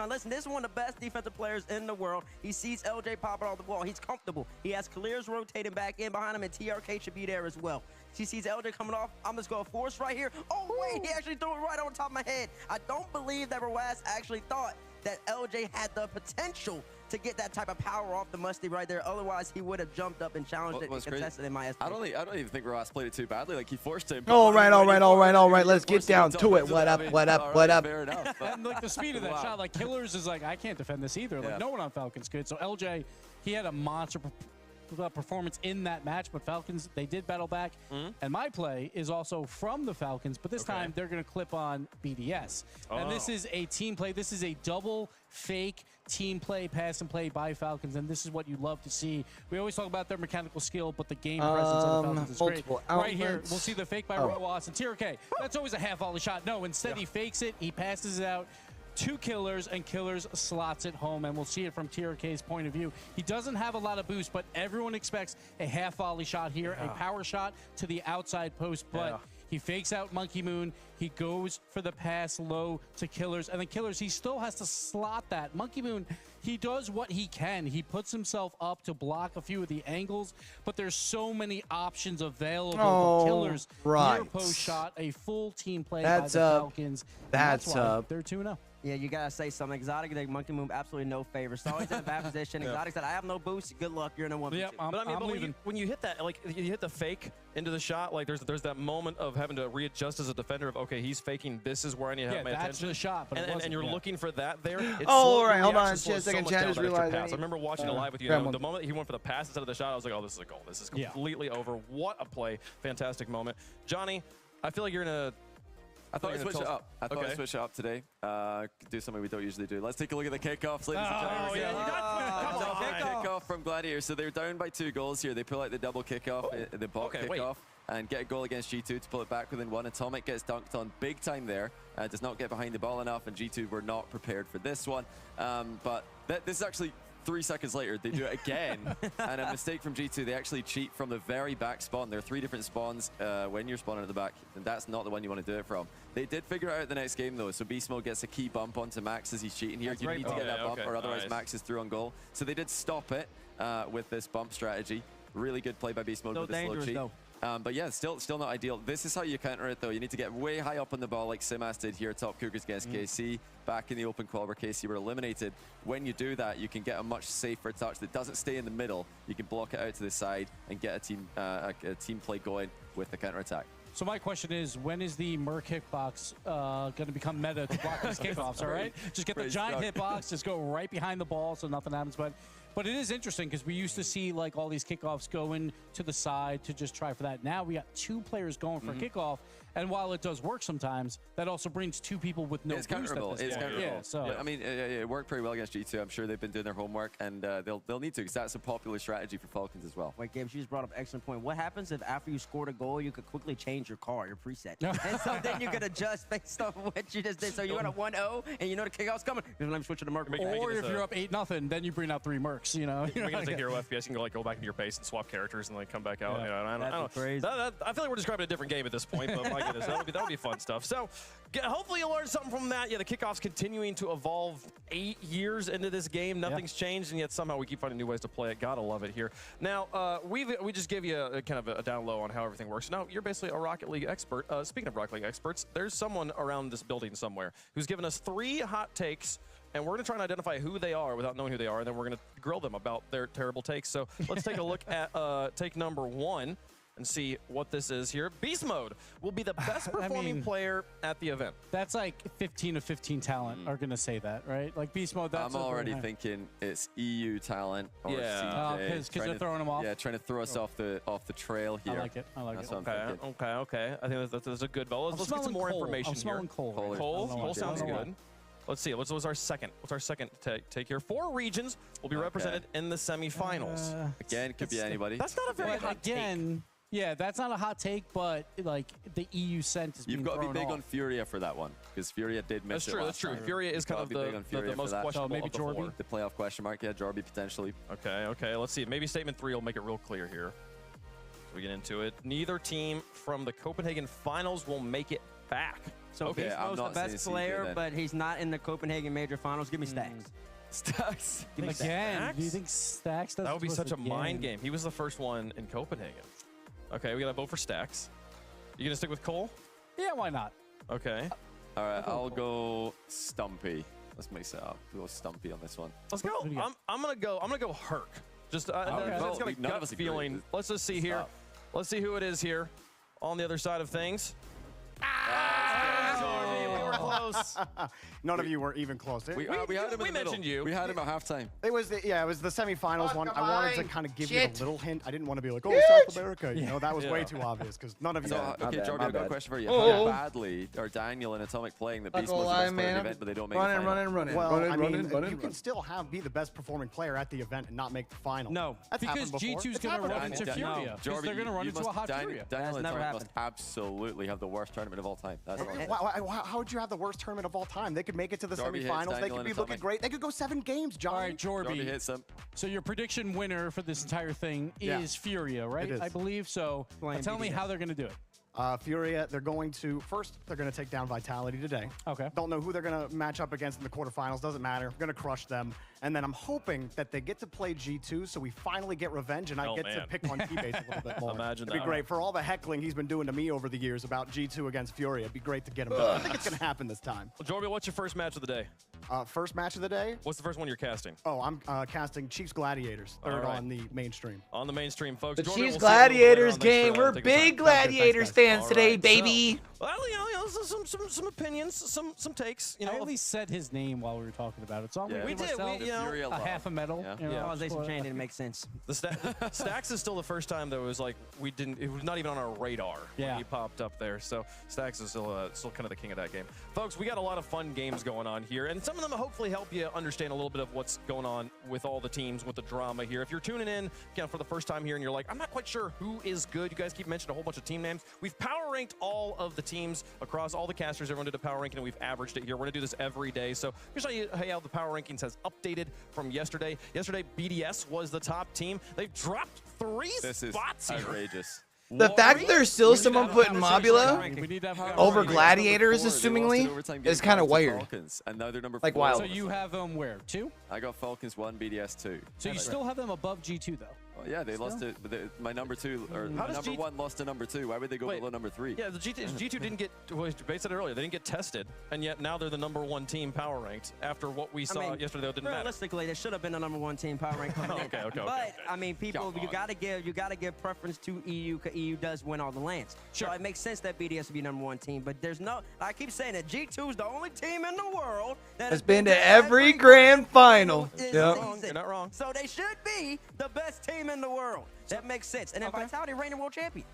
line. Listen, this is one of the best defensive players in the world. He sees LJ popping off the wall. He's comfortable. He has clears rotating back in behind him, and TRK should be there as well. He sees LJ coming off. I'm just going to force right here. Oh, wait, he actually threw it right on top of my head. I don't believe that Rawaz actually thought that LJ had the potential to get that type of power off the Musty right there. Otherwise, he would have jumped up and challenged it and contested in my estimation. I don't even think Rawaz played it too badly. Like, he forced him. All right. Let's get down to it. What up? Fair enough. And like the speed of that shot, like Killers is like, I can't defend this either. Like no one on Falcons could. So LJ, he had a monster performance in that match, but Falcons, they did battle back. And my play is also from the Falcons, but this time they're going to clip on BDS. And this is a team play. This is a double fake team play, pass and play by Falcons, and this is what you love to see. We always talk about their mechanical skill, but the game presence of the Falcons is great. Right here, we'll see the fake by Rawaz and TRK. That's always a half volley shot. No, instead he fakes it, he passes it out to Killers, and Killers slots it home, and we'll see it from TRK's point of view. He doesn't have a lot of boost, but everyone expects a half volley shot here, a power shot to the outside post, but he fakes out Monkey Moon. He goes for the pass low to Killers, and then Killers, he still has to slot that. Monkey Moon, he does what he can. He puts himself up to block a few of the angles, but there's so many options available. Killers, near post shot, a full team play by the Falcons. That's why they're 2-0. Yeah, you gotta say something. Exotic, the Monkey Moon, absolutely no favor. So he's in a bad position. Exotic said, "I have no boost. Good luck. You're in a 1v2." Yep, But I mean, when you hit that, like you hit the fake into the shot, like there's that moment of having to readjust as a defender of okay, he's faking. This is where I need to have my that's attention. the shot, but and you're looking for that there. All right, hold on, just a second. Chad just realized. I remember watching it live with you. The moment he went for the pass instead of the shot, I was like, oh, this is a goal. This is completely over. What a play! Fantastic moment, Johnny. I feel like you're in a. I thought I'd switch it up. I thought I'd switch it up today. Do something we don't usually do. Let's take a look at the kickoffs, ladies and gentlemen. Oh, yeah, you got Kickoff from Gladiator. So they're down by 2 goals here. They pull out the double kickoff, the bot kickoff, and get a goal against G2 to pull it back within 1. Atomic gets dunked on big time there. Does not get behind the ball enough, and G2 were not prepared for this one. But this is actually 3 seconds later, they do it again, and a mistake from G2. They actually cheat from the very back spawn. There are 3 different spawns when you're spawning at the back, and that's not the one you want to do it from. They did figure it out the next game, though, so Beast Mode gets a key bump onto Max as he's cheating here. You need to get that bump, or otherwise Max is through on goal. So they did stop it with this bump strategy. Really good play by Beast Mode with the slow cheat. But yeah, still not ideal. This is how you counter it, though. You need to get way high up on the ball like Simas did here. Top Cougars against KC. Back in the open qual where KC were eliminated. When you do that, you can get a much safer touch that doesn't stay in the middle. You can block it out to the side and get a team play going with the counter attack. So my question is, when is the Merc hitbox going to become meta to block these kickoffs, all right? Just get the giant hitbox, just go right behind the ball so nothing happens. But it is interesting because we used to see like all these kickoffs going to the side to just try for that. Now we got 2 players going for a kickoff, and while it does work sometimes, that also brings 2 people with no boost. It's counterable. Yeah, so I mean, it worked pretty well against G2. I'm sure they've been doing their homework, and they'll need to, because that's a popular strategy for Falcons as well. Wait, Gabe, you just brought up an excellent point. What happens if after you scored a goal, you could quickly change your car, your preset? And so then you could adjust based off of what you just did. So you're on a 1-0, and you know the kickoff's coming. Let me switch to the Merc. Or if you're up 8-0, then you bring out 3 Mercs, you know? You're going to take your FPS, you can go back into your base and swap characters and like come back out. Yeah. I don't know. Crazy. I feel like we're describing a different game at this point, but my goodness, that would be fun stuff. So hopefully you'll learn something from that. Yeah, the kickoff's continuing to evolve 8 years into this game. Nothing's changed, and yet somehow we keep finding new ways to play it. Gotta love it here. Now, we just gave you a kind of a down low on how everything works. Now, you're basically a Rocket League expert. Speaking of Rocket League experts, there's someone around this building somewhere who's given us 3 hot takes, and we're going to try and identify who they are without knowing who they are, and then we're going to grill them about their terrible takes. So let's take a look at take number 1 and see what this is here. Beast Mode will be the best performing player at the event. That's like 15 of 15 talent are going to say that, right? Like Beast Mode, that's I'm already thinking it's EU talent or CJ. Because they're throwing them off. Yeah, trying to throw us off the trail here. I like it. I like it. Okay. I think that's a good vote. Let's get some more information here. I'm smelling coal. Coal sounds good. Let's see. What's our second? What's our second take here? 4 regions will be represented in the semifinals. Again, could be anybody. That's not a very hot take. Yeah, that's not a hot take, but like the EU scent is being thrown off. You've got to be big on Furia for that one, because Furia did miss it last time. That's true. Furia is kind of the most questionable maybe of the 4. The playoff question mark, yeah, Jorby potentially. Okay. Let's see. Maybe statement 3 will make it real clear here. We get into it. Neither team from the Copenhagen finals will make it back. So Okay, Beast I'm Mode's the not best seeing CJ player, then. but he's not in the Copenhagen Major Finals. Give me Stacks. Stacks. Give me Again, Stacks. do you think Stacks does That would be this such a again? mind game. He was the first one in Copenhagen. Okay, we got to vote for Stacks. You going to stick with Cole? Yeah, why not? Okay. All right, I'll go Stumpy. Let's mix it up. We'll go Stumpy on this one. Let's go. do you got? I'm gonna go Herc. Just Okay. it's got a None of gut us agree. feeling. Let's just see here. Stop. Let's see who it is here on the other side of things. We were close. None of you were even close. We had him in the middle. mentioned you. We had him at halftime. It was the semifinals one. I wanted to kind of give you a Shit. little hint. I didn't want to be like, oh, Shit. South America. You know, that was way too obvious because none of you. So, okay, bad, Jordan, my I've got a bad. question for you. Oh. How badly are Daniel and Atomic playing the Not Beast gonna Mode's the lie, best player in the man. event, but they don't make the Running, final? running. Well, running, I mean, running, you can still be the best performing player at the event and not make the final. No. That's Because happened before. G2's It's going to happened run before. into Furia. No, Because they're going to run you into a must- hot Daniel Furia. and never Atomic must happened. absolutely have the worst tournament of all time. That's all. How would you have the worst tournament of all time? They could make it to the Darby hits semifinals. They Daniel could and be looking Atomic. great. They could go 7 games, John. All right, Jordan Jorby. hits him. So your prediction winner for this entire thing Yeah. is Furia, right? It is. I believe so. Blame Tell me BDS. how they're going to do it. Furia, they're going to take down Vitality today. Okay. Don't know who they're going to match up against in the quarterfinals. Doesn't matter. Going to crush them. And then I'm hoping that they get to play G2, so we finally get revenge, and I Oh, get man. to pick on T-Base a little bit more. Imagine It'd be that. great for all the heckling he's been doing to me over the years about G2 against Furia. It'd be great to get him. I think it's going to happen this time. Well, Jorby, what's your first match of the day? First match of the day. What's the first one you're casting? Oh, I'm casting Chiefs Gladiators, third All right. on the mainstream. On the mainstream, folks. The Jordan, Chiefs we'll see you a little later Gladiators on next game. show. We're Take a big time. Gladiators fans All today, right, baby. So, well, some opinions, some takes. I at least said his name while we were talking about it. So I'm Yeah. going We to did, myself we- you know, Furia a love. half a medal. Yeah. You know, Causation chain didn't make sense. The Stacks is still the first time that it was like it was not even on our radar Yeah. when he popped up there. So Stacks is still kind of the king of that game. Folks, we got a lot of fun games going on here, and some of them hopefully help you understand a little bit of what's going on with all the teams, with the drama here. If you're tuning in again for the first time here and you're like, I'm not quite sure who is good, you guys keep mentioning a whole bunch of team names. We've power ranked all of the teams across all the casters. Everyone did a power ranking, and we've averaged it here. We're going to do this every day. So here's how the power rankings has updated from yesterday. Yesterday, BDS was the top team. They've dropped 3 This is spots here. outrageous. The fact that there's still someone putting Mobula We need to have over They Gladiators, lost in assumingly, overtime is game kind of to weird. Falcons, and now they're number Like 4. wild. So you have them where? 2? I got Falcons 1, BDS 2. So you still have them above G2, though? Oh, yeah, they lost it. My number 2, or my does number G2 1 lost to number 2. Why would they go Wait. below number 3? Yeah, the G2 didn't get, well, Bates said it earlier, they didn't get tested, and yet now they're the number 1 team power ranked after what we saw yesterday, though, it didn't matter. Realistically, they should have been the number 1 team power rank coming in. Okay. But I mean, people, Come you on. gotta give preference to EU because EU does win all the lands. Sure. So it makes sense that BDS would be number 1 team. But there's no, I keep saying that G2 is the only team in the world that Has been to every grand final. this Yep. season. You're not wrong. So they should be the best team in the world. That makes sense. And then Vitality reigning world champions.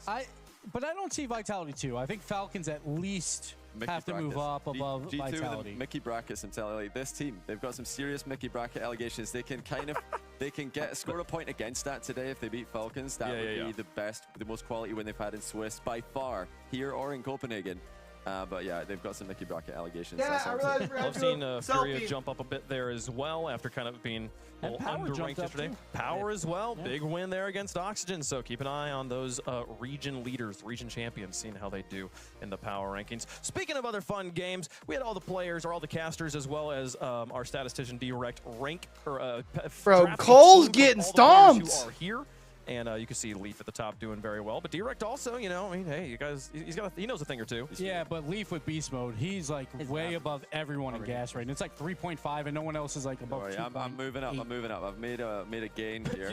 But I don't see Vitality 2. I think Falcons at least have to move up above G2 Vitality. and Mickey brackets, I'm telling you, like, this team, they've got some serious Mickey bracket allegations. They can kind of, they can score a point against that today if they beat Falcons. That would be the best, the most quality win they've had in Swiss by far, here or in Copenhagen. But yeah, they've got some Mickey bracket allegations. Yeah, That's I all I'm realized saying. we're gonna I've do seen a Furia selfie. jump up a bit there as well after kind of being a And little Power jumped underranked up yesterday. too. Power as well. Yeah. Big win there against Oxygen. So keep an eye on those region leaders, region champions, seeing how they do in the power rankings. Speaking of other fun games, we had all the players or all the casters as well as our statistician Direct rank or Bro, draft a Cole's team getting of all the players stomped. who are here. And you can see Leaf at the top doing very well. But Direct also, you know, I mean, hey, you guys, he knows a thing or two. Yeah, but Leaf with Beast Mode, he's like It's way average. above everyone in gas rating. It's like 3.5, and no one else is like above All right, 2. I'm moving up. I'm moving up. I've made a gain here.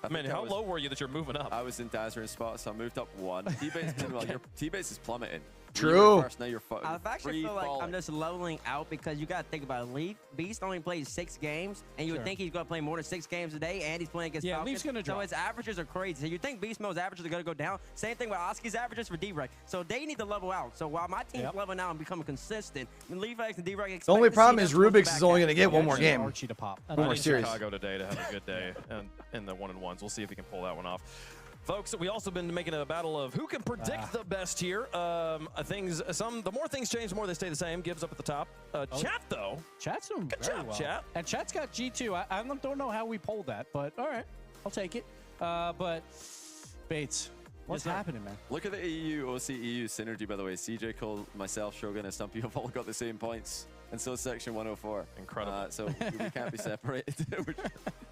I Man, think how low were you that you're moving up? I was in Dazzering spot, so I moved up 1. T-Base, meanwhile, your T-Base is plummeting. True. You were first, now you're I actually free feel like falling. I'm just leveling out because you got to think about it. Leaf Beast only plays 6 games, and you would Sure. think he's going to play more than 6 games a day, and he's playing against Yeah, Falcons. Leaf's gonna So drop. his averages are crazy. So you think Beast Mode's averages are going to go down? Same thing with Oski's averages for D-Rec. So they need to level out. So while my team's Yep. leveling out and becoming consistent, Leaf X and D-Rec The only problem is Rubik's is only going to get one more Actually, game. Archie to pop. One more I need series. Chicago today to have a good day in the 1-on-1s. We'll see if he can pull that one off. Folks, we also been making a battle of who can predict the best here. The more things change, the more they stay the same. Gibbs up at the top. Chat though, Chat's doing Good very job, well. Chat. And Chat's got G2. I don't know how we pulled that, but all right, I'll take it. But Bates, What's happening, man? Look at the EU, OC, EU synergy, by the way. CJ, Cole, myself, Shogun, and Stumpy have all got the same points. And so Section 104. Incredible. So we can't be separated.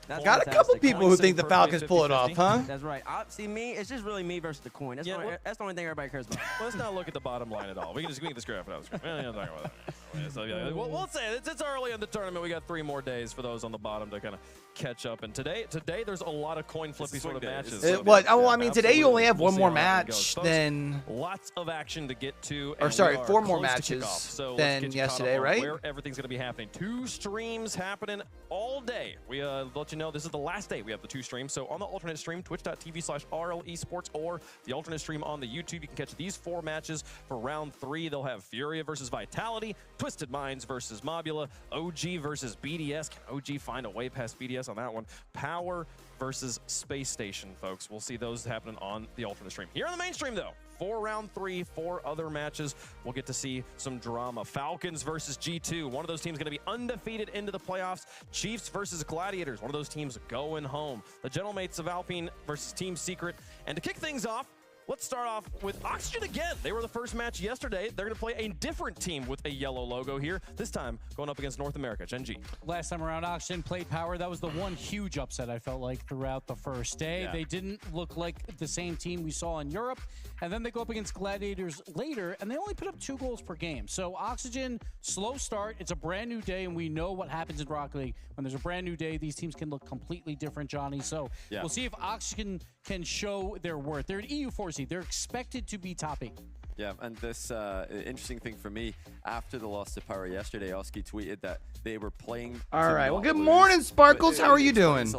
That's Got a fantastic. couple people who Points think the perfectly Falcons pull it off, 50-50. huh? That's right. See, me, it's just really me versus the coin. That's, that's the only thing everybody cares about. Let's not look at the bottom line at all. We can get this graph out of the screen. We're not talking about that. So, yeah, we'll say it's early in the tournament. We got 3 more days for those on the bottom to kind of catch up. And today there's a lot of coin flippy sort of matches. What? Oh, I mean, today you only have We'll one see more how that match goes. than. Lots of action to get to. Or and sorry, we are 4 more close to matches kickoff. So let's than get you caught up yesterday, on right? Where everything's going to be happening. 2 streams happening all day. We let you know this is the last day we have the 2 streams. So on the alternate stream, twitch.tv/RLEsports, or the alternate stream on the YouTube, you can catch these 4 matches for round 3. They'll have Furia versus Vitality, Twisted Minds versus Mobula, OG versus BDS. Can OG find a way past BDS on that one? Power versus Space Station, folks. We'll see those happening on the alternate stream. Here on the main stream, though, for round 3, 4 other matches. We'll get to see some drama. Falcons versus G2. One of those teams going to be undefeated into the playoffs. Chiefs versus Gladiators. One of those teams going home. The Gentlemates of Alpine versus Team Secret. And to kick things off, let's start off with Oxygen again. They were the first match yesterday. They're going to play a different team with a yellow logo here. This time going up against North America, Gen G. Last time around, Oxygen played Power. That was the one huge upset I felt like throughout the first day. Yeah. They didn't look like the same team we saw in Europe. And then they go up against Gladiators later, and they only put up 2 goals per game. So Oxygen, slow start. It's a brand new day, and we know what happens in Rocket League. When there's a brand new day, these teams can look completely different, Johnny. So we'll see if Oxygen can show their worth. They're an EU4 seed. They're expected to be top 8. Yeah, and this interesting thing for me, after the loss to Power yesterday, Oski tweeted that they were playing. All right. Well, good morning, Sparkles. How are you doing?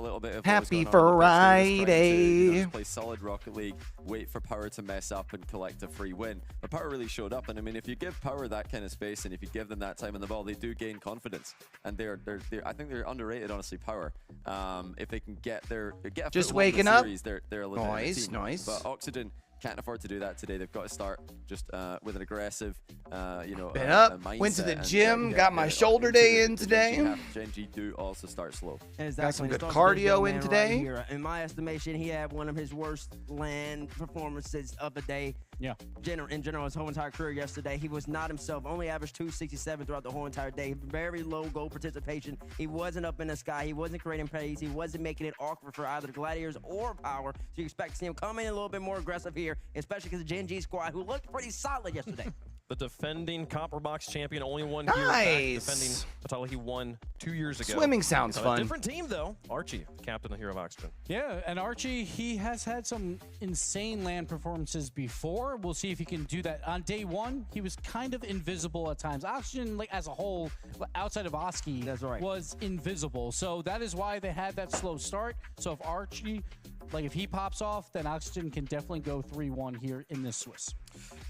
Happy Friday. Just play solid Rocket League, wait for Power to mess up and collect a free win. But Power really showed up, and I mean, if you give Power that kind of space and if you give them that time on the ball, they do gain confidence, and they're I think they're underrated, honestly. Power, if they can get a Just foothold in waking the up. series, they're a legitimate team. Nice. But Oxygen can't afford to do that today. They've got to start just with an aggressive, Been up, went to the gym, got my shoulder day in today. Gen G do also start slow. Got some good cardio in today. Right, in my estimation, he had one of his worst LAN performances of the day. Yeah. In general, his whole entire career yesterday, he was not himself. Only averaged 267 throughout the whole entire day. Very low goal participation. He wasn't up in the sky. He wasn't creating plays. He wasn't making it awkward for either Gladiators or Power. So you expect to see him come in a little bit more aggressive here, especially because the Gen G squad, who looked pretty solid yesterday. The defending Copper Box champion, only one here. Nice. Defending a title he won 2 years ago. Swimming sounds A fun. different team, though. Archie, captain of Hero of Oxygen. Yeah, and Archie, he has had some insane LAN performances before. We'll see if he can do that. On day 1, he was kind of invisible at times. Oxygen, like as a whole, outside of Oski, was invisible. So that is why they had that slow start. So if Archie, if he pops off, then Oxygen can definitely go 3-1 here in this Swiss.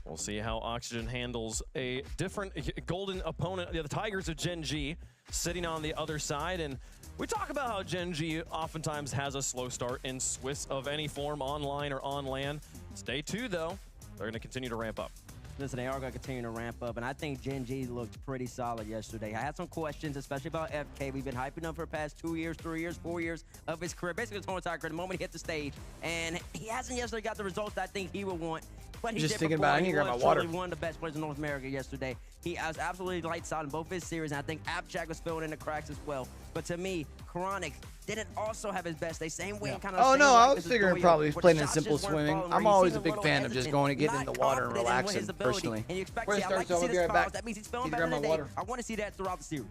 We'll see how Oxygen handles a different golden opponent, the Tigers of Gen G, sitting on the other side. And we talk about how Gen G oftentimes has a slow start in Swiss of any form, online or on LAN. It's day 2, though. They're going to continue to ramp up. Listen, they are going to continue to ramp up, and I think Gen G looked pretty solid yesterday. I had some questions, especially about FK. We've been hyping him for the past 2 years, 3 years, 4 years of his career, basically his whole entire career, the moment he hit the stage. And he hasn't yesterday got the results that I think he would want. But he Just did thinking perform. about it, I need to grab was my water. truly one of the best players in North America yesterday. He was absolutely lights out in both his series, and I think Abjack was filling in the cracks as well. But to me, Chronic didn't also have his best. They same way, kind of. Oh no, I was as figuring Doyo, probably where playing in shots simple just weren't swimming. falling, where I'm you always see a him big little fan of just hesitant, going and getting in not the water and confident in relaxing his ability, personally. And you expect Where's to see, I like to Darcy? see I'll be this right back. fouls. That means he's feeling Need to better grab my today. water. I want to see that throughout the series.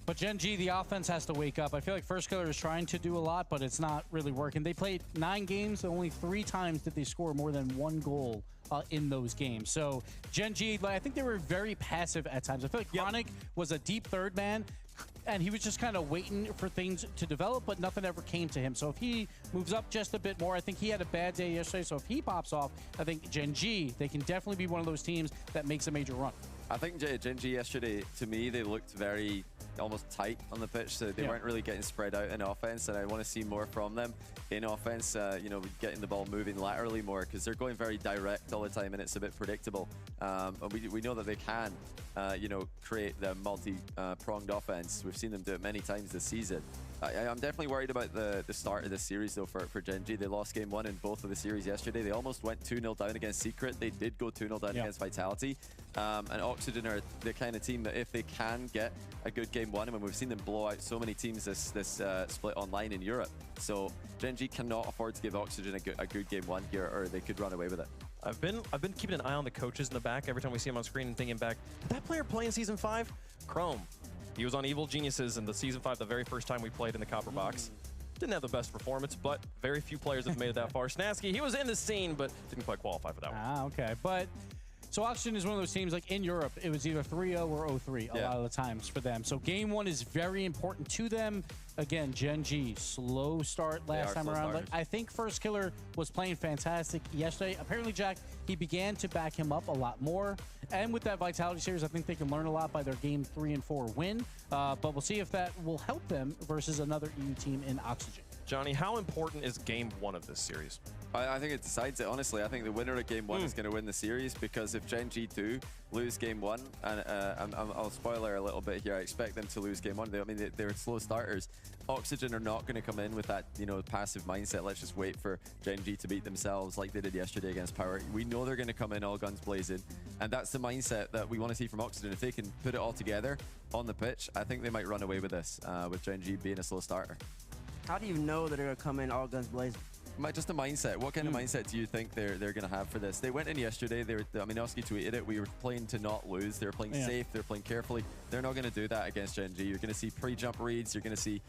But Gen G, the offense has to wake up. I feel like First Killer is trying to do a lot, but it's not really working. They played 9 games, and only 3 times did they score more than 1 goal in those games. So Gen G, I think they were very passive at times. I feel like Chronic was a deep third man, and he was just kind of waiting for things to develop, but nothing ever came to him. So if he moves up just a bit more, I think he had a bad day yesterday. So if he pops off, I think Gen G, they can definitely be one of those teams that makes a major run. I think Gen G yesterday, to me, they looked very almost tight on the pitch, so they weren't really getting spread out in offense, and I want to see more from them in offense, you know, getting the ball moving laterally more, because they're going very direct all the time, and it's a bit predictable. And we know that they can, you know, create the multi-pronged offense. We've seen them do it many times this season. I'm definitely worried about the start of this series, though, for Gen G. They lost game 1 in both of the series yesterday. They almost went 2-0 down against Secret. They did go 2-0 down against Vitality. And Oxygen are the kind of team that if they can get a good game 1, I mean, we've seen them blow out so many teams this split online in Europe. So Gen G cannot afford to give Oxygen a good game 1 here, or they could run away with it. I've been keeping an eye on the coaches in the back every time we see them on screen and thinking back, did that player play in Season 5? Chrome. He was on Evil Geniuses in the Season 5, the very first time we played in the Copper Box. Didn't have the best performance, but very few players have made it that far. Snasky, he was in the scene, but didn't quite qualify for that one. Ah, okay. But so Oxygen is one of those teams, like in Europe, it was either 3-0 or 0-3 a lot of the times for them. So game 1 is very important to them. Again, Gen G, slow start last time around. Like, I think First Killer was playing fantastic yesterday. Apparently, Jack, he began to back him up a lot more. And with that Vitality series, I think they can learn a lot by their game 3 and 4 win. But we'll see if that will help them versus another EU team in Oxygen. Johnny, how important is game 1 of this series? I think it decides it, honestly. I think the winner of game 1 is going to win the series, because if Gen G do lose game 1, and I'll spoiler a little bit here, I expect them to lose game 1. I mean, they're slow starters. Oxygen are not going to come in with that, you know, passive mindset. Let's just wait for Gen G to beat themselves like they did yesterday against Power. We know they're going to come in all guns blazing, and that's the mindset that we want to see from Oxygen. If they can put it all together on the pitch, I think they might run away with this, with Gen G being a slow starter. How do you know that they're going to come in all guns blazing? Just a mindset. What kind of mindset do you think they're going to have for this? They went in yesterday. I mean, Oski tweeted it. We were playing to not lose. They were playing safe. They were playing carefully. They're not going to do that against Gen G. You're going to see pre-jump reads. You're going to see,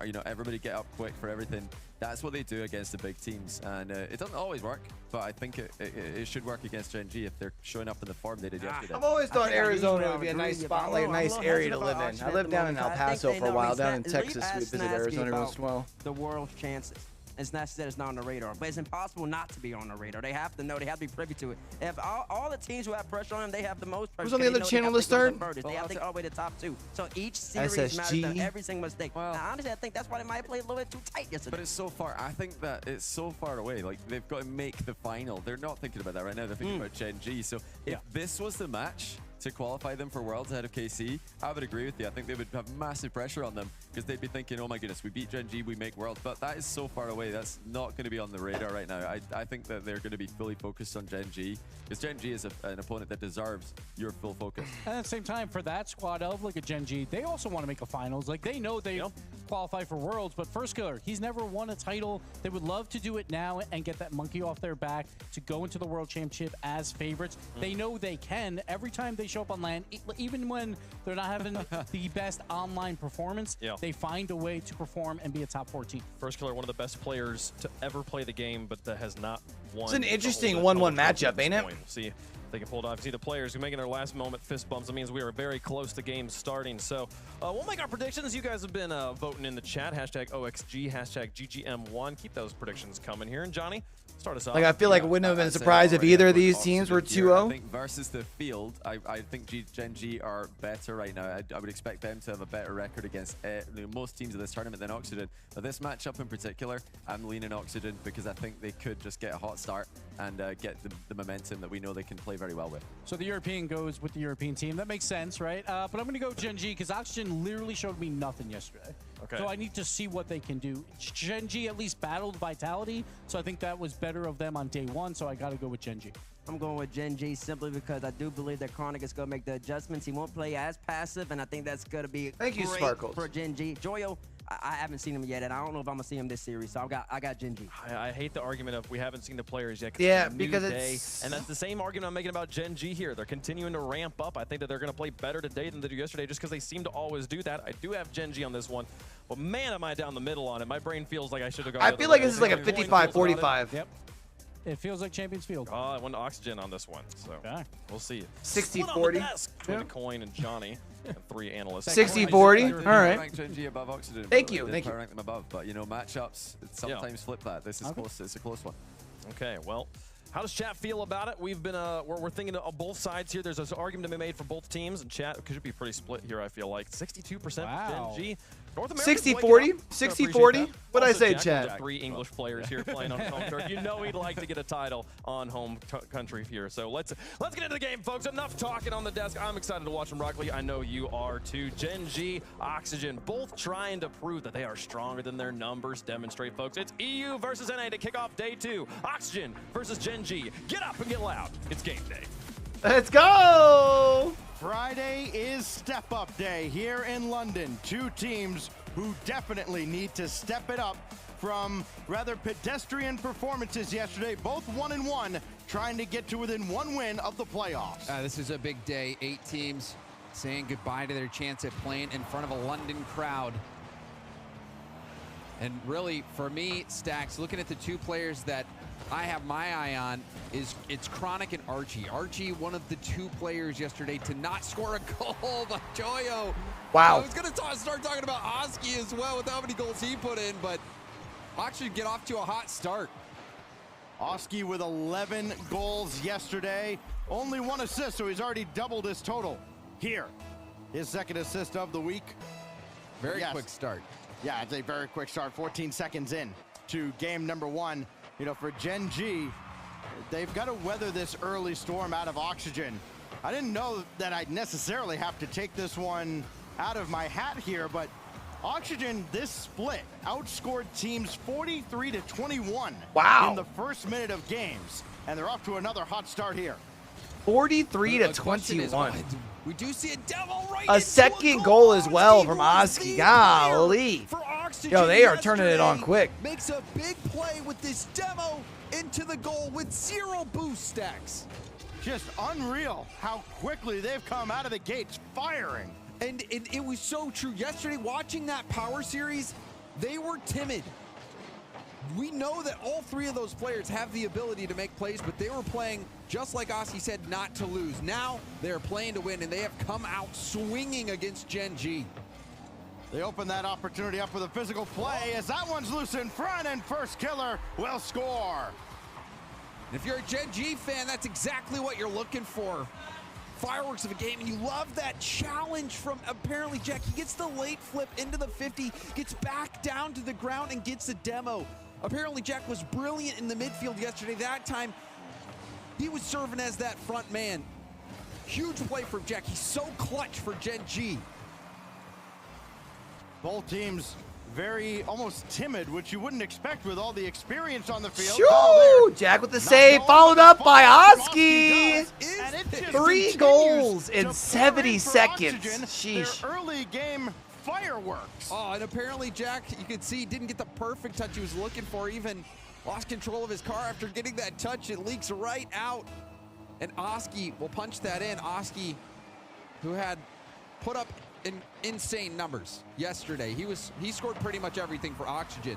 you know, everybody get up quick for everything. That's what they do against the big teams, and it doesn't always work, but I think it should work against Gen G if they're showing up in the form they did yesterday. I've always thought Arizona would be a nice spot, like a nice area to live in. I lived down in El Paso for a while. Down in Texas, we visited Arizona once in a while. The world's chances. It's not that it's not on the radar, but it's impossible not to be on the radar. They have to know. They have to be privy to it. If all the teams who have pressure on them, they have the most pressure. Who's on the other channel to start? They have to go all the way to the top 2. So each series matters to them, every single mistake. Well, now, honestly, I think that's why they might play a little bit too tight yesterday. But it's so far. I think that it's so far away. Like, they've got to make the final. They're not thinking about that right now. They're thinking about Gen G. So if this was the match to qualify them for Worlds ahead of KC, I would agree with you. I think they would have massive pressure on them, because they'd be thinking, oh my goodness, we beat Gen G, we make Worlds. But that is so far away. That's not going to be on the radar right now. I think that they're going to be fully focused on Gen G, because Gen G is an opponent that deserves your full focus. And at the same time, for that squad of like a Gen G, they also want to make a finals. Like, they know they qualify for Worlds, but First Killer, he's never won a title. They would love to do it now and get that monkey off their back to go into the World Championship as favorites. They know they can. Every time they show up on LAN, even when they're not having the best online performance, they find a way to perform and be a top 4 team. First Killer, one of the best players to ever play the game, but that has not won. It's an interesting 1-1 matchup, ain't it? See if they can pull it off. See the players who are making their last moment fist bumps. That means we are very close to game starting. So we'll make our predictions. You guys have been voting in the chat. Hashtag OXG, hashtag GGM1. Keep those predictions coming here. And Johnny, start us off. Like, I feel like it wouldn't have been surprised if either of these teams were 2-0. I think versus the field, I think Gen G are better right now. I would expect them to have a better record against most teams of this tournament than Oxygen. But this matchup in particular, I'm leaning Oxygen, because I think they could just get a hot start and get the momentum that we know they can play very well with. So the European goes with the European team. That makes sense, right? But I'm going to go Gen G, because Oxygen literally showed me nothing yesterday. Okay. So I need to see what they can do. Gen G at least battled Vitality, so I think that was better of them on day 1, so I got to go with Gen G. I'm going with Gen G simply because I do believe that Chronic is going to make the adjustments. He won't play as passive, and I think that's going to be great for Gen G. Joyo, I haven't seen him yet, and I don't know if I'm going to see him this series, so I got Gen G. I hate the argument of we haven't seen the players yet. Yeah, because it's... And that's the same argument I'm making about Gen G here. They're continuing to ramp up. I think that they're going to play better today than they do yesterday, just because they seem to always do that. I do have Gen G on this one, but man, am I down the middle on it. My brain feels like I should have gone. I feel like this is like a 55-45. Yep. It feels like Champions Field. Oh, I went to Oxygen on this one, so we'll see. 60-40. Between Coin and Johnny, and 3 analysts. 60-40. All right. Rank Gen G above Oxygen. Thank you. Thank you. Rank them above, but you know, matchups sometimes flip that. This is close. It's a close one. Okay, well, How does chat feel about it? We've been we're thinking of both sides here. There's an argument to be made for both teams, and chat could be pretty split here. I feel like 62% Gen G. North America 60-40, 60-40. What I say, chat? 3 English players here playing on home turf. You know he'd like to get a title on home country here. So let's get into the game, folks. Enough talking on the desk. I'm excited to watch them rock league. I know you are too. Gen G, Oxygen, both trying to prove that they are stronger than their numbers demonstrate, folks. It's EU versus NA to kick off day 2. Oxygen versus Gen G. Get up and get loud. It's game day. Let's go! Friday is Step Up Day here in London. 2 teams who definitely need to step it up from rather pedestrian performances yesterday. Both 1-1, trying to get to within 1 win of the playoffs. This is a big day. 8 teams saying goodbye to their chance at playing in front of a London crowd. And really, for me, Stacks, looking at the 2 players that I have my eye on, it's Chronic and Archie. Archie, one of the 2 players yesterday to not score a goal by Joyo. Wow. I was going to start talking about Oski as well with how many goals he put in, but Oski get off to a hot start. Oski with 11 goals yesterday, only 1 assist, so he's already doubled his total here. His 2nd assist of the week. Very quick start. Yeah, it's a very quick start, 14 seconds in to game number 1. You know, for Gen G, they've got to weather this early storm out of Oxygen. I didn't know that I'd necessarily have to take this one out of my hat here, but Oxygen, this split, outscored teams 43-21 in the first minute of games, and they're off to another hot start here. 43-21. We do see a devil right a second goal as well from Oski. Golly. Yo, they are turning it on quick. Makes a big play with this demo into the goal with 0 boost Stacks. Just unreal how quickly they've come out of the gates firing. And it was so true. Yesterday, watching that power series, they were timid. We know that all 3 of those players have the ability to make plays, but they were playing, just like Oski said, not to lose. Now they're playing to win, and they have come out swinging against Gen G. They open that opportunity up with a physical play as that one's loose in front, and first killer will score. And if you're a Gen G fan, that's exactly what you're looking for. Fireworks of a game, and you love that challenge from apparently Jack. He gets the late flip into the 50, gets back down to the ground, and gets a demo. Apparently Jack was brilliant in the midfield yesterday. That time, he was serving as that front man. Huge play from Jack. He's so clutch for Gen G. Both teams very almost timid, which you wouldn't expect with all the experience on the field. Shoo! Jack with the save, followed up by Oski. 3 goals in 70 seconds. Sheesh. Their early game fireworks. Oh, and apparently Jack, you could see, didn't get the perfect touch he was looking for. Even lost control of his car after getting that touch. It leaks right out. And Oski will punch that in. Oski, who had put up insane numbers yesterday. He scored pretty much everything for Oxygen.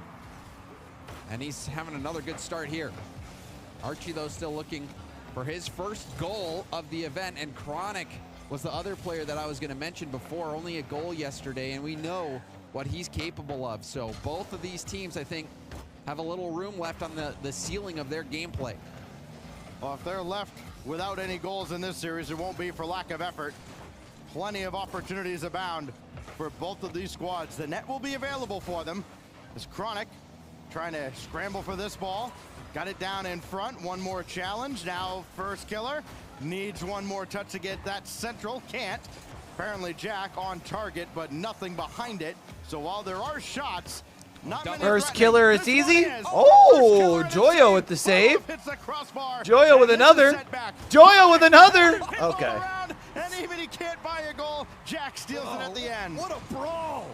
And he's having another good start here. Archie, though, still looking for his first goal of the event. And Chronic was the other player that I was going to mention before. Only a goal yesterday, and we know what he's capable of. So both of these teams, I think, have a little room left on the ceiling of their gameplay. Well, if they're left without any goals in this series, it won't be for lack of effort. Plenty of opportunities abound for both of these squads. The net will be available for them. As Chronic trying to scramble for this ball. Got it down in front. One more challenge. Now first killer needs one more touch to get that central. Can't. Apparently Jack on target, but nothing behind it. So while there are shots, not many first killer is easy. Joyo with the save. Joyo with another. Joyo with another. Okay. And even he can't buy a goal. Jack steals it at the end. What a brawl.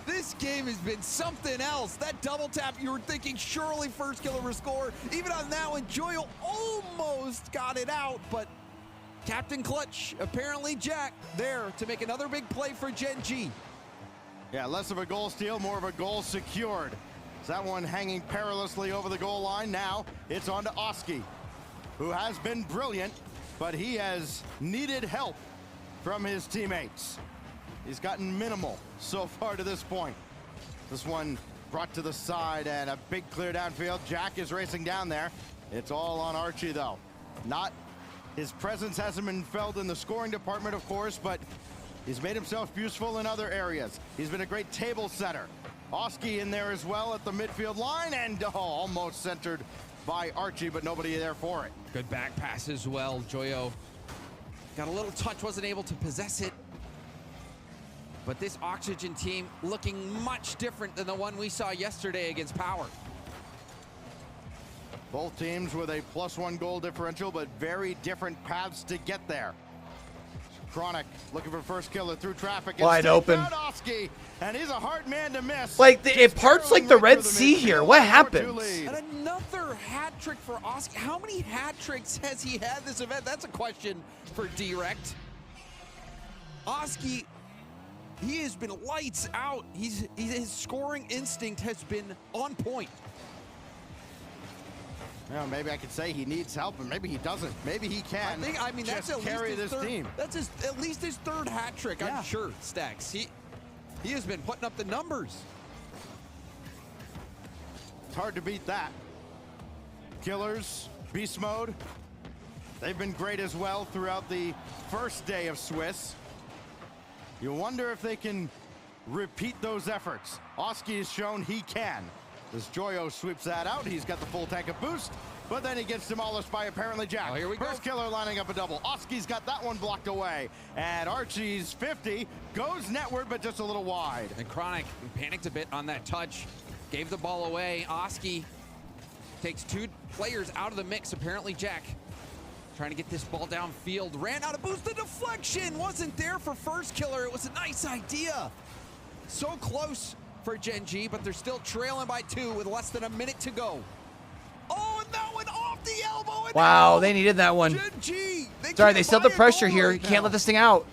This game has been something else. That double tap, you were thinking surely first killer will score. Even on that one, Joyo almost got it out, but Captain Clutch, apparently Jack, there to make another big play for Gen G. Yeah, less of a goal steal, more of a goal secured. That one hanging perilously over the goal line. Now it's on to Oski, who has been brilliant, but he has needed help from his teammates. He's gotten minimal so far to this point. This one brought to the side and a big clear downfield. Jack is racing down there. It's all on Archie, though. His presence hasn't been felt in the scoring department, of course, but he's made himself useful in other areas. He's been a great table setter. Oski in there as well at the midfield line, and almost centered by Archie, but nobody there for it. Good back pass as well. Joyo got a little touch, wasn't able to possess it. But this Oxygen team looking much different than the one we saw yesterday against Power. Both teams with a +1 goal differential, but very different paths to get there. Chronic looking for first killer through traffic. Wide open. Oski, and he's a hard man to miss. Like, it parts like the Red Sea here. What happened? And another hat trick for Oski. How many hat tricks has he had this event? That's a question for Direct. Oski, he has been lights out. His scoring instinct has been on point. Yeah, maybe I could say he needs help, and maybe he doesn't. Maybe he can. I mean, that's at carry least this team. That's at least his third hat trick, I'm sure, Stacks. He has been putting up the numbers. It's hard to beat that. Killers, beast mode. They've been great as well throughout the first day of Swiss. You wonder if they can repeat those efforts. Oski has shown he can. As Joyo sweeps that out, he's got the full tank of boost, but then he gets demolished by apparently Jack. Oh, here we go. First killer lining up a double. Oski's got that one blocked away. And Archie's 50 goes netward, but just a little wide. And Chronic panicked a bit on that touch, gave the ball away. Oski takes 2 players out of the mix. Apparently Jack trying to get this ball downfield, ran out of boost. The deflection wasn't there for first killer. It was a nice idea. So close for Gen G, but they're still trailing by 2 with less than a minute to go. Oh, and that one off the elbow. And Wow, they needed that one. Gen G, Sorry, they still have the pressure here. You can't let this thing out.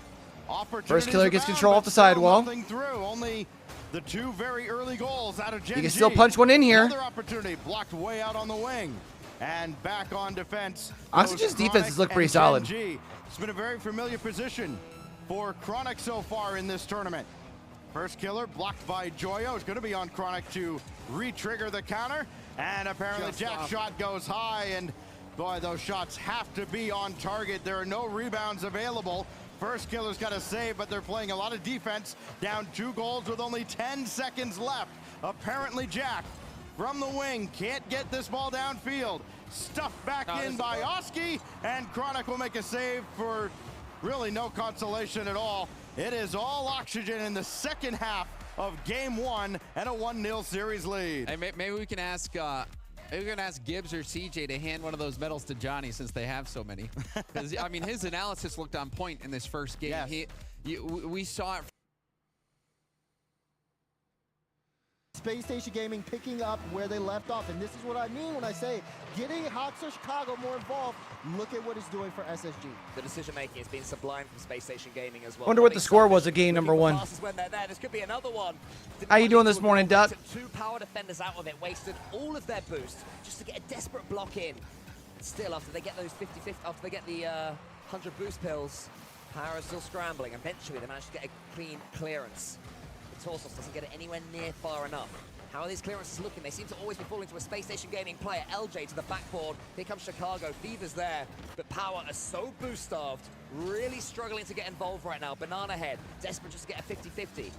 First killer gets control off the sidewall. Through. Only the 2 very early goals out of Gen G. You can still punch one in here. Another opportunity blocked way out on the wing. And back on defense. Oxygen's defense has looked pretty solid. It's been a very familiar position for Chronic so far in this tournament. First killer blocked by Joyo. It's going to be on Chronic to re-trigger the counter. And apparently Jack's shot goes high. And boy, those shots have to be on target. There are no rebounds available. First killer's got a save, but they're playing a lot of defense. Down 2 goals with only 10 seconds left. Apparently Jack from the wing can't get this ball downfield. Stuffed back in by Oski. And Chronic will make a save for really no consolation at all. It is all Oxygen in the second half of game 1 and a 1-0 series lead. Hey, maybe we can ask Gibbs or CJ to hand one of those medals to Johnny since they have so many. Because I mean, his analysis looked on point in this first game. Yes. We saw it. Space Station Gaming picking up where they left off, and this is what I mean when I say getting Hoxha Chicago more involved. Look at what it's doing for SSG. The decision making has been sublime from Space Station Gaming as well. Wonder what the score was of game number 1. When they're there. This could be another one. How you doing this morning, Duck? 2 power defenders out of it, wasted all of their boost just to get a desperate block in. Still, after they get those 50-50, after they get the 100 boost pills, Power is still scrambling. Eventually, they manage to get a clean clearance. Torsos doesn't get it anywhere near far enough. How are these clearances looking? They seem to always be falling to a Space Station Gaming player. LJ to the backboard. Here comes Chicago. Fever's there. But Power are so boost starved. Really struggling to get involved right now. Banana Head. Desperate just to get a 50-50. He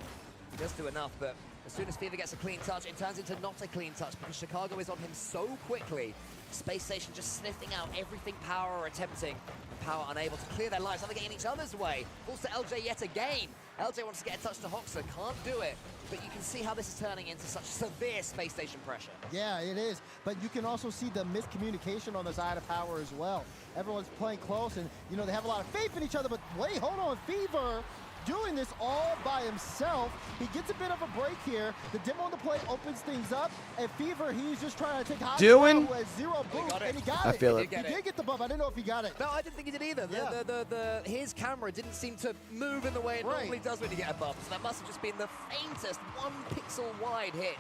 does do enough, but as soon as Fever gets a clean touch, it turns into not a clean touch because Chicago is on him so quickly. Space Station just sniffing out everything Power are attempting. Power unable to clear their lives. Now they're getting each other's way. Falls to LJ yet again. LJ wants to get a touch to Hoxha, can't do it. But you can see how this is turning into such severe Space Station pressure. Yeah, it is. But you can also see the miscommunication on the side of Power as well. Everyone's playing close, and you know they have a lot of faith in each other. But wait, hold on, Fever doing this all by himself. He gets a bit of a break here. The demo on the plate opens things up, and Fever, he's just trying to take high Doing? with 0 boost, and he got it. I feel it. He did get the buff. I didn't know if he got it. No, I didn't think he did either. Yeah. His camera didn't seem to move in the way it normally does when you get a buff. So that must have just been the faintest 1 pixel wide hit.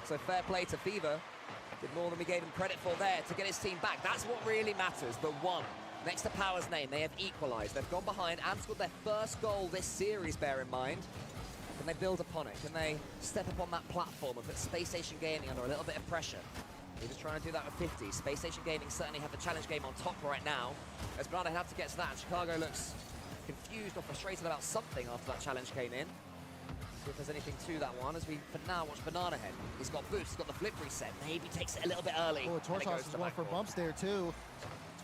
So fair play to Fever. Did more than we gave him credit for there to get his team back. That's what really matters. The 1. Next to Power's name, they have equalized. They've gone behind and scored their first goal this series, bear in mind. Can they build upon it? Can they step up on that platform and put Space Station Gaming under a little bit of pressure? He's just trying to do that with 50. Space Station Gaming certainly have the challenge game on top right now. As Banana have to get to that. Chicago looks confused or frustrated about something after that challenge came in. See if there's anything to that one as we, for now, watch Banana Head. He's got boost, he's got the flip reset. Maybe takes it a little bit early. Oh, Torsos is going for bumps there, too.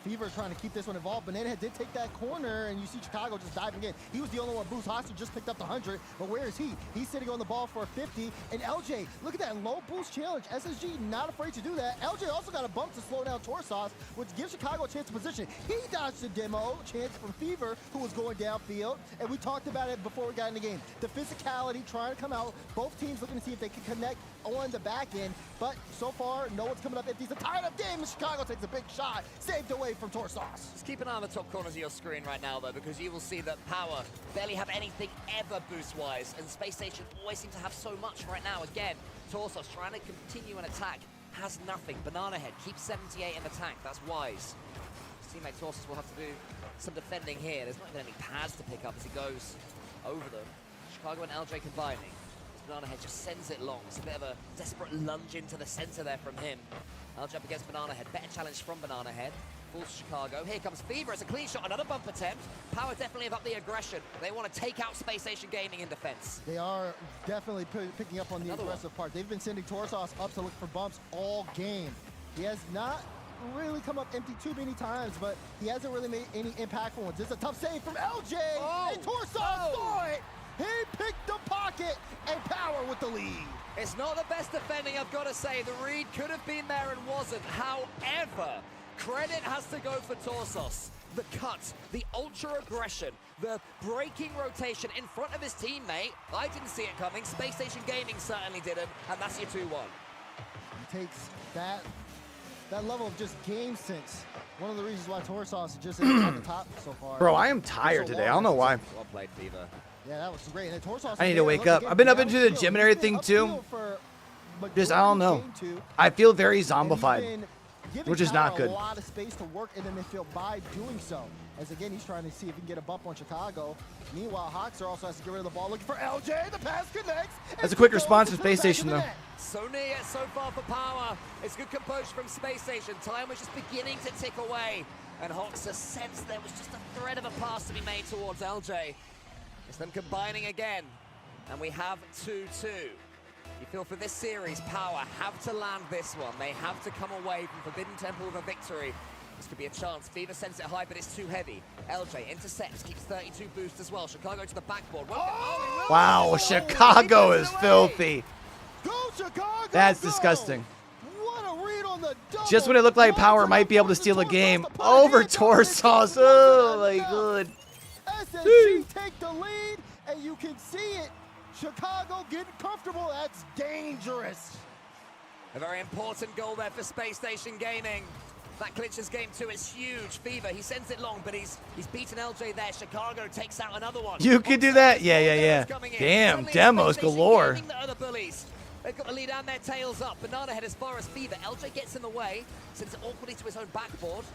Fever trying to keep this one involved. Banana Head did take that corner, and you see Chicago just diving in. He was the only one. Boost Hostage just picked up the 100, but where is he? He's sitting on the ball for a 50. And LJ, look at that low boost challenge. SSG not afraid to do that. LJ also got a bump to slow down Torsos, which gives Chicago a chance to position. He dodged the demo chance from Fever, who was going downfield, and we talked about it before we got in the game. The physicality trying to come out. Both teams looking to see if they can connect on the back end, but so far, no one's coming up empty. It's a tied-up game, and Chicago takes a big shot, saved away from Torsos. Just keep an eye on the top corners of your screen right now, though, because you will see that Power barely have anything ever boost-wise, and Space Station always seem to have so much right now. Again, Torsos trying to continue an attack, has nothing. Banana Head keeps 78 in the tank, that's wise. His teammate Torsos will have to do some defending here. There's not even any pads to pick up as he goes over them. Chicago and LJ combining. Banana Head just sends it long. It's a bit of a desperate lunge into the center there from him. LJ up against Banana Head. Better challenge from Banana Head. Fools Chicago. Here comes Fever. It's a clean shot. Another bump attempt. Power definitely have up the aggression. They want to take out Space Station Gaming in defense. They are definitely picking up on the aggressive part. They've been sending Torsos up to look for bumps all game. He has not really come up empty too many times, but he hasn't really made any impactful ones. This is a tough save from LJ. And Torsos saw it. He picked the pocket, and Power with the lead. It's not the best defending, I've got to say. The read could have been there and wasn't. However, credit has to go for Torsos. The cut, the ultra aggression, the breaking rotation in front of his teammate. I didn't see it coming. Space Station Gaming certainly didn't, and that's your 2-1. He takes that level of just game sense. One of the reasons why Torsos just is at the top so far. Bro, I am tired today. I don't know why. Well played, Fever. Yeah, that was great. And Torsos, I need to wake up. I've been up into the gym and everything too. Just, I don't know. I feel very zombified, which is not good. A lot of space to work in the midfield by doing so. As again, he's trying to see if he can get a bump on Chicago. Meanwhile, Hoxer also has to get rid of the ball, looking for LJ. The pass connects. That's a quick response from Space Station, though. So near yet so far for Power. It's good composure from Space Station. Time was just beginning to tick away. And Hoxer sensed there was just a thread of a pass to be made towards LJ. It's them combining again. And we have 2-2. You feel for this series, Power have to land this one. They have to come away from Forbidden Temple with a victory. This could be a chance. Fever sends it high, but it's too heavy. LJ intercepts, keeps 32 boost as well. Chicago to the backboard. Wow, Chicago is filthy. Go, Chicago, that's disgusting. What a read on the double. Just when it looked like Power might be able to steal a game, over Torsos. Oh my god. SSG take the lead, and you can see it. Chicago getting comfortable. That's dangerous. A very important goal there for Space Station Gaming. That clinches game 2. It's huge. Fever, he sends it long, but he's beaten LJ there. Chicago takes out another one. You could do that? Yeah. Damn, demos galore. They've got the lead and their tails up. Banana Head as far as Fever. LJ gets in the way, sends it awkwardly to his own backboard.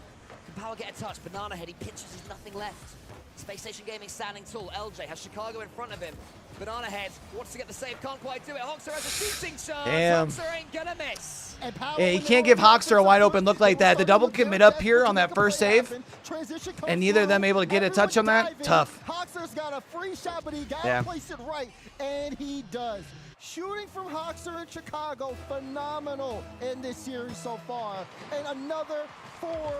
Can Power get a touch? Banana Head, he pinches, there's nothing left. Space Station Gaming standing tall. LJ has Chicago in front of him. Banana Head wants to get the save, can't quite do it. Hoxer has a shooting chance. Damn. Hoxer ain't gonna miss. Yeah, you can't give Hoxer a wide open look like that. The double commit up here on that first save, and neither of them able to get a touch on that. Tough. Hoxer's got a free shot, but he gotta place it right, and he does. Shooting from Hoxer in Chicago, phenomenal in this series so far. And another four-goal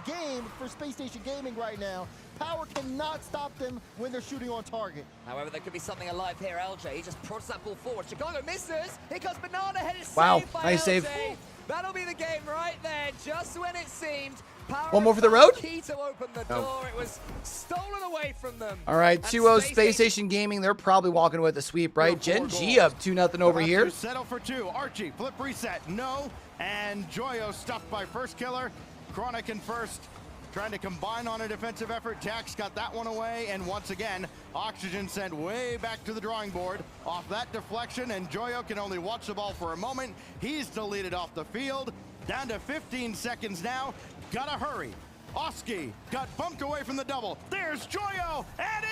game for Space Station Gaming right now. Power cannot stop them when they're shooting on target. However, there could be something alive here. LJ, he just prods that ball forward. Chicago misses. Here comes Banana Head. It's saved by nice LJ. save. That'll be the game right there, just when it seemed. Power one more for the road? Key to open the door. It was stolen away from them. All right, 2-0 Space Station Gaming. They're probably walking with a sweep, right? Gen G up 2-0 over here. Settle for 2. Archie, flip reset. No. And Joyo stuffed by first killer. Chronic in first. Trying to combine on a defensive effort. Tax got that one away. And once again, Oxygen sent way back to the drawing board off that deflection. And Joyo can only watch the ball for a moment. He's deleted off the field. Down to 15 seconds now. Gotta hurry. Oski got bumped away from the double. There's Joyo and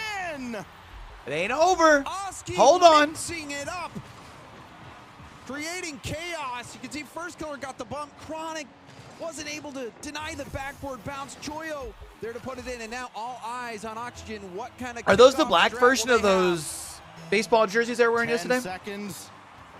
in. It ain't over. Oski hold on. Mixing it up. creating chaos. You can see First Killer got the bump. Chronic wasn't able to deny the backboard bounce. Choyo there to put it in, and now all eyes on Oxygen. What kind of Are those the black version of those baseball jerseys they were wearing 10 yesterday? seconds.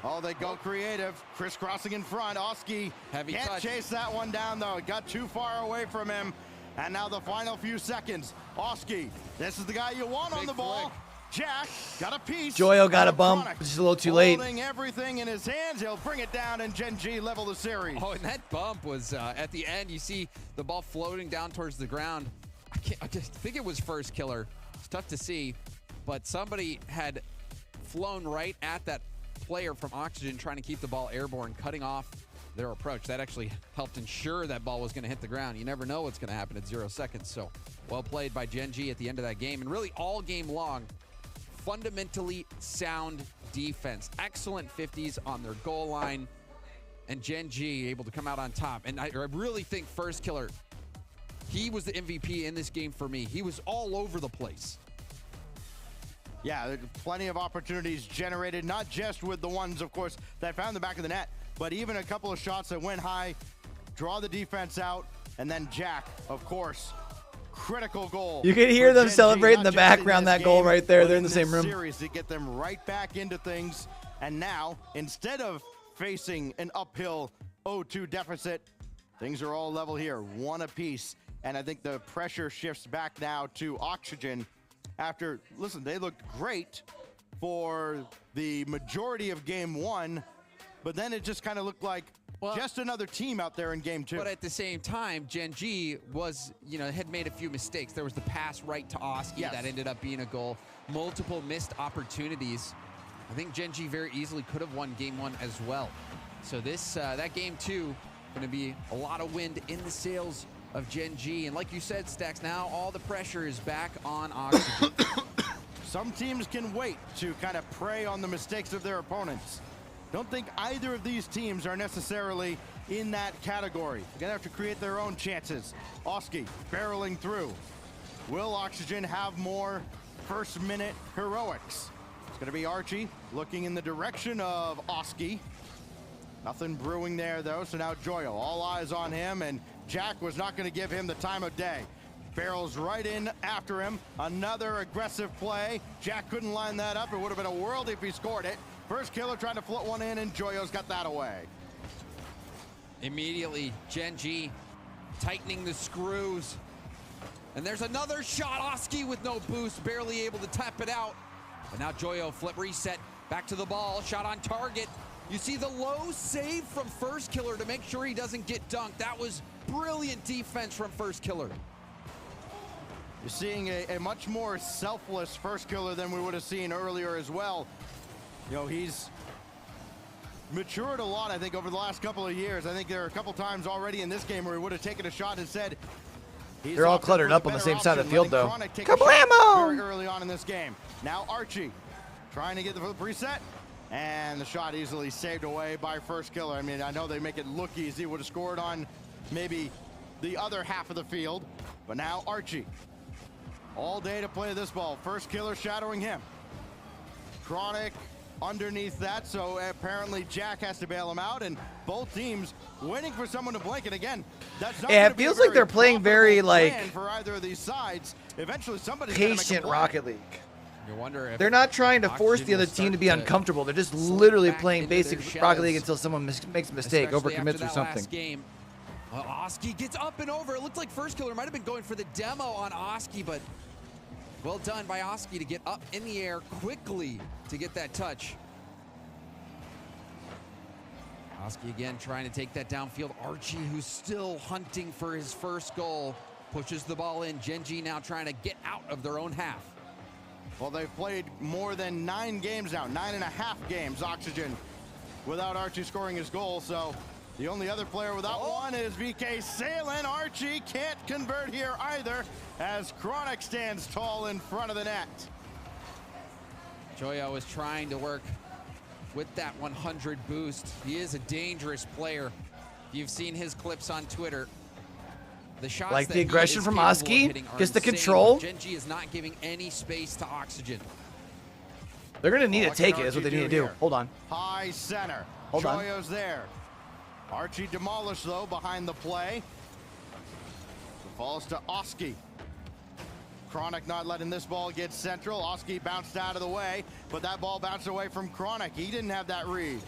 Oh, they go creative. Crisscrossing in front. Oski can't chase that one down, though. It got too far away from him. And now the final few seconds. Oski, this is the guy you want on the ball. Jack got a piece. Joyo got a bump, which is a little too late. Holding everything in his hands. He'll bring it down, and Gen G level the series. Oh, and that bump was at the end. You see the ball floating down towards the ground. I just think it was First Killer. It's tough to see, but somebody had flown right at that player from Oxygen trying to keep the ball airborne, cutting off their approach. That actually helped ensure that ball was going to hit the ground. You never know what's going to happen at 0 seconds. So well played by Gen G at the end of that game, and really all game long. Fundamentally sound defense. Excellent 50s on their goal line, and Gen G able to come out on top. And I really think First Killer, he was the MVP in this game for me. He was all over the place. Yeah, there's plenty of opportunities generated, not just with the ones, of course, that found the back of the net, but even a couple of shots that went high, draw the defense out, and then Jack, of course, critical goal. You can hear them celebrating in the background, that goal right there. They're in the same room. Series to get them right back into things, and now, instead of facing an uphill 0-2 deficit, things are all level here, one apiece, and I think the pressure shifts back now to Oxygen. After, listen, they looked great for the majority of game one, but then it just kind of looked like just another team out there in game two. But at the same time, Gen G was, had made a few mistakes. There was the pass right to Oski that ended up being a goal. Multiple missed opportunities. I think Gen G very easily could have won game one as well. So this, that game two, going to be a lot of wind in the sails of Gen G, and like you said, Stacks, now all the pressure is back on Oxygen. Some teams can wait to kind of prey on the mistakes of their opponents. Don't think either of these teams are necessarily in that category. They're gonna have to create their own chances. Oski barreling through. Will Oxygen have more first-minute heroics? It's gonna be Archie looking in the direction of Oski. Nothing brewing there, though, so now Joyo, all eyes on him, and Jack was not going to give him the time of day. Barrels right in after him. Another aggressive play. Jack couldn't line that up. It would have been a world if he scored it. First Killer trying to float one in, and Joyo's got that away. Immediately, Gen G tightening the screws. And there's another shot. Oski with no boost, barely able to tap it out. But now Joyo flip reset, back to the ball, shot on target. You see the low save from First Killer to make sure he doesn't get dunked. That was brilliant defense from First Killer. You're seeing a much more selfless First Killer than we would have seen earlier as well. He's matured a lot, I think, over the last couple of years. I think there are a couple times already in this game where he would have taken a shot and said, they're all cluttered up on the same side of the field, though. Kablamo! Very early on in this game. Now Archie trying to get the reset. And the shot easily saved away by First Killer. I mean, I know they make it look easy. Would have scored on maybe the other half of the field. But now Archie. All day to play this ball. First Killer shadowing him. Chronic underneath that. So apparently Jack has to bail him out. And both teams waiting for someone to blink. And again, that's not it feels like they're playing very, for either of these sides. Eventually somebody's patient Rocket League. You wonder if they're not trying to force the other team to be uncomfortable. They're just literally playing basic Rocket League until someone makes a mistake, overcommits or something. Game, Oski gets up and over. It looked like First Killer might have been going for the demo on Oski, but well done by Oski to get up in the air quickly to get that touch. Oski again trying to take that downfield. Archie, who's still hunting for his first goal, pushes the ball in. Gen G now trying to get out of their own half. Well, they've played more than 9 games now, 9.5 games, Oxygen, without Archie scoring his goal. So the only other player without one is VK Salen. Archie can't convert here either, as Chronic stands tall in front of the net. Joyo is trying to work with that 100 boost. He is a dangerous player. You've seen his clips on Twitter. The shots like the aggression from Oski, just the control. Gen G is not giving any space to Oxygen. They're going to need to take it, is what they need to do. Hold on. High center. Hold on. Joyo's there. Archie demolished, though, behind the play. So falls to Oski. Chronic not letting this ball get central. Oski bounced out of the way, but that ball bounced away from Chronic. He didn't have that read.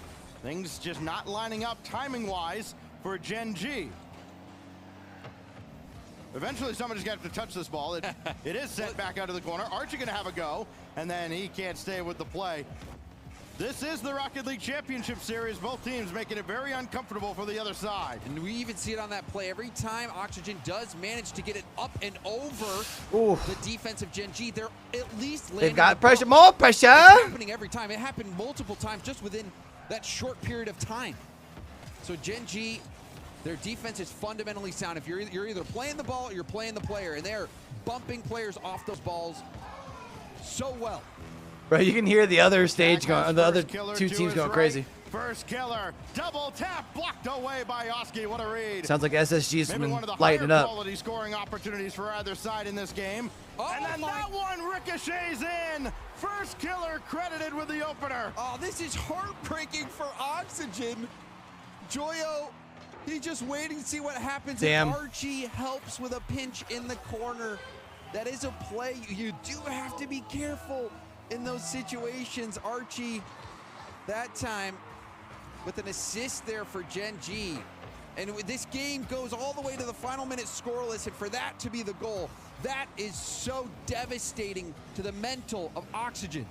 Things just not lining up timing-wise for Gen G. Eventually, somebody's got to touch this ball. It is sent back out of the corner. Archie going to have a go, and then he can't stay with the play. This is the Rocket League Championship Series. Both teams making it very uncomfortable for the other side. And we even see it on that play. Every time Oxygen does manage to get it up and over the defense of Gen G, they're at least landing. They've got pressure, more pressure. It's happening every time. It happened multiple times just within that short period of time. So Gen G, their defense is fundamentally sound. If you're either playing the ball or you're playing the player, and they're bumping players off those balls so well. Right, you can hear the other stage going, the other two teams going crazy. First killer, double tap, blocked away by Oski. What a read. Sounds like SSG's Maybe been one of the lighting higher up. quality scoring opportunities for either side in this game. And then that one ricochets in. First killer credited with the opener. Oh, this is heartbreaking for Oxygen. Joyo, he's just waiting to see what happens. Damn. If Archie helps with a pinch in the corner. That is a play. You do have to be careful in those situations. Archie, that time, with an assist there for Gen G. And this game goes all the way to the final minute scoreless, and for that to be the goal, that is so devastating to the mental of Oxygen.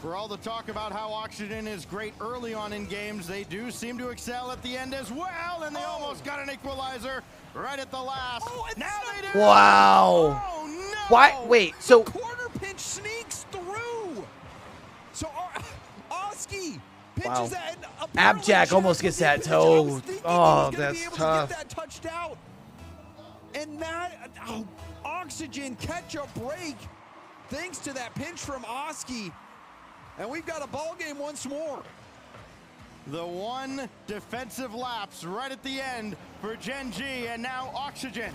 For all the talk about how Oxygen is great early on in games, they do seem to excel at the end as well, and they almost got an equalizer right at the last. Now they do. Wow. Oh, no. Why? Wait, so Corner pinch sneaks through. So Oski pitches that. Abjack almost gets that toe. Oh, that's tough. Get that touched out. And that Oxygen catch a break thanks to that pinch from Oski. And we've got a ball game once more. The one defensive lapse right at the end for Gen G, and now Oxygen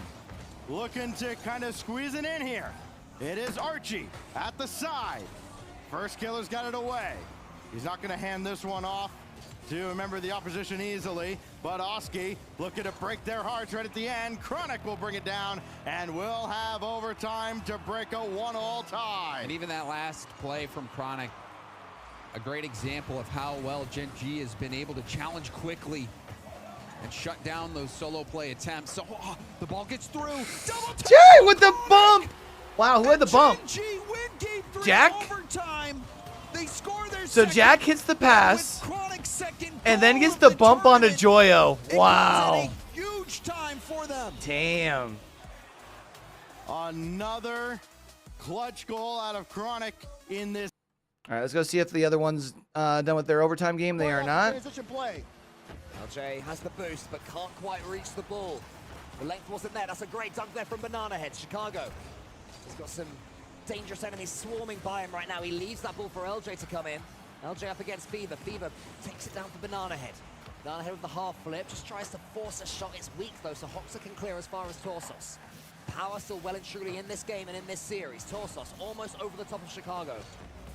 looking to kind of squeeze it in here. It is Archie at the side. First killer's got it away. He's not going to hand this one off to a member of the opposition easily, but Oski looking to break their hearts right at the end. Chronic will bring it down, and we'll have overtime to break a 1-1 tie. And even that last play from Chronic, a great example of how well Gen G has been able to challenge quickly and shut down those solo play attempts. So the ball gets through. Double tap. Jay with the bump. Wow, who had the bump? Gen G win game 3 Jack? overtime. They score their So second, Jack hits the pass second and then goal gets of the bump onto tournament. Joyo. It Wow. was a huge time for them. Damn. Another clutch goal out of Chronic in this. All right, let's go see if the other one's done with their overtime game. They are not. Transition play. LJ has the boost, but can't quite reach the ball. The length wasn't there. That's a great dunk there from Banana Head. Chicago. He's got some dangerous enemies swarming by him right now. He leaves that ball for LJ to come in. LJ up against Fever. Fever takes it down for Banana Head. Banana Head with the half flip. Just tries to force a shot. It's weak, though, so Hoxer can clear as far as Torsos. Power still well and truly in this game and in this series. Torsos almost over the top of Chicago.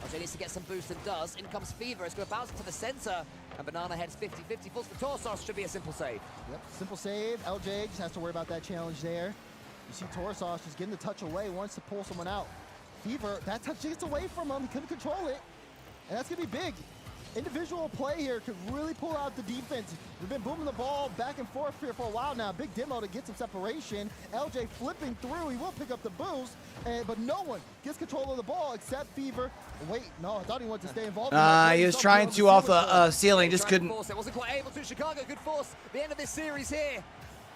LJ needs to get some boost and does. In comes Fever. It's going to bounce to the center. And Banana Head's 50-50. Falls to Torsos. Should be a simple save. Yep, simple save. LJ just has to worry about that challenge there. You see Torsos just getting the touch away, wants to pull someone out. Fever, that touch gets away from him. He couldn't control it. And that's going to be big. Individual play here could really pull out the defense. We've been booming the ball back and forth here for a while now. Big demo to get some separation. LJ flipping through. He will pick up the boost, but no one gets control of the ball except Fever. Wait, no, I thought he wanted to stay involved. He was trying to off the ceiling, just couldn't. It wasn't quite able to. Chicago, good force. The end of this series here.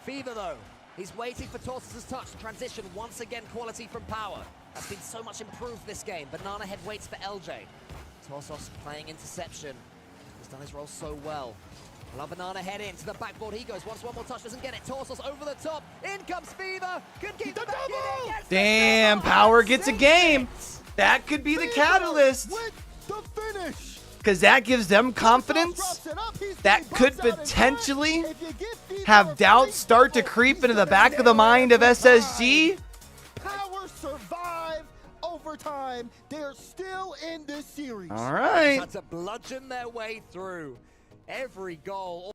Fever, though, he's waiting for Torsos' touch. Transition, once again, quality from Power. That's been so much improved this game. Banana Head waits for LJ. Torsos playing interception. He's done his role so well. Allow Banana Head in to the backboard. He goes, wants one more touch, doesn't get it. Torsos over the top. In comes Fever. Could keep the back in. Damn, Power gets a game. That could be the catalyst. With the finish. Because that gives them confidence. That could potentially have doubts start to creep into the back of the mind of SSG. Power survive overtime. time, they are still in this series. All right. Had to bludgeon their way through every goal.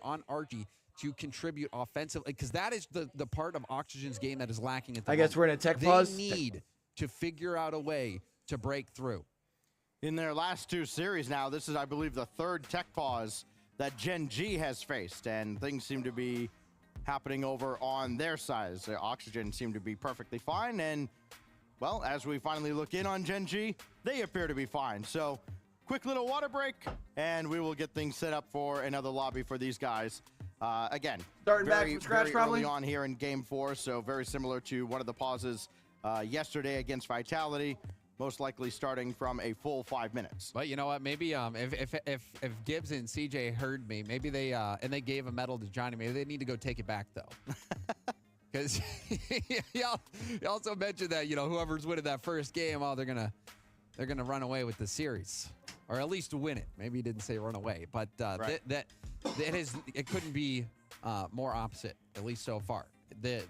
On RG to contribute offensively, because that is the part of Oxygen's game that is lacking at the I guess moment. we're in a tech pause. They need to figure out a way to break through. In their last 2 series now, this is, I believe, the 3rd tech pause that Gen G has faced, and things seem to be happening over on their side. So Oxygen seem to be perfectly fine, and, well, as we finally look in on Gen G, they appear to be fine. So quick little water break, and we will get things set up for another lobby for these guys. Again, starting back from scratch, very probably early on here in Game 4, so very similar to one of the pauses yesterday against Vitality. Most likely starting from a full 5 minutes. But you know what? Maybe if Gibbs and CJ heard me, maybe they and they gave a medal to Johnny. Maybe they need to go take it back though, because he also mentioned that whoever's winning that first game, they're gonna run away with the series, or at least win it. Maybe he didn't say run away, but right. it couldn't be more opposite, at least so far. The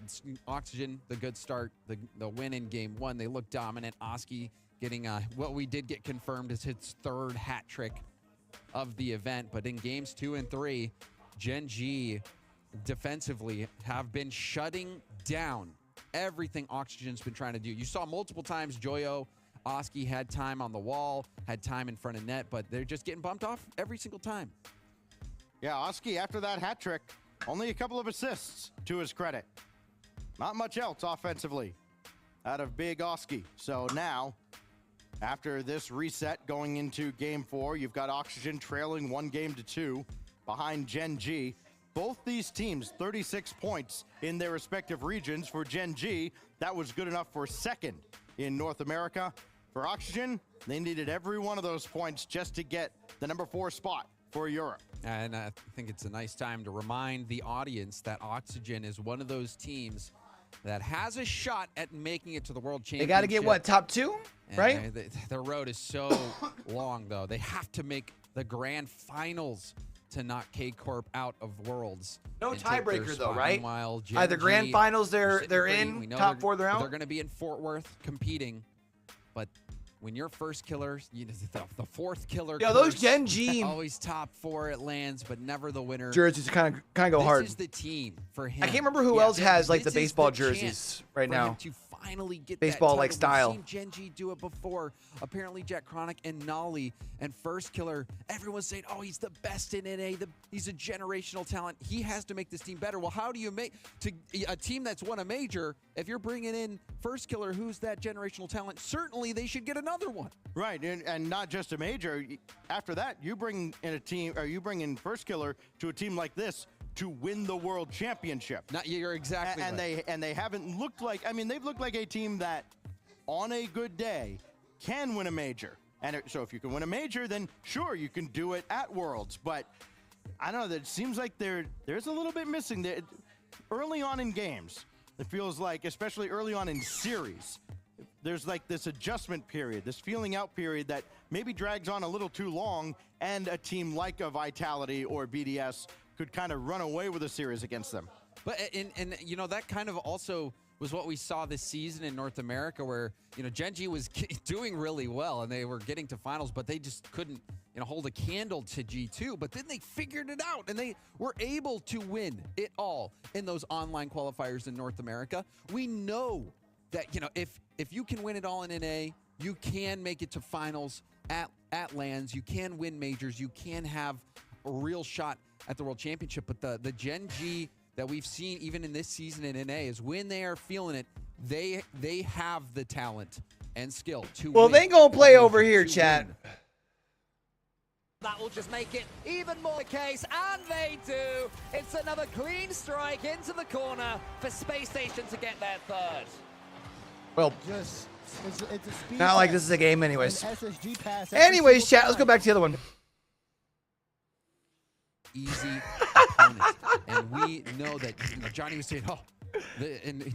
Oxygen, the good start, the win in game 1. They look dominant. Oski getting what we did get confirmed is his 3rd hat trick of the event. But in games 2 and 3, Gen G defensively have been shutting down everything Oxygen's been trying to do. You saw multiple times Joyo, Oski had time on the wall, had time in front of net, but they're just getting bumped off every single time. Yeah, Oski, after that hat trick, only a couple of assists to his credit. Not much else offensively out of Big Oski. So now, after this reset going into game 4, you've got Oxygen trailing 1-2 behind Gen G. Both these teams, 36 points in their respective regions. For Gen G, that was good enough for 2nd in North America. For Oxygen, they needed every one of those points just to get the number 4 spot for Europe. And I think it's a nice time to remind the audience that Oxygen is one of those teams that has a shot at making it to the World Championship. They got to get, what, top 2, right? Their road is so long, though. They have to make the grand finals to knock K-Corp out of Worlds. No tiebreaker, though, right? Gen Either grand G, finals, they're in, top 4, they're out. They're going to be in Fort Worth competing, but when you're first killer, the 4th killer. Yo, those Gen G always top 4 at LANs, but never the winner. Jerseys kind of go hard. This is the team for him. I can't remember who else has like the baseball jerseys right now. To finally get baseball that like style. We've seen Gen G do it before. Apparently, Jack Chronic and Nolly and First Killer. Everyone's saying, "Oh, he's the best in NA. He's a generational talent. He has to make this team better." Well, how do you make a team that's won a major? If you're bringing in First Killer, who's that generational talent? Certainly, they should get another one. Right, and not just a major. After that, you bring in a team, or you bring in First Killer to a team like this to win the World Championship. You're exactly right. And they haven't looked like, I mean, they've looked like a team that, on a good day, can win a major. And so if you can win a major, then sure, you can do it at Worlds. But I don't know, it seems like there's a little bit missing there. Early on in games, it feels like, especially early on in series, there's like this adjustment period, this feeling out period that maybe drags on a little too long, and a team like a Vitality or BDS could kind of run away with a series against them. But and that kind of also was what we saw this season in North America, where Gen G was doing really well and they were getting to finals, but they just couldn't hold a candle to G2. But then they figured it out and they were able to win it all in those online qualifiers in North America. We know that if you can win it all in NA, you can make it to finals at LANs. You can win majors. You can have a real shot at the World Championship. But the Gen G that we've seen even in this season in NA is when they are feeling it, they have the talent and skill to well, win. they gonna play over here, chat. That will just make it even more the case, and they do. It's another clean strike into the corner for Space Station to get their 3rd. Well, it's a speed not like pass. this is a game anyways. SSG pass Anyways, chat, let's go back to the other one. Easy opponent. And we know that Johnny was saying,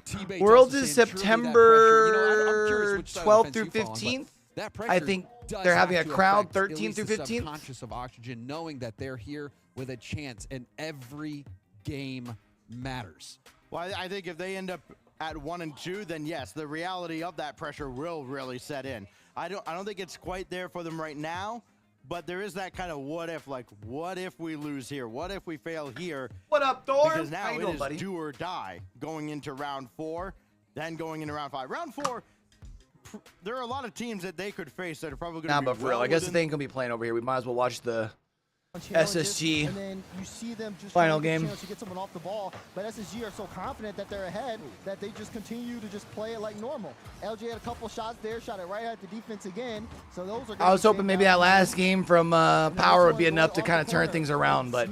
T-Bait Worlds also is saying, truly September that pressure, 12th through you follow, 15th. That pressure I think does they're having have a to crowd affect 13 at through least the 15th. subconscious of Oxygen, knowing that they're here with a chance and every game matters. Well, I think if they end up at 1 and 2, then yes, the reality of that pressure will really set in. I don't think it's quite there for them right now, but there is that kind of what if, like, what if we lose here? What if we fail here? What up, Thor? Because now How you it doing, is buddy? do or die going into round 4, then going into round 5. Round 4, there are a lot of teams that they could face that are probably going to be But for real, I guess the thing gonna be playing over here. We might as well watch the SSG and then you see them just final trying to get a game. chance to get someone off the ball, but SSG are so confident that they're ahead that they just continue to just play it like normal. LJ had a couple shots there, shot it right at the defense again. So those are. I was hoping maybe that last game from Power would be enough to kind of turn things around, but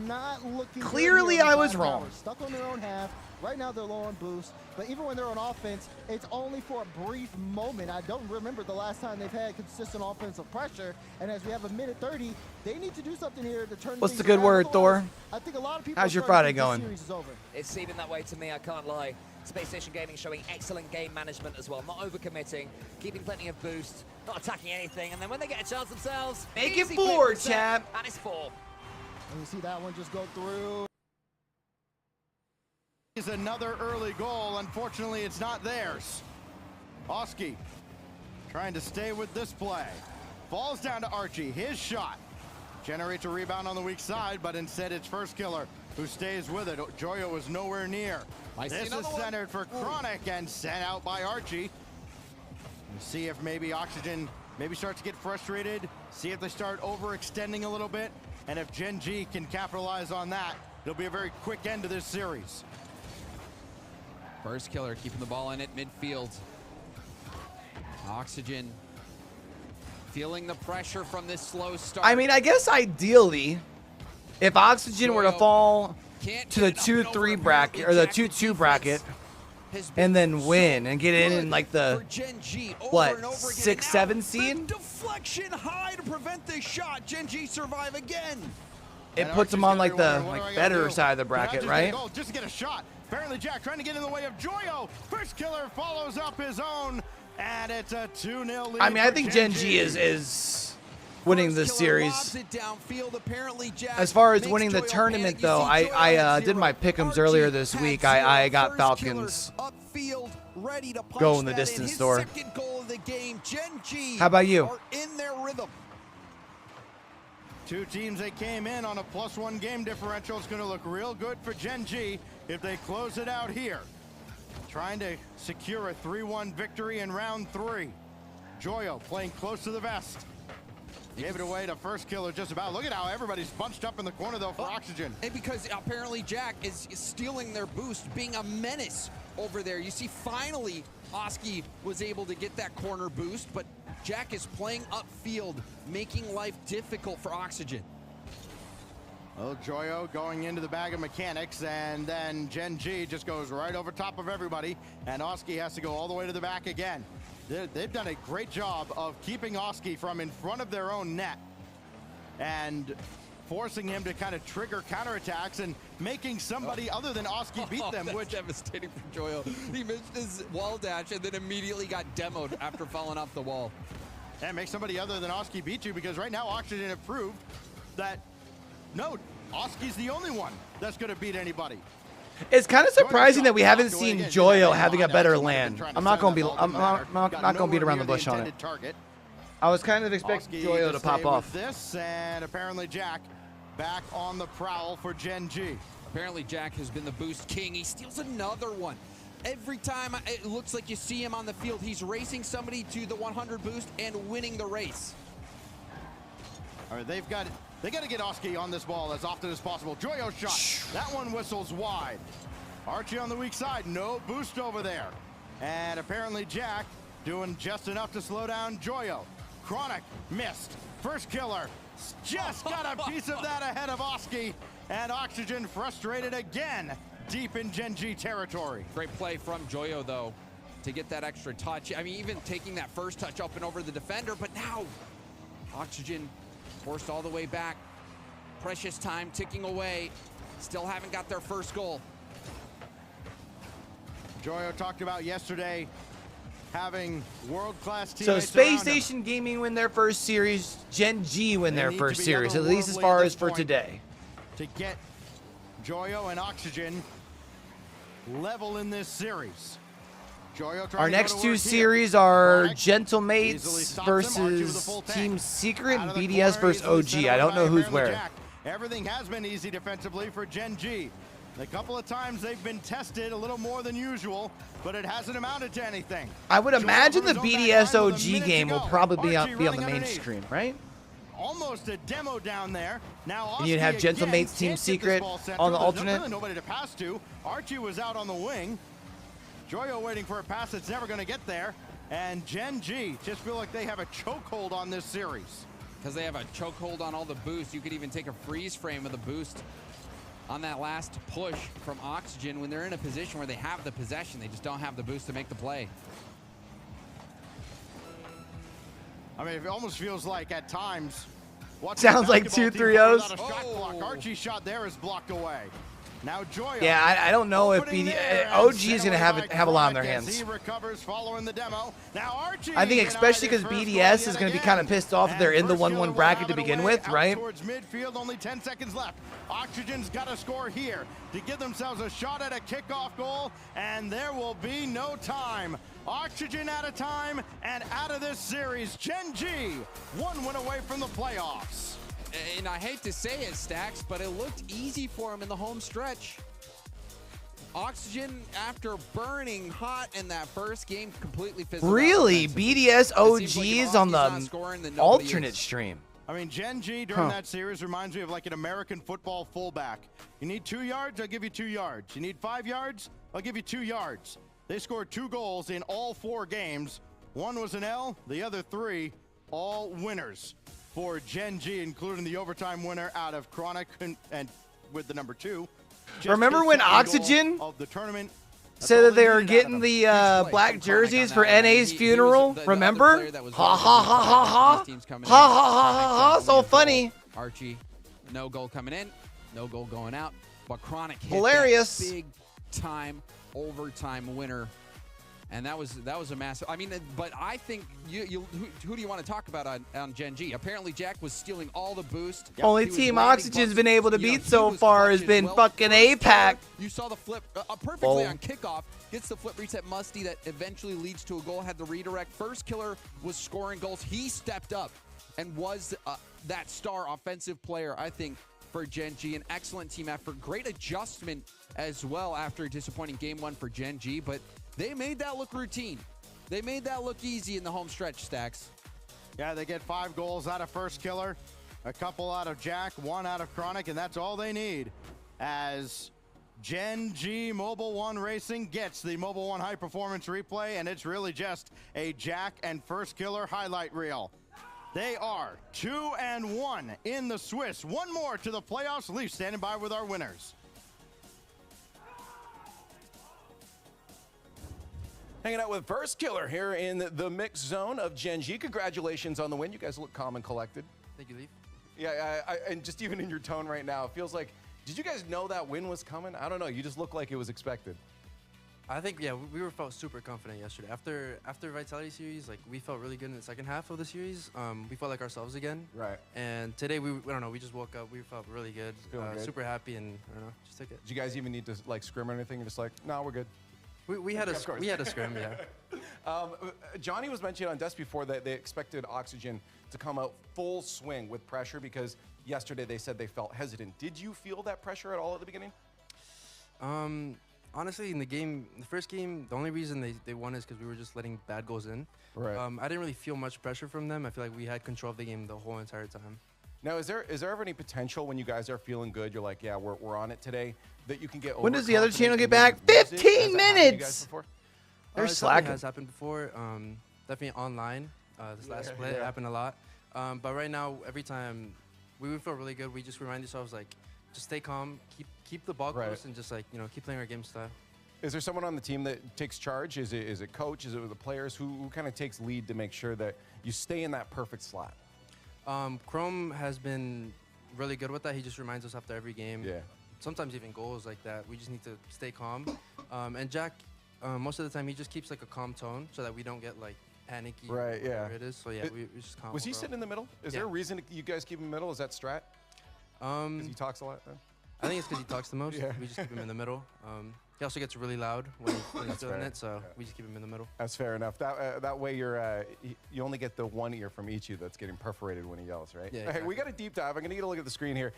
clearly I was wrong. Stuck on their own half. Right now they're low on boost, but even when they're on offense, it's only for a brief moment. I don't remember the last time they've had consistent offensive pressure, and as we have a minute 30, they need to do something here to turn. What's the good word, Thor? I think a lot of people. How's your Friday going? It's seeming that way to me, I can't lie. Space Station Gaming showing excellent game management as well, not overcommitting, keeping plenty of boost, not attacking anything, and then when they get a chance themselves, make it 4, chap. And it's 4. And you see that one just go through. Is another early goal. Unfortunately, it's not theirs. Oski trying to stay with this play. Falls down to Archie. His shot generates a rebound on the weak side, but instead it's First Killer who stays with it. Joyo was nowhere near. This is centered for Chronic and sent out by Archie. And see if maybe Oxygen starts to get frustrated. See if they start overextending a little bit. And if Gen G can capitalize on that, it'll be a very quick end to this series. First Killer keeping the ball in at midfield. Oxygen feeling the pressure from this slow start. I mean, I guess ideally, if Oxygen were to fall to the 2-3 bracket or the 2-2 bracket and then win and get in like the what 6-7 seed, deflection high to prevent this shot. Gen G survive again. It puts them on like the better side of the bracket, right? Just to get a shot. Apparently Jack trying to get in the way of Joyo. First Killer follows up his own, and it's a 2-0 lead. I mean, I think Gen G is winning this series. As far as winning the tournament, though, I did my pick'ems earlier this week. I got Falcons going the distance, Thor. How about you? Two teams that came in on a +1 game differential. It's going to look real good for Gen G if they close it out here. Trying to secure a 3-1 victory in round 3. Joyo playing close to the vest. Gave it away to First Killer just about. Look at how everybody's bunched up in the corner, though, for Oxygen. And because apparently Jack is stealing their boost, being a menace over there. You see, finally, Oski was able to get that corner boost, but Jack is playing upfield, making life difficult for Oxygen. Well, Joyo going into the bag of mechanics, and then Gen G just goes right over top of everybody, and Oski has to go all the way to the back again. They've done a great job of keeping Oski from in front of their own net and forcing him to kind of trigger counterattacks and making somebody other than Oski beat them, which devastating for Joyo. He missed his wall dash and then immediately got demoed after falling off the wall. And make somebody other than Oski beat you, because right now Oxygen have proved that no, Oski's the only one that's going to beat anybody. It's kind of surprising that we haven't seen Joyo having a better land. I'm not going to beat around the bush on it. I was kind of expecting Joyo to pop off. This, and apparently Jack back on the prowl for Gen G. Apparently Jack has been the boost king. He steals another one. Every time it looks like you see him on the field, he's racing somebody to the 100 boost and winning the race. All right, they got to get Oski on this ball as often as possible. Joyo shot. That one whistles wide. Archie on the weak side. No boost over there. And apparently Jack doing just enough to slow down Joyo. Chronic missed. First Killer just got a piece of that ahead of Oski. And Oxygen frustrated again deep in Gen G territory. Great play from Joyo, though, to get that extra touch. I mean, even taking that first touch up and over the defender, but now Oxygen forced all the way back. Precious time ticking away. Still haven't got their first goal. Joyo talked about yesterday having world-class teammates. So Space Station Gaming win their first series, Gen G win their first series, at least as far as for today. To get Joyo and Oxygen level in this series. Our next two series are Gentlemates versus Team Secret and BDS versus OG. I don't know who's where. Everything has been easy defensively for Gen G. A couple of times they've been tested a little more than usual, but it hasn't amounted to anything. I would imagine the BDS OG game will probably be on the main screen, right? Almost a demo down there. Now and you'd have Gentlemates Team Secret on the alternate. Really nobody to pass to. Archie was out on the wing. Joyo waiting for a pass that's never going to get there. And Gen G just feel like they have a chokehold on this series. Because they have a chokehold on all the boosts. You could even take a freeze frame of the boost on that last push from Oxygen when they're in a position where they have the possession. They just don't have the boost to make the play. I mean, it almost feels like at times. Sounds like 2-3-0s. Oh. Archie's shot there is blocked away. Now Joyo. Yeah, I don't know if OG is going to have a lot on their hands. He recovers following the demo. Now Archie, I think especially because BDS is going to be kind of pissed off if they're in the 1-1 bracket to begin with, right? Towards midfield, only 10 seconds left. Oxygen's got to score here to give themselves a shot at a kickoff goal, and there will be no time. Oxygen out of time and out of this series. Gen G, one win away from the playoffs. And I hate to say it, Stacks, but it looked easy for him in the home stretch. Oxygen, after burning hot in that first game, completely fizzled out. Really? BDS OGs on the alternate stream. I mean, Gen G during that series reminds me of like an American football fullback. You need 2 yards, I'll give you 2 yards. You need 5 yards, I'll give you 2 yards. They scored 2 goals in all 4 games. One was an L, the other 3 all winners for Gen G, including the overtime winner out of Chronic and with the number 2. Remember when Oxygen of the tournament said that they were getting the black jerseys for NA's funeral? Remember? Ha ha ha ha ha. Ha ha ha ha. So funny. Archie, no goal coming in, no goal going out. But Chronic hit hilarious. Big time overtime winner. And that was a massive. I mean, but I think who do you want to talk about on Gen G? Apparently, Jack was stealing all the boost. Only Team Oxygen's been able to beat so far has been fucking APAC. You saw the flip perfectly on kickoff. Gets the flip reset Musty that eventually leads to a goal. Had the redirect. First killer was scoring goals. He stepped up and was that star offensive player, I think, for Gen G. An excellent team effort. Great adjustment as well after a disappointing game 1 for Gen G, but they made that look routine. They made that look easy in the home stretch, Stacks. Yeah, they get 5 goals out of first killer, a couple out of Jack, 1 out of Chronic, and that's all they need as Gen G Mobile 1 Racing gets the Mobile 1 High Performance replay, and it's really just a Jack and first killer highlight reel. They are 2-1 in the Swiss. 1 more to the playoffs. Leafs standing by with our winners. Hanging out with First Killer here in the mixed zone of Gen G. Congratulations on the win. You guys look calm and collected. Thank you, Leaf. Yeah, and just even in your tone right now, it feels like, did you guys know that win was coming? I don't know. You just look like it was expected. I think, yeah, we felt super confident yesterday. After Vitality series, like, we felt really good in the second half of the series. We felt like ourselves again. Right. And today, I don't know, we just woke up. We felt really good. Good. Super happy, and I don't know, just took it. Did you guys even need to, like, scrim or anything? You're just like, no, we're good. We had a scrim, yeah. Johnny was mentioning on desk before that they expected Oxygen to come out full swing with pressure because yesterday they said they felt hesitant. Did you feel that pressure at all at the beginning? Honestly, in the first game, the only reason they won is because we were just letting bad goals in. Right. I didn't really feel much pressure from them. I feel like we had control of the game the whole entire time. Now, is there ever any potential when you guys are feeling good, you're like, yeah, we're on it today, that you can get when does the other channel get back? 15 minutes! They're slacking. It has happened before. Definitely online. This last split happened a lot. But right now, every time we would feel really good, we just remind ourselves, like, just stay calm, keep the ball close, and just, like, keep playing our game style. Is there someone on the team that takes charge? Is it coach? Is it the players? Who kind of takes lead to make sure that you stay in that perfect slot? Chrome has been really good with that. He just reminds us after every game. Yeah. Sometimes even goals like that. We just need to stay calm. And Jack, most of the time, he just keeps like a calm tone so that we don't get like panicky. Right. Yeah. Whatever it is. So yeah, we just calm. Was he sitting in the middle? Is there a reason you guys keep him in the middle? Is that strat? Because he talks a lot then. I think it's because he talks the most. We just keep him in the middle. He also gets really loud when he's doing it, so we just keep him in the middle. That's fair enough. That way you only get the one ear from each of you that's getting perforated when he yells, right? Yeah, Hey, we got a deep dive. I'm going to get a look at the screen here.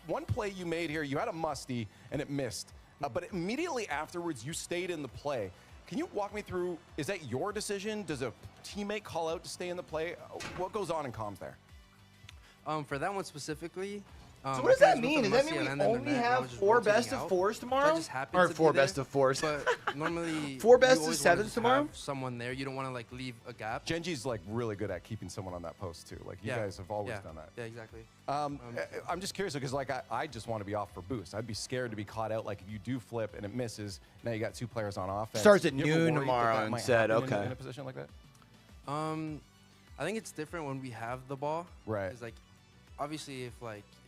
One play you made here, you had a musty and it missed, but immediately afterwards you stayed in the play. Can you walk me through, is that your decision? Does a teammate call out to stay in the play? What goes on in comms there? For that one specifically, so what does that mean? Does that mean we only have 4 best of 4s tomorrow? Or 4 best of 4s. But normally 4 best of 7s tomorrow? Someone there, you don't want to like leave a gap. Genji's like really good at keeping someone on that post too. Like you guys have always done that. Yeah, exactly. I'm just curious because like I just want to be off for boost. I'd be scared to be caught out. Like if you do flip and it misses, now you got 2 players on offense. Starts at noon tomorrow instead. Okay. In a position like that. I think it's different when we have the ball. Right. Because like, obviously,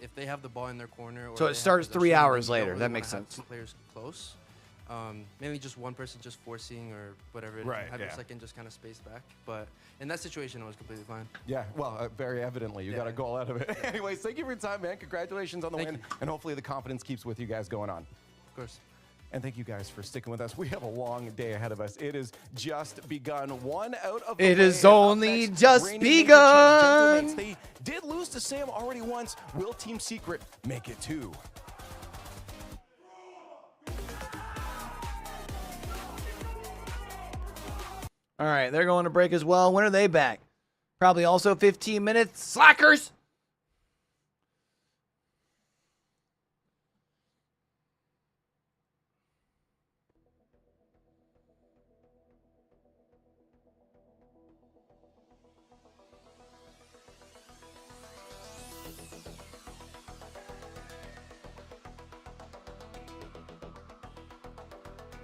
if they have the ball in their corner, or so it starts 3 hours later. Really that makes sense. 2 players close. Mainly just one person just forcing or whatever. Right. Have your second just kind of space back. But in that situation, it was completely fine. Yeah. Well, very evidently, you got a goal out of it. Anyways, thank you for your time, man. Congratulations on the win, and hopefully the confidence keeps with you guys going on. Of course. And thank you guys for sticking with us. We have a long day ahead of us. It has just begun. One out of the It has only just begun. They did lose to Sam already once. Will Team Secret make it 2? All right, they're going to break as well. When are they back? Probably also 15 minutes. Slackers!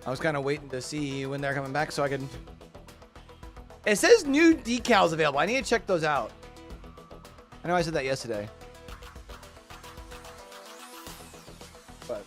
I was kind of waiting to see when they're coming back so I could... It says new decals available. I need to check those out. I know I said that yesterday. But...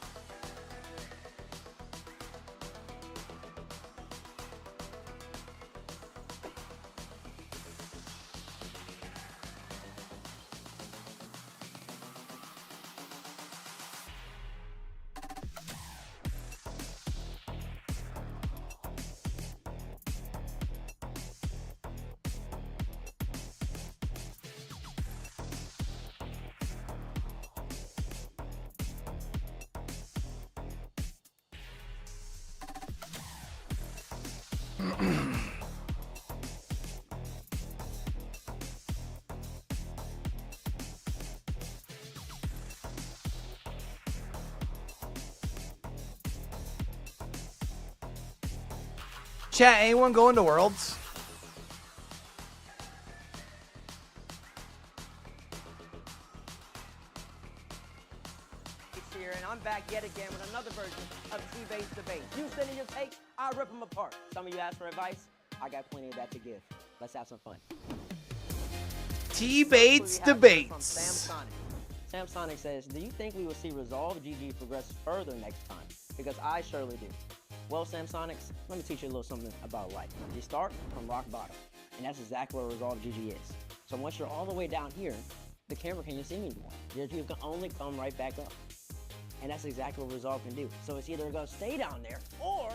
Chat, anyone going to Worlds? Here, and I'm back yet again with another version of T-Base Debate. You send in your take, I rip them apart. Some of you ask for advice, I got plenty of that to give. Let's have some fun. T-Bates Debates. Sam Sonic says, do you think we will see Resolve GG progress further next time? Because I surely do. Well, Sam Sonics, let me teach you a little something about life. You start from rock bottom, and that's exactly where Resolve GG is. So once you're all the way down here, the camera can't see me anymore. You can only come right back up. And that's exactly what Resolve can do. So it's either going to stay down there, or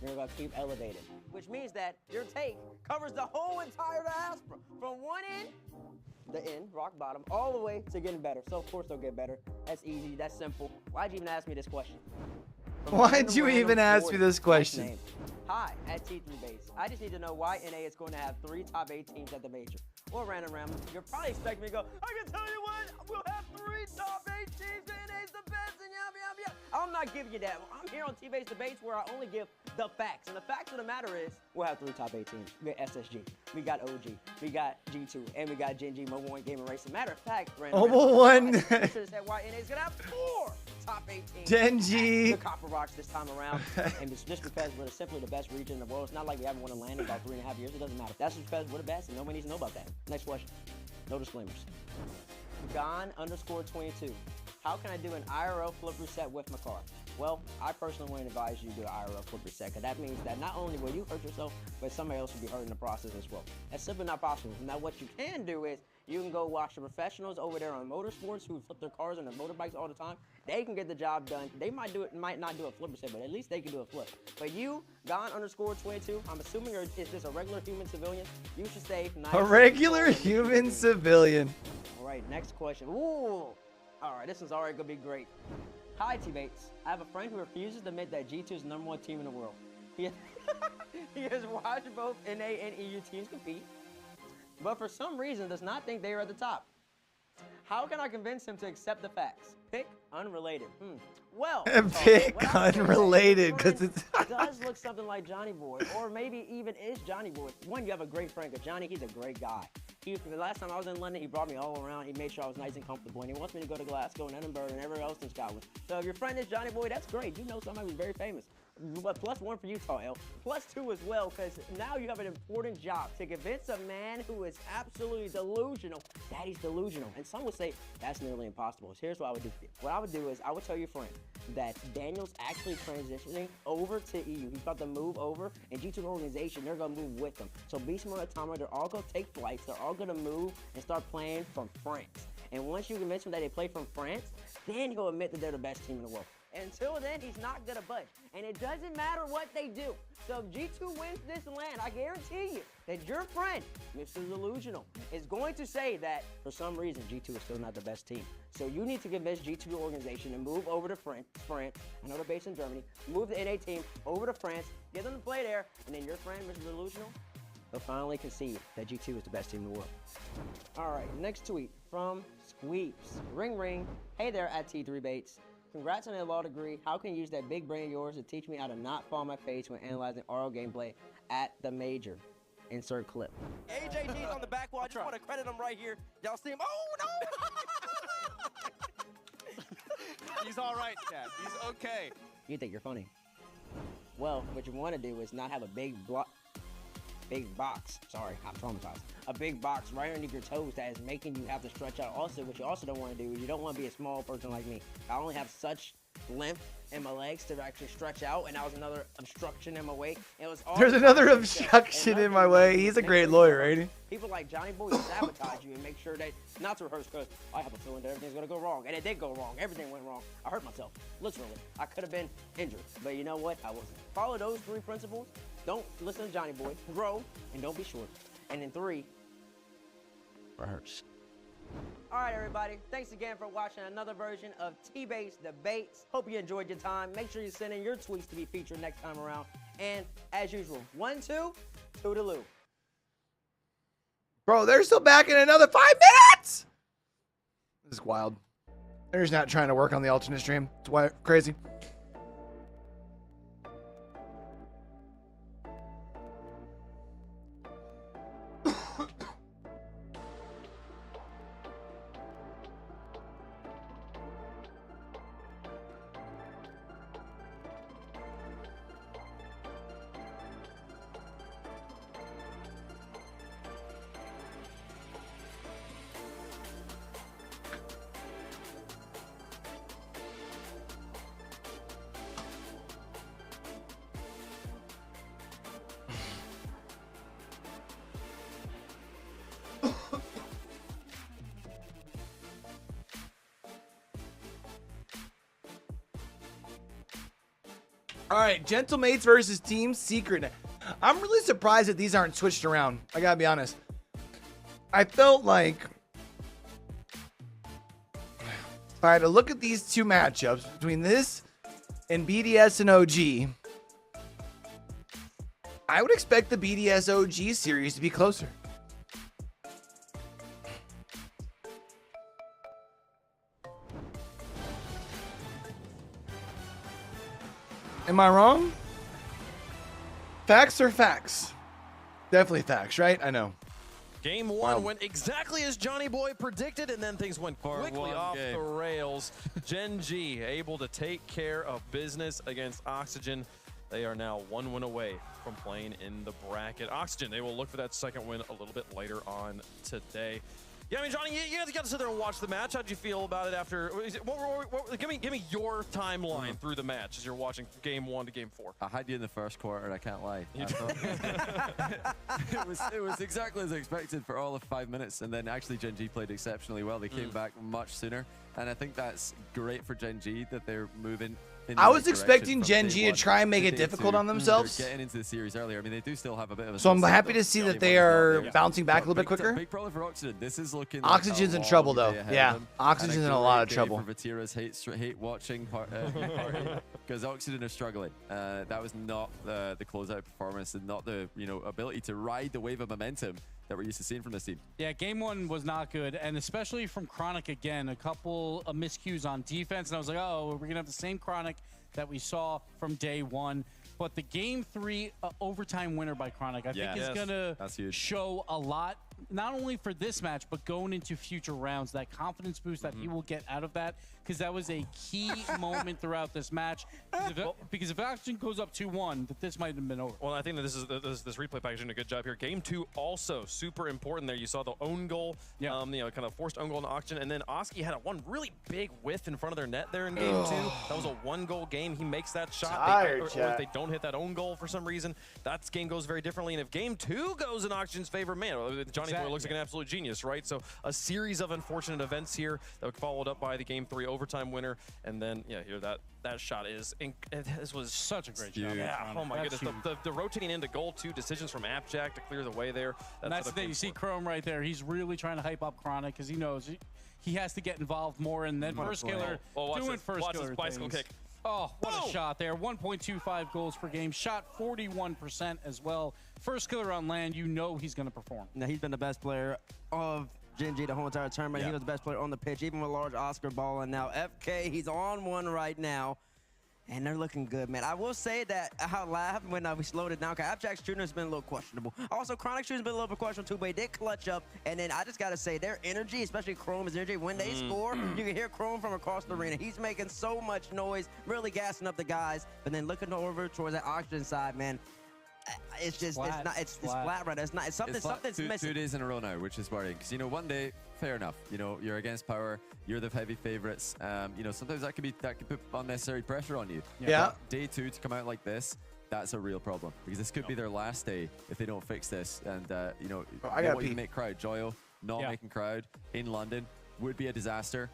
you're going to keep elevated. Which means that your take covers the whole entire diaspora. From one end, the end, rock bottom, all the way to getting better. So of course they'll get better. That's easy, that's simple. Why'd you even ask me this question? Why'd you even ask me this question? Hi, at T3Base. I just need to know why NA is going to have 3 top 8 teams at the major. Or random ramble. You're probably expecting me to go, I can tell you what, we'll have 3 top 8 teams, NA's the best, and yum, yum, yum. I'm not giving you that. I'm here on T-Base Debates where I only give the facts. And the facts of the matter is, we'll have 3 top 8 teams. We got SSG, we got OG, we got G2, and we got Gen G, Mobile 1 Gaming Racing. Matter of fact, Mobile 1. I should have said why NA's going to have 4 top 8 teams. Gen G. The Copper Rocks this time around. And it's just because we're simply the best region in the world. It's not like we haven't won a LAN in about 3.5 years. It doesn't matter. That's just because we're the best, and nobody needs to know about that. Next question. No disclaimers. Gone_22. How can I do an IRL flip reset with my car? Well, I personally wouldn't advise you to do an IRL flip reset, because that means that not only will you hurt yourself, but somebody else will be hurt in the process as well. That's simply not possible. Now, what you can do is you can go watch the professionals over there on motorsports who flip their cars and their motorbikes all the time. They can get the job done. They might not do a flip reset, but at least they can do a flip. But you, Gon_22, I'm assuming you're just a regular human civilian. You should stay nice. A regular human civilian. All right, next question. Ooh. All right, this is already gonna be great. Hi, teammates. I have a friend who refuses to admit that G2 is the #1 team in the world. He has watched both NA and EU teams compete, but for some reason does not think they are at the top. How can I convince him to accept the facts? Pick unrelated. Well, pick unrelated, because it does look something like Johnny Boy, or maybe even is Johnny Boy. One, you have a great friend, because Johnny, he's a great guy. The last time I was in London, he brought me all around. He made sure I was nice and comfortable, and he wants me to go to Glasgow and Edinburgh and everywhere else in Scotland. So if your friend is Johnny Boy, that's great. You know somebody who's very famous. But +1 for Utah, L. +2 as well, because now you have an important job to convince a man who is absolutely delusional that he's delusional. And some would say that's nearly impossible. So here's what I would do. What I would do is I would tell your friend that Daniel's actually transitioning over to EU. He's about to move over, and G2 organization, they're going to move with him. So Beast Mode and Atomic, they're all going to take flights. They're all going to move and start playing from France. And once you convince him that they play from France, then he'll admit that they're the best team in the world. Until then, he's not gonna budge. And it doesn't matter what they do. So if G2 wins this LAN, I guarantee you that your friend, Mr. Delusional, is going to say that for some reason G2 is still not the best team. So you need to convince G2 organization to move over to France. I know they're based in Germany. Move the NA team over to France, get them to play there, and then your friend, Mr. Delusional, will finally concede that G2 is the best team in the world. All right, next tweet from Squeeps. Ring ring. Hey there at T3Bates. Congrats on that law degree. How can you use that big brain of yours to teach me how to not fall on my face when analyzing RL gameplay at the major? Insert clip. AJG's on the back wall. I just want to credit him right here. Y'all see him? Oh, no! He's all right, Chad. He's okay. You think you're funny. Well, what you want to do is not have a big box. Sorry, I'm traumatized. A big box right underneath your toes that is making you have to stretch out. Also, what you also don't want to do is you don't want to be a small person like me. I only have such length in my legs to actually stretch out, and that was another obstruction in my way. It was all There's another obstruction in my way. He's a great lawyer, ain't he? People like Johnny Boy sabotage you and make sure that not to rehearse, because I have a feeling that everything's gonna go wrong, and it did go wrong. Everything went wrong. I hurt myself, literally. I could have been injured, but you know what? I wasn't. Follow those 3 principles. Don't listen to Johnny Boy. Grow, and don't be short. And in 3, rehearse. All right, everybody. Thanks again for watching another version of T-Base Debates. Hope you enjoyed your time. Make sure you send in your tweets to be featured next time around. And as usual, 1, 2, toodaloo. Bro, they're still back in another 5 minutes. This is wild. They're just not trying to work on the alternate stream. It's crazy. All right, Gentlemates versus Team Secret. I'm really surprised that these aren't switched around. I gotta be honest. I felt like if I had to look at these 2 matchups between this and BDS and OG, I would expect the BDS OG series to be closer. Am I wrong? Facts are facts. Definitely facts, right? I know. Game 1 went exactly as Johnny Boy predicted, and then things went quickly off the rails. Gen G able to take care of business against Oxygen. They are now 1 win away from playing in the bracket. Oxygen, they will look for that second win a little bit later on today. Yeah, I mean, Johnny, you guys got to sit there and watch the match. How'd you feel about it after? Give me your timeline through the match as you're watching game 1 to game 4. I had you in the first quarter. I can't lie. It was exactly as expected for all of 5 minutes, and then actually Gen G played exceptionally well. They came back much sooner, and I think that's great for Gen G that they're moving. I was expecting Gen G to try and make it difficult on themselves. They're getting into the series earlier. I mean, they do still have a bit of a... So I'm happy to see that they are bouncing back a little bit quicker. Big problem for Oxygen. This is looking... Oxygen's in trouble, though. Yeah, Oxygen's in a lot of trouble. For Vatira's hate watching party, because Oxygen are struggling. That was not the closeout performance and not the ability to ride the wave of momentum that we're used to seeing from this team. Yeah, game 1 was not good, and especially from Chronic again, a couple of miscues on defense, and I was like, oh, we're going to have the same Chronic that we saw from day 1. But the game 3 overtime winner by Chronic, I think is going to show a lot, not only for this match, but going into future rounds, that confidence boost that he will get out of that, because that was a key moment throughout this match. Because if Oxygen goes up 2-1, that this might have been over. Well, I think that this replay package doing a good job here. Game 2 also super important there. You saw the own goal, kind of forced own goal in Oxygen, and then Oski had one really big whiff in front of their net there in game 2. That was a 1-goal game. He makes that shot. Or if they don't hit that own goal for some reason, that game goes very differently. And if game 2 goes in Oxygen's favor, man, Johnny Boy looks like an absolute genius, right? So a series of unfortunate events here that were followed up by the game 3 overtime winner, and then here that shot is. This was such a great shot. Yeah. Oh my goodness. The rotating into goal 2 decisions from Appjack to clear the way there. That's the thing. You see Chrome right there. He's really trying to hype up Chronic because he knows he has to get involved more. And then First Killer doing First Killer bicycle kick. Oh, what a shot there. 1.25 goals per game. Shot 41% as well. First Killer on land, he's going to perform. Now, he's been the best player of Gen G the whole entire tournament. He was the best player on the pitch, even with large Oscar ball. And now FK, he's on one right now. And they're looking good, man. I will say that how loud when we slowed it down, because Appjack's shooting has been a little questionable. Also, Chronic's shooting has been a little bit questionable too, but he did clutch up. And then I just got to say, their energy, especially Chrome's energy, when they score, you can hear Chrome from across the arena. He's making so much noise, really gassing up the guys. But then looking over towards that Oxygen side, man, it's just it's flat right now. It's something's missing. 2 days in a row now, which is worrying. Because one day, fair enough. You're against Power. You're the heavy favorites. Sometimes that can put unnecessary pressure on you. Yeah. But day 2 to come out like this, that's a real problem, because this could be their last day if they don't fix this. And I gotta make crowd. Joyo not making crowd in London would be a disaster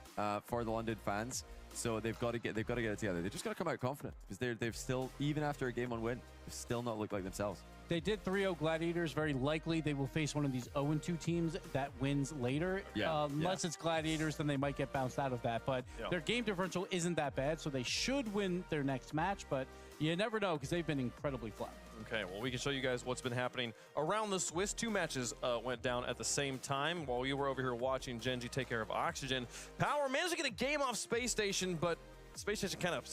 for the London fans. So they've got to get it together. They just got to come out confident, because they've still, even after a game on win, they've still not looked like themselves. They did 3-0 Gladiators. Very likely they will face one of these 0-2 teams that wins later. Unless it's Gladiators, then they might get bounced out of that. But their game differential isn't that bad, so they should win their next match. But you never know, because they've been incredibly flat. Okay, well, we can show you guys what's been happening around the Swiss. 2 matches went down at the same time while we were over here watching Gen G take care of Oxygen. Power managed to get a game off Space Station, but Space Station kind of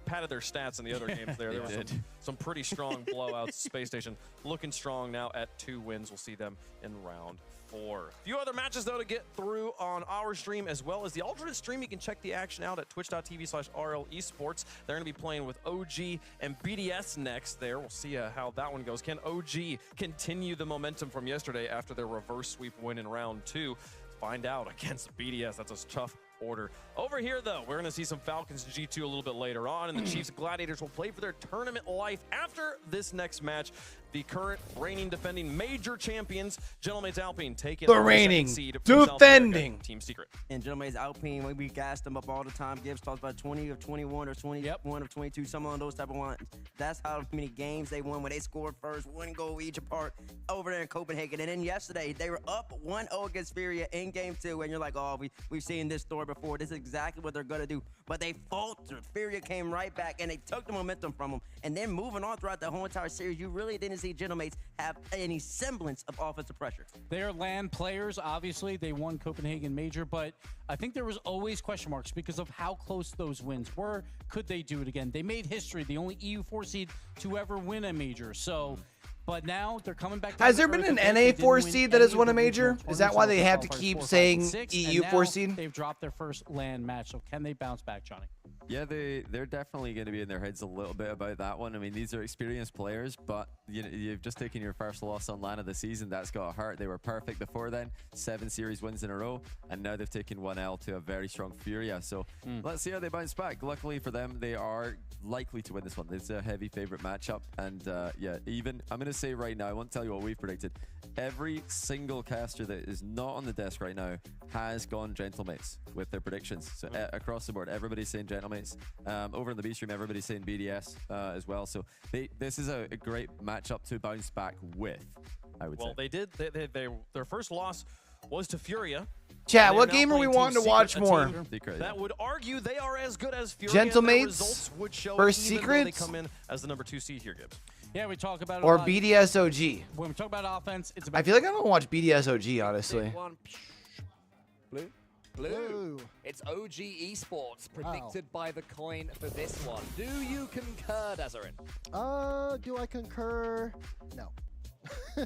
padded their stats in the other games there. There were some pretty strong blowouts. Space Station looking strong now at 2 wins. We'll see them in round 4. A few other matches, though, to get through on our stream, as well as the alternate stream. You can check the action out at twitch.tv/RLEsports. They're going to be playing with OG and BDS next there. We'll see how that one goes. Can OG continue the momentum from yesterday after their reverse sweep win in round 2? Find out against BDS. That's a tough order. Over here, though, we're going to see some Falcons G2 a little bit later on, and the Chiefs Gladiators will play for their tournament life after this next match. The current reigning defending major champions, Gentlemates Alpine, taking the reigning defending Team Secret. And Gentlemates Alpine, we gassed them up all the time. Gibbs talks about 20 of 21 or 21 of 22, some of those type of ones. That's how many games they won when they scored first, 1 goal each apart over there in Copenhagen. And then yesterday, they were up 1-0 against Furia in game 2, and you're like, oh, we've seen this story before. This is exactly what they're going to do. But they faltered. Furia came right back, and they took the momentum from them. And then moving on throughout the whole entire series, you really didn't see Gentlemates have any semblance of offensive pressure. They are LAN players, obviously. They won Copenhagen Major, but I think there was always question marks because of how close those wins were. Could they do it again? They made history, the only EU4 seed to ever win a major. So, but now they're coming back. Has there been an NA4 seed that has won a major? Is that why they have to keep saying EU4 seed? They've dropped their first LAN match, so can they bounce back, Johnny? Yeah, they're definitely going to be in their heads a little bit about that one. I mean, these are experienced players, but you've just taken your first loss on LAN of the season. That's got to hurt. They were perfect before then, 7 series wins in a row, and now they've taken 1 L to a very strong Furia. So let's see how they bounce back. Luckily for them, they are likely to win this one. It's a heavy favorite matchup, and yeah, even I'm going to say right now, I won't tell you what we've predicted. Every single caster that is not on the desk right now has gone gentlemates with their predictions. So across the board, everybody's saying gentlemates. Over in the B stream, everybody's saying BDS as well. So this is a great matchup to bounce back with, I would say. Well, they did. Their first loss was to Furia. Chat, what game are we wanting to watch more? Secret, that would argue they are as good as Furia. Gentlemates versus Secrets? They come in as the number 2 seed here, Gibbs. Yeah, we talk about it Or a lot. BDS OG. When we talk about offense, it's about... I feel like I don't watch BDS OG, honestly. Blue. It's OG Esports, predicted by the coin for this one. Do you concur, Dazarin? Do I concur? No.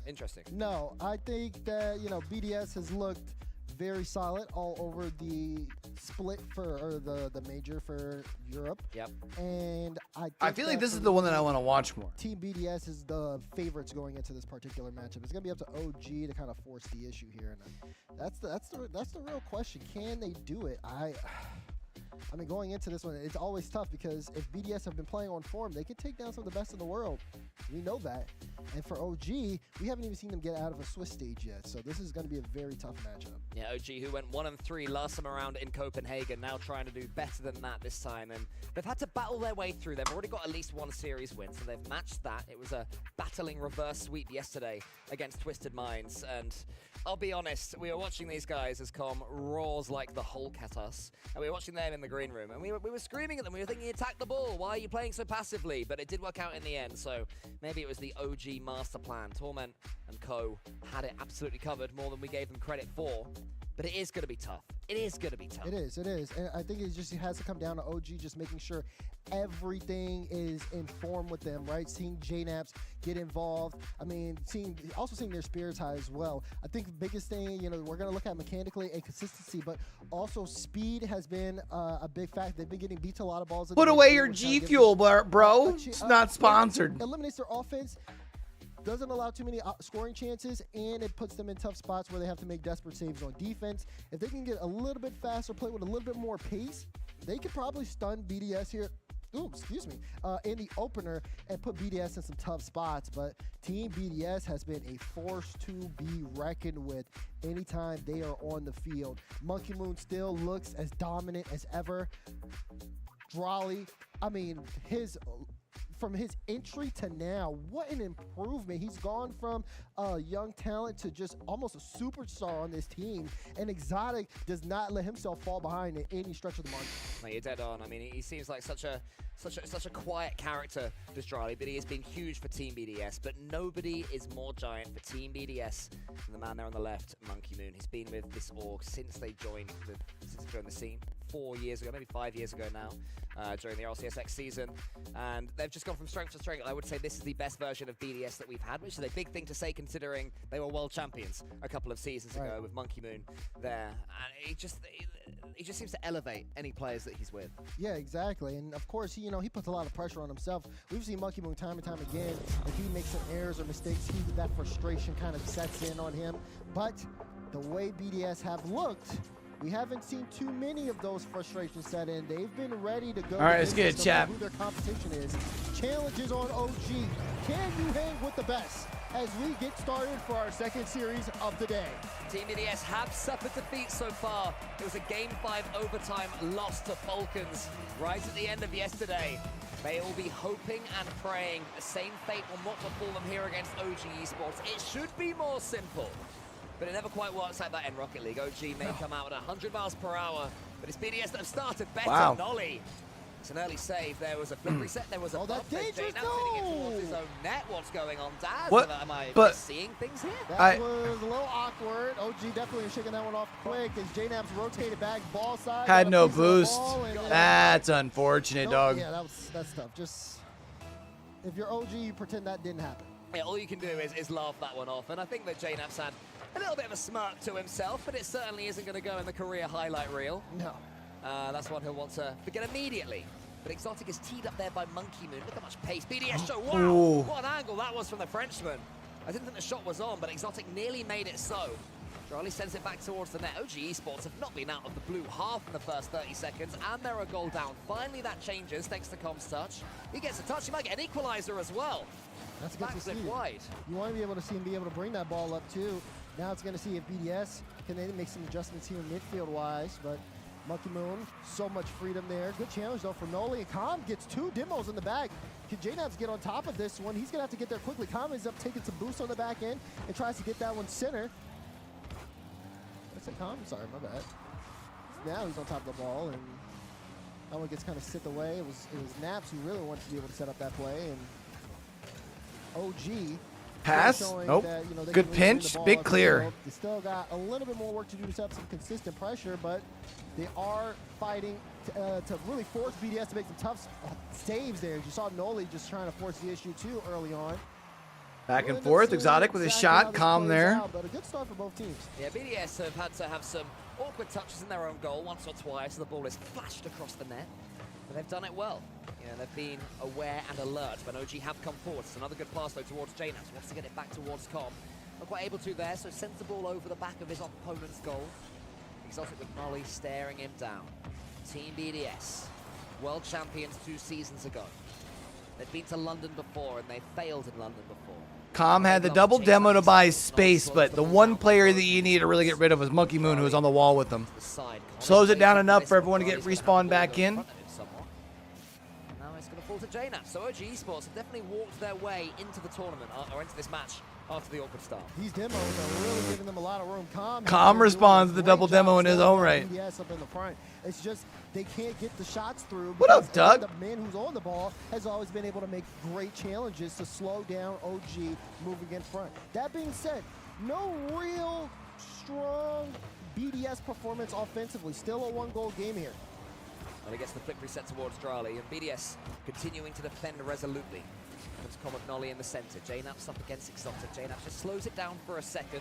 Interesting. No, I think that, BDS has looked very solid all over the split or the major for Europe. Yep. And I feel like this is the one that I want to watch more. Team BDS is the favorites going into this particular matchup. It's gonna be up to OG to kind of force the issue here, and that's the real question. Can they do it? I mean, going into this one, it's always tough because if BDS have been playing on form, they can take down some of the best in the world. We know that. And for OG, we haven't even seen them get out of a Swiss stage yet. So this is going to be a very tough matchup. Yeah, OG, who went 1-3 last time around in Copenhagen, now trying to do better than that this time. And they've had to battle their way through. They've already got at least 1 series win, so they've matched that. It was a battling reverse sweep yesterday against Twisted Minds. And I'll be honest, we were watching these guys as Com roars like the Hulk at us. And we were watching them in the green room. And we were screaming at them. We were thinking, attack the ball. Why are you playing so passively? But it did work out in the end. So maybe it was the OG master plan. Torment and Co had it absolutely covered, more than we gave them credit for. But it is going to be tough. It is going to be tough. It is. And I think it has to come down to OG just making sure everything is in form with them, right? Seeing JNAPs get involved. I mean, also seeing their spirits high as well. I think the biggest thing, we're going to look at mechanically and consistency, but also speed has been a big factor. They've been getting beat to a lot of balls. Put away your G Fuel, bro. It's not sponsored. Eliminates their offense. Doesn't allow too many scoring chances, and it puts them in tough spots where they have to make desperate saves on defense. If they can get a little bit faster, play with a little bit more pace, they could probably stun BDS here. Ooh, excuse me, in the opener and put BDS in some tough spots. But Team BDS has been a force to be reckoned with anytime they are on the field. Monkey Moon still looks as dominant as ever. Drawley, I mean, from his entry to now, what an improvement. He's gone from a young talent to just almost a superstar on this team. And Exotic does not let himself fall behind in any stretch of the market. No, you're dead on. I mean, he seems like such a quiet character, this Drawley, but he has been huge for Team BDS. But nobody is more giant for Team BDS than the man there on the left, Monkey Moon. He's been with this org since they joined the scene 4 years ago, maybe 5 years ago now. During the RLCS season, and they've just gone from strength to strength. I would say this is the best version of BDS that we've had, which is a big thing to say considering they were world champions a couple of seasons ago with Monkey Moon there. And he just seems to elevate any players that he's with. Yeah, exactly. And of course, he puts a lot of pressure on himself. We've seen Monkey Moon time and time again. If he makes some errors or mistakes, that frustration kind of sets in on him. But the way BDS have looked, we haven't seen too many of those frustrations set in. They've been ready to go. All right, let's get it, chat. Who their competition is. Challenges on OG. Can you hang with the best as we get started for our second series of the day? Team BDS have suffered defeat so far. It was a Game 5 overtime loss to Falcons right at the end of yesterday. They will be hoping and praying the same fate will not befall them here against OG Esports. It should be more simple. But it never quite works like that in Rocket League. OG may come out at 100 miles per hour, but it's BDS that have started better. Wow. Nolly. It's an early save. There was a flip reset. There was a bump. dangerous Now hitting it towards his own net. What's going on, Daz? What? Am I But seeing things here? That was a little awkward. OG definitely shaking that one off quick as JNAP's rotated back ball side. Had no boost. That's unfortunate, dog. Yeah, that's tough. Just if you're OG, you pretend that didn't happen. Yeah, all you can do is laugh that one off. And I think that JNAP's had a little bit of a smirk to himself, but it certainly isn't going to go in the career highlight reel. No. That's one he'll want to forget immediately. But Exotic is teed up there by Monkey Moon. Look how much pace. BDS show. Wow, Ooh. what an angle that was from the Frenchman. I didn't think the shot was on, but Exotic nearly made it so. Charlie sends it back towards the net. OG Esports have not been out of the blue half in the first 30 seconds, and they're a goal down. Finally, that changes thanks to Com's touch. He gets a touch. He might get an equalizer as well. That's good to see. Wide. You want to be able to see him be able to bring that ball up too. Now it's going to see if BDS can they make some adjustments here midfield-wise, but Monkey Moon, so much freedom there. Good challenge though for Noli, and Com gets 2 demos in the bag. Can JNabs get on top of this one? He's going to have to get there quickly. Com ends up taking some boost on the back end and tries to get that one center. That's a Com, sorry, my bad. Now he's on top of the ball, and that one gets kind of sit away. It was Naps who really wanted to be able to set up that play, and OG pass. Nope. That, you know, good pinch. Big clear. They still got a little bit more work to do to set up some consistent pressure, but they are fighting to really force BDS to make some tough saves there. You saw Noli just trying to force the issue too early on. Back and forth. Exotic with a shot. Calm there. Out, but a good start for both teams. Yeah, BDS have had to have some awkward touches in their own goal once or twice. The ball is flashed across the net, but they've done it well. Yeah, they've been aware and alert when OG have come forward. It's another good pass though towards JNabs. Wants to get it back towards Com. Not quite able to there, so sends the ball over the back of his opponent's goal. Exotic with Nolly staring him down. Team BDS, world champions 2 seasons ago. They've been to London before and they failed in London before. Com had the double demo to buy space, but the one player that you need to really get rid of was Monkey Moon, who was on the wall with them. Slows it down enough for everyone to get respawned back in. Now it's going to fall to JNabs. So OG Esports have definitely walked their way into the tournament, or into this match, after the awkward start. These demos are really giving them a lot of room. Com responds to the double demo in his own right. BDS up in the front. It's just they can't get the shots through. What up, Doug? The man who's on the ball has always been able to make great challenges to slow down OG moving in front. That being said, no real strong BDS performance offensively. Still a 1-goal game here. Well, he gets the flick reset towards Drali, and BDS continuing to defend resolutely. Comes Comet Nolly in the center. JNabs up against Exotic. JNabs just slows it down for a second.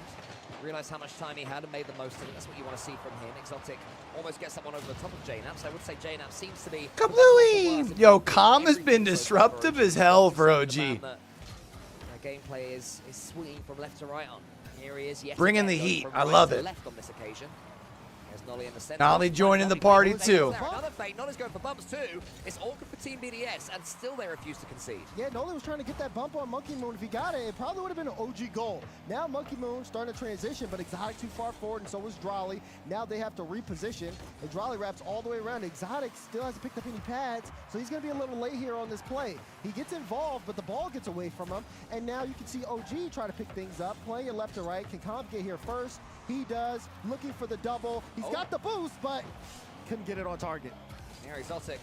Realized how much time he had and made the most of it. That's what you want to see from him. Exotic almost gets that one over the top of JNabs. I would say JNabs seems to be... Kablooey! Yo, Com has been disruptive as hell for OG. The gameplay is swinging from left to right on. Here he is. Yes, bringing the heat. I love it. Left on this occasion. Nolly in the center. Nolly joining the party too. Another fake. Nolly's going for bumps too. It's awkward for Team BDS, and still they refuse to concede. Yeah, Nolly was trying to get that bump on Monkey Moon. If he got it, it probably would have been an OG goal. Now Monkey Moon starting to transition, but Exotic too far forward, and so was Drali. Now they have to reposition, and Drali wraps all the way around. Exotic still hasn't picked up any pads, so he's going to be a little late here on this play. He gets involved, but the ball gets away from him, and now you can see OG try to pick things up, playing left to right. Can Comp get here first? He does, looking for the double. He's got the boost, but couldn't get it on target. Here, Exotic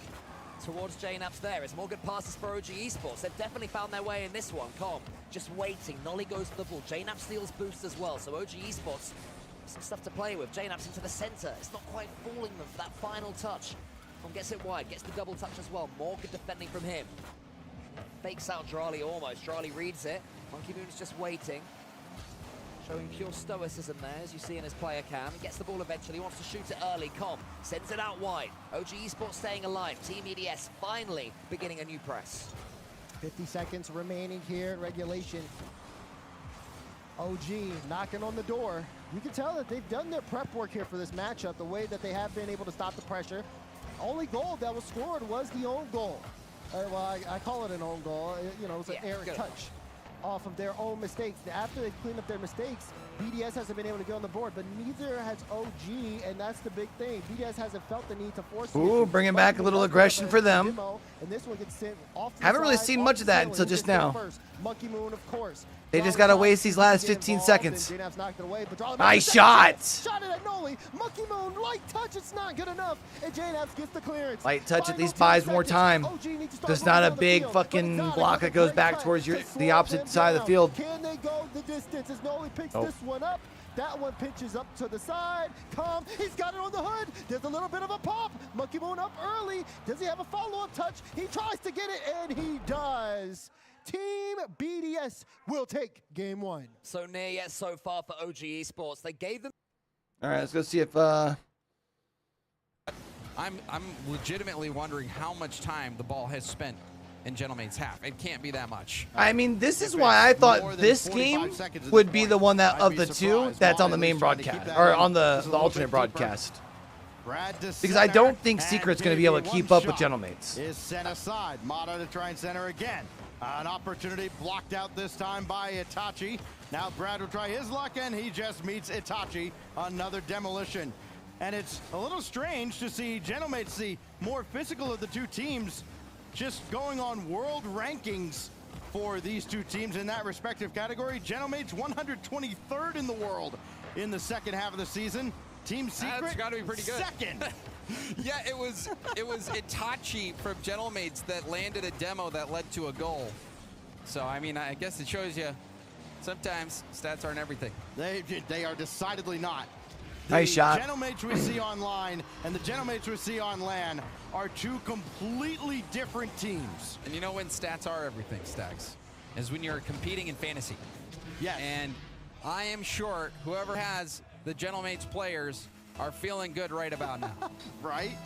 towards JNabs there. It's more good passes for OG Esports. They've definitely found their way in this one. Com just waiting. Nolly goes for the ball. JNabs steals boost as well. So OG Esports, some stuff to play with. JNabs into the center. It's not quite fooling them for that final touch. Com gets it wide, gets the double touch as well. More good defending from him. Fakes out Drali almost. Drali reads it. Monkey Moon's just waiting. Showing pure stoicism there, as you see in his player cam. He gets the ball eventually, wants to shoot it early. Com sends it out wide. OG Esports staying alive. Team EDS finally beginning a new press. 50 seconds remaining here in regulation. OG knocking on the door. You can tell that they've done their prep work here for this matchup, the way that they have been able to stop the pressure. Only goal that was scored was the own goal. Well, I call it an own goal. You know, it was an errant touch off of their own mistakes. After they clean up their mistakes, BDS hasn't been able to get on the board, but neither has OG, and that's the big thing. BDS hasn't felt the need to force. Ooh, bringing back a little aggression for them. And this one gets sent off to Haven't really seen much of that until just now. Monkey Moon, of course. They just got to waste these last 15 seconds. Nice Nice shot! Shot it at Noli. Monkey Moon, light touch, it's not good enough. And JNabs gets the clearance. Light touch at least buys more time. There's not a big fucking block that goes back towards the opposite side of the field. Can they go the distance as Noli picks this one up? That one pitches up to the side. Com, he's got it on the hood. There's a little bit of a pop. Monkey Moon up early. Does he have a follow-up touch? He tries to get it, and he does. Team BDS will take game one. So near yet so far for OG Esports. They gave them... All right, let's go see if... I I'm legitimately wondering how much time the ball has spent in Gentlemate's half. It can't be that much. I mean, this is why I thought this game would be the one that of the two that's on the main broadcast or on the alternate broadcast. Because I don't think Secret's going to be able to keep up with Gentlemates. Is sent aside. Mata to try and center again. An opportunity blocked out this time by Itachi. Now Brad will try his luck, and he just meets Itachi. Another demolition. And it's a little strange to see Gentlemates, the more physical of the two teams, just going on world rankings for these two teams in that respective category. Gentlemates 123rd in the world in the second half of the season. Team Secret, that's got to be pretty good. Second. Yeah, it was Itachi from Gentlemates that landed a demo that led to a goal. So, I mean, I guess it shows you sometimes stats aren't everything. They are decidedly not. Nice shot. The Gentlemates we see online and the Gentlemates we see on LAN are two completely different teams. And you know when stats are everything, Stags? Is when you're competing in fantasy. Yes. And I am sure whoever has the Gentlemates players are feeling good right about now. Right?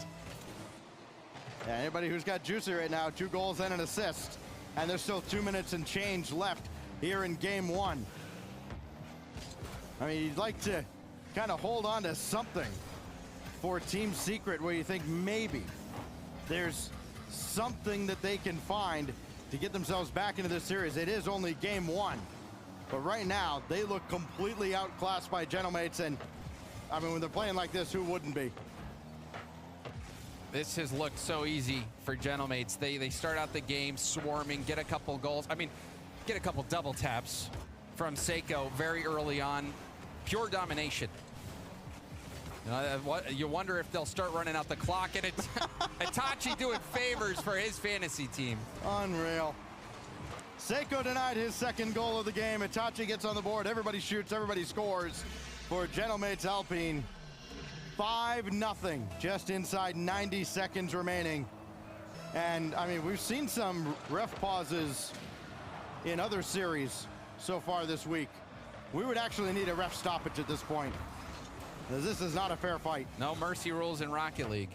Yeah, anybody who's got juicy right now, 2 goals and an assist. And there's still 2 minutes and change left here in game 1. I mean, you'd like to kind of hold on to something for Team Secret where you think maybe there's something that they can find to get themselves back into this series. It is only game 1. But right now, they look completely outclassed by Gentlemates, and I mean, when they're playing like this, who wouldn't be? This has looked so easy for Gentlemates. They start out the game swarming, get a couple goals. I mean, get a couple double taps from Seiko very early on. Pure domination. You wonder if they'll start running out the clock, and it's Itachi doing favors for his fantasy team. Unreal. Seiko denied his second goal of the game. Itachi gets on the board. Everybody shoots. Everybody scores for Gentlemates Alpine. 5-0, just inside 90 seconds remaining. And, I mean, we've seen some ref pauses in other series so far this week. We would actually need a ref stoppage at this point. This is not a fair fight. No mercy rules in Rocket League.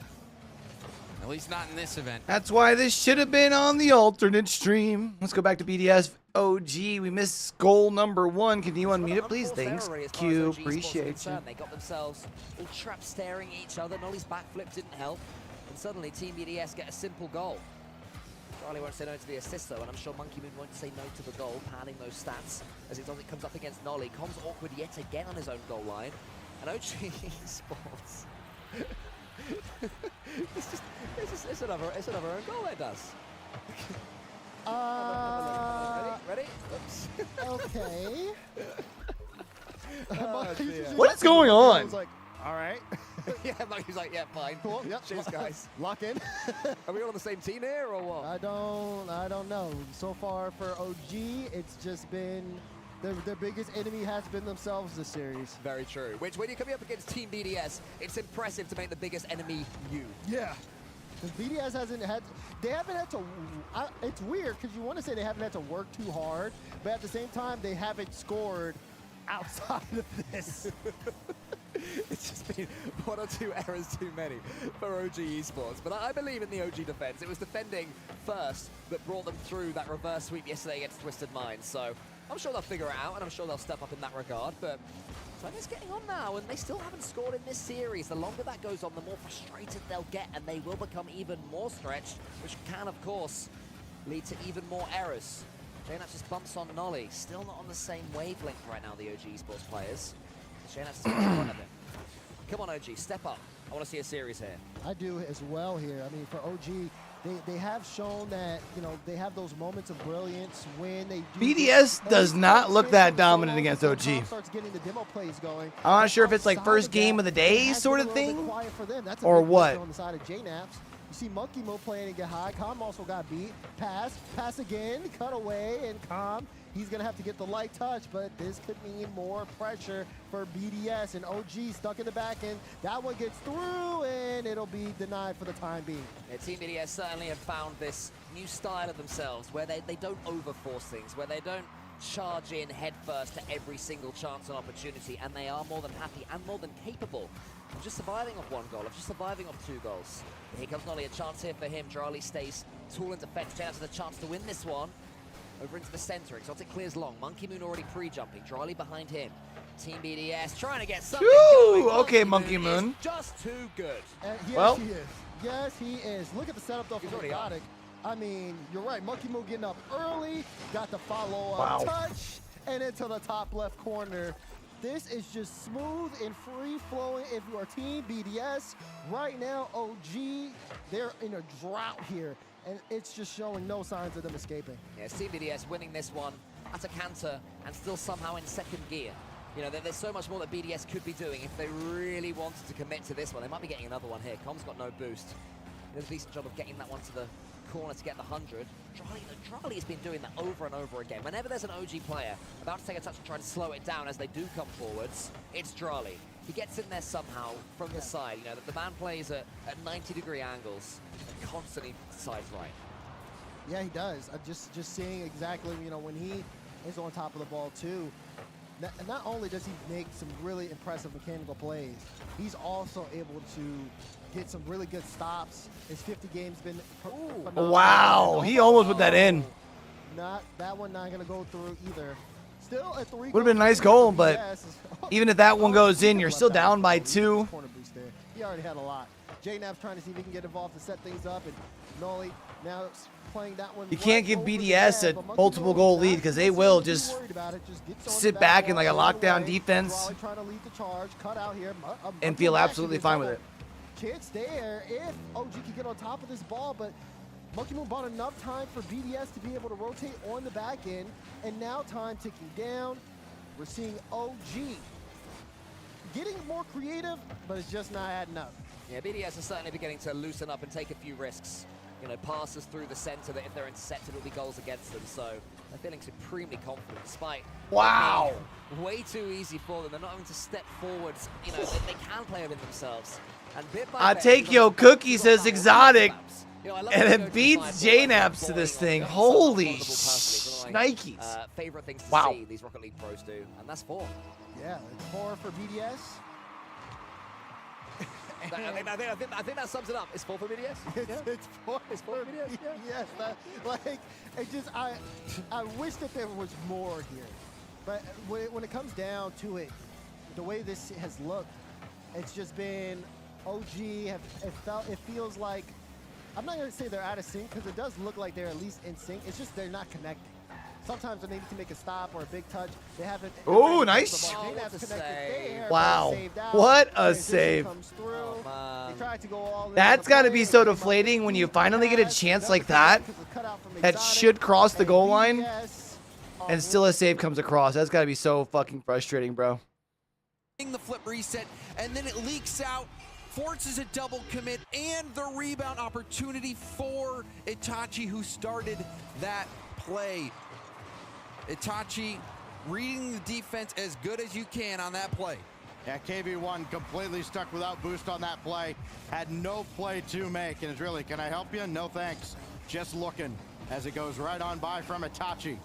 At least not in this event. That's why this should have been on the alternate stream. Let's go back to BDS. OG, we missed goal number 1. Can you unmute it, please? Thanks, Q. Appreciate you. They got themselves all trapped staring at each other. Nolly's backflip didn't help. And suddenly Team BDS get a simple goal. Charlie won't say no to the assist, though, and I'm sure Monkey Moon won't say no to the goal, padding those stats as it comes up against Nolly. Com's awkward yet again on his own goal line. And OG Sports. it's another own goal it does. Ready? Oops. Okay. What's going on? Like, all right. Yeah, Monkey's like, yeah, fine. Cool. Yep. Cheers, guys. Lock in. Are we all on the same team here or what? I don't know. So far for OG, it's just been their biggest enemy has been themselves this series. Very true. Which, when you're coming up against Team BDS, it's impressive to make the biggest enemy you. Yeah. Because BDS they haven't had to, it's weird because you want to say they haven't had to work too hard, but at the same time, they haven't scored outside of this. It's just been 1 or 2 errors too many for OG Esports. But I believe in the OG defense. It was defending first that brought them through that reverse sweep yesterday against Twisted Minds. So I'm sure they'll figure it out, and I'm sure they'll step up in that regard. But time is getting on now, and they still haven't scored in this series. The longer that goes on, the more frustrated they'll get, and they will become even more stretched, which can, of course, lead to even more errors. JNAPS just bumps on Nolly. Still not on the same wavelength right now, the OG Esports players. JNAPS is in front of him. Come on, OG, step up. I want to see a series here. I do as well here. I mean, for OG, they have shown that, you know, they have those moments of brilliance when they do. BDS does not look that dominant against OG. Starts getting the demo plays going. I'm not sure if it's like first game of the day sort of thing, or what. On the side of JNAPS. You see Monkey Mo playing and get high. Com also got beat. Pass again, cut away, and Com, he's going to have to get the light touch, but this could mean more pressure for BDS, and OG stuck in the back end. That one gets through, and it'll be denied for the time being. Yeah, Team BDS certainly have found this new style of themselves where they don't overforce things, where they don't charge in headfirst to every single chance and opportunity, and they are more than happy and more than capable of just surviving off 1 goal, of just surviving off 2 goals. But here comes Nolly, a chance here for him. Drali stays tall in defense. Jay has a chance to win this one. Over into the center. Exotic clears long. Monkey Moon already pre-jumping. Drali behind him. Team BDS trying to get something going. Okay, Monkey Moon. Just too good. Yes, he is. Yes, he is. Look at the setup though from Exotic. I mean, you're right. Monkey Moon getting up early, got the follow-up touch, and into the top left corner. This is just smooth and free-flowing. If you are Team BDS, right now, OG, they're in a drought here, and it's just showing no signs of them escaping. Yeah, Team BDS winning this one at a canter and still somehow in 2nd gear. You know, there's so much more that BDS could be doing if they really wanted to commit to this one. They might be getting another one here. Com's got no boost. He does a decent job of getting that one to the corner to get the 100. Drali has been doing that over and over again. Whenever there's an OG player about to take a touch and try to slow it down as they do come forwards, it's Drali. He gets in there somehow from the side. You know, the man plays at 90-degree angles and constantly decides right. Yeah, he does. Just seeing exactly, you know, when he is on top of the ball too, not only does he make some really impressive mechanical plays, he's also able to get some really good stops. His 50 games been phenomenal. Wow, he almost put that in. That one not gonna go through either. Still at 3. Would have been a nice goal, but even if that one goes in, you're still down by 2. Corner boost there. He already had a lot. J-Nav's trying to see if he can get involved to set things up, and Nolly now playing that one. You can't give BDS a multiple goal lead because they will just sit back in like a lockdown defense and feel absolutely fine with it. Chance there if OG can get on top of this ball, but Monkey Moon bought enough time for BDS to be able to rotate on the back end, and now time ticking down. We're seeing OG getting more creative, but it's just not adding up. Yeah, BDS is certainly beginning to loosen up and take a few risks. You know, passes through the center that if they're intercepted will be goals against them. So they're feeling supremely confident despite way too easy for them. They're not having to step forwards. You know, they can play within themselves. And bit by I bit, take your cookie, says Exotic, and it beats J-Naps to this thing. Holy Nikes. Favorite things to see these Rocket League pros do, and that's 4. Yeah, it's 4 for BDS. I think that sums it up. It's 4 for BDS. It's 4. It's 4 for BDS. Yeah. Yes, like it just I wish that there was more here, but when it comes down to it, the way this has looked, it's just been OG. It feels like, I'm not gonna say they're out of sync because it does look like they're at least in sync. It's just they're not connecting. Sometimes when they need to make a stop or a big touch, they haven't. Oh, nice. Wow. What a save. That's got to be so deflating when you finally get a chance like that. That should cross the goal line. And still a save comes across. That's got to be so fucking frustrating, bro. The flip reset, and then it leaks out. Forces a double commit and the rebound opportunity for Itachi, who started that play. Itachi reading the defense as good as you can on that play. Yeah, KV1 completely stuck without boost on that play. Had no play to make, and it's really, can I help you? No thanks. Just looking as it goes right on by from Itachi.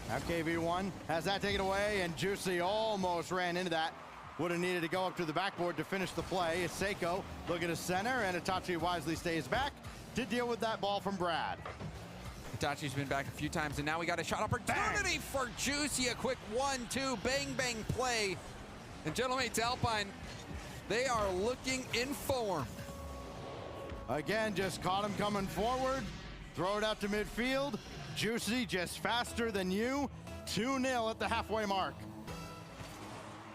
Now KV1 has that taken away, and Juicy almost ran into that. Would have needed to go up to the backboard to finish the play. It's Seiko looking to center, and Itachi wisely stays back to deal with that ball from Brad. Itachi's been back a few times, and now we got a shot opportunity for Juicy. A quick 1-2 bang play. And Gentlemates Alpine, they are looking in form. Again, just caught him coming forward. Throw it out to midfield. Juicy just faster than you. 2-0 at the halfway mark.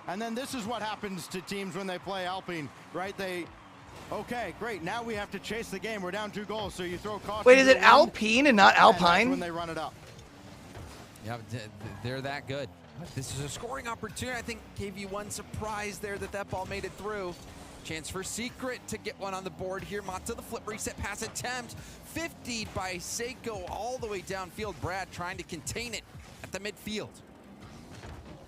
And then this is what happens to teams when they play Alpine, right? Okay, great. Now we have to chase the game. We're down 2 goals, so you throw caution. Wait, is it Alpine and not Alpine? And when they run it up. Yeah, they're that good. This is a scoring opportunity. I think KV1 surprised there that ball made it through. Chance for Secret to get one on the board here. Mata, the flip reset pass attempt. 50'd by Seiko all the way downfield. Brad trying to contain it at the midfield.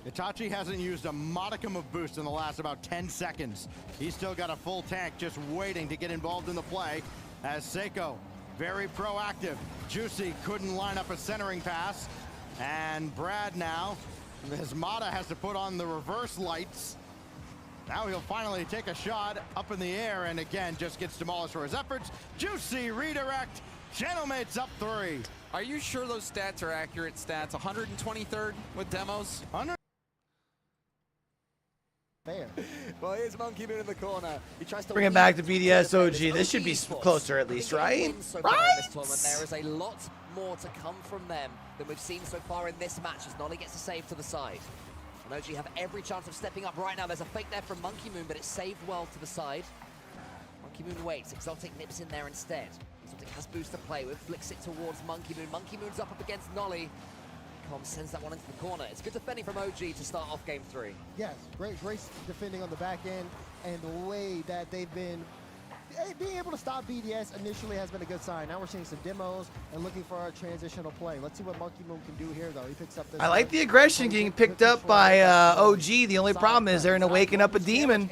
Itachi hasn't used a modicum of boost in the last about 10 seconds. He's still got a full tank just waiting to get involved in the play as Seiko, very proactive. Juicy couldn't line up a centering pass. And Brad now, as Mata has to put on the reverse lights. Now he'll finally take a shot up in the air and again just gets demolished for his efforts. Juicy redirect. Gentlemates up 3. Are you sure those stats are accurate stats? 123rd with demos? Fair. Well, here's Monkey Moon in the corner. He tries to Bring it back to BDS OG. This should be closer at least, right? There is a lot more to come from them than we've seen so far in this match as Nolly gets a save to the side. And OG have every chance of stepping up right now. There's a fake there from Monkey Moon, but it's saved well to the side. Monkey Moon waits. Exotic nips in there instead. Exotic has boost to play with, flicks it towards Monkey Moon. Monkey Moon's up against Nolly. Com sends that one into the corner. It's good defending from OG to start off game 3. Yes, great defending on the back end, and the way that they've been being able to stop BDS initially has been a good sign. Now we're seeing some demos and looking for our transitional play. Let's see what Monkey Moon can do here, though. He picks up this. I like the aggression getting picked up by OG. The only problem is they're going to waken up a demon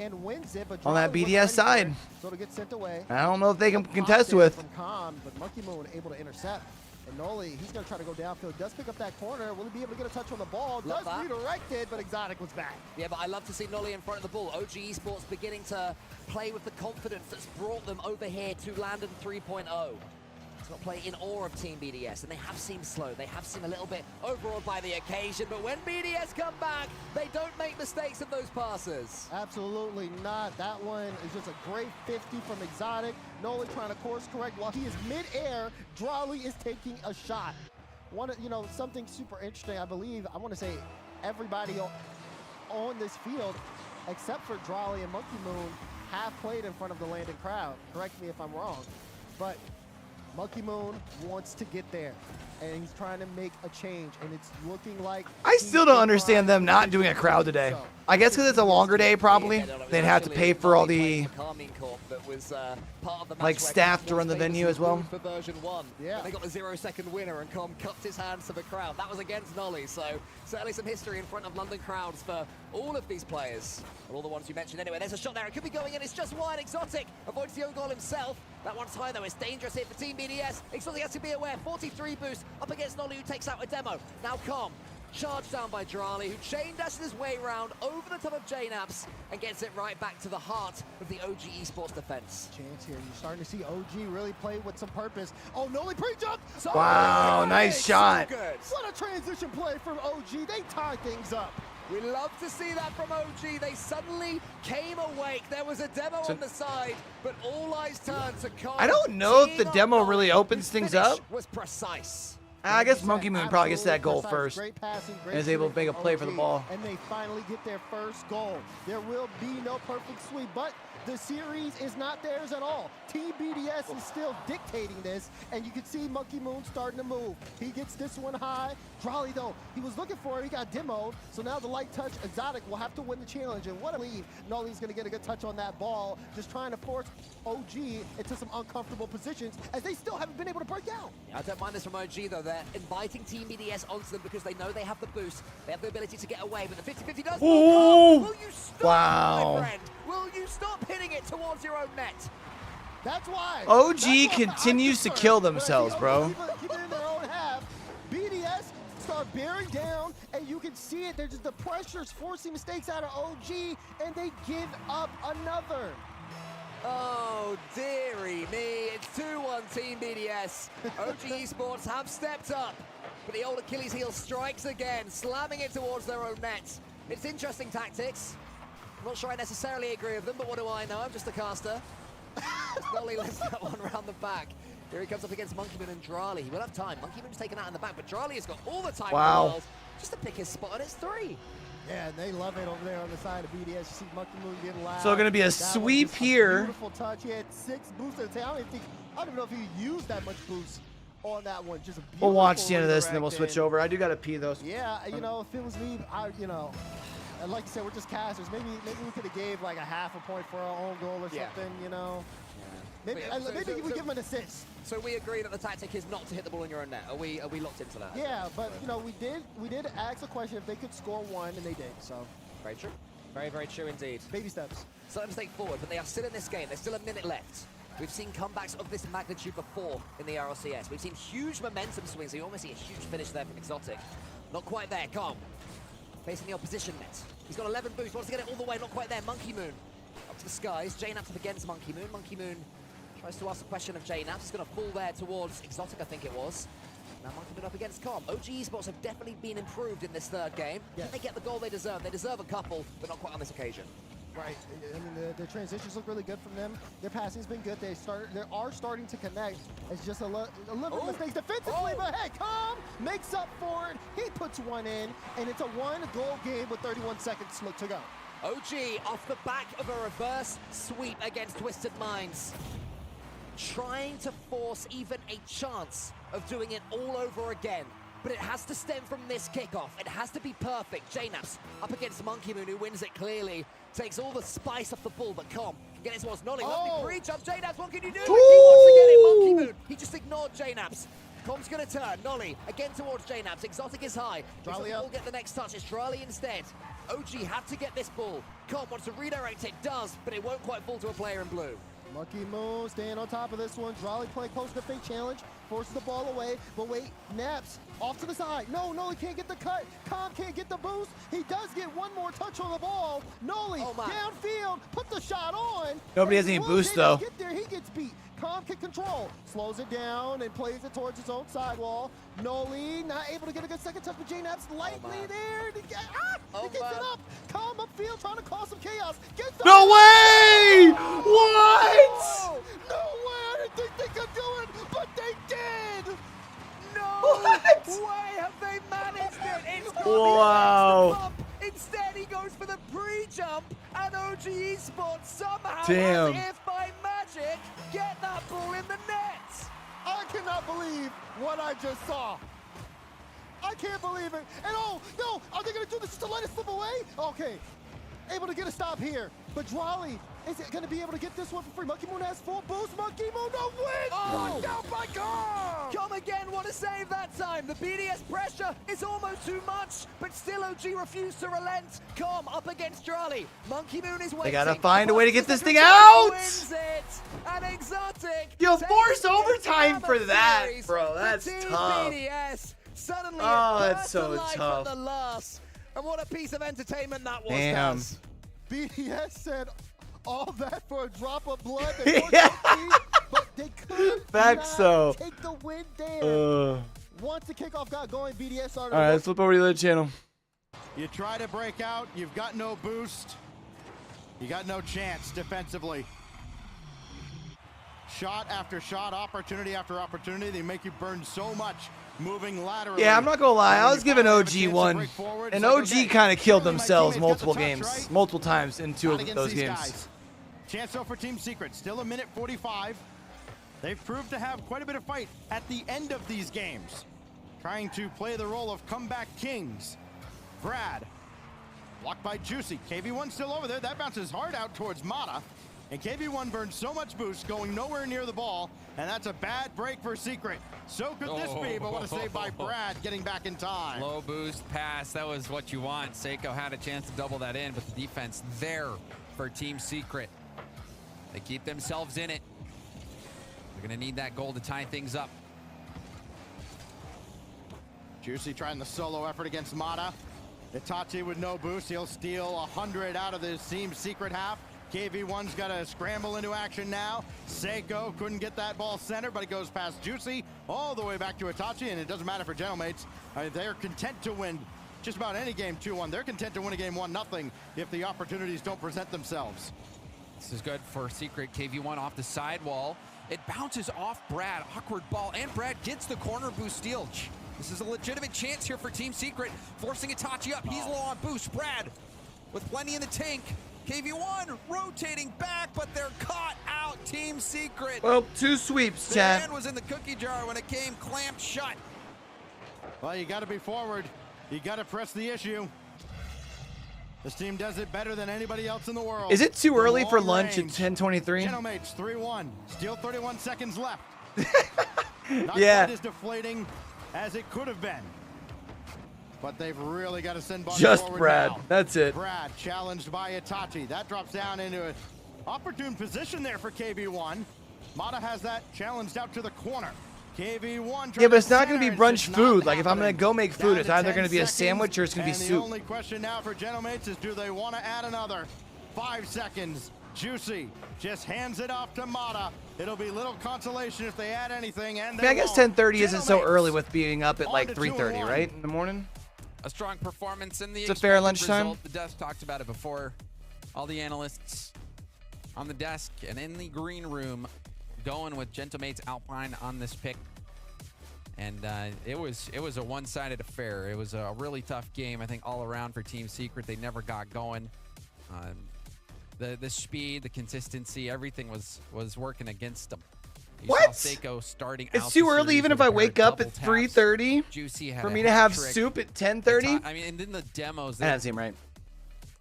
on that BDS side. So to get sent away. I don't know if they can contest with. From Khan, but Monkey Moon able to intercept. And Noli, he's going to try to go downfield. Does pick up that corner. Will he be able to get a touch on the ball? Does redirect it, but Exotic was back. Yeah, but I love to see Noli in front of the ball. OG Esports beginning to play with the confidence that's brought them over here to LANdon 3.0. It's not play in awe of Team BDS, and they have seemed slow. They have seemed a little bit overawed by the occasion, but when BDS come back, they don't make mistakes of those passes. Absolutely not. That one is just a great 50 from Exotic. Noli trying to course correct while he is mid-air. Drawley is taking a shot. Something super interesting, I believe, I want to say everybody on this field, except for Drawley and Monkey Moon, have played in front of the LANdon crowd. Correct me if I'm wrong. But Monkey Moon wants to get there, and he's trying to make a change, and it's looking like... I still don't understand them not doing a crowd today. I guess because it's a longer day, probably. They'd have to pay for all the staff to run the venue as well. For version 1. Yeah. They got the 0-second winner, and Com cupped his hands to the crowd. That was against Nolly, so certainly some history in front of London crowds for all of these players. And all the ones you mentioned anyway. There's a shot there. It could be going in. It's just wide. Exotic avoids the own goal himself. That one's high, though. It's dangerous here for Team BDS. Exotic has to be aware. 43 boost up against Nolly, who takes out a demo. Now Com. Charged down by Drawley, who chain dashes his way round over the top of JNAPS and gets it right back to the heart of the OG Esports defense. Chance here. You're starting to see OG really play with some purpose. Oh, Noli pre-jump! Wow, nice shot. So good. What a transition play from OG. They tie things up. We love to see that from OG. They suddenly came awake. There was a demo on the side, but all eyes turned to Com. I don't know if the demo really opens things up. Was precise. I guess Monkey Moon probably gets that goal first and is able to make a play for the ball. And they finally get their first goal. There will be no perfect sweep, but the series is not theirs at all. Team BDS is still dictating this, and you can see Monkey Moon starting to move. He gets this one high. Drawley, though, he was looking for it. He got demoed, so now the light touch Exotic will have to win the challenge. And what a lead. Nolly's going to get a good touch on that ball, just trying to force OG into some uncomfortable positions, as they still haven't been able to break out. I don't mind this from OG, though. They're inviting Team BDS onto them because they know they have the boost. They have the ability to get away, but the 50-50 does. Ooh. Will you stop, wow. my friend? Will you stop hitting it towards your own net? That's why. OG continues to kill themselves, bro. Keep it in their own half. BDS start bearing down, and you can see it. They're just the pressure's forcing mistakes out of OG, and they give up another. Oh, dearie me. It's 2-1 Team BDS. OG Esports have stepped up, but the old Achilles heel strikes again, slamming it towards their own net. It's interesting tactics. I'm not sure I necessarily agree with them, but what do I know? I'm just a caster. Nolly lets that one around the back. Here he comes up against Monkey Moon and Drawley. He will have time. Monkey Moon's taken out in the back, but Drawley has got all the time in the world just to pick his spot, and it's 3. Yeah, and they love it over there on the side of BDS. You see Monkey Moon getting loud. So going to be a sweep here. Beautiful touch. He had 6 boosts at a time. I don't even know if he used that much boost on that one. Just a beautiful. We'll watch the end of this, and then we'll switch over. I do got to pee, though. Yeah, if it was me, and like you said, we're just casters. Maybe we could have gave like a half a point for our own goal or something, Maybe we give him an assist. So we agree that the tactic is not to hit the ball in your own net. Are we locked into that? Yeah, but we did ask a question if they could score 1, and they did. So very true. Very, very true indeed. Baby steps. Slight mistake forward, but they are still in this game. There's still a minute left. We've seen comebacks of this magnitude before in the RLCS. We've seen huge momentum swings. So you almost see a huge finish there from Exotic. Not quite there. Com facing the opposition net. He's got 11 boosts, wants to get it all the way, not quite there. Monkey Moon up to the skies. JNaps up against Monkey Moon. Monkey Moon tries to ask the question of JNaps. He's going to fall there towards Exotic, I think it was. Now Monkey Moon up against Com. OG Esports have definitely been improved in this third game. Can they get the goal they deserve? They deserve a couple, but not quite on this occasion. Right. I mean, the transitions look really good from them. Their passing's been good. They are starting to connect. It's just a little mistakes defensively, but hey, Com makes up for it. He puts one in, and it's a one-goal game with 31 seconds to go. OG off the back of a reverse sweep against Twisted Minds. Trying to force even a chance of doing it all over again. But it has to stem from this kickoff. It has to be perfect. JNaps up against Monkey Moon, who wins it clearly. Takes all the spice off the ball, but Com can get it towards Nolly. Lovely pre-jump. JNaps, what can you do? He wants to get it, Monkey Moon. He just ignored JNaps. Com's going to turn. Nolly again towards JNaps. Exotic is high. Will get the next touch. It's Drali instead. OG have to get this ball. Com wants to redirect it. Does, but it won't quite fall to a player in blue. Monkey Moon staying on top of this one. Drali playing close to the fake challenge. Forces the ball away, but wait, Naps off to the side. No, Noli can't get the cut. Com can't get the boost. He does get one more touch on the ball. Noli downfield, put the shot on. Nobody has any boost though. Get there, he gets beat. Com can control, slows it down and plays it towards his own sidewall. Noli not able to get a good second touch, but JNaps lightly there. He gets it up. Com upfield trying to cause some chaos. No way! What? No way! I didn't think they could do it, but they did! No way have they managed it! It's wow! Instead, he goes for the pre-jump, and OG Esports somehow, damn, as if by magic, get that ball in the net! I cannot believe what I just saw. I can't believe it. And oh, no, are they going to do this just to let it slip away? Okay, able to get a stop here. But Drali, is it going to be able to get this one for free? Monkey Moon has full boost. Monkey Moon, no win! Knocked out by Com! Come again, what a save that time. The BDS pressure is almost too much, but still OG refused to relent. Com up against Drali. Monkey Moon is waiting. They got to find a way to get this thing out! Wins it. And Exotic. Yo, force overtime for that, bro. That's tough. BDS. Suddenly that's so tough. The last. And what a piece of entertainment that was. Damn. BDS said all that for a drop of blood. But they could not take the win there. Once the kickoff got going, BDS started. All right, let's flip over to the other channel. You try to break out, you've got no boost. You got no chance defensively. Shot after shot, opportunity after opportunity. They make you burn so much moving laterally. Yeah, I'm not gonna lie. I was giving OG one, and OG kind of killed themselves multiple times in two of those games. Chance though for Team Secret, still 1:45. They've proved to have quite a bit of fight at the end of these games, trying to play the role of comeback kings. Brad, blocked by Juicy. KV1 still over there. That bounces hard out towards Mata. And KV1 burns so much boost, going nowhere near the ball, and that's a bad break for Secret. So could this be, but what a save by Brad, getting back in time. Low boost pass, that was what you want. Seiko had a chance to double that in, but the defense there for Team Secret. They keep themselves in it. They're gonna need that goal to tie things up. Juicy trying the solo effort against Mata. Itachi with no boost, he'll steal 100 out of this Team Secret half. KV1's got to scramble into action now. Seiko couldn't get that ball centered, but it goes past Juicy all the way back to Itachi, and it doesn't matter for Gentlemates. They're content to win just about any game 2-1. They're content to win a game 1-0 if the opportunities don't present themselves. This is good for Secret. KV1 off the sidewall. It bounces off Brad. Awkward ball, and Brad gets the corner boost steal. This is a legitimate chance here for Team Secret, forcing Itachi up. He's low on boost. Brad with plenty in the tank. KV1 rotating back, but they're caught out. Team Secret. Well, 2 sweeps, The chat. hand was in the cookie jar when it came clamped shut. Well, you got to be forward. You got to press the issue. This team does it better than anybody else in the world. Is it too early for lunch at 10:23? Gentlemates 3-1. Still 31 seconds left. Not Yeah. quite as deflating as it could have been. But they've really got to send bodies Just forward Brad. now. That's it. Brad challenged by Itachi. That drops down into an opportune position there for KV1. Mata has that challenged out to the corner. KV1 Yeah, but it's not going to be brunch food. Like, if I'm going to go make food, it's either going to be a sandwich or it's going to be soup. The only question now for Genomates is, do they want to add another? 5 seconds. Juicy just hands it off to Mata. It'll be little consolation if they add anything. And I guess 10:30 isn't so early with being up at like 3:30, right, in the morning? A strong performance in the It's a fair lunchtime. result. The desk talked about it before. All the analysts on the desk and in the green room going with Gentlemates Alpine on this pick. And it was a one-sided affair. It was a really tough game, I think, all around for Team Secret. They never got going. The speed, the consistency, everything was working against them. You What? saw Seiko starting It's out too the early, series even if with I a pair of wake up double at taps. 3:30 Juicy had for a me to have hat-trick. soup at 10:30. I mean, and then the demos. That doesn't seem right.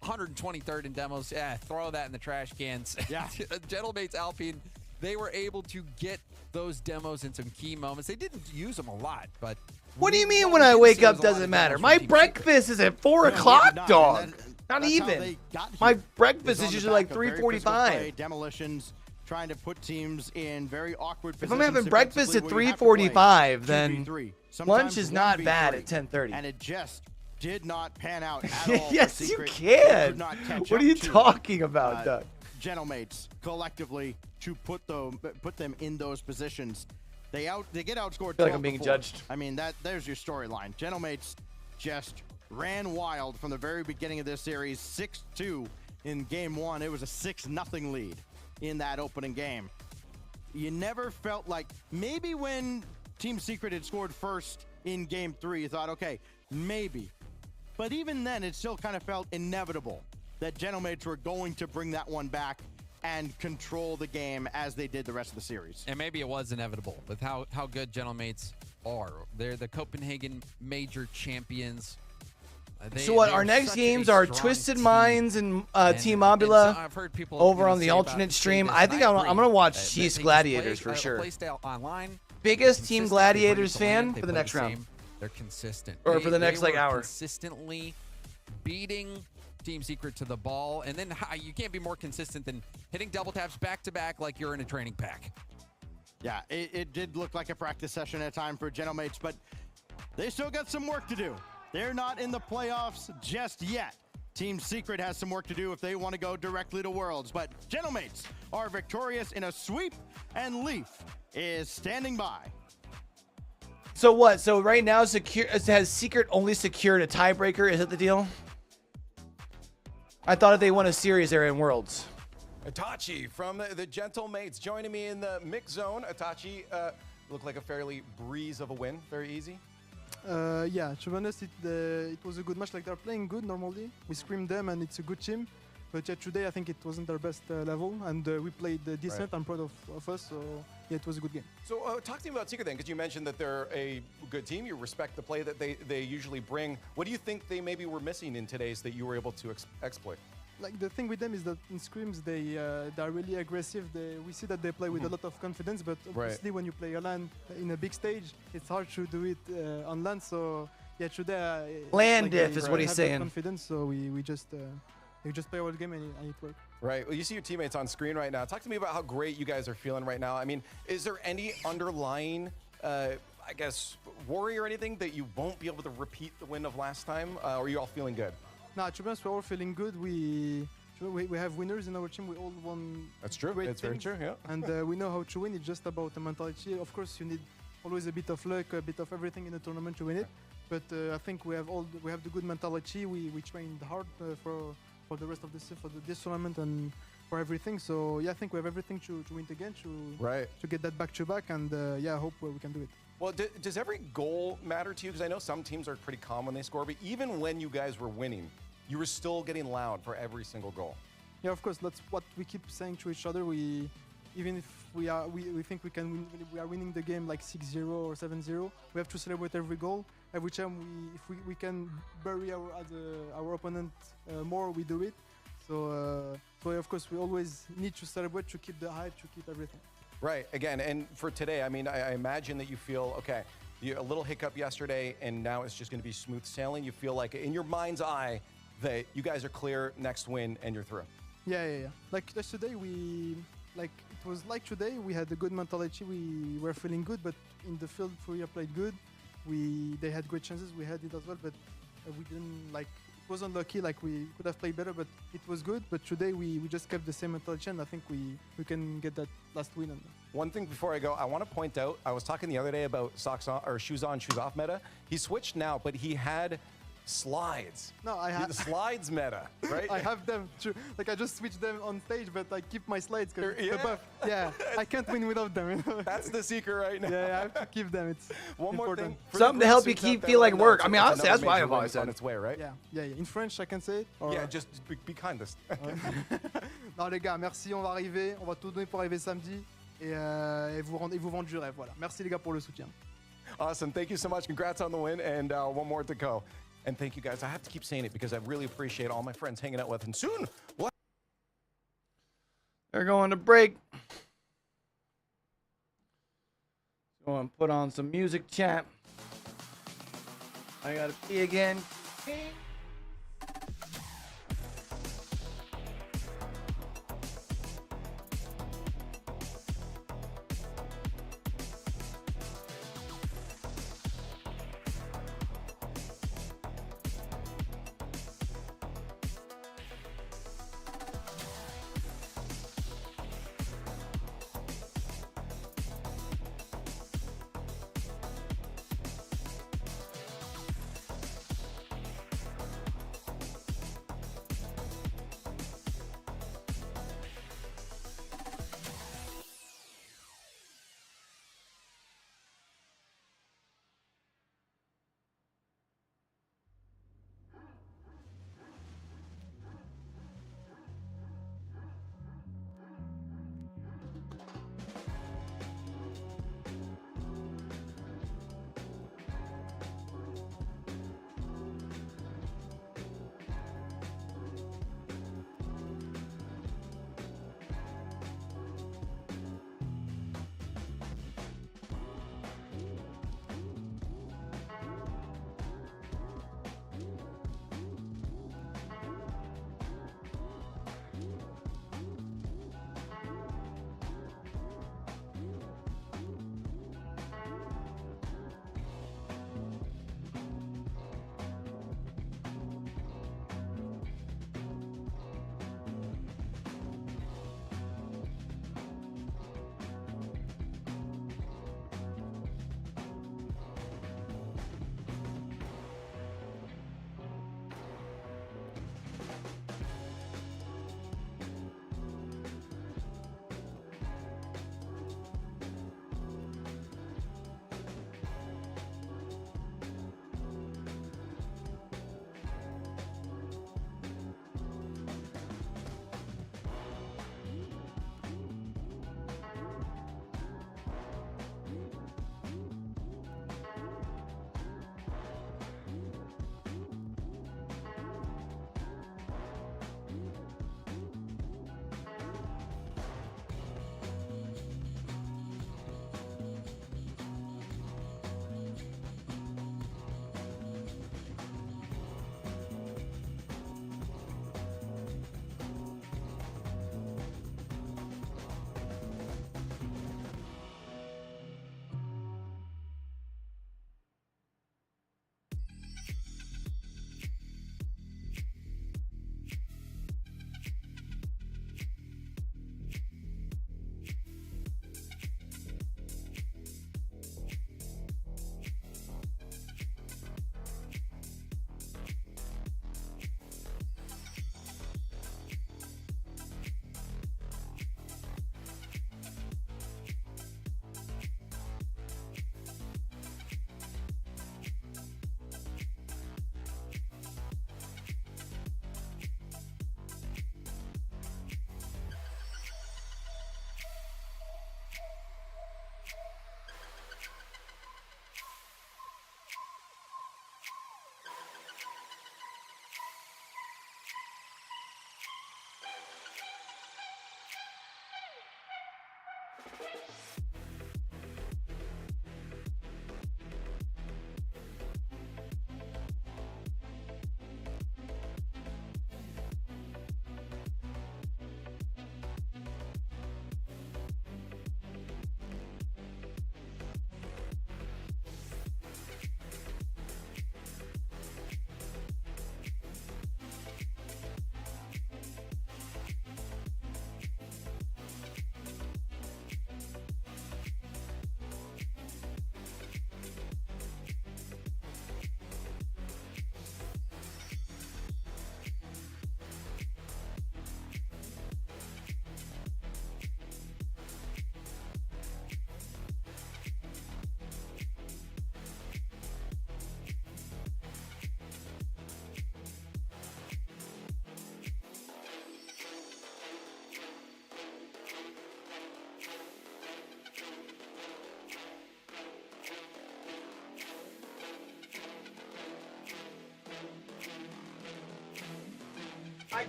123rd in demos. Yeah, throw that in the trash cans. Yeah. Gentlemates Alpine, they were able to get those demos in some key moments. They didn't use them a lot, but What do you mean when I wake up doesn't matter? My breakfast is at 4 o'clock, dog. Not even. My breakfast is usually like 3:45. Demolitions, trying to put teams in very awkward If positions. I'm having breakfast at 3:45, then lunch is not bad at 10:30. And it just did not pan out at all. Yes, for you Secret. can. They could not catch What up are you to, talking about, Doug? Gentlemates collectively to put them in those positions. They get outscored. I feel like I'm being judged. I mean, there's your storyline. Gentlemates just ran wild from the very beginning of this series. 6-2 in game 1. It was a 6-0 lead in that opening game. You never felt like, maybe when Team Secret had scored first in game 3, you thought, okay, maybe. But even then, it still kind of felt inevitable that Gentlemates were going to bring that one back and control the game as they did the rest of the series. And maybe it was inevitable with how good Gentlemates are. They're the Copenhagen major champions. So what? Our next games are Twisted Minds and Team Mobula I've heard people over on the alternate stream. I think I'm gonna watch Chiefs Gladiators for sure. Online, Biggest Team Gladiators fan for the next round. They're consistent. Or for the next like hour. Consistently beating Team Secret to the ball, and then you can't be more consistent than hitting double taps back to back like you're in a training pack. Yeah, it did look like a practice session at a time for Gentlemates, but they still got some work to do. They're not in the playoffs just yet. Team Secret has some work to do if they want to go directly to Worlds, but Gentlemates are victorious in a sweep, and Leaf is standing by. So what? So right now, has Secret only secured a tiebreaker? Is that the deal? I thought if they won a series, they're in Worlds. Itachi from the Gentlemates joining me in the mix zone. Itachi looked like a fairly breeze of a win. Very easy. Yeah, to be honest, it was a good match. Like, they're playing good normally. We screamed them, and it's a good team. But yeah, today I think it wasn't their best level, and we played decent. Right. I'm proud of us. So yeah, it was a good game. So talk to me about Secret then, because you mentioned that they're a good team. You respect the play that they usually bring. What do you think they maybe were missing in today's that you were able to exploit? Like, the thing with them is that in scrims they're really aggressive. We see that they play with a lot of confidence, but obviously when you play a LAN in a big stage, it's hard to do it on LAN. So yeah, today LAN diff is what he's saying. Confidence, so we just play our game and it worked. Right. Well, you see your teammates on screen right now. Talk to me about how great you guys are feeling right now. I mean, is there any underlying, I guess, worry or anything that you won't be able to repeat the win of last time? Or are you all feeling good? No, to be honest, we're all feeling good. We have winners in our team. We all won. That's true. Great That's very things. true. Yeah. And we know how to win. It's just about the mentality. Of course, you need always a bit of luck, a bit of everything in a tournament to win it. But I think we have the good mentality. We trained hard for the rest of this tournament and for everything. So yeah, I think we have everything to win again, to get that back to back. And yeah, I hope we can do it. Well, does every goal matter to you? Because I know some teams are pretty calm when they score, but even when you guys were winning, you were still getting loud for every single goal. Yeah, of course. That's what we keep saying to each other. Even if we think we can win, we are winning the game like 6-0 or 7-0, we have to celebrate every goal. Every time if we can bury our opponent more, we do it. So of course we always need to celebrate, to keep the hype, to keep everything. Right. Again, and for today, I mean, I imagine that you feel, okay, a little hiccup yesterday, and now it's just going to be smooth sailing. You feel like in your mind's eye that you guys are clear, next win, and you're through. Yeah. Like yesterday, like it was like today. We had a good mentality. We were feeling good, but in the field, Furia played good. They had great chances. We had it as well, but we didn't like. It wasn't lucky. Like we could have played better, but it was good. But today we just kept the same mentality, and I think we can get that last win. One thing before I go, I want to point out. I was talking the other day about socks on or shoes on, shoes off meta. He switched now, but he had slides. No, I have the slides meta, right? I have them too. Like I just switch them on stage, but I keep my slides because Yeah. the buff. Yeah, I can't win without them. You know? That's the secret right now. Yeah, I have to keep them. It's One more important. thing. Something to help you keep feel like work. I mean, honestly, that's why I've always said. On its way, right? Yeah. In French, I can say it. Or... Yeah, just be kind. Non les gars, merci. On va arriver. On va tout donner pour arriver samedi et vous vendre du rêve. Voilà. Merci les gars pour le soutien. Awesome. Thank you so much. Congrats on the win, and one more to go. And thank you guys. I have to keep saying it because I really appreciate all my friends hanging out with. And soon, They're going to break. Go and put on some music, chat. I gotta pee again.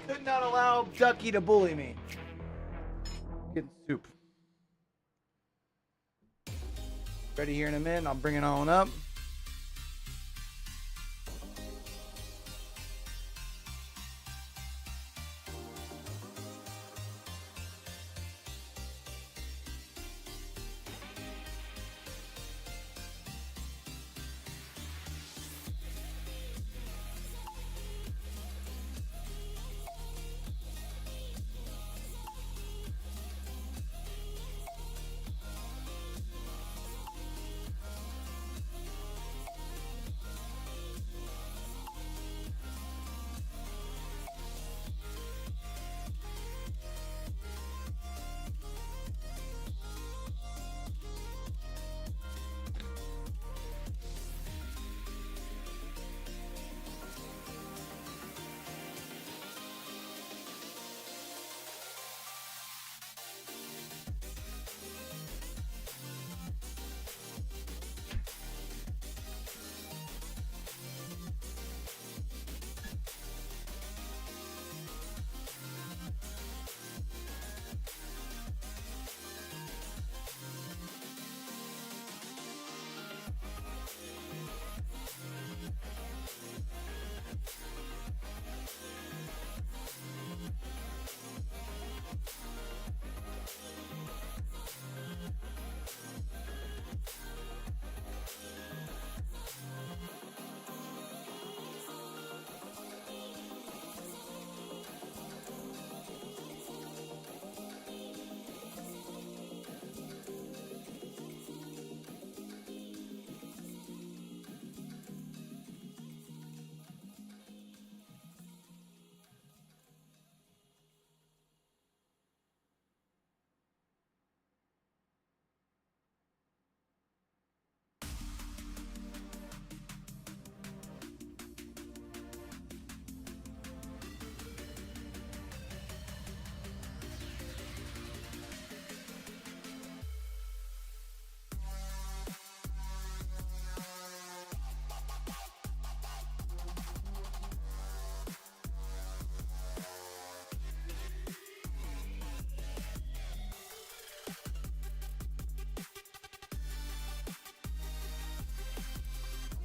could not allow Ducky to bully me. Getting soup. Ready here in a minute. I'll bring it on up.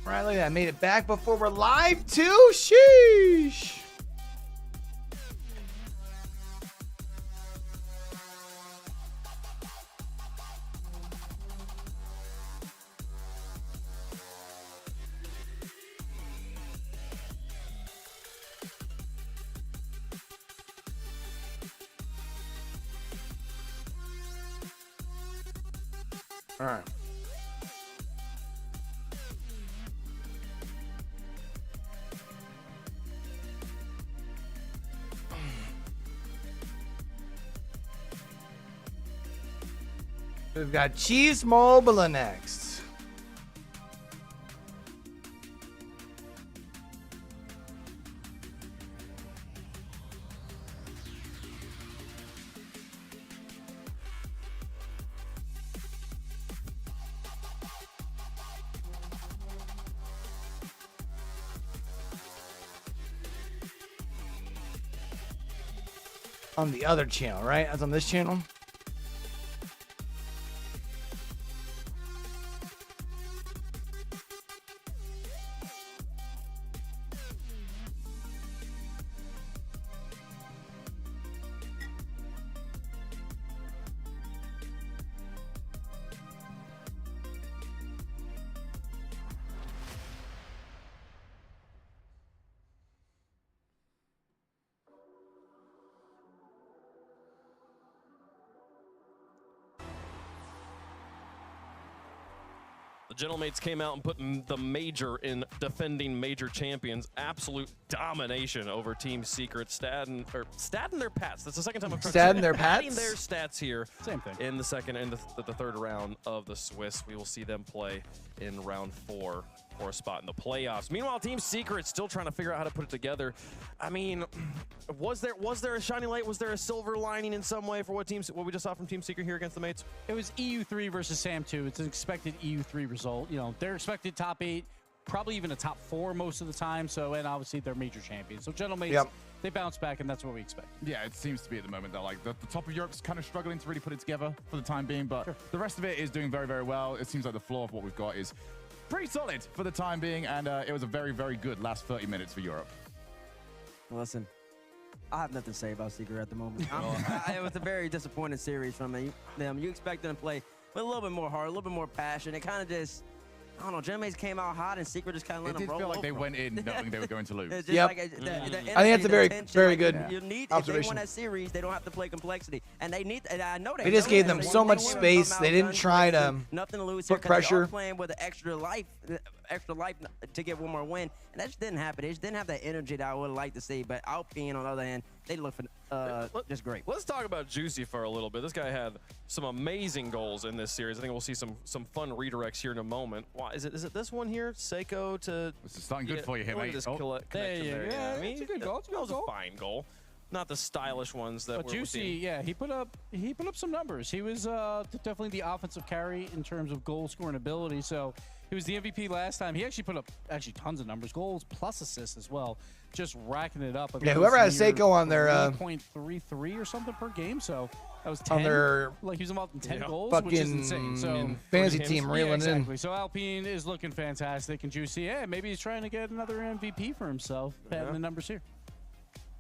All right, look at that. Made it back before we're live too. Sheesh. All right. We've got Cheese Mobile next. On the other channel, right? That's on this channel. The Gentlemates came out and put the major in defending major champions. Absolute domination over Team Secret. Stadden their Pats. That's the second time I've tried Stadden their Pats? adding their stats here. Same thing. In the second and the third round of the Swiss. We will see them play in round 4 for a spot in the playoffs. Meanwhile, Team Secret still trying to figure out how to put it together. I mean, was there a shining light? Was there a silver lining in some way for what we just saw from Team Secret here against the Mates? It was EU3 versus SAM2. It's an expected EU3 result. You know, they're expected top 8. probably even a top 4 most of the time. So, and obviously they're major champions. So Gentlemates, they bounce back, and that's what we expect. Yeah, it seems to be at the moment that like the top of Europe's kind of struggling to really put it together for the time being, but the rest of it is doing very, very well. It seems like the floor of what we've got is pretty solid for the time being, and it was a very, very good last 30 minutes for Europe. Listen, I have nothing to say about Secret at the moment. It was a very disappointing series from them. You expect them to play with a little bit more heart, a little bit more passion. It kind of just, I don't know, Gentlemates came out hot and Secret just kind of let them roll. It did feel like they went in knowing they were going to lose. Like, I think that's a very, very good observation. If they won that series, they don't have to play complexity. And they need, and I know they just gave them so much space. They didn't try to nothing to lose put pressure. They are playing with an extra life to get one more win. And that just didn't happen. They just didn't have that energy that I would like to see. But Alpine, on the other hand, they look just great. Let's talk about Juicy for a little bit. This guy had some amazing goals in this series. I think we'll see some fun redirects here in a moment. Why is it this one here? Seiko to. This is starting good for you here, mate. This connection there. Yeah, I mean, it's a good goal. That was a fine goal. Not the stylish ones that we're Juicy, yeah, he put up some numbers. He was definitely the offensive carry in terms of goal scoring ability. So he was the MVP last time. He actually put up tons of numbers, goals plus assists as well, just racking it up. Yeah, whoever has Seiko on their 3.33 or something per game. So that was 10. On their like he was involved in 10 goals, fucking which is insane. So fantasy team reeling in. So Alpine is looking fantastic, and Juicy, maybe he's trying to get another MVP for himself. Having the numbers here.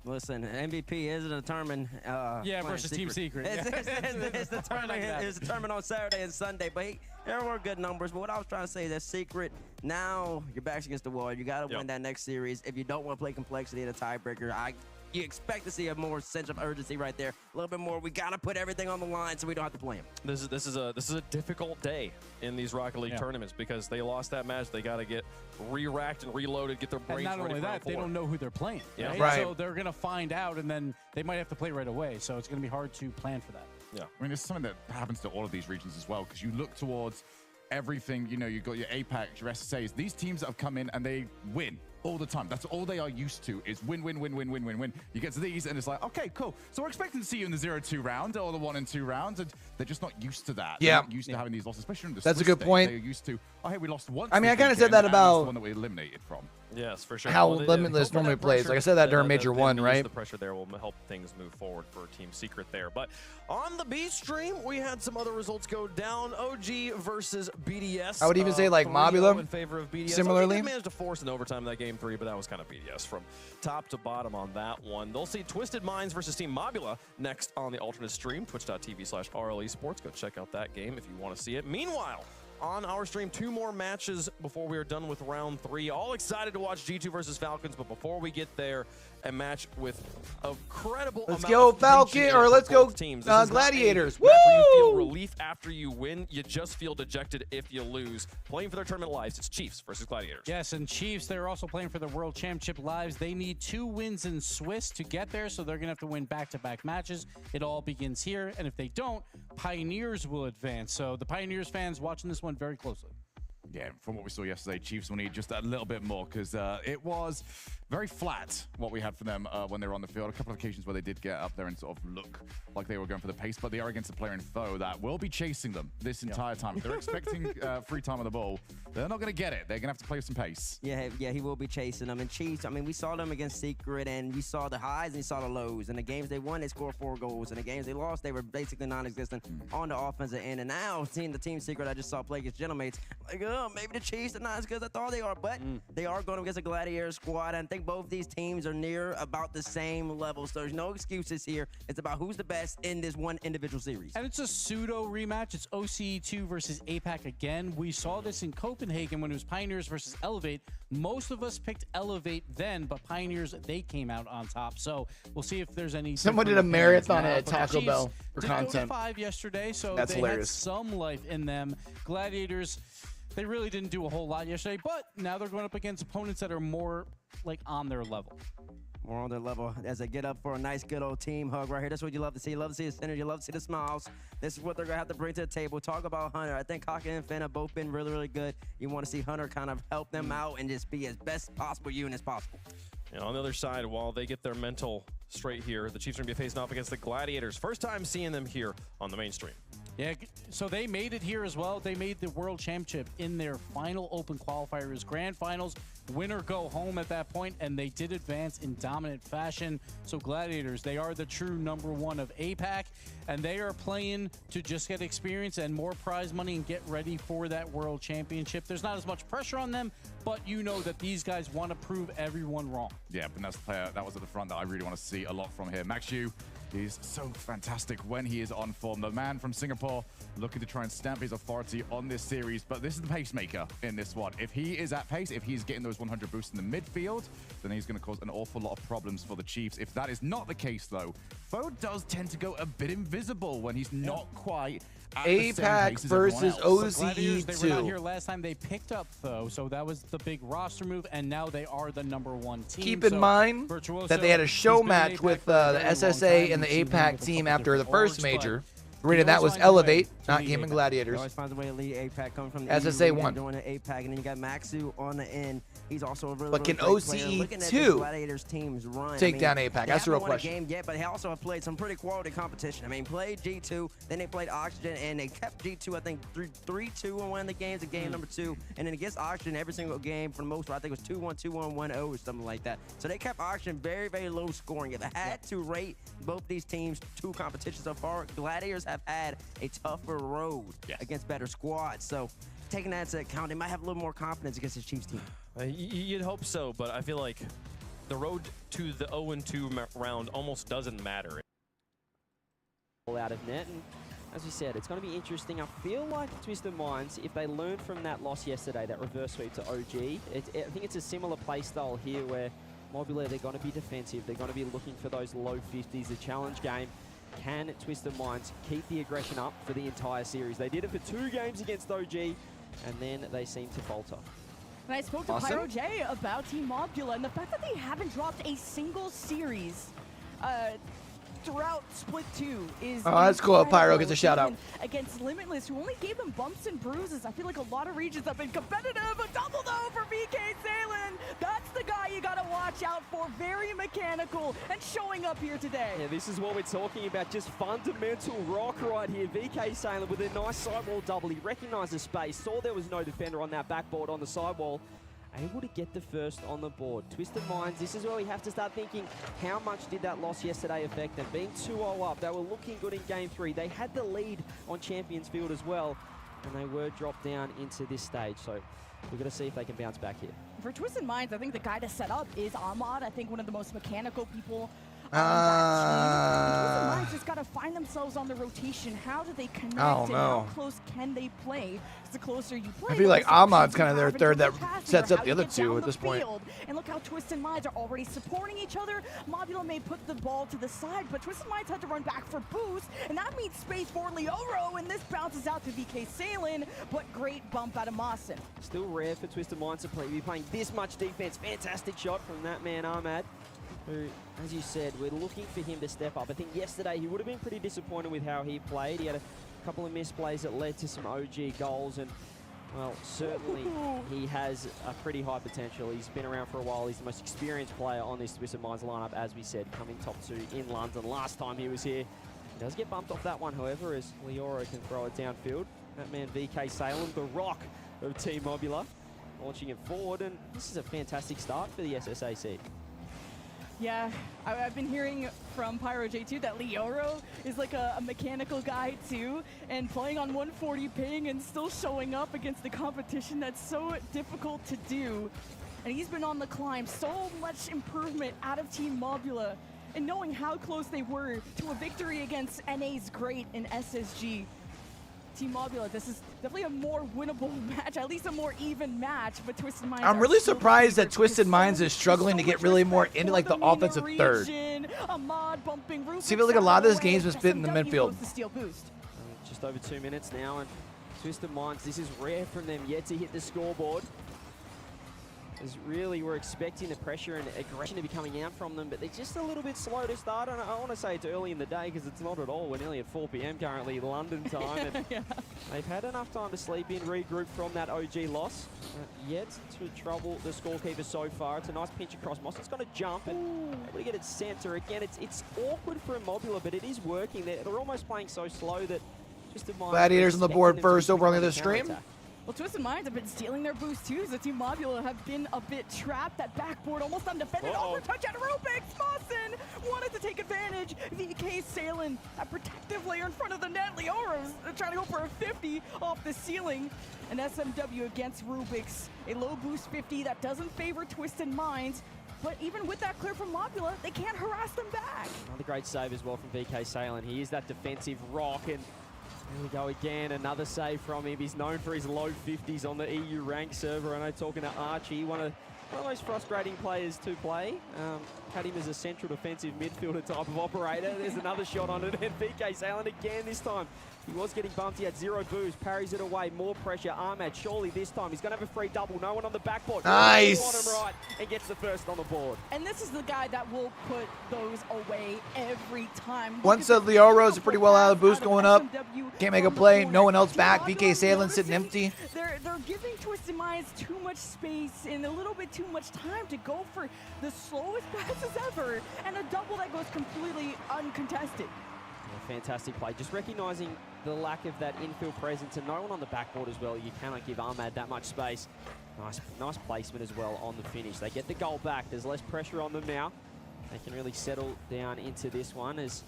Listen, MVP is determined. Versus Team Secret. It's determined on Saturday and Sunday. But there were good numbers. But what I was trying to say is that Secret, now your back's against the wall. You got to win that next series. If you don't want to play complexity in a tiebreaker, you expect to see a more sense of urgency right there. A little bit more. We got to put everything on the line so we don't have to play them. This is a difficult day in these Rocket League tournaments because they lost that match. They got to get re-racked and reloaded, get their brains ready. And not only that, they don't know who they're playing. Yeah. Right. So they're going to find out, and then they might have to play right away. So it's going to be hard to plan for that. Yeah. I mean, it's something that happens to all of these regions as well, because you look towards everything, you've got your APAC, your SSAs, these teams that have come in and they win all the time. That's all they are used to, is win, win, win, win, win, win, win. You get to these and it's like, okay, cool. So we're expecting to see you in the 0-2 round or the 1 and 2 rounds, and they're just not used to that. Yeah. They're not used to having these losses, especially in the That's Swiss a good point. They're used to, hey, we lost once. I mean, I kind of said weekend, that about the one that we eliminated from. Yes, for sure. How Limitless normally plays. Like I said that during Major 1, right? The pressure there will help things move forward for Team Secret there. But on the B stream, we had some other results go down. OG versus BDS. I would even say like Mobula. In favor of BDS. Similarly, they managed to force an overtime in that game 3, but that was kind of BDS from top to bottom on that one. They'll see Twisted Minds versus Team Mobula next on the alternate stream, twitch.tv/RLEsports. Go check out that game if you want to see it. Meanwhile, on our stream, 2 more matches before we are done with round 3. All excited to watch G2 versus Falcons, but before we get there, a match with a credible let's amount go of Falcon, or let's go teams. Gladiators. Woo! Where you feel relief after you win, you just feel dejected if you lose. Playing for their tournament lives, it's Chiefs versus Gladiators. Yes, and Chiefs, they're also playing for the World Championship lives. They need 2 wins in Swiss to get there, so they're going to have to win back-to-back matches. It all begins here, and if they don't, Pioneers will advance. So the Pioneers fans watching this one very closely. Yeah, from what we saw yesterday, Chiefs will need just a little bit more, because it was very flat what we had for them when they were on the field. A couple of occasions where they did get up there and sort of look like they were going for the pace, but they are against a player in foe that will be chasing them this entire time. If they're expecting free time on the ball, they're not going to get it. They're going to have to play with some pace. Yeah, he will be chasing them. And Chiefs, I mean, we saw them against Secret, and we saw the highs and we saw the lows. And the games they won, they scored 4 goals. And the games they lost, they were basically non-existent on the offensive end. And now, seeing the Team Secret I just saw play against Gentlemates, like, maybe the Chiefs are not as good as I thought they are, but they are going against a Gladiator squad. And I think both these teams are near about the same level, so there's no excuses here. It's about who's the best in this one individual series. And it's a pseudo rematch. It's OCE2 versus APAC again. We saw this in Copenhagen when it was Pioneers versus Elevate. Most of us picked Elevate then, but Pioneers, they came out on top. So we'll see if there's any. Someone did a marathon at Taco Bell for content. Go to 5 yesterday, so that's they hilarious. Had some life in them. Gladiators, they really didn't do a whole lot yesterday, but now they're going up against opponents that are more like on their level. More on their level as they get up for a nice, good old team hug right here. That's what you love to see. You love to see the synergy. You love to see the smiles. This is what they're going to have to bring to the table. Talk about Hunter. I think Kaka and Finn have both been really, really good. You want to see Hunter kind of help them out and just be as best possible unit as possible. And on the other side, while they get their mental straight here, the Chiefs are going to be facing off against the Gladiators. First time seeing them here on the mainstream. Yeah, so they made it here as well. They made the World Championship in their final open qualifiers, grand finals, winner go home at that point, and they did advance in dominant fashion. So Gladiators, they are the true #1 of APAC, and they are playing to just get experience and more prize money and get ready for that World Championship. There's not as much pressure on them, but you know that these guys want to prove everyone wrong. Yeah, but that's the player that was at the front that I really want to see a lot from here. Max Yu is so fantastic when he is on form. The man from Singapore looking to try and stamp his authority on this series, but this is the pacemaker in this one. If he is at pace, if he's getting those 100 boosts in the midfield, then he's going to cause an awful lot of problems for the Chiefs. If that is not the case, though, Foe does tend to go a bit invisible when he's not quite at the same APAC pace as versus everyone else. OZE2. They were not here last time. They picked up, though, so that was the big roster move, and now they are the #1 team. Keep in mind that they had a show match with the SSA and the APAC team after the first major. Granted, that was Elevate, not Gaming Gladiators. Always finds a way to lead APAC coming from the SSA EU, won. doing the APAC, and then you got Maxu on the end. He's also a really, But can really great player. Looking at this OZE2 Gladiators team's run, take down APAC? They That's the real haven't won a question. game yet, but they also have played some pretty quality competition. I mean, played G2, then they played Oxygen, and they kept G2, I think, 3-2 in one of the games, game #2. And then against Oxygen, every single game, for the most part, I think it was 2-1, 2-1, 1-0, or something like that. So they kept Oxygen very, very low scoring. If I had to rate both these teams' two competitions so far, Gladiators have had a tougher road against better squads. So taking that into account, they might have a little more confidence against the Chiefs team. You'd hope so, but I feel like the road to the 0-2 round almost doesn't matter. Out of net, and as we said, it's going to be interesting. I feel like Twisted Minds, if they learn from that loss yesterday, that reverse sweep to OG, I think it's a similar play style here where Mobula, they're going to be defensive. They're going to be looking for those low 50s, the challenge game. Can Twisted Minds keep the aggression up for the entire series? They did it for 2 games against OG, and then they seem to falter. And I spoke to Pyro J about Team Mobula and the fact that they haven't dropped a single series throughout Split 2 is... Oh, that's cool. Pyro gets a shout out. Against Limitless, who only gave them bumps and bruises. I feel like a lot of regions have been competitive. A double though for VK Salen. That's the guy you gotta watch out for. Very mechanical and showing up here today. Yeah, this is what we're talking about. Just fundamental rock right here. VK Salen with a nice sidewall double. He recognized the space, saw there was no defender on that backboard on the sidewall. Able to get the first on the board. Twisted Minds, this is where we have to start thinking, how much did that loss yesterday affect them? Being 2-0 up, they were looking good in Game 3. They had the lead on Champions Field as well, and they were dropped down into this stage. So we've got to see if they can bounce back here. For Twisted Minds, I think the guy to set up is Ahmad. I think one of the most mechanical people on that team. Twisted Minds just got to find themselves on the rotation. How do they connect and how close can they play? Because the closer you play, I feel like Ahmad's kind of their third that sets up the other two at this point. And look how Twisted Minds are already supporting each other. Mobula may put the ball to the side, but Twisted Minds had to run back for boost, and that means space for Leoro, and this bounces out to VK Salen, but great bump out of Mawson. Still rare for Twisted Minds to be playing this much defense. Fantastic shot from that man, Ahmad, who, as you said, we're looking for him to step up. I think yesterday he would have been pretty disappointed with how he played. He had a couple of misplays that led to some OG goals, and well, certainly he has a pretty high potential. He's been around for a while. He's the most experienced player on this Twisted Minds lineup, as we said, coming top 2 in London last time he was here. He does get bumped off that one, however, as Leoro can throw it downfield. That man VK Salen, the rock of Team Mobula, launching it forward, and this is a fantastic start for the SSAC. Yeah, I've been hearing from Pyro J2 that Leoro is like a mechanical guy too, and playing on 140 ping and still showing up against the competition that's so difficult to do. And he's been on the climb, so much improvement out of Team Mobula, and knowing how close they were to a victory against NA's great in SSG. Team Mobula, this is definitely a more winnable match, at least a more even match, but Twisted Minds I'm really surprised that Twisted Minds is struggling to get really more into like the offensive third. See, I feel like a lot of this game's been split in the midfield. Just over 2 minutes now, and Twisted Minds, this is rare from them yet to hit the scoreboard. As really we're expecting the pressure and aggression to be coming out from them, but they're just a little bit slow to start. And I want to say it's early in the day because it's not at all. We're nearly at 4 p.m. currently, London time. And they've had enough time to sleep in, regroup from that OG loss. Yet to trouble the scorekeeper so far. It's a nice pinch across Moss. It's going to jump and able to get its center. Again, it's awkward for a Mobula, but it is working. They're almost playing so slow that Gladiators on the board first over on the other stream. Well, Twisted Minds have been stealing their boost too, so Team Mobula have been a bit trapped. That backboard almost undefended. Overtouch at Rubik's. Mawson wanted to take advantage. VK sailing that protective layer in front of the net. Leora's trying to go for a 50 off the ceiling. And SMW against Rubik's. A low boost 50 that doesn't favor Twisted Minds. But even with that clear from Mobula, they can't harass them back. Another great save as well from VK Salen. He is that defensive rock, and there we go again, another save from him. He's known for his low 50s on the EU ranked server. I know, talking to Archie, one of those frustrating players to play. Had him as a central defensive midfielder type of operator. There's another shot on it, and VK Salen again this time. He was getting bumped, he had 0 boost, parries it away, more pressure. Ahmad, surely this time, he's going to have a free double, no one on the backboard. Nice! Bottom right, and gets the first on the board. And this is the guy that will put those away every time. Once the Leoros are pretty well out of the boost going up. Can't make a play, no one else back. VK Salen sitting empty. They're giving Twisted Minds too much space and a little bit too much time to go for the slowest passes ever, and a double that goes completely uncontested. Yeah, fantastic play. Just recognizing the lack of that infield presence and no one on the backboard as well. You cannot give Ahmad that much space. Nice placement as well on the finish. They get the goal back. There's less pressure on them now. They can really settle down into this one, as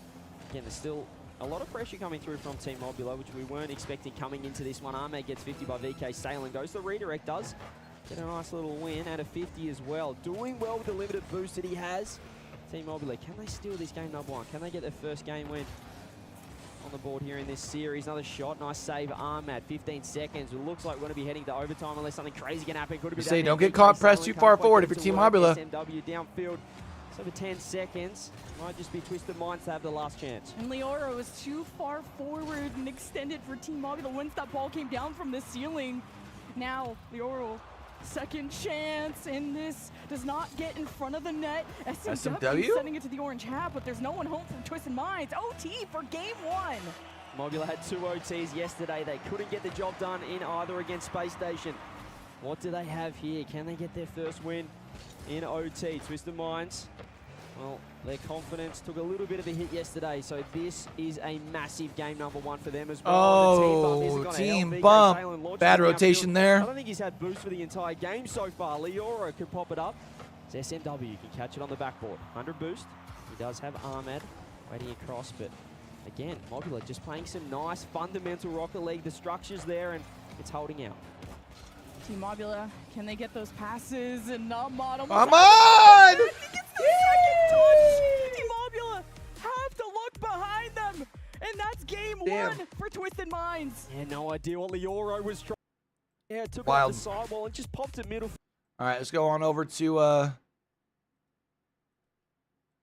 again, there's still a lot of pressure coming through from Team Mobula, which we weren't expecting coming into this one. Ahmed gets 50 by VK Salen. Goes the redirect, does get a nice little win and a 50 as well. Doing well with the limited boost that he has. Team Mobula, can they steal this game number 1? Can they get their first game win on the board here in this series? Another shot, nice save, Ahmad, 15 seconds. It looks like we're going to be heading to overtime unless something crazy can happen. Could be Say, don't get caught pressed too far forward if you're Team Mobula. SMW downfield. It's over 10 seconds. Might just be Twisted Minds to have the last chance. And Leoro was too far forward and extended for Team Mobula once that ball came down from the ceiling. Now, Leoro, second chance, and this does not get in front of the net. SMW sending it to the orange hat, but there's no one home from Twisted Minds. OT for game 1. Mobula had 2 OTs yesterday. They couldn't get the job done in either against Space Station. What do they have here? Can they get their first win in OT? Twisted Minds, well, their confidence took a little bit of a hit yesterday, so this is a massive game number 1 for them as well. Oh, team bump. Bad rotation there. I don't think he's had boost for the entire game so far. Leoro could pop it up. It's SMW can catch it on the backboard. 100 boost. He does have Ahmed waiting across, but again, Mobula just playing some nice fundamental Rocket League. The structure's there, and it's holding out. Team Mobula, can they get those passes? And Ahmad come on! He gets the second touch. Team Mobula have to look behind them, and that's game 1 for Twisted Minds. Yeah, no idea what Leoro was trying. Yeah, took Wild. off the sidewall and just popped it middle. All right, let's go on over to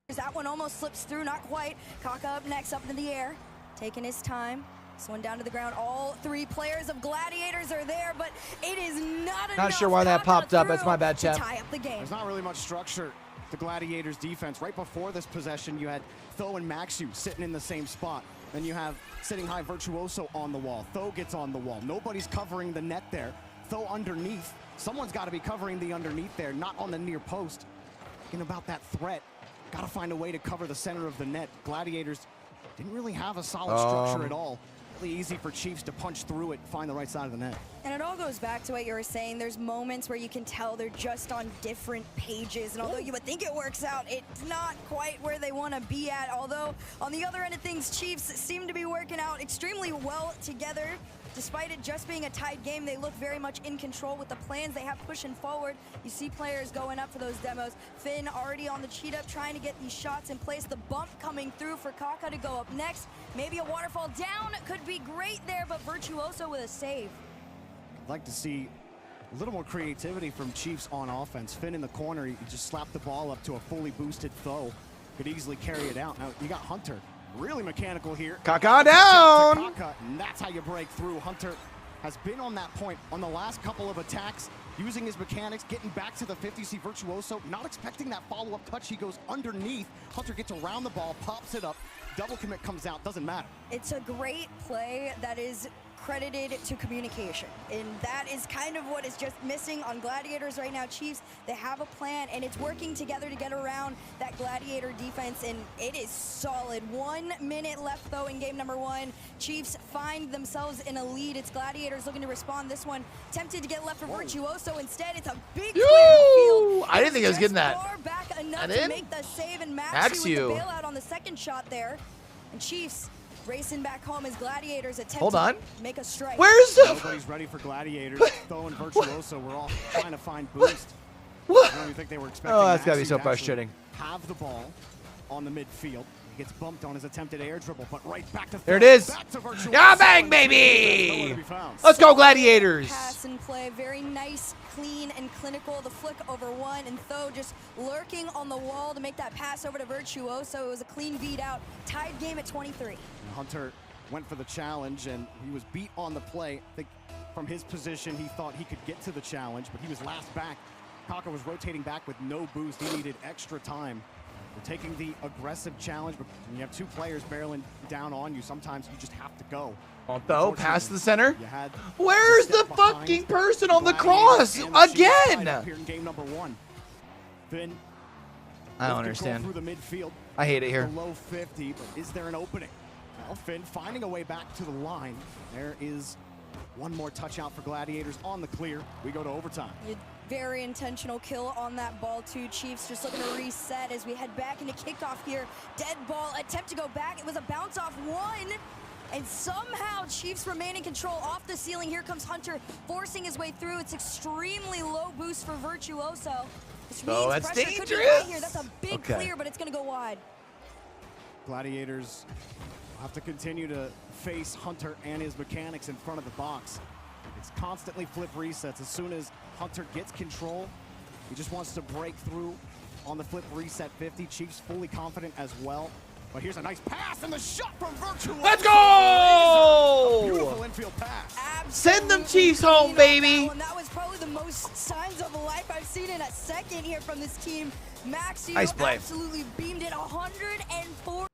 That one almost slips through, not quite. Kaka up next, up in the air, taking his time. This one down to the ground. All 3 players of Gladiators are there, but it is not enough. Not sure why that popped up. That's my bad, chat. Tie up the game. There's not really much structure to Gladiators defense. Right before this possession, you had Tho and Maxu sitting in the same spot. Then you have sitting high Virtuoso on the wall. Tho gets on the wall. Nobody's covering the net there. Tho underneath. Someone's got to be covering the underneath there, not on the near post. Thinking about that threat. Got to find a way to cover the center of the net. Gladiators didn't really have a solid structure at all. Really easy for Chiefs to punch through it, find the right side of the net. And it all goes back to what you were saying. There's moments where you can tell they're just on different pages. And although you would think it works out, it's not quite where they want to be at. Although on the other end of things, Chiefs seem to be working out extremely well together. Despite it just being a tied game, they look very much in control with the plans they have pushing forward. You see players going up for those demos. Finn already on the cheat up, trying to get these shots in place. The bump coming through for Kaka to go up next. Maybe a waterfall down could be great there, but Virtuoso with a save. I'd like to see a little more creativity from Chiefs on offense. Finn in the corner, he just slapped the ball up to a fully boosted Tho. Could easily carry it out. Now you got Hunter. Really mechanical here. Kaka down! Kaka, and that's how you break through. Hunter has been on that point on the last couple of attacks, using his mechanics, getting back to the 50. See Virtuoso, not expecting that follow-up touch. He goes underneath. Hunter gets around the ball, pops it up. Double commit comes out, doesn't matter. It's a great play that is credited to communication, and that is kind of what is just missing on Gladiators right now. Chiefs, they have a plan, and it's working together to get around that Gladiator defense, and it is solid. 1 minute left, though, in game number 1. Chiefs find themselves in a lead. It's Gladiators looking to respond. This one tempted to get left for Virtuoso. Instead, it's a big clear field. I didn't think I was getting that. Far back enough to make the save, and Maxu with the bailout on the second shot there. And Chiefs racing back home as Gladiators attempt to make a strike. Where's the... Nobody's ready for Gladiators. Tho and Virtuoso were all trying to find boost. I don't even think they were expecting that's got to be Maxi so to frustrating. have the ball on the midfield. He gets bumped on his attempted air dribble, but right back to Tho. There it is. Back to Virtuoso. Yeah, bang, baby! Let's go, Gladiators! Pass and play, very nice, clean, and clinical. The flick over one, and Tho just lurking on the wall to make that pass over to Virtuoso. It was a clean beat out. Tied game at 23. Hunter went for the challenge, and he was beat on the play. I think from his position, he thought he could get to the challenge, but he was last back. Kaka was rotating back with no boost. He needed extra time. We're taking the aggressive challenge, but when you have two players barreling down on you, sometimes you just have to go. Though, pass the center. Where's the fucking person on the cross? Again! Here in game number 1. Finn, I don't understand. through the midfield. I hate it here. Below 50, but is there an opening? Well, Finn finding a way back to the line. There is one more touch out for Gladiators on the clear. We go to overtime. Very intentional kill on that ball too. Chiefs just looking to reset as we head back into kickoff here. Dead ball, attempt to go back. It was a bounce off one. And somehow Chiefs remain in control off the ceiling. Here comes Hunter forcing his way through. It's extremely low boost for Virtuoso. Oh, that's dangerous. Could be right here. That's a big clear, but it's going to go wide. Gladiators have to continue to face Hunter and his mechanics in front of the box. It's constantly flip resets. As soon as Hunter gets control, he just wants to break through on the flip reset 50. Chiefs fully confident as well. But here's a nice pass and the shot from Virtuoso. Let's go! Beautiful infield pass. Send them Chiefs home, baby. That was probably the most signs of life I've seen in a second here from this team. Maxi nice play. Absolutely beamed it. 104.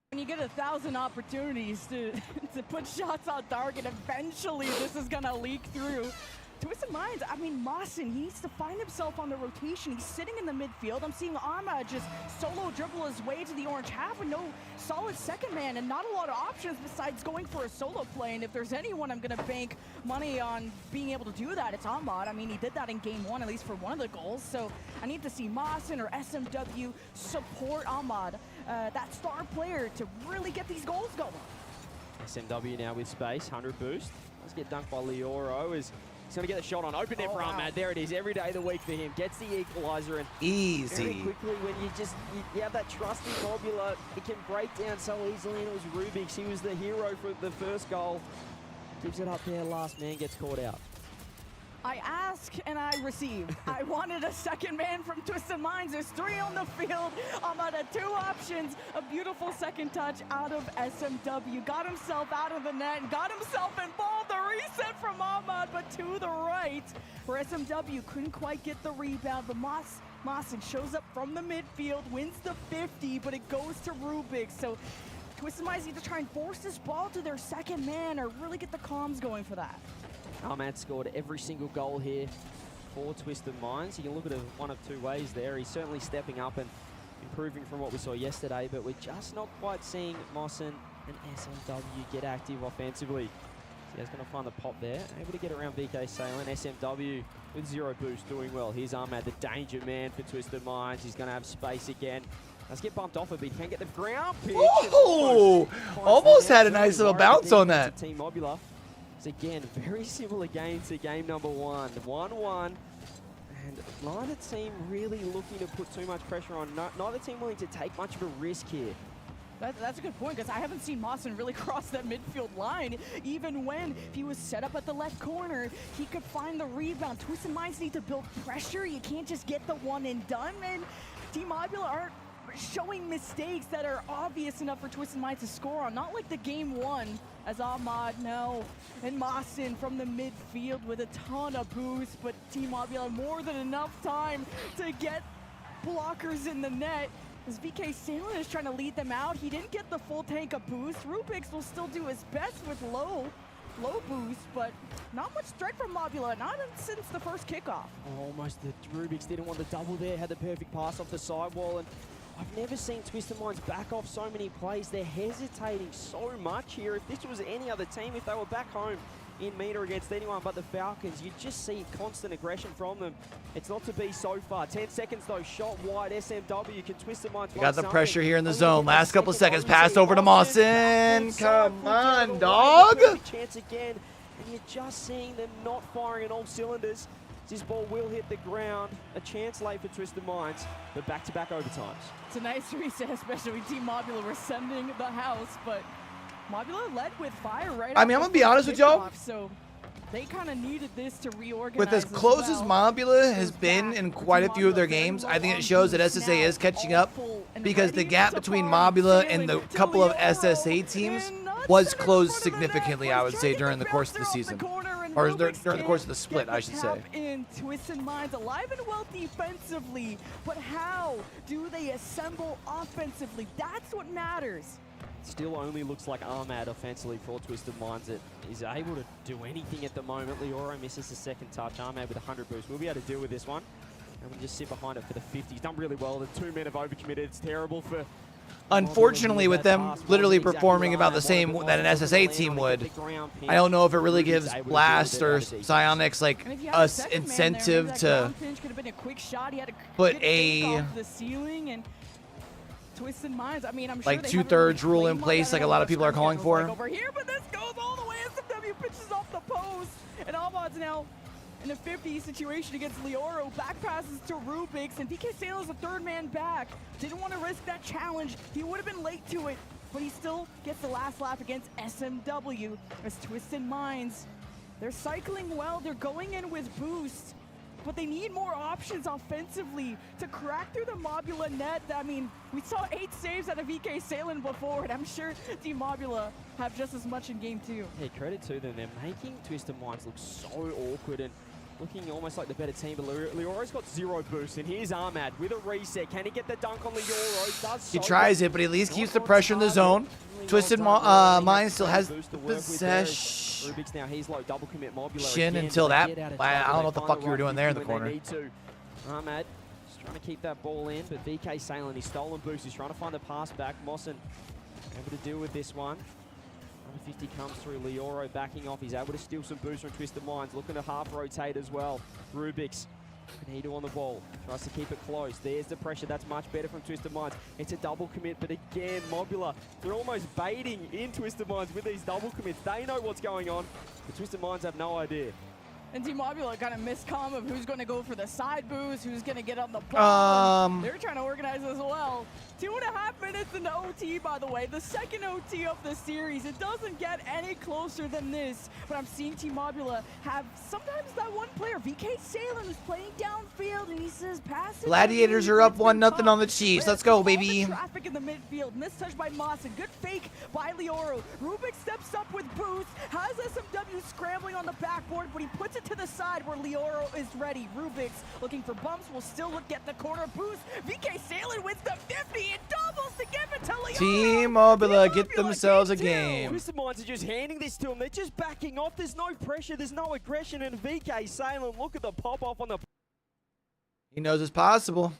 When you get 1,000 opportunities to put shots on target, eventually this is gonna leak through. Twisted Minds, I mean, Mawson, he needs to find himself on the rotation. He's sitting in the midfield. I'm seeing Ahmad just solo dribble his way to the orange half with no solid second man and not a lot of options besides going for a solo play. And if there's anyone I'm going to bank money on being able to do that, it's Ahmad. I mean, he did that in game 1, at least for one of the goals. So I need to see Mawson or SMW support Ahmad, that star player, to really get these goals going. SMW now with space, 100 boost. Let's get dunked by Leoro. He's going to get the shot on. Open there for Ahmad. There it is. Every day of the week for him. Gets the equalizer. And easy. Very quickly, when you have that trusty Mobula, it can break down so easily. And it was Rubik's. He was the hero for the first goal. Gives it up there. Last man gets caught out. I ask and I receive. I wanted a second man from Twisted Minds. There's 3 on the field. Ahmad had 2 options. A beautiful second touch out of SMW. Got himself out of the net and got himself involved. The reset from Ahmad, but to the right, where SMW couldn't quite get the rebound. But Mawson shows up from the midfield, wins the 50, but it goes to Rubik. So Twisted Minds need to try and force this ball to their second man or really get the comms going for that. Ahmad scored every single goal here for Twisted Minds. You can look at it one of 2 ways there. He's certainly stepping up and improving from what we saw yesterday, but we're just not quite seeing Mawson and SMW get active offensively. So he's going to find the pop there. Able to get around VK Salem. SMW with 0 boost, doing well. Here's Ahmad, the danger man for Twisted Minds. He's going to have space again. Let's get bumped off a bit. He can't get the ground pitch. Oh! Almost had a nice little bounce on that. Team Mobula. So again, very similar game to game number 1. 1-1. And neither team really looking to put too much pressure on. Neither team willing to take much of a risk here. That's a good point, because I haven't seen Mawson really cross that midfield line. Even when he was set up at the left corner, he could find the rebound. Twisted Minds need to build pressure. You can't just get the one and done. And Team Mobula aren't showing mistakes that are obvious enough for Twisted Minds to score on. Not like the game 1, as Ahmad and Mawson from the midfield with a ton of boost, but Team Mobula more than enough time to get blockers in the net. As VK Salin is trying to lead them out, he didn't get the full tank of boost. Rubix will still do his best with low boost, but not much threat from Mobula, not since the first kickoff. Almost the Rubix didn't want the double there, had the perfect pass off the sidewall, and I've never seen Twisted Minds back off so many plays. They're hesitating so much here. If this was any other team, if they were back home in meter against anyone but the Falcons, you just see constant aggression from them. It's not to be so far. 10 seconds though, shot wide, SMW can Twisted Minds. You got the pressure here in the zone. Last couple of seconds, passed over to Mawson. Come on, dog. Chance again, and you're just seeing them not firing on all cylinders. This ball will hit the ground. A chance late for Twisted Minds, but back-to-back overtimes. It's a nice reset, especially with Team Mobula rescinding the house, but Mobula led with fire right I mean, I'm going to be honest with y'all. So they kind of needed this to reorganize. With as close as Mobula has been in quite a few of their games, I think it shows that SSA is catching up because the gap between Mobula and the couple of SSA teams was closed significantly, I would say, during the course of the season. Or during the course of the split, I should say. In Twisted Minds, alive and well defensively, but how do they assemble offensively? That's what matters. Still only looks like Ahmad offensively for Twisted Minds that is able to do anything at the moment. Leoro misses the second touch. Ahmad with 100 boost. We'll be able to deal with this one. And we just sit behind it for the 50. He's done really well. The 2 men have overcommitted. It's terrible for... Unfortunately, with them literally performing about the same that an SSA team would, I don't know if it really gives Blast or Psionics like us incentive to put a Twisted Minds. I mean, I'm like 2/3 rule in place, like a lot of people are calling for. Over here, but this goes all the way. SMW pitches off the post, and Ahmad's now in a 50 situation against Leoro. Back passes to Rubix, and VK Salin is the 3rd man back. Didn't want to risk that challenge. He would have been late to it, but he still gets the last lap against SMW as Twisted Minds. They're cycling well. They're going in with boost, but they need more options offensively to crack through the Mobula net. I mean, we saw 8 saves out of VK Salin before, and I'm sure Team Mobula have just as much in game 2. Hey, credit to them. They're making Twisted Minds look so awkward and looking almost like the better team, but Leoro's got 0 boost, and here's Ahmad with a reset. Can he get the dunk on Leoro? He tries it, but he at least keeps the pressure in the zone. Twisted Minds still has the possession. Rubix now, he's low, double commit Mobula Shin again, until that. I don't know what the fuck you were doing there in the corner. Ahmad just trying to keep that ball in, but VK Salin, he's stolen boost. He's trying to find the pass back. Mawson able to deal with this one. 50 comes through. Leoro backing off. He's able to steal some boost from Twisted Minds. Looking to half rotate as well. Rubix, Benito on the ball. Tries to keep it close. There's the pressure. That's much better from Twisted Minds. It's a double commit, but again, Mobula, they're almost baiting in Twisted Minds with these double commits. They know what's going on, but Twisted Minds have no idea. And Team Mobula kind of miscomm of who's going to go for the side boost, who's going to get on the ball. They're trying to organize as well. 2.5 minutes into OT, by the way. The second OT of the series. It doesn't get any closer than this. But I'm seeing Team Mobula have sometimes that one player, VK Salin, who's playing downfield, and he says, pass it. Gladiators are up 1-0 on the Chiefs. Let's go, baby. Traffic in the midfield. Mistouch by Mawson. Good fake by Leoro. Rubik steps up with boost. Has SMW scrambling on the backboard, but he puts it to the side where Leoro is ready. Rubix looking for bumps. Will still get the corner boost. VK Salin wins the 50 and doubles to give it to Leoro. Team Mobula get themselves a game. Twisted Minds are just handing this to him. They're just backing off. There's no pressure. There's no aggression. And VK Salin, look at the pop off on the... He knows it's possible.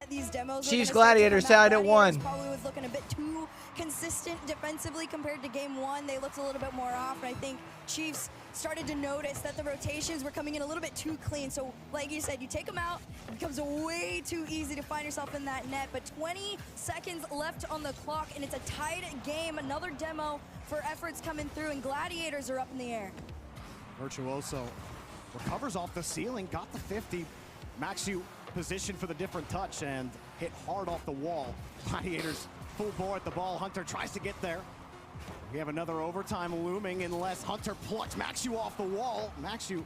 These demos Chiefs Gladiators tied at 1. Probably was looking a bit too consistent defensively compared to game 1. They looked a little bit more off, and I think Chiefs started to notice that the rotations were coming in a little bit too clean. So like you said, you take them out, it becomes way too easy to find yourself in that net. But 20 seconds left on the clock, and it's a tied game. Another demo for efforts coming through, and Gladiators are up in the air. Virtuoso recovers off the ceiling, got the 50. Maxu position for the different touch and hit hard off the wall. Gladiators full bore at the ball. Hunter tries to get there. We have another overtime looming unless Hunter plucks Maxu off the wall. Maxu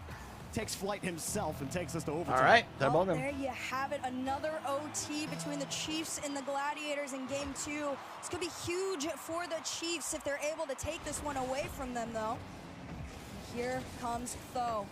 takes flight himself and takes us to overtime. All right, well, there you have it. Another OT between the Chiefs and the Gladiators in game 2. It's going to be huge for the Chiefs if they're able to take this one away from them, though. Here comes Tho. Oh,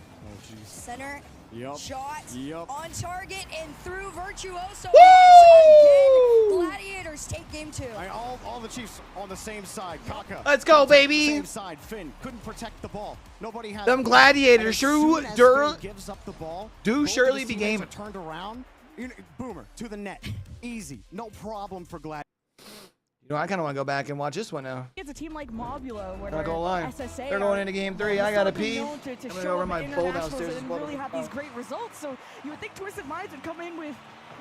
jeez. Center. Yep. Shot on target and through Virtuoso. Woo! Again, Gladiators take game 2. All the Chiefs on the same side. Kaka. Let's go, baby. Same side. Finn couldn't protect the ball. Nobody had them Gladiators gives up the ball. Do surely be game. Turned around. Boomer to the net. Easy. No problem for Gladiators. You know, I kind of want to go back and watch this one now. It's a team like Mobulo, where Not gonna lie. SSA They're going into game 3. I gotta pee. To I'm gonna show go over up my at bowl internationals downstairs. and really have these great results. So you would think Twisted Minds would come in with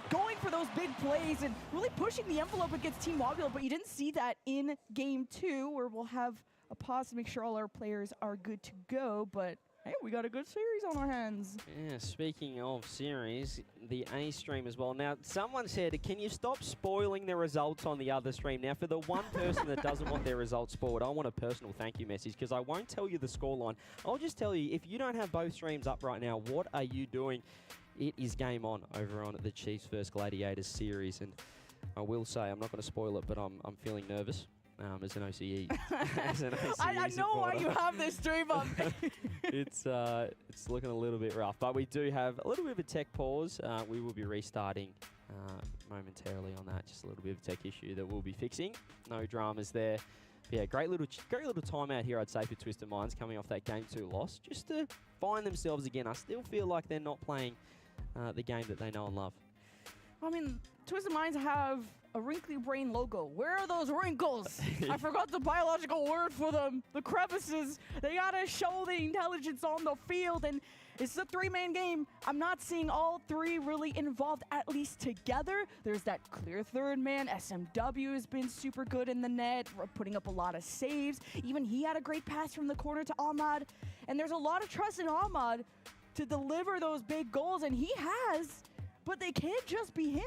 going for those big plays and really pushing the envelope against Team Mobulo, but you didn't see that in game 2, where we'll have a pause to make sure all our players are good to go. But hey, we got a good series on our hands. Yeah, speaking of series, the A stream as well. Now, someone said, can you stop spoiling the results on the other stream? Now, for the one person that doesn't want their results spoiled, I want a personal thank you message, because I won't tell you the scoreline. I'll just tell you, if you don't have both streams up right now, what are you doing? It is game on over on the Chiefs vs Gladiators series. And I will say, I'm not going to spoil it, but I'm feeling nervous. As an OCE. I know why you have this stream up. It's looking a little bit rough, but we do have a little bit of a tech pause. We will be restarting momentarily on that. Just a little bit of a tech issue that we'll be fixing. No dramas there. But yeah, great little timeout here, I'd say, for Twisted Minds coming off that game 2 loss, just to find themselves again. I still feel like they're not playing the game that they know and love. I mean, Twisted Minds have a wrinkly brain logo. Where are those wrinkles? I forgot the biological word for them. The crevices. They gotta show the intelligence on the field, and it's a 3-man game. I'm not seeing all 3 really involved, at least together. There's that clear 3rd man. SMW has been super good in the net, putting up a lot of saves. Even he had a great pass from the corner to Ahmad. And there's a lot of trust in Ahmad to deliver those big goals, and he has, but they can't just be him.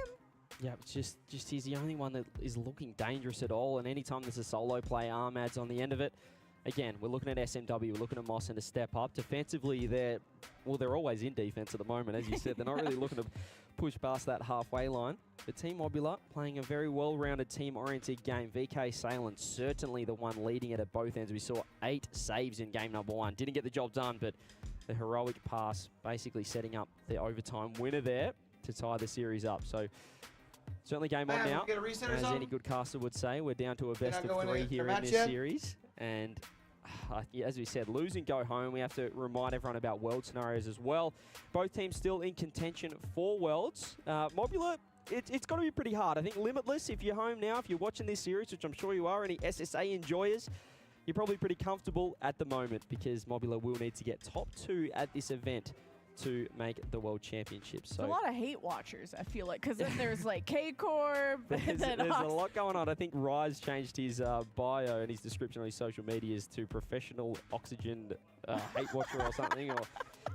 Yeah, it's just he's the only one that is looking dangerous at all, and anytime there's a solo play, Ahmad's on the end of it. Again, we're looking at SMW, we're looking at Mossen to step up. Defensively, they're always in defense at the moment, as you said. They're not really looking to push past that halfway line. But Team Mobulo playing a very well-rounded, team-oriented game. VK Salen certainly the one leading it at both ends. We saw 8 saves in game number 1. Didn't get the job done, but the heroic pass basically setting up the overtime winner there to tie the series up. So certainly game on now, as any good caster would say. We're down to a best of 3 here in this series. And as we said, lose and go home. We have to remind everyone about world scenarios as well. Both teams still in contention for worlds. Mobulo, it's got to be pretty hard. I think Limitless, if you're home now, if you're watching this series, which I'm sure you are, any SSA enjoyers, you're probably pretty comfortable at the moment, because Mobulo will need to get top 2 at this event to make the World Championships. So a lot of hate watchers, I feel like, because then there's like K-Corp. There's a lot going on. I think Rise changed his bio and his description on his social medias to professional oxygen hate watcher or something, or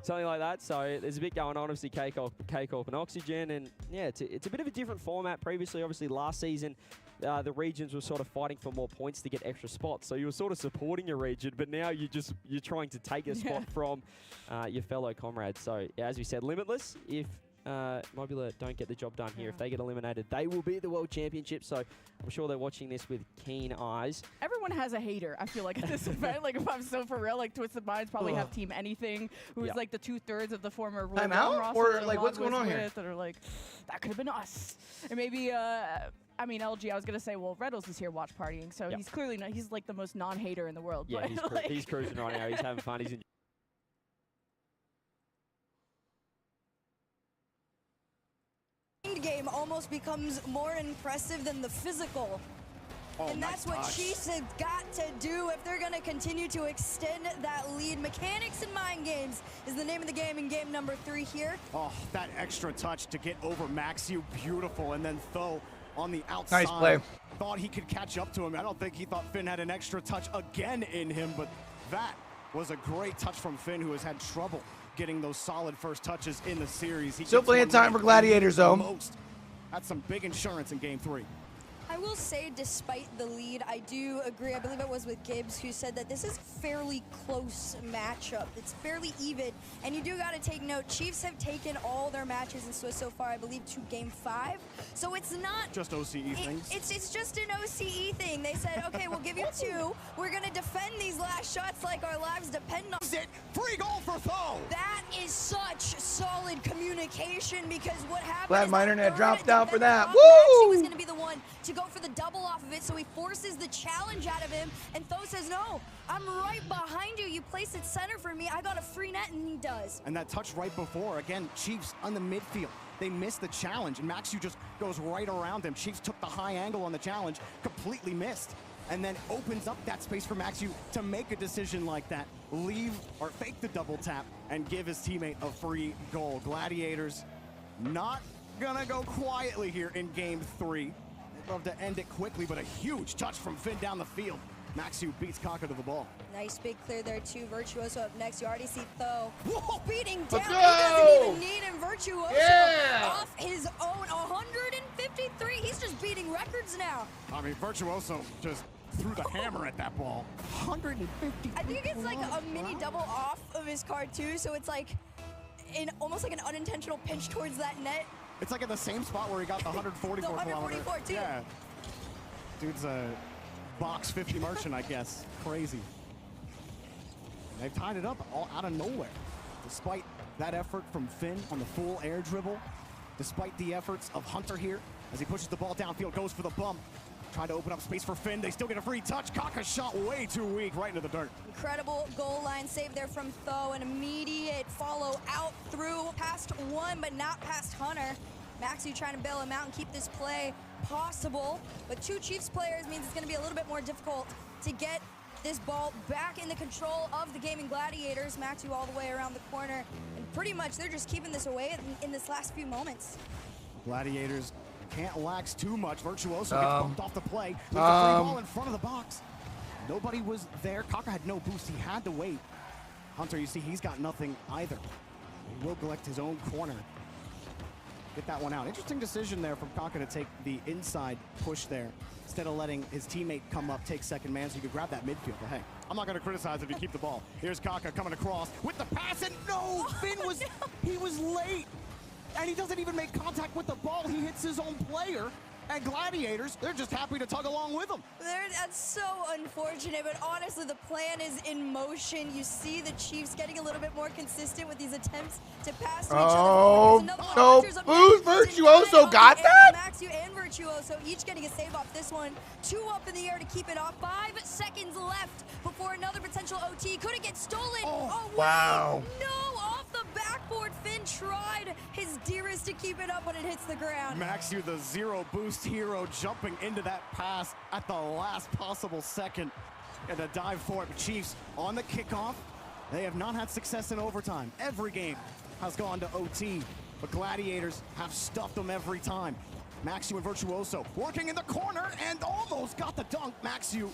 something like that. So there's a bit going on, obviously, K-Corp and Oxygen. And yeah, it's a bit of a different format. Previously, obviously, last season, the regions were sort of fighting for more points to get extra spots. So you were sort of supporting your region, but now you're trying to take a spot from your fellow comrades. So yeah, as we said, Limitless, if Mobulo don't get the job done here, if they get eliminated, they will be at the World Championship. So I'm sure they're watching this with keen eyes. Everyone has a hater, I feel like, at this event. Like, if I'm so for real, like, Twisted Minds probably have Team Anything, who's like the 2/3 of the former Time out? roster. Or like, what's going on here? That are like, that could have been us. And maybe, I mean, LG, I was going to say, well, Reddles is here watch partying, so he's clearly not, he's like the most non-hater in the world. Yeah, but he's cruising right now. He's having fun. He's game almost becomes more impressive than the physical. And that's what Chiefs have got to do if they're going to continue to extend that lead. Mechanics and Mind Games is the name of the game in game number 3 here. Oh, that extra touch to get over Maxiu, beautiful. And then Tho on the outside. Nice play. Thought he could catch up to him. I don't think he thought Finn had an extra touch again in him, but that was a great touch from Finn, who has had trouble getting those solid first touches in the series. Still plenty of time for Gladiators, though. That's some big insurance in game 3. I will say, despite the lead, I do agree. I believe it was with Gibbs who said that this is fairly close matchup. It's fairly even, and you do got to take note. Chiefs have taken all their matches in Swiss so far, I believe, to game 5. So it's not just OCE things. It's just an OCE thing. They said, okay, we'll give you 2. We're gonna defend these last shots like our lives depend on it. Free goal for Tho. That is such solid communication, because what happened? Glad my internet dropped out for that. Woo! She was gonna be the one to go for the double off of it, so he forces the challenge out of him, and Tho says, no, I'm right behind you. You place it center for me. I got a free net, and he does. And that touch right before, again, Chiefs on the midfield. They missed the challenge, and Maxu just goes right around him. Chiefs took the high angle on the challenge, completely missed, and then opens up that space for Maxu to make a decision like that, leave or fake the double tap, and give his teammate a free goal. Gladiators not gonna go quietly here in game 3. They'd love to end it quickly, but a huge touch from Finn down the field. Maxu beats Kaka to the ball. Nice big clear there too. Virtuoso up next. You already see Tho beating down. Let's He go! doesn't even need him. Virtuoso Yeah! off his own 153. He's just beating records now. I mean, Virtuoso just threw the hammer at that ball. 150. I think it's like a mini double off of his card too, so it's like almost like an unintentional pinch towards that net. It's like in the same spot where he got the 144 The 144 kilometer. too. Yeah. Dude's a box 50 merchant, I guess. Crazy. They've tied it up all out of nowhere. Despite that effort from Finn on the full air dribble, despite the efforts of Hunter here as he pushes the ball downfield, goes for the bump. Trying to open up space for Finn. They still get a free touch. Kaka's shot way too weak, right into the dirt. Incredible goal line save there from Tho. An immediate follow out through past one, but not past Hunter. Maxu trying to bail him out and keep this play possible. But 2 Chiefs players means it's going to be a little bit more difficult to get this ball back in the control of the Gaming Gladiators. Maxu all the way around the corner. And pretty much they're just keeping this away in this last few moments. Gladiators can't lax too much. Virtuoso gets bumped off the play. Leaves the free ball in front of the box. Nobody was there. Kaka had no boost. He had to wait. Hunter, you see, he's got nothing either. He will collect his own corner. Get that one out. Interesting decision there from Kaka to take the inside push there instead of letting his teammate come up, take second man so you could grab that midfield. But hey, I'm not going to criticize if you keep the ball. Here's Kaka coming across with the pass, and no! Finn was, he was late. And he doesn't even make contact with the ball. He hits his own player. And Gladiators, they're just happy to tug along with him. That's so unfortunate, but honestly, the plan is in motion. You see the Chiefs getting a little bit more consistent with these attempts to pass to each other. No boost. Virtuoso got that? Maxu and Virtuoso each getting a save off this one. 2 up in the air to keep it off. 5 seconds left before another potential OT. Could it get stolen? Oh wow. No, off the backboard. Finn tried his dearest to keep it up, but it hits the ground. Maxu, the 0 boost hero, jumping into that pass at the last possible second. And a dive for it. But Chiefs on the kickoff. They have not had success in overtime. Every game has gone to OT, but Gladiators have stuffed them every time. Maxu and Virtuoso working in the corner and almost got the dunk. Maxu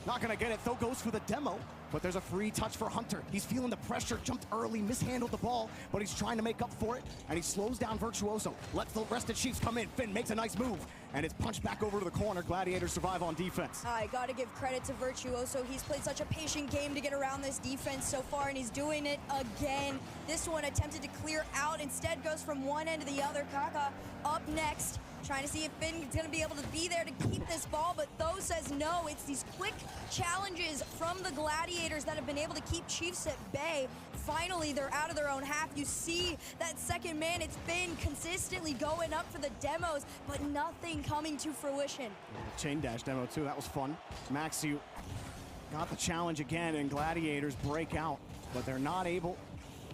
not gonna get it. Tho goes for the demo, but there's a free touch for Hunter. He's feeling the pressure, jumped early, mishandled the ball, but he's trying to make up for it, and he slows down Virtuoso. Lets the rest of Chiefs come in. Finn makes a nice move, and it's punched back over to the corner. Gladiators survive on defense. I gotta give credit to Virtuoso. He's played such a patient game to get around this defense so far, and he's doing it again. This one attempted to clear out, instead goes from one end to the other. Kaka up next, trying to see if Finn's gonna be able to be there to keep this ball, but Tho says no. It's these quick challenges from the Gladiators that have been able to keep Chiefs at bay. Finally, they're out of their own half. You see that second man, it's been consistently going up for the demos, but nothing coming to fruition. Chain dash demo too, that was fun. Maxu got the challenge again, and Gladiators break out, but they're not able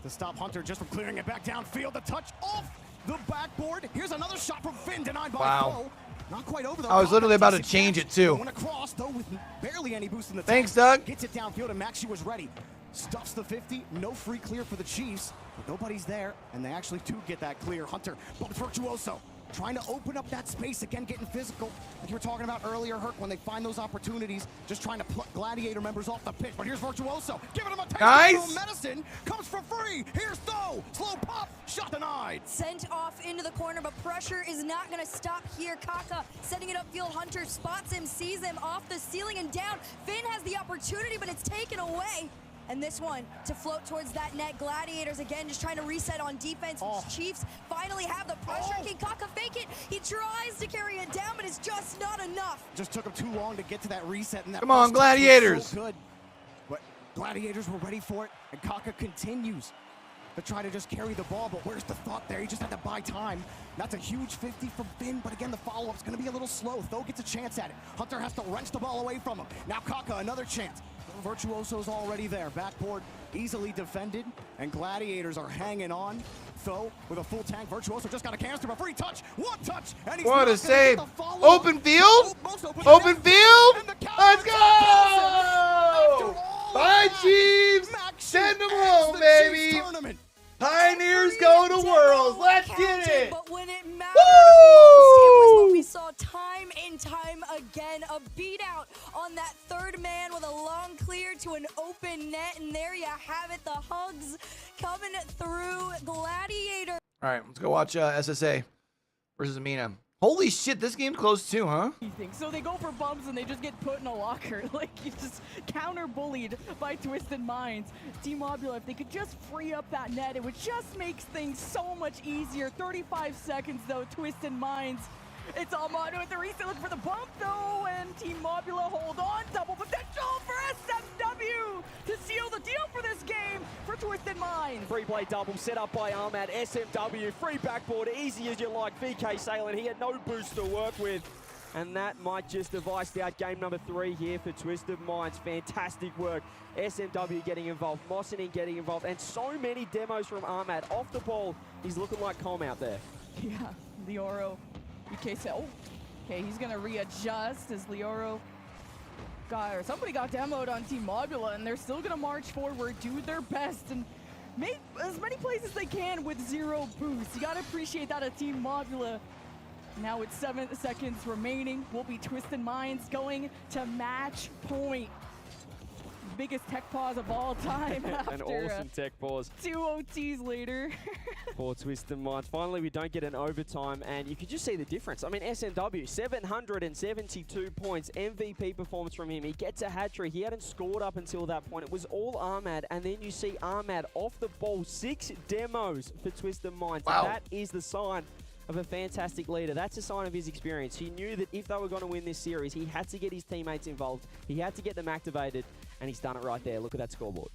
to stop Hunter just from clearing it back downfield. The touch off the backboard. Here's another shot from Finn, denied by Tho. Not quite over the I was literally about to change it too. Went across, though, with barely any boost in the Thanks, tank. Doug. Gets it downfield, and Maxu was ready. Stuffs the 50, no free clear for the Chiefs. But nobody's there, and they actually do get that clear. Hunter bumps Virtuoso, trying to open up that space again, getting physical. Like you were talking about earlier, Herc, when they find those opportunities, just trying to pluck Gladiator members off the pitch. But here's Virtuoso, giving him a taste of medicine. Comes for free. Here's Tho. Slow pop. Shot denied. Sent off into the corner, but pressure is not going to stop here. Kaka setting it upfield. Hunter spots him, sees him off the ceiling and down. Finn has the opportunity, but it's taken away. And this one to float towards that net. Gladiators again just trying to reset on defense. Chiefs finally have the pressure. Can Kaka fake it? He tries to carry it down, but it's just not enough. Just took him too long to get to that reset. And that Come on, Gladiators. so good. But Gladiators were ready for it, and Kaka continues to try to just carry the ball, but where's the thought there? He just had to buy time. That's a huge 50 from Finn, but again, the follow-up's gonna be a little slow. Tho gets a chance at it. Hunter has to wrench the ball away from him. Now Kaka, another chance. Virtuoso's already there. Backboard easily defended, and Gladiators are hanging on. Tho with a full tank. Virtuoso just got a canister, but free touch. One touch, and he's What not a gonna save. get the follow-up. Open field? Open field? Let's go! Bye, Chiefs! Send them home, baby! Pioneers go to Worlds. Let's get it! But when it mattered most, it was what we saw time and time again. A beat out on that third man with a long clear to an open net. And there you have it. The hugs coming through. Gladiator. All right, let's go watch SSA versus Amina. Holy shit, this game's close too, huh? So they go for bumps and they just get put in a locker. Like, you just counter-bullied by Twisted Minds. Team Mobula, if they could just free up that net, it would just make things so much easier. 35 seconds, though, Twisted Minds. It's Almado with the reset, looking for the bump, though, and Team Mobula hold on. Double potential for SMW to seal the deal for this game for Twisted Minds. Free play double set up by Ahmad. SMW, free backboard, easy as you like. VK Salen, he had no boost to work with. And that might just have iced out game number 3 here for Twisted Minds. Fantastic work. SMW getting involved, Mossinen getting involved, and so many demos from Ahmad. Off the ball, he's looking like calm out there. Yeah, Leoro. BK said, oh, okay, he's gonna readjust as Leoro somebody got demoed on Team Mobula, and they're still gonna march forward, do their best, and make as many plays as they can with 0 boost. You gotta appreciate that at Team Mobula. Now with 7 seconds remaining, will be Twisted Minds going to match point. Biggest tech pause of all time after An awesome tech pause. 2 OTs later. Poor Twisted Minds. Finally, we don't get an overtime, and you can just see the difference. I mean, SMW, 772 points, MVP performance from him. He gets a hat trick. He hadn't scored up until that point. It was all Ahmad, and then you see Ahmad off the ball. 6 demos for Twisted Minds. Wow. That is the sign of a fantastic leader. That's a sign of his experience. He knew that if they were going to win this series, he had to get his teammates involved. He had to get them activated, and he's done it right there. Look at that scoreboard.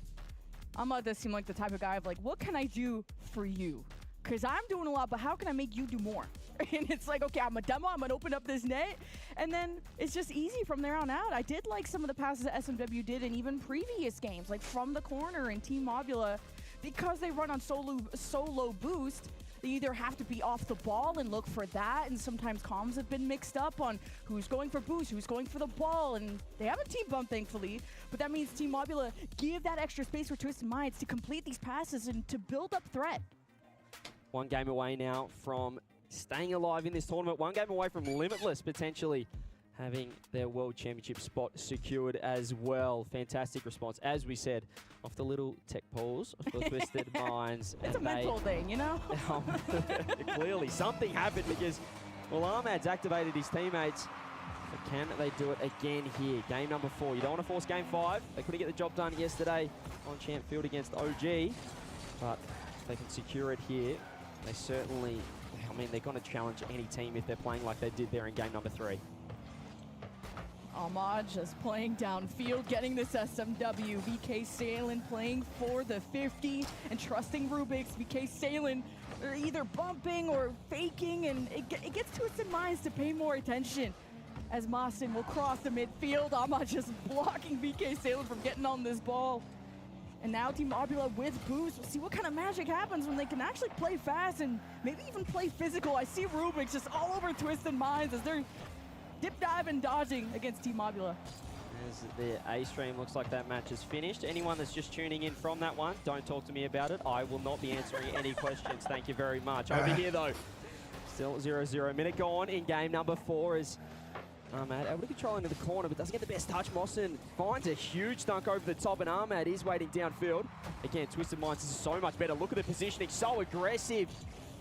Ahmad does seem like the type of guy of like, what can I do for you? Because I'm doing a lot, but how can I make you do more? And it's like, okay, I'm a demo, I'm going to open up this net. And then it's just easy from there on out. I did like some of the passes that SMW did in even previous games, like from the corner in Team Mobula, because they run on solo boost. They either have to be off the ball and look for that, and sometimes comms have been mixed up on who's going for boost, who's going for the ball, and they have a team bump, thankfully, but that means Team Mobula give that extra space for Twisted Minds to complete these passes and to build up threat. 1 game away now from staying alive in this tournament. 1 game away from Limitless potentially having their World Championship spot secured as well. Fantastic response, as we said, off the little tech pause for Twisted Minds. It's a mental thing, you know? Clearly, something happened because, well, Ahmad's activated his teammates. But can they do it again here? Game number 4. You don't want to force game 5. They couldn't get the job done yesterday on Champ Field against OG. But if they can secure it here, they certainly, I mean, they're going to challenge any team if they're playing like they did there in game number 3. Ahmad just playing downfield, getting this SMW. VK Salen playing for the 50 and trusting Rubik's. VK Salen are either bumping or faking, and it gets Twisted Minds to pay more attention as Mossin will cross the midfield. Ahmad just blocking VK Salen from getting on this ball. And now Team Mobula with boost. We'll see what kind of magic happens when they can actually play fast and maybe even play physical. I see Rubik's just all over Twisted Minds as they're dip dive and dodging against Team Mobula. As the A stream looks like that match is finished. Anyone that's just tuning in from that one, don't talk to me about it. I will not be answering any questions. Thank you very much. Over here though, still 0-0. Minute gone in game number 4 as Ahmad able to control into the corner, but doesn't get the best touch. Mossin finds a huge dunk over the top, and Ahmad is waiting downfield. Again, Twisted Minds is so much better. Look at the positioning, so aggressive.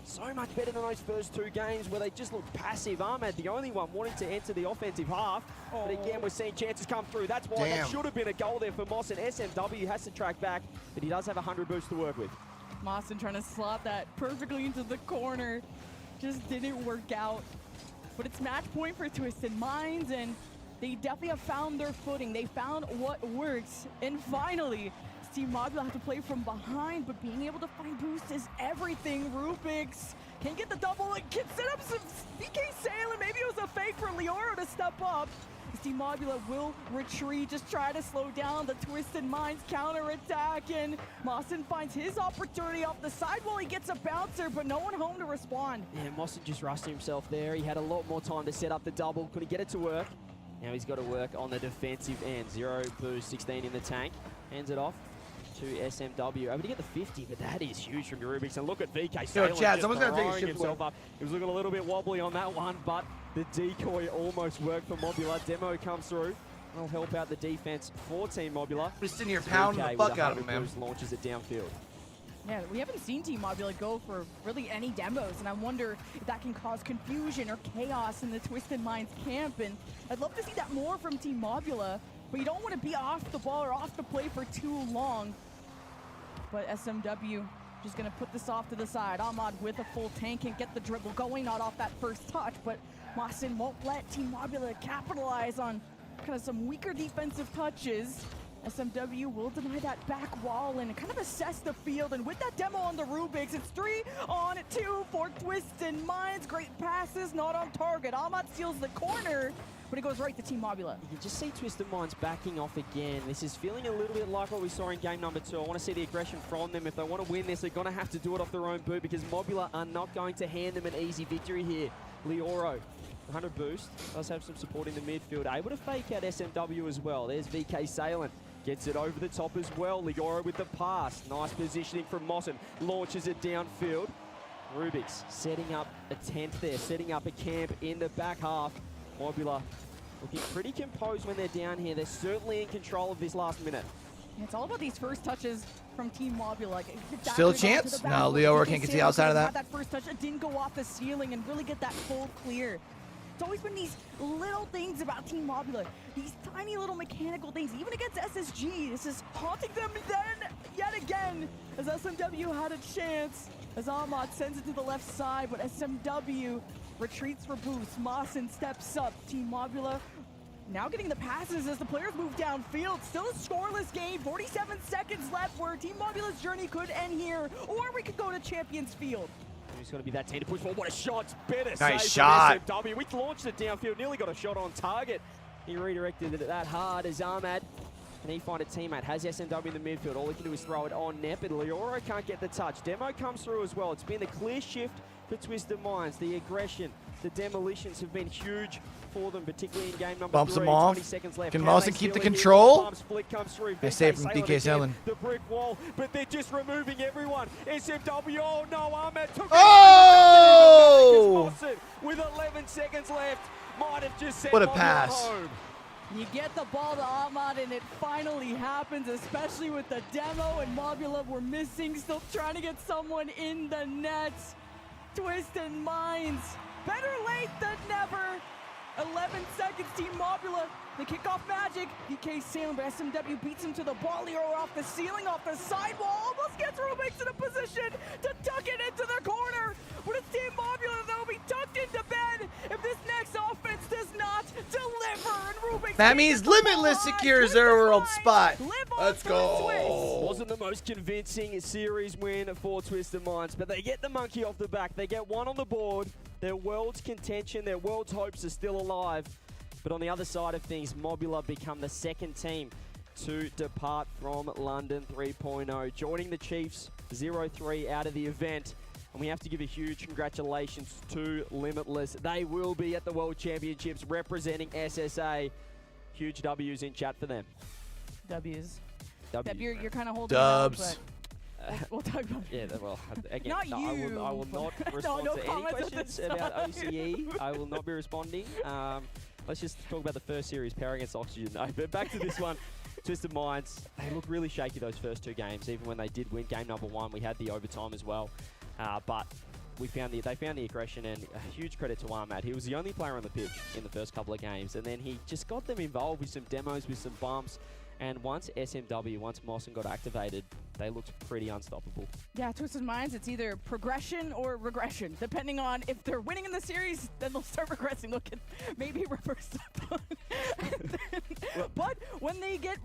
So much better than those first 2 games where they just looked passive. Ahmad, the only one wanting to enter the offensive half. But again, we're seeing chances come through. That's why that should have been a goal there for Mossin. SMW has to track back, but he does have 100 boosts to work with. Mossin trying to slot that perfectly into the corner. Just didn't work out. But it's match point for Twisted Minds, and they definitely have found their footing. They found what works. And finally, Team Mobula have to play from behind, but being able to find boost is everything. Rubix can get the double and can set up some VK Salem. Maybe it was a fake for Leoro to step up. Team Mobula will retreat, just try to slow down the Twisted Minds counterattack, and Mawson finds his opportunity off the side while he gets a bouncer, but no one home to respond. Yeah, Mawson just rushed himself there. He had a lot more time to set up the double. Could he get it to work? Now he's got to work on the defensive end. 0 boost, 16 in the tank. Hands it off to SMW. Able to get the 50, but that is huge from Rubix. And look at VK Salem Chad, someone's got to take a ship himself up. He was looking a little bit wobbly on that one, but the decoy almost worked for Mobula. Demo comes through. That'll help out the defense for Team Mobula. Just in here pounding the fuck out of him, man. Launches it downfield. Yeah, we haven't seen Team Mobula go for really any demos, and I wonder if that can cause confusion or chaos in the Twisted Minds camp, and I'd love to see that more from Team Mobula, but you don't want to be off the ball or off the play for too long. But SMW just going to put this off to the side. Ahmad with a full tank and get the dribble going, not off that first touch, but Mawson won't let Team Mobula capitalize on kind of some weaker defensive touches. SMW will deny that back wall and kind of assess the field. And with that demo on the Rubix, it's 3-on-2 for Twisted Minds. Great passes, not on target. Ahmad steals the corner, but it goes right to Team Mobula. You can just see Twisted Minds backing off again. This is feeling a little bit like what we saw in game number 2. I want to see the aggression from them. If they want to win this, they're going to have to do it off their own boot because Mobula are not going to hand them an easy victory here. Leoro, 100 boost, does have some support in the midfield. Able to fake out SMW as well. There's VK Salem. Gets it over the top as well. Leoro with the pass. Nice positioning from Mawson. Launches it downfield. Rubix setting up a tent there, setting up a camp in the back half. Mobula looking pretty composed when they're down here. They're certainly in control of this last minute. It's all about these first touches from Team Mobula. Like, still a chance. No, Leoro can't get to the outside of that. That first touch, it didn't go off the ceiling and really get that full clear. It's always been these little things about Team Mobula, these tiny little mechanical things, even against SSG. This is haunting them then yet again as SMW had a chance, as Ahmad sends it to the left side, but SMW retreats for boost. Mawson steps up. Team Mobula now getting the passes as the players move downfield. Still a scoreless game, 47 seconds left where Team Mobula's journey could end here, or we could go to Champions Field. He's going to be that team to push forward. What a shot. Better nice save shot. from SMW. We launched it downfield. Nearly got a shot on target. He redirected it that hard as Ahmad. And he find a teammate. Has SMW in the midfield. All he can do is throw it on net. But Leoro can't get the touch. Demo comes through as well. It's been a clear shift for Twisted Minds. The aggression, the demolitions have been huge for them, particularly in game number 3. Bumps him off. 20 seconds left. Can Mawson keep the control? Split comes through. They save from DK Salem. The brick wall, but they're just removing everyone. SMW, oh no, Ahmed took oh! it. With 11 seconds left, might have just sent what a pass. Home. You get the ball to Ahmad and it finally happens, especially with the demo and Mobula were missing, still trying to get someone in the net. Twisted Minds, better late than never. 11 seconds, Team Mobula, the kickoff magic. VK Salem, but SMW beats him to the ball. Leoro off the ceiling, off the sidewall, almost gets Rubix in a position to tuck it into the corner. But it's Team Mobula that will be tucked into bed if this next offense does not deliver. And Rubix that means Limitless secures their world spot. Let's go. Wasn't the most convincing series win for Twisted Minds, but they get the monkey off the back. They get one on the board. Their world's contention, their world's hopes are still alive. But on the other side of things, Mobula become the second team to depart from LANdon 3.0, joining the Chiefs 0-3 out of the event. And we have to give a huge congratulations to Limitless. They will be at the World Championships representing SSA. Huge W's in chat for them. W's. W. You're kind of holding Dubs. it out, but we'll talk about yeah, well, again, not no, you, I will not respond no to any questions about OCE. I will not be responding. Let's just talk about the first series, Power Against Oxygen. No, but back to this one. Twisted Minds, they look really shaky those first 2 games. Even when they did win game number 1, we had the overtime as well. But they found the aggression, and a huge credit to Ahmad. He was the only player on the pitch in the first couple of games, and then he just got them involved with some demos, with some bumps, And once SMW, once Mossen got activated, they looked pretty unstoppable. Yeah, Twisted Minds, it's either progression or regression. Depending on if they're winning in the series, then they'll start regressing. Look at maybe reverse step. But when they get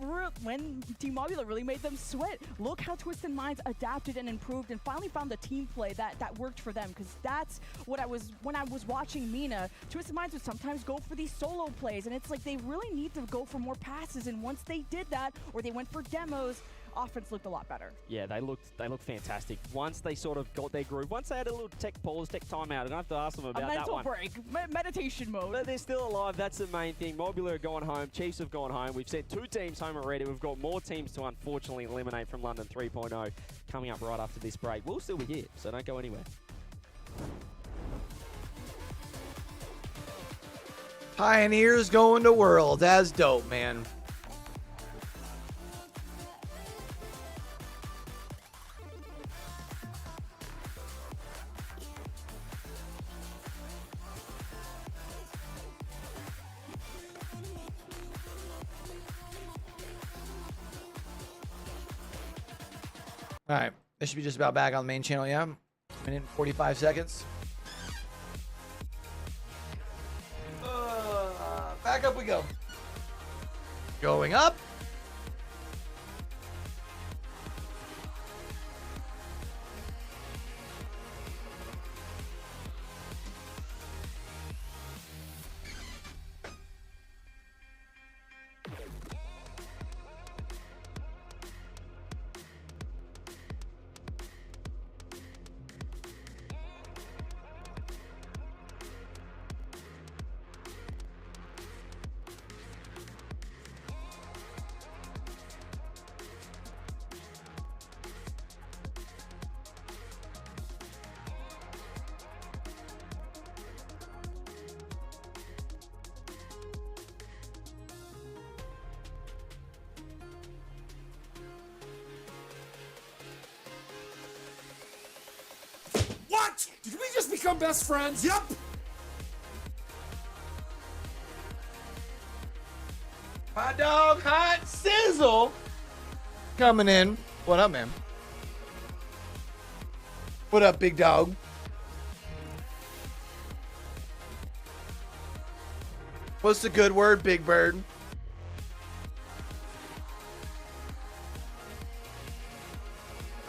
when Team Mobula really made them sweat, look how Twisted Minds adapted and improved and finally found the team play that worked for them. Because that's what when I was watching Mina, Twisted Minds would sometimes go for these solo plays, and it's like they really need to go for more passes. And once they did that, or they went for demos, offense looked a lot better. Yeah, they looked fantastic. Once they sort of got their groove, once they had a little tech pause, tech timeout, I don't have to ask them about that one. A mental break, meditation mode. But they're still alive, that's the main thing. Mobula have gone home, Chiefs have gone home. We've sent 2 teams home already. We've got more teams to unfortunately eliminate from LANdon 3.0 coming up right after this break. We'll still be here, so don't go anywhere. Pioneers going to World. That's dope, man. All right, this should be just about back on the main channel, yeah? Minute and 45 seconds. Back up we go. Going up. What? Did we just become best friends? Yep. Hot dog, hot sizzle. Coming in. What up, man? What up, big dog? What's the good word, big bird?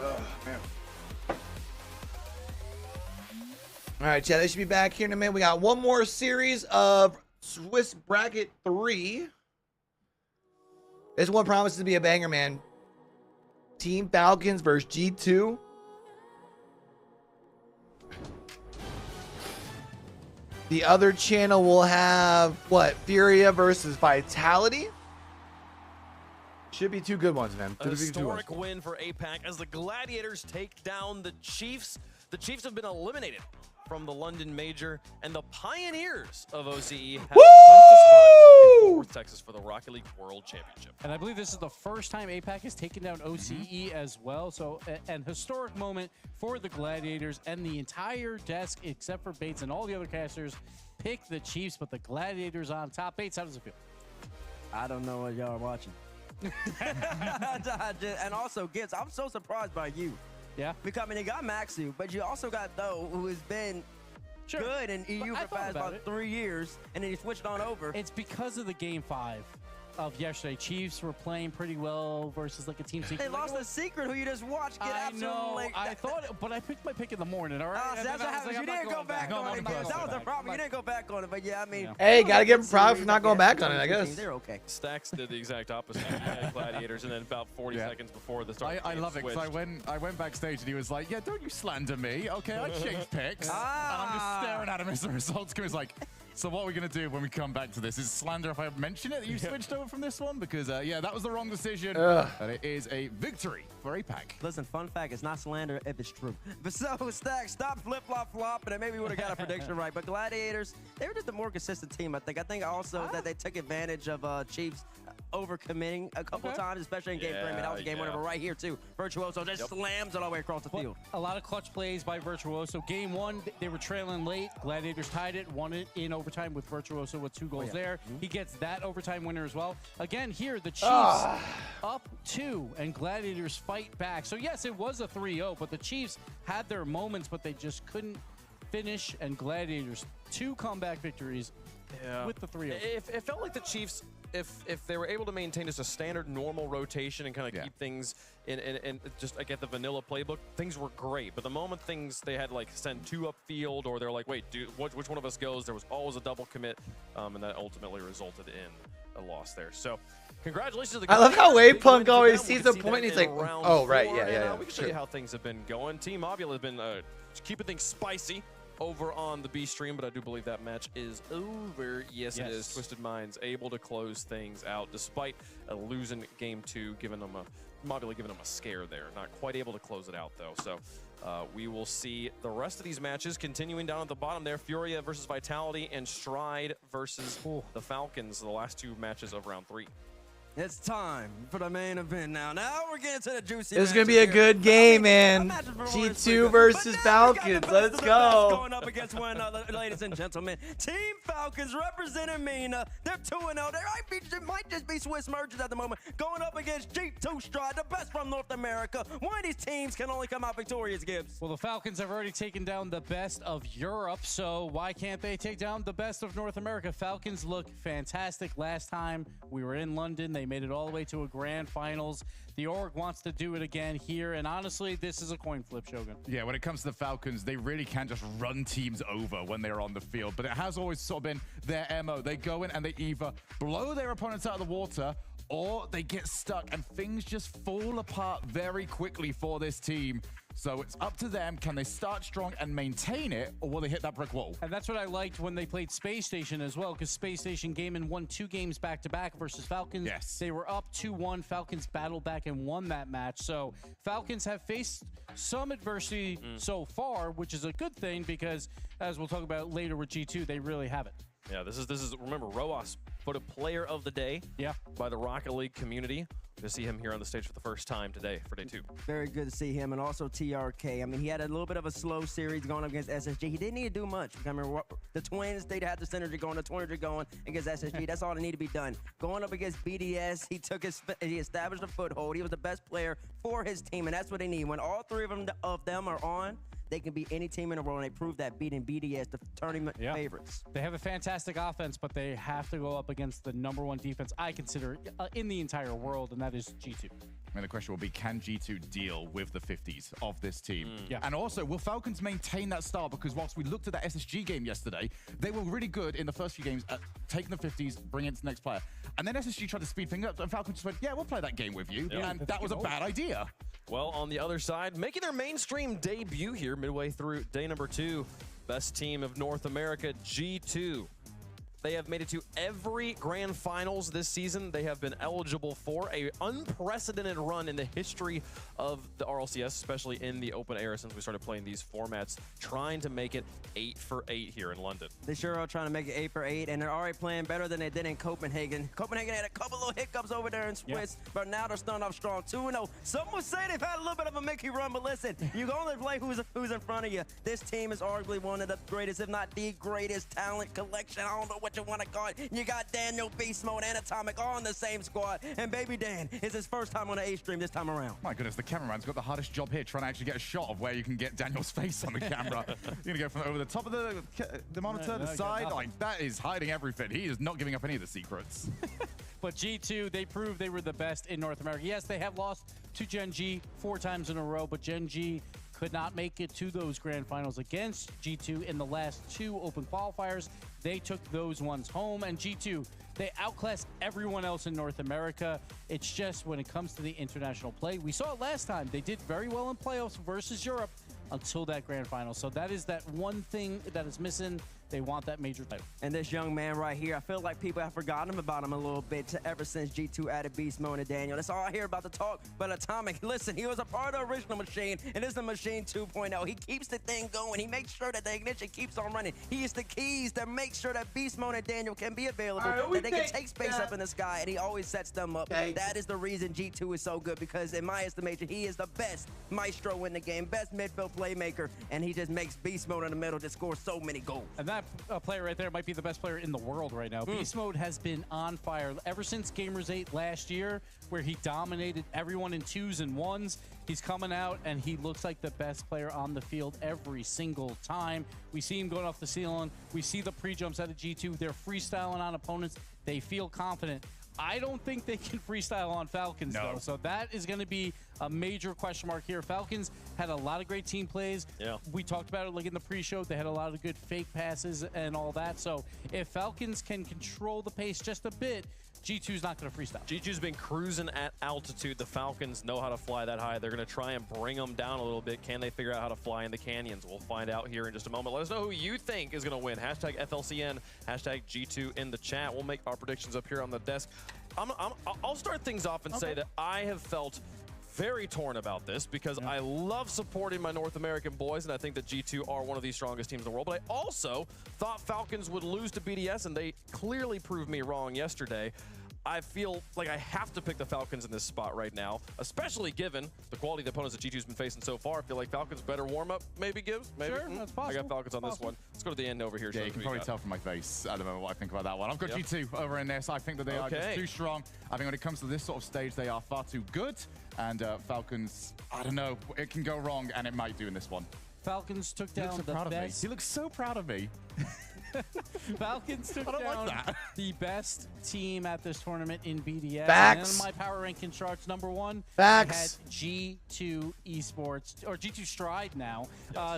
Oh, man. All right, Chad, they should be back here in a minute. We got one more series of Swiss Bracket 3. This one promises to be a banger, man. Team Falcons versus G2. The other channel will have, what, Furia versus Vitality? Should be 2 good ones, man. A historic win for APAC as the Gladiators take down the Chiefs. The Chiefs have been eliminated from the London Major, and the Pioneers of OCE have clinched a spot in Fort Worth, Texas for the Rocket League World Championship. And I believe this is the first time APAC has taken down OCE as well. So an historic moment for the Gladiators, and the entire desk, except for Bates and all the other casters, pick the Chiefs, but the Gladiators on top. Bates, how does it feel? I don't know what y'all are watching. And also, Gibbs, I'm so surprised by you. Yeah? Because, I mean, you got Maxu, but you also got Tho, who has been good in EU for the past about 3 years, and then he switched on over. It's because of the Game 5 of yesterday. Chiefs were playing pretty well versus like a team secret. They lost the secret who you just watched get absolutely. I thought, but I picked my pick in the morning, all right? That's what happens. You didn't go back on it. That was the problem. You didn't go back on it, but yeah, I mean. Hey, gotta give him props for not going back on it, I guess. They're okay. Stacks did the exact opposite. He had Gladiators, and then about 40 seconds before the start. I love it because I went backstage and he was like, "Yeah, don't you slander me? Okay, I changed picks." And I'm just staring at him as the results come. He's like, "So what are we gonna do when we come back to this? Is slander if I mention it that you switched over from this one? Because yeah, that was the wrong decision. And it is a victory for APAC." Listen, fun fact, it's not slander if it's true. But so, Stack, stop flip-flop-flop, and maybe we would have got a prediction right. But Gladiators, they were just a more consistent team, I think. I think also that they took advantage of Chiefs overcommitting a couple times, especially in game 3. I mean, that was a game winner, but right here, too. Virtuoso just slams it all the way across the field. A lot of clutch plays by Virtuoso. Game 1, they were trailing late. Gladiators tied it, won it in overtime with Virtuoso with 2 goals there. He gets that overtime winner as well. Again, here, the Chiefs up 2, and Gladiators fight back. So, yes, it was a 3-0, but the Chiefs had their moments, but they just couldn't finish, and Gladiators 2 comeback victories with the 3-0. It felt like the Chiefs, if they were able to maintain just a standard normal rotation and kind of keep things in just like at the vanilla playbook, things were great. But the moment they had like send 2 upfield, or they're like, wait, dude, which one of us goes? There was always a double commit, and that ultimately resulted in a loss there. So congratulations to the I love how Waypunk always We sees can a see point. that He's in like, round oh, right, 4, yeah. We can show you how things have been going. Team Ovula has been keeping things spicy over on the B stream, but I do believe that match is over. Yes, it is. Twisted Minds able to close things out despite losing game 2, Mobula giving them a scare there. Not quite able to close it out though. So we will see the rest of these matches continuing down at the bottom there. Furia versus Vitality and Stride versus the Falcons, the last 2 matches of round 3. It's time for the main event now. Now we're getting to the juicy. This is going to be a good game, man. G2 versus Falcons. Let's go. Going up against one another, ladies and gentlemen. Team Falcons representing MENA. They're 2-0. They might just be Swiss merchants at the moment. Going up against G2 Stride, the best from North America. One of these teams can only come out victorious, Gibbs. Well, the Falcons have already taken down the best of Europe, so why can't they take down the best of North America? Falcons look fantastic. Last time we were in London, they made it all the way to a grand finals. The org wants to do it again here, and honestly, this is a coin flip, Shogun. Yeah, when it comes to the Falcons, they really can't just run teams over when they're on the field, but it has always sort of been their MO. They go in and they either blow their opponents out of the water, or they get stuck, and things just fall apart very quickly for this team. So it's up to them. Can they start strong and maintain it, or will they hit that brick wall? And that's what I liked when they played Space Station as well, because Space Station came and won 2 games back-to-back versus Falcons. Yes. They were up 2-1. Falcons battled back and won that match. So Falcons have faced some adversity so far, which is a good thing because, as we'll talk about later with G2, they really have it. Yeah, this is remember, Roas put a player of the day by the Rocket League community. To see him here on the stage for the first time today for day 2. Very good to see him, and also TRK. I mean, he had a little bit of a slow series going up against SSG. He didn't need to do much. I remember the Twins, they had the synergy going, the 200 going against SSG. That's all that needed to be done. Going up against BDS, he established a foothold. He was the best player for his team, and that's what they need. When all 3 of them are on, they can beat any team in the world, and they proved that beating BDS, the tournament favorites. They have a fantastic offense, but they have to go up against the #1 defense I consider in the entire world, and that is G2. I mean, the question will be, can G2 deal with the 50s of this team? Yeah. And also, will Falcons maintain that style? Because whilst we looked at that SSG game yesterday, they were really good in the first few games at taking the 50s, bringing it to the next player. And then SSG tried to speed things up, and Falcons just went, yeah, we'll play that game with you. And that was a bad idea. Well, on the other side, making their mainstream debut here midway through day number 2, best team of North America, G2. They have made it to every grand finals this season. They have been eligible for an unprecedented run in the history of the RLCS, especially in the open era since we started playing these formats, trying to make it 8 for 8 here in London. They sure are trying to make it 8 for 8, and they're already playing better than they did in Copenhagen. Copenhagen had a couple little hiccups over there in Swiss, but now they're starting off strong 2-0. Some would say they've had a little bit of a Mickey run, but listen, you can only play who's in front of you. This team is arguably one of the greatest, if not the greatest talent collection. I don't know what you want to call it. You got Daniel, Beast Mode, and Atomic all in the same squad, and Baby Dan is his first time on the A stream this time around. My goodness, the cameraman's got the hardest job here, trying to actually get a shot of where you can get Daniel's face on the camera. You're going to go from over the top of the monitor, the side. Like, that is hiding everything. He is not giving up any of the secrets. But G2, they proved they were the best in North America. Yes, they have lost to Gen G 4 times in a row, but Gen G could not make it to those grand finals against G2 in the last 2 open qualifiers. They took those ones home, and G2, they outclassed everyone else in North America. It's just when it comes to the international play, we saw it last time. They did very well in playoffs versus Europe until that grand final. So that is that one thing that is missing They want that major title. And this young man right here, I feel like people have forgotten about him a little bit ever since G2 added Beast Mode and Daniel. That's all I hear about the talk. But Atomic, listen, he was a part of the original machine, and this is the machine 2.0. He keeps the thing going. He makes sure that the ignition keeps on running. He is the keys to make sure that Beast Mode and Daniel can be available, that they can take space up in the sky, and he always sets them up. That is the reason G2 is so good, because in my estimation, he is the best maestro in the game, best midfield playmaker, and he just makes Beast Mode in the middle just score so many goals. And that player right there might be the best player in the world right now. Beast Mode has been on fire ever since Gamers 8 last year, where he dominated everyone in 2s and 1s. He's coming out, and he looks like the best player on the field every single time. We see him going off the ceiling. We see the pre-jumps out of G2. They're freestyling on opponents. They feel confident. I don't think they can freestyle on Falcons, though. So that is going to be a major question mark here. Falcons had a lot of great team plays. Yeah. We talked about it like in the pre-show. They had a lot of good fake passes and all that. So if Falcons can control the pace just a bit, G2's not going to freestyle. G2's been cruising at altitude. The Falcons know how to fly that high. They're going to try and bring them down a little bit. Can they figure out how to fly in the canyons? We'll find out here in just a moment. Let us know who you think is going to win. Hashtag FLCN, hashtag G2 in the chat. We'll make our predictions up here on the desk. I'll start things off and say that I have felt very torn about this, because I love supporting my North American boys, and I think that G2 are one of the strongest teams in the world. But I also thought Falcons would lose to BDS, and they clearly proved me wrong yesterday. I feel like I have to pick the Falcons in this spot right now, especially given the quality of the opponents that G2's been facing so far. I feel like Falcons better warm-up, maybe, Gibbs? Maybe? Sure, that's possible. I got Falcons on this one. Let's go to the end over here. Yeah, you can probably tell from my face at the moment what I think about that one. I've got G2 over in this. I think that they are just too strong. I think when it comes to this sort of stage, they are far too good. And Falcons, I don't know, it can go wrong, and it might do in this one. Falcons took down the best. He looks so proud of me. Falcons took down the best team at this tournament in BDS. Facts. And in my power ranking charts, #1, Facts. I had G2 Esports, or G2 Stride now.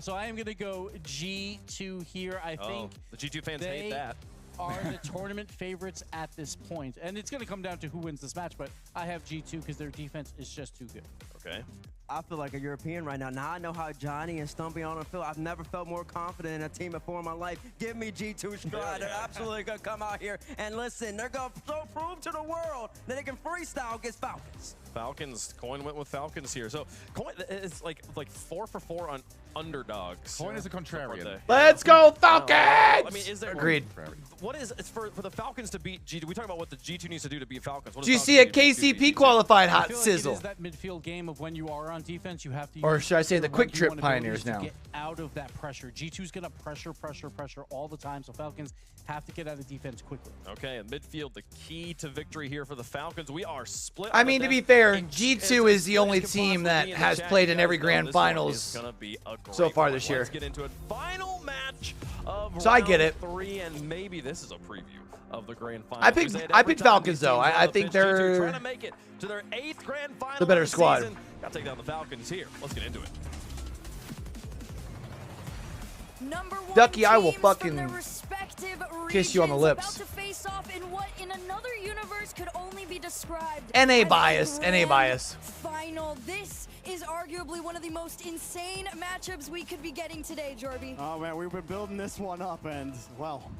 So I am going to go G2 here. I think the G2 fans hate that. Are the tournament favorites at this point. And it's going to come down to who wins this match, but I have G2 because their defense is just too good. Okay. I feel like a European right now. Now I know how Johnny and Stumpy on the field. I've never felt more confident in a team before in my life. Give me G2 Stride. They're absolutely going to come out here and listen. They're going to prove to the world that they can freestyle against Falcons. Falcons. Coin went with Falcons here. So Coin is like 4 for 4 on underdogs. Coin is a contrarian. Let's go Falcons! I mean, is there Agreed. What is it's for the Falcons to beat G2? We talk about what the G2 needs to do to beat Falcons. Did you see a KCP qualified hot sizzle? It is that midfield game of when you are on defense, you have to. Or should I say the quick trip pioneers now? Get out of that pressure. G2's gonna pressure all the time, so Falcons have to get out of defense quickly. Okay, in midfield, the key to victory here for the Falcons. We are split. I mean, to be fair, G2 is the only team that has played in every grand finals so far this year. Let's get into it. Final match of so I get it. 3, and maybe this is a preview of the grand final. I picked Falcons though. I think they're trying to make it to their 8th grand final. The better squad. Got to take down the Falcons here. Let's get into it. Ducky, I will fucking kiss you on the lips. About to face off in what in another universe could only be described NA bias. NA bias. Final. This is arguably one of the most insane matchups we could be getting today, Jorby. Oh man, we've been building this one up, and well,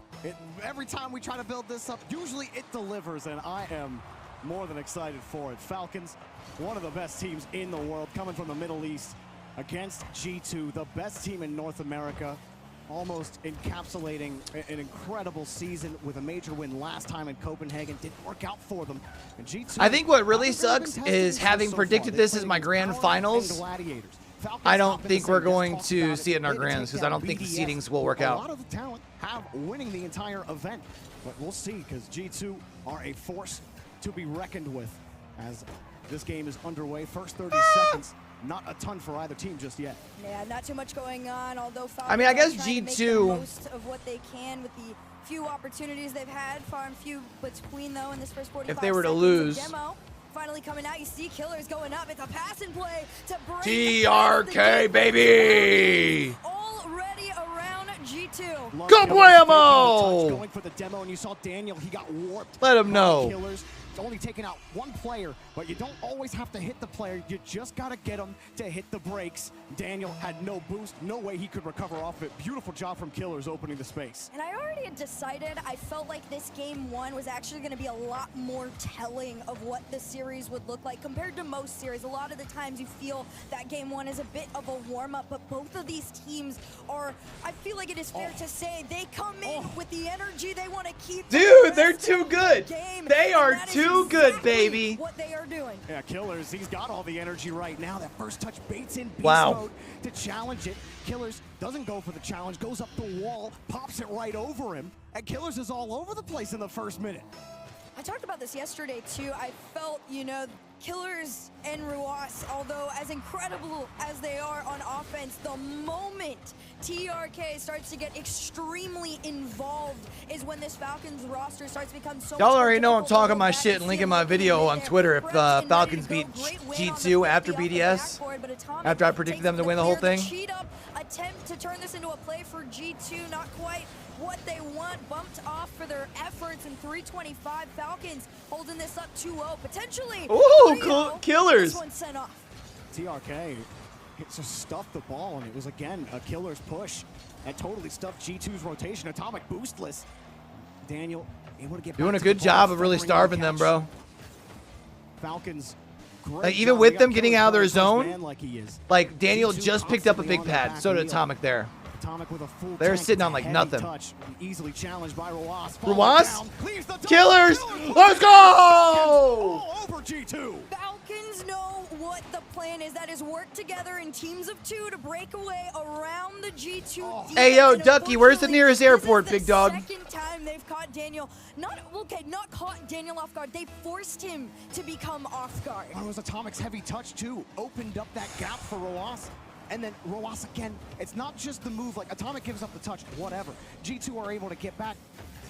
every time we try to build this up, usually it delivers, and I am more than excited for it. Falcons, one of the best teams in the world, coming from the Middle East against G2, the best team in North America, almost encapsulating an incredible season with a major win last time in Copenhagen. Didn't work out for them. And G2, I think what really sucks is having predicted this as my grand finals. I don't think we're going to see it in our grands because I don't think the seedings will work out. A lot of the talent have winning the entire event, but we'll see because G2 are a force to be reckoned with as this game is underway. First 30 seconds. Not a ton for either team just yet. Yeah, not too much going on, although Falcons I mean, I guess G2 make the most of what they can with the few opportunities they've had, far and few between though in this first 45 if they were to seconds. lose. Demo finally coming out. You see Killers going up. It's a pass and play to break TRK, baby! Already around G2. Go Blammo! Going for the demo, and you saw Daniel, he got warped. Let him know. Killers. only taken out one player, but you don't always have to hit the player. You just got to get him to hit the brakes. Daniel had no boost, no way he could recover off it. Beautiful job from Killers opening the space. And I already had decided I felt like this game one was actually going to be a lot more telling of what the series would look like compared to most series. A lot of the times you feel that game one is a bit of a warm-up, but both of these teams are, I feel like it is fair to say, they come in with the energy they want to keep. Dude, they're too good. They are too good, baby. What they are doing. Yeah, Killers, he's got all the energy right now. That first touch baits in beast Wow. mode to challenge it. Killers doesn't go for the challenge, goes up the wall, pops it right over him, and Killers is all over the place in the first minute. I talked about this yesterday too. I felt, you know, Killers and Ruas, although as incredible as they are on offense, the moment TRK starts to get extremely involved is when this Falcons roster starts to become so Y'all already know I'm talking my shit and linking my video on Twitter if Falcons beat G2 after BDS, after I predicted them to win the whole thing. Cheat up attempt to turn this into a play for G2, not quite what they want, bumped off for their efforts in 325. Falcons holding this up 2-0, potentially. Ooh, cool. Killers. This one sent off. TRK just stuffed the ball, and it was again a Killer's push that totally stuffed G2's rotation. Atomic boostless. Daniel able to get Doing back a to good the job ball, of really flickering starving no them, catch. bro. Falcons. Great Like, even job. with They them got getting Killers out of their going first zone, man like he is. like Daniel G2 just picked up a constantly big on the pad. back So did wheel. Atomic there. Atomic with a full They're tank. sitting on It's a like heavy nothing. Touch. Easily challenged by Ruas. Ruas? Killers! Let's go! All over G2. Falcons know what the plan is. That is work together in teams of two to break away around the G2 defense. Hey, yo, And Ducky, where's the unfortunately, nearest this is airport, the big dog? Second time they've caught Daniel. Not caught Daniel off guard. They forced him to become off guard. Oh, it was Atomic's heavy touch too. Opened up that gap for Ruas. And then Ruas again, it's not just the move, like Atomic gives up the touch, whatever. G2 are able to get back.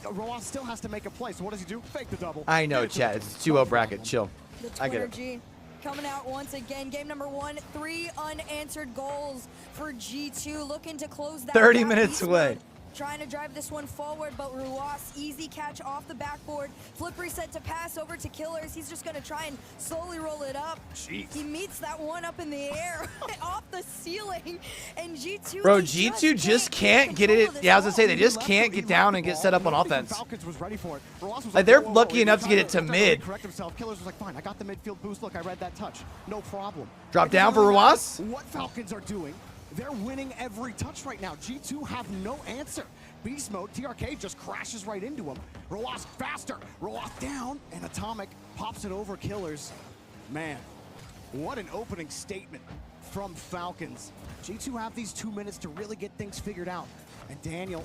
Ruas still has to make a play, so what does he do? Fake the double. I know, chat. It's 2-0 bracket. Chill. The I get Twitter it. G coming out once again. Game number 1, 3 unanswered goals for G2, looking to close that 30 gap. minutes Beast away. Mode trying to drive this one forward, but Ruas, easy catch off the backboard. Flip reset to pass over to Killers. He's just going to try and slowly roll it up. Jeez. He meets that one up in the air, off the ceiling, and G2. Bro, G2 just can't get it. Yeah, I was gonna say, they just can't get down and get set up on offense. Falcons was ready for it. Ruas was Like, they're whoa, whoa, lucky whoa. enough to get it to He was trying mid. correct himself. Killers was like, fine, I got the midfield boost. Look, I read that touch. No problem. Drop It down doesn't for matter Ruas? What Falcons are doing, they're winning every touch right now. G2 have no answer. Beast mode, TRK just crashes right into him. Ruas faster. Ruas down, and Atomic pops it over Killers. Man, what an opening statement from Falcons. G2 have these 2 minutes to really get things figured out. And Daniel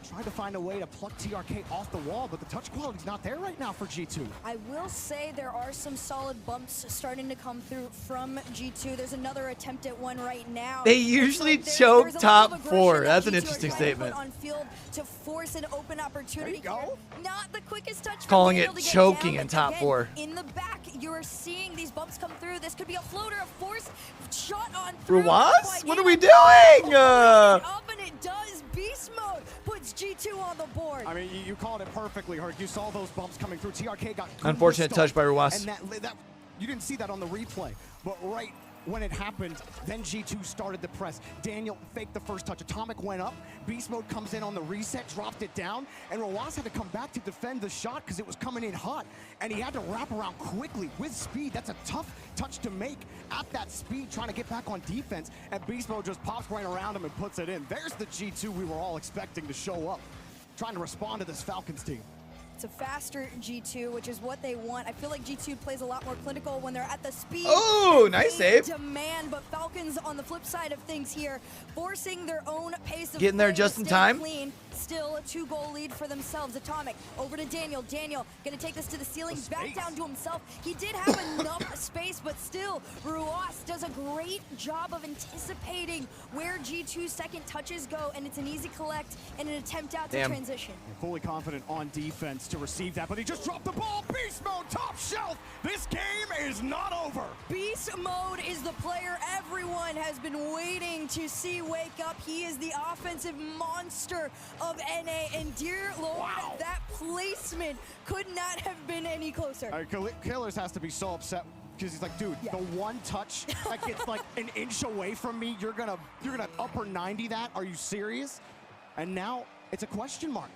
tried to find a way to pluck TRK off the wall, but the touch quality's not there right now for G2. I will say there are some solid bumps starting to come through from G2. There's another attempt at one right now. They usually There's choke a lot top of 4. aggression That's that an G2 are interesting trying to statement. put on field to force an open opportunity. There you go. Here. Not the quickest touch. for Calling Daniel it to get choking down, in but top again, 4. In the back, you are seeing these bumps come through. This could be a floater, a force shot on through. Ruas? What are we doing? Up and it does. Beast mode puts G2 on the board. I mean, you called it perfectly, Herc. You saw those bumps coming through. TRK got Unfortunate touch by Ruas. And that you didn't see that on the replay, but right when it happened, then G2 started the press. Daniel faked the first touch. Atomic went up. Beast mode comes in on the reset, dropped it down, and Ruas had to come back to defend the shot because it was coming in hot, and he had to wrap around quickly with speed. That's a tough touch to make at that speed, trying to get back on defense, and Beast mode just pops right around him and puts it in. There's the G2 we were all expecting to show up, trying to respond to this Falcons team. It's a faster G2, which is what they want. I feel like G2 plays a lot more clinical when they're at the speed. Oh, nice they save. Demand, but Falcons on the flip side of things here, forcing their own pace of Getting there play just to in stay time. Clean. Still a 2-goal lead for themselves. Atomic over to Daniel. Daniel gonna take this to the ceiling, back down to himself. He did have enough space, but still, Ruas does a great job of anticipating where G2's second touches go, and it's an easy collect and an attempt out to transition. Fully confident on defense to receive that, but he just dropped the ball. Beast mode, top shelf. This game is not over. Beast mode is the player everyone everyone has been waiting to see wake up. He is the offensive monster of NA, and dear Lord, that placement could not have been any closer. Killers has to be so upset because he's like, dude, the one touch that gets like an inch away from me, you're gonna upper 90 that? Are you serious? And now it's a question mark.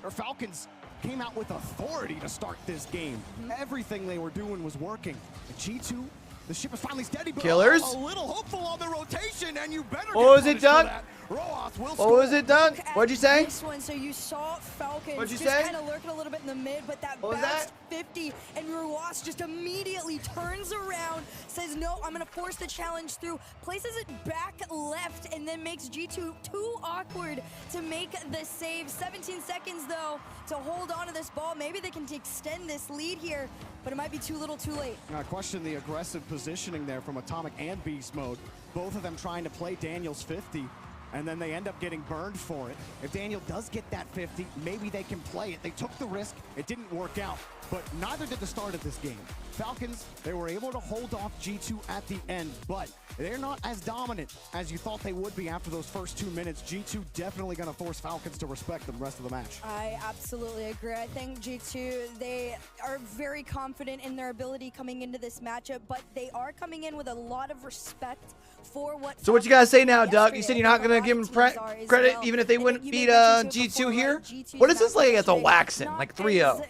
Our Falcons came out with authority to start this game. Everything they were doing was working. And G2, the ship is finally steady, but Killers? a little hopeful on the rotation, and you better What was it, Doug? Roas will What was it, Doug? What'd you say? This one, so you saw Falcons What'd you just say? kind of lurking a little bit in the mid, but that bounced 50, and Ruas just immediately turns around, says, no, I'm going to force the challenge through, places it back left, and then makes G2 too awkward to make the save. 17 seconds, though, to hold on to this ball. Maybe they can extend this lead here, but it might be too little too late. I question the aggressive positioning there from Atomic and Beast Mode. Both of them trying to play Daniel's 50. And then they end up getting burned for it. If Daniel does get that 50, maybe they can play it. They took the risk. It didn't work out. But neither did the start of this game. Falcons, they were able to hold off G2 at the end, but they're not as dominant as you thought they would be after those first 2 minutes. G2 definitely going to force Falcons to respect them the rest of the match. I absolutely agree. I think G2, they are very confident in their ability coming into this matchup, but they are coming in with a lot of respect for what. So what you guys say now, Doug? You said you're not gonna give them credit even if they wouldn't beat G2 here? What is this like against a Waxen, like 3-0?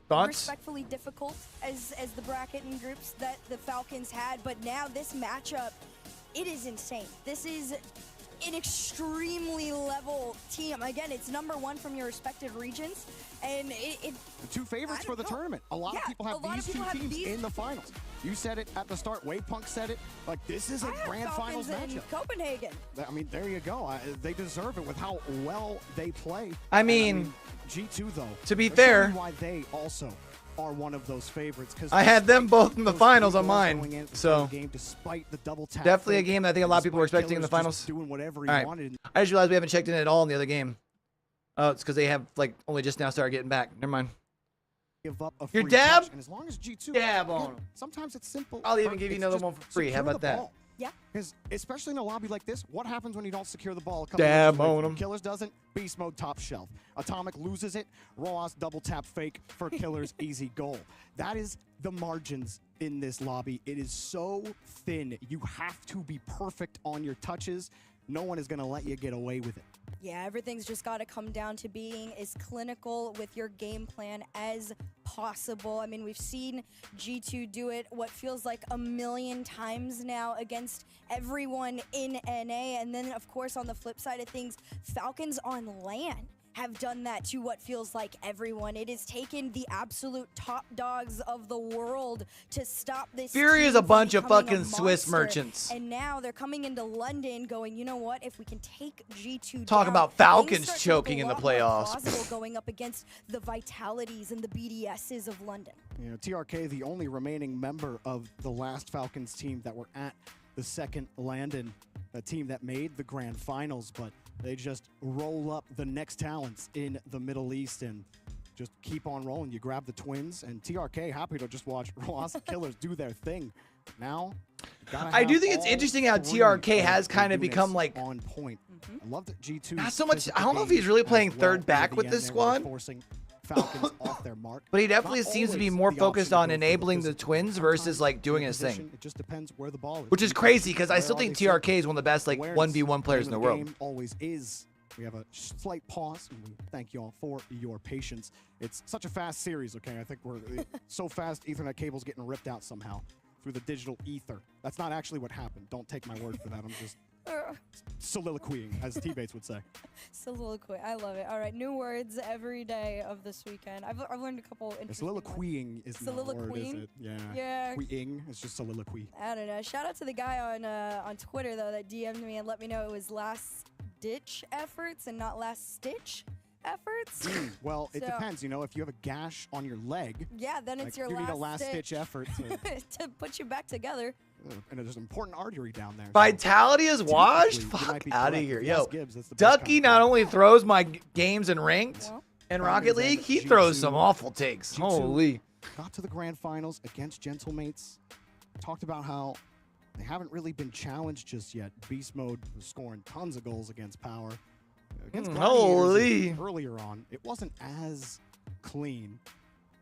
Thoughts? Respectfully difficult as the bracket and groups that the Falcons had, but now this matchup, it is insane. This is an extremely level team. Again, it's #1 from your respective regions, and the two favorites for the tournament. A lot of people have these two teams in the finals. You said it at the start. Wavepunk said it. Like, this is a grand finals matchup. Copenhagen. I mean, there you go. They deserve it with how well they play. I mean, G2 though. To be fair, why they also are one of those favorites. Because I had them both in the finals on mine. So game despite the double tap definitely a game that I think a lot of people were expecting in the finals. Doing whatever he all right. wanted. I just realized we haven't checked in at all in the other game. Oh, it's because they have like only just now started getting back. Never mind. Give up a Your free dab? touch, and as long as G2 dab on him. Sometimes it's simple. I'll even give you It's another just one for free. How secure about the that? ball. Yeah. Because especially in a lobby like this, what happens when you don't secure the ball? Dab on him. Killers doesn't. Beast Mode top shelf. Atomic loses it. Roas double tap fake for Killers easy goal. That is the margins in this lobby. It is so thin. You have to be perfect on your touches. No one is going to let you get away with it. Yeah, everything's just got to come down to being as clinical with your game plan as possible. I mean, we've seen G2 do it what feels like a million times now against everyone in NA. And then, of course, on the flip side of things, Falcons on LAN have done that to what feels like everyone. It has taken the absolute top dogs of the world to stop this. Fury team is a from bunch of becoming fucking a Swiss monster. merchants. And now they're coming into London going, you know what? If we can take G2 Talk down, about things Falcons start to choking look in a the lot more playoffs. plausible going up against the Vitalities and the BDSs of London. You know, TRK, the only remaining member of the last Falcons team that were at the second LANdon, a team that made the grand finals, but they just roll up the next talents in the Middle East and just keep on rolling. You grab the twins, and TRK happy to just watch Roas Killers do their thing. Now, I do think it's interesting how TRK has kind of become like on point. I love that G2. not so much. I don't know if he's really playing third back with this squad. Falcons off their mark. But he definitely seems to be more focused on enabling the twins versus like doing his thing. It just depends where the ball is. Which is crazy because I still think TRK is one of the best like 1v1 players in the world. Game always is. We have a slight pause, and we thank you all for your patience. It's such a fast series, okay? I think we're so fast, Ethernet cable's getting ripped out somehow through the digital ether. That's not actually what happened. Don't take my word for that. I'm just soliloquying, as T-Bates would say. Soliloquy. I love it. All right, new words every day of this weekend. I've learned a couple interesting Soliloquying is not a word, is it? Yeah. Yeah. Queeing is just soliloquy. I don't know. Shout out to the guy on Twitter, though, that DM'd me and let me know it was last-ditch efforts and not last-stitch efforts. Well, it So- depends. You know, if you have a gash on your leg, Yeah, then it's your you need a last-ditch last-ditch effort to put you back together. and there's an important artery down there. Vitality is washed? Typically, you might Fuck be out of correct. here. If Yo, Yes Gibbs, that's the best Ducky not only throws my games in ranked and Rocket League, he throws some awful takes. G2 Holy. Got to the grand finals against Gentlemates. Talked about how they haven't really been challenged just yet. Beast Mode was scoring tons of goals against Power. Against Holy! Earlier on, it wasn't as clean.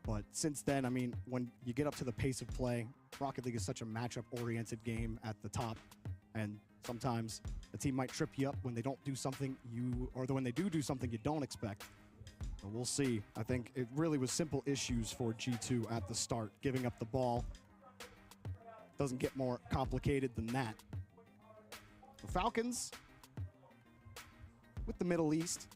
But since then, I mean, when you get up to the pace of play, Rocket League is such a matchup-oriented game at the top. And sometimes the team might trip you up when they don't do something or when they do something you don't expect. But we'll see. I think it really was simple issues for G2 at the start. Giving up the ball doesn't get more complicated than that. The Falcons, with the Middle East,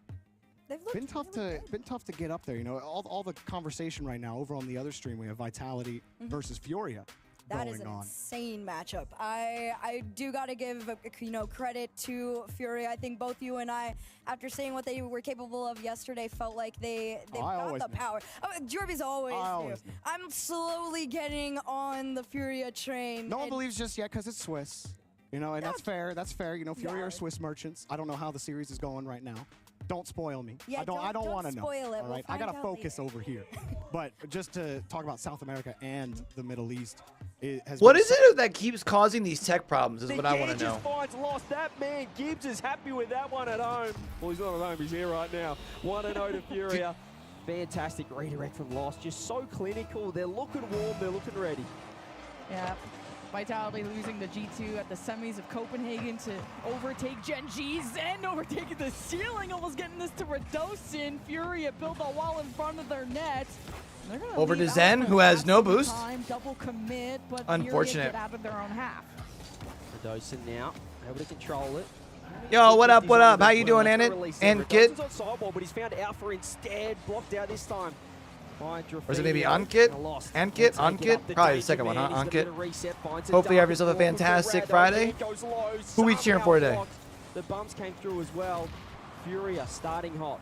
been tough to get up there. You know, all the conversation right now over on the other stream, we have Vitality versus Furia. That is an insane matchup. I do got to give credit to Fury. I think both you and I, after seeing what they were capable of yesterday, felt like they've got the power. Jorby's always knew. I'm slowly getting on the Furia train. No one believes just yet because it's Swiss. You know, and that's fair. That's fair. You know, Fury are Swiss merchants. I don't know how the series is going right now. Don't spoil me. Yeah, I don't want to know. Spoil it. All right, I gotta focus over here. But just to talk about South America and the Middle East, what is it that keeps causing these tech problems? Is what I want to know. Finds lost. That man Gibbs is happy with that one at home. Well, he's not at home. He's here right now. 1-0 to Furia. Fantastic redirect from Lost. Just so clinical. They're looking warm. They're looking ready. Yeah. Vitality losing the G2 at the semis of Copenhagen to overtake Gen G. Zen overtaking the ceiling, almost getting this to Radosin. Furia built a wall in front of their net. Over to Zen, who has no boost. Double commit, but unfortunate. Get out of their own half. Radosin now able to control it. Yo, what up? What up? How you doing, Annette? And Kit? On sideball, but he's found Alpha instead. Blocked out this time. Or is it maybe Ankit? Ankit? Ankit? Probably the second one, huh? Ankit. Hopefully you have yourself a fantastic Friday. Who we cheering for today? The bumps came through as well. Furia starting hot.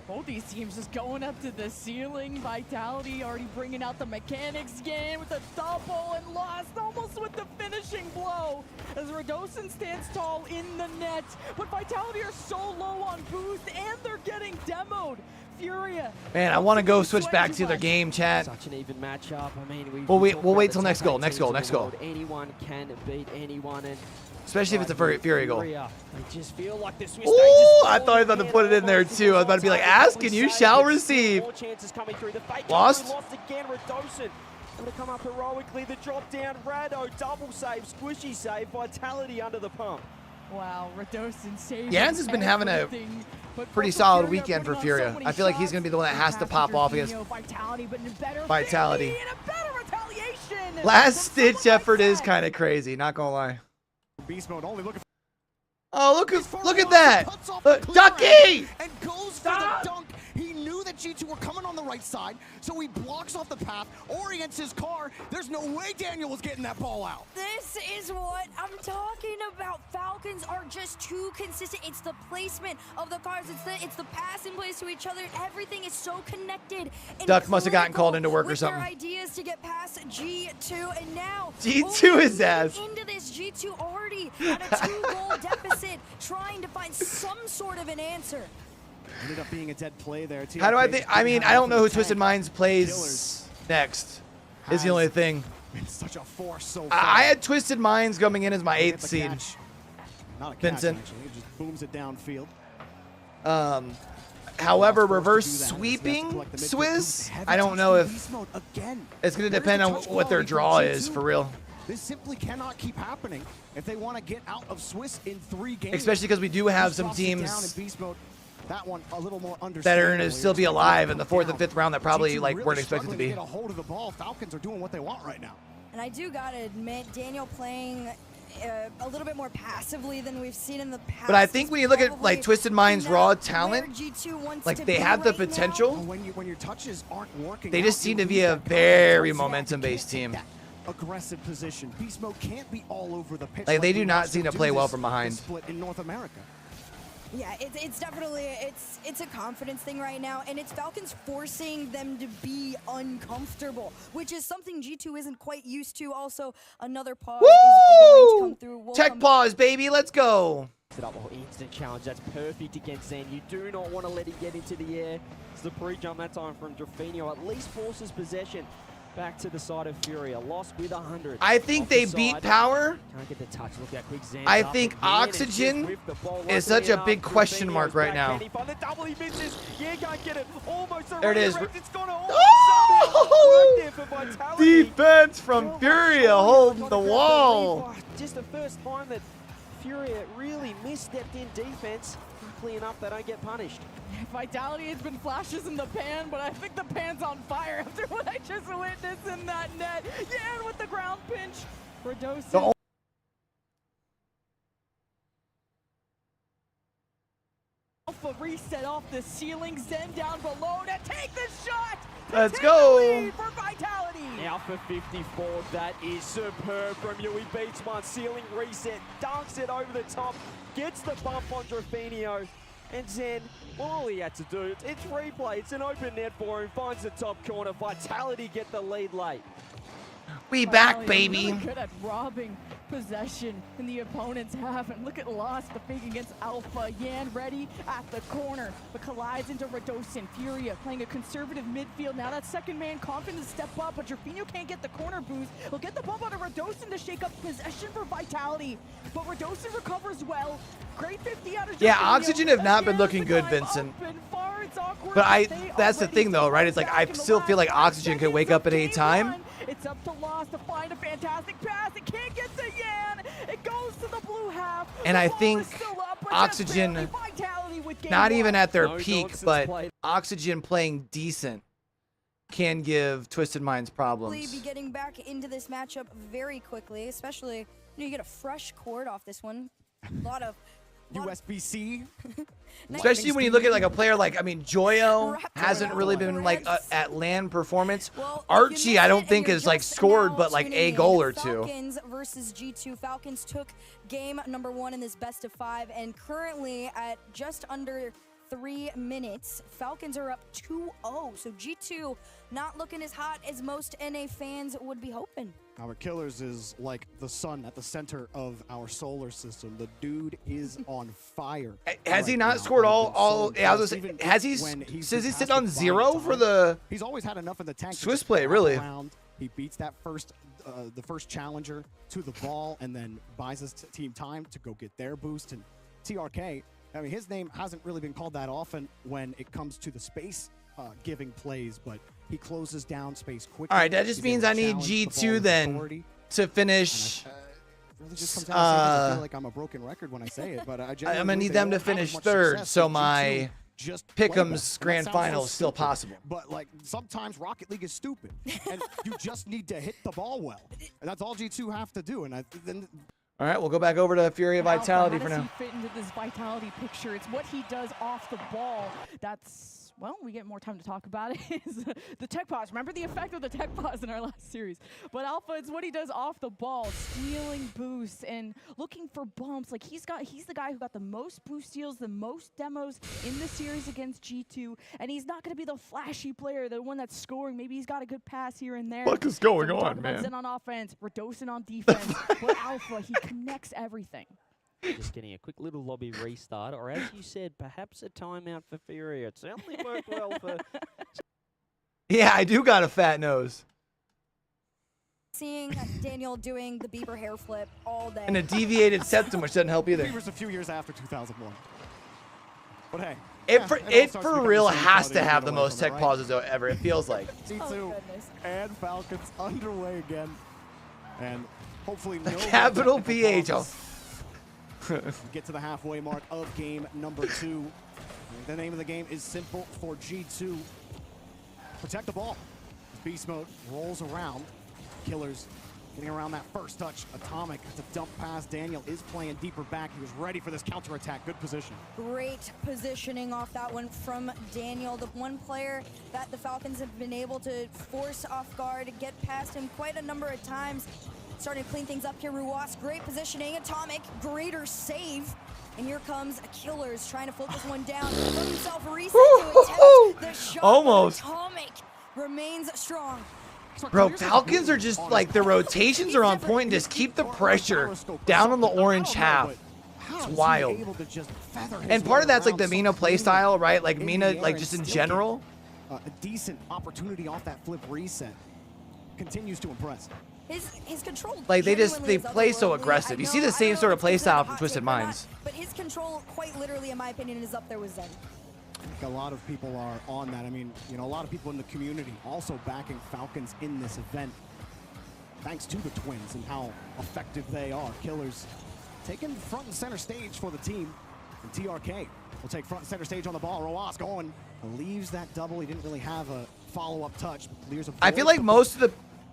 Both these teams just going up to the ceiling. Vitality already bringing out the mechanics game with a double and Lost almost with the finishing blow. As Radosin stands tall in the net. But Vitality are so low on boost and they're getting demoed. Furia. Man, I want to go switch back to their game, chat. Such an even matchup. I mean, we'll wait till next goal. Next goal. Anyone can beat anyone, and especially if it's a Fury goal. I just feel like this. Ooh, I thought I was about to put it in there too. I was about to be like, ask and you shall receive. More chances coming through. The fake Lost again. Radosin going to come up heroically. The drop down. Rado double save, squishy save. Vitality under the pump. Wow, Radosin saved. Jans has been having a pretty solid weekend for Furia. I feel like he's going to be the one that has to pop off against Vitality. Last ditch effort is kind of crazy, not gonna lie. Beast mode only looking. Oh, look at that! Ducky! And goes for the dunk. He knew that G2 were coming on the right side, so he blocks off the path, orients his car. There's no way Daniel was getting that ball out. This is what I'm talking about. Falcons are just too consistent. It's the placement of the cars. It's the passing plays to each other. Everything is so connected. Duck must have gotten called into work or something. Their ideas to get past G2, and now G2 is ass. Into this G2 already at a 2-goal deficit, trying to find some sort of an answer. Ended up being a dead play there. How do I think? I mean, I don't know who Twisted Minds plays next. Is the only thing. It's such a force so far. I had Twisted Minds coming in as my 8th seed. Not a catch, Vincent. actually. It just booms it downfield. However, reverse sweeping Swiss, I don't know if it's going to depend on what their draw is for real. This simply cannot keep happening if they want to get out of Swiss in 3 games. Especially because we do have some teams that one a little more that are going to still be alive in the 4th and 5th round that probably weren't expected to be. Get a hold of the ball. Falcons are doing what they want right now. And I do gotta admit, Daniel playing a little bit more passively than we've seen in the past. But I think when you look at like Twisted Minds' raw talent, like they have the potential. When your touches aren't working, they just seem to be a very momentum-based team. Aggressive position. Beast mode can't be all over the pitch. Like they do not seem to play well from behind. Split in North America. Yeah, it's definitely it's a confidence thing right now, and it's Falcons forcing them to be uncomfortable, which is something G2 isn't quite used to. Also, another pause is going to come through. Tech pause, baby, let's go. Instant challenge, that's perfect against Zen. You do not want to let him get into the air. It's the pre-jump that time from Drafinio, at least forces possession. back to the side of Furia. Lost with 100. I think they beat Power. Can't get the touch. Look how quick Zen's I up think again, and Oxygen just whipped the ball. is such a Luckily big question enough, mark right back. now. Can he find the double? He misses. Yeah, can't get it. Almost a There it is. redirect. It's gone all. Oh! Somehow worked there for Vitality. Defense from Furia holding the wall. Just the first time that Furia really misstepped in defense. Luckily enough, they don't get punished. Vitality has been flashes in the pan, but I think the pan's on fire after what I just witnessed in that net. Yeah, and with the ground pinch. Radosin. Alpha reset off the ceiling. Zen down below to take the shot. Let's go. For Vitality. Alpha 54. That is superb from Yui. Beats one. Ceiling reset. Dunks it over the top. Gets the bump on Drafinio. And Zen, well, all he had to do, it's replay. It's an open net for him. Finds the top corner. Vitality get the lead late. We back, baby. Really good at robbing possession in the opponent's half. And look at Lost, the fake against Alpha. Yan ready at the corner, but collides into Radosin. Furia playing a conservative midfield. Now that second man confident to step up, but Drafinio can't get the corner boost. He'll get the bump out of Radosin to shake up possession for Vitality. But Radosin recovers well. Great 50 out of Drafinio. Yeah, Oxygen have not been looking good, Vincent. But that's the thing though, right? It's like I still feel like Oxygen could wake up at any time. It's up to Lost to find a fantastic pass. It can't get to Yan. It goes to the blue half. And I think Oxygen, not even at their peak, but Oxygen playing decent can give Twisted Minds problems. Be getting back into this matchup very quickly, especially you get a fresh cord off this one. A lot of USB-C. Especially when you look at like a player like, I mean, Joyo hasn't really been like at LAN performance. Archie, I don't think has like scored but like a goal or two. Falcons versus G2. Falcons took game number 1 in this best of 5, and currently at just under 3 minutes, Falcons are up 2-0. So G2 not looking as hot as most NA fans would be hoping. Our Killers is like the sun at the center of our solar system. The dude is on fire. Has he not scored all has he says he's sitting on 0 for the He's always had enough in the tank. Swiss play, really. He beats that the first challenger to the ball and then buys his team time to go get their boost. And TRK, I mean, his name hasn't really been called that often when it comes to the space giving plays, but he closes down space quickly. All right, that just means I need G2 then to finish. Really just comes out I feel like I'm a broken record when I say it, but I'm gonna need them to finish third, so my Pick'em's grand final is still possible. But like sometimes Rocket League is stupid, and you just need to hit the ball well, and that's all G2 have to do. And then. All right, we'll go back over to Furia Vitality for now. How does he fit into this Vitality picture? It's what he does off the ball. That's, well, we get more time to talk about it. Is the tech pause. Remember the effect of the tech pause in our last series. But Alpha, it's what he does off the ball, stealing boosts and looking for bumps. Like he's the guy who got the most boost steals, the most demos in the series against G2, and he's not going to be the flashy player, the one that's scoring. Maybe he's got a good pass here and there. What is going on, man? Zen on offense, Radosin on defense, but Alpha, he connects everything. Just getting a quick little lobby restart, or as you said, perhaps a timeout for Furia. It certainly worked well for... Yeah, I do got a fat nose. Seeing Daniel doing the Bieber hair flip all day. And a deviated septum, which doesn't help either. Bieber's a few years after 2001. But hey. It for real has to have the most tech pauses ever, it feels like. G2 and Falcons underway again. And hopefully no capital PH. Get to the halfway mark of game number 2. The name of the game is simple for G2. Protect the ball. Beast mode rolls around. Killers getting around that first touch. Atomic to dump pass. Daniel is playing deeper back. He was ready for this counterattack. Good position. Great positioning off that one from Daniel. The one player that the Falcons have been able to force off guard, get past him quite a number of times. Starting to clean things up here. Ruas, great positioning. Atomic, greater save. And here comes Killers trying to flip this one down. Let himself reset to attempt the shot. Almost. Atomic remains strong. Bro, Falcons are just like, the rotations are on point and just keep the pressure down on the orange half. It's wild. And part of that's like the Mina playstyle, right? Like Mina, like just in general. A decent opportunity off that flip reset. continues to impress. His control. Like they play so otherworldly. aggressive. You see the same sort of play style from Twisted Minds. But his control, quite literally, in my opinion, is up there with Zen. I think a lot of people are on that. I mean, you know, a lot of people in the community also backing Falcons in this event, thanks to the Twins and how effective they are. Killers taking front and center stage for the team, and TRK will take front and center stage on the ball. Roas going, leaves that double. He didn't really have a follow-up touch. Clears. I feel like most of the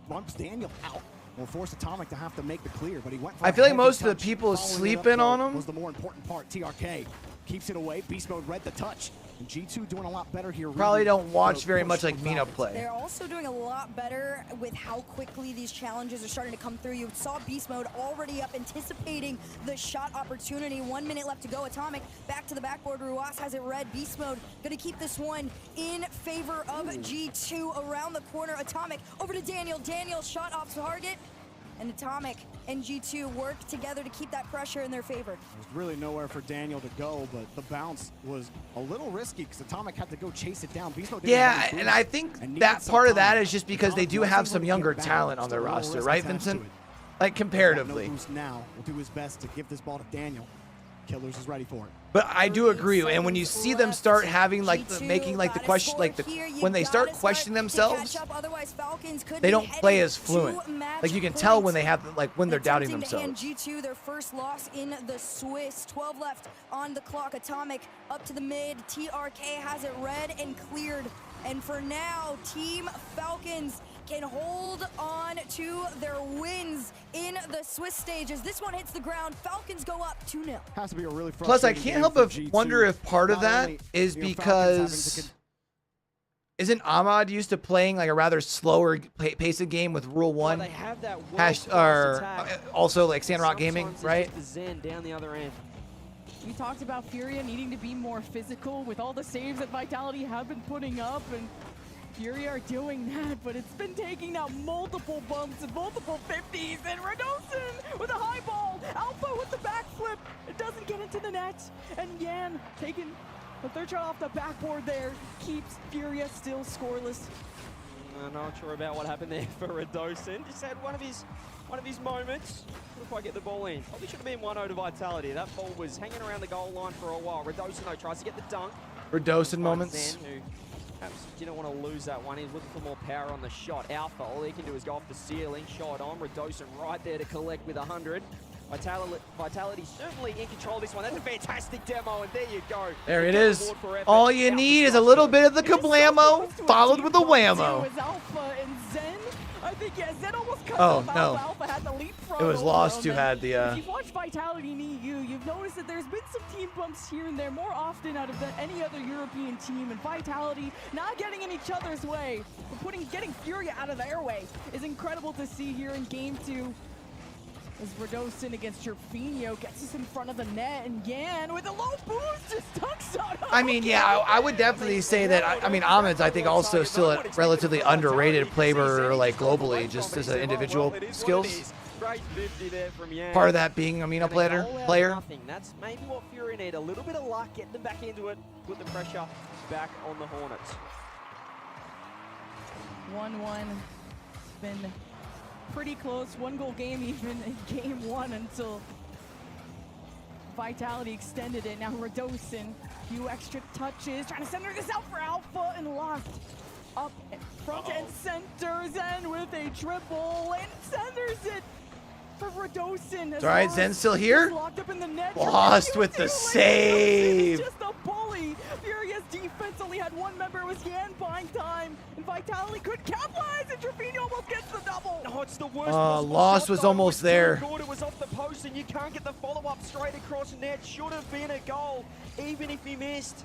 bumps Daniel out. Will force Atomic to have to make the clear, but he went for I feel like most of the people sleeping on him was the more important part. TRK keeps it away. Beast Mode read the touch. And G2 doing a lot better here. Probably don't watch very much like Mina play. They're also doing a lot better with how quickly these challenges are starting to come through. You saw Beast Mode already up, anticipating the shot opportunity. 1 minute left to go. Atomic back to the backboard. Ruas has it red. Beast Mode going to keep this one in favor of G2. Around the corner, Atomic over to Daniel. Daniel shot off target. And Atomic and G2 work together to keep that pressure in their favor. There's really nowhere for Daniel to go, but the bounce was a little risky because Atomic had to go chase it down. Beast Mode didn't have any and I think that part of that is just because they do have some younger talent on their roster, right, Vincent? Like comparatively. Now will do his best to give this ball to Daniel. Killers is ready for it. But I do agree, and when you see them start having like making like the question, like when they start questioning themselves, they don't play as fluent. Like you can tell when they have like when they're doubting themselves. G2 their first loss in the Swiss. 12 left on the clock. Atomic up to the mid. TRK has it red and cleared. And for now, Team Falcons can hold on to their wins in the Swiss stages. This one hits the ground. Falcons go up 2-0. Has to be a really Plus, I can't help but wonder if part of that is because isn't Ahmad used to playing like a rather slower pace of game with Rule 1? Well, they have that also like Sandrock Gaming, right? Zen down the other end. We talked about Furia needing to be more physical with all the saves that Vitality have been putting up, and Furia are doing that, but it's been taking out multiple bumps and multiple 50s, and Radosin with a high ball, Alpha with the backflip, it doesn't get into the net, and Yan taking the third shot off the backboard there, keeps Furia still scoreless. I'm not sure about what happened there for Radosin. Just had one of his moments. Couldn't quite get the ball in. Probably should have been 1-0 to Vitality. That ball was hanging around the goal line for a while. Radosin though tries to get the dunk. Radosin moments. Zen, who perhaps didn't want to lose that one. He's looking for more power on the shot. Alpha, all he can do is go off the ceiling. Shot on. Radosin right there to collect with 100. Vitality certainly in control of this one. That's a fantastic demo, and there you go. There it is. All you need is a little bit of the kablamo, followed with the whammo. I think, yeah, Zen almost cut off. Alpha had the leapfrog. It was Lost who had the... If you've watched Vitality in EU, you've noticed that there's been some team bumps here and there more often out of any other European team, and Vitality not getting in each other's way, but getting Furia out of their way is incredible to see here in Game 2. As Radosin against Jerfinho gets us in front of the net, and Yan with a low boost just dunks on him. I mean, yeah, I would definitely say that. I mean, Ahmed's, I think, also still a relatively underrated player, like globally, just as an individual skills. Great 50 there from Yan. Part of that being a Mina player. That's maybe what Fury need. A little bit of luck, get them back into it, put the pressure back on the Hornets. 1-1. It's been pretty close, 1-goal game even in Game 1 until Vitality extended it. Now Radosin, few extra touches, trying to center this out for Alpha, and lost up front and centers, and with a triple, and centers it for Radosin. All right, Zen's still here. Locked up in the net. Lost with the save. Just a bully. Furia's defense only had one member. It was Yan buying time, and Vitality couldn't capitalize, and Trevino almost gets the double. No, it's the worst. Lost was almost there. It was off the post, and you can't get the follow-up straight across net. Should have been a goal, even if he missed.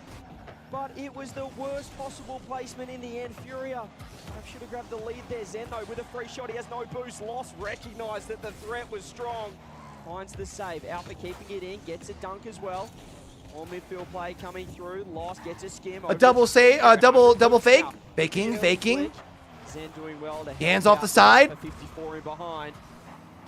But it was the worst possible placement in the end. Furia should have grabbed the lead there. Zen, though, with a free shot, he has no boost. Lost recognized that the threat was strong. Finds the save. Alpha keeping it in, gets a dunk as well. All midfield play coming through. Lost gets a skim. A double save, double fake. Faking. Zen doing well. Hands off the side. 54 in behind.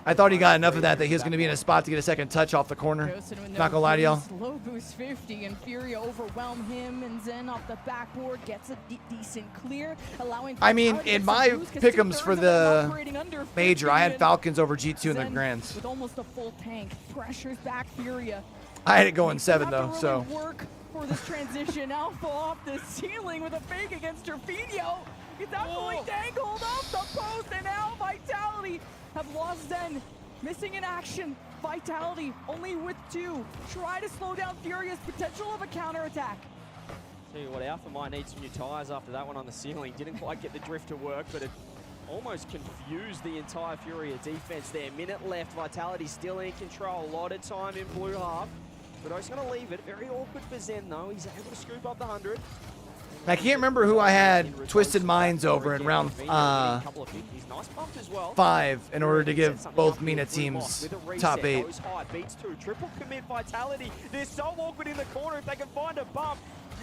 I thought he got enough of that he was going to be in a spot to get a second touch off the corner. Not gonna lie to y'all. Low boost 50 and Furia overwhelm him, and Zen off the backboard gets a decent clear, allowing. I mean, in my pick'ems for the major, I had Falcons over G2 in the grands. With almost a full tank, pressures back Furia. I had it going 7 though, really so. Work for this transition. Alpha off the ceiling with a fake against Jorfinho. He's absolutely dangled off the post, and now Vitality have lost Zen. Missing in action. Vitality only with 2. Try to slow down Furia's potential of a counterattack. Tell you what, Alpha might need some new tires after that one on the ceiling. Didn't quite get the drift to work, but it almost confused the entire Furia defense there. Minute left, Vitality still in control. A lot of time in blue half. But he's going to leave it. Very awkward for Zen, though. He's able to scoop up the 100. I can't remember who I had Twisted Minds over in round 5 in order to give both MENA teams top 8. Triple commit Vitality. They're so awkward in the corner. If they can find a bump.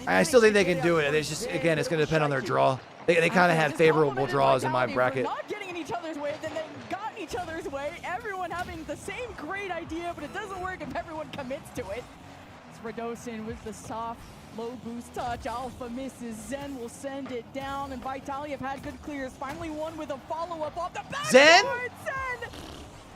I still think they can do it. It's just, again, it's going to depend on their draw. They kind of had favorable draws in my bracket. Not getting in each other's way, then they got in each other's way. Everyone having the same great idea, but it doesn't work if everyone commits to it. It's Radosin with the soft low boost touch. Alpha misses. Zen will send it down, and Vitality have had good clears. Finally one with a follow-up off the back. Zen? Zen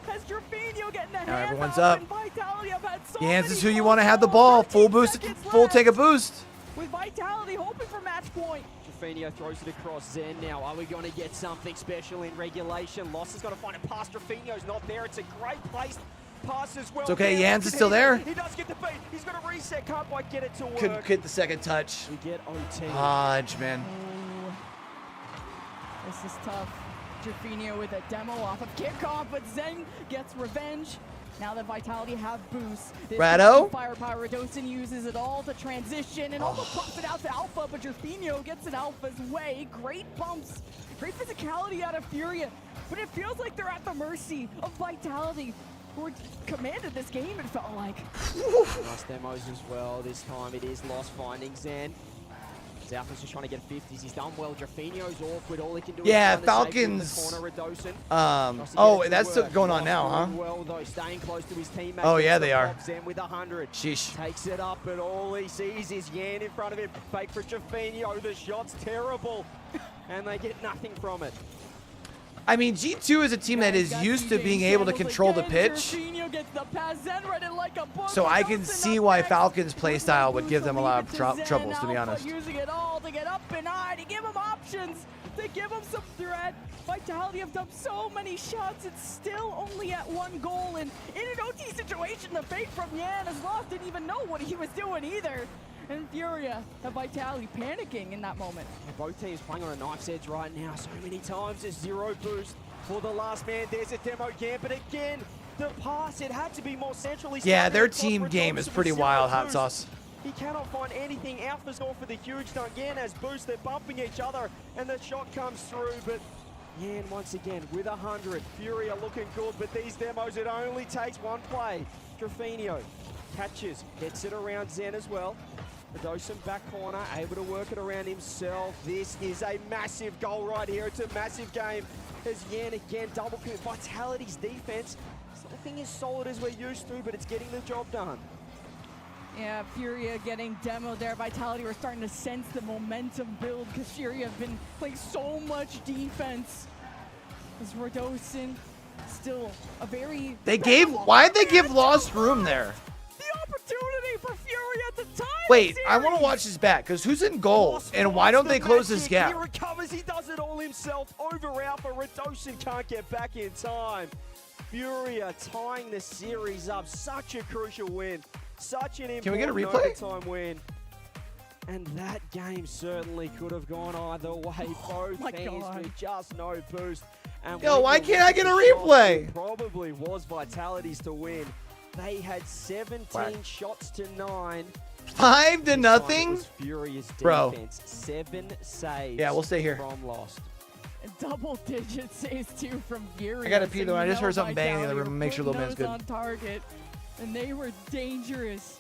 has Jorfinho getting the hand Everyone's up. up. And Vitality have had so Jans is who many you want to have the ball. Full boost, full take a boost. with Vitality hoping for match point. Jorfinho throws it across Zen now. Are we going to get something special in regulation? Loss is going to find it past Jorfinho's not there. It's a great place. Pass as well. It's okay, Jans is still there. He does get the beat. He's going to reset. Can't quite get it to work. Couldn't get the second touch. We get OT. Hodge, man. Ooh. This is tough. Jorfinho with a demo off of kickoff, but Zen gets revenge. Now that Vitality have boost. Rado? Firepower. Radosin uses it all to transition and almost bumps it out to Alpha, but Jorfinho gets in Alpha's way. Great bumps. Great physicality out of Furia, but it feels like they're at the mercy of Vitality, who commanded this game, it felt like. Nice demos as well. This time it is Lost finding Zen. Alpha's just trying to get 50s. He's done well. Jorfinho's awkward. All he can do yeah, is Falcons. Oh, that's still going on now, huh? Well, though, staying close to his teammates. Oh, yeah, they are. Zen with 100. Sheesh. Takes it up, but all he sees is Yan in front of him. Fake for Jorfinho. The shot's terrible, and they get nothing from it. I mean, G2 is a team that is used to being able to control the pitch. So I can see why Falcons' playstyle would give them a lot of troubles, to be honest. Using it all to get up and high, to give them options, to give them some threat. Vitality have dumped so many shots, it's still only at 1 goal. And in an OT situation, the fake from Yan as Lost didn't even know what he was doing either. And Furia have Vitality panicking in that moment. Both teams playing on a knife's edge right now. So many times there's 0 boost for the last man. There's a demo again, but again, the pass, it had to be more centrally. Yeah, their team game is pretty wild, Hot Sauce. He cannot find anything. Alpha's going for the huge dunk. Yan has boost, they're bumping each other, and the shot comes through, but Yan once again with 100. Furia looking good, but these demos, it only takes 1 play. Jorfinho catches, gets it around Zen as well. Radosin back corner, able to work it around himself. This is a massive goal right here. It's a massive game. As Yan again double commit. Vitality's defense, nothing as solid as we're used to, but it's getting the job done. Yeah, Furia getting demoed there. Vitality, we're starting to sense the momentum build because Furia have been playing so much defense. As Radosin still a very... Why'd they give Lost room there? The opportunity for Furia to tie. Wait, I want to watch this back, because who's in goal, and why don't they close this gap? He recovers, he does it all himself. Over Alpha, Radosin can't get back in time. Furia tying the series up. Such a crucial win. Such an important overtime win. And that game certainly could have gone either way. Both teams with just no boost. And yo, why can't I get a replay? Probably was Vitality's to win. They had 17 shots to 9. 5-0? Furious Bro. defense. 7 saves. Yeah, we'll stay here. From Lost. Double-digit saves too from Furia. I gotta pee though. I just heard something banging in the room. Make sure little man's good. On target, and they were dangerous.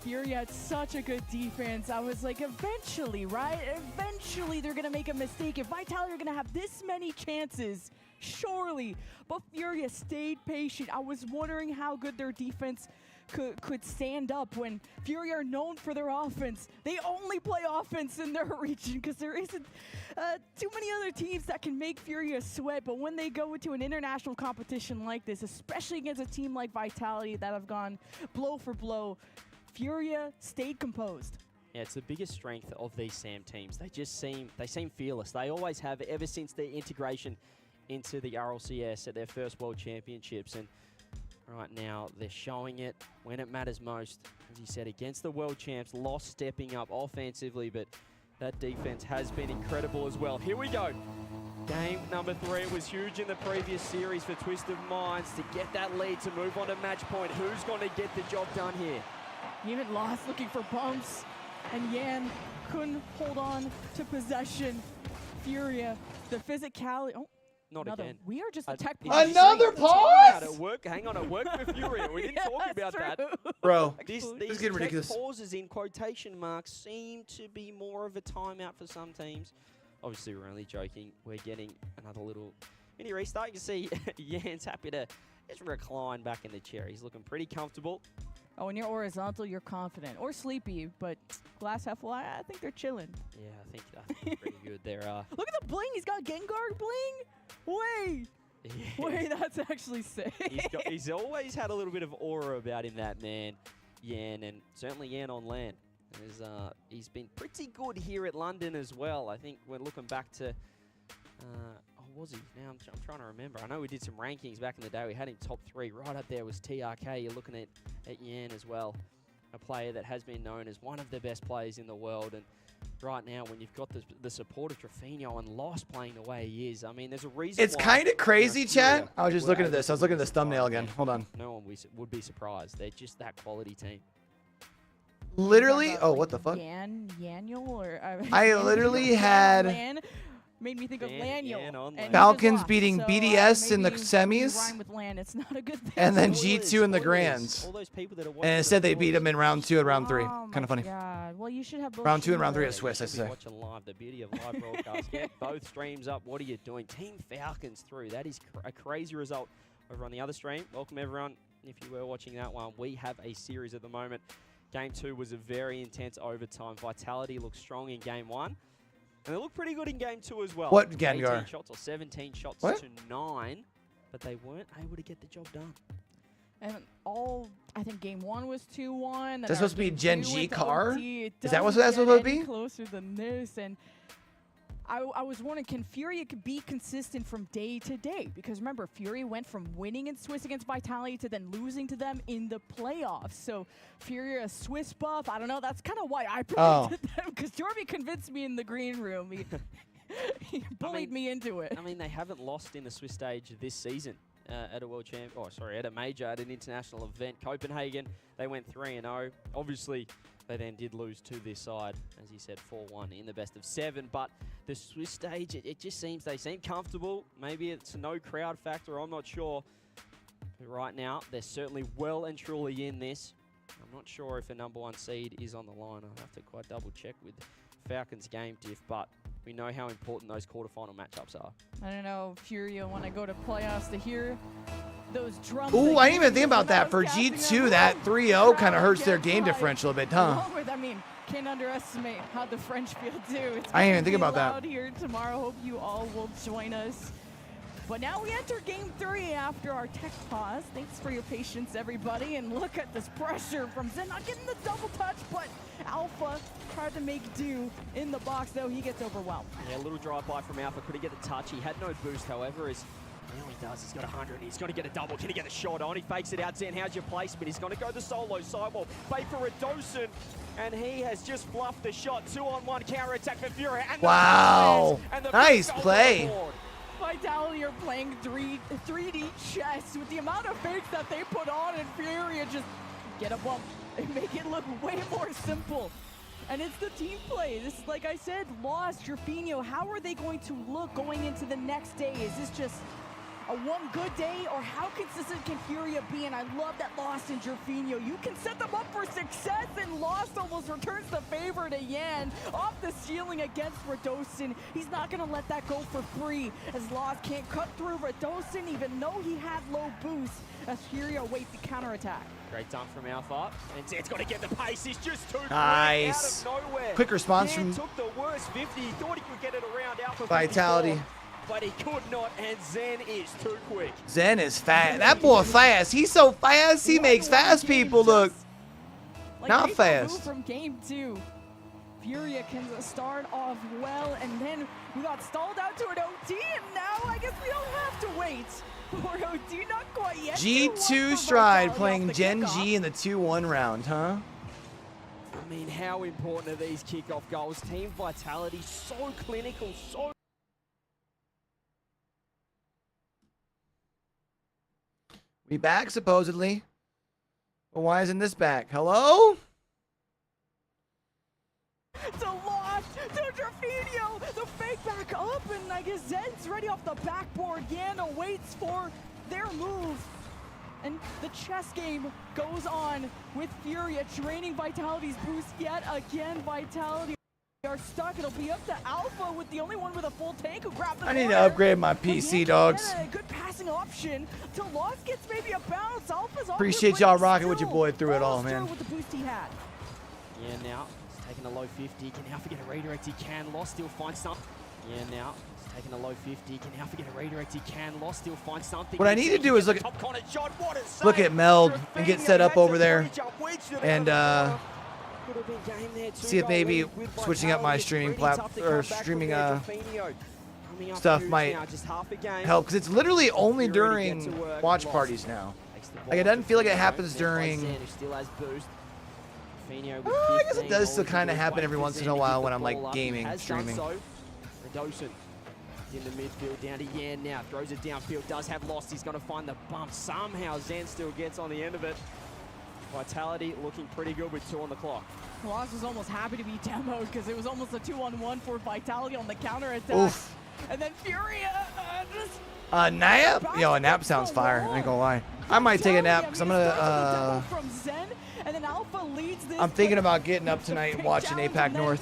Furia had such a good defense. I was like, eventually, right? Eventually, they're gonna make a mistake. If Vitality are gonna have this many chances surely. But Furia stayed patient. I was wondering how good their defense could stand up when Fury are known for their offense. They only play offense in their region because there isn't too many other teams that can make Fury a sweat. But when they go into an international competition like this, especially against a team like Vitality that have gone blow for blow, Furia stayed composed. Yeah, it's the biggest strength of these SAM teams. They just seem fearless. They always have ever since their integration into the RLCS at their first World Championships. And right now, they're showing it when it matters most. As you said, against the world champs, Lost stepping up offensively, but that defense has been incredible as well. Here we go. Game number 3. It was huge in the previous series for Twisted Minds to get that lead to move on to match point. Who's going to get the job done here? Even Lost looking for bumps, and Yan couldn't hold on to possession. Furia, the physicality. Oh. Not again. We are just a tech Another pause? Hang on, it worked with Furia. We didn't talk about that. Bro, These it's getting ridiculous. pauses in quotation marks seem to be more of a timeout for some teams. Obviously, we're only joking. We're getting another little mini restart. You can see Yan's happy to just recline back in the chair. He's looking pretty comfortable. Oh, when you're horizontal, you're confident. Or sleepy, but glass half full, I think they're chilling. Yeah, I think they're pretty good there. Look at the bling. He's got Gengar bling. Wait. Yeah. Wait, that's actually sick. He's always had a little bit of aura about him, that man, Yan, and certainly Yan on LAN. He's been pretty good here at London as well. I think we're looking back to, was he? Now I'm trying to remember. I know we did some rankings back in the day. We had him top 3. Right up there was TRK. You're looking at Yan as well, a player that has been known as one of the best players in the world. And right now, when you've got the support of Trofino and Lost playing the way he is, I mean, there's a reason. It's kind of crazy, Chad. I was just looking at this. I was looking at this thumbnail again. Hold on. No one would be surprised. They're just that quality team. Literally, oh, what the fuck? Yaniel or I literally had made me think of Laniel. Falcons beating BDS in the semis. Rhyme with Lan. It's not a good thing. And then G2 in the grands. And instead they beat them in round 2 and round 3. Kind of funny. God. Well, you should have both round 2 and round 3 at Swiss, I say. Watching live, the beauty of live broadcast. Get both streams up. What are you doing? Team Falcons through. That is a crazy result over on the other stream. Welcome, everyone. If you were watching that one, we have a series at the moment. Game 2 was a very intense overtime. Vitality looked strong in Game 1. And they look pretty good in Game 2 as well. What, Gengar? 18 shots or 17 shots to 9. But they weren't able to get the job done. And I think Game 1 was 2-1. That's supposed to be Gen G car? Is that what that's supposed to be? Closer than this. And I was wondering, can Fury be consistent from day to day? Because remember, Fury went from winning in Swiss against Vitality to then losing to them in the playoffs. So Fury a Swiss buff. I don't know. That's kind of why I predicted them. Because Jorby convinced me in the green room. He bullied me into it. I mean, they haven't lost in the Swiss stage this season at a world champ. Oh, sorry, at a major, at an international event. Copenhagen, they went 3-0. Obviously, they then did lose to this side, as you said, 4-1 in the best of 7. But the Swiss stage, it just seems they seem comfortable. Maybe it's no crowd factor, I'm not sure. But right now, they're certainly well and truly in this. I'm not sure if a #1 seed is on the line. I'll have to quite double check with Falcons game diff, but we know how important those quarterfinal matchups are. I don't know, Furia, when I go to playoffs to hear those drums. Ooh, I didn't even think about that. For G2, that 3-0 kind of hurts their game differential a bit, huh? I mean, can't underestimate how the French feel too. I didn't even think about that. Here tomorrow. Hope you all will join us. But now we enter Game 3 after our tech pause. Thanks for your patience, everybody. And look at this pressure from Zen, not getting the double touch, but Alpha tried to make do in the box, though he gets overwhelmed. Yeah, a little drive-by from Alpha. Couldn't get the touch. He had no boost, however, now he does. He's got 100. He's got to get a double. Can he get a shot on? He fakes it out. Zen, how's your placement? He's going to go the solo sidewall. Fake for a Dosen, and he has just bluffed the shot. 2-on-1 counter attack for Fury. And wow. Nice play. Vitality are playing 3D chess with the amount of fakes that they put on, and Fury just get a bump. They make it look way more simple. And it's the team play. This is, like I said, Lost, Jorfinho. How are they going to look going into the next day? Is this just a one good day, or how consistent can Furia be? And I love that Lost and Jorfinho. You can set them up for success, and and Lost almost returns the favor to Yan. Off the ceiling against Radosin. He's not going to let that go for free, as Lost can't cut through Radosin, even though he had low boost, as Fury awaits the counterattack. Great dunk from Alpha, and Zed's got to get the pace. He's just too nice. quick out of nowhere. Quick response Dan from took the worst 50. He thought he could get it around Alpha Vitality. 54, but he could not, and Zen is too quick. Zen is fast. That boy fast. He's so fast. He makes fast people look not fast. From game 2. Furia can start off well, and then we got stalled out to an OT, and now I guess we don't have to wait for OT. Not quite yet. G2 Stride playing Gen G in the 2-1 round, huh? I mean, how important are these kickoff goals? Team Vitality, so clinical, so... We back, supposedly. But why isn't this back? Hello? To Lost, to Drafinio, the fake back up, and I guess Zed's ready off the backboard. Yana waits for their move. And the chess game goes on with Furia draining Vitality's boost yet again. Vitality are stuck. It'll be up to Alpha with the only one with a full tank who grabbed the I need to corner. upgrade my PC, dogs. A good passing option. To Lost gets maybe a bounce. Alpha's on Appreciate y'all rocking with your boy through it all, man. with the boost he had. Yeah, now he's taking a low 50. Can Alpha get a redirect? He can. Lost still finds something. Yeah, now he's taking a low 50. Can Alpha get a redirect? He can. Lost still finds something. What I need to do is look at Meld and get set up over there, and see if maybe switching up my streaming streaming stuff might help, because it's literally only during watch parties now. Like, it doesn't feel like it happens during. I guess it does still kind of happen every once in a while when I'm like gaming, streaming. Radosin in the midfield, down to Yan now, throws it downfield, does have Lost, he's going to find the bump. Somehow Zen still gets on the end of it. Vitality looking pretty good with 2 on the clock. Lost was almost happy to be demoed because it was almost a 2-on-1 for Vitality on the counterattack. Oof. And then Furia just... Nap? Yo, a nap sounds fire, I ain't gonna lie. I might take a nap, because I'm gonna, from Zen, and then Alpha leads this, I'm thinking about getting up tonight and watching APAC North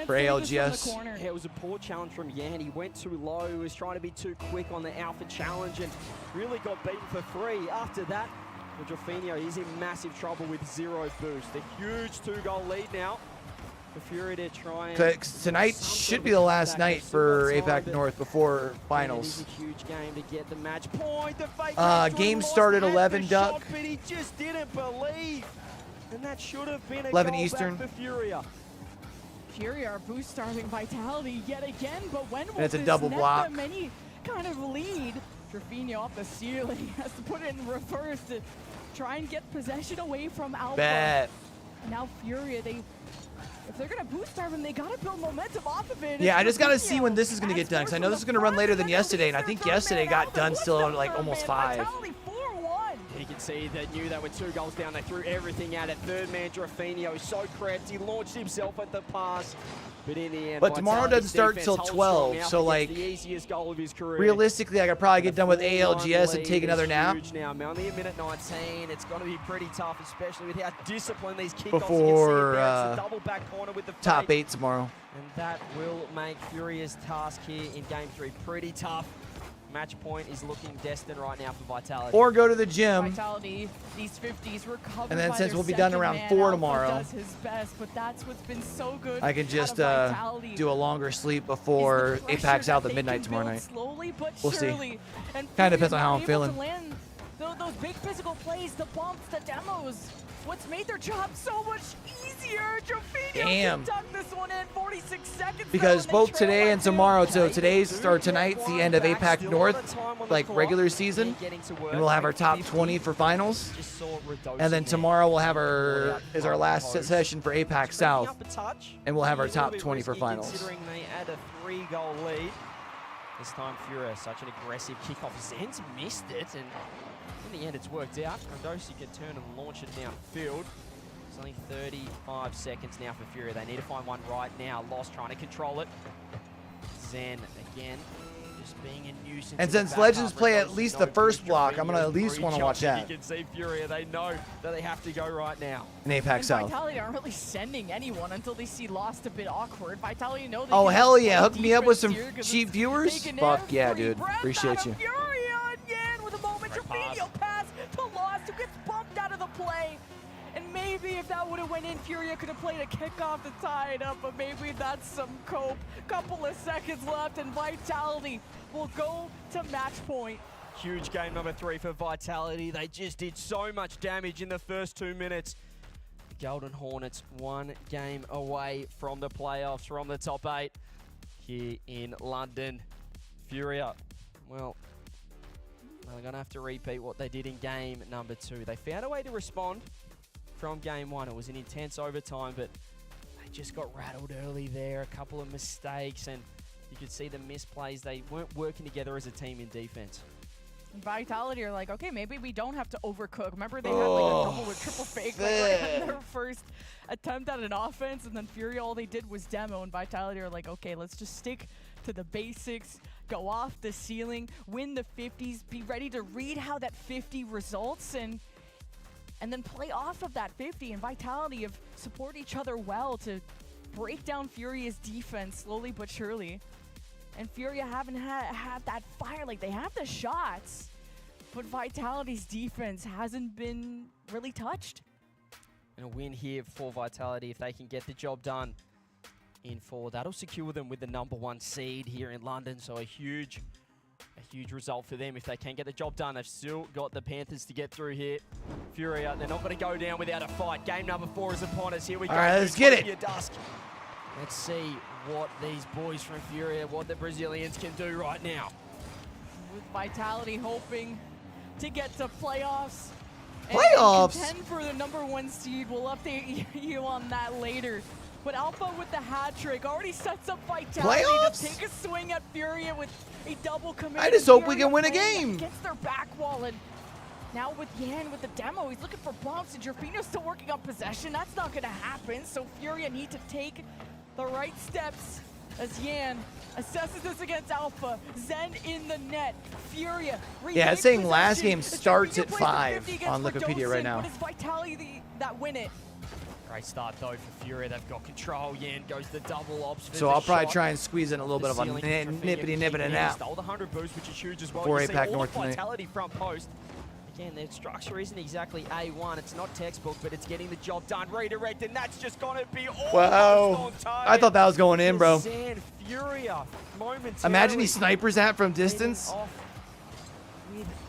for ALGS. Yeah, it was a poor challenge from Yan. He went too low. He was trying to be too quick on the Alpha challenge and really got beaten for free. After that, Drafinio, he's in massive trouble with 0 boost. A huge 2-goal lead now for Fury to try and... Tonight should be the last night for APAC North before finals. It is a huge game to get the match point. The fake game started 11 duck. But he just didn't believe. And that should have been a 11 goal Eastern. back for Furia. Furia are boost starving Vitality yet again, but when will it's a this double net block. them any kind of lead? Drafinio off the ceiling has to put it in reverse to try and get possession away from Alpha. Bet. Now Furia, if they're gonna boost starve him, they gotta build momentum off of it. Yeah, I just gotta see when this is gonna get done, because I know this is gonna run later than yesterday, and I think yesterday got done still at like almost 5. You can see they knew they were 2 goals down. They threw everything at it. Third man, Drafinio, so crept. He launched himself at the pass. But in the end, But tomorrow doesn't start till 12, so like, the easiest goal of his career. realistically, I could probably get done with ALGS and take another nap Now, only a minute 19. It's going to be pretty tough, especially with how disciplined these kickoffs. before double back corner with the top fake. 8 tomorrow. And that will make Furia's task here in Game 3 pretty tough. Match point is looking destined right now for Vitality. Or go to the gym. Vitality, these 50s recovered. And then by since their we'll be done second around man, 4 Alpha tomorrow, does his best, but that's what's been so good. I can just out of Vitality. do a longer sleep before APAC's out at midnight tomorrow night. Slowly but We'll surely. see. And Kind of depends on how I'm able feeling. to land those big physical plays, the bumps, the demos. What's made their job so much easier? Drafinio Damn. can tuck this one in 46 seconds. Because both today and tomorrow, so tonight's the end of APAC North, like regular season, and we'll have our top 20 for finals. And then tomorrow we'll have our last session for APAC South, and we'll have our top 20 for finals. Considering they add a 3-goal lead. This time Furia, such an aggressive kickoff. Zen's missed it, and in the end it's worked out. Radosi can turn and launch it downfield. It's only 35 seconds now for Furia. They need to find one right now. Lost trying to control it. Zen again, Just being a nuisance. And since Legends play at least the first block, I'm going to at least want to watch that. You can see Furia. They know that they have to go right now. In Apex South. Vitality aren't really sending anyone until they see Lost a bit awkward. Vitality know they Oh, can hell yeah. Hook play me up with some defense cheap viewers. Fuck yeah, dude. Appreciate you. Furia again with a moment. Trevino pass to Lost, who gets bumped out of the play. And maybe if that would have went in, Furia could have played a kickoff to tie it up, but maybe that's some cope. Couple of seconds left, and Vitality will go to match point. Huge game number 3 for Vitality. They just did so much damage in the first 2 minutes. Golden Hornets 1 game away from the playoffs, from the top 8 here in London. Furia, well, they're going to have to repeat what they did in game number 2. They found a way to respond from game 1. It was an intense overtime, but they just got rattled early there. A couple of mistakes, and you could see the misplays. They weren't working together as a team in defense. Vitality are like, okay, maybe we don't have to overcook. Remember, they had like a double or triple fake like, right on their first attempt at an offense, and then Furia, all they did was demo, and Vitality are like, okay, let's just stick to the basics, go off the ceiling, win the 50s, be ready to read how that 50 results, and then play off of that 50. And Vitality have support each other well to break down Furia's defense slowly but surely. And Furia haven't had that fire. Like, they have the shots, but Vitality's defense hasn't been really touched. And a win here for Vitality if they can get the job done in 4. That'll secure them with the #1 seed here in London. So a huge result for them if they can get the job done. They've still got the Panthers to get through here. Furia, they're not going to go down without a fight. Game number 4 is upon us. Here we go. All right, let's get it. Dusk. Let's see what these boys from Furia, what the Brazilians can do right now. With Vitality hoping to get to playoffs. Playoffs? And contend for the #1 seed. We'll update you on that later. But Alpha with the hat trick already sets up Vitality Playoffs? to take a swing at Furia with a double commit. I just hope we can win a game. Gets their back wall, and now with Yan with the demo, he's looking for bumps, and Jorfinho's still working on possession. That's not going to happen, so Furia need to take the right steps as Yan assesses this against Alpha. Zen in the net. Furia. Yeah, it's saying last game possession. starts Jorfinho at plays 5 the 50 on against Wikipedia right Radosin, now. But it's Vitality that win it. Great start, though, for Furia. They've got control. Yan goes the double ops. So I'll probably try and squeeze in a little bit of a nippity nap. Stole the 100 boost, which is huge as well. For You see APAC all North the tonight. Vitality front post. Again, their structure isn't exactly A1. It's not textbook, but it's getting the job done. Redirect, and that's just going to be almost on target. I thought that was going in, bro. Zan Furia momentarily. Imagine he snipers that from distance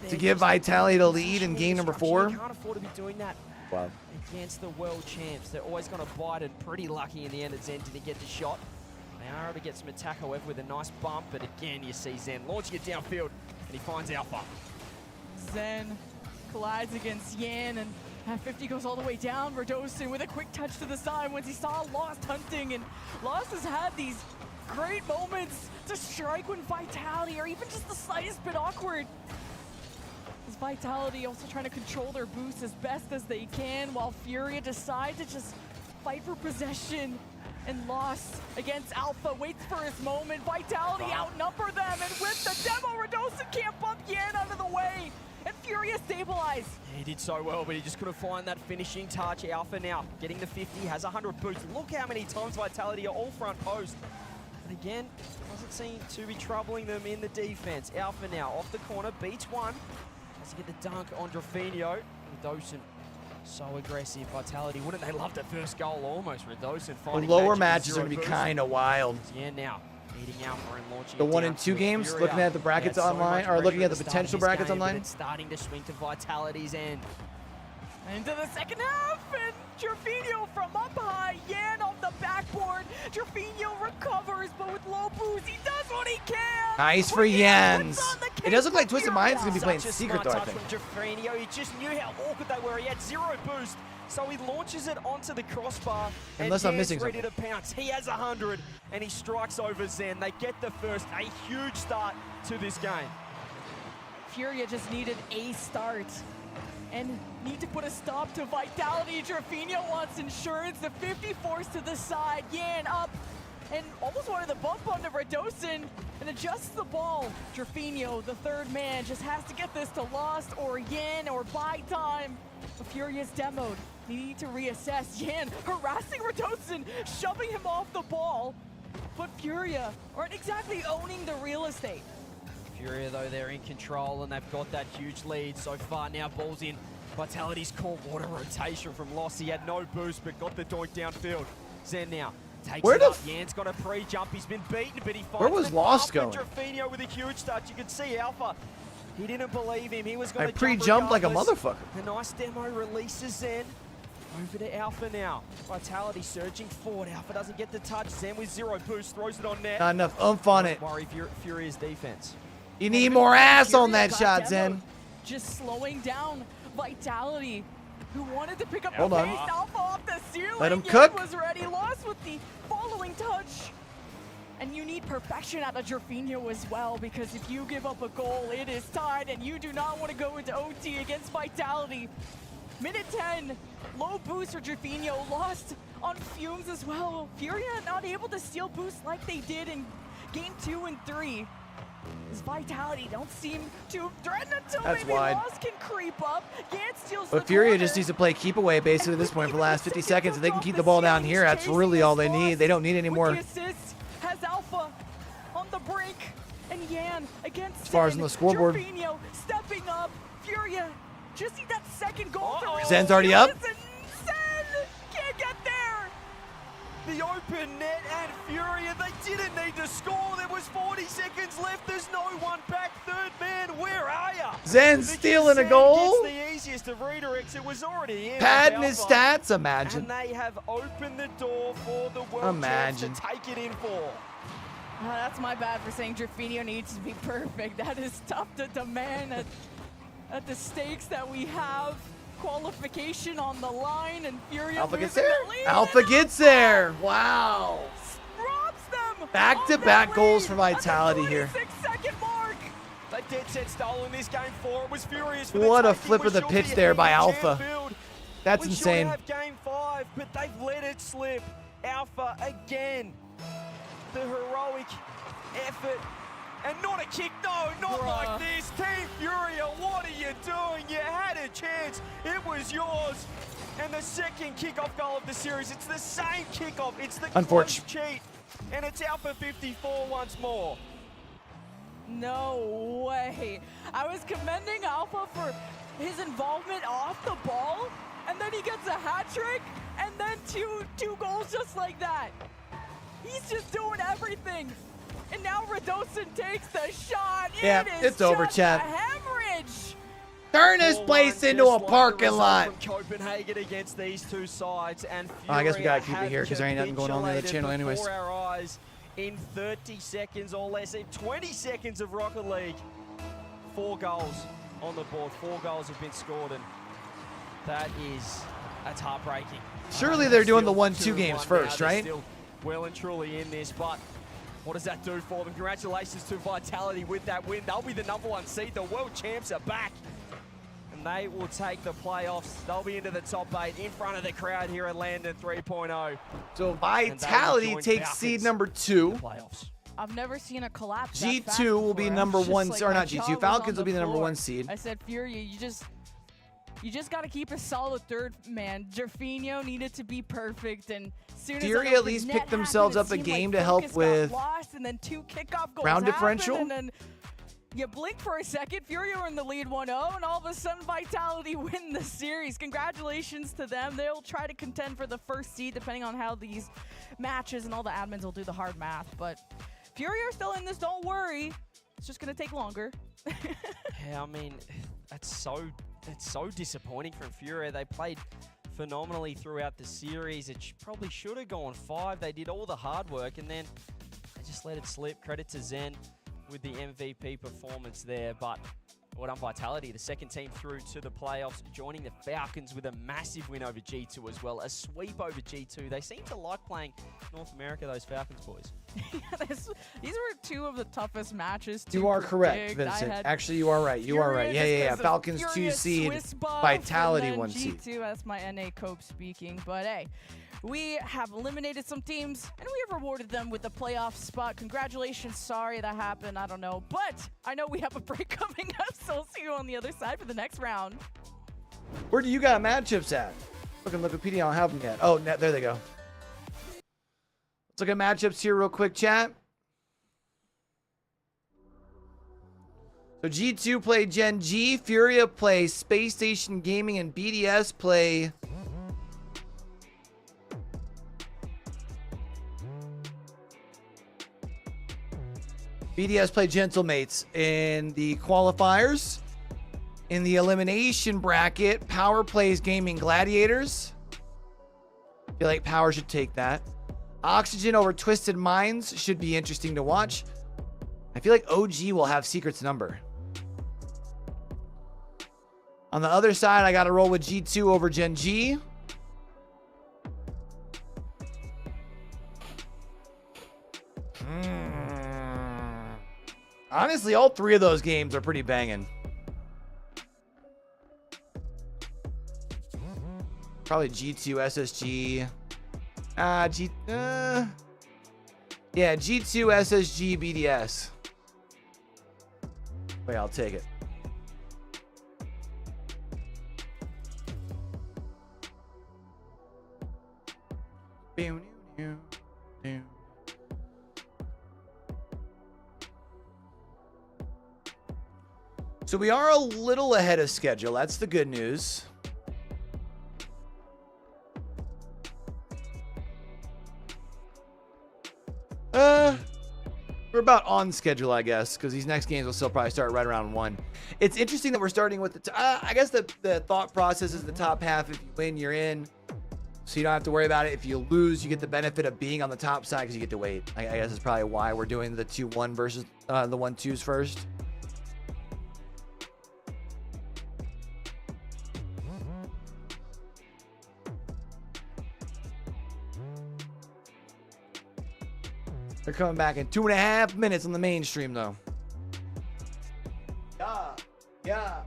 to give Vitality the lead in game number 4. You can't afford to be doing that Wow. against the world champs. They're always going to bite, and pretty lucky in the end that Zen didn't get the shot. They are able to get some attack, however, with a nice bump, but again, you see Zen launching it downfield, and he finds Alpha. Zen collides against Yan, and that 50 goes all the way down. Radosin with a quick touch to the side once he saw Lost hunting, and Lost has had these great moments to strike when Vitality or even just the slightest bit awkward. As Vitality also trying to control their boost as best as they can, while Furia decide to just fight for possession. And Lost against Alpha waits for his moment. Vitality outnumber them, and with the demo, Radosin can't bump Yan out of the way. And Furia stabilized. He did so well, but he just couldn't find that finishing touch. Alpha now getting the 50, has 100 boost. Look how many times Vitality are all front post. And again, doesn't seem to be troubling them in the defense. Alpha now off the corner, beats one. Has to get the dunk on Jorfinho. Radosin so aggressive. Vitality, wouldn't they love that first goal almost? Radosin The finding lower matches, matches are zero going to be boost. kind of wild. Yeah, now beating Alpha and launching The it 1 down and 2 to games, Furia. looking at the brackets He had so online, much or looking pressure at the start of potential this brackets game, but online. it's starting to swing to Vitality's end. Into the second half, and Jorfinho from up high. Yan off the backboard. Jorfinho recovers, but with low boost, he does what he can. Nice for Jens. It does look like Twisted Mind's going to be playing Such a Secret, smart though, I touch think. from Jorfinho. He just knew how awkward they were. He had 0 boost, so he launches it onto the crossbar. Unless and I'm missing ready to pounce. He has 100, and he strikes over Zen. They get the first. A huge start to this game. Furia just needed a start and need to put a stop to Vitality. Jorfinho wants insurance. The 50 forced to the side. Yan up. and almost wanted the bump onto Radosin and adjusts the ball. Jerfinho, the third man, just has to get this to Lost or Yan or buy time. But Furia's demoed. They need to reassess. Yan harassing Radosin, shoving him off the ball. But Furia aren't exactly owning the real estate. Furia, though, they're in control and they've got that huge lead so far. Now ball's in. Vitality's caught water rotation from Lost. He had no boost, but got the doink downfield. Zen now takes it up. Yan's got a pre-jump. He's been beaten, but he finds Where was Lost going? Jerfinho with a huge touch. You can see Alpha. He didn't believe him. He was going to pre-jumped like a motherfucker. A nice demo releases Zen. Over to Alpha now. Vitality surging forward. Alpha doesn't get the touch. Zen with 0 boost, throws it on net. Not enough oomph on it. Don't worry, Furia's defense. You need more ass on that shot, Zen. Just slowing down Vitality, who wanted to pick up Hold the on. pace. Alpha off the ceiling. Let him Yan cook. was ready. Lost with the following touch. And you need perfection out of Jerfinho as well, because if you give up a goal, it is tied, and you do not want to go into OT against Vitality. Minute 10, low boost for Jerfinho, Lost on fumes as well. Furia not able to steal boosts like they did in game 2 and 3. His Vitality don't seem to threaten until That's maybe wide. Lost can creep up. Yan steals But the Furia corner. just needs to play keep away basically at this point for the last 50 seconds. If they can keep the ball down here, that's really all they need. They don't need any more. With the assist, has Alpha on the brink, and Yan against As far as Zen. on the scoreboard. Jerfinho stepping up. Furia just need that second goal. To Zen's already up. Zen can't get there. The open net and Furia, they didn't need to score. There was 40 seconds left. There's no one back. Third man, where are ya? Zen stealing a goal. It's the easiest of redirects. It was already in. Padding his Alpha. stats, imagine. And they have opened the door for the world Imagine. champs to take it in for. That's my bad for saying Jerfinho needs to be perfect. That is tough to demand at the stakes that we have. Qualification on the line, and Furia Alpha gets losing there. the lead. Alpha gets there. Wow. Robs them. Back-to-back goals for Vitality here. 6-second mark. They dead set stolen this game 4. It was Furious for What the a taking. flip We of the should pitch be there by ahead in Alpha. Chamfield. That's We insane. should have game 5, but they've let it slip. Alpha again. The heroic effort. And not a kick, no, not like this. Team Furia, what are you doing? You had a chance. It was yours. And the second kickoff goal of the series, it's the same kickoff. It's the close cheat. And it's Alpha 54 once more. No way. I was commending Alpha for his involvement off the ball, and then he gets a hat trick, and then two goals just like that. He's just doing everything. And now Radosin takes the shot. Yeah, It is it's over, just chat. a hemorrhage. Turn this place into a parking lot. From Copenhagen against these two sides, and Oh, I guess we gotta keep Furia it here because there ain't nothing going on on the other channel capitulated anyways. before our eyes in 30 seconds or less, in 20 seconds of Rocket League. 4 goals on the board. 4 goals have been scored, and that's heartbreaking. Surely they're doing the Still 1-2 games 2-1 first, now. They're right? Still well and truly in this, but what does that do for them? Congratulations to Vitality with that win. They'll be the #1 seed. The world champs are back. And they will take the playoffs. They'll be into the top 8 in front of the crowd here at LANdon 3.0. So Vitality takes seed number 2. I've never seen a collapse. G2 will be number 1, or not G2. Falcons will be the number 1 seed. I said, Furia, you just got to keep a solid third man. Jerfinho needed to be perfect, and soon Fury as at least picked themselves up a game to help with lost, and then 2 kickoff goals ground happened, differential. and then you blink for a second, Furia were in the lead 1-0, and all of a sudden Vitality win the series. Congratulations to them. They'll try to contend for the first seed depending on how these matches, and all the admins will do the hard math. But Furia are still in this, don't worry. It's just going to take longer. Yeah, I mean, it's so disappointing from Furia. They played phenomenally throughout the series. It probably should have gone 5. They did all the hard work, and then they just let it slip. Credit to Zen with the MVP performance there. But Well done, Vitality, the second team through to the playoffs, joining the Falcons with a massive win over G2 as well. A sweep over G2. They seem to like playing North America, those Falcons boys. These were two of the toughest matches. You are correct, Vincent. Actually, you are right. You are right. Yeah. Falcons 2 seed, Vitality 1 seed. G2, that's my NA Cope speaking. But hey, we have eliminated some teams, and we have rewarded them with a playoff spot. Congratulations. Sorry that happened. I don't know. But I know we have a break coming up, so we'll see you on the other side for the next round. Where do you got matchups at? Look at Wikipedia. I don't have them yet. Oh, there they go. Let's look at matchups here real quick, chat. So G2 play Gen G, Furia play Space Station Gaming, and BDS play... BDS play Gentlemates in the qualifiers. In the elimination bracket, Power plays Gaming Gladiators. I feel like Power should take that. Oxygen over Twisted Minds should be interesting to watch. I feel like OG will have Secret's number. On the other side, I got to roll with G2 over Gen G. Honestly, all three of those games are pretty banging. Probably G2 SSG. Yeah, G2 SSG BDS. Wait, I'll take it. So we are a little ahead of schedule. That's the good news. We're about on schedule, I guess, because these next games will still probably start right around 1. It's interesting that we're starting with the... I guess the thought process is the top half. If you win, you're in. So you don't have to worry about it. If you lose, you get the benefit of being on the top side because you get to wait. I guess that's probably why we're doing the 2-1 versus the 1-2s first. They're coming back in 2.5 minutes on the mainstream, though. Yeah.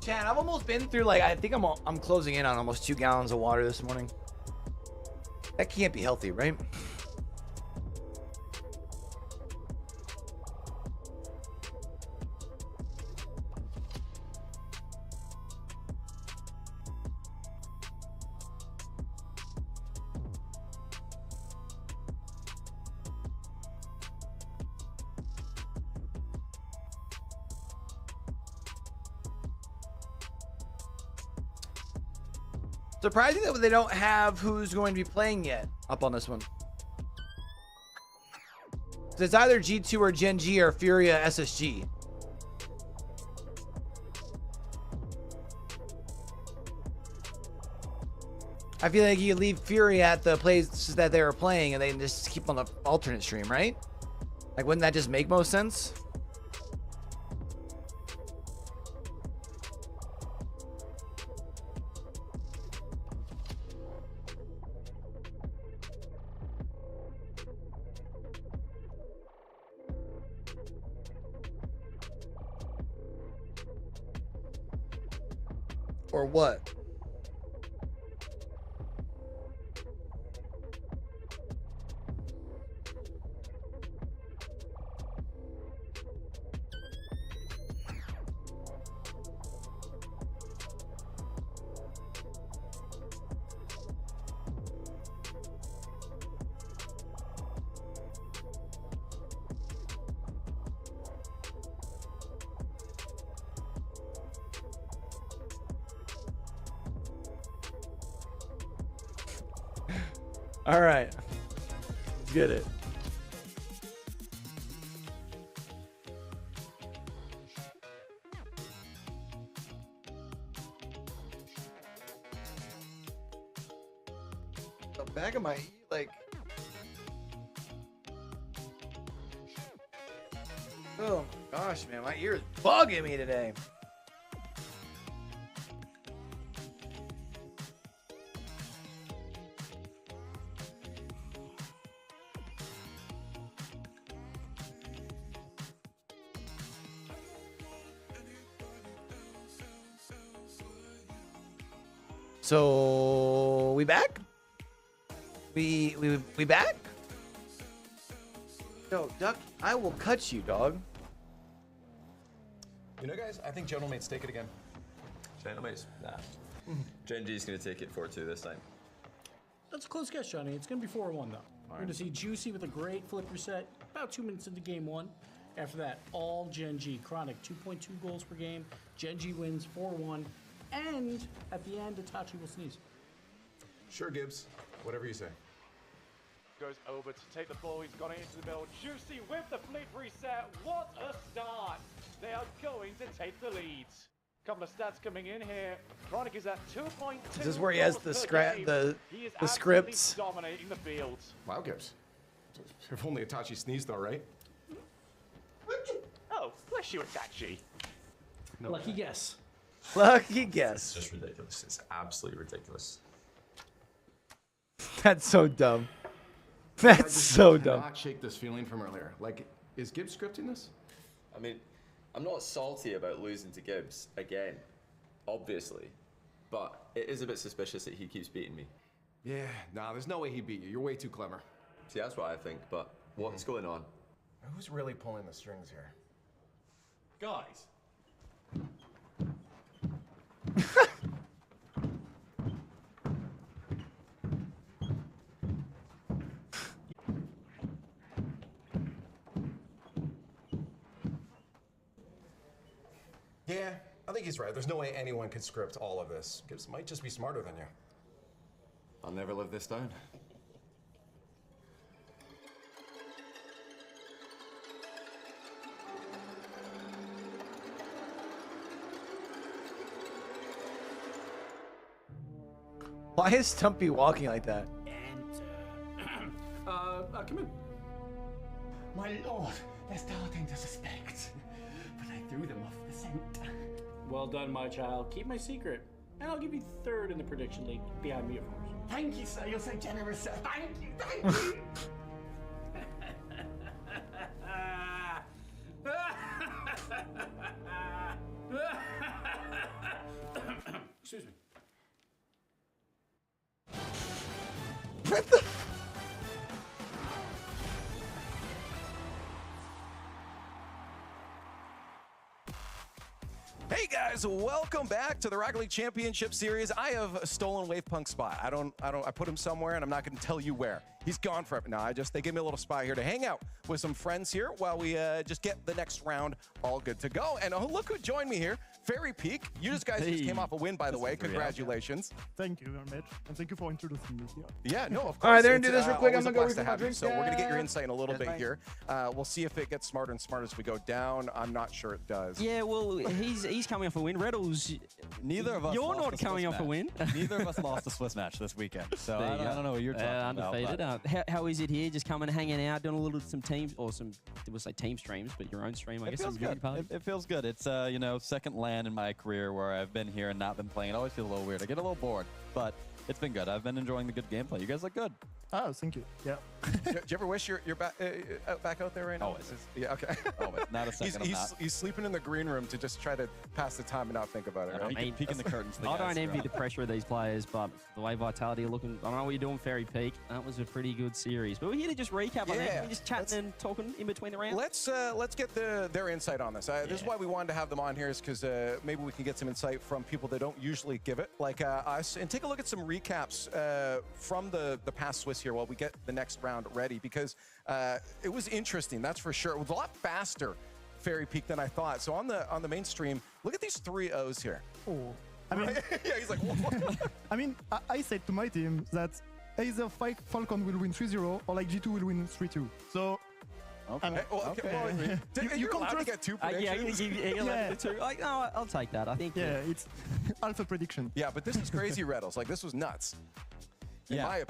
Chan, I've almost been through, like, I think I'm closing in on almost 2 gallons of water this morning. That can't be healthy, right? Surprising that they don't have who's going to be playing yet up on this one. So it's either G2 or Gen G or Furia SSG. I feel like you leave Furia at the places that they were playing and they just keep on the alternate stream, right? Like, wouldn't that just make most sense? Or what? All right. Let's get it. The back of my like. Oh my gosh, man, my ear is bugging me today. So we back? We back? Yo, Duck, I will cut you, dog. You know, guys, I think Gentlemate's take it again. Gentlemate's? Nah. Gen G's going to take it 4-2 this time. That's a close guess, Johnny. It's going to be 4-1, though. We're going to see Juicy with a great flip reset about 2 minutes into game 1. After that, all Gen G. Chronic, 2.2 goals per game. Gen G wins 4-1. And at the end, Itachi will sneeze. Sure, Gibbs. Whatever you say. Goes over to take the ball. He's gone into the middle. Juicy with the flip reset. What a start. They are going to take the lead. Couple of stats coming in here. Chronic is at 2.2. This is where he has the He is the scripts. dominating the field. Wow, Gibbs. If only Itachi sneezed, all right. Oh, bless you, Itachi. No, lucky guess. Lucky guess. It's just ridiculous. It's absolutely ridiculous. That's so dumb. That's so dumb. I cannot shake this feeling from earlier. Like, is Gibbs scripting this? I mean, I'm not salty about losing to Gibbs again, obviously, but it is a bit suspicious that he keeps beating me. Yeah, nah, there's no way he beat you. You're way too clever. See, that's what I think, but what's going on? Who's really pulling the strings here? Guys. Yeah, I think he's right. There's no way anyone could script all of this. Gibbs might just be smarter than you. I'll never live this down. Why is Stumpy walking like that? Come in. My lord, they're starting to suspect. But I threw them off the scent. Well done, my child. Keep my secret. And I'll give you third in the prediction league, behind me, of course. Thank you, sir. You're so generous, sir. Thank you. Thank you. Excuse me. What the? Hey guys, welcome back to the Rocket League Championship Series. I have stolen Wave Punk's spot. I put him somewhere and I'm not going to tell you where. He's gone forever. No, they gave me a little spot here to hang out with some friends here while we just get the next round all good to go. And oh, look who joined me here. Fairy Peak. You just just came off a win, by the way. Congratulations. Thank you very much. And thank you for introducing me here. Yeah, no, of course. All right, they're going to do this real quick. I'm going going to to go refill my drink. So we're going to get your insight in a little bit thanks. here. We'll see if it gets smarter and smarter as we go down. I'm not sure it does. Yeah, well, he's coming off a win. Reddles, neither of us. You're not coming off a win. Neither of us lost a Swiss match this weekend. So I don't know what you're talking undefeated. about. How is it here? Just coming, hanging out, doing some teams or we'll say team streams, but your own stream, I guess. It feels good. It feels good. It's second LAN in my career where I've been here and not been playing. It always feels a little weird. I get a little bored, but it's been good. I've been enjoying the good gameplay. You guys look good. Oh, thank you. Yeah. Do you ever wish you're back out there right now? Always. Yeah, okay. Always. Not a second. He's sleeping in the green room to just try to pass the time and not think about it, right? Peeking the curtains. I don't envy the pressure of these players, but the way Vitality are looking, I don't know what you're doing, Fairy Peak. That was a pretty good series. But we're here to just recap on that. We're just chatting and talking in between the rounds. Let's get their insight on this. This is why we wanted to have them on here, is because maybe we can get some insight from people that don't usually give it, like us, and take a look at some recaps from the past Swiss here while we get the next round ready, because it was interesting, that's for sure. It was a lot faster, Fairy Peak, than I thought. So on the main stream, look at these 3 O's here. Oh, I mean, yeah, he's like, I mean, I said to my team that either Falcon will win 3-0 or like G2 will win 3-2. So. Okay. Well, you can't try to get two predictions. Yeah, two. Like, no, I'll take that. I think. Yeah, it's alpha prediction. Yeah, but this is crazy, Reddles. Like, this was nuts. Yeah,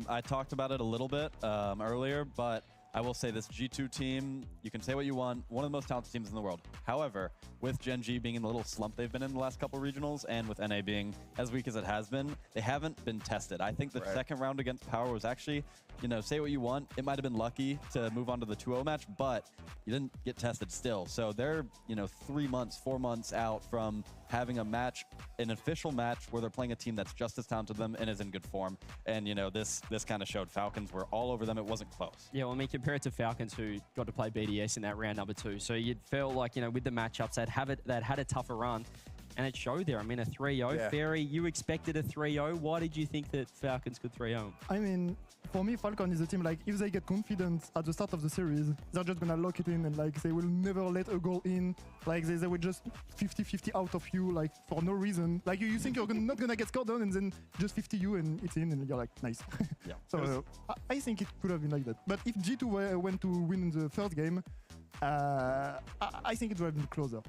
I talked about it a little bit earlier, but I will say this G2 team, you can say what you want, one of the most talented teams in the world. However, with Gen G being in the little slump they've been in the last couple regionals, and with NA being as weak as it has been, they haven't been tested. I think the second round against Power was actually, you know, say what you want, it might have been lucky to move on to the 2-0 match, but you didn't get tested still. So they're, you know, 3 months, 4 months out from having a match, an official match where they're playing a team that's just as talented to them and is in good form. And, you know, this kind of showed Falcons were all over them. It wasn't close. Yeah, well, I mean, compare it to Falcons, who got to play BDS in that round number 2. So you'd feel like, you know, with the matchups, they'd had a tougher run. And it showed there. I mean, a 3-0. Yeah. Ferry, you expected a 3-0. Why did you think that Falcons could 3-0? I mean, for me, Falcon is a team, like, if they get confident at the start of the series, they're just gonna lock it in, and like, they will never let a goal in. Like, they will just 50-50 out of you, like, for no reason. Like, you think you're not gonna get scored on, and then just 50 you, and it's in, and you're like, nice. Yeah. So I think it could have been like that. But if G2 went to win the first game, I think it would have been closer.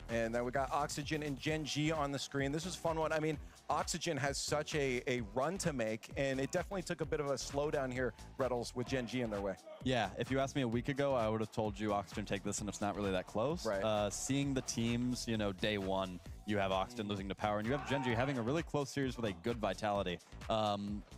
And then we got Oxygen and Gen G on the screen. This was a fun one. I mean, Oxygen has such a run to make, and it definitely took a bit of a slowdown here, Reddles, with Gen G in their way. Yeah, if you asked me a week ago, I would have told you Oxygen take this, and it's not really that close. Right. Seeing the teams, you know, day one, you have Oxygen losing to Power, and you have Gen G having a really close series with a good vitality.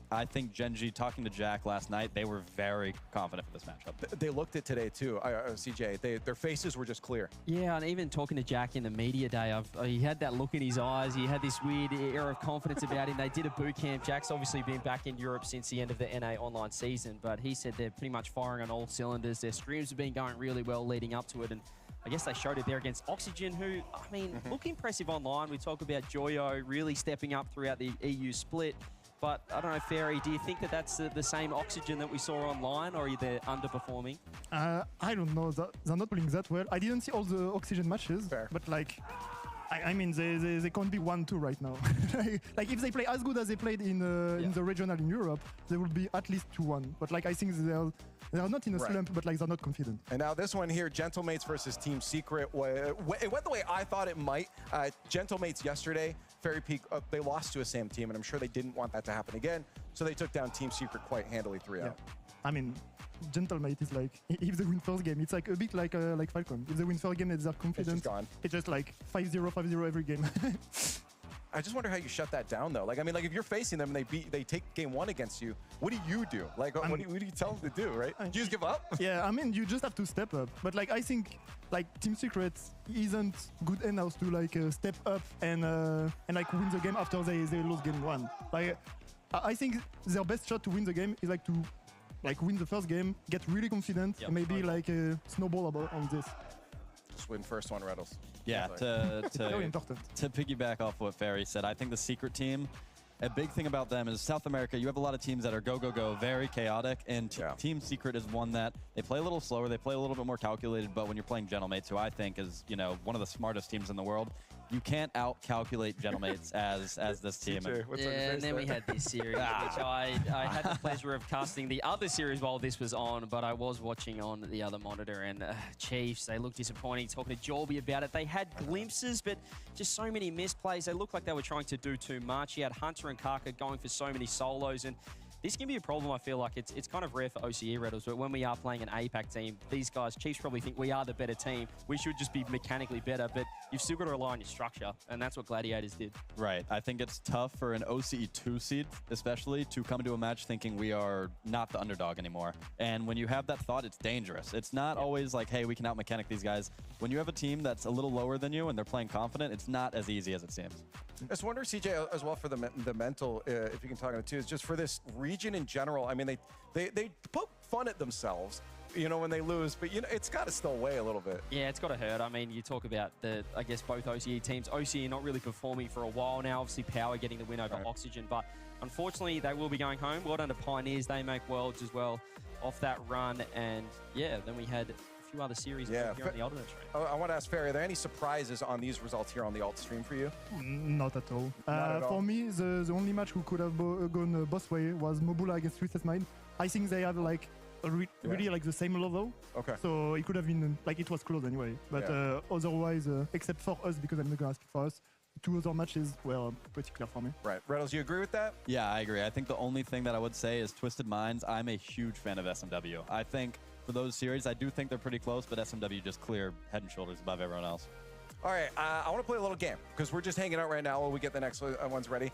I think Gen G, talking to Jack last night, they were very confident for this matchup. They looked it today, too, CJ. Their faces were just clear. Yeah, and even talking to Jack in the media day, he had that look in his eyes. He had this weird air of confidence about him. They did a boot camp. Jack's obviously been back in Europe since the end of the NA online season, but he said they're pretty much firing on all cylinders. Their streams have been going really well leading up to it, and I guess they showed it there against Oxygen, who, I mean, look impressive online. We talk about Joyo really stepping up throughout the EU split. But I don't know, Ferry, do you think that that's the same Oxygen that we saw online, or are they underperforming? I don't know. They're not playing that well. I didn't see all the Oxygen matches, but like, I mean, they can't be 1-2 right now. Like if they play as good as they played in the regional in Europe, they will be at least 2-1. But like, I think they're not in a slump, but like they're not confident. And now this one here, Gentlemates versus Team Secret. It went the way I thought it might. Gentlemates yesterday, Fairy Peak, they lost to a SAM team, and I'm sure they didn't want that to happen again. So they took down Team Secret quite handily 3-0. Yeah. I mean, Gentlemate is like, if they win first game, it's like a bit like Falcon. If they win first game, they're confident. It's just like 5-0, 5-0 every game. I just wonder how you shut that down, though. Like, I mean, like if you're facing them and they take game 1 against you, what do you do? Like, what do you tell them to do, right? Do you just give up? Yeah, I mean, you just have to step up. But like, I think like Team Secret isn't good enough to like step up and like win the game after they lose game 1. Like, I think their best shot to win the game is like to win the first game, get really confident, and maybe like snowball on this. Just win first one, Reddles. Yeah, Very important. To piggyback off what Ferry said, I think the Secret team, a big thing about them is South America, you have a lot of teams that are go, very chaotic, and Team Secret is one that they play a little slower, they play a little bit more calculated, but when you're playing Gentlemates, who I think is, you know, one of the smartest teams in the world, you can't out-calculate Gentlemates as this team. Yeah, and then we had this series, which I had the pleasure of casting the other series while this was on, but I was watching on the other monitor, and Chiefs, they looked disappointing. Talking to Jorby about it, they had glimpses, but just so many misplays. They looked like they were trying to do too much. He had Hunter and Kaka going for so many solos, and this can be a problem. I feel like it's kind of rare for OCE Reddles, but when we are playing an APAC team, these guys, Chiefs, probably think we are the better team. We should just be mechanically better, but you've still got to rely on your structure, and that's what Gladiators did. Right. I think it's tough for an OCE 2 seed, especially, to come into a match thinking we are not the underdog anymore. And when you have that thought, it's dangerous. It's not always like, hey, we can out-mechanic these guys. When you have a team that's a little lower than you and they're playing confident, it's not as easy as it seems. I just wonder, CJ, as well for the mental, if you can talk about it too, is just for this region in general. I mean, they poke fun at themselves, you know, when they lose, but you know, it's got to still weigh a little bit. Yeah, it's got to hurt. I mean, you talk about I guess both OCE teams. OCE not really performing for a while now. Obviously, Power getting the win over Oxygen, but unfortunately, they will be going home. Well done to Pioneers. They make Worlds as well off that run, and yeah, then we had 2 other series Yeah, here on the Ultimate stream. I want to ask Ferry, are there any surprises on these results here on the alt stream for you? Not at all. Not at all. For me, the only match who could have gone both way was Mobula against Twisted Mind. I think they have like really like the same level. Okay. So it could have been like it was close anyway. But otherwise, except for us, because I'm not gonna speak for us, 2 other matches were pretty clear for me. Right. Reynolds, you agree with that? Yeah, I agree. I think the only thing that I would say is Twisted Minds. I'm a huge fan of SMW. I think for those series, I do think they're pretty close, but SMW just clear head and shoulders above everyone else. All right, I want to play a little game because we're just hanging out right now while we get the next ones ready.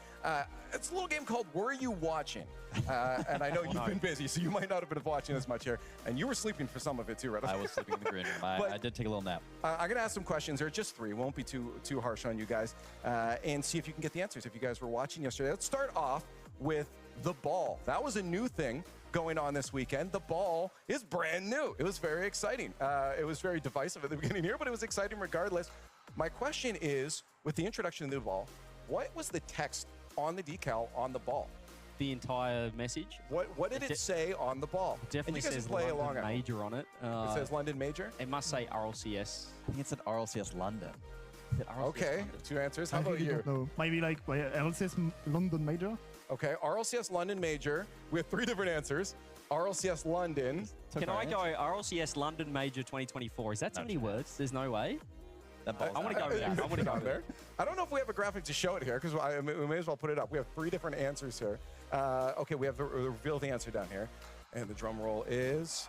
It's a little game called Were You Watching? And I know you've been busy, so you might not have been watching as much here. And you were sleeping for some of it too, right? I was sleeping in the green room. I did take a little nap. I'm going to ask some questions. There are just 3. Won't be too harsh on you guys. And see if you can get the answers if you guys were watching yesterday. Let's start off with the ball. That was a new thing going on this weekend. The ball is brand new. It was very exciting. It was very divisive at the beginning here, but it was exciting regardless. My question is, with the introduction of the ball, what was the text on the decal on the ball? The entire message. What did it say on the ball? Definitely and you guys says play London along Major on it. It says London Major? It must say RLCS. I think it said RLCS London. Okay, London. 2 answers. How I about really you? don't know. Maybe like RLCS London Major. Okay, RLCS London Major. We have 3 different answers. RLCS London. Can I go RLCS London Major 2024? Is that too many words? There's no way. I want to go with that. I want to go with there. I don't know if we have a graphic to show it here because we may as well put it up. We have 3 different answers here. Okay, we have to reveal the answer down here. And the drum roll is...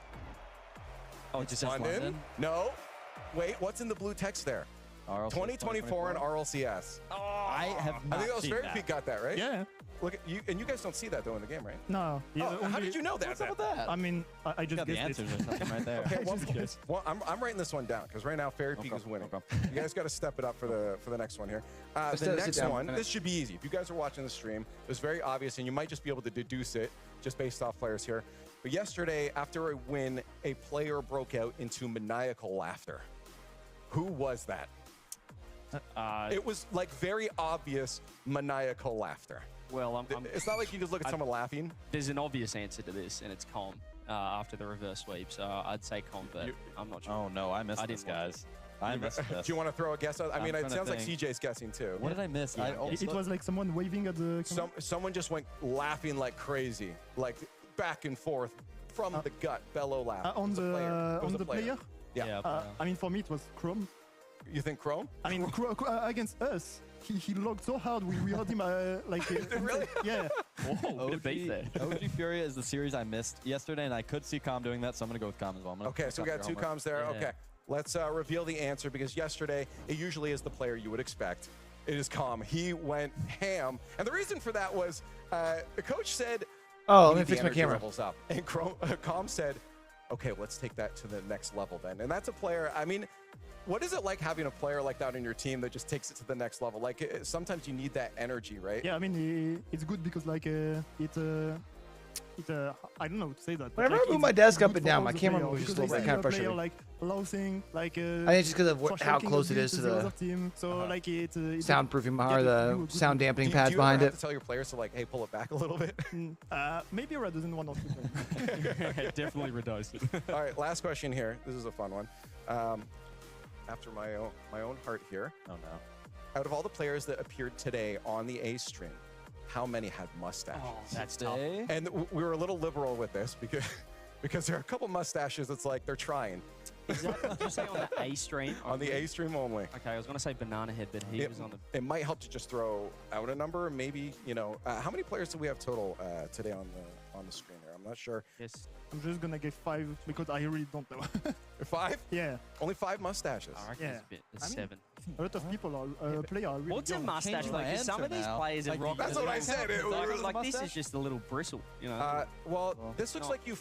Oh, it just says London? No. Wait, what's in the blue text there? RLCS 2024 and RLCS. I have not I think that was seen Fairy that. Peak got that, right? Yeah. Look at you, and you guys don't see that though in the game, right? No. Yeah, how did you know that? What's up with that? I mean, I just got the guessed answers it. or something right there. Okay, well, I'm writing this one down because right now Fairy Peak is winning. You guys got to step it up for the next one here. The next one, this should be easy. If you guys are watching the stream, it was very obvious, and you might just be able to deduce it just based off players here. But yesterday, after a win, a player broke out into maniacal laughter. Who was that? It was like very obvious maniacal laughter. Well, it's not like you just look at someone laughing. There's an obvious answer to this, and it's Calm after the reverse sweep. So I'd say Calm, but I'm not sure. Oh, no, I missed this, guys. I missed this. Do you want to throw a guess? I mean, it sounds like think. CJ's guessing too. What did I miss? Yeah. It was like someone waving at the camera? Someone just went laughing like crazy, like back and forth from the gut, bellow laugh. On the player? Yeah. I mean, for me, it was Chrome. You think Chrome? I mean, against us, he logged so hard. We heard him like. Really? Yeah. Whoa, OG Furia is the series I missed yesterday, and I could see Calm doing that, so I'm going to go with Calm as well. Okay, so we got 2 comms there. Yeah. Okay, let's reveal the answer because yesterday, it usually is the player you would expect. It is Calm. He went ham. And the reason for that was the coach said, "Oh, "We let me need the fix my energy camera." levels up." And Calm said, "Okay, well, let's take that to the next level then." And that's a player, I mean, what is it like having a player like that on your team that just takes it to the next level? Like, sometimes you need that energy, right? Yeah, I mean, it's good because like I don't know how to say that. but, Whenever like, I move it's my desk up good and for down, all my the camera players, moves just because a little I bit, see kind of the frustrating. player, like lousing, like. I think it's just because of for how shocking close it abuse is to the other the team. So like it's soundproofing or the sound dampening pads Do you behind ever it. have to tell your players to like, hey, pull it back a little bit? Maybe Red doesn't want to. Definitely reduce it. All right, last question here. This is a fun one. After my own heart here. Oh no! Out of all the players that appeared today on the A stream, how many had mustaches? Oh, that's tough. And we were a little liberal with this because there are a couple mustaches that's like they're trying. Is that, did you say on the A stream? On the A stream only. Okay, I was going to say Banana Head, but he was on the... It might help to just throw out a number. Maybe, you know, how many players do we have total today on the screen there? I'm not sure. Yes. I'm just gonna get 5 because I really don't know. 5? Yeah. Only 5 mustaches. I reckon it's 7. A lot of people are players are really What's a young. mustache like? 'Cause some of these players are rock. That's what I said. Like this is just a little bristle, you know. Well, this looks like you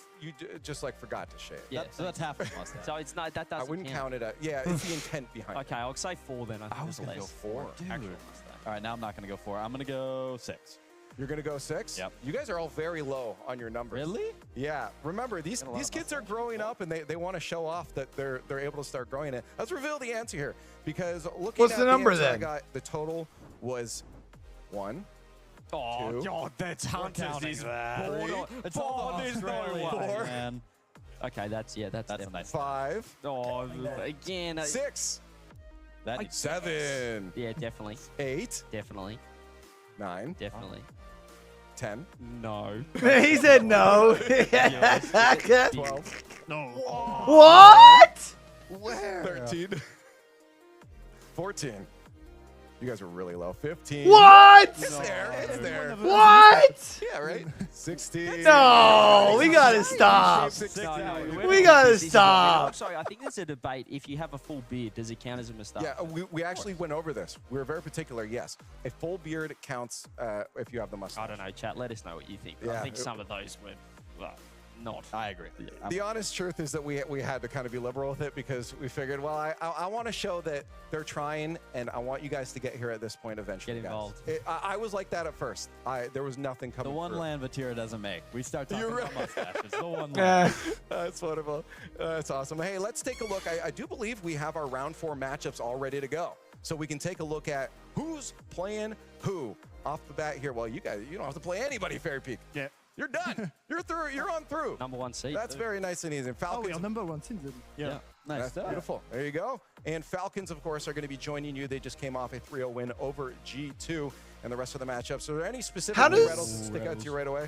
just like forgot to shave. Yeah, so that's half the mustache. So it's not that doesn't. I wouldn't count it. Yeah, it's the intent behind it. Okay, I'll say 4 then. I was think gonna less. go 4. Actual Dude. mustache. All right, now I'm not going to go 4. I'm going to go 6. You're gonna go 6? Yep. You guys are all very low on your numbers. Really? Yeah. Remember, these kids are growing up and they want to show off that they're able to start growing it. Let's reveal the answer here because looking What's at the number answer I then? got, the total was 1. Oh, 2, God, that's Hunters is It's all there's no way. 4. man. Okay, that's a nice 5. Oh, again. 6. That 7. Yeah, definitely. 8. Definitely. 9. Definitely. 10. No. He said no. 12. No. What? Where? 13. 14. You guys were really low. 15. What? It's there. It's there. What? Yeah, right? 16. No, we gotta stop. We gotta stop. I'm sorry, I think there's a debate. If you have a full beard, does it count as a moustache? Yeah, we actually went over this. We were very particular. Yes, a full beard counts if you have the mustache. I don't know, chat. Let us know what you think. Yeah. I think some of those were not. I agree. The honest truth is that we had to kind of be liberal with it because we figured, well, I want to show that they're trying, and I want you guys to get here at this point eventually. Get involved. I was like that at first. There was nothing coming. The one through. land Vatira doesn't make. We start talking about mustaches. The one land. That's wonderful. That's awesome. Hey, let's take a look. I do believe we have our round 4 matchups all ready to go. So we can take a look at who's playing who off the bat here. Well, you guys, you don't have to play anybody, Fairy Peak. Yeah. You're done. You're through. You're on through. Number 1 seed. That's very nice and easy. And Oh, Falcons. we are number 1 seed then. Yeah. Nice That's stuff. beautiful. There you go. And Falcons, of course, are going to be joining you. They just came off a 3-0 win over G2 and the rest of the matchups. So are there any specific Rebels that stick out to you right away?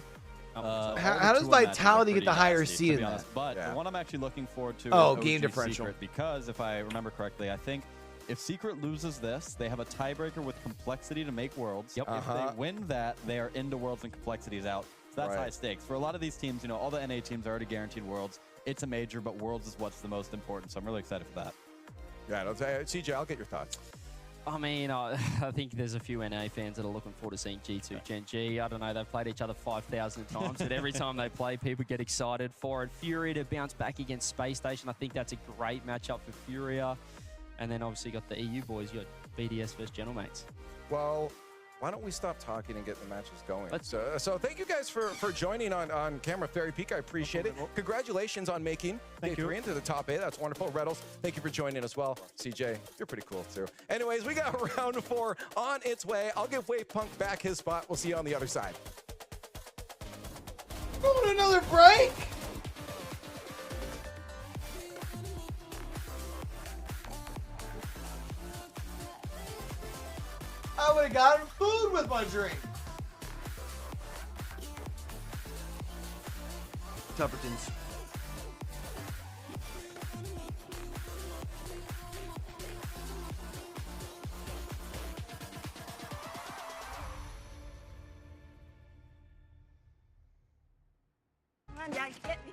How does Vitality get the higher seed in that? But the one I'm actually looking forward to Oh, is game OG differential. Secret, because if I remember correctly, I think if Secret loses this, they have a tiebreaker with Complexity to make Worlds. Yep. If they win that, they are into Worlds and Complexity is out. So that's high stakes. For a lot of these teams, you know, all the NA teams are already guaranteed Worlds. It's a major, but Worlds is what's the most important. So I'm really excited for that. Yeah, CJ, I'll get your thoughts. I mean, I think there's a few NA fans that are looking forward to seeing G2 Gen G. I don't know, they've played each other 5,000 times, and every time they play, people get excited for it. Furia to bounce back against Space Station, I think that's a great matchup for Furia. And then obviously you got the EU boys, you got BDS versus Gentlemates. Well, why don't we stop talking and get the matches going? So thank you guys for joining on camera, Fairy Peak. I appreciate it. Congratulations on making Day 3 into the top 8. That's wonderful. Reddles, thank you for joining as well. CJ, you're pretty cool too. Anyways, we got round 4 on its way. I'll give Wave Punk back his spot. We'll see you on the other side. Going another break? I would have gotten food with my drink. Tuppertons. Come on, Jack, get me.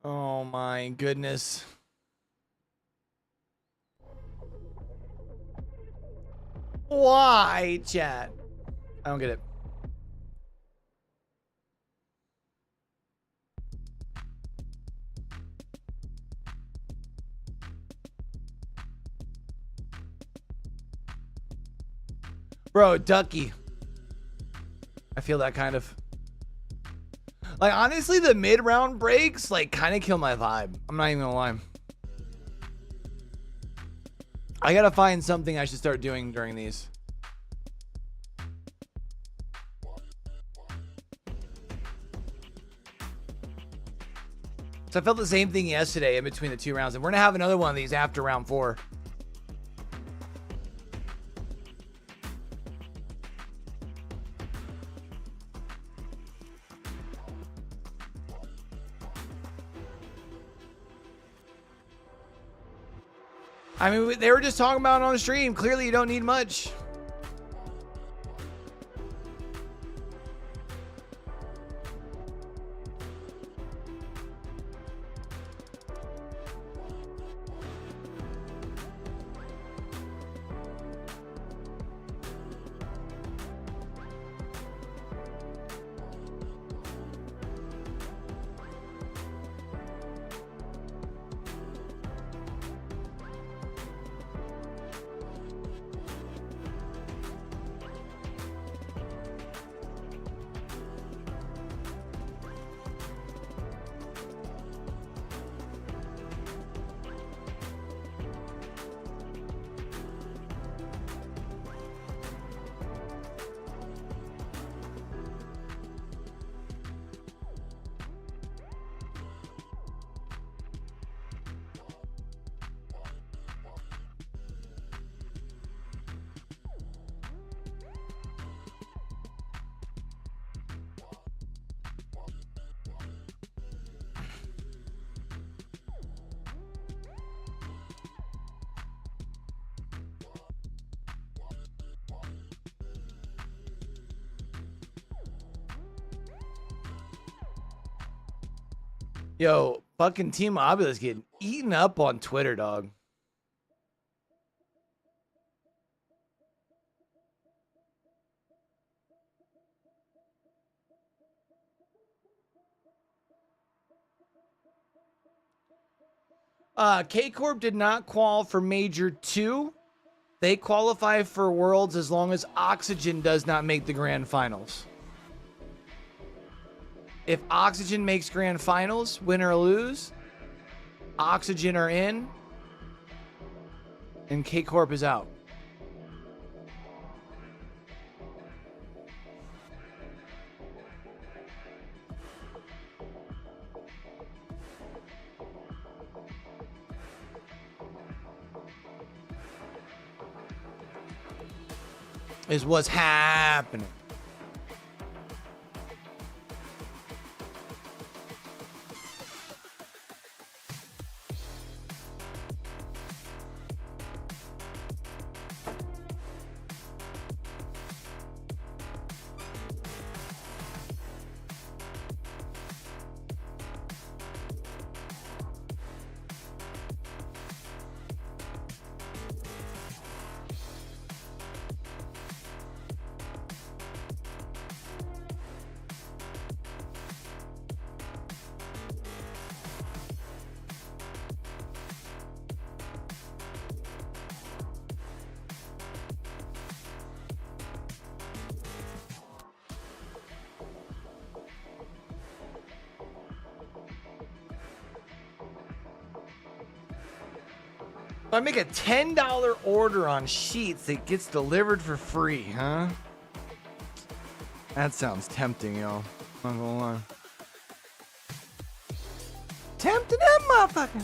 Oh my goodness. Why, chat? I don't get it. Bro, Ducky. I feel that kind of. Like, honestly, the mid-round breaks, like, kind of kill my vibe. I'm not even gonna lie. I gotta find something I should start doing during these. So I felt the same thing yesterday in between the 2 rounds, and we're gonna have another one of these after round 4. I mean, they were just talking about it on the stream. Clearly, you don't need much. Yo, fucking Team Obulus getting eaten up on Twitter, dog. K-Corp did not qualify for Major 2. They qualify for Worlds as long as Oxygen does not make the Grand Finals. If Oxygen makes Grand Finals, win or lose, Oxygen are in, and K-Corp is out. Is what's happening. If I make a $10 order on Sheets, it gets delivered for free, huh? That sounds tempting, yo. Not gonna lie. Tempting that motherfucker.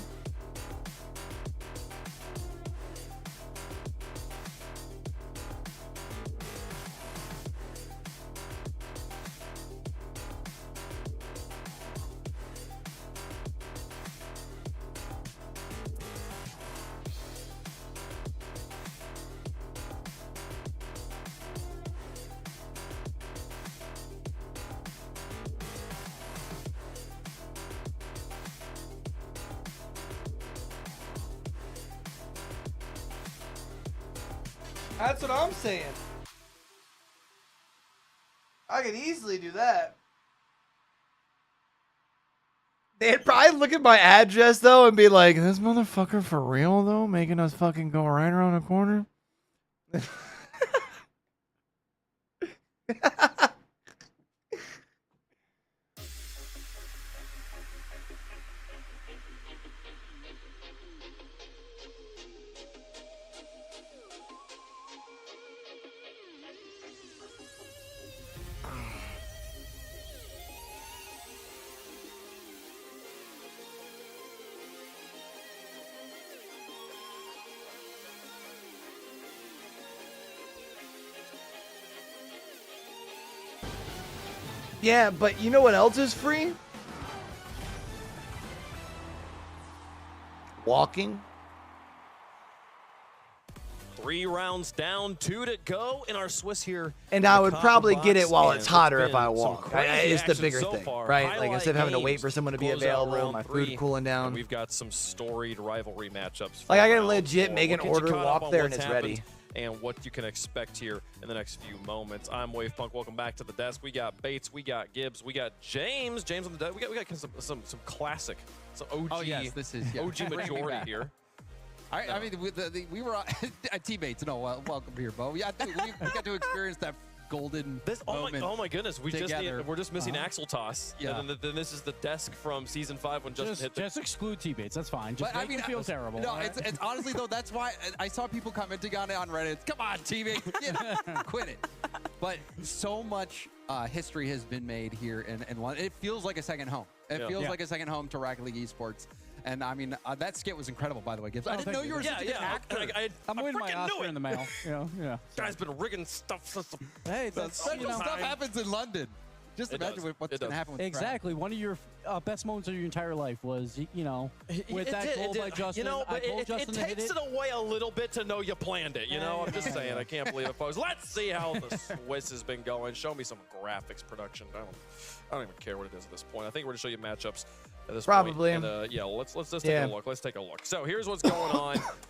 That's what I'm saying. I could easily do that. They'd probably look at my address, though, and be like, this motherfucker for real, though? Making us fucking go right around the corner? Yeah, but you know what else is free? Walking. 3 rounds down, 2 to go in our Swiss here. And I would probably get it while it's hotter if I walk. It's the bigger thing, right? Like instead of having to wait for someone to be available, my food cooling down. And we've got some storied rivalry matchups. Like I can legit make an order, walk there, and it's ready. And what you can expect here in the next few moments. I'm WavePunk. Welcome back to the desk. We got Bates, we got Gibbs, we got James. James on the desk. We got some classic, some OG. Oh yes, this is OG majority here. I mean, we were at teammates. No, welcome here, Bo. Yeah, we got to experience that golden moment. Oh my goodness, we're just missing Axel Toss. Yeah. And then this is the desk from season 5 when Justin hit. Just exclude teammates. That's fine. Just make me feel terrible. No, it's honestly though. That's why I saw people commenting on it on Reddit. Come on, teammate, quit it. But so much history has been made here, and it feels like a second home. It feels like a second home to Rocket League Esports. And I mean, that skit was incredible, by the way, Gibbs. I didn't know you were such an actor. I'm waiting my Oscar in the mail. Yeah. Guy's been rigging stuff since the stuff happens in London. Just imagine what's going to happen with Exactly. One of your best moments of your entire life was, you know, with that goal by Justin. You know, but it Justin takes it away a little bit to know you planned it. You know, I'm just saying. I can't believe it, folks. Let's see how the Swiss has been going. Show me some graphics production. I don't even care what it is at this point. I think we're going to show you matchups at this Probably. point. And, yeah, let's take a look. Let's take a look. So here's what's going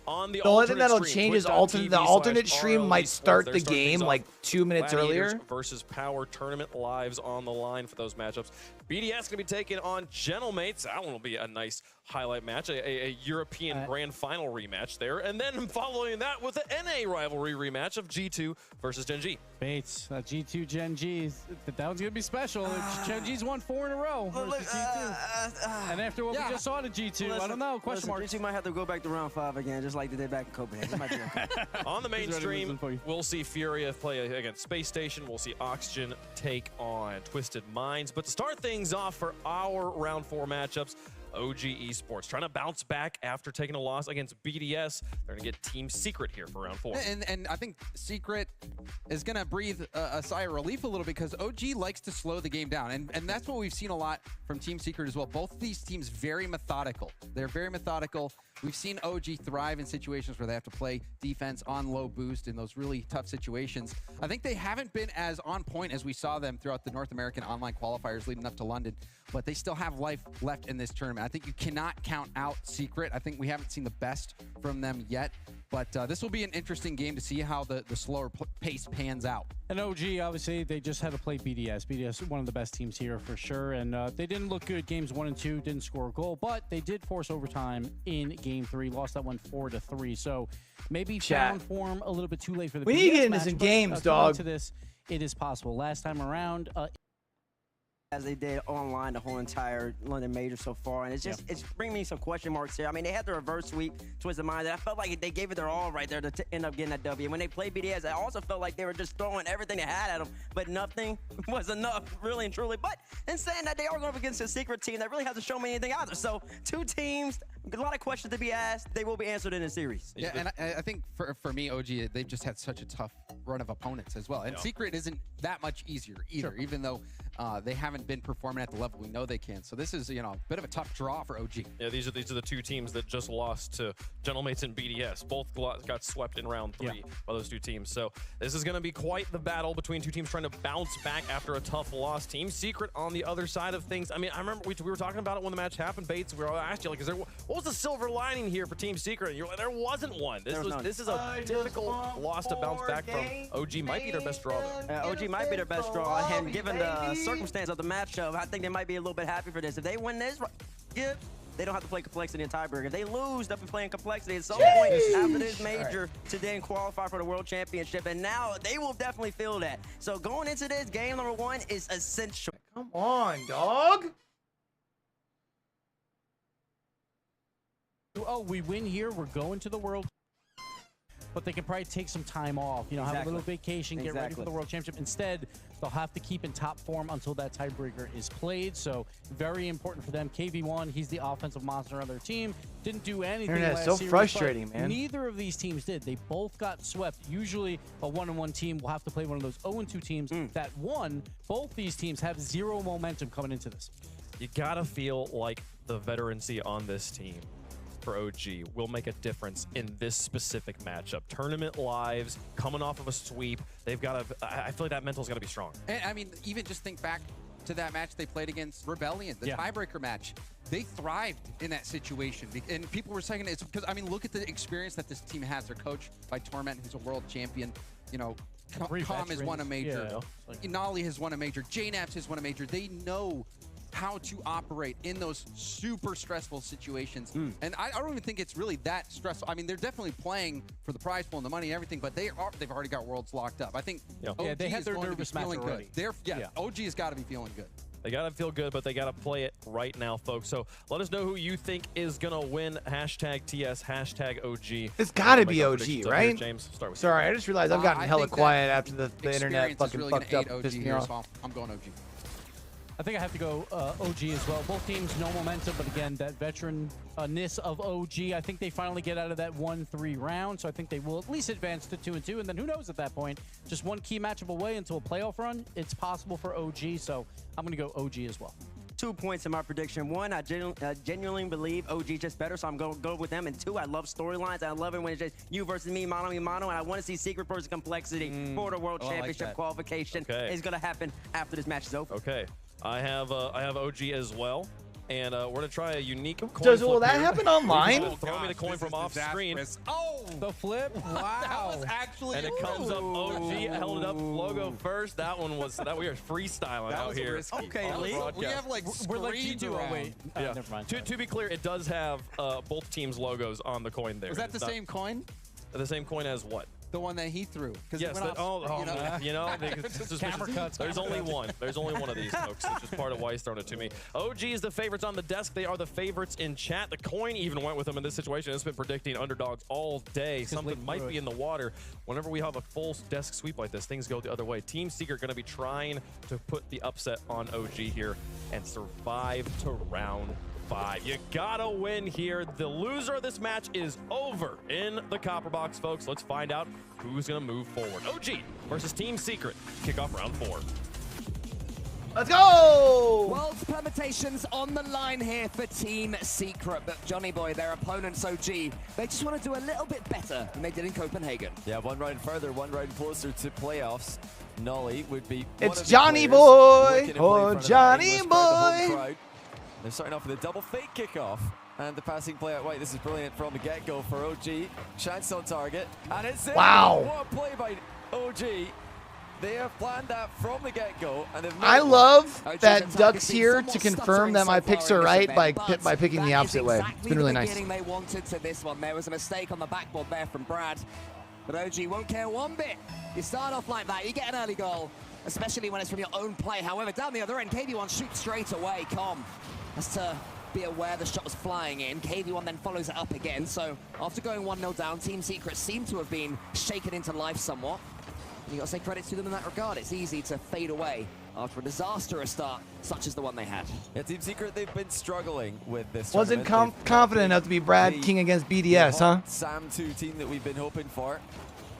on the the only thing that'll stream, change is the alternate stream might start the game like 2 minutes earlier. Versus Power Tournament lives on the line for those matchups. BDS going to be taking on Gentlemates. That one will be a nice highlight match, a European Grand Final rematch there. And then following that with the NA rivalry rematch of G2 versus Gen G. Bates, G2 Gen G's, that one's going to be special. Gen G's won 4 in a row versus G2. And after what we just saw to G2, I don't know, question mark. G2 might have to go back to round 5 again, just like they did back in Copenhagen. It might be okay. On the main stream, we'll see Furia play against Space Station. We'll see Oxygen take on Twisted Minds. But to start things off for our round 4 matchups, OG Esports trying to bounce back after taking a loss against BDS. They're going to get Team Secret here for round 4. And I think Secret is going to breathe a sigh of relief a little bit because OG likes to slow the game down. And that's what we've seen a lot from Team Secret as well. Both of these teams very methodical. They're very methodical. We've seen OG thrive in situations where they have to play defense on low boost in those really tough situations. I think they haven't been as on point as we saw them throughout the North American online qualifiers leading up to London, but they still have life left in this tournament. I think you cannot count out Secret. I think we haven't seen the best from them yet, but this will be an interesting game to see how the slower pace pans out. And OG, obviously, they just had to play BDS. BDS, one of the best teams here for sure, and they didn't look good. Games 1 and 2 didn't score a goal, but they did force overtime in Game 3. Lost that one 4-3. So maybe found form a little bit too late for the. We BDS need to get into match, some but, games, dog. To this, it is possible. Last time around. As they did online the whole entire London major so far, and it's just it's bringing me some question marks here. I mean, they had the reverse sweep, Twisted Minds, and I felt like they gave it their all right there to end up getting that W. When they played BDS, I also felt like they were just throwing everything they had at them, but nothing was enough, really and truly. But in saying that, they are going up against a Secret team that really hasn't shown me anything either. So 2 teams, a lot of questions to be asked. They will be answered in the series. Yeah, and I think for me, OG, they've just had such a tough run of opponents as well. And Secret isn't that much easier either, even though they haven't been performing at the level we know they can. So this is, you know, a bit of a tough draw for OG. Yeah, these are the 2 teams that just lost to Gentlemates and BDS. Both got swept in round 3 by those 2 teams. So this is going to be quite the battle between 2 teams trying to bounce back after a tough loss. Team Secret on the other side of things. I mean, I remember we were talking about it when the match happened, Bates. We were asked you, like, what was the silver lining here for Team Secret? And you're like, there wasn't one. This is a difficult loss to bounce back from. OG might be their best draw, though. OG might be their best draw, and given the circumstance of the matchup, I think they might be a little bit happy for this. If they win this, they don't have to play Complexity and Tiebreaker. If they lose, they'll be playing Complexity at some point after this major to then qualify for the World Championship, and now they will definitely feel that. So going into this, game number 1 is essential. Come on, dog. Oh, we win here, we're going to the World. But they can probably take some time off, you know, have a little vacation, get ready for the World Championship. Instead, they'll have to keep in top form until that tiebreaker is played. So very important for them. KV1, he's the offensive monster on their team. Didn't do anything last so series, frustrating, man. Neither of these teams did. They both got swept. Usually a 1-1 team will have to play one of those 0-2 teams that won. Both these teams have 0 momentum coming into this. You got to feel like the veterancy on this team for OG will make a difference in this specific matchup. Tournament lives, coming off of a sweep, they've got to, I feel like that mental's got to be strong. And I mean, even just think back to that match they played against Rebellion, the tiebreaker match. They thrived in that situation. And people were saying it's because, I mean, look at the experience that this team has. They're coached by Torment, who's a world champion. You know, Calm has won a major. Inali has won a major. JNAPS has won a major. They know how to operate in those super stressful situations. And I don't even think it's really that stressful. I mean, they're definitely playing for the prize pool and the money and everything, but they've already got worlds locked up. I think OG they had is their going to be nervous match feeling already. good. OG has got to be feeling good. They got to feel good, but they got to play it right now, folks. So let us know who you think is going to win. #TS, #OG. It's got to be OG, right? Here, James, start with Sorry, I just realized I've gotten hella quiet after the internet fucking really fucked up. OG Pissed me here, off. so I'm going OG. I think I have to go OG as well. Both teams, no momentum, but again, that veteran-ness of OG, I think they finally get out of that 1-3 round, so I think they will at least advance to 2-2, and then who knows at that point, just one key matchup away until a playoff run, it's possible for OG, so I'm going to go OG as well. 2 points in my prediction. 1, I genuinely believe OG just better, so I'm going to go with them. And 2, I love storylines. I love it when it's just you versus me, mano, and I want to see secret versus complexity for the World Championship qualification. Is going to happen after this match is over. Okay. I have OG as well. And we're going to try a unique coin Will that happen online? Throw me the coin from off screen. Oh! The flip? Wow. That was actually And it comes up OG, held it up, logo first. That one was, we are freestyling out here. Risky. Okay, we have like we're like G2. Oh, wait. Yeah. Never mind. To be clear, it does have both teams' logos on the coin there. Was that the same coin? The same coin as what? The one that he threw. Yes. Camera cuts. There's only one. There's only one of these, folks, which is part of why he's thrown it to me. OG is the favorites on the desk. They are the favorites in chat. The coin even went with them in this situation. It's been predicting underdogs all day. Something might be in the water. Whenever we have a full desk sweep like this, things go the other way. Team Secret going to be trying to put the upset on OG here and survive to round 5. You gotta win here. The loser of this match is over in the Copper Box, folks. Let's find out who's gonna move forward. OG versus Team Secret. Kickoff round 4. Let's go! World's permutations on the line here for Team Secret, but Johnny Boy, their opponents OG, they just want to do a little bit better than they did in Copenhagen. Yeah, one round further, one round closer to playoffs. Nolly would be It's Johnny Boy! Oh, Johnny Boy! They're starting off with a double fake kickoff. And the passing play out wide. This is brilliant from the get-go for OG. Chance on target. And it's it. Wow. What a play by OG. They have planned that from the get-go. And they've I love that Duck's here to confirm that my picks are right by picking the opposite way. It's been really nice. They wanted to this one. There was a mistake on the backboard there from Brad. But OG won't care one bit. You start off like that, you get an early goal, especially when it's from your own play. However, down the other end, KV1 shoots straight away. Com has to be aware the shot was flying in. KV1 then follows it up again. So after going 1-0 down, Team Secret seem to have been shaken into life somewhat. And you got to say credit to them in that regard. It's easy to fade away after a disastrous start such as the one they had. Yeah, Team Secret, they've been struggling with this Wasn't confident enough to be Brad King against BDS, huh? Sam 2 team that we've been hoping for.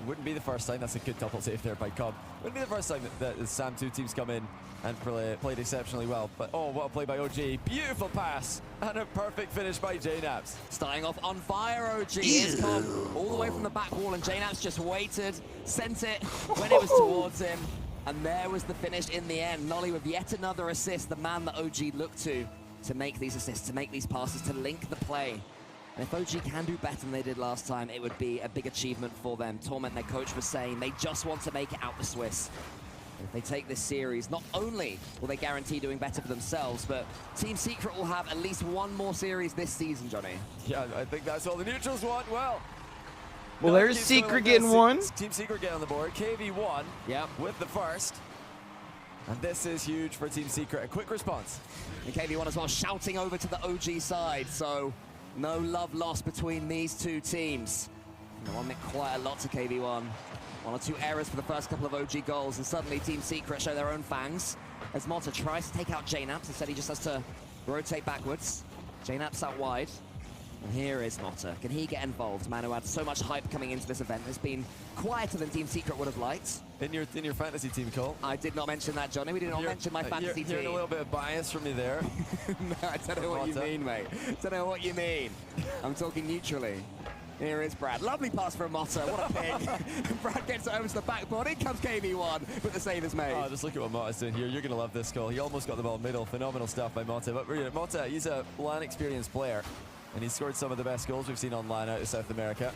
It wouldn't be the first time. That's a good double save there by Cobb. Wouldn't be the first time that the Sam 2 teams come in and played exceptionally well. But oh, what a play by OG. Beautiful pass and a perfect finish by JNaps. Starting off on fire, OG. Here's Cobb all the way from the back wall, and JNaps just waited, sent it when it was towards him. And there was the finish in the end. Nolly with yet another assist, the man that OG looked to make these assists, to make these passes, to link the play. And if OG can do better than they did last time, it would be a big achievement for them. Torment, their coach, was saying they just want to make it out the Swiss. And if they take this series, not only will they guarantee doing better for themselves, but Team Secret will have at least one more series this season, Johnny. Yeah, I think that's all the neutrals want. Well, there's Secret getting one. Team Secret getting on the board. KV1 with the first. And this is huge for Team Secret. A quick response. And KV1 as well shouting over to the OG side. So no love lost between these two teams. No one meant quite a lot to KV1. 1 or 2 errors for the first couple of OG goals, and suddenly Team Secret show their own fangs as Malta tries to take out JNaps. Instead, he just has to rotate backwards. JNaps out wide. And here is Malta. Can he get involved? Man who had so much hype coming into this event has been quieter than Team Secret would have liked. In your fantasy team, Cole? I did not mention that, Johnny. We did not mention my fantasy team. You're a little bit of bias from me there. No, I don't know what you mean, mate. Don't know what you mean. I'm talking neutrally. Here is Brad. Lovely pass from Motta. What a ping. Brad gets it over to the backboard. In comes KV1, but the save is made. Oh, just look at what Motta's doing here. You're going to love this goal. He almost got the ball middle. Phenomenal stuff by Motta. But Motta, he's a LAN experienced player, and he's scored some of the best goals we've seen on LAN out of South America.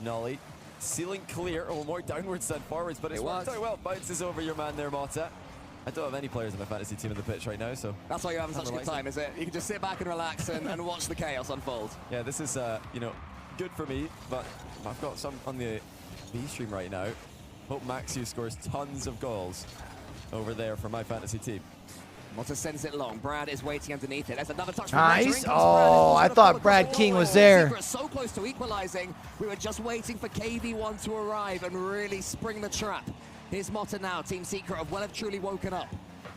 Nolly, ceiling clear, or more downwards than forwards, but it's worked out well. Bounces over your man there, Motta. I don't have any players in my fantasy team in the pitch right now, so... That's why you're having such a good time, is it? You can just sit back and relax and watch the chaos unfold. Yeah, this is, you know, good for me, but I've got some on the B stream right now. Hope Maxiu scores tons of goals over there for my fantasy team. Motta sends it long. Brad is waiting underneath it. There's another touch. Nice. Oh, I thought Brad King was there. Secret so close to equalizing. We were just waiting for KV1 to arrive and really spring the trap. Here's Motta now. Team Secret have well have truly woken up.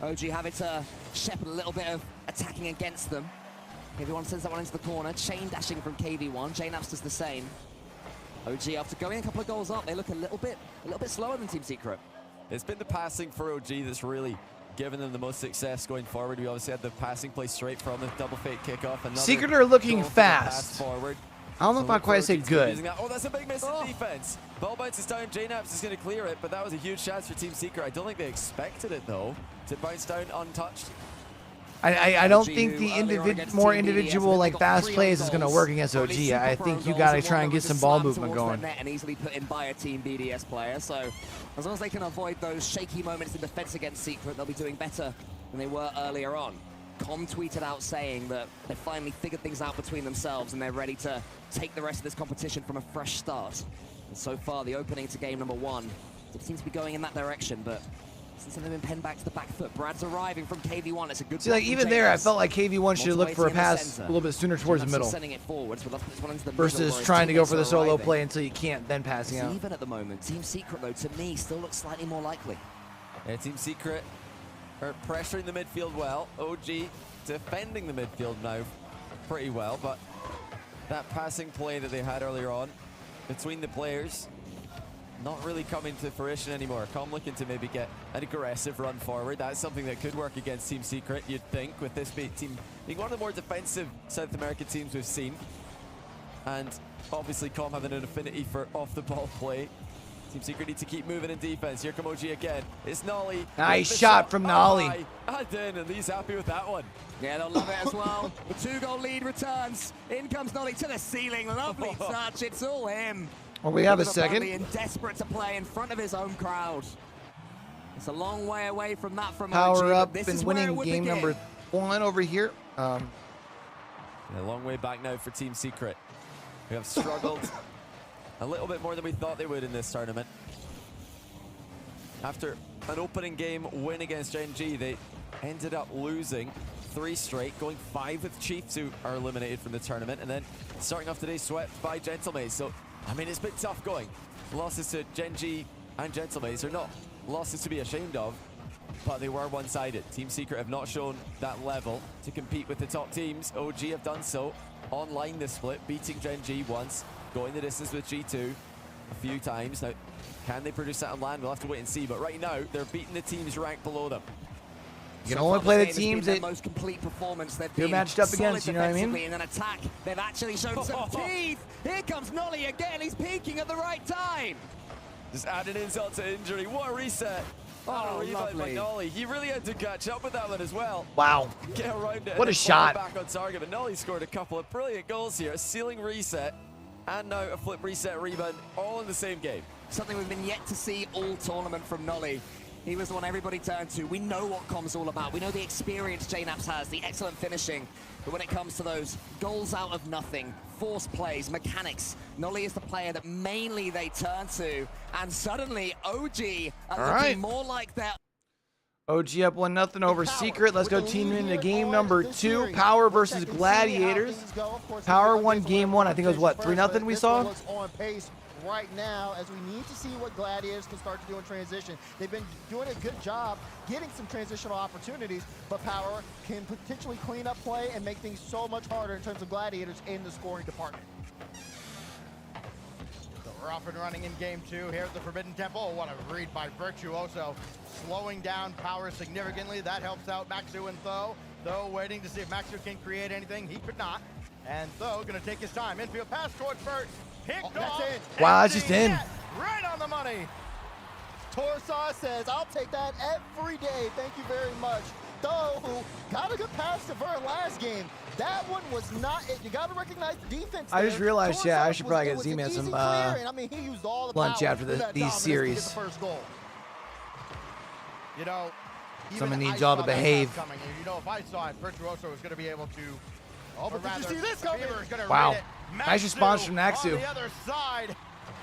OG having to shepherd a little bit of attacking against them. KV1 sends that one into the corner. Chain dashing from KV1. JNAPS does the same. OG, after going a couple of goals up, they look a little bit slower than Team Secret. It's been the passing for OG that's really given them the most success going forward. We obviously had the passing play straight from the double fake kickoff. Secret are looking fast. Forward. I don't know if I'd quite say good. Oh, that's a big miss in defense. Ball bounces down. JNAPS is going to clear it, but that was a huge chance for Team Secret. I don't think they expected it, though, to bounce down untouched. I don't think the more individual like fast plays is going to work against OG. I think you got to try and get some ball movement going. And easily put in by a Team BDS player. So as long as they can avoid those shaky moments in defense against Secret, they'll be doing better than they were earlier on. Com tweeted out saying that they finally figured things out between themselves and they're ready to take the rest of this competition from a fresh start. And so far, the opening to game number 1 seems to be going in that direction, but since they've been pinned back to the back foot, Brad's arriving from KV1. It's a good. See, like even there, I felt like KV1 should look for a pass a little bit sooner towards the middle, sending it forwards, but this one into the versus middle trying to go for the solo play until you can't, then passing out. Even at the moment, Team Secret though, to me, still looks slightly more likely. Yeah, Team Secret are pressuring the midfield well. OG defending the midfield now pretty well, but that passing play that they had earlier on between the players not really coming to fruition anymore. Com looking to maybe get an aggressive run forward. That's something that could work against Team Secret, you'd think, with this team being one of the more defensive South American teams we've seen. And obviously Com having an affinity for off-the-ball play. Team Secret need to keep moving in defense. Here come OG again. It's Nolly. Nice shot from Nolly. And he's happy with that one. Yeah, they'll love it as well. The 2-goal lead returns. In comes Nolly to the ceiling. Lovely touch. It's all him. Well, we have a second. And desperate to play in front of his own crowd. It's a long way away from that from Power OG, up and winning game number 1 over here. A long way back now for Team Secret. We have struggled a little bit more than we thought they would in this tournament. After an opening game win against Gen G, they ended up losing 3 straight, going 5 with Chiefs, who are eliminated from the tournament, and then starting off today swept by Gentlemates. So, I mean, it's been tough going. Losses to Gen G and Gentlemates are not losses to be ashamed of, but they were one-sided. Team Secret have not shown that level to compete with the top teams. OG have done so online this split, beating Gen G once, going the distance with G2 a few times. Now, can they produce that on LAN? We'll have to wait and see, but right now, they're beating the teams ranked below them. You can only play the teams that most complete performance they've you're matched up against, you know what I mean? In an attack, they've actually shown some teeth. Here comes Nolly again. He's peaking at the right time. Just adding insult to injury. What a reset. Oh, lovely. Nolly. He really had to catch up with that one as well. Wow. Get around it. What a shot. Back on target, but Nolly scored a couple of brilliant goals here. A ceiling reset and now a flip reset rebound, all in the same game. Something we've been yet to see all tournament from Nolly. He was the one everybody turned to. We know what Com's all about. We know the experience JNAPS has, the excellent finishing. But when it comes to those goals out of nothing, force plays, mechanics, Nolly is the player that mainly they turn to. And suddenly, OG are looking more like that. OG up 1-0 over Secret. Let's go team into game number 2. Power versus Gladiators. Power won game 1. I think it was what, 3-0 we saw? Right now, as we need to see what Gladiators can start to do in transition. They've been doing a good job getting some transitional opportunities, but Power can potentially clean up play and make things so much harder in terms of Gladiators in the scoring department. So we're off and running in game 2 here at the Forbidden Temple. What a read by Virtuoso, slowing down Power significantly. That helps out Maxu and Tho. Tho waiting to see if Maxu can create anything. He could not. And Tho gonna take his time. Infield pass towards Bert. Picked off. Wow, that's just in. Right on the money. Torsaw says, I'll take that every day. Thank you very much. Tho, who got a good pass to Vern last game. That one was not it. You got to recognize the defense. I just realized, yeah, I should probably get Z-Man some I mean, he used all the lunch after these series. The first goal. You know, someone needs y'all to behave. Coming. You know, if I saw it, Virtuoso was going to be able to. Oh, but did you see this coming? Wow. Nice response from Naxu. On the other side.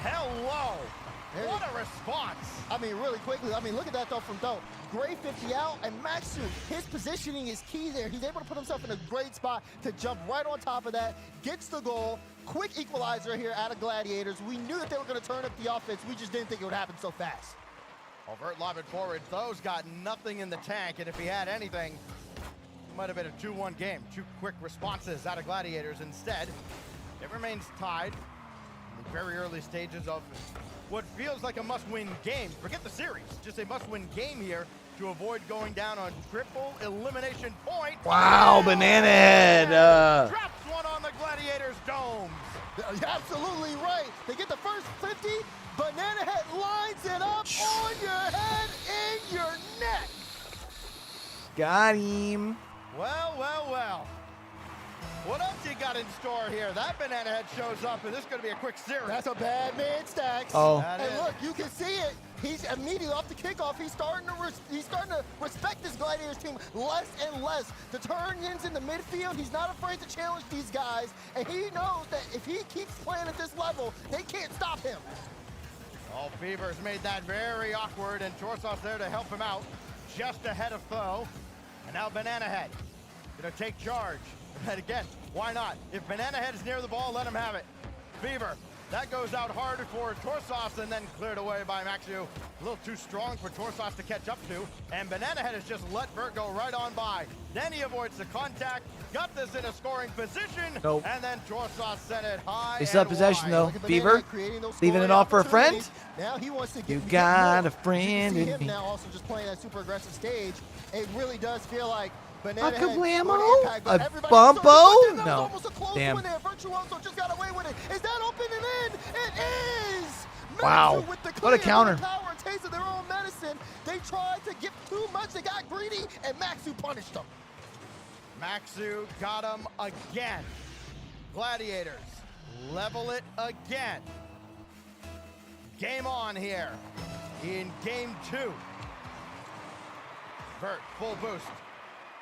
Hello. What a response. I mean, really quickly. I mean, look at that, though, from Tho. Great 50 out, and Maxu, his positioning is key there. He's able to put himself in a great spot to jump right on top of that, gets the goal. Quick equalizer here out of Gladiators. We knew that they were going to turn up the offense. We just didn't think it would happen so fast. Overt lob it forward. Tho's got nothing in the tank, and if he had anything, it might have been a 2-1 game. 2 quick responses out of Gladiators. Instead, it remains tied in the very early stages of what feels like a must-win game. Forget the series, just a must-win game here to avoid going down on triple elimination point. Wow, Banana Head. Drops one on the Gladiators' domes. You're absolutely right. They get the first 50. Banana Head lines it up on your head, in your neck. Got him. Well, well, well. What else you got in store here? That Banana Head shows up, and this is going to be a quick series. That's a bad man, Stacks. Oh. And look, you can see it. He's immediately off the kickoff. He's starting to respect this Gladiators team less and less. The turn-ins in the midfield, he's not afraid to challenge these guys, and he knows that if he keeps playing at this level, they can't stop him. Oh, Fever's made that very awkward, and Torsos there to help him out, just ahead of Tho. And now Banana Head gonna take charge. And again, why not? If Banana Head is near the ball, let him have it. Fever, that goes out hard for Torsos and then cleared away by Maxu. A little too strong for Torsos to catch up to. And Banana Head has just let Vert go right on by. Then he avoids the contact, got this in a scoring position, nope. And then Torsos sent it high. They still have possession though. Fever, leaving it off for a friend. Now he wants to get, you got a friend in in me. Now also just playing that super aggressive stage. It really does feel like Banana a Head kablamo? impact, A bumpo? No. Damn. Virtuoso just got away with it. Is that open and in? It is! Wow. What a counter. Power and taste of their own medicine. They tried to get too much. They got greedy, and Maxu punished them. Maxu got him again. Gladiators level it again. Game on here in game 2. Vert, full boost.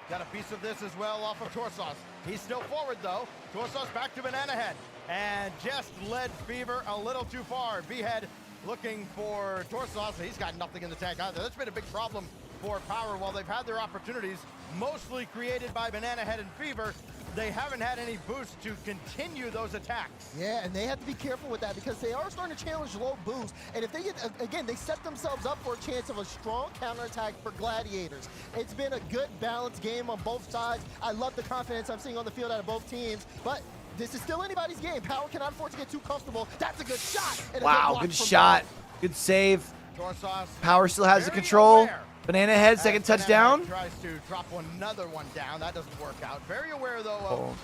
Got a piece of this as well off of Torsos. He's still forward though. Torsos back to Banana Head. And just led Fever a little too far. V-Head looking for Torsos. He's got nothing in the tank either. That's been a big problem for Power while they've had their opportunities, mostly created by Banana Head and Fever. They haven't had any boost to continue those attacks. Yeah, and they have to be careful with that because they are starting to challenge low boost. And if they get, again, they set themselves up for a chance of a strong counterattack for Gladiators. It's been a good, balanced game on both sides. I love the confidence I'm seeing on the field out of both teams, but this is still anybody's game. Power cannot afford to get too comfortable. That's a good shot. Wow, good shot. Good save. Torsos Power still has the control. Aware. Banana Head, second touchdown. Tries to drop another one down. That doesn't work out. Very aware, though, of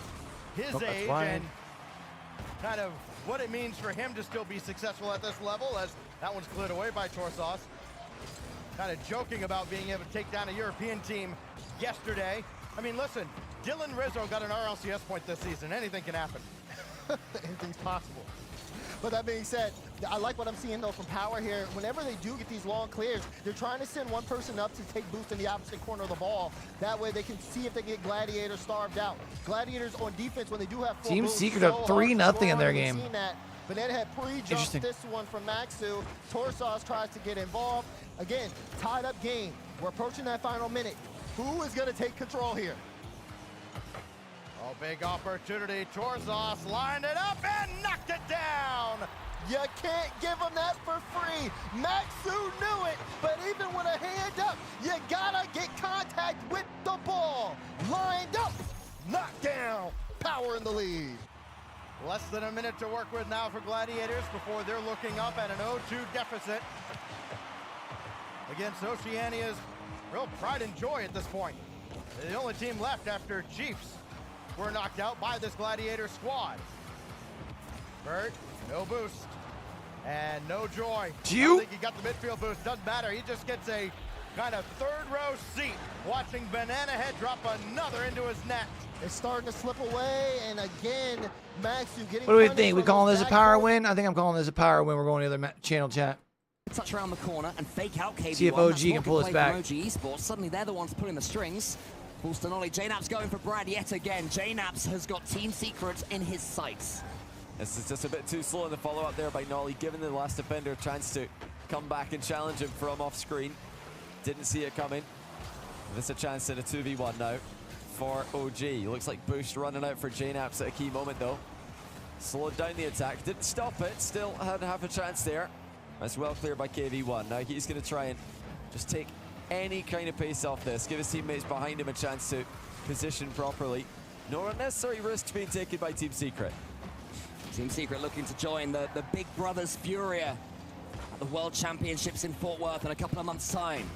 his age and kind of what it means for him to still be successful at this level, as that one's cleared away by Torsos. Kind of joking about being able to take down a European team yesterday. I mean, listen, Dylan Rizzo got an RLCS point this season. Anything can happen. Anything's possible. But that being said, I like what I'm seeing though from Power here. Whenever they do get these long clears, they're trying to send one person up to take boost in the opposite corner of the ball. That way they can see if they get Gladiators starved out. Gladiators on defense, when they do have full Team boost, Secret up 3-0 in their game. Banana Head pre-jumps this one from Maxu. Torsos tries to get involved. Again, tied up game. We're approaching that final minute. Who is going to take control here? Oh, big opportunity. Torsos lined it up and knocked it down. You can't give him that for free. Maxu knew it, but even with a hand up, you gotta get contact with the ball. Lined up, knocked down. Power in the lead. Less than a minute to work with now for Gladiators before they're looking up at an 0-2 deficit against Oceania's real pride and joy at this point. They're the only team left after Chiefs were knocked out by this Gladiator squad. Vert, no boost and no joy. I don't think he got the midfield boost. Doesn't matter. He just gets a kind of third row seat watching Banana Head drop another into his net. It's starting to slip away, and again, Maxu getting. What do we think? We calling this a power win? I think I'm calling this a power win. We're going to the other channel chat. Touch around the corner and fake out KV1. See if OG can pull us back. OG Esports. Suddenly they're the ones pulling the strings. Balls to Nolly. JNap's going for Brad yet again. JNap's has got Team Secret in his sights. This is just a bit too slow in the follow-up there by Nolly, giving the last defender a chance to come back and challenge him from off screen. Didn't see it coming. This is a chance in a 2v1 now for OG. Looks like boost running out for JNap's at a key moment though. Slowed down the attack, didn't stop it, still had half a chance there. That's well cleared by KV1. Now he's going to try and just take any kind of pace off this, give his teammates behind him a chance to position properly. No unnecessary risks being taken by Team Secret. Team Secret looking to join the Big Brothers Furia at the World Championships in Fort Worth in a couple of months' time.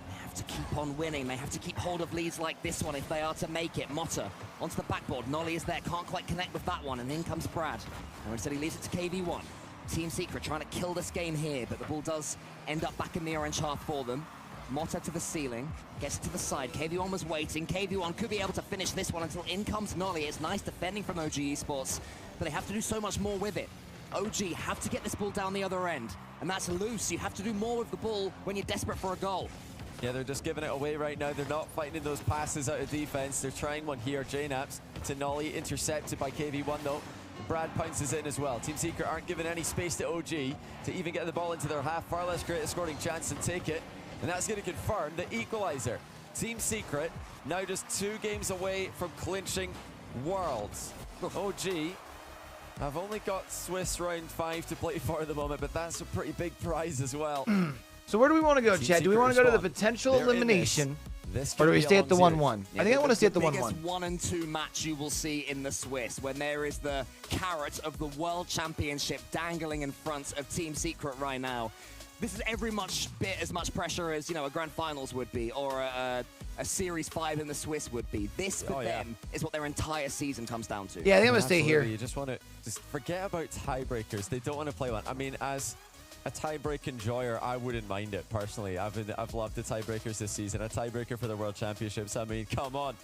They have to keep on winning. They have to keep hold of leads like this one if they are to make it. Motta onto the backboard. Nolly is there, can't quite connect with that one, and in comes Brad. And instead he leaves it to KV1. Team Secret trying to kill this game here, but the ball does end up back in the orange half for them. Motta to the ceiling, gets it to the side. KV1 was waiting. KV1 could be able to finish this one until in comes Nolly. It's nice defending from OG Esports, but they have to do so much more with it. OG have to get this ball down the other end, and that's loose. You have to do more with the ball when you're desperate for a goal. Yeah, they're just giving it away right now. They're not fighting those passes out of defense. They're trying one here. JNaps to Nolly, intercepted by KV1 though. Brad pounces in as well. Team Secret aren't giving any space to OG to even get the ball into their half. Far less great a scoring chance and take it. And that's going to confirm the equalizer. Team Secret now just 2 games away from clinching Worlds. OG have only got Swiss round 5 to play for at the moment, but that's a pretty big prize as well. So where do we want to go, Chad? Do we want to go to the potential elimination? Or do we stay at the 1-1? I think I want to stay at the 1-1. The biggest 1 and 2 match you will see in the Swiss, when there is the carrot of the World Championship dangling in front of Team Secret right now. This is every bit as much pressure as, you know, a Grand Finals would be, or a Series 5 in the Swiss would be. This, for them, is what their entire season comes down to. Yeah, I think I'm going to stay here. You just want to forget about tiebreakers. They don't want to play one. I mean, as a tiebreak enjoyer, I wouldn't mind it personally. I've loved the tiebreakers this season. A tiebreaker for the World Championships. I mean, come on,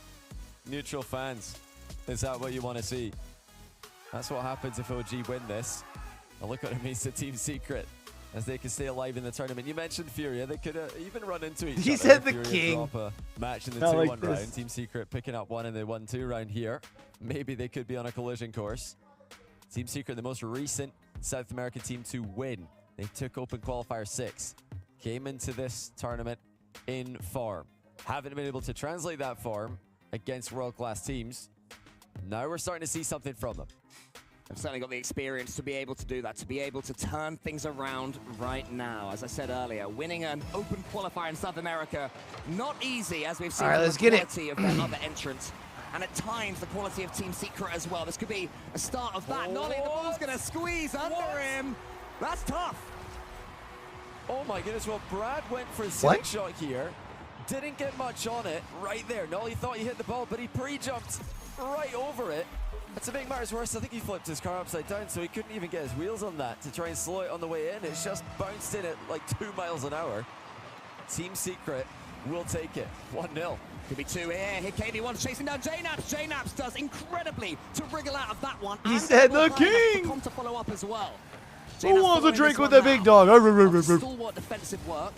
neutral fans. Is that what you want to see? That's what happens if OG win this. And look what it means to Team Secret, as they can stay alive in the tournament. You mentioned Furia. They could even run into each other. He said the Furia king. Drop a match in the 2-1 round. Team Secret picking up 1 in the 1-2 round here. Maybe they could be on a collision course. Team Secret, the most recent South American team to win. They took Open Qualifier 6. Came into this tournament in form. Haven't been able to translate that form against world-class teams. Now we're starting to see something from them. I've certainly got the experience to be able to do that, to be able to turn things around right now. As I said earlier, winning an Open Qualifier in South America, not easy, as we've seen from the quality of their other entrants. And at times, the quality of Team Secret as well. This could be a start of that. Nolly, the ball's going to squeeze under him. That's tough. Oh my goodness, well, Brad went for a slick shot here. Didn't get much on it right there. Nolly thought he hit the ball, but he pre-jumped right over it. To make matters worse, I think he flipped his car upside down, so he couldn't even get his wheels on that to try and slow it on the way in. It's just bounced in at like 2 miles an hour. Team Secret will take it. 1-0. Could be 2 here. Here KV1's chasing down JNaps. JNaps does incredibly to wriggle out of that one. He said the king! To follow up as well. Who wants a drink with a big dog? Stalwart defensive work.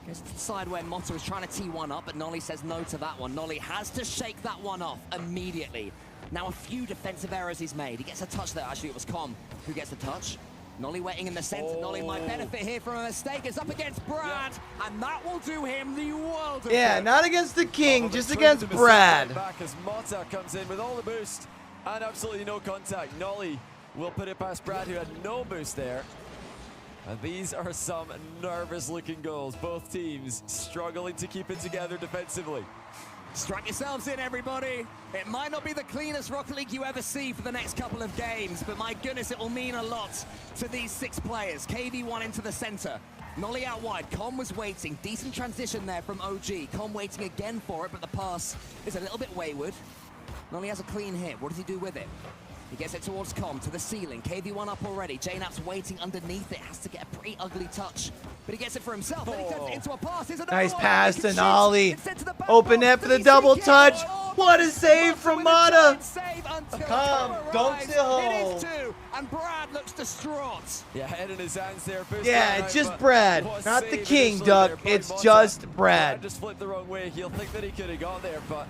Goes to the side where Motta was trying to tee one up, but Nolly says no to that one. Nolly has to shake that one off immediately. Now a few defensive errors he's made. He gets a touch there. Actually, it was Com who gets the touch. Nolly waiting in the center. Nolly might benefit here from a mistake. It's up against Brad, and that will do him the world of good. Not against the king, just against Brad. Back as Motta comes in with all the boost and absolutely no contact. Nolly will put it past Brad, who had no boost there. And these are some nervous-looking goals. Both teams struggling to keep it together defensively. Strap yourselves in, everybody. It might not be the cleanest Rocket League you ever see for the next couple of games, but my goodness, it will mean a lot to these 6 players. KV1 into the center. Nolly out wide. Com was waiting. Decent transition there from OG. Com waiting again for it, but the pass is a little bit wayward. Nolly has a clean hit. What does he do with it? He gets it towards Com, to the ceiling. KV1 up already. JNaps waiting underneath it. Has to get a pretty ugly touch. But he gets it for himself. Then he turns it into a pass. Nice pass to Nolly. Open net for the double touch. What a save from Motta. Come, don't sit home. It is 2, and Brad looks distraught. Yeah, head in his hands there. It's just Brad, not the king, Duck. It's just Brad. Just flipped the wrong way. He'll think that he could have got there, but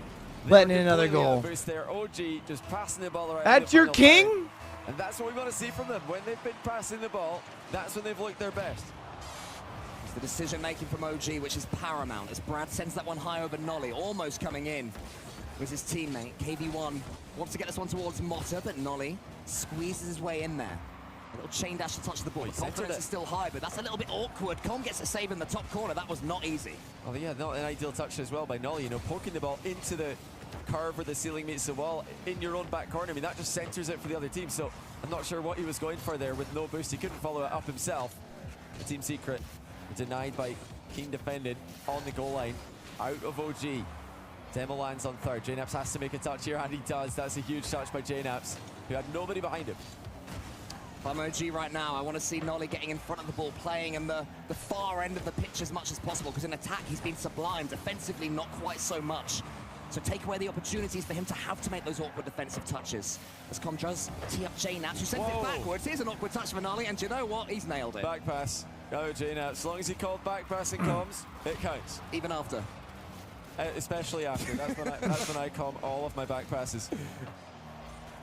letting in another goal. There. OG just passing the ball around. That's your king? And that's what we want to see from them. When they've been passing the ball, that's when they've looked their best. It's the decision-making from OG, which is paramount, as Brad sends that one high over Nolly, almost coming in with his teammate. KV1 wants to get this one towards Motta, but Nolly squeezes his way in there. A little chain dash to touch the ball. The confidence is still high, but that's a little bit awkward. Com gets a save in the top corner. That was not easy. Oh yeah, not an ideal touch as well by Nolly. You know, poking the ball into the curve where the ceiling meets the wall in your own back corner. I mean, that just centers it for the other team. So I'm not sure what he was going for there with no boost. He couldn't follow it up himself. The Team Secret denied by Keen defended on the goal line. Out of OG. Demo lands on third. JKnaps has to make a touch here, and he does. That's a huge touch by JKnaps, who had nobody behind him. If I'm OG right now, I want to see Nolly getting in front of the ball, playing in the far end of the pitch as much as possible, because in attack he's been sublime, defensively not quite so much. So take away the opportunities for him to have to make those awkward defensive touches. As Com does tee up JKnaps, who sends it backwards. Here's an awkward touch for Nolly, and do you know what? He's nailed it. Back pass. Go JKnaps. As long as he called back pass and comms, it counts. Even after? Especially after. That's when I com all of my back passes.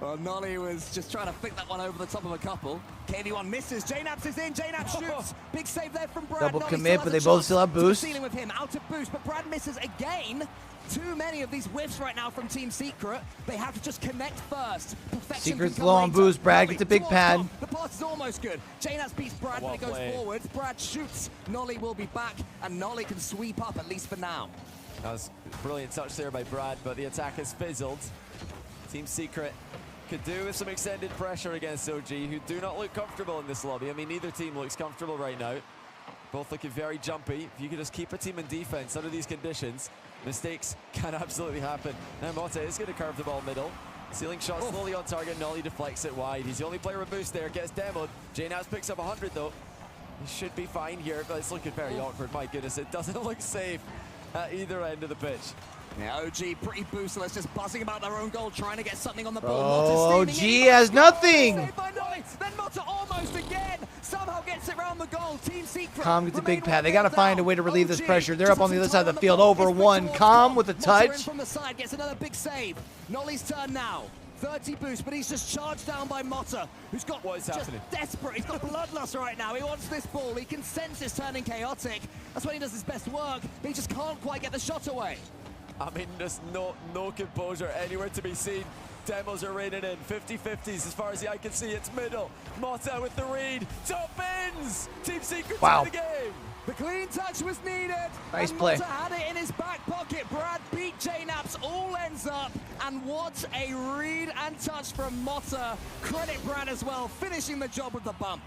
Well, Nolly was just trying to flick that one over the top of a couple. KV1 misses. JKnaps is in. JKnaps shoots. Big save there from Brad. Double Nolly commit, but they both still have boost. Ceiling with him, out of boost, but Brad misses again. Too many of these whiffs right now from Team Secret. They have to just connect first. Perfection. Secret's low on boost. Brad gets a big pad. The pass is almost good. JKnaps beats Brad when it goes forward. Brad shoots. Nolly will be back, and Nolly can sweep up, at least for now. That was a brilliant touch there by Brad, but the attack has fizzled. Team Secret could do with some extended pressure against OG, who do not look comfortable in this lobby. I mean, neither team looks comfortable right now. Both looking very jumpy. If you could just keep a team in defense under these conditions, mistakes can absolutely happen. Now Mota is going to curve the ball middle. Ceiling shot slowly on target. Nolly deflects it wide. He's the only player with boost there. Gets demoed. JKnaps picks up 100 though. He should be fine here, but it's looking very awkward. My goodness, it doesn't look safe at either end of the pitch. Yeah, OG pretty boostless, just buzzing about their own goal, trying to get something on the Oh, ball. OG has nothing. Then Mota almost again somehow gets it around the goal. Team Secret. Com gets a big pad. They got to find a way to relieve this pressure. They're up on the other side of the field. Over one. Com with a touch. From the side gets another big save. Nolly's turn now. 30 boost, but he's just charged down by Mota, who's got just desperate. He's got bloodlust right now. He wants this ball. He can sense it's turning chaotic. That's when he does his best work, but he just can't quite get the shot away. I mean, there's no composure anywhere to be seen. Demos are raining in. 50-50s as far as the eye can see. It's middle. Mota with the read. Top ends. Team Secret in the game. The clean touch was needed. Nice and play. Mota had it in his back pocket. Brad beat JKnaps. All ends up. And what a read and touch from Mota. Credit Brad as well, finishing the job with the bump.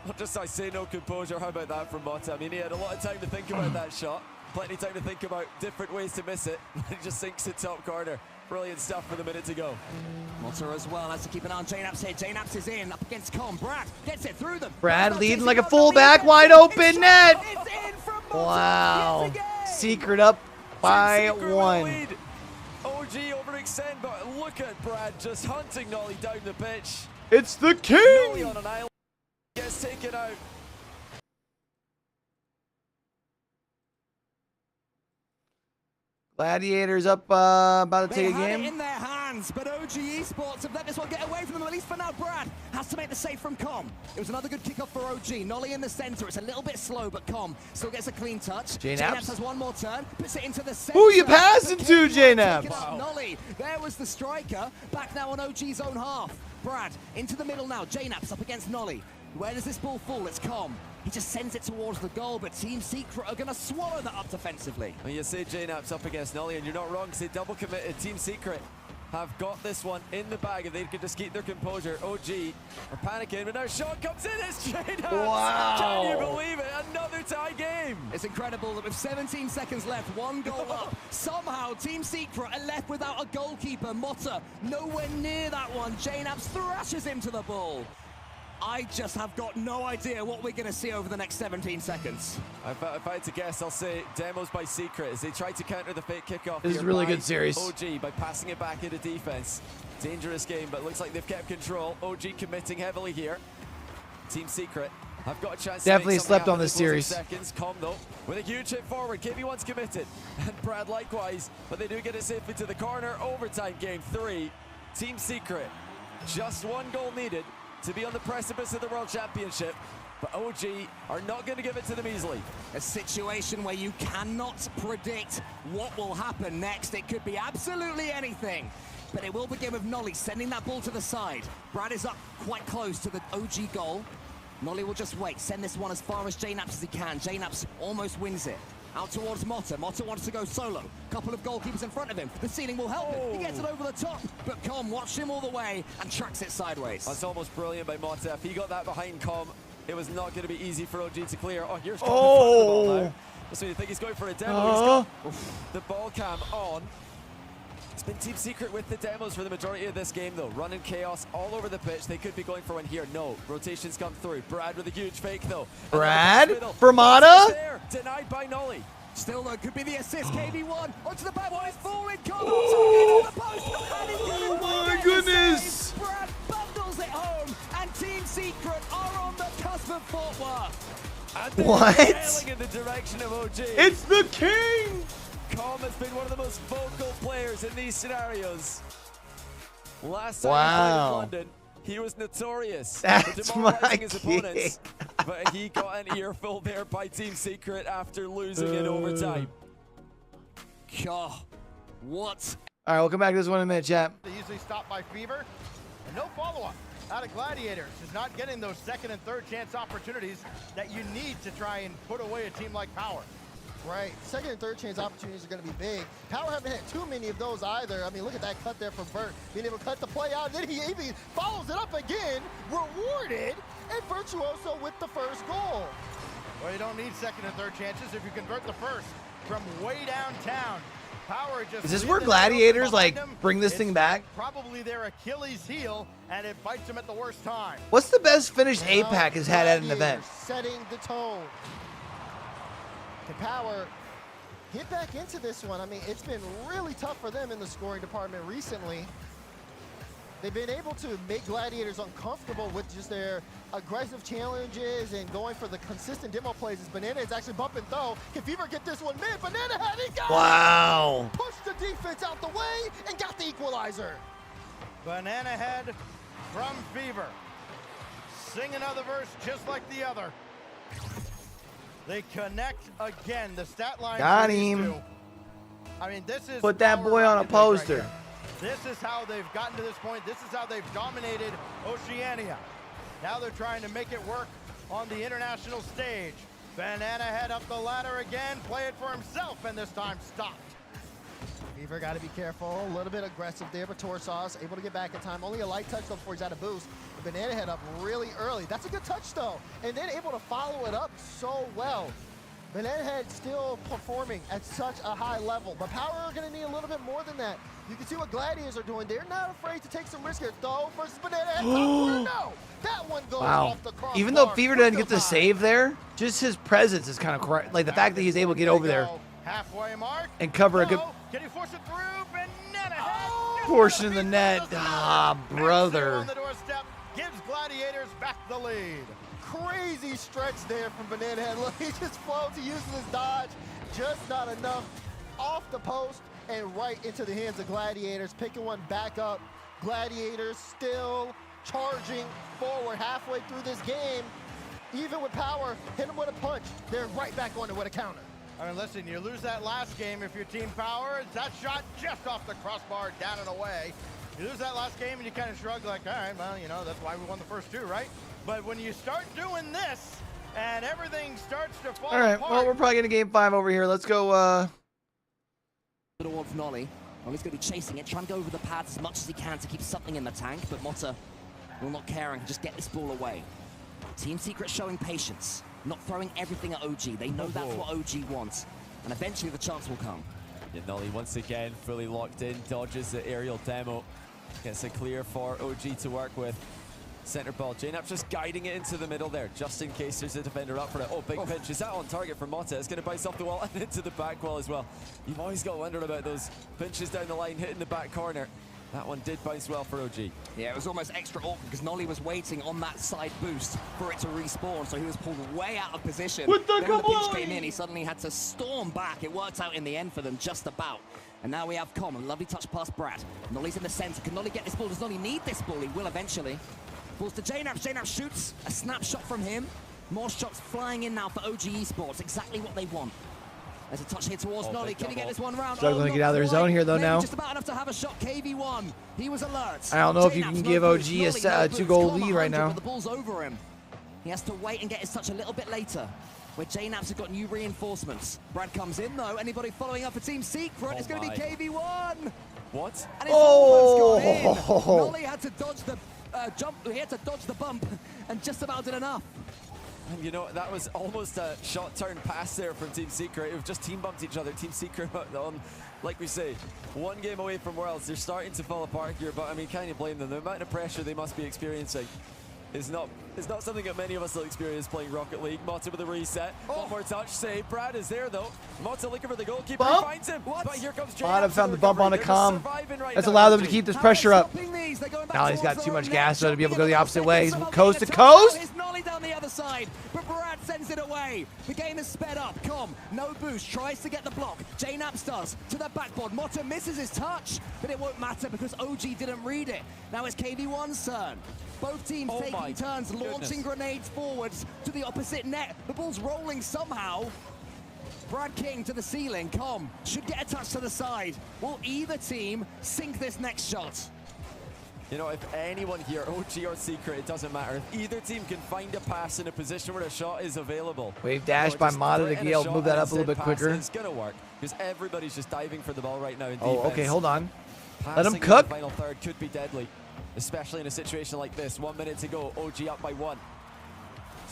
Not just I say no composure. How about that from Mota? I mean, he had a lot of time to think about that shot. Plenty of time to think about different ways to miss it. He just sinks it top corner. Brilliant stuff with a minute to go. Mota as well has to keep an eye on JKnaps here. JKnaps is in, up against Com. Brad gets it through them. Brad leading like a fullback, wide open net. Wow. Secret up by one. OG overextend, but look at Brad just hunting Nolly down the pitch. It's the king. Nolly on an island gets taken out. Gladiators up, about to take a game. It in their hands, but OG Esports have let this one get away from them, at least for now. Brad has to make the save from Com. It was another good kickoff for OG. Nolly in the center. It's a little bit slow, but Com still gets a clean touch. JKnaps has one more turn, puts it into the center. Who you passing to, JKnaps? Wow. Nolly, there was the striker. Back now on OG's own half. Brad into the middle now. JKnaps up against Nolly. Where does this ball fall? It's Com. He just sends it towards the goal, but Team Secret are going to swallow that up defensively. Well, you say JKnaps up against Nolly, and you're not wrong. Say double committed. Team Secret have got this one in the bag if they could just keep their composure. OG are panicking, but now shot comes in. It's JKnaps. Wow. Can you believe it? Another tie game. It's incredible that with 17 seconds left, one goal up, somehow Team Secret are left without a goalkeeper. Mota nowhere near that one. JKnaps thrashes him to the ball. I just have got no idea what we're going to see over the next 17 seconds. If I had to guess, I'll say demos by Secret as they try to counter the fake kickoff. This is a really good series. OG by passing it back into defense. Dangerous game, but looks like they've kept control. OG committing heavily here. Team Secret have got a chance. Definitely to make slept on this this series. Seconds. Com though with a huge hit forward. KV1's committed, and Brad likewise, but they do get it safely to the corner. Overtime game 3. Team Secret, just one goal needed to be on the precipice of the World Championship, but OG are not going to give it to them easily. A situation where you cannot predict what will happen next. It could be absolutely anything. but it will begin with Nolly sending that ball to the side. Brad is up quite close to the OG goal. Nolly will just wait, send this one as far as JNaps as he can. JNaps almost wins it. Out towards Motta. Motta wants to go solo. Couple of goalkeepers in front of him. The ceiling will help him. He gets it over the top, but Com watched him all the way and tracks it sideways. That's almost brilliant by Motta. If he got that behind Com, it was not going to be easy for OG to clear. Oh, here's Com in front of the ball now. So you think he's going for a demo. He's got the ball cam on. It's been Team Secret with the demos for the majority of this game, though. Running chaos all over the pitch. They could be going for one here. No. Rotations come through. Brad with a huge fake, though. Brad? For Mata? Denied by Nolly. Still, though, could be the assist. KB1 onto the back one. It's forward. Oh, the post. Oh my goodness. Brad bundles it home, and Team Secret are on the cusp of Fort Worth. And what? Sailing in the direction of OG. It's the king. Com has been one of the most vocal players in these scenarios. Last time he played in London, he was notorious for demoralizing his opponents, but he got an earful there by Team Secret after losing in overtime. God, what? All right, we'll come back to this one in a minute, chat. They usually stop by Fever, and no follow-up out of Gladiators is not getting those second and third chance opportunities that you need to try and put away a team like Power. Right, second and third chance opportunities are going to be big. Power haven't had too many of those either. I mean, look at that cut there from Burt, being able to cut the play out, and then he even follows it up again, rewarded, and Virtuoso with the first goal. Well, you don't need second and third chances if you convert the first from way downtown. Power just Is this where Gladiators like bring this thing back? Probably their Achilles heel, and it bites them at the worst time. What's the best finish APAC has had at an event? Setting the tone. Can Power get back into this one? I mean, it's been really tough for them in the scoring department recently. They've been able to make Gladiators uncomfortable with just their aggressive challenges and going for the consistent demo plays. As Banana is actually bumping though. Can Fever get this one mid? Banana had it, got wow. it! Pushed the defense out the way and got the equalizer. Banana Head from Fever. Sing another verse just like the other. They connect again. The stat line. Got him. I mean, this is. Put that boy on a poster. Right, this is how they've gotten to this point. This is how they've dominated Oceania. Now they're trying to make it work on the international stage. Banana Head up the ladder again. Play it for himself, and this time stopped. Fever got to be careful. A little bit aggressive there, but Torsauce able to get back in time. Only a light touch though before he's out of boost. The Banana Head up really early. That's a good touch though. And then able to follow it up so well. Banana Head still performing at such a high level, but Power are going to need a little bit more than that. You can see what Gladiators are doing. They're not afraid to take some risk here. Though versus Banana Head, no, that one goes off the crossbar. Even though Fever doesn't get the save there, just his presence is kind of correct. Like the fact that he's able to get over there halfway mark and cover a good can he force it through? Banana Head portion of the net. Ah, brother. On the doorstep gives Gladiators back the lead. Crazy stretch there from Banana Head. Look, he just floats, he uses his dodge, just not enough. Off the post and right into the hands of Gladiators, picking one back up. Gladiators still charging forward halfway through this game. Even with Power, hit him with a punch. They're right back on it with a counter. I mean, listen, you lose that last game if you're Team Power. That shot just off the crossbar, down and away. You lose that last game and you kind of shrug like, all right, well, you know, that's why we won the first two, right? But when you start doing this and everything starts to fall apart. All right, well, we're probably getting game 5 over here. Let's go. Towards Nolly. Nolly's going to be chasing it, trying to go over the pads as much as he can to keep something in the tank, but Motta will not care and can just get this ball away. Team Secret showing patience, not throwing everything at OG. They know that's what OG wants, and eventually the chance will come. Yeah, Nolly once again fully locked in, dodges the aerial demo, gets it clear for OG to work with. Center ball, JNaps just guiding it into the middle there, just in case there's a defender up for it. Oh, big pinch. Is that on target for Motta? It's going to bounce off the wall and into the back wall as well. You've always got to wonder about those pinches down the line, hitting the back corner. That one did bounce well for OG. Yeah, it was almost extra awkward because Nolly was waiting on that side boost for it to respawn, so he was pulled way out of position. With the then when the pinch came in, he suddenly had to storm back. It worked out in the end for them, just about. And now we have Com, a lovely touch past Brad. Nolly's in the center. Can Nolly get this ball? Does Nolly need this ball? He will eventually. Balls to JNaps. JNaps shoots. A snapshot from him. More shots flying in now for OG Esports. Exactly what they want. There's a touch here towards Nolly. Can he get this one round? Struggling to get out of their zone here, though, now. Just about enough to have a shot. KV1, he was alert. I don't know if you can give OG a 2-goal lead right now. But the ball's over him. He has to wait and get his touch a little bit later, where JNaps have got new reinforcements. Brad comes in, though. Anybody following up for Team Secret? It's going to be KV1. What? And it's almost gone in. Nolly had to dodge the he had to dodge the bump and just about did enough. And you know, that was almost a shot turn pass there from Team Secret. It was just team bumped each other. Team Secret, on, like we say, one game away from Worlds. They're starting to fall apart here, but I mean, can you blame them? The amount of pressure they must be experiencing is not something that many of us will experience playing Rocket League. Mota with a reset. One more touch save. Brad is there though. Mota looking for the goalkeeper. Bump? He finds him. But here comes Bottom found the bump on the comm. Right That's now. allowed them to keep this pressure up. Now he's got too much gas so to be able to go the opposite way. He's coast to coast. It's Nolly down the other side, but Brad sends it away. The game is sped up. Com, no boost, tries to get the block. JNaps does to the backboard. Mota misses his touch, but it won't matter because OG didn't read it. Now it's KV1's turn. Both teams taking turns, launching grenades forwards to the opposite net. The ball's rolling somehow. Brad King to the ceiling. Com should get a touch to the side. Will either team sink this next shot? You know, if anyone here, OG or Secret, it doesn't matter. If either team can find a pass in a position where a shot is available. Wave dash by Mata to Gale. Move that up a little bit quicker. It's going to work because everybody's just diving for the ball right now in Oh, defense. okay, hold on. Passing Let him in cook. the final third could be deadly, especially in a situation like this. 1 minute to go. OG up by 1.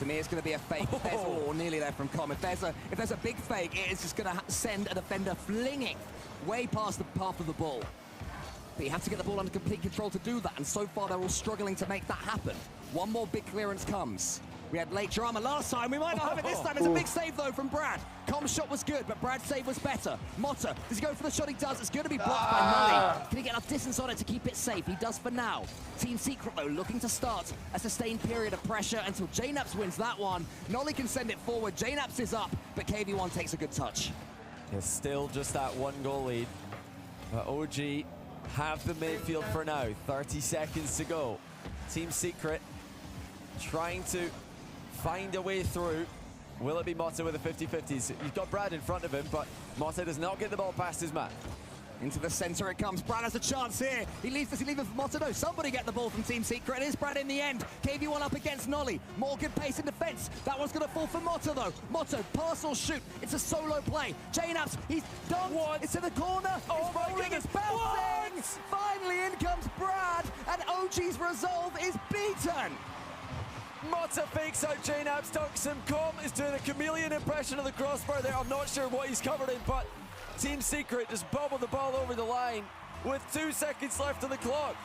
To me, it's going to be a fake. Oh, nearly there from Com. If there's a big fake, it is just going to send a defender flinging way past the path of the ball. But you have to get the ball under complete control to do that, and so far they're all struggling to make that happen. One more big clearance comes. We had late drama last time. We might not have it this time. It's a big save, though, from Brad. Com's shot was good, but Brad's save was better. Mota, does he go for the shot? He does. It's going to be blocked by Nolly. Can he get enough distance on it to keep it safe? He does for now. Team Secret, though, looking to start a sustained period of pressure until JNaps wins that one. Nolly can send it forward. JNaps is up, but KV1 takes a good touch. It's still just that 1-goal lead. But OG have the midfield for now. 30 seconds to go. Team Secret trying to find a way through. Will it be Mota with the 50-50s? You've got Brad in front of him, but Mota does not get the ball past his man. Into the center it comes. Brad has a chance here. He leaves. Does he leave it for Mota? No, somebody get the ball from Team Secret. It is Brad in the end. KV1 up against Nolly. More good pace in defense. That one's going to fall for Mota, though. Mota, pass or shoot. It's a solo play. JNaps, he's done. It's in the corner. Oh it's rolling. It's bouncing. Finally in comes Brad, and OG's resolve is beaten. Mota fakes out JNaps, dunks him. Com is doing a chameleon impression of the crossbar there. I'm not sure what he's covered in, but Team Secret just bobbled the ball over the line with 2 seconds left on the clock.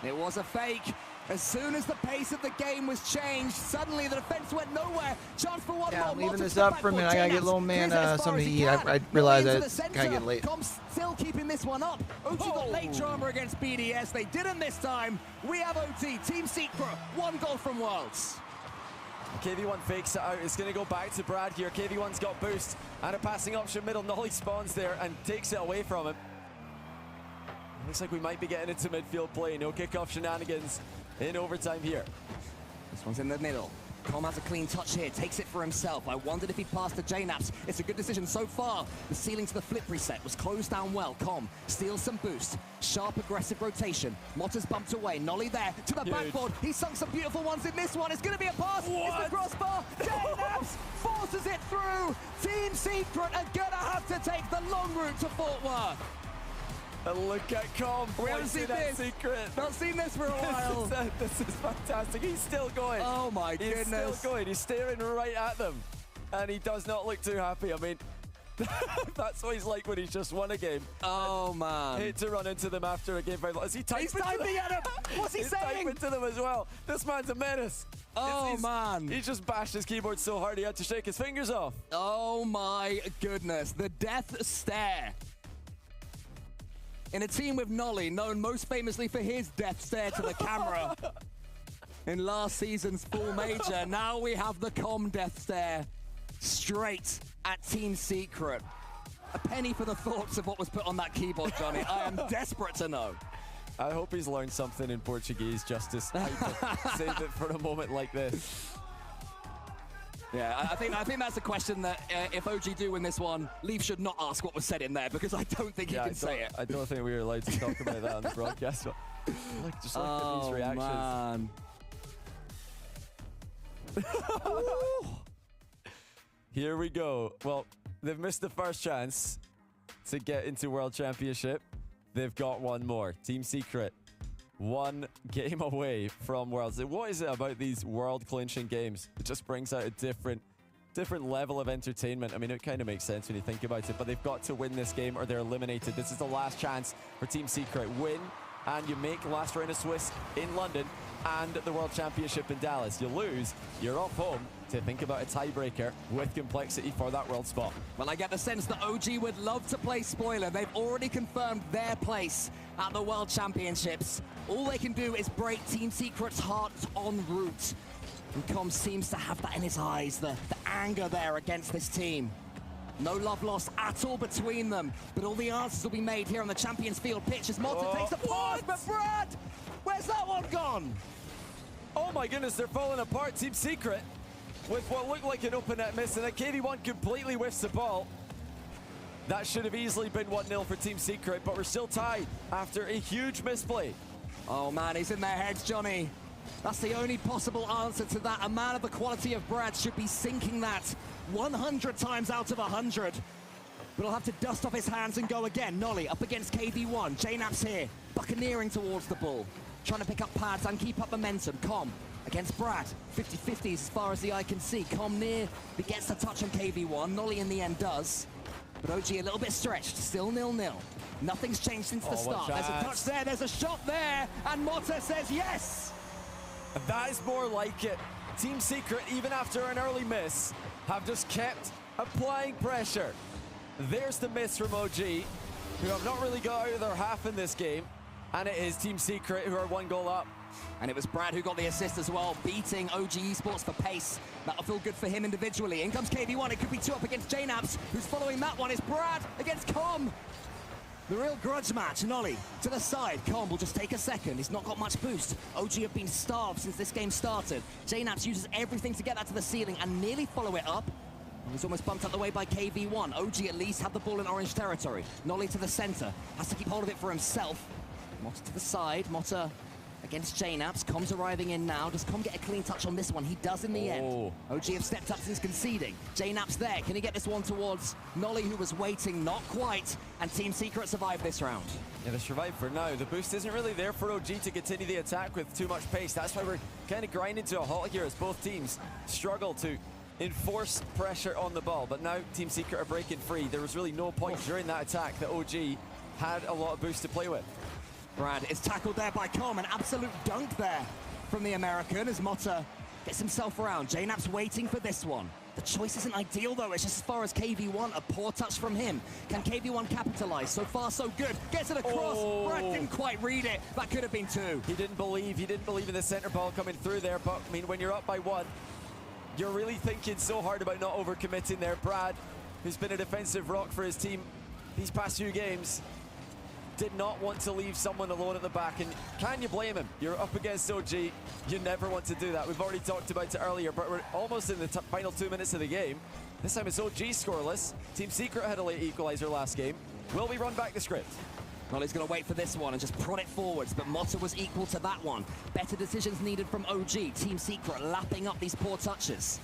It was a fake. As soon as the pace of the game was changed, suddenly the defense went nowhere. Chance for one more. I'm leaving this up for a minute. I gotta get little man something to eat. I realized it's kind of getting late. Com's still keeping this one up. OG got late drama against BDS. They didn't this time. We have OT. Team Secret, 1 goal from Worlds. KV1 fakes it out. It's going to go back to Brad here. KV1's got boost and a passing option middle. Nolly spawns there and takes it away from him. Looks like we might be getting into midfield play. No kickoff shenanigans in overtime here. This one's in the middle. Com has a clean touch here, takes it for himself. I wondered if he passed to JNaps. It's a good decision so far. The ceiling to the flip reset was closed down well. Com steals some boost. Sharp, aggressive rotation. Motta's bumped away. Nolly there to the backboard. He sunk some beautiful ones in this one. It's going to be a pass. It's the crossbar. JNaps forces it through. Team Secret are going to have to take the long route to Fort Worth. And look at Com. We haven't seen this. Secret. Not seen this for a while. This is fantastic. He's still going. Oh my goodness. He's still going. He's staring right at them. And he does not look too happy. I mean, that's what he's like when he's just won a game. Oh man. Hate to run into them after a game. Is he typing? He's typing at him. What's he He's saying? typing to them as well. This man's a menace. Oh man. He just bashed his keyboard so hard he had to shake his fingers off. Oh my goodness. The death stare. In a team with Nolly, known most famously for his death stare to the camera in last season's full major, now we have the Com death stare straight at Team Secret. A penny for the thoughts of what was put on that keyboard, Johnny. I am desperate to know. I hope he's learned something in Portuguese just to save it for a moment like this. Yeah, I think that's a question that if OG do win this one, Leaf should not ask what was said in there, because I don't think he can say it. I don't think we were allowed to talk about that on the broadcast. Just look at these reactions. Man. Here we go. Well, they've missed the first chance to get into World Championship. They've got one more. Team Secret, one game away from Worlds. What is it about these world-clinching games? It just brings out a different level of entertainment. I mean, it kind of makes sense when you think about it, but they've got to win this game or they're eliminated. This is the last chance for Team Secret. Win, and you make last round of Swiss in London and the World Championship in Dallas. You lose, you're off home to think about a tiebreaker with Complexity for that world spot. Well, I get the sense that OG would love to play spoiler. They've already confirmed their place at the World Championships. All they can do is break Team Secret's heart en route. And Com seems to have that in his eyes, the anger there against this team. No love lost at all between them, but all the answers will be made here on the Champions Field pitch as Malta takes a pause, but Brad, where's that one gone? Oh my goodness, they're falling apart. Team Secret with what looked like an open net miss, and then KV1 completely whiffs the ball. That should have easily been 1-0 for Team Secret, but we're still tied after a huge misplay. Oh man, he's in their heads, Johnny. That's the only possible answer to that. A man of the quality of Brad should be sinking that 100 times out of 100. But he'll have to dust off his hands and go again. Nolly up against KV1. JNAP's here, buccaneering towards the ball. Trying to pick up pads and keep up momentum. Com against Brad. 50-50s as far as the eye can see. Com near, he gets the touch on KV1. Nolly in the end does. But OG a little bit stretched, still 0-0. Nothing's changed since the start. There's a touch there, there's a shot there, and Mota says yes! That is more like it. Team Secret, even after an early miss, have just kept applying pressure. There's the miss from OG, who have not really got out of their half in this game, and it is Team Secret who are 1 goal up. And it was Brad who got the assist as well, beating OG Esports for pace. That'll feel good for him individually. In comes KV1, it could be 2 up against JNAPS. Who's following that one is Brad against Com. The real grudge match. Nolly to the side. Com will just take a second. He's not got much boost. OG have been starved since this game started. JNAPS uses everything to get that to the ceiling and nearly follow it up. He's almost bumped out the way by KV1. OG at least had the ball in orange territory. Nolly to the center. Has to keep hold of it for himself. Mota to the side. Mota against JNAPS. Com's arriving in now. Does Com get a clean touch on this one? He does in the end. OG have stepped up since conceding. JNAPS there. Can he get this one towards Nolly, who was waiting? Not quite. And Team Secret survived this round. Yeah, they survived for now. The boost isn't really there for OG to continue the attack with too much pace. That's why we're kind of grinding to a halt here as both teams struggle to enforce pressure on the ball. But now Team Secret are breaking free. There was really no point during that attack that OG had a lot of boost to play with. Brad is tackled there by Com. An absolute dunk there from the American as Mota gets himself around. JNAP's waiting for this one. The choice isn't ideal, though. It's just as far as KV1. A poor touch from him. Can KV1 capitalize? So far, so good. Gets it across. Brad didn't quite read it. That could have been 2. He didn't believe in the center ball coming through there. But, I mean, when you're up by 1, you're really thinking so hard about not overcommitting there. Brad, who's been a defensive rock for his team these past few games, did not want to leave someone alone at the back, and can you blame him? You're up against OG, you never want to do that. We've already talked about it earlier, but we're almost in the final 2 minutes of the game. This time it's OG scoreless. Team Secret had a late equalizer last game. Will we run back the script? Nolly's going to wait for this one and just prod it forwards, but Mota was equal to that one. Better decisions needed from OG. Team Secret lapping up these poor touches.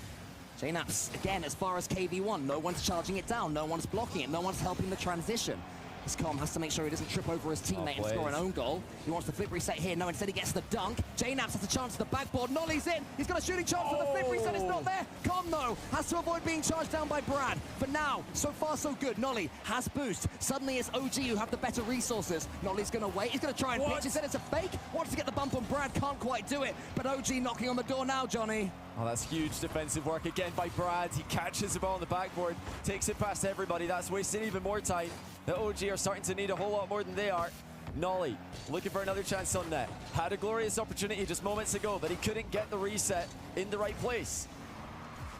JNAPS, again, as far as KV1, no one's charging it down, no one's blocking it, no one's helping the transition. This Com has to make sure he doesn't trip over his teammate and score an own goal. He wants the flip reset here. No, instead he gets the dunk. JNAPS has a chance at the backboard. Nolly's in. He's got a shooting chance, but the flip reset is not there. Com, though, has to avoid being charged down by Brad. But now, so far, so good. Nolly has boost. Suddenly it's OG who have the better resources. Nolly's going to wait. He's going to try and pitch. He said it's a fake. Wants to get the bump on Brad. Can't quite do it. But OG knocking on the door now, Johnny. Oh, that's huge defensive work again by Brad. He catches the ball on the backboard, takes it past everybody. That's wasting even more time. The OG are starting to need a whole lot more than they are. Nolly looking for another chance on net. Had a glorious opportunity just moments ago, but he couldn't get the reset in the right place.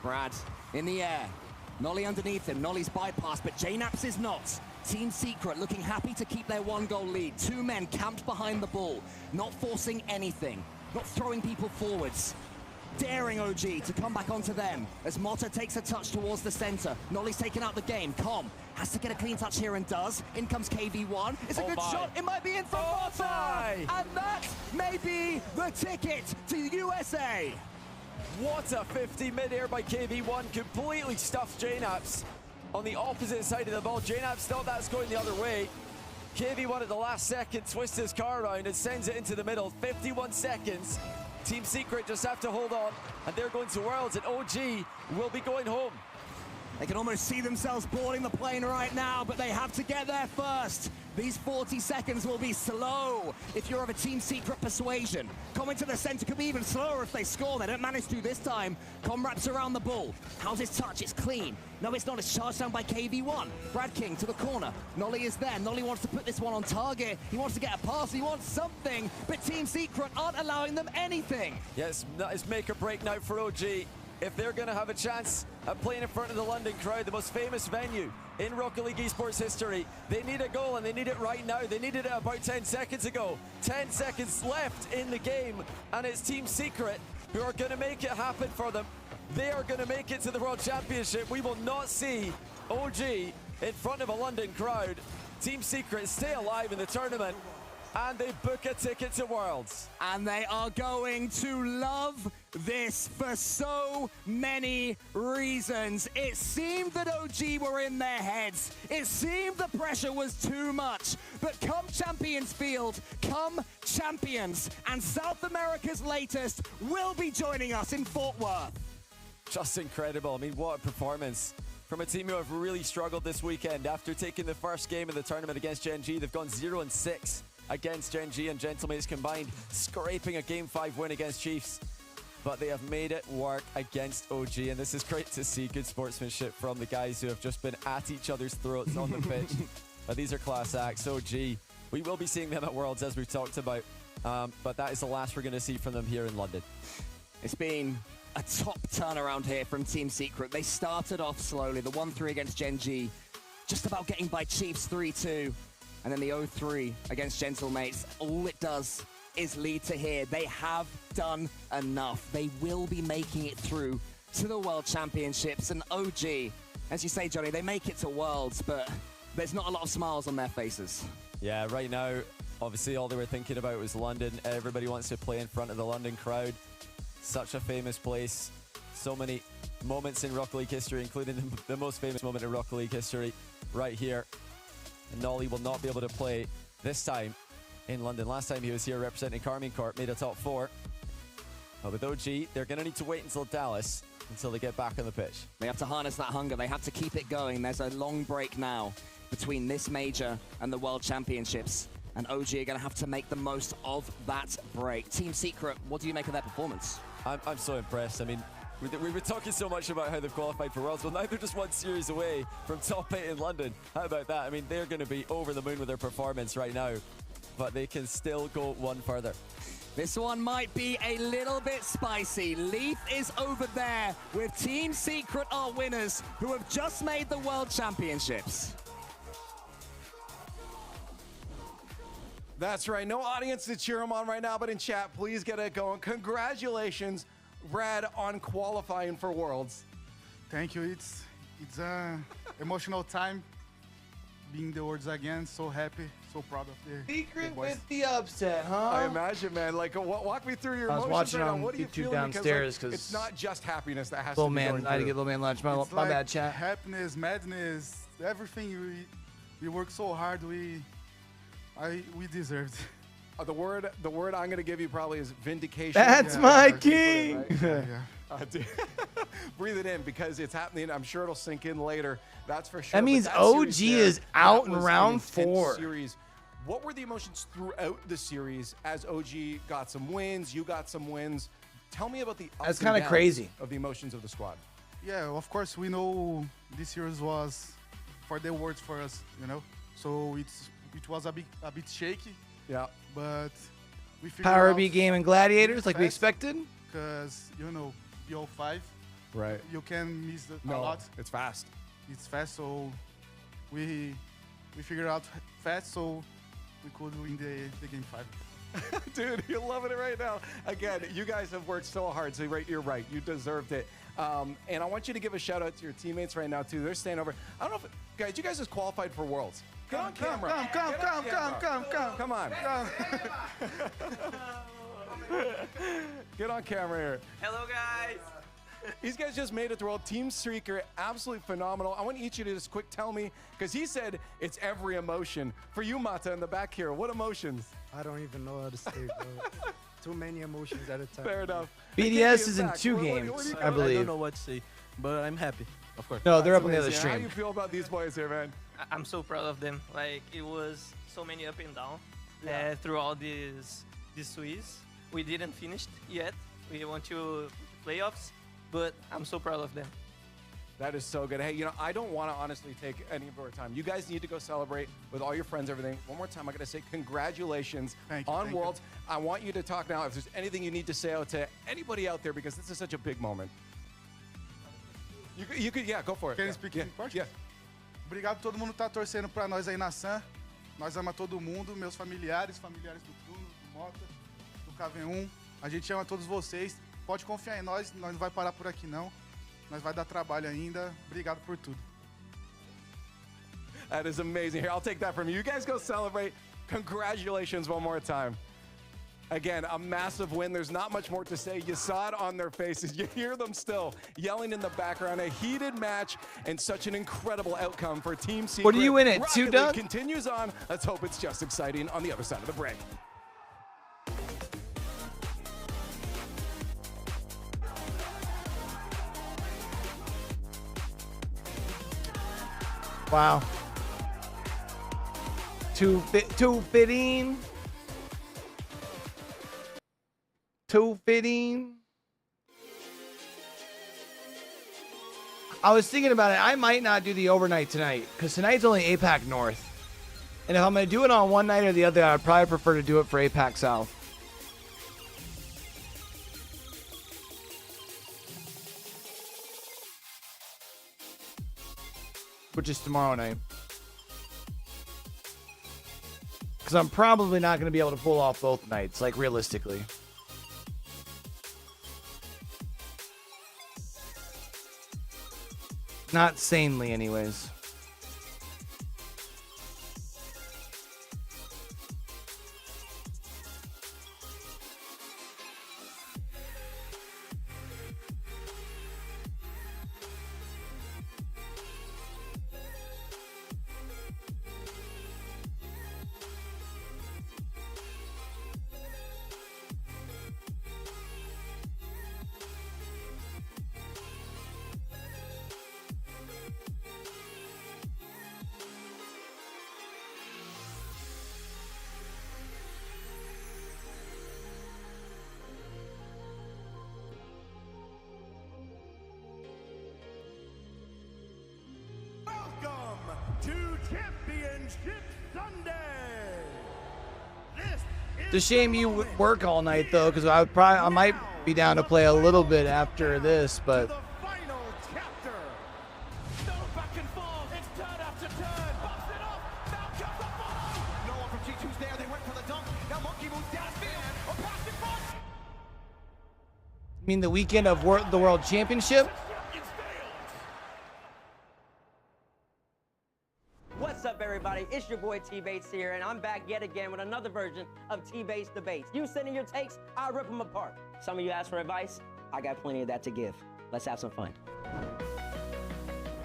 Brad in the air. Nolly underneath him. Nolly's bypassed, but JNAPS is not. Team Secret looking happy to keep their 1-goal lead. 2 men camped behind the ball, not forcing anything, not throwing people forwards. daring OG to come back onto them as Motto takes a touch towards the center. Nolly's taking out the game. Com has to get a clean touch here and does. In comes KV1. It's a good shot. It might be in from Motto. And that may be the ticket to USA. What a 50 mid-air by KV1. Completely stuffed JNAPS on the opposite side of the ball. JNAPS thought that's going the other way. KV1 at the last second twists his car around and sends it into the middle. 51 seconds. Team Secret just have to hold on, and they're going to Worlds, and OG will be going home. They can almost see themselves boarding the plane right now, but they have to get there first. These 40 seconds will be slow if you're of a Team Secret persuasion. Coming to the center could be even slower if they score. They don't manage to this time. Com wraps around the ball. How's his touch? It's clean. No, it's not. It's charged down by KV1. Brad King to the corner. Nolly is there. Nolly wants to put this one on target. He wants to get a pass. He wants something, but Team Secret aren't allowing them anything. Yes, that is make or break now for OG. If they're going to have a chance at playing in front of the London crowd, the most famous venue in Rocket League esports history, they need a goal, and they need it right now. They needed it about 10 seconds ago. 10 seconds left in the game, and it's Team Secret who are going to make it happen for them. They are going to make it to the World Championship. We will not see OG in front of a London crowd. Team Secret stay alive in the tournament, and they book a ticket to Worlds. And they are going to love this for so many reasons. It seemed that OG were in their heads. It seemed the pressure was too much. But come Champions Field, come champions. And South America's latest will be joining us in Fort Worth. Just incredible. I mean, what a performance from a team who have really struggled this weekend. After taking the first game of the tournament against Gen G, they've gone 0-6 against Gen G and Gentlemates combined, scraping a Game 5 win against Chiefs. But they have made it work against OG, and this is great to see. Good sportsmanship from the guys who have just been at each other's throats on the pitch. But these are class acts. OG, we will be seeing them at Worlds, as we've talked about. But that is the last we're going to see from them here in London. It's been a top turnaround here from Team Secret. They started off slowly. The 1-3 against Gen G, just about getting by Chiefs 3-2. And then the 0-3 against Gentlemates. All it does is lead to here. They have done enough. They will be making it through to the World Championships. And OG, as you say, Johnny, they make it to Worlds, but there's not a lot of smiles on their faces. Yeah, right now, obviously all they were thinking about was London. Everybody wants to play in front of the London crowd. Such a famous place. So many moments in Rocket League history, including the most famous moment in Rocket League history right here. And Nolly will not be able to play this time in London. Last time he was here representing Carmine Corp, made a top 4. But with OG, they're going to need to wait until Dallas, until they get back on the pitch. They have to harness that hunger. They have to keep it going. There's a long break now between this major and the World Championships. And OG are going to have to make the most of that break. Team Secret, what do you make of their performance? I'm so impressed. I mean, we were talking so much about how they've qualified for Worlds. Well, now they're just one series away from top 8 in London. How about that? I mean, they're going to be over the moon with their performance right now, but they can still go one further. This one might be a little bit spicy. Leaf is over there with Team Secret, our winners, who have just made the World Championships. That's right. No audience to cheer them on right now, but in chat, please get it going. Congratulations, Brad, on qualifying for Worlds. Thank you. It's an emotional time being the Worlds again. So happy, so proud of the Secret with the upset, huh? I imagine, man. Like, walk me through your I was emotions watching right now. on What are you YouTube feeling? downstairs because because it's not just happiness that has little to be man, going I had to through. get little man lunch. My It's my like bad, chat. Happiness, madness, everything. We work so hard. We deserved. The word I'm going to give you probably is vindication. That's my king. Right? Dude. Breathe it in because it's happening. I'm sure it'll sink in later. That's for sure. That means But OG series there, is out in that was round an intense 4. Series. What were the emotions throughout the series as OG got some wins, you got some wins? Tell me about the ups That's and kinda downs crazy. of the emotions of the squad. Yeah, of course we know this series was for the Worlds for us, you know. So it was a bit shaky. Yeah. But we figured Power out B game and Gladiators like we fast, expected. Because you know, BO5. Right. You can miss a No, lot. it's fast. It's fast, so we figured out fast, so we could win the game 5. Dude, you're loving it right now. Again, you guys have worked so hard, so you're right. You deserved it. And I want you to give a shout out to your teammates right now, too. They're staying over. I don't know if, guys, you guys just qualified for Worlds. Get on camera. Come on. Get on camera here. Hello, guys. These guys just made it through World. Team Streaker, absolutely phenomenal. I want each of you to just quick tell me, because he said it's every emotion. For you, Mata, in the back here, what emotions? I don't even know how to say, bro. Too many emotions at a time. Fair enough. BDS is in 2 games, I believe. I don't know what to say, but I'm happy, of course. No, they're up on the other How stream. do you feel about these boys here, man? I'm so proud of them. Like, it was so many up and down through all these Swiss. We didn't finish yet. We want to playoffs, but I'm so proud of them. That is so good. Hey, you know, I don't want to honestly take any of our time. You guys need to go celebrate with all your friends, everything. One more time, I got to say congratulations on Worlds. I want you to talk now if there's anything you need to say out to anybody out there, because this is such a big moment. You could, yeah, go for it. Querem speak English? Yeah. Obrigado a todo mundo que tá torcendo pra nós aí na SAM. Nós amamos todo mundo, meus familiares do Bruno, do Mota, do KV1. A gente ama todos vocês. Pode confiar em nós não vai parar por aqui não. Nós vai dar trabalho ainda. Obrigado por tudo. That is amazing. Here, I'll take that from you. You guys go celebrate. Congratulations one more time. Again, a massive win. There's not much more to say. You saw it on their faces. You hear them still yelling in the background. A heated match and such an incredible outcome for Team Secret. What do you win at, Rocket 2, League Doug? continues on. Let's hope it's just exciting on the other side of the break. Wow. Too fitting. Too fitting. I was thinking about it. I might not do the overnight tonight, because tonight's only APAC North. And if I'm going to do it on one night or the other, I'd probably prefer to do it for APAC South. Which is tomorrow night. Because I'm probably not going to be able to pull off both nights, like realistically. Not sanely, anyways. It's a shame you work all night though, because I might be down to play a little bit after this, but you mean the weekend of the World Championship? What's up, everybody? It's your boy T-Bates here, and I'm back yet again with another version of T-Bates Debates. You send in your takes, I rip them apart. Some of you ask for advice. I got plenty of that to give. Let's have some fun.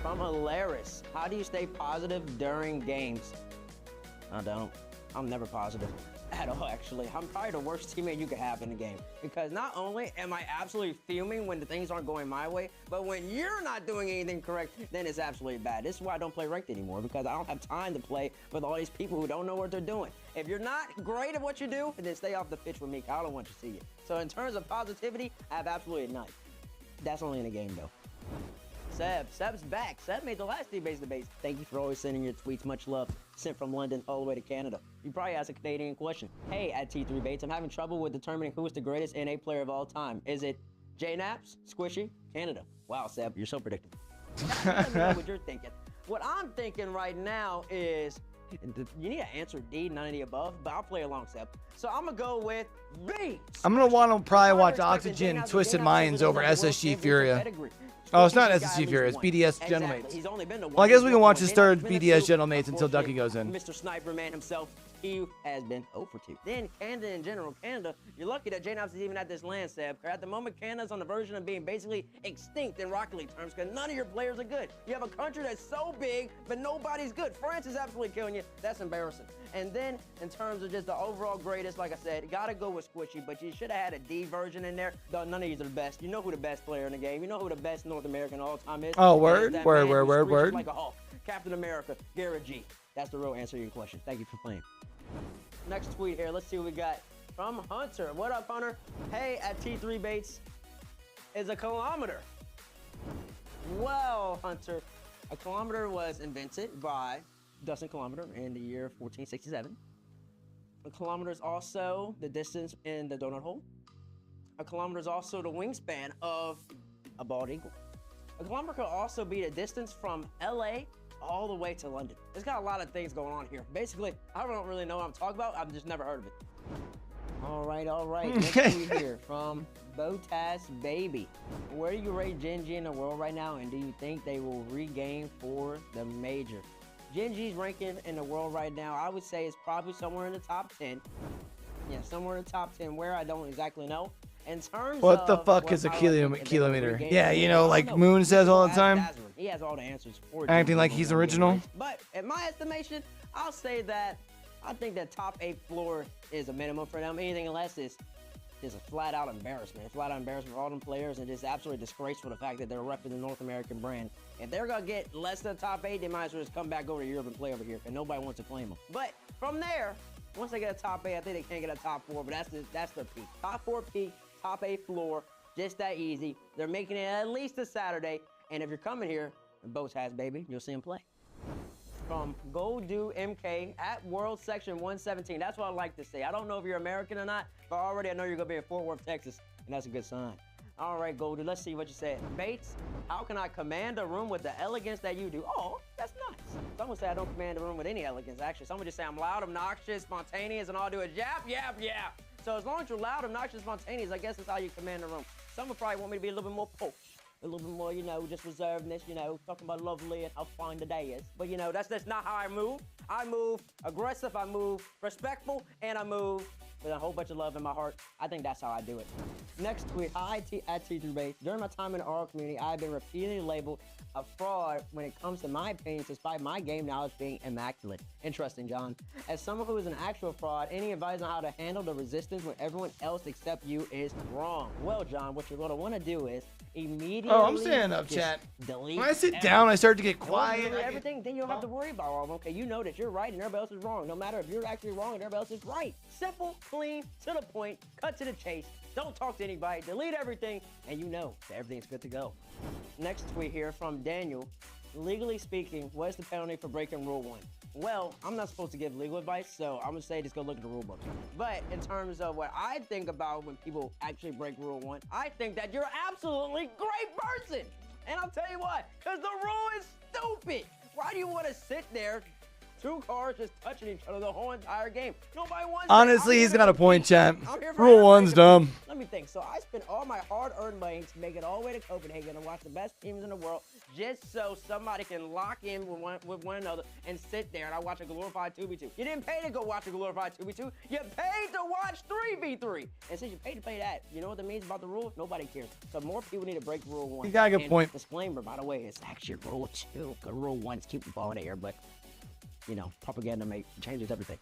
From Hilarious, how do you stay positive during games? I don't. I'm never positive at all, actually. I'm probably the worst teammate you could have in the game, because not only am I absolutely fuming when the things aren't going my way, but when you're not doing anything correct, then it's absolutely bad. This is why I don't play ranked anymore, because I don't have time to play with all these people who don't know what they're doing. If you're not great at what you do, then stay off the pitch with me, 'cause I don't want to see you. So in terms of positivity, I have absolutely none. That's only in the game, though. Seb's back. Seb made the last T-Base Debates. Thank you for always sending your tweets. Much love. Sent from London all the way to Canada. You probably asked a Canadian question. Hey, at T3 Bates, I'm having trouble with determining who is the greatest NA player of all time. Is it J-Naps, Squishy, Canada? Wow, Seb, you're so predictable. Let me know what you're thinking. What I'm thinking right now is You need to answer D, none of the above, but I'll play along, Seb. So I'm going to go with B. I'm going to want to probably watch Oxygen Twisted Minds over SSG Furia. Oh, it's not SSG Furia. It's BDS Gentlemates. Well, I guess we can watch his third BDS Gentlemates until Ducky goes in. Mr. Sniper Man himself, he has been 0 for 2. Then Canada in general, Canada, you're lucky that J-Nox is even at this LAN, Seb. At the moment, Canada's on the version of being basically extinct in Rocket League terms because none of your players are good. You have a country that's so big, but nobody's good. France is absolutely killing you. That's embarrassing. And then, in terms of just the overall greatest, like I said, gotta go with Squishy, but you should have had a D version in there. Though none of these are the best. You know who the best player in the game. You know who the best North American all-time is. Oh, word? Word. Like a Hulk. Captain America, Garrett G. That's the real answer to your question. Thank you for playing. Next tweet here. Let's see what we got from Hunter. What up, Hunter? Hey, at T3 Bates is a kilometer. Well, Hunter, a kilometer was invented by Dustin Kilometer in the year 1467. A kilometer is also the distance in the donut hole. A kilometer is also the wingspan of a bald eagle. A kilometer could also be the distance from LA all the way to London. It's got a lot of things going on here. Basically, I don't really know what I'm talking about. I've just never heard of it. All right. Next tweet here from Botaz Baby. Where do you rate Gen G in the world right now, and do you think they will regain for the major? Gen G's ranking in the world right now, I would say, is probably somewhere in the top 10. Yeah, somewhere in the top 10. Where, I don't exactly know. In terms what the fuck is a kilometer? Yeah, you know, like Moon says all the time. He has all the answers for you. Acting like he's original. But in my estimation, I'll say that I think that top 8 floor is a minimum for them. Anything less is a flat-out embarrassment. Flat-out embarrassment for all them players, and just absolutely disgraceful the fact that they're repping the North American brand. If they're gonna get less than top 8, they might as well just come back over to Europe and play over here, because nobody wants to claim them. But from there, once they get a top 8, I think they can't get a top 4, but that's their peak. Top 4 peak, top 8 floor, just that easy. They're making it at least a Saturday, and if you're coming here, Boats has, baby, you'll see them play. From Go Do MK at World Section 117. That's what I like to say. I don't know if you're American or not, but already I know you're gonna be in Fort Worth, Texas, and that's a good sign. All right, Goldu, let's see what you said. Bates, how can I command a room with the elegance that you do? Oh, that's nice. Some would say I don't command a room with any elegance, actually. Some would just say I'm loud, obnoxious, spontaneous, and all I do is yap. So as long as you're loud, obnoxious, spontaneous, I guess that's how you command a room. Some would probably want me to be a little bit more posh. A little bit more, you know, just reservedness, you know, talking about lovely and how fine the day is. But, you know, that's not how I move. I move aggressive, I move respectful, and I move with a whole bunch of love in my heart. I think that's how I do it. Next tweet, hi at T3Base. During my time in the RL community, I've been repeatedly labeled a fraud when it comes to my opinions, despite my game knowledge being immaculate. Interesting, John. As someone who is an actual fraud, any advice on how to handle the resistance when everyone else except you is wrong? Well, John, what you're going to want to do is immediately. Oh, I'm standing up, chat. When I sit down, I start to get quiet. Everything, then you don't have to worry about all. Okay, you know that you're right and everybody else is wrong. No matter if you're actually wrong and everybody else is right. Simple, clean, to the point, cut to the chase. Don't talk to anybody. Delete everything, and you know that everything's good to go. Next tweet here from Daniel. Legally speaking, what is the penalty for breaking Rule 1? Well, I'm not supposed to give legal advice, so I'm gonna say just go look at the rule book. But in terms of what I think about when people actually break Rule 1, I think that you're an absolutely great person. And I'll tell you what, because the rule is stupid. Why do you want to sit there, two cars just touching each other the whole entire game? Nobody wants Honestly, he's got a point, champ. Rule 1's dumb. Let me think. So I spent all my hard-earned money to make it all the way to Copenhagen and watch the best teams in the world just so somebody can lock in with one another and sit there and I watch a glorified 2v2. You didn't pay to go watch a glorified 2v2. You paid to watch 3v3. And since you paid to play that, you know what that means about the rule? Nobody cares. So more people need to break Rule 1. You got a good point. Disclaimer, by the way, it's actually Rule 2. Rule 1's keep the ball in the air, but you know, propaganda changes everything.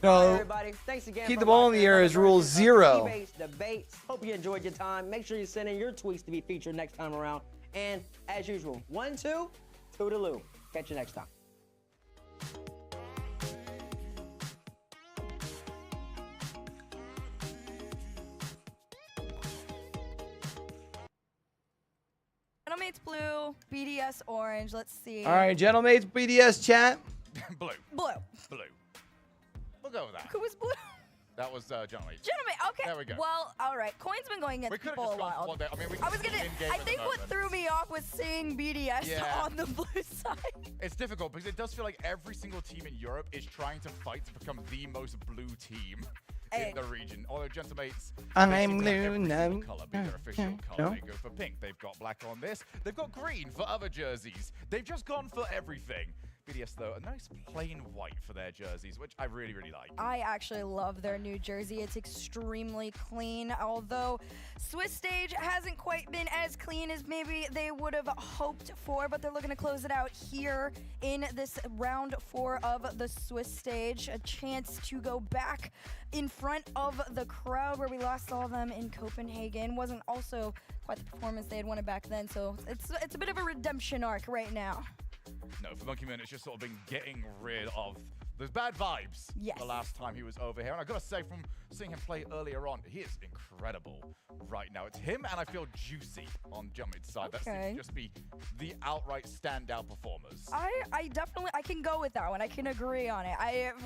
No, all right, everybody. Thanks again. Keep the ball in the air is Rule 0. Debates. Hope you enjoyed your time. Make sure you send in your tweets to be featured next time around. And as usual, 1-2, toodaloo. Catch you next time. Gentlemates blue, BDS orange. Let's see. All right, Gentlemates BDS chat. Blue. Blue. Blue. We'll go with that. Who is blue? That was gentlemen. Okay. There we go. Well, all right. Coin's been going against people a while. I mean, I think what threw me off was seeing BDS on the blue side. It's difficult because it does feel like every single team in Europe is trying to fight to become the most blue team in the region. Although Gentlemates, I'm blue now. color, be their official color. They go for pink. They've got black on this. They've got green for other jerseys. They've just gone for everything. BDS, though, a nice plain white for their jerseys, which I really, really like. I actually love their new jersey. It's extremely clean, although Swiss stage hasn't quite been as clean as maybe they would have hoped for, but they're looking to close it out here in this round 4 of the Swiss stage. A chance to go back in front of the crowd where we lost all of them in Copenhagen. Wasn't also quite the performance they had wanted back then, so it's a bit of a redemption arc right now. No, for Monkey Moon, it's just sort of been getting rid of those bad vibes the last time he was over here. And I've got to say, from seeing him play earlier on, he is incredible right now. It's him and I feel Juicy on Jumpman's side. That seems to just be the outright standout performers. I definitely, I can go with that one. I can agree on it.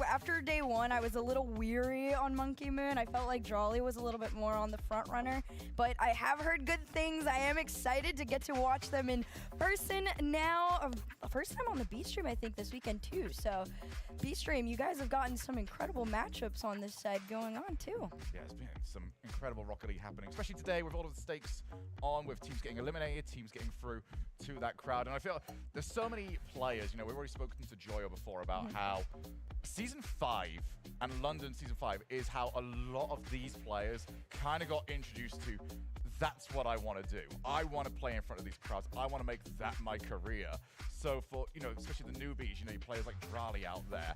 After day 1, I was a little weary on Monkey Moon. I felt like Jolly was a little bit more on the front runner, but I have heard good things. I am excited to get to watch them in person now. First time on the B stream, I think, this weekend too. So B stream, you guys have gotten some incredible matchups on this side going on too. Yeah, it's been some incredible Rocket League happening, especially today with all of the stakes on, with teams getting eliminated, teams getting through to that crowd. And I feel there's so many players, you know, we've already spoken to Joyo before about how Season 5 and LANdon Season 5 is how a lot of these players kind of got introduced to, that's what I want to do. I want to play in front of these crowds. I want to make that my career. So for, you know, especially the newbies, you know, players like Raleigh out there,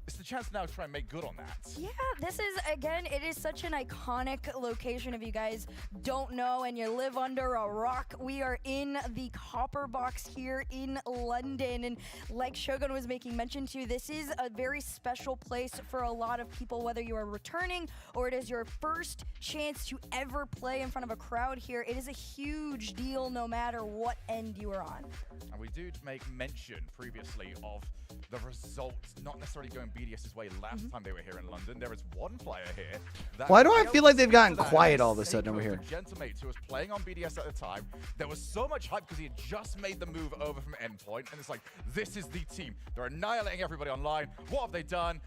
it's the chance now to try and make good on that. Yeah, this is, again, it is such an iconic location. If you guys don't know and you live under a rock, we are in the Copper Box here in London. And like Shogun was making mention to, this is a very special place for a lot of people, whether you are returning or it is your first chance to ever play in front of a crowd here. It is a huge deal no matter what end you are on. And we do make mention previously of the results not necessarily going BDS's way last time they were here in London. There is one player here. Why do I feel like they've gotten quiet all of a sudden over here? Gentlemates, who was playing on BDS at the time. There was so much hype because he had just made the move over from Endpoint, and it's like, this is the team. They're annihilating everybody online. What have they done?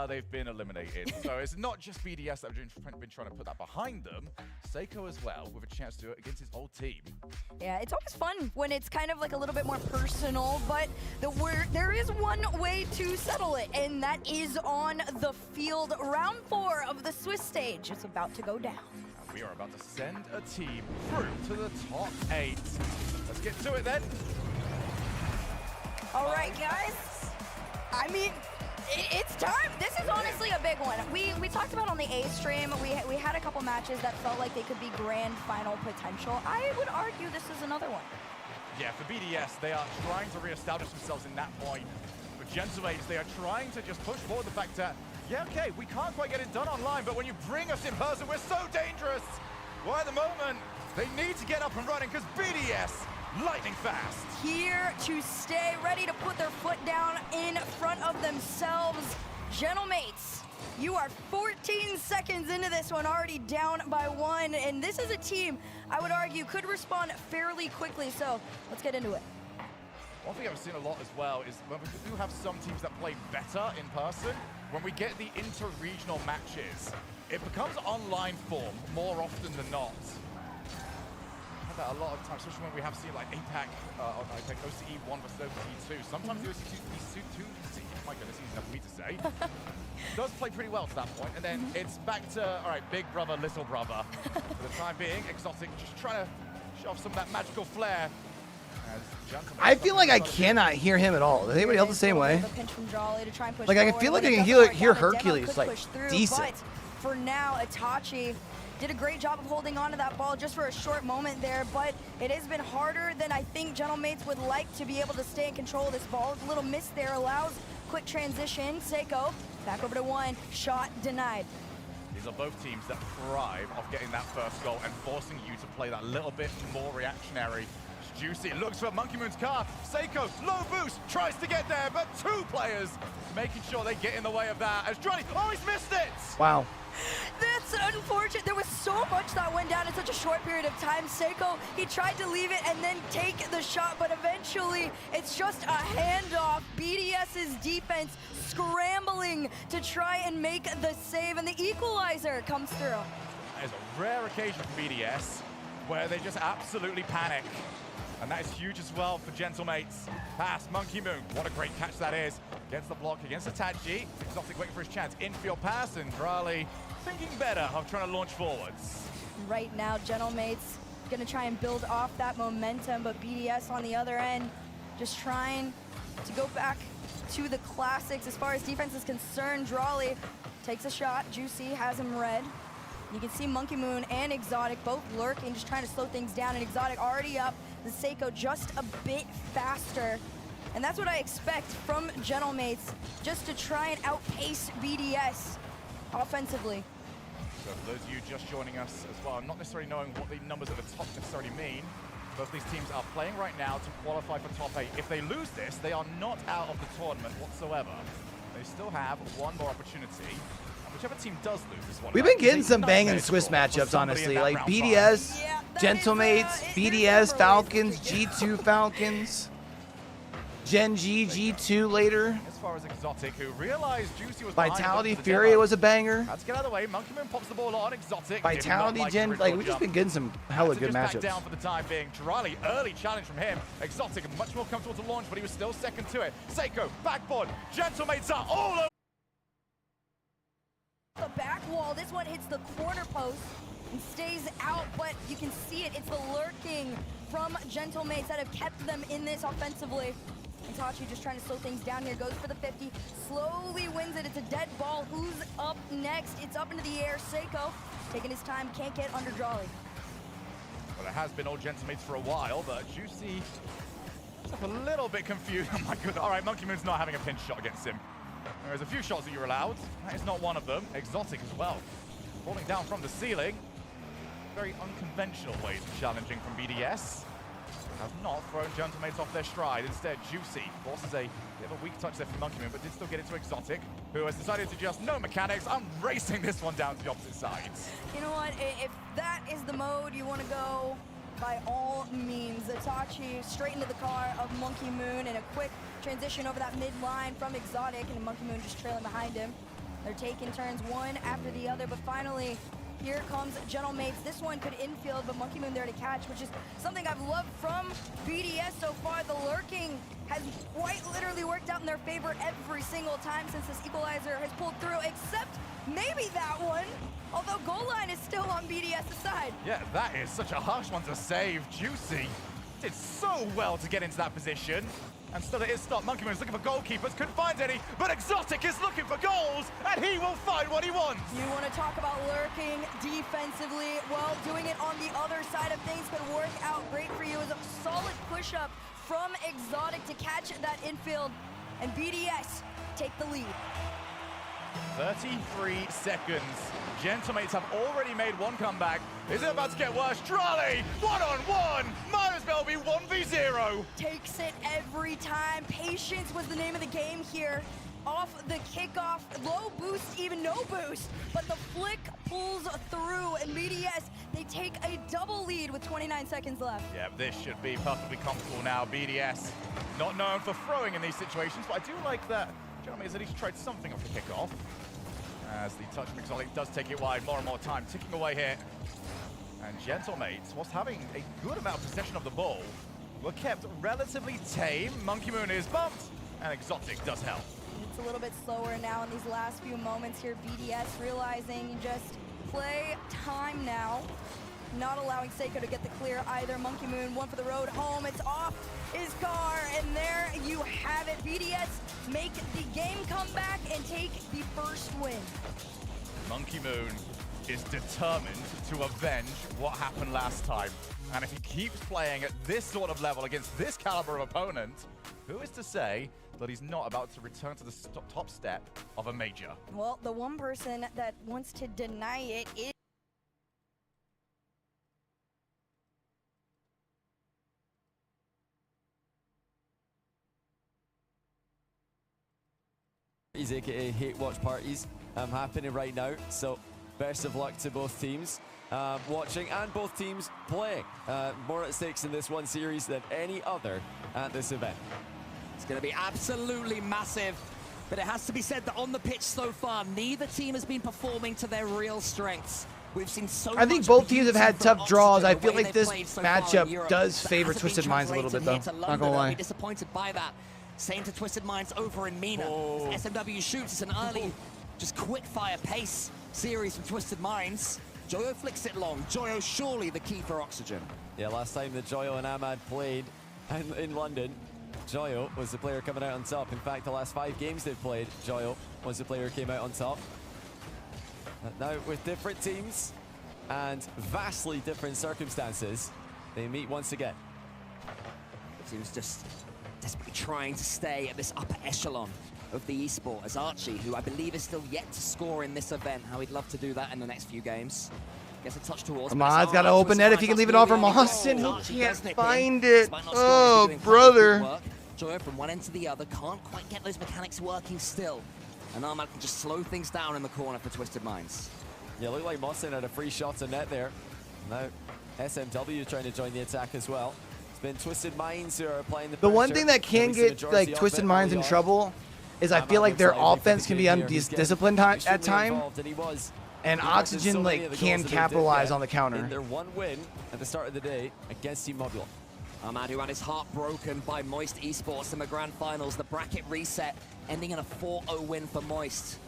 They've been eliminated. So it's not just BDS that have been trying to put that behind them. Seiko as well, with a chance to do it against his old team. Yeah, it's always fun when it's kind of like a little bit more personal, but there is one way to settle it, and that is on the field. Round 4 of the Swiss stage is about to go down. And we are about to send a team through to the top 8. Let's get to it then. All right, guys. I mean, it's time. This is honestly a big one. We talked about on the A stream, we had a couple matches that felt like they could be grand final potential. I would argue this is another one. Yeah, for BDS, they are trying to reestablish themselves in that point. For Gentlemates, they are trying to just push forward the fact that, yeah, okay, we can't quite get it done online, but when you bring us in person, we're so dangerous. Well, at the moment, they need to get up and running because BDS, lightning fast. Here to stay, ready to put their foot down in front of themselves. Gentlemates, you are 14 seconds into this one, already down by 1, and this is a team, I would argue, could respond fairly quickly, so let's get into it. One thing I've seen a lot as well is when we do have some teams that play better in person, when we get the inter-regional matches, it becomes online form more often than not. That a lot of times, especially when we have seen like APAC, OCE 1 versus OCE 2. Sometimes the OCE 2, my goodness, easy enough for me to say, does play pretty well to that point. And then it's back to, all right, big brother, little brother. For the time being, Exotic just trying to show off some of that magical flair. I feel like I cannot hear him at all. Does anybody else the same way? The pinch from Jolly to try and push like I feel like I can hear Hercules like decent. But for now, Itachi did a great job of holding on to that ball just for a short moment there, but it has been harder than I think Gentlemates would like to be able to stay in control of this ball. A little miss there allows quick transition. Seiko back over to 1, shot denied. These are both teams that thrive off getting that first goal and forcing you to play that little bit more reactionary. Juicy looks for Monkey Moon's car. Seiko, low boost, tries to get there, but 2 players making sure they get in the way of that as Johnny, oh, he's missed it! Wow. That's unfortunate. There was so much that went down in such a short period of time. Seiko, he tried to leave it and then take the shot, but eventually it's just a handoff. BDS's defense scrambling to try and make the save, and the equalizer comes through. That is a rare occasion for BDS where they just absolutely panic. And that is huge as well for Gentlemates. Pass, Monkey Moon. What a great catch that is. Against the block, against Itachi. Exotic waiting for his chance. Infield pass, and Drali thinking better of trying to launch forwards. Right now, Gentlemates gonna try and build off that momentum, but BDS on the other end, just trying to go back to the classics as far as defense is concerned. Drali takes a shot. Juicy has him red. You can see Monkey Moon and Exotic both lurking, just trying to slow things down, and Exotic already up. The Seiko just a bit faster. And that's what I expect from Gentlemates, just to try and outpace BDS offensively. So for those of you just joining us as well, not necessarily knowing what the numbers at the top necessarily mean, both these teams are playing right now to qualify for top 8. If they lose this, they are not out of the tournament whatsoever. They still have one more opportunity. Whichever team does lose is one. We've been getting some banging Swiss matchups, honestly. Like BDS, Gentlemates, BDS, Falcons, G2 Falcons, Gen G, G2 later. As far as Exotic, who realized Juicy was Vitality, Furia was a banger. Let's get out of the way. Monkey Moon pops the ball on Exotic. Vitality, Gen, like we've just been getting some hella good back matchups. Down for the time being. Drali, early challenge from him. Exotic, much more comfortable to launch, but he was still second to it. Seiko, backboard. Gentlemates are all over. The back wall, this one hits the corner post and stays out, but you can see it. It's the lurking from Gentlemates that have kept them in this offensively. Itachi just trying to slow things down here, goes for the 50, slowly wins it. It's a dead ball. Who's up next? It's up into the air. Seiko taking his time, can't get under Drali. Well, it has been all Gentlemates for a while, but Juicy just a little bit confused. Oh my goodness. All right, Monkey Moon's not having a pinch shot against him. There's a few shots that you're allowed. That is not one of them. Exotic as well. Falling down from the ceiling. Very unconventional ways of challenging from BDS. Have not thrown Gentlemates off their stride. Instead, Juicy forces a bit of a weak touch there from Monkey Moon, but did still get it to Exotic, who has decided to just, no mechanics, I'm racing this one down to the opposite sides. You know what? If that is the mode you want to go, by all means. Itachi straight into the car of Monkey Moon, and a quick transition over that mid line from Exotic, and Monkey Moon just trailing behind him. They're taking turns one after the other, but finally, here comes Gentlemates. This one could infield, but Monkey Moon there to catch, which is something I've loved from BDS so far. The lurking has quite literally worked out in their favor every single time since this equalizer has pulled through, except maybe that one. Although goal line is still on BDS's side. Yeah, that is such a harsh one to save. Juicy did so well to get into that position. And still it is stopped. Monkey Moon's looking for goalkeepers, couldn't find any, but Exotic is looking for goals, and he will find what he wants. You want to talk about lurking defensively? Well, doing it on the other side of things could work out great for you. As a solid push-up from Exotic to catch that infield, and BDS take the lead. 33 seconds. Gentlemates have already made one comeback. Is it about to get worse? Drali, one-on-one, might as well be 1v0. Takes it every time. Patience was the name of the game here. Off the kickoff, low boost, even no boost, but the flick pulls through, and BDS, they take a double lead with 29 seconds left. Yeah, this should be perfectly comfortable now. BDS, not known for throwing in these situations, but I do like that Gentlemates at least tried something off the kickoff. As the touch from Exotic does take it wide, more and more time ticking away here. And Gentlemates, whilst having a good amount of possession of the ball, were kept relatively tame. Monkey Moon is bumped, and Exotic does help. It's a little bit slower now in these last few moments here. BDS realizing just play time now. Not allowing Seiko to get the clear either. Monkey Moon, one for the road home. It's off his car, and there you have it. BDS make the game comeback and take the first win. Monkey Moon is determined to avenge what happened last time. And if he keeps playing at this sort of level against this caliber of opponent, who is to say that he's not about to return to the top step of a major? Well, the one person that wants to deny it is aka hate watch parties happening right now. So best of luck to both teams watching and both teams playing. More at stakes in this one series than any other at this event. It's going to be absolutely massive. But it has to be said that on the pitch so far, neither team has been performing to their real strengths. We've seen so I think both teams have had tough draws. I feel like this matchup does favor Twisted Minds a little bit, though. Not gonna lie. I'll be disappointed by that. Same to Twisted Minds over in Mina. As SMW shoots, it's an early, just quick-fire pace series from Twisted Minds. Joyo flicks it long. Joyo surely the key for Oxygen. Yeah, last time that Joyo and Ahmad played in London, Joyo was the player coming out on top. In fact, the last 5 games they've played, Joyo was the player who came out on top. Now, with different teams and vastly different circumstances, they meet once again. The team's just desperately trying to stay at this upper echelon of the esport, as Archie, who I believe is still yet to score in this event, how he'd love to do that in the next few games. Gets a touch towards. Ahmad's got to open net if he can leave it off for Mawson. He can't find it. Oh, brother. Joyo from one end to the other, can't quite get those mechanics working still. And Ahmad can just slow things down in the corner for Twisted Minds. Yeah, looked like Mawson had a free shot on net there. Now, SMW trying to join the attack as well. It's been Twisted Minds who are applying the pressure. The one thing that can get like Twisted Minds in trouble is I feel like their offense can be undisciplined at time. And Oxygen like can capitalize on the counter. In their one win at the start of the day against Team Mobile. Ahmad, who had his heart broken by Moist Esports in the Grand Finals, the bracket reset, ending in a 4-0 win for Moist.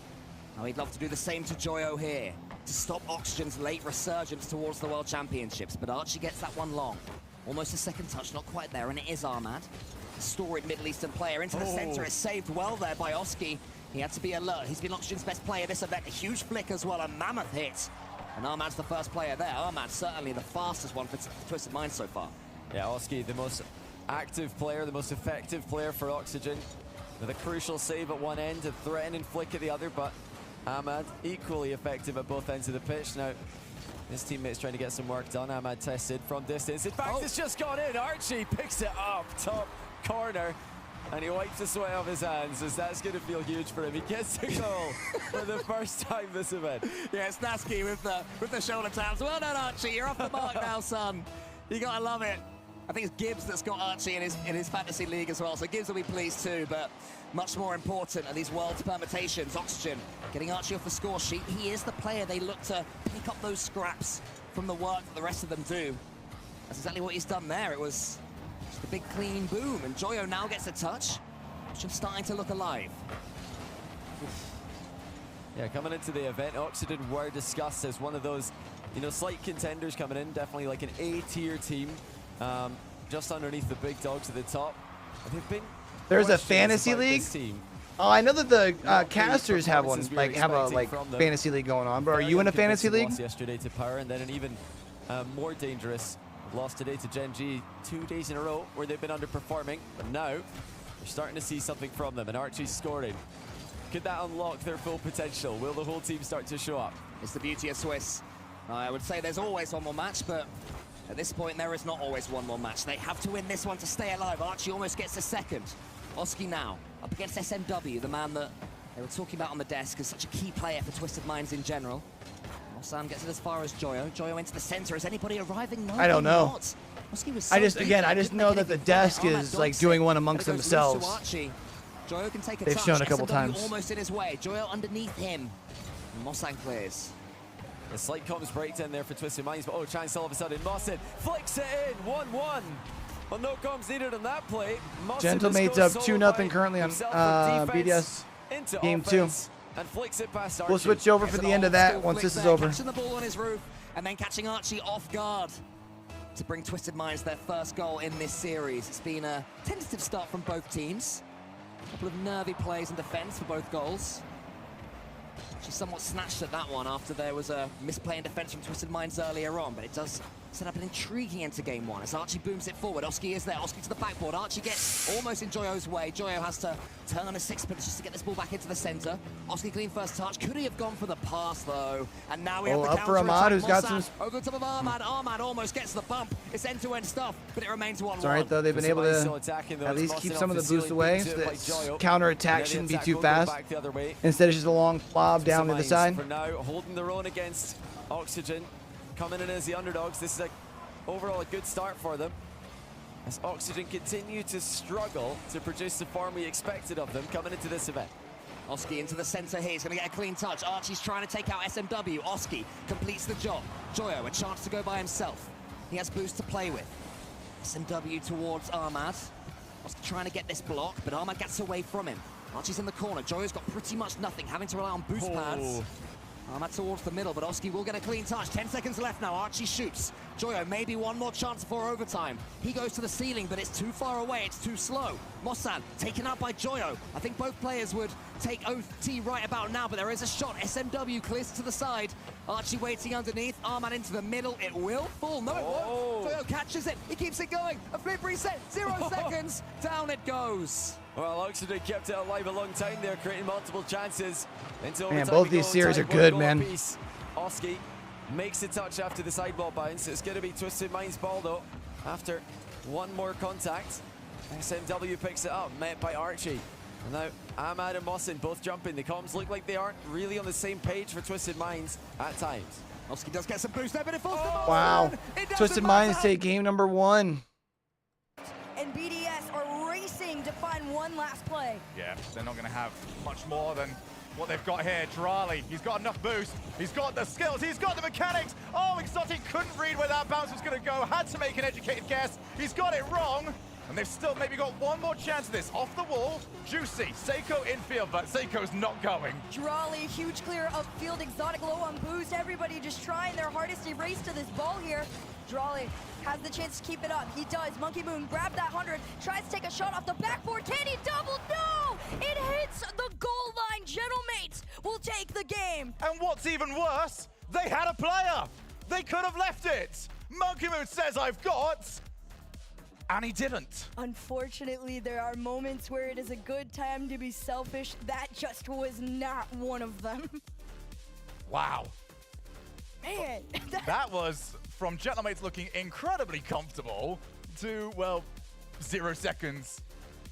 Now he'd love to do the same to Joyo here, to stop Oxygen's late resurgence towards the World Championships, but Archie gets that one long. Almost a second touch, not quite there, and it is Ahmad. A storied Middle Eastern player into the center, is saved well there by Oski. He had to be alert. He's been Oxygen's best player this event. A huge flick as well, a mammoth hit. And Ahmad's the first player there. Ahmad certainly the fastest one for Twisted Minds so far. Yeah, Oski, the most active player, the most effective player for Oxygen. With a crucial save at one end, a threatening flick at the other, but Ahmad equally effective at both ends of the pitch. Now, his teammate's trying to get some work done. Ahmad tested from distance. In fact, it's just gone in. Archie picks it up, top corner, and he wipes the sweat off his hands, as that's going to feel huge for him. He gets the goal for the first time this event. Yeah, Snasky with the shoulder taps. Well done, Archie. You're off the mark now, son. You gotta love it. I think it's Gibbs that's got Archie in his fantasy league as well, so Gibbs will be pleased too, but much more important are these world's permutations. Oxygen getting Archie off the score sheet. He is the player they look to pick up those scraps from the work that the rest of them do. That's exactly what he's done there. It was just a big clean boom, and Joyo now gets a touch. Oxygen starting to look alive. Yeah, coming into the event, Oxygen were discussed as one of those, you know, slight contenders coming in, definitely like an A-tier team. Just underneath the big dogs at the top. They've been. There's a fantasy league. Oh, I know that the casters have one, like have a fantasy league going on. But are you in a fantasy league? Loss yesterday to Power, and then an even more dangerous loss today to Gen G. 2 days in a row where they've been underperforming, but now we're starting to see something from them. And Archie's scoring. Could that unlock their full potential? Will the whole team start to show up? It's the beauty of Swiss. I would say there's always one more match, but at this point, there is not always one more match. They have to win this one to stay alive. Archie almost gets a second. Oski now up against SMW, the man that they were talking about on the desk as such a key player for Twisted Minds in general. Sam gets it as far as Joyo. Joyo into the center. Is anybody arriving? No, I don't know. Oski was so I just know that the desk is like doing one amongst themselves. Joyo can take a They've touch. shown a couple SMW times. almost in his way. Joyo underneath him. Mossang clears. A slight comms breakdown there for Twisted Minds, but chance all of a sudden. Mawson flicks it in, 1-1. Well, no comms needed on that play. Gentlemate's up 2-0 currently on BDS game 2. And flicks it past Archie. We'll switch over for the end of that once this is over. Catching the ball on his roof and then catching Archie off guard to bring Twisted Minds their first goal in this series. It's been a tentative start from both teams. A couple of nervy plays in defense for both goals. She somewhat snatched at that one after there was a misplay in defense from Twisted Minds earlier on, but it does set up an intriguing end to game one as Archie booms it forward. Oski is there. Oski to the backboard. Archie gets almost in Joyo's way. Joyo has to turn a sixpence just to get this ball back into the center. Oski clean first touch. Could he have gone for the pass though? And now we have the up for Ahmad, who's got some. Over the top of Ahmad. Ahmad almost gets the bump. It's end-to-end stuff, but it remains 1-1. It's all right though. They've been able to at least keep some of the boost away. So that counter attack shouldn't be too fast. Instead, it's just a long lob down to the side. For now, holding their own against Oxygen, coming in as the underdogs. This is overall a good start for them, as Oxygen continue to struggle to produce the form we expected of them coming into this event. Oski into the center here. He's going to get a clean touch. Archie's trying to take out SMW. Oski completes the job. Joyo, a chance to go by himself. He has boost to play with. SMW towards Ahmad. Oski trying to get this block, but Ahmad gets away from him. Archie's in the corner. Joyo's got pretty much nothing, having to rely on boost pads. Ahmad towards the middle, but Oski will get a clean touch. 10 seconds left now. Archie shoots. Joyo, maybe one more chance for overtime. He goes to the ceiling, but it's too far away. It's too slow. Mossan taken out by Joyo. I think both players would take OT right about now, but there is a shot. SMW clears to the side. Archie waiting underneath. Ahmad into the middle. It will fall. No, it won't. Joyo catches it. He keeps it going. A flip reset. 0 seconds. Down it goes. Well, Oxygen kept it alive a long time there, creating multiple chances. Man, both these series are good, man. Oski makes the touch after the sideball bounce. It's going to be Twisted Mind's ball, though, after one more contact. SMW picks it up, met by Archie. And now Ahmad and Mossin both jumping. The comms look like they aren't really on the same page for Twisted Minds at times. Oski does get some boost there, but it falls Wow. Twisted Minds take game number 1. And BDS are racing to find one last play. Yeah, they're not going to have much more than what they've got here. Drali, he's got enough boost. He's got the skills. He's got the mechanics. Oh, Exotic couldn't read where that bounce was going to go. Had to make an educated guess. He's got it wrong. And they've still maybe got one more chance of this. Off the wall, Juicy, Seiko infield, but Seiko's not going. Drali, huge clear of field. Exotic low on boost. Everybody just trying their hardest to race to this ball here. Drali has the chance to keep it up. He does. Monkey Moon grab that 100, tries to take a shot off the backboard. Can he double? No! It hits the goal line. Gentlemates will take the game. And what's even worse, they had a player. They could have left it. Monkey Moon says, I've got, and he didn't. Unfortunately, there are moments where it is a good time to be selfish. That just was not one of them. Wow. Man. That was from Gentlemates looking incredibly comfortable to, well, 0 seconds.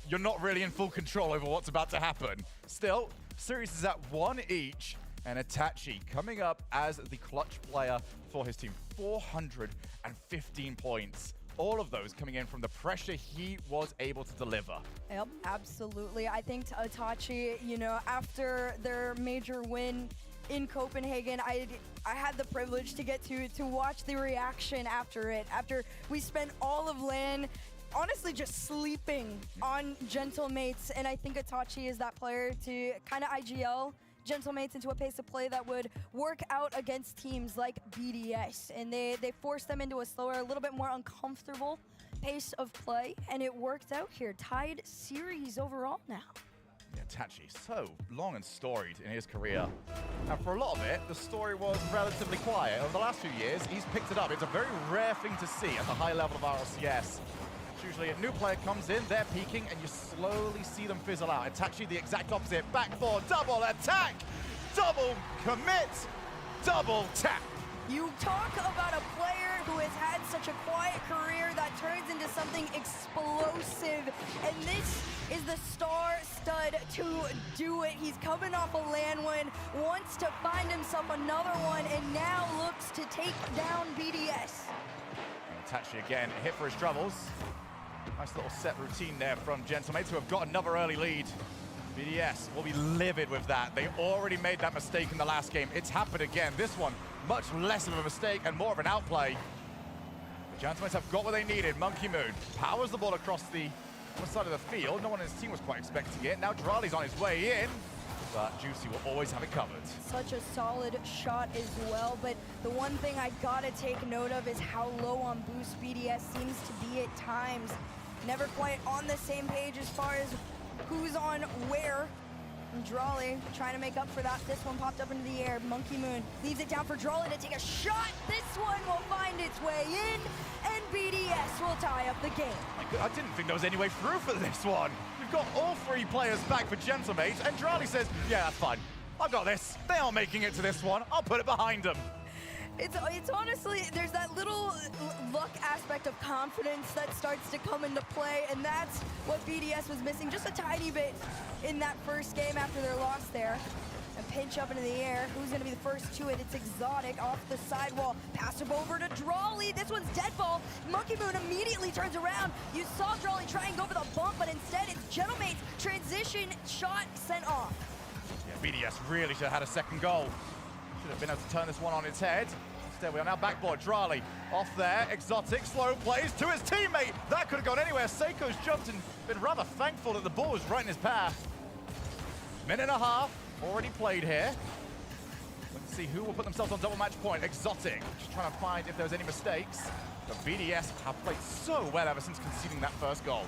You're not really in full control over what's about to happen. Still, series is at 1 each, and Itachi coming up as the clutch player for his team. 415 points. All of those coming in from the pressure he was able to deliver. Yep, absolutely. I think Itachi, you know, after their major win in Copenhagen, I had the privilege to get to watch the reaction after it. After we spent all of LAN honestly just sleeping on Gentlemates, and I think Itachi is that player to kind of IGL Gentlemates into a pace of play that would work out against teams like BDS. And they forced them into a slower, a little bit more uncomfortable pace of play, and it worked out here. Tied series overall now. Yeah, Tachi, so long and storied in his career. And for a lot of it, the story was relatively quiet. Over the last few years, he's picked it up. It's a very rare thing to see at the high level of RLCS. Usually a new player comes in, they're peaking, and you slowly see them fizzle out. Itachi, the exact opposite. Back four, double attack, double commit, double tap. You talk about a player who has had such a quiet career that turns into something explosive, and this is the star stud to do it. He's coming off a LAN win, wants to find himself another one, and now looks to take down BDS. Itachi again, a hit for his troubles. Nice little set routine there from Gentlemates, who have got another early lead. BDS will be livid with that. They already made that mistake in the last game. It's happened again. This one, much less of a mistake and more of an outplay. The Gentlemates have got what they needed. Monkey Moon powers the ball across the other side of the field. No one in his team was quite expecting it. Now Drali's on his way in, but Juicy will always have it covered. Such a solid shot as well, but the one thing I gotta take note of is how low on boost BDS seems to be at times. Never quite on the same page as far as who's on where. And Drawley trying to make up for that. This one popped up into the air. Monkey Moon leaves it down for Drawley to take a shot. This one will find its way in, and BDS will tie up the game. I didn't think there was any way through for this one. We've got all 3 players back for Gentlemates, and Drawley says, yeah, that's fine. I've got this. They aren't making it to this one. I'll put it behind them. It's honestly, there's that little luck aspect of confidence that starts to come into play, and that's what BDS was missing just a tiny bit in that first game after their loss there. A pinch up into the air. Who's going to be the first to it? It's Exotic off the sidewall. Pass him over to Drawley. This one's dead ball. Monkey Moon immediately turns around. You saw Drawley try and go for the bump, but instead it's Gentlemate's transition shot sent off. Yeah, BDS really should have had a second goal. Should have been able to turn this one on its head. Instead, we are now backboard. Drawley off there. Exotic slow plays to his teammate. That could have gone anywhere. Seiko's jumped and been rather thankful that the ball was right in his path. Minute and a half already played here. Let's see who will put themselves on double match point. Exotic just trying to find if there's any mistakes. But BDS have played so well ever since conceding that first goal.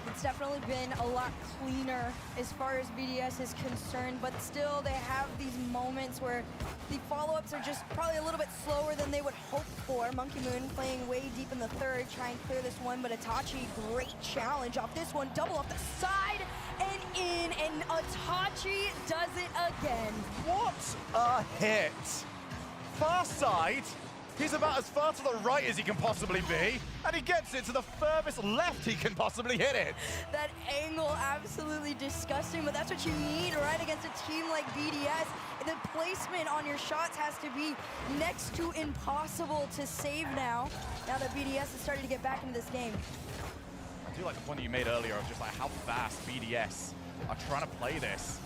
It's definitely been a lot cleaner as far as BDS is concerned, but still they have these moments where the follow-ups are just probably a little bit slower than they would hope for. Monkey Moon playing way deep in the third, trying to clear this one, but Itachi, great challenge off this one. Double off the side and in, and Itachi does it again. What a hit! Far side. He's about as far to the right as he can possibly be, and he gets it to the furthest left he can possibly hit it. That angle, absolutely disgusting, but that's what you need right against a team like BDS. The placement on your shots has to be next to impossible to save now that BDS has started to get back into this game. I do like the point that you made earlier of just like how fast BDS are trying to play this.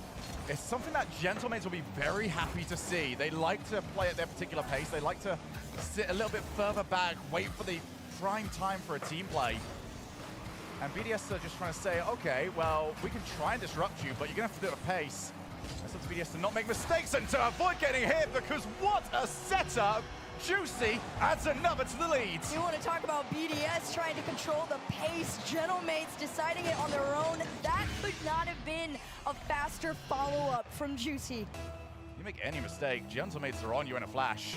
It's something that Gentlemates will be very happy to see. They like to play at their particular pace. They like to sit a little bit further back, wait for the prime time for a team play. And BDS are just trying to say, okay, well, we can try and disrupt you, but you're gonna have to do it at a pace. It's up to BDS to not make mistakes and to avoid getting hit, because what a setup! Juicy adds another to the lead. You want to talk about BDS trying to control the pace, Gentlemates deciding it on their own. That could not have been a faster follow-up from Juicy. You make any mistake, Gentlemates are on you in a flash.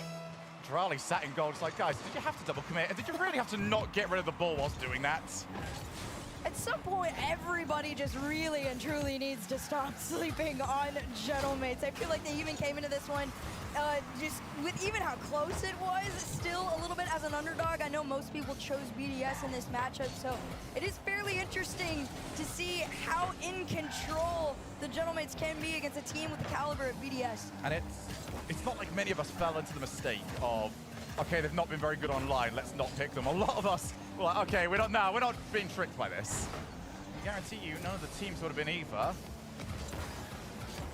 Drawley sat in goal. It's like, guys, did you have to double commit? And did you really have to not get rid of the ball whilst doing that? At some point, everybody just really and truly needs to stop sleeping on Gentlemates. I feel like they even came into this one just with even how close it was, still a little bit as an underdog. I know most people chose BDS in this matchup, so it is fairly interesting to see how in control the Gentlemates can be against a team with the caliber of BDS. And it's not like many of us fell into the mistake of, okay, they've not been very good online, let's not pick them. A lot of us were like, okay, we're not being tricked by this. I guarantee you, none of the teams would have been either.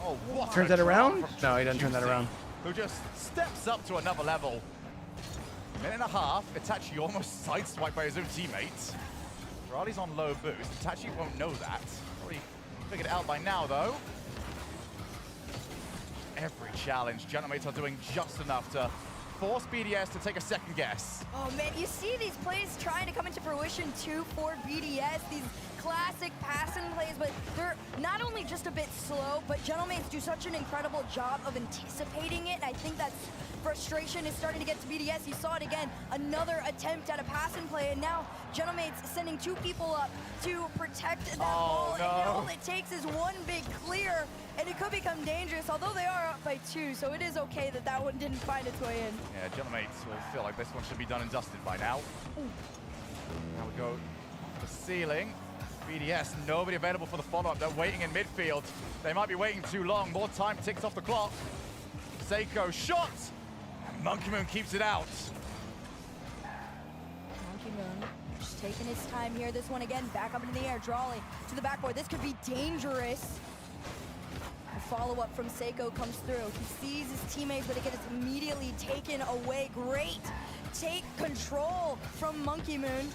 Oh, what? Turns that around? No, he doesn't turn that around. Who just steps up to another level. Minute and a half, Itachi almost sideswiped by his own teammates. Drawley's on low boost. Itachi won't know that. Probably figured it out by now, though. Every challenge, Gentlemates are doing just enough to force BDS to take a second guess. Oh man, you see these plays trying to come into fruition too for BDS, these classic pass-in plays, but they're not only just a bit slow, but Gentlemates do such an incredible job of anticipating it, and I think that frustration is starting to get to BDS. You saw it again, another attempt at a pass-in play, and now Gentlemates sending 2 people up to protect that ball, no. and all it takes is one big clear, and it could become dangerous, although they are up by 2, so it is okay that that one didn't find its way in. Yeah, Gentlemates will feel like this one should be done and dusted by now. Ooh. Now we go to the ceiling. BDS, nobody available for the follow-up. They're waiting in midfield. They might be waiting too long. More time ticks off the clock. Seiko shot. And Monkey Moon keeps it out. Monkey Moon just taking his time here. This one again, back up into the air. Drawley to the backboard. This could be dangerous. The follow-up from Seiko comes through. He sees his teammates, but it gets immediately taken away. Great. Take control from Monkey Moon.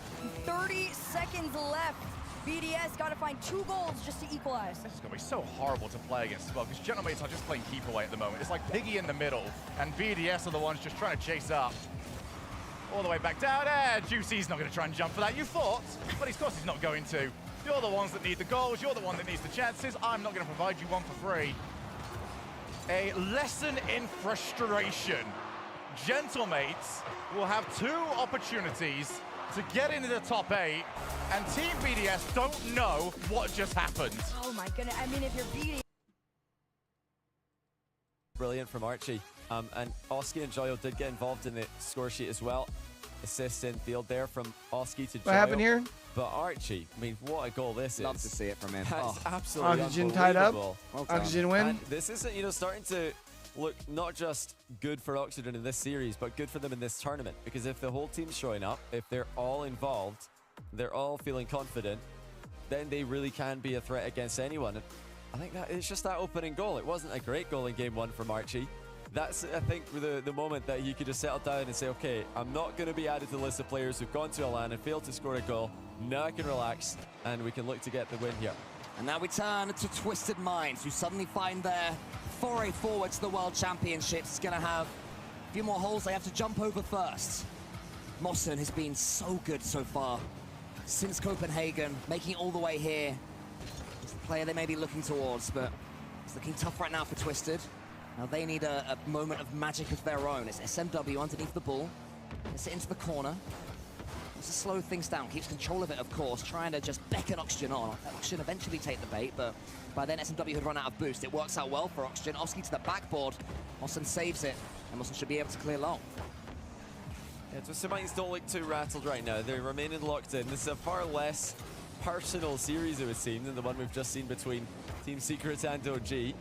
30 seconds left. BDS got to find 2 goals just to equalize. This is going to be so horrible to play against as well, because Gentlemates are just playing keep away at the moment. It's like Piggy in the middle, and BDS are the ones just trying to chase up. All the way back down. Juicy's not going to try and jump for that, you thought, but of course he's not going to. You're the ones that need the goals. You're the one that needs the chances. I'm not going to provide you one for free. A lesson in frustration. Gentlemates will have 2 opportunities to get into the top 8, and Team BDS don't know what just happened. Oh my goodness. I mean, if you're beating... Brilliant from Archie. And Oski and Joyo did get involved in the score sheet as well. Assist in field there from Oski to Joyo. What happened here? But Archie, I mean, what a goal this is. Love to see it from him. That's absolutely Oxygen tied up. unbelievable. Oxygen win. And this isn't, you know, starting to look not just good for Oxygen in this series, but good for them in this tournament. Because if the whole team's showing up, if they're all involved, they're all feeling confident, then they really can be a threat against anyone. And I think that it's just that opening goal. It wasn't a great goal in game 1 from Archie. That's, I think, the moment that he could just settle down and say, okay, I'm not going to be added to the list of players who've gone to a LAN and failed to score a goal. Now I can relax, and we can look to get the win here. And now we turn to Twisted Minds, who suddenly find their foray forward to the World Championships. It's going to have a few more holes they have to jump over first. Mossen has been so good so far since Copenhagen, making it all the way here. It's the player they may be looking towards, but it's looking tough right now for Twisted. Now they need a moment of magic of their own. It's SMW underneath the ball. It's into the corner. Wants to slow things down, keeps control of it, of course, trying to just beckon Oxygen on. Oxygen eventually take the bait, but by then SMW had run out of boost. It works out well for Oxygen. Oski to the backboard. Mossen saves it, and Mossen should be able to clear long. Yeah, Twisted Minds don't look too rattled right now. They're remaining locked in. This is a far less personal series, it would seem, than the one we've just seen between Team Secret and OG.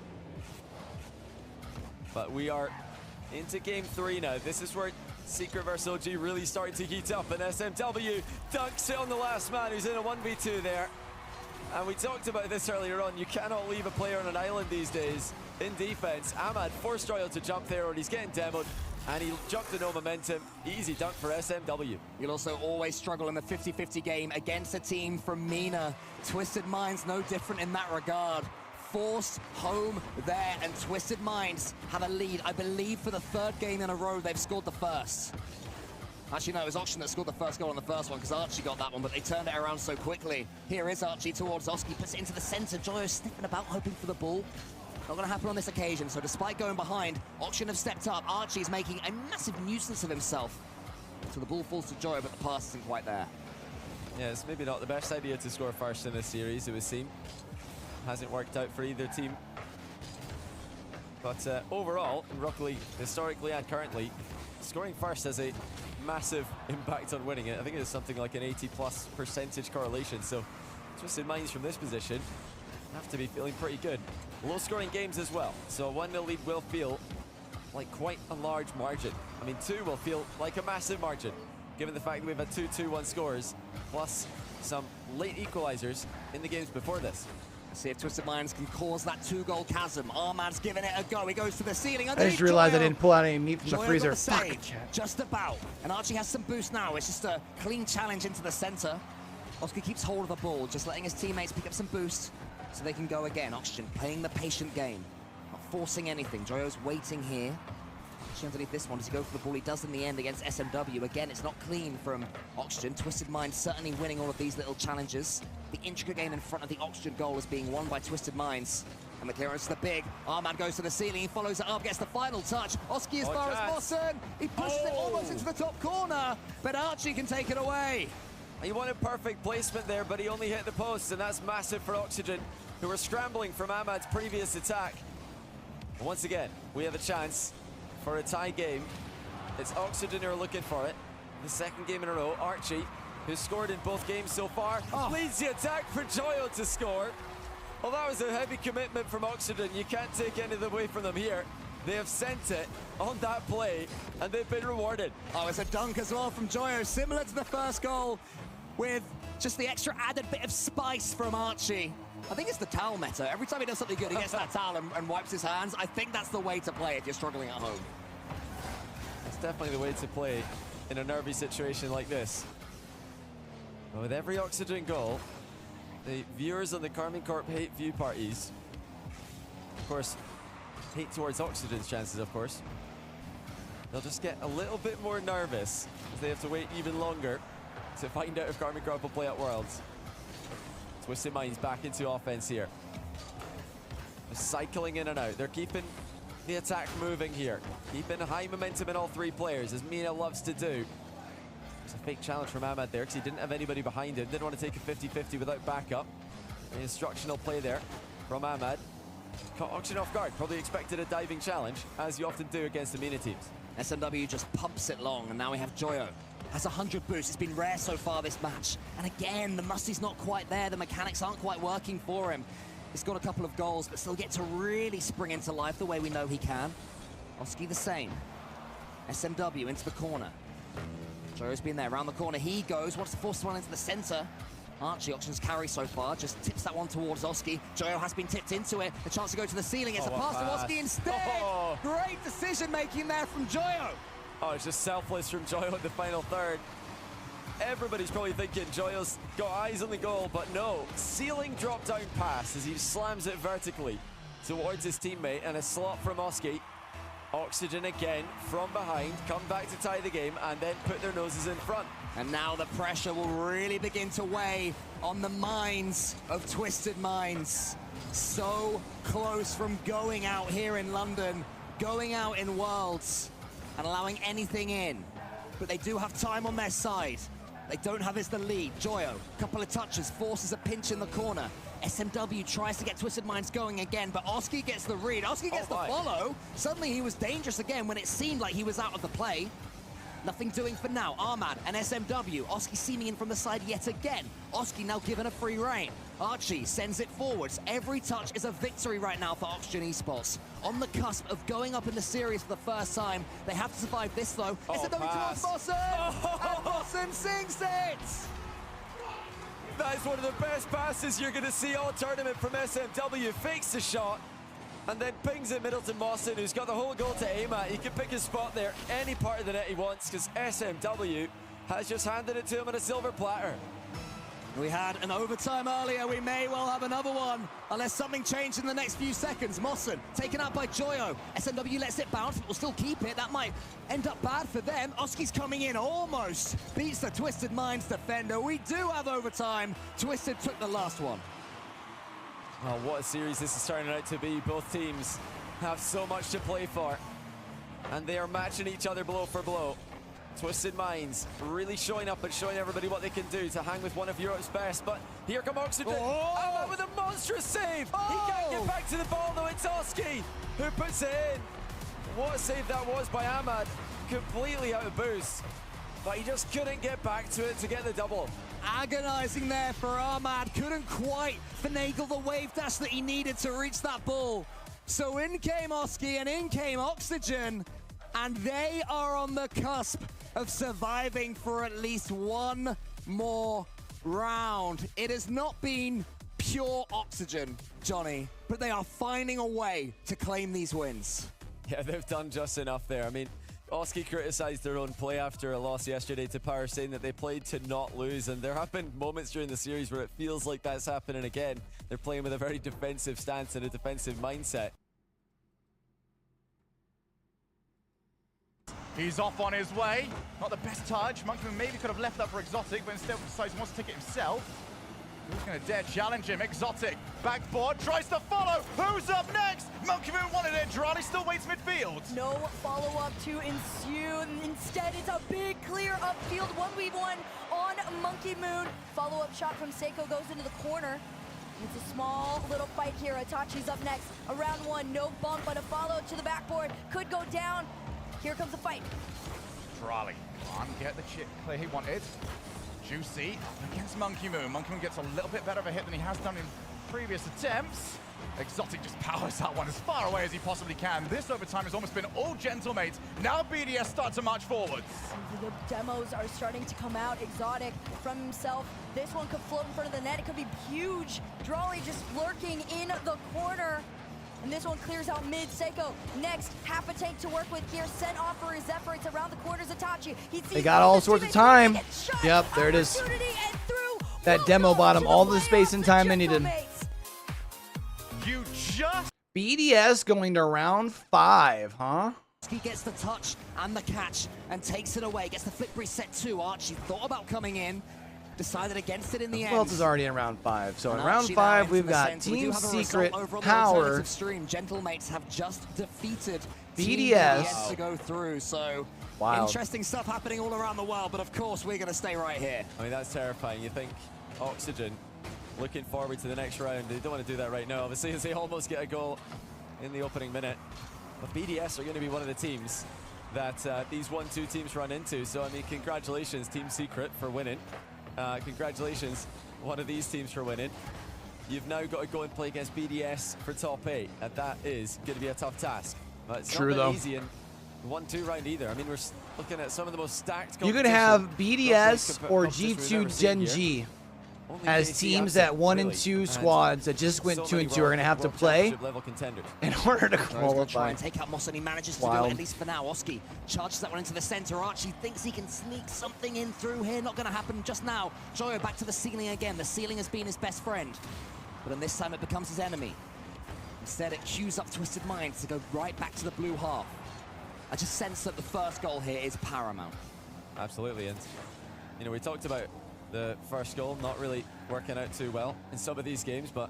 But we are into game 3 now. This is where Secret vs OG really starting to heat up, and SMW dunks it on the last man who's in a 1v2 there. And we talked about this earlier on. You cannot leave a player on an island these days in defense. Ahmad forced Joyo to jump there, or he's getting demoed, and he jumped to no momentum. Easy dunk for SMW. You'll also always struggle in the 50-50 game against a team from MENA. Twisted Minds no different in that regard. Forced home there, and Twisted Minds have a lead. I believe for the 3rd game in a row they've scored the first. Actually, no, it was Oxygen that scored the first goal on the first one, because Archie got that one, but they turned it around so quickly. Here is Archie towards Oski, puts it into the center. Joyo sniffing about, hoping for the ball. Not going to happen on this occasion, so despite going behind, Oxygen have stepped up. Archie's making a massive nuisance of himself. So the ball falls to Joyo, but the pass isn't quite there. Yeah, it's maybe not the best idea to score first in this series, it would seem. Hasn't worked out for either team. But overall, in Rocket League, historically and currently, scoring first has a massive impact on winning it. I think it's something like an 80+% correlation. So Twisted Minds from this position have to be feeling pretty good. Low scoring games as well. So a 1-0 lead will feel like quite a large margin. I mean, 2 will feel like a massive margin, given the fact that we've had 2-2-1 scores, plus some late equalizers in the games before this. Let's see if Twisted Minds can cause that 2-goal chasm. Armad's giving it a go. He goes to the ceiling. I just realized I didn't pull out any meat from the freezer. The save, just about. And Archie has some boost now. It's just a clean challenge into the center. Oski keeps hold of the ball, just letting his teammates pick up some boost so they can go again. Oxygen playing the patient game, not forcing anything. Joyo's waiting here. Actually, underneath this one, does he go for the ball? He does in the end against SMW. Again, it's not clean from Oxygen. Twisted Minds certainly winning all of these little challenges. The intricate game in front of the Oxygen goal is being won by Twisted Minds. And the clearance to the big. Armad goes to the ceiling. He follows it up, gets the final touch. Oski as far as Mossen. He pushes it almost into the top corner, but Archie can take it away. He wanted perfect placement there, but he only hit the post, and that's massive for Oxygen, who were scrambling from Ahmad's previous attack. And once again, we have a chance for a tie game. It's Oxygen who are looking for it. The 2nd game in a row. Archie, who's scored in both games so far, leads the attack for Joyo to score. Well, that was a heavy commitment from Oxygen. You can't take anything away from them here. They have sent it on that play, and they've been rewarded. Oh, it's a dunk as well from Joyo, similar to the first goal, with just the extra added bit of spice from Archie. I think it's the towel meta. Every time he does something good, he gets that towel and wipes his hands. I think that's the way to play if you're struggling at home. That's definitely the way to play in a nervy situation like this. But with every Oxygen goal, the viewers on the Karmine Corp hate view parties, of course, hate towards Oxygen's chances, of course. They'll just get a little bit more nervous as they have to wait even longer to find out if Karmine Corp will play at Worlds. Twisted Minds back into offense here. They're cycling in and out. They're keeping the attack moving here. Keeping high momentum in all three players, as Mina loves to do. It's a fake challenge from Ahmad there because he didn't have anybody behind him. Didn't want to take a 50-50 without backup. An instructional play there from Ahmad. Caught Oxygen off guard. Probably expected a diving challenge, as you often do against the Mina teams. SMW just pumps it long, and now we have Joyo. Has 100 boosts. It's been rare so far this match. And again, the musty's not quite there. The mechanics aren't quite working for him. He's got a couple of goals, but still get to really spring into life the way we know he can. Oski the same. SMW into the corner. Joyo's been there, around the corner he goes, wants to force one into the center. Archie, Oxygen's carry so far, just tips that one towards Oski. Joyo has been tipped into it. A chance to go to the ceiling. It's a pass to Oski instead. Great decision making there from Joyo. Oh, it's just selfless from Joyo in the final third. Everybody's probably thinking Joyo's got eyes on the goal, but no. Ceiling drop down pass as he slams it vertically towards his teammate, and a slot from Oski. Oxygen again from behind, come back to tie the game, and then put their noses in front. And now the pressure will really begin to weigh on the minds of Twisted Minds. So close from going out here in London, going out in Worlds, and allowing anything in. But they do have time on their side. They don't have the lead. Joyo, couple of touches, forces a pinch in the corner. SMW tries to get Twisted Minds going again, but Oski gets the read. Oski gets the follow. Suddenly he was dangerous again when it seemed like he was out of the play. Nothing doing for now. Ahmad and SMW. Oski seaming in from the side yet again. Oski now given a free rein. Archie sends it forwards. Every touch is a victory right now for Oxygen Esports. On the cusp of going up in the series for the first time. They have to survive this though. SMW towards Bossen! And Bossen sinks it! That is one of the best passes you're going to see all tournament from SMW. Fakes the shot and then pings it Middleton Mawson, who's got the whole goal to aim at. He can pick his spot there any part of the net he wants, because SMW has just handed it to him on a silver platter. We had an overtime earlier. We may well have another one, unless something changed in the next few seconds. Mawson taken out by Joyo. SMW lets it bounce, but will still keep it. That might end up bad for them. Oski's coming in, almost beats the Twisted Minds defender. We do have overtime. Twisted took the last one. Oh, what a series this is turning out to be. Both teams have so much to play for, and they are matching each other blow for blow. Twisted Minds really showing up and showing everybody what they can do to hang with one of Europe's best. But here come Oxygen. Ahmad with a monstrous save. He can't get back to the ball though. It's Oski who puts it in. What a save that was by Ahmad. Completely out of boost, but he just couldn't get back to it to get the double. Agonizing there for Ahmad. Couldn't quite finagle the wave dash that he needed to reach that ball. So in came Oski and in came Oxygen. And they are on the cusp of surviving for at least one more round. It has not been pure Oxygen, Johnny, but they are finding a way to claim these wins. Yeah, they've done just enough there. I mean, Oski criticized their own play after a loss yesterday to Power, saying that they played to not lose, and there have been moments during the series where it feels like that's happening again. They're playing with a very defensive stance and a defensive mindset. He's off on his way. Not the best touch. Monkeyman maybe could have left that for Exotic, but instead decides he wants to take it himself. Who's going to dare challenge him? Exotic, backboard, tries to follow. Who's up next? Monkeyman wanted it. Drali still waits midfield. No follow-up to ensue. Instead, it's a big clear upfield 1v1 on Monkey Moon. Follow-up shot from Seiko goes into the corner. It's a small little fight here. Itachi's up next. Around one, no bump, but a follow to the backboard. Could go down. Here comes the fight. Drali can't get the chip clear he wanted. Juicy up against Monkey Moon. Monkey Moon gets a little bit better of a hit than he has done in previous attempts. Exotic just powers that one as far away as he possibly can. This overtime has almost been all gentlemates. Now BDS start to march forwards. The demos are starting to come out. Exotic from himself. This one could float in front of the net. It could be huge. Drali just lurking in the corner. And this one clears out mid. Seiko next, half a tank to work with here. Sent off for his efforts around the corners. Itachi. They got all sorts of time. Yep, there it is. That demo bought him all the space and time they needed. You just... BDS going to round 5, huh? He gets the touch and the catch and takes it away. Gets the flip reset too. Archie thought about coming in. decided against it in the end. Who else is already in round 5? So in And round Archie 5, now we've into the got center. We do Team have a result Secret, over on the Power, alternative stream. Gentlemates have just defeated Team BDS to go through. So Wild. interesting stuff happening all around the world, but of course we're going to stay right here. I mean, that's terrifying. You think Oxygen looking forward to the next round. They don't want to do that right now, obviously, as they almost get a goal in the opening minute. But BDS are going to be one of the teams that these 1-2 teams run into. So, I mean, congratulations, Team Secret, for winning. Congratulations, one of these teams, for winning. You've now got to go and play against BDS for top 8, and that is going to be a tough task. But it's True, not though. that easy in 1-2 round either. I mean, we're looking at some of the most stacked You could have BDS or G2 Gen G as teams that 1 and 2 squads that just went 2 and 2 are going to have to play in order to Try qualify. and take out Moss, and he manages to do Wild. it, at least for now. Oski charges that one into the center. Archie thinks he can sneak something in through here. Not going to happen just now. Joyo back to the ceiling again. The ceiling has been his best friend, but then this time it becomes his enemy. Instead, it cues up Twisted Minds to go right back to the blue half. I just sense that the first goal here is paramount. Absolutely, and you know, we talked about the first goal not really working out too well in some of these games, but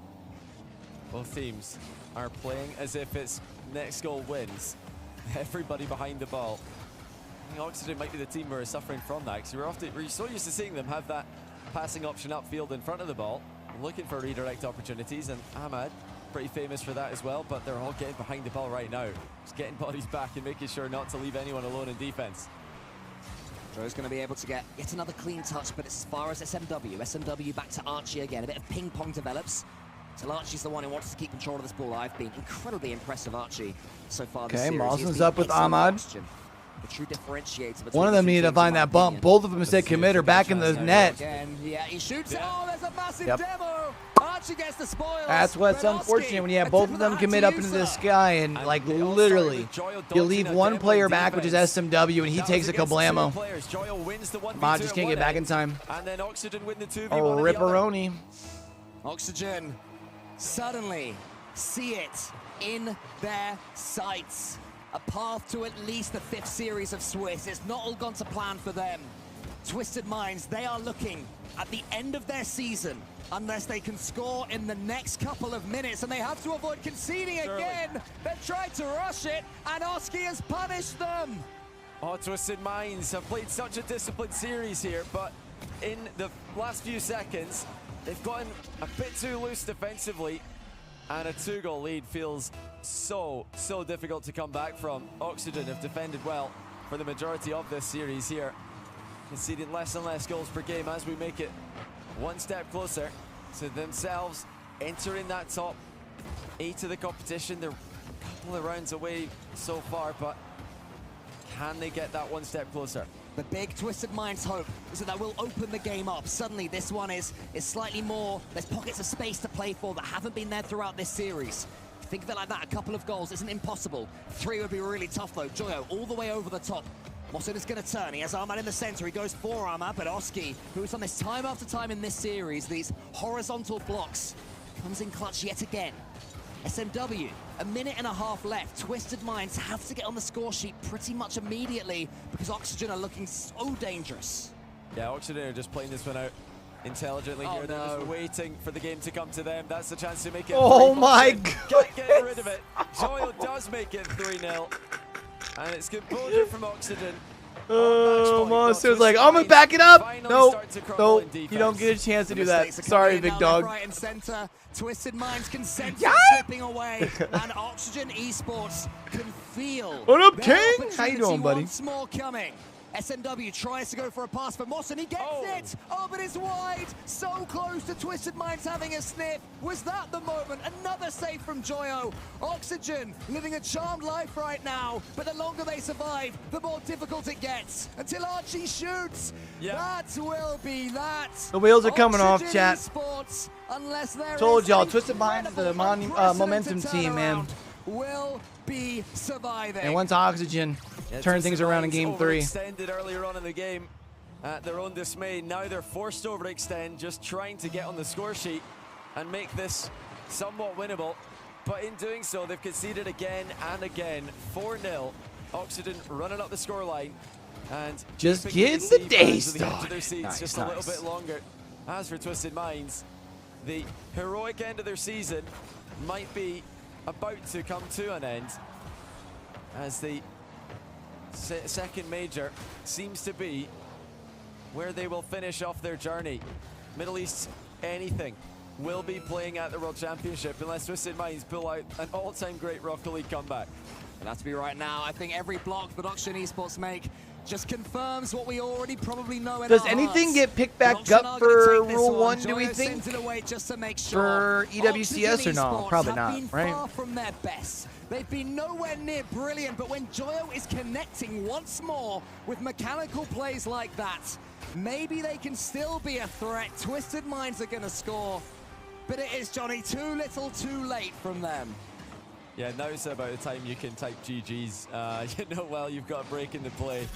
both teams are playing as if it's next goal wins. Everybody behind the ball. I think Oxygen might be the team who are suffering from that, because we're so used to seeing them have that passing option upfield in front of the ball, looking for redirect opportunities, and Ahmad, pretty famous for that as well, but they're all getting behind the ball right now. Just getting bodies back and making sure not to leave anyone alone in defense. Joe's going to be able to get yet another clean touch, but as far as SMW back to Archie again. A bit of ping pong develops. Till Archie's the one who wants to keep control of this ball. I've been incredibly impressed with Archie so far this series. Mawson's up with Ahmad. The true differentiator. One of them needed to find that bump. Both of them said commit or back in the net. Again, yeah, he shoots. Oh, there's a massive demo. Archie gets the spoils. That's what's unfortunate when you have both of them commit up into the sky and like literally you leave one player back, which is SMW, and he takes a kablamo. Ahmad just can't get back in time. And then Oxygen win the 2v1. Oh, Ripperoni. Oxygen suddenly see it in their sights. A path to at least the 5th series of Swiss. It's not all gone to plan for them. Twisted Minds, they are looking at the end of their season unless they can score in the next couple of minutes, and they have to avoid conceding again. They've tried to rush it, and Oski has punished them. Oh, Twisted Minds have played such a disciplined series here, but in the last few seconds, they've gotten a bit too loose defensively, and a 2-goal lead feels so difficult to come back from. Oxygen have defended well for the majority of this series here, conceding less and less goals per game as we make it one step closer to themselves entering that top 8 of the competition. They're a couple of rounds away so far, but can they get that one step closer? The big Twisted Minds hope is that will open the game up. Suddenly this one is slightly more, there's pockets of space to play for that haven't been there throughout this series. Think of it like that, a couple of goals isn't impossible. 3 would be really tough though. Joyo all the way over the top. Mossin is going to turn. He has Ahmad in the center. He goes for Ahmad, but Oski, who's done this time after time in this series, these horizontal blocks, comes in clutch yet again. SMW, a minute and a half left. Twisted Minds have to get on the score sheet pretty much immediately because Oxygen are looking so dangerous. Yeah, Oxygen are just playing this one out intelligently here. They're just waiting for the game to come to them. That's the chance to make it. Oh my God! Get rid of it. Joyo does make it 3-0. And it's composure from Oxygen. Oh, Monster's like, I'm gonna back it up. Nope, you don't get a chance to do that. Sorry, big dog. Right and center. Twisted Minds can sense Yeah. slipping away, and Oxygen Esports can feel. What up, their King? How you doing, opportunity buddy? Once more coming. SMW tries to go for a pass for Moss, and he gets it. Oh, but it's wide. So close to Twisted Minds having a sniff. Was that the moment? Another save from Joyo. Oxygen living a charmed life right now, but the longer they survive, the more difficult it gets. Until Archie shoots. That will be that. The wheels are coming off, Oxygen chat. Esports, unless there Told is y'all, a Twisted Minds is the unprecedented momentum team, man. Will be surviving. And once Oxygen turn things around in game 3. Extended earlier on in the game at their own dismay. Now they're forced to overextend, just trying to get on the score sheet and make this somewhat winnable. But in doing so, they've conceded again and again. 4-0. Oxygen running up the scoreline. And just keeping getting the day to the edge of their started. seats just a little bit longer. As for Twisted Minds, the heroic end of their season might be about to come to an end, as the second major seems to be where they will finish off their journey. Middle East anything will be playing at the World Championship unless Twisted Minds pull out an all-time great Rocket League comeback. And that's to be right now. I think every block that Oxygen Esports make just confirms what we already probably know in Does our anything hearts. get picked But back Oxygen up are gonna for take this Rule 1, one. do we Joyo think? sends it away just to make For sure. EWCS Oxygen or no? Esports Probably have not, been right? far from their best. They've been nowhere near brilliant, but when Joyo is connecting once more with mechanical plays like that, maybe they can still be a threat. Twisted Minds are going to score, but it is, Johnny, too little too late from them. Yeah, now it's about the time you can type GG's. You know, well, you've got a break in the play.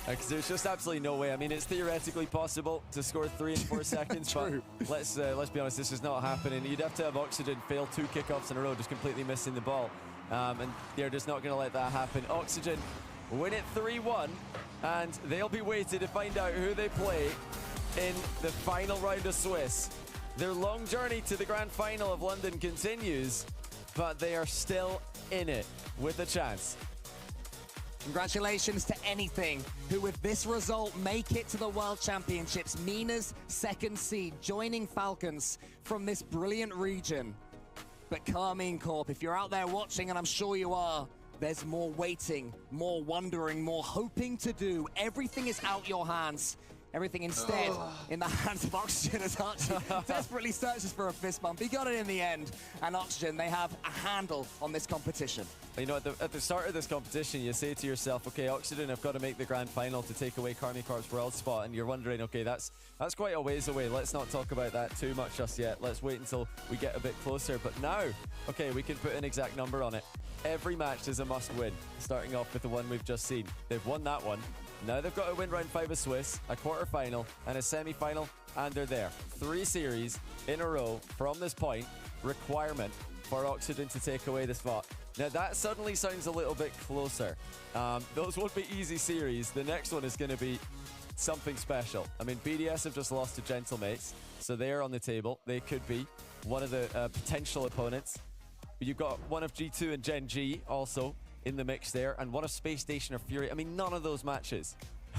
Because there's just absolutely no way. I mean, it's theoretically possible to score 3 in 4 seconds, but let's be honest, this is not happening. You'd have to have Oxygen fail 2 kickoffs in a row, just completely missing the ball. And they're just not going to let that happen. Oxygen win it 3-1, and they'll be waiting to find out who they play in the final round of Swiss. Their long journey to the grand final of London continues, but they are still in it with a chance. Congratulations to anything who with this result make it to the World Championships. Mina's second seed, joining Falcons from this brilliant region. But Carmine Corp, if you're out there watching, and I'm sure you are, there's more waiting, more wondering, more hoping to do. Everything is out your hands. Everything instead in the hands of Oxygen as Archie desperately searches for a fist bump. He got it in the end. And Oxygen, they have a handle on this competition. You know, at the start of this competition, you say to yourself, okay, Oxygen have got to make the grand final to take away Carmi Corp's world spot, and you're wondering, okay, that's quite a ways away. Let's not talk about that too much just yet. Let's wait until we get a bit closer. But now, okay, we can put an exact number on it. Every match is a must-win, starting off with the one we've just seen. They've won that one. Now they've got to win round 5 of Swiss, a quarter-final, and a semi-final, and they're there. 3 series in a row from this point, requirement for Oxygen to take away the spot. Now that suddenly sounds a little bit closer. Those won't be easy series. The next one is going to be something special. I mean, BDS have just lost to Gentlemates, so they're on the table. They could be one of the potential opponents. You've got one of G2 and Gen G also in the mix there, and one of Space Station or Fury. I mean, none of those matches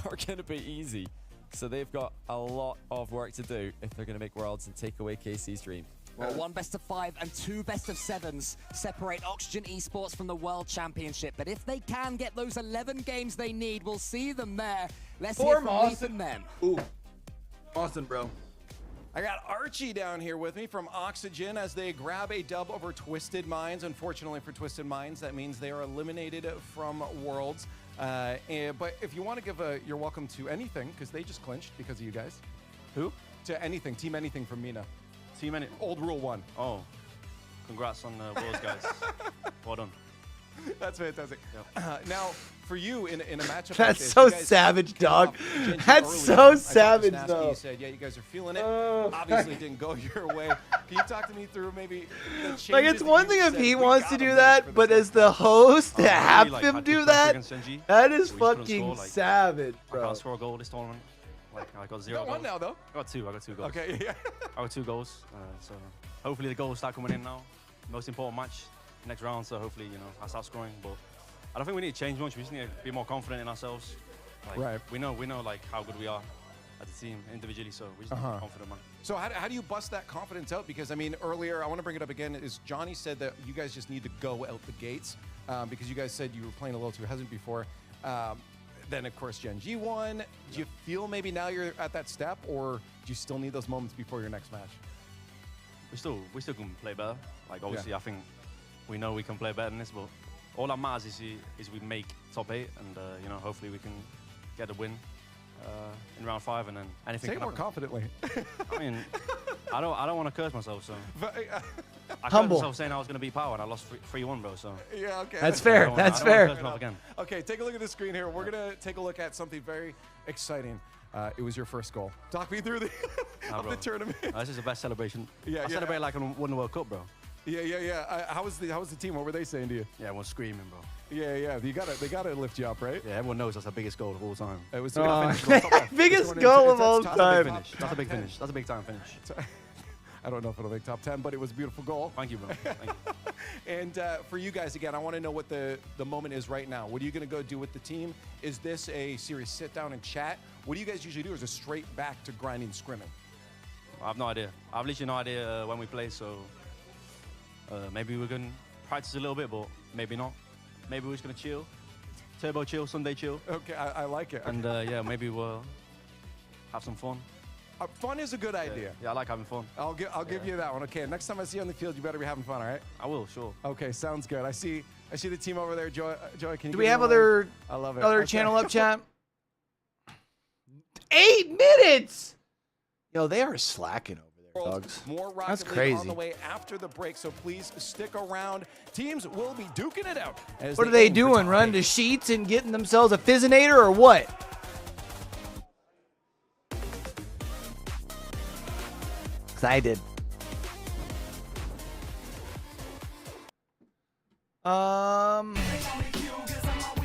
are going to be easy. So they've got a lot of work to do if they're going to make Worlds and take away KC's dream. Well, 1 best of 5 and 2 best of 7s separate Oxygen Esports from the World Championship. But if they can get those 11 games they need, we'll see them there. Let's hear from Leaf and them. Ooh, Austin, bro. I got Archie down here with me from Oxygen as they grab a dub over Twisted Minds. Unfortunately for Twisted Minds, that means they are eliminated from Worlds. But if you want to give your welcome to anything, because they just clinched because of you guys. Who? To anything, Team Anything from Mina. Team Anything? Old Rule 1. Oh, congrats on the Worlds, guys. Well done. That's fantastic. Yep. Now, for you in a matchup That's like this, so you guys savage, dog. Gen G That's early so on. I talked to savage, Snasky, though. You said, yeah, you guys are feeling it. Obviously, didn't go your way. Can you talk to me through maybe the changes? Like, it's that one you thing if said he we wants to gotta do make that, for but this as the host, to have like, him had do good pressure that, against Gen G, that is so we couldn't fucking score, like, savage, I bro. can't score a goal this tournament. Like, I got 0 got goals. one now, though. I got 2 goals. Okay, yeah. I got 2 goals. So hopefully the goals start coming in now. Most important match, next round, so hopefully, you know, I start scoring. But I don't think we need to change much. We just need to be more confident in ourselves. Like, right. We know like how good we are as a team individually, so we just need to be confident, man. So how do you bust that confidence out? Because, I mean, earlier, I want to bring it up again, is Johnny said that you guys just need to go out the gates because you guys said you were playing a little too hesitant before. Then, of course, Gen G won. Do you feel maybe now you're at that step, or do you still need those moments before your next match? We still can play better. Like, obviously, I think we know we can play better than this, but all that matters is we make top 8, and you know, hopefully we can get a win in round 5, and then anything. Say it more confidently. I mean, I don't want to curse myself, so. I Humble. cursed myself saying I was going to beat Power, and I lost 3-1, bro. So. Yeah, okay. That's fair. That's fair. Again. Okay, take a look at the screen here. We're gonna take a look at something very exciting. It was your first goal. Talk me through the of the tournament. This is the best celebration. Yeah, I celebrate like I won the World Cup, bro. Yeah. How was the team? What were they saying to you? Yeah, everyone's screaming, bro. Yeah. They gotta lift you up, right? Yeah, everyone knows that's the biggest goal of all time. It was biggest goal of all time. That's a big finish. That's a big time finish. I don't know if it'll make top 10, but it was a beautiful goal. Thank you, bro. Thank you. And for you guys, again, I want to know what the moment is right now. What are you going to go do with the team? Is this a serious sit down and chat? What do you guys usually do? Or is it straight back to grinding, scrimming? I have no idea. I have literally no idea when we play, so maybe we're going to practice a little bit, but maybe not. Maybe we're just going to chill. Turbo chill, Sunday chill. Okay, I like it. And yeah, maybe we'll have some fun. Fun is a good idea. Yeah, I like having fun. I'll give you that one. Okay, next time I see you on the field, you better be having fun, all right? I will, sure. Okay, sounds good. I see the team over there. Joy, can you do we have other I love it. Other channel up chat? 8 minutes! Yo, they are slacking over there, dogs. More Rocket That's League crazy. on the way after the break, so please stick around. Teams will be duking it out. What are they doing? Run to sheets and getting themselves a Fizzinator or what? Excited.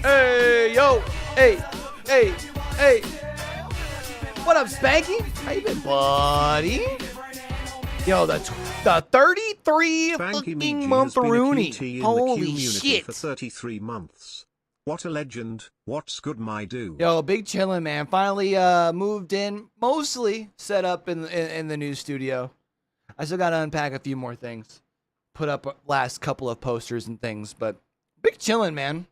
Hey, yo. Hey. What up, Spanky? How you been, buddy? Yo, the 33 fucking month Rooney. Holy shit. For 33 months. What a legend. What's good, my dude? Yo, big chillin', man. Finally moved in, mostly set up in the new studio. I still got to unpack a few more things. Put up last couple of posters and things, but big chillin', man.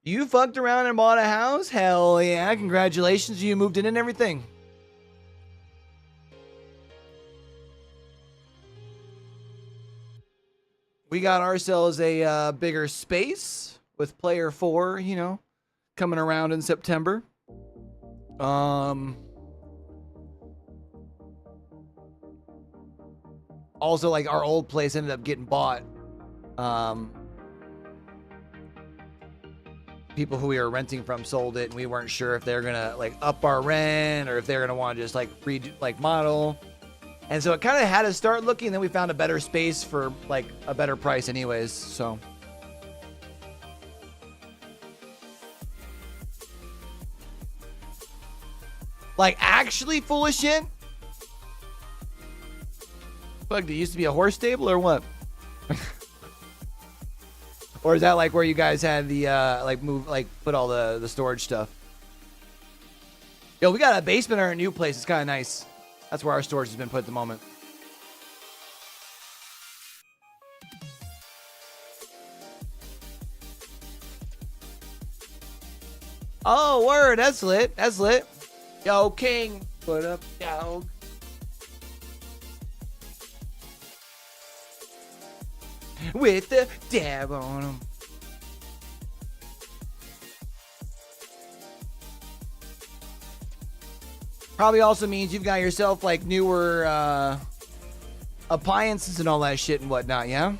You fucked around and bought a house? Hell yeah. Congratulations. You moved in and everything. We got ourselves a bigger space with player 4, you know, coming around in September. Also, like, our old place ended up getting bought. People who we were renting from sold it, and we weren't sure if they were gonna like up our rent or if they were gonna want to just like redo, like model. And so it kind of had to start looking. And then we found a better space for like a better price, anyways. So. Like, actually full of shit? Fuck, did it used to be a horse stable or what? Or is that like where you guys had the, like, put all the storage stuff? Yo, we got a basement in our new place. It's kind of nice. That's where our storage has been put at the moment. Oh, word. That's lit. That's lit. Yo, King. Put up, dog. With the dab on him. Probably also means you've got yourself like newer appliances and all that shit and whatnot, yeah?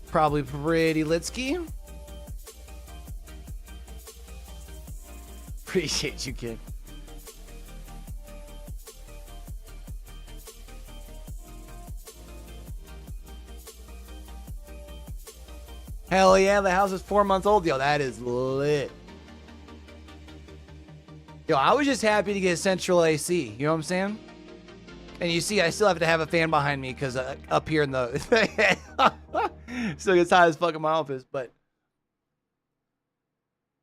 Probably pretty litsky. Appreciate you, kid. Hell yeah, the house is 4 months old. Yo, that is lit. Yo, I was just happy to get central AC. You know what I'm saying? And you see, I still have to have a fan behind me because up here in the... still gets hot as fuck in my office, but...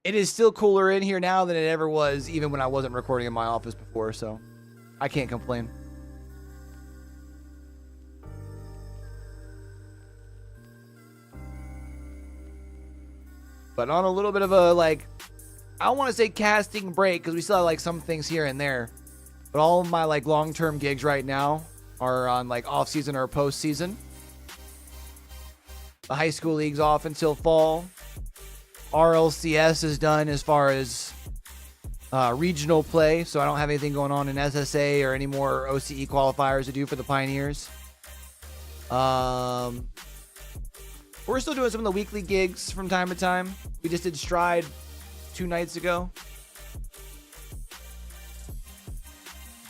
It is still cooler in here now than it ever was, even when I wasn't recording in my office before, so... I can't complain. But on a little bit of a, like, I don't want to say casting break because we still have, like, some things here and there. But all of my, like, long-term gigs right now are on, like, off-season or post-season. The high school league's off until fall. RLCS is done as far as regional play, so I don't have anything going on in SSA or any more OCE qualifiers to do for the Pioneers. We're still doing some of the weekly gigs from time to time. We just did Stride 2 nights ago.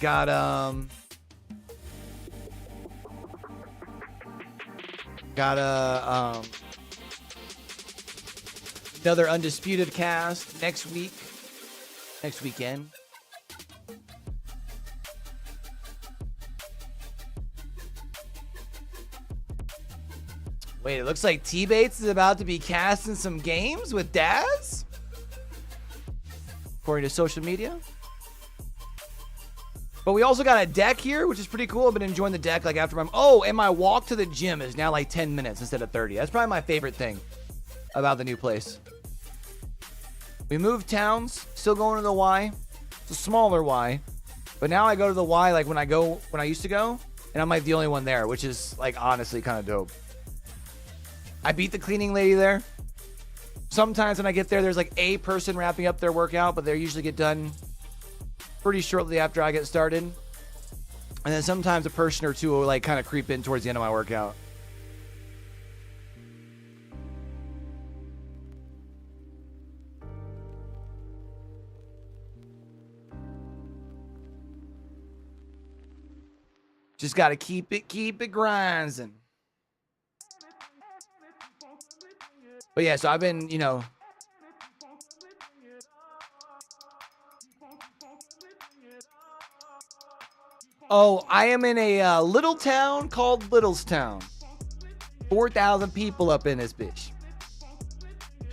got another Undisputed cast next weekend. Wait, it looks like T-Bates is about to be casting some games with Daz? According to social media. But we also got a deck here, which is pretty cool. I've been enjoying the deck like after my... Oh, and my walk to the gym is now like 10 minutes instead of 30. That's probably my favorite thing about the new place. We moved towns, still going to the Y. It's a smaller Y. But now I go to the Y like when I used to go, and I'm like the only one there, which is like honestly kind of dope. I beat the cleaning lady there. Sometimes when I get there, there's like a person wrapping up their workout, but they usually get done pretty shortly after I get started. And then sometimes a person or two will like kind of creep in towards the end of my workout. Just got to keep it grinding. But yeah, so I've been, you know, oh, I am in a little town called Littlestown. 4,000 people up in this bitch.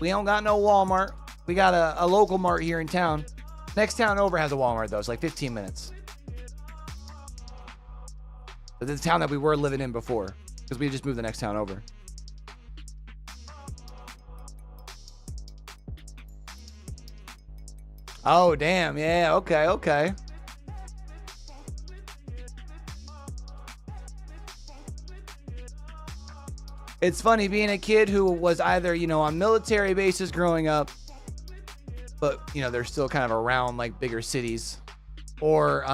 We don't got no Walmart. We got a local mart here in town. Next town over has a Walmart, though. It's like 15 minutes. But it's the town that we were living in before, because we just moved the next town over. Oh, damn. Yeah, okay. It's funny being a kid who was either, you know, on military bases growing up, but, you know, they're still kind of around like bigger cities, or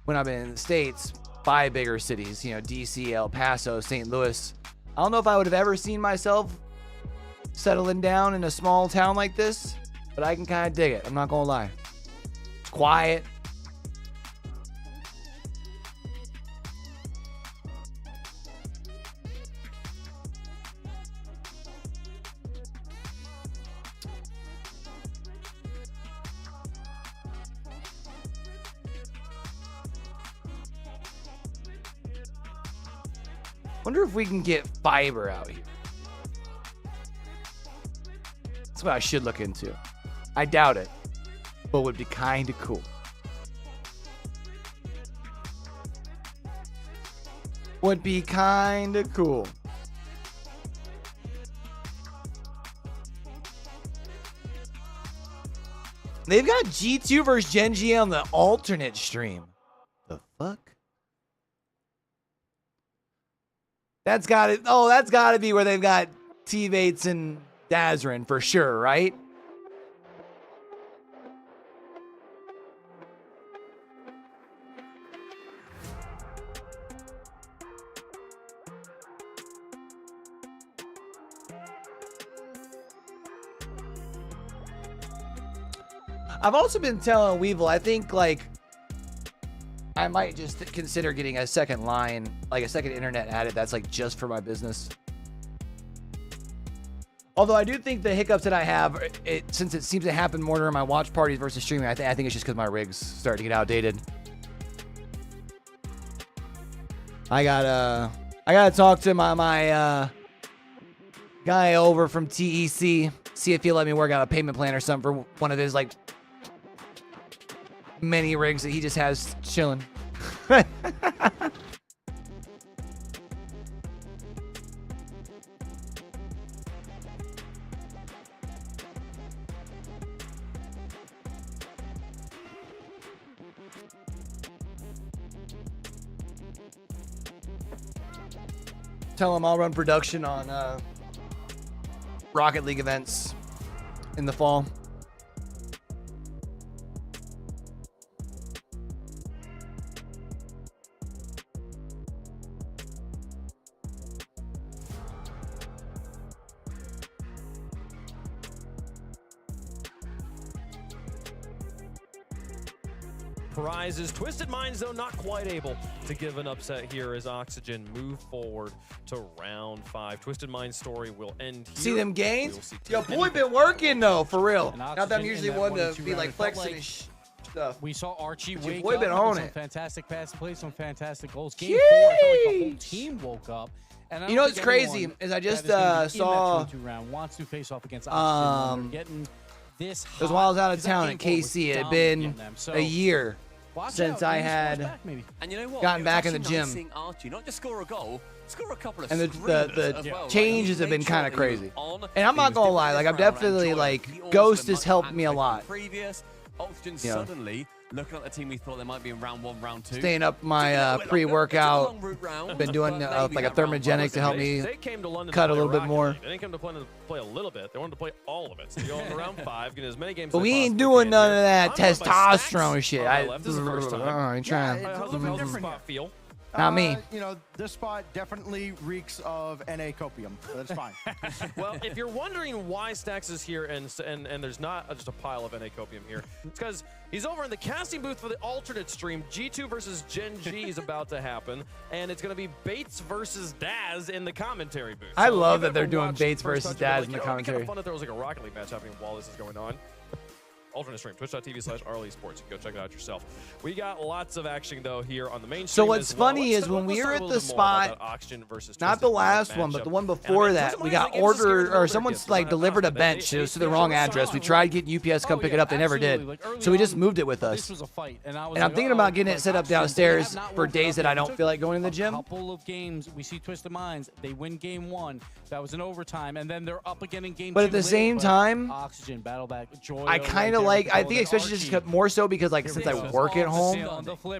when I've been in the States, by bigger cities, you know, DC, El Paso, St. Louis. I don't know if I would have ever seen myself settling down in a small town like this, but I can kind of dig it. I'm not going to lie. It's quiet. Wonder if we can get fiber out here. That's what I should look into. I doubt it, but would be kind of cool. Would be kind of cool. They've got G2 versus Gen G on the alternate stream. The fuck? That's got it. Oh, that's got to be where they've got T-Bates and Dazrin for sure, right? I've also been telling Weevil, I think like I might just consider getting a second line, like a second internet added that's like just for my business. Although I do think the hiccups that I have, since it seems to happen more during my watch parties versus streaming, I think it's just because my rig's starting to get outdated. I gotta talk to my guy over from TEC, see if he'll let me work out a payment plan or something for one of his like many rigs that he just has chilling. Tell him I'll run production on Rocket League events in the fall. prizes. Twisted Minds, though, not quite able to give an upset here as Oxygen move forward to round 5. Twisted Minds' story will end here. See them gains? Yo, boy been working, though, for real. Not that I'm usually one to be like flexing and stuff. We saw Archie wake boy up, been on some it. fantastic pass plays, some fantastic goals. Game 4, I felt like the whole team woke up. And I You don't know what's think crazy anyone is I just that is gonna be saw in that 2-2 round wants to face off against Oxygen. They're getting this hot. Because while I was out of 'cause that town game at 4 was KC, it had dominating been them. So a year watch since out, I maybe had Spurs back, maybe. And you know what? gotten It was back in the actually nice gym. seeing Archie not just score a goal, score a couple of And the screamers as well. changes Like, have been he made sure kind of that he was crazy. on, And I'm he not was gonna doing lie, this like I've round, definitely enjoying like it. He also Ghost the has helped me a lot. Previous Oxygen Yeah. suddenly looking at the team we thought they might be in round 1, round 2. Staying up my pre-workout. Been doing like a thermogenic to help me They came to London cut to a play little bit Rocket more. League. They didn't come to play a little bit. They wanted to play all of it. So you go into round 5, get as many games But as we they ain't possibly doing can none here. of that I'm going by testosterone stats shit. on my left. This is the first time. I ain't trying. Yeah, it's a How's little bit the different. spot feel? Not me. You know, this spot definitely reeks of NA copium, so that's fine. Well, if you're wondering why Stacks is here and there's not just a pile of NA copium here, it's because he's over in the casting booth for the alternate stream. G2 versus Gen G is about to happen, and it's going to be Bates versus Daz in the commentary booth. I So love if that you they're ever doing watched Bates First versus Touch, you'll be Daz like, in the you know, it'd be kind commentary. of fun if there was like a Rocket League match happening while this is going on. Alternate stream, twitch.tv/RLCS. You can go check it out yourself. We got lots of action, though, here on the main stream. So what's funny is when we were at the spot, not the last one, but the one before that, we got ordered, or someone's like delivered a bench. It was to the wrong address. We tried getting UPS to come pick it up. They never did. So we just moved it with us. This was a fight, and I was And I'm like, thinking about getting it set up downstairs for days that I don't feel like going to the gym. A couple of games, we see Twisted Minds. They win game 1. That was an overtime, and then they're up again in game 2. But at the same time, Oxygen, battle back, Joy. I kind of like, I think especially just more so because like since I work at home,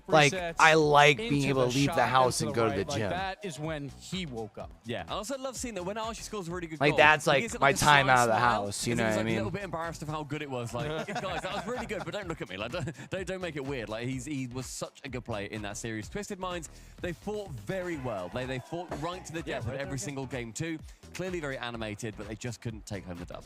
like I like being able to leave the house and go to the gym. That is when he woke up. Yeah, I also love seeing that when Archie scores a really good Like, goal. that's, he like, gives it, my a time sly out of the smile, house, you 'cause know he's, what I like, mean? a little bit embarrassed of how good it was. Like, guys, that was really good, but don't look at me. Like, don't make it weird. Like, he was such a good player in that series. Twisted Minds, they fought very well. They fought right to the death of every single game too. Clearly very animated, but they just couldn't take home the dub.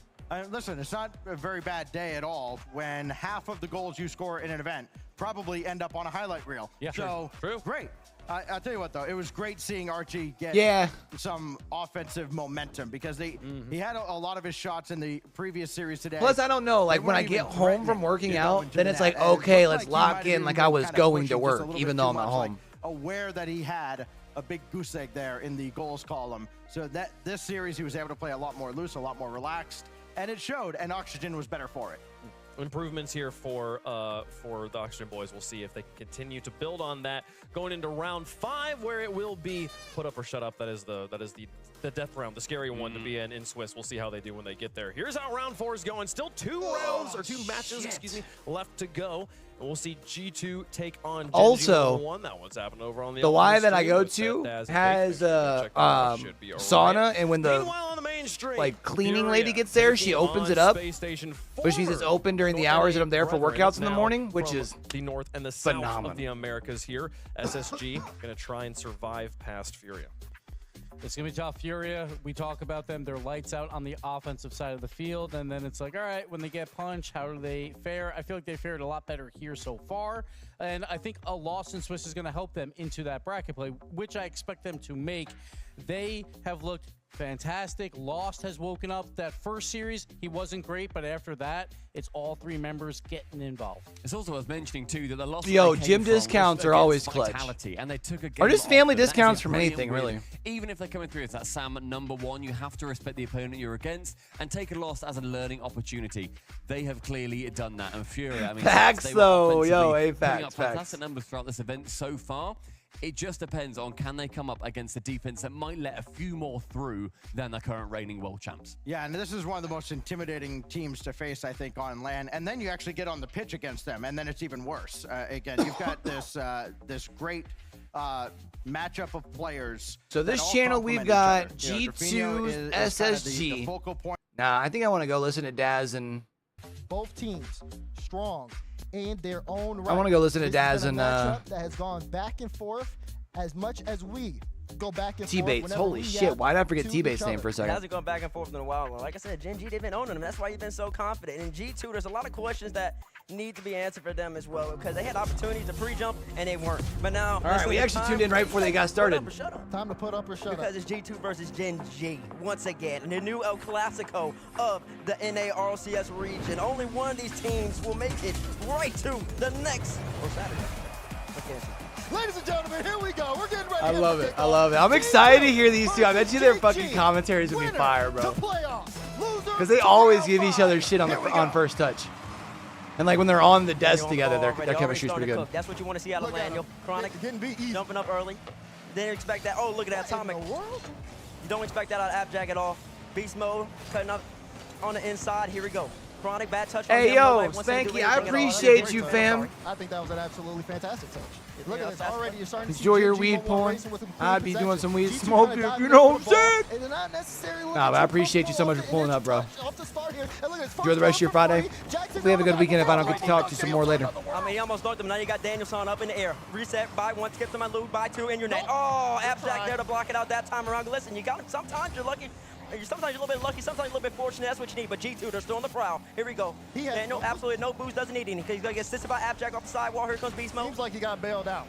Listen, it's not a very bad day at all when half of the goals you score in an event probably end up on a highlight reel. Yeah, so true. Great. I'll tell you what, though, it was great seeing Archie get some offensive momentum because he had a lot of his shots in the previous series today. Plus, I don't know, like when I get home from working out, then it's like, okay, let's lock in like I was going to work, even though I'm at home. Aware that he had a big goose egg there in the goals column. So that this series, he was able to play a lot more loose, a lot more relaxed, and it showed, and Oxygen was better for it. Improvements here for the Oxygen boys. We'll see if they can continue to build on that going into round 5, where it will be put up or shut up. That is the death round, the scary one to be in Swiss. We'll see how they do when they get there. Here's how round 4 is going. Still 2 matches, excuse me, left to go. And we'll see G2 take on Gen Also, G 1. That one's happening over on the Y that I stream go with to Daz and has Check that out. Should be all sauna, right. and when the Meanwhile, on the main stream, like cleaning Furia lady gets there, she taking opens on it up, Space Station which means it's 4. open during the hours that I'm there for Brethren, workouts it's in the now morning, which from is the north and the south phenomenal. of the Americas here. SSG gonna try and survive past Furia. It's going to be tough. Furia, we talk about them. They're lights out on the offensive side of the field. And then it's like, all right, when they get punched, how do they fare? I feel like they fared a lot better here so far. And I think a loss in Swiss is going to help them into that bracket play, which I expect them to make. They have looked fantastic. Lost has woken up. That first series, he wasn't great, but after that, it's all 3 members getting involved. It's also worth mentioning too that the loss. Yo, they came gym from discounts was are always against clutch. Vitality, and they took a Or game just off, family but that's discounts a from brilliant anything, win. really. Even if they're coming through as that Sam number 1, you have to respect the opponent you're against and take a loss as a learning opportunity. They have clearly done that. And Furia, I mean, Facts, they were though. Yo, offensively hey, facts, putting up facts. fantastic numbers throughout this event so far. It just depends on can they come up against a defense that might let a few more through than the current reigning world champs. Yeah, and this is one of the most intimidating teams to face, I think, on LAN. And then you actually get on the pitch against them, and then it's even worse. Again, you've got this this great matchup of players. So this channel we've got G2's SSG. The focal point. Nah, I think I want to go listen to Daz and Both teams strong in their own right. I want to go listen to This has Daz been and a matchup that has gone back and forth as much as we go back and forth. T-Bates. whenever Holy we shit, react why did I forget to T-Bates' each name other. for a He second? hasn't gone back and forth in a while. Like I said, Gen G, they've been owning him. That's why you've been so confident. In G2, there's a lot of questions that need to be answered for them as well because they had opportunities to pre-jump and they weren't. But now, all right, we actually tuned in right before they got started. Time to put up or shut up. Because it's G2 versus Gen G once again, the new El Clasico of the NA RLCS region. Only one of these teams will make it right to the next Saturday. Ladies and gentlemen, here we go. We're getting ready. I love it. I love it. I'm excited to hear these two. I bet you their fucking commentaries will be fire, bro. Because they always give each other shit on first touch. And like when they're on the desk together, their chemistry's pretty good. That's what you want to see out of LANdon. Chronic jumping up early. Didn't expect that. Oh, look at that Atomic. You don't expect that out of AppJack at all. Beast mode, cutting up on the inside. Here we go. Chronic bad touch. Hey, yo, thank you. I appreciate you, fam. I think that was an absolutely fantastic touch. Look at this. Already you're starting to enjoy your weed porn. I'd be doing some weed smoking, you know what I'm saying? Nah, but I appreciate you so much for pulling up, bro. Enjoy the rest of your Friday. Hopefully have a good weekend if I don't get to talk to you some more later. I mean, he almost dunked him. Now you got Danielson up in the air. Reset, by one, skip to my loot, by two, in your net. Oh, AppJack there to block it out that time around. Listen, you got him. Sometimes you're lucky. Sometimes you're a little bit lucky, sometimes you're a little bit fortunate. That's what you need. But G2, they're still on the prowl. Here we go. Daniel, absolutely no boost, doesn't need any. He's going to get assisted by AppJack off the sidewall. Here comes Beast Mode. Seems like he got bailed out.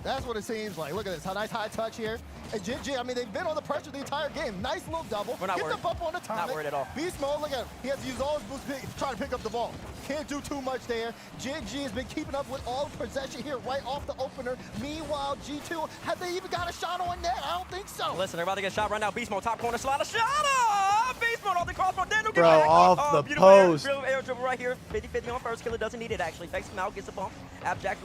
That's what it seems like. Look at this. How nice high touch here. And Gen G, I mean, they've been on the pressure the entire game. Nice little double. We're not Get worried. the bump on the Atomic. Not worried at all. Beast mode, look at him. He has to use all his boost trying to pick up the ball. Can't do too much there. Gen G has been keeping up with all possession here right off the opener. Meanwhile, G2, have they even got a shot on net? I don't think so. Listen, they're about to get shot right now. Beast mode, top corner, slider, shot up! Beast mode off the crossbar. Daniel, bro, off the post. Beautiful air dribble right here. 50-50 on first. Killer doesn't need it, actually. Fakes him out, gets a bump. AppJack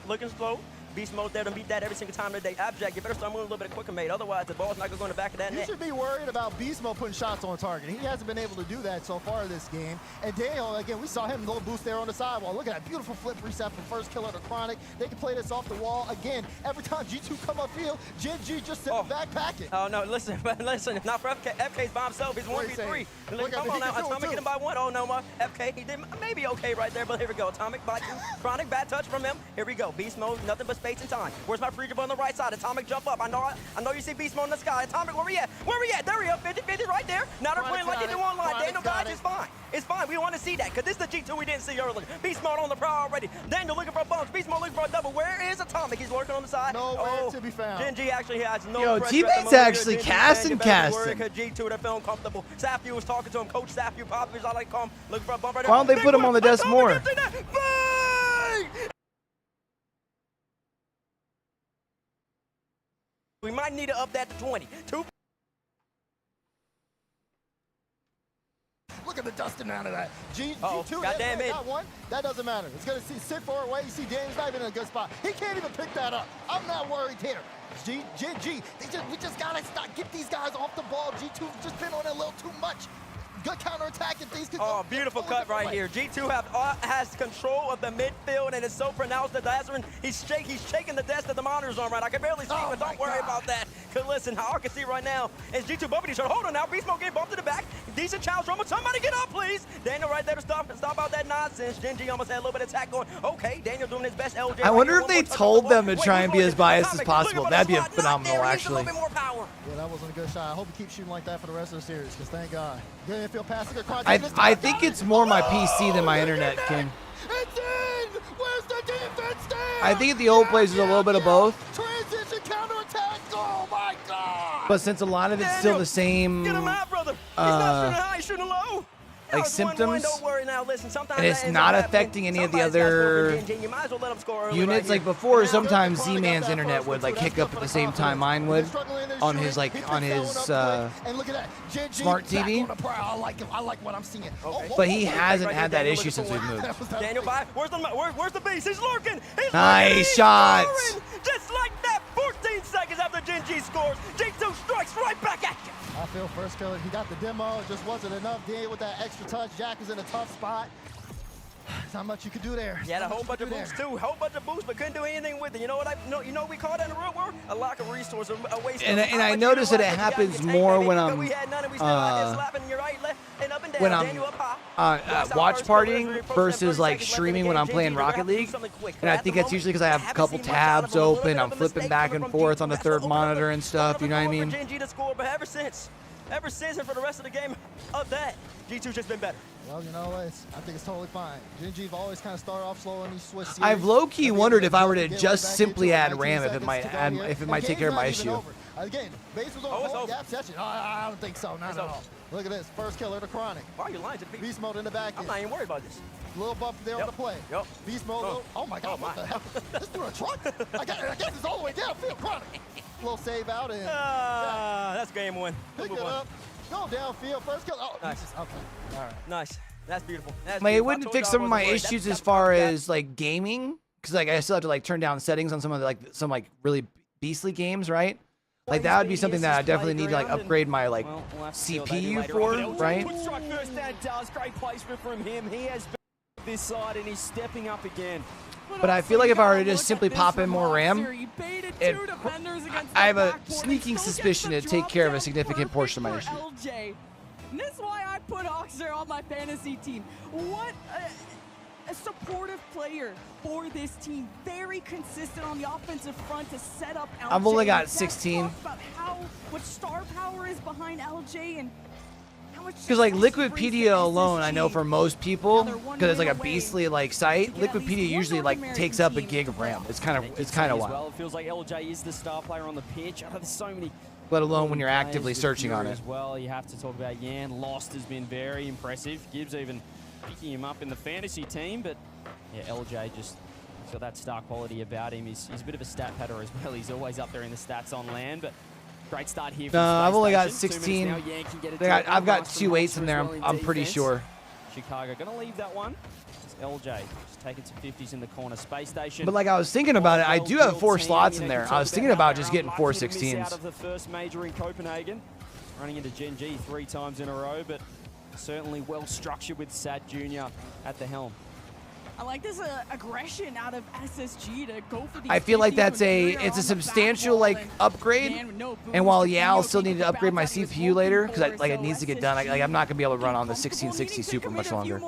looking slow. Beast mode there to beat that every single time of the day. AppJack, you better start moving a little bit quicker, mate. Otherwise, the ball's not going to go in the back of that net. You should be worried about Beast mode putting shots on target. He hasn't been able to do that so far this game. And Daniel, again, we saw him little boost there on the sidewall. Look at that beautiful flip reset from first killer to Chronic. They can play this off the wall. Again, every time G2 come upfield, Gen G just sitting back packing. Oh, no, listen, not for FK. FK's by himself. He's 1v3. Come on now, Atomic hit him by one. Oh, no, FK, he did maybe okay right there, but here we go. Atomic by two. Chronic, bad touch from him. Here we go. Beast mode, nothing but space and time. Where's my free dribble on the right side? Atomic jump up. I know you see Beast mode in the sky. Atomic, where we at? Where we at? There we are. 50-50 right there. Now they're playing like they do online. Daniel dodge is fine. It's fine. We want to see that because this is the G2 we didn't see earlier. Beast mode on the prowl already. Daniel looking for bumps. Beast mode looking for a double. Where is Atomic? He's lurking on the side. Nowhere to be found. Gen G actually has no Yo, pressure teammates actually casting. G2, they're feeling comfortable. Safu was talking to him. Coach Safu, Poppy, I like him. Looking for a bump right there. Why don't they put him on the desk more? We might need to up that to 20. Look at the dusting out of that. G2, goddamn it. Got one. That doesn't matter. It's going to sit far away. You see Daniel's not even in a good spot. He can't even pick that up. I'm not worried here. Gen G, we just got to stop. Get these guys off the ball. G2's just been on it a little too much. Good counterattack if these could go. Beautiful cut right here. G2 has control of the midfield, and it's so pronounced that Dazarin, he's shaking the desk that the monitor's on right. I can barely see, but don't worry about that. Because listen, all I can see right now is G2 bumping each other. Hold on now. Beast mode getting bumped to the back. Decent challenge rumble. Somebody get up, please. Daniel right there to stop out that nonsense. Gen G almost had a little bit of attack going. Okay, Daniel doing his best. LJ. I wonder if they told them to try and be as biased as possible. That'd be phenomenal, actually. Yeah, that wasn't a good shot. I hope he keeps shooting like that for the rest of the series, because thank God. Good infield passing. I think it's more my PC than my internet, King. It's in! Where's the defense there? I think at the old place is a little bit of both. Transition counterattack. Oh my God! But since a lot of it's still the same, get him out, brother. He's not shooting high, he's shooting low. Like symptoms, don't worry now. Listen, and it's not affecting any of the other units. Like before, sometimes Z-Man's internet would like kick up at the same time mine would on his smart TV. I like what I'm seeing. But he hasn't had that issue since we've moved. Daniel, where's the beast? He's lurking. Nice shots. Just like that. 14 seconds after Gen G scores, G2 strikes right back at you. I feel first killer. He got the demo. It just wasn't enough. Daniel with that extra touch. Jack is in a tough spot. There's not much you could do there. He had a whole bunch of boosts too. Whole bunch of boosts, but couldn't do anything with it. You know what we call that in the real world? A lack of resources, a waste. And I notice that it happens more when I'm watch partying versus like streaming when I'm playing Rocket League. And I think that's usually because I have a couple tabs open. I'm flipping back and forth on the third monitor and stuff. You know what I mean? But ever since and for the rest of the game of that, G2's just been better. Well, you know, I think it's totally fine. Gen.G've always kind of started off slow in these Swiss series. I've low-key wondered if I were to just simply add Ram if it might take care of my issue. Again, base was over. Whole gap session. I don't think so. Not at all. Look at this. First killer to Chronic. Why are you lying to me? Beast mode in the back. I'm not even worried about this. Little buff there on the play. Beast mode. Oh my God! What the hell? This through a truck? I guess it's all the way downfield. Chronic. Little save out and. That's game one. Pick it up. Go downfield. First kill. Oh, nice. Okay. All right. Nice. That's beautiful. It wouldn't fix some of my issues as far as like gaming, because like I still have to like turn down settings on some of the some really beastly games, right? Like that would be something that I definitely need to like upgrade my like CPU for, right? First down does. Great placement from him. He has been this side and he's stepping up again. But I feel like if I were to just simply pop in more RAM, I have a sneaking suspicion it'd take care of a significant portion of my issue. LJ. And this is why I put Oxer on my fantasy team. What a supportive player for this team. Very consistent on the offensive front to set up LJ. I've only got 16. About how much star power is behind LJ and how much. Because like Liquipedia alone, I know for most people, because it's like a beastly like site, Liquipedia usually like takes up a gig of RAM. It's kind of wild. Well, it feels like LJ is the star player on the pitch. There's so many. Let alone when you're actively searching on it. As well, you have to talk about Yan. Lost has been very impressive. Gibbs even picking him up in the fantasy team, but yeah, LJ just got that star quality about him. He's a bit of a stat padder as well. He's always up there in the stats on LAN, but great start here. No, I've only got 16. I've got 2 8s in there. I'm pretty sure. Chicago gonna leave that one. It's LJ just taking some 50s in the corner space station. But like I was thinking about it, I do have 4 slots in there. I was thinking about just getting 4 16s. Out of the first major in Copenhagen, running into Gen.G 3 times in a row, but certainly well structured with Sad Jr. at the helm. I like this aggression out of SSG to go for the. I feel like it's a substantial like upgrade, and while I'll still need to upgrade my CPU later because it needs to get done. I'm not gonna be able to run on the 1660 Super much longer.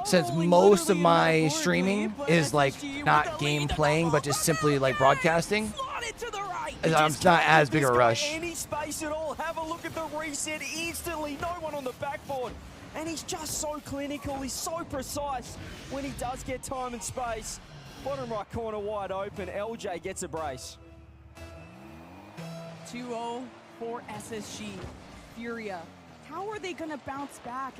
Since most of my streaming is like not game playing but just simply like broadcasting, it's not as big a rush. Any space at all? Have a look at the reset instantly. No one on the backboard. And he's just so clinical, he's so precise when he does get time and space. Bottom right corner wide open, LJ gets a brace. 2-0 for SSG. Furia, how are they gonna bounce back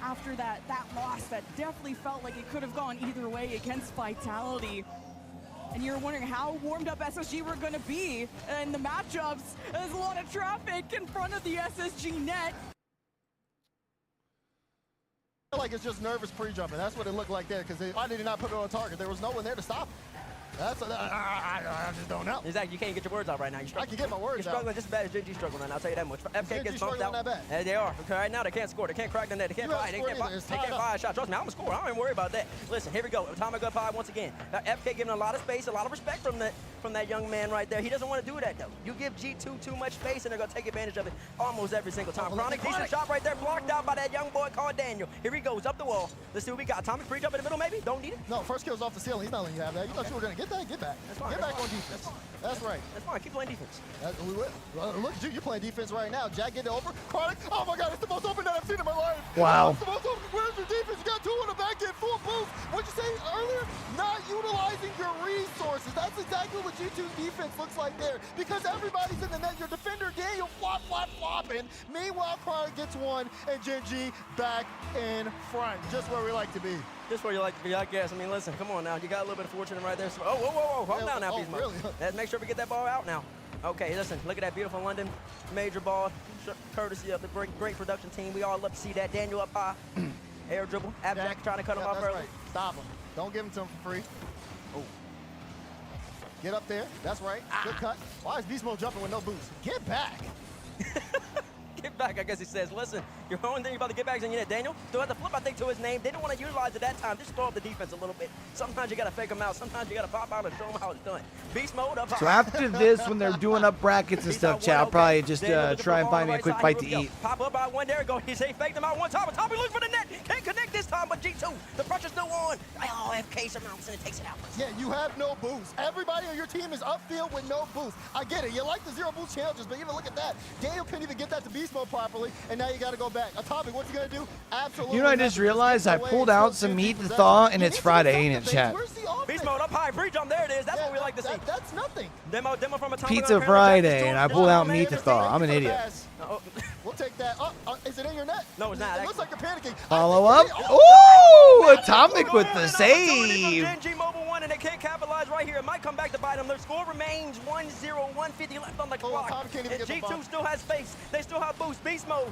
after that loss that definitely felt like it could have gone either way against Vitality? And you're wondering how warmed up SSG were gonna be in the matchups. There's a lot of traffic in front of the SSG net. Like it's just nervous pre-jumping. That's what it looked like there. Because why did he not put it on target? There was no one there to stop him. I just don't know. Exactly, you can't get your words out right now. I can get my words out. You're struggling just as bad as Gen.G struggling right now. I'll tell you that much. FK gets bumped out. That bad. And they are. Okay, right now they can't score. They can't crack the net. They can't fire. They can't fire a shot. Trust me, I'm gonna score. I don't even worry about that. Listen, here we go. Atomic gun five once again. Now, FK giving a lot of space, a lot of respect from that young man right there. He doesn't want to do that though. You give G2 too much space and they're gonna take advantage of it almost every single time. Chronic, decent shot right there, blocked out by that young boy called Daniel. Here he goes up the wall. Let's see what we got. Atomic pre-jump in the middle, maybe. Don't need it. No, first kill's off the ceiling. He's not letting you have that. You thought you were gonna get that? Get back. That's fine. Get back on defense. That's right. That's fine. Keep playing defense. We will. Look, dude, you're playing defense right now. Jack, get it over. Chronic. Oh my God, it's the most open that I've seen in my life. Wow. It's the most open. Where's your defense? You got 2 on the back end, full boost. What'd you say earlier? Not utilizing your resources. That's exactly what G2's defense looks like there. Because everybody's in the net. Your defender Daniel flopping. Meanwhile, Chronic gets one, and Gen.G back in front. Just where we like to be. Just where you like to be, I guess. I mean, listen, come on now. You got a little bit of fortune right there. So, whoa. Hold down now, Beast. Really? Let's make sure we get that ball out now. Okay, listen, look at that beautiful LANdon major ball, courtesy of the great production team. We all love to see that. Daniel up high, air dribble. Abjack trying to cut him off early. Right. Stop him. Don't give him to him for free. Oh. Get up there. That's right. Good cut. Why is Beast Mode jumping with no boost? Get back. Get back, I guess he says. Listen, your only thing you're about to get back is in your net. Daniel still has to flip, I think, to his name. Didn't want to utilize it that time. Just throw up the defense a little bit. Sometimes you got to fake them out. Sometimes you got to pop out and show them how it's done. Beast mode up high. So after this, when they're doing up brackets and stuff, chat, I'll probably just try and find me a quick bite to eat. Pop up by one. There we go. He faked them out one time. Tommy looks for the net. Can't connect this time, but G2. The pressure's still on. Oh, FK surmounts and it takes it out. Yeah, you have no boost. Everybody on your team is upfield with no boost. I get it. You like the zero boost challenges, but even look at that. Daniel couldn't even get that to Beast Mode. properly, and now you got to go back. Atomic, what's he going to do? Absolutely. You know, I just realized I pulled out some meat to thaw, and it's Friday, ain't it, chat? Beast mode up high, free jump, there it is. That's what we like to see. That's nothing. Demo from Atomic. Pizza Friday, and I pulled out meat to thaw. I'm an idiot. We'll take that. Is it in your net? No, it's not. It looks like you're panicking. Follow up. Ooh, Atomic with the save. Gen.G Mobile 1, and they can't capitalize right here. It might come back to bite them. Their score remains 1-0, 150 left on the clock. And G2 still has space. They still have boost. Beast mode.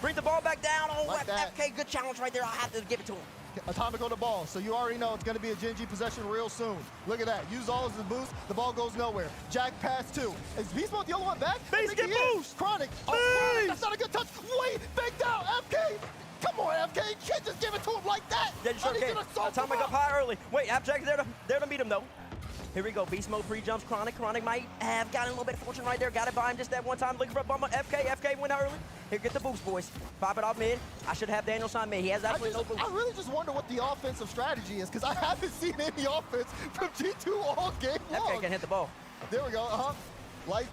Bring the ball back down. Oh, like FK, good challenge right there. I'll have to give it to him. Atomic on the ball, so you already know it's going to be a Gen.G possession real soon. Look at that. Use all as the boost. The ball goes nowhere. Jack pass 2. Is Beast Mode the only one back? Beast get boost. Chronic. Oh, Chronic. That's not a good touch. Wait, faked out. FK. Come on, FK. You can't just give it to him like that. Yeah, you sure can. Atomic up high early. Wait, Abstract is there to meet him, though. Here we go. Beast mode pre-jumps. Chronic. Chronic might have gotten a little bit of fortune right there. Got it by him just that one time. Looking for a bump. FK went early. Here, get the boost, boys. Pop it off mid. I should have Daniel sign mid. He has absolutely no boost. I really just wonder what the offensive strategy is, because I haven't seen any offense from G2 all game long. FK can hit the ball. There we go.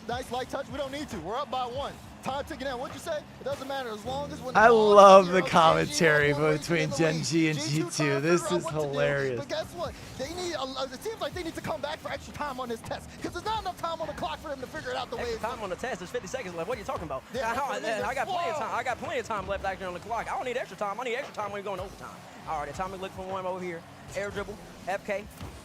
Nice light touch. We don't need to. We're up by 1. Time ticking down. What'd you say? It doesn't matter as long as when I love the commentary between Gen.G and G2. This is hilarious. But guess what? They need. It seems like they need to come back for extra time on this test, because there's not enough time on the clock for them to figure it out the way it's time on the test. There's 50 seconds left. What are you talking about? Yeah, I got plenty of time. I got plenty of time left actually on the clock. I don't need extra time. I need extra time when you're going overtime. All right, Atomic look for one over here. Air dribble. FK.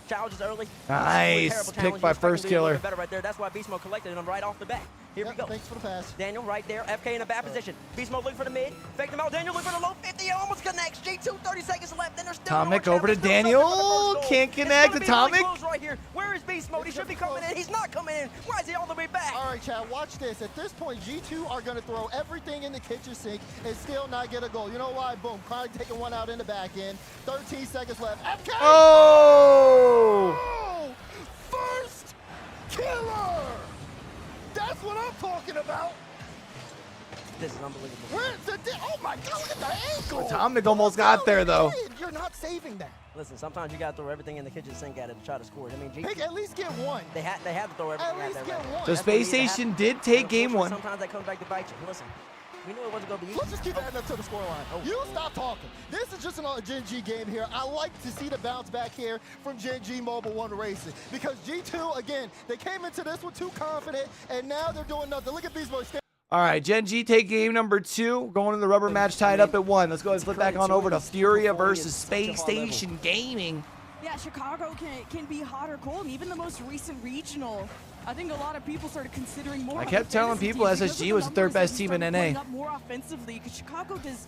Challenges early. Nice. Pick by first killer. Better right there. That's why Beast Mode collected him right off the bat. Here we go. Thanks for the pass. Daniel right there. FK in a bad position. Beast Mode looking for the mid. Fake them out. Daniel looking for the low 50. Almost connects. G2 30 seconds left. Then there's still Atomic over to Daniel. Can't connect. Atomic. Right here. Where is Beast Mode? He should be coming in. He's not coming in. Why is he all the way back? All right, Chad, watch this. At this point, G2 are going to throw everything in the kitchen sink and still not get a goal. You know why? Boom. Chronic taking one out in the back end. 13 seconds left. FK! Oh! First killer! That's what I'm talking about. This is unbelievable. Oh my God, look at the ankle. Atomic almost got there, though. You're not saving that. Listen, sometimes you got to throw everything in the kitchen sink at it to try to score. I mean, G2, at least get one. They had to throw everything at least that. Get one. So Space Station did take game 1. Sometimes that comes back to bite you. Listen, we knew it wasn't going to be easy. Let's just keep adding up to the scoreline. You stop talking. This is just a Gen.G game here. I like to see the bounce back here from Gen.G Mobile 1 Racing, because G2, again, they came into this one too confident, and now they're doing nothing. Look at Beast Boy. All right, Gen.G take game number 2. Going in the rubber match tied up at 1. Let's go ahead and flip back on over to Furia versus Space Station Gaming. Yeah, Chicago can be hot or cold. Even the most recent regional, I think a lot of people started considering more. I kept telling people SSG was the 3rd best team in NA. Up more offensively, because Chicago does.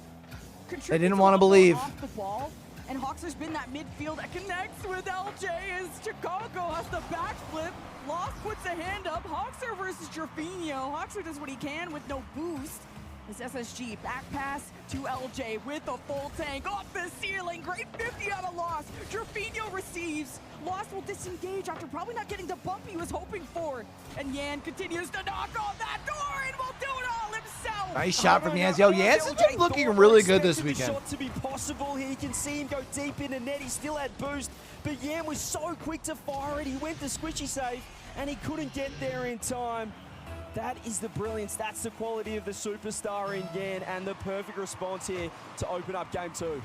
They didn't want to believe. Off the ball, and Hoxer's been that midfield that connects with LJ as Chicago has the backflip. Lost puts a hand up. Hoxer versus Jerfinho. Hoxer does what he can with no boost. This SSG back pass to LJ with a full tank off the ceiling. Great 50 out of Lost. Jerfinho receives. Lost will disengage after probably not getting the bump he was hoping for. And Yan continues to knock on that door and will do it all himself. Nice shot from Yans. Yo, Yans has been looking really good this weekend. Shot to be possible here. You can see him go deep in the net. He still had boost, but Yan was so quick to fire it. He went the squishy save, and he couldn't get there in time. That is the brilliance. That's the quality of the superstar in Yan, and the perfect response here to open up game 2.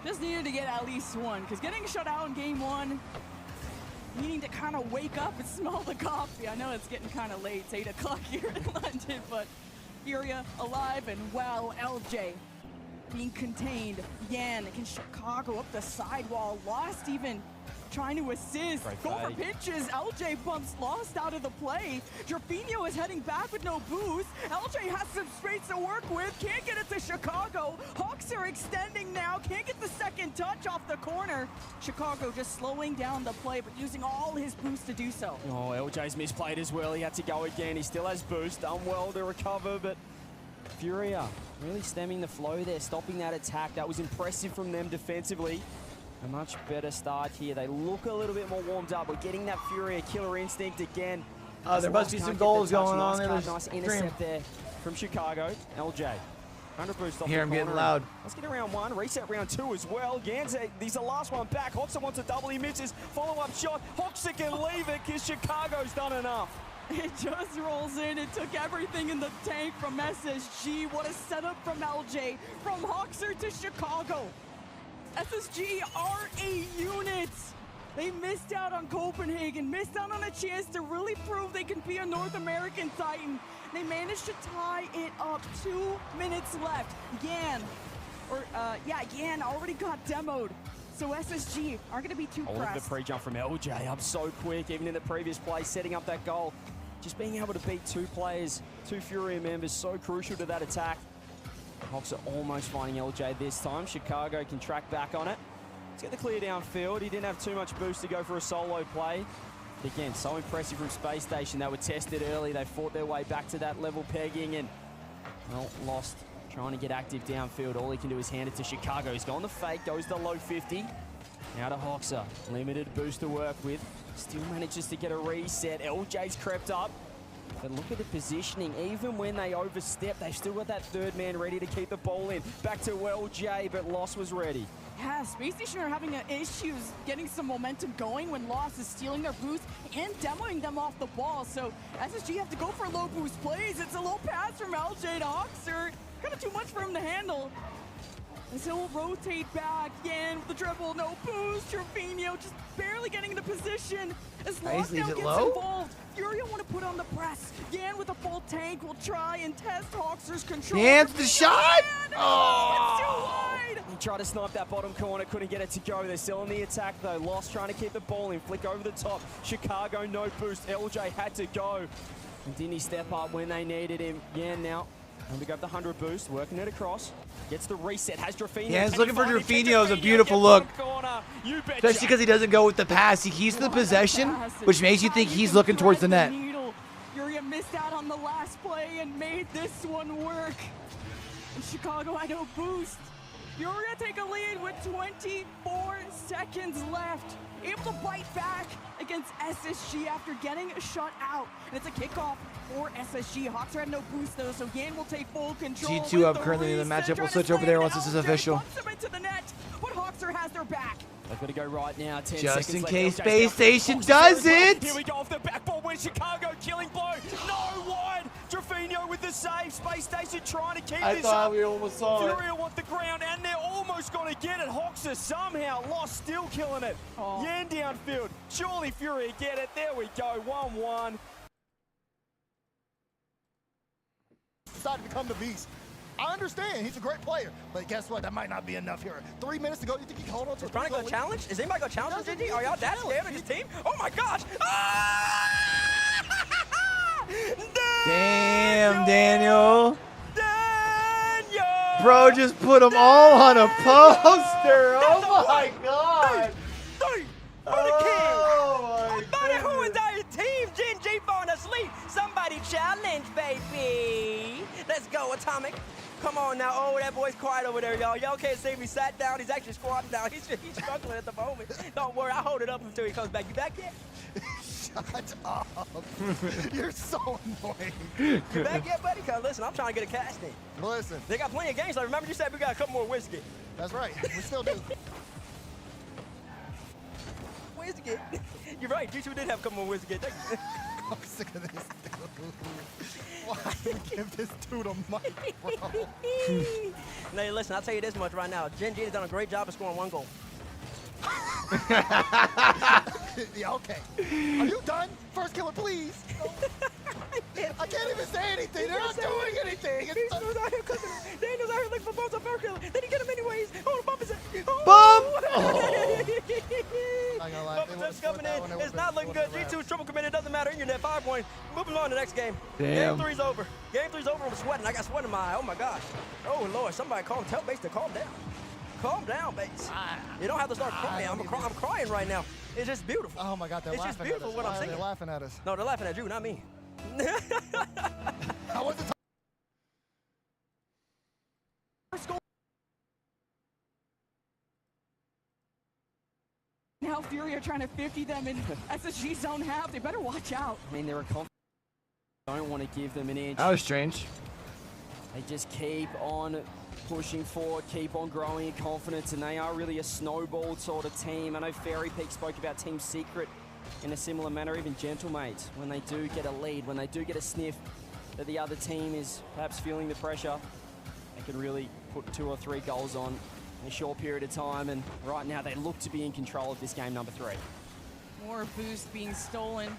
Just needed to get at least one, because getting shut out in game 1, needing to kind of wake up and smell the coffee. I know it's getting kind of late. It's 8 o'clock here in London, but Furia alive and well. LJ being contained. Yan against Chicago up the sidewall. Lost even trying to assist. Go for pitches. LJ bumps Lost out of the play. Jerfinho is heading back with no boost. LJ has some space to work with. Can't get it to Chicago. Hawks are extending now. Can't get the second touch off the corner. Chicago just slowing down the play, but using all his boost to do so. Oh, LJ's misplayed as well. He had to go again. He still has boost. Done well to recover, but Furia really stemming the flow there, stopping that attack. That was impressive from them defensively. A much better start here. They look a little bit more warmed up. We're getting that Furia killer instinct again. There must be some goals going on there. Nice intercept there from Chicago. LJ. 100 boost off Here, I'm getting loud. Let's get round 1. Reset round 2 as well. Ganze, he's the last one back. Hoxer wants a double. He misses. Follow-up shot. Hoxer can leave it because Chicago's done enough. It just rolls in. It took everything in the tank from SSG. What a setup from LJ. From Hoxer to Chicago. SSG are a unit. They missed out on Copenhagen, missed out on a chance to really prove they can be a North American Titan. They managed to tie it up. 2 minutes left. Yan already got demoed. So SSG aren't going to be too pressed. Look at the pre-jump from LJ. Up so quick, even in the previous play, setting up that goal. Just being able to beat 2 players, 2 Furia members, so crucial to that attack. Hawks are almost finding LJ this time. Chicago can track back on it. Let's get the clear downfield. He didn't have too much boost to go for a solo play. But again, so impressive from Space Station. They were tested early. They fought their way back to that level pegging and, well, lost. Trying to get active downfield. All he can do is hand it to Chicago. He's gone the fake, goes to low 50. Now to Hoxer. Limited boost to work with. Still manages to get a reset. LJ's crept up. But look at the positioning. Even when they overstep, they've still got that third man ready to keep the ball in. Back to LJ, but Loss was ready. Yeah, Space Station are having issues getting some momentum going when Loss is stealing their boost and demoing them off the ball. So SSG have to go for low boost plays. It's a low pass from LJ to Hoxer. Kind of too much for him to handle. As he'll rotate back again with the dribble, no boost. Trevino just barely getting into position. As Loss now gets involved. Furia want to put on the press. Yan with a full tank will try and test Hoxer's control. Yan's the shot! It's too wide! He tried to snipe that bottom corner, couldn't get it to go. They're still in the attack though. Lost trying to keep the ball in, flick over the top. Chicago no boost, LJ had to go. And didn't he step up when they needed him? Yan now. And we got the 100 boost, working it across. Gets the reset, has Drafino. Yeah, he's looking for Drafino. It's a beautiful look. Especially because he doesn't go with the pass. He keeps the possession, which makes you think he's looking towards the net. Furia missed out on the last play and made this one work. And Chicago had no boost. Furia take a lead with 24 seconds left. Able to bite back against SSG after getting shut out. And it's a kickoff for SSG. Hoxer had no boost though, so Yan will take full control. G2 up currently in the matchup. We'll switch over there once this is official. Into the net, but Hoxer has their back. They've got to go right now. 10 Just seconds in left. case LJ's Space down. Station Hoxer does it. Here we go off the backboard with Chicago. Killing blow. No wide. Drafino with the save. Space Station trying to keep this up. We almost saw Furia want the ground, and they're almost going to get it. Hoxer somehow lost, still killing it. Yan downfield. Surely Furia get it. There we go. 1-1. Decided to become the beast. I understand, he's a great player, but guess what? That might not be enough here. 3 minutes to go, you think he can hold on to it? Trying to go challenge? Is anybody going to challenge GG? Are y'all that scared of his team? Oh my gosh! Damn, Daniel. Bro just put them all on a poster. Oh my god. Oh my who is our team? Gen G falling asleep. Somebody challenge, baby. Let's go, Atomic. Come on now. Oh, that boy's quiet over there, y'all. Y'all can't see me. Sat down. He's actually squatting down. He's struggling at the moment. Don't worry. I'll hold it up until he comes back. You back yet? Shut up. You're so annoying. You back yet, buddy? Cause listen, I'm trying to get a cast in. Listen. They got plenty of games. Like, remember you said we got a couple more whiskey. That's right. We still do. Whiskey. You're right. G2 did have a couple more whiskey. I'm sick of this dude. Why do you give this dude a mic, bro? Now, listen, I'll tell you this much right now. Gen G has done a great job of scoring 1 goal. Yeah, okay. Are you done? First killer, please. I can't even say anything. They're not doing anything. Daniel's out here cooking. Daniel's out here looking for bombs on first killer. Then he get him anyways. Oh, the bump is Bump just coming in. It's not looking good. G2's triple committed. Doesn't matter. In your net 5 points. Moving on to the next game. Damn. Game 3's over. Game 3's over. I'm sweating. I got sweat in my eye. Oh my gosh. Oh Lord. Somebody tell Base to calm down. Calm down, Base. You don't have to start crying. I'm crying right now. It's just beautiful. Oh my God, they're laughing It's just beautiful at us. what I'm Why are saying. they laughing at us? No, they're laughing at you, not me. How was the Now Furia trying to 50 them in SSG zone half. They better watch out. I mean, they're a confident. Don't want to give them an inch. That was strange. They just keep on pushing forward, keep on growing in confidence, and they are really a snowball sort of team. I know Fairy Peak spoke about Team Secret in a similar manner, even Gentlemates, when they do get a lead, when they do get a sniff that the other team is perhaps feeling the pressure, they can really put 2 or 3 goals on in a short period of time, and right now they look to be in control of this game number 3. More boost being stolen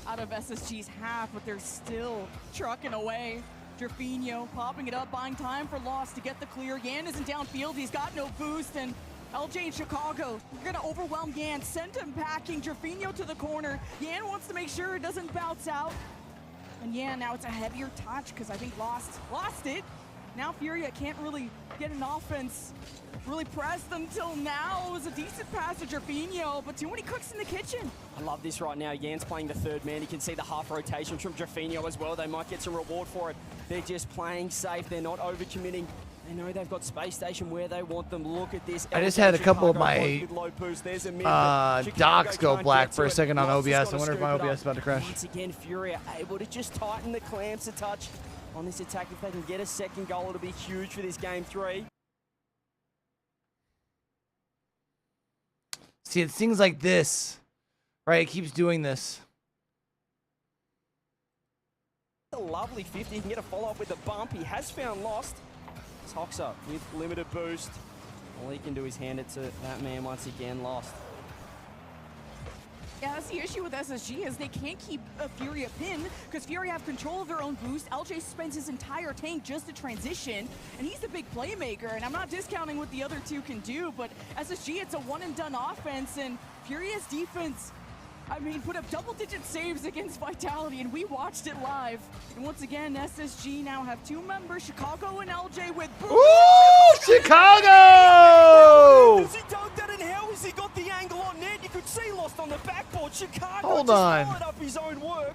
out of SSG's half, but they're still trucking away. Drafinho popping it up, buying time for Lost to get the clear. Yan isn't downfield, he's got no boost, and LJ in Chicago, you're gonna overwhelm Yan, send him packing. Drafinho to the corner. Yan wants to make sure it doesn't bounce out. And yeah, now it's a heavier touch because I think Lost it. Now Furia can't really get an offense, really press them till now. It was a decent pass to Drafinho, but too many cooks in the kitchen. I love this right now. Yan's playing the third man. You can see the half rotation from Drafinho as well. They might get some reward for it. They're just playing safe. They're not overcommitting. They know they've got Space Station where they want them. Look at this. I just had a couple of my docks go black for a second on OBS. I wonder if my OBS is about to crash. Once again, Furia able to just tighten the clamps a touch on this attack. If they can get a second goal, it'll be huge for this game 3. See, it's things like this, right? It keeps doing this. A lovely 50. He can get a follow-up with a bump. He has found Lost. Hoxer with limited boost. All he can do is hand it to that man once again, Lost. Yeah, that's the issue with SSG is they can't keep Furia pinned because Furia have control of their own boost. LJ spends his entire tank just to transition, and he's the big playmaker, and I'm not discounting what the other two can do, but SSG, it's a one-and-done offense, and Furia's defense, I mean, put up double-digit saves against Vitality, and we watched it live. And once again, SSG now have 2 members, Chicago and LJ with boost. Ooh, Chicago! Does he dunk that in? How has he got the angle on net? You could see Lost on the backboard. Chicago Hold just on. followed up his own work,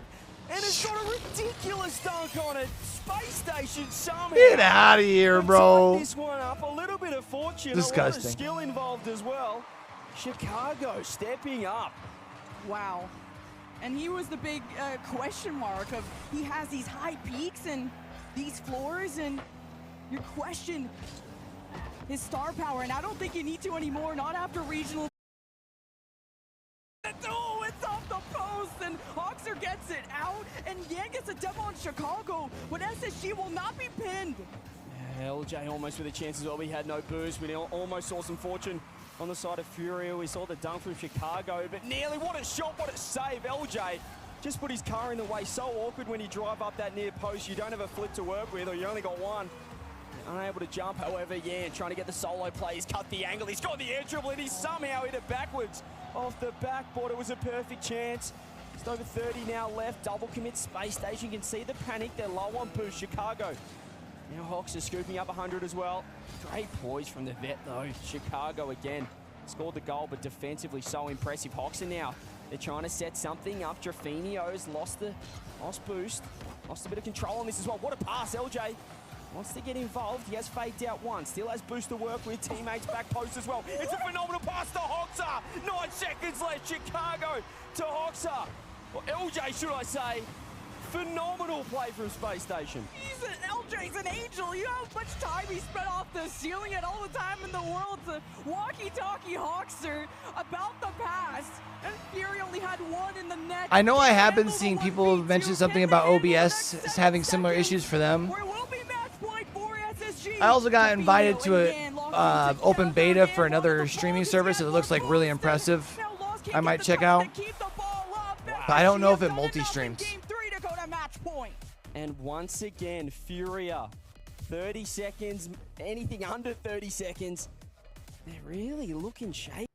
and has got a ridiculous dunk on it. Space Station somehow. Get out of here, bro. This one up, a little bit of fortune, Disgusting. a lot of skill involved as well. Chicago stepping up. Wow. And he was the big question mark of he has these high peaks and these floors, and you question his star power, and I don't think you need to anymore, not after regional. Oh, it's off the post, and Hoxer gets it out, and Yan gets a demo on Chicago, but SSG will not be pinned. LJ almost with a chance as well. We had no boost. We almost saw some fortune on the side of Furia. We saw the dunk from Chicago, but nearly, what a shot, what a save. LJ just put his car in the way. So awkward when you drive up that near post. You don't have a flip to work with, or you only got one. Unable to jump, however, Yan trying to get the solo play. He's cut the angle. He's got the air dribble, and he somehow hit it backwards off the backboard. It was a perfect chance. Just over 30 now left. Double commit Space Station. You can see the panic. They're low on boost. Chicago. Now Hawks are scooping up 100 as well. Great poise from the vet, though. Chicago again scored the goal, but defensively so impressive. Hawks are now, they're trying to set something up. Drafinho's lost boost. Lost a bit of control on this as well. What a pass, LJ. Wants to get involved. He has faked out one. Still has boost to work with. Teammates back post as well. It's a phenomenal pass to Hoxer. 9 seconds left. Chicago to Hoxer. Or LJ, should I say. Phenomenal play from Space Station. LJ's an angel. You know how much time he spent off the ceiling and all the time in the world to walkie-talkie Hoxer about the past. And Fury only had one in the net. I know I have been seeing people mention something about OBS having similar issues for them. I also got invited to a open beta for another streaming service that looks like really impressive. I might check out. But I don't know if it multi-streams. And once again, Furia, 30 seconds, anything under 30 seconds, they're really looking shaky.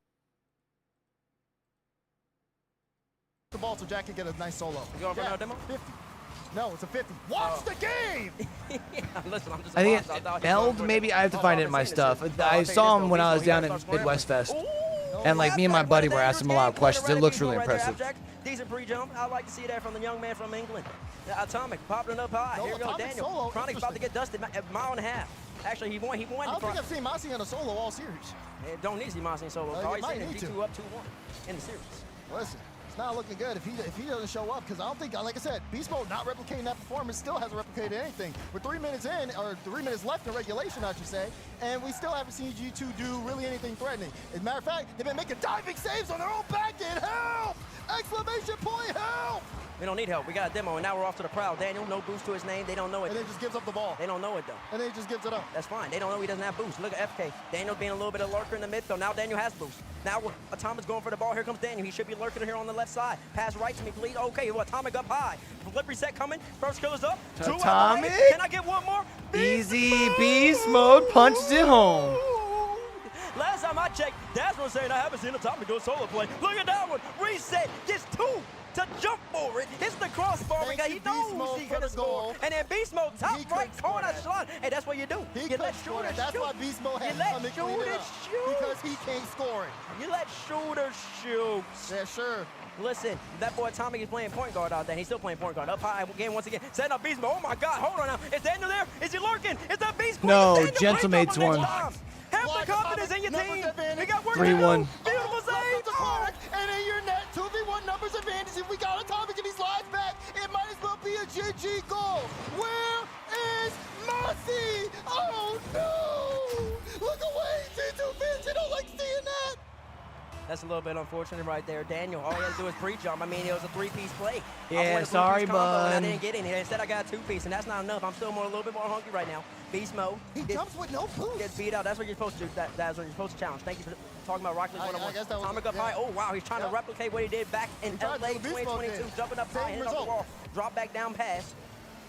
The ball so Jack can get a nice solo. You going for another demo? 50. No, it's a 50. Watch the game! Listen, I'm just I think Eld, maybe I have to find it in my stuff. I saw him when I was down in Midwest Fest. And like me and my buddy were asking him a lot of questions. It looks really impressive. Decent pre-jump. I'd like to see that from the young man from England. Atomic popping up high. Here we go, Daniel. Solo. Chronic's about to get dusted a mile and a half. Actually, he won. I don't think I've seen Mossy on a solo all series. Don't need to see Mossy in solo. Always saying G2 up 2-1 in the series. Listen, it's not looking good if he doesn't show up, because I don't think, like I said, Beast Mode not replicating that performance, still hasn't replicated anything. We're 3 minutes in, or 3 minutes left in regulation, I should say, and we still haven't seen G2 do really anything threatening. As a matter of fact, they've been making diving saves on their own back end. Help! Exclamation point, help! We don't need help. We got a demo, and now we're off to the prowl. Daniel, no boost to his name. They don't know it. And then just gives up the ball. They don't know it, though. And then he just gives it up. That's fine. They don't know he doesn't have boost. Look at FK. Daniel being a little bit of lurker in the midfield. Now Daniel has boost. Now Atomic going for the ball. Here comes Daniel. He should be lurking here on the left side. Pass right to me, please. Okay, well, Atomic up high. Flip reset coming. First killer's up. Atomic. Can I get one more? Easy beast mode punched it home. Last time I checked, Daz was saying I haven't seen Atomic do a solo play. Look at that one. Reset. Gets 2 to jump for it. Hits the crossbar. He knows he could have scored. And then Beast Mode, top right corner shot. Hey, that's what you do. You let shooters shoot. That's why Beast Mode has to come and shoot. Because he can't score it. You let shooters shoot. Yeah, sure. Listen, that boy Atomic is playing point guard out there. He's still playing point guard. Up high again once again. Setting up Beast Mode. Oh my God, hold on now. Is Daniel there? Is he lurking? Is that Beast Mode? No, Gentlemate's one. Have the confidence in your team. We got work 3-1. Beautiful save. And in your net, 2v1 numbers advantage. If we got Atomic and he slides back, it might as well be a GG goal. Where is Mercy? Oh no! Look away, G2 fans. You don't like seeing that. That's a little bit unfortunate right there. Daniel, all he had to do was pre-jump. I mean, it was a 3-piece play. Yeah, sorry, bud. I didn't get any. Instead, I got a 2-piece, and that's not enough. I'm still a little bit more hungry right now. Beast Mode. He jumps with no boost. Gets beat out. That's what you're supposed to do. That's what you're supposed to challenge. Thank you for talking about Rocket League 101. Atomic up high. Oh, wow. He's trying to replicate what he did back in LA 2022. Jumping up high, hitting up the wall. Drop back down pass.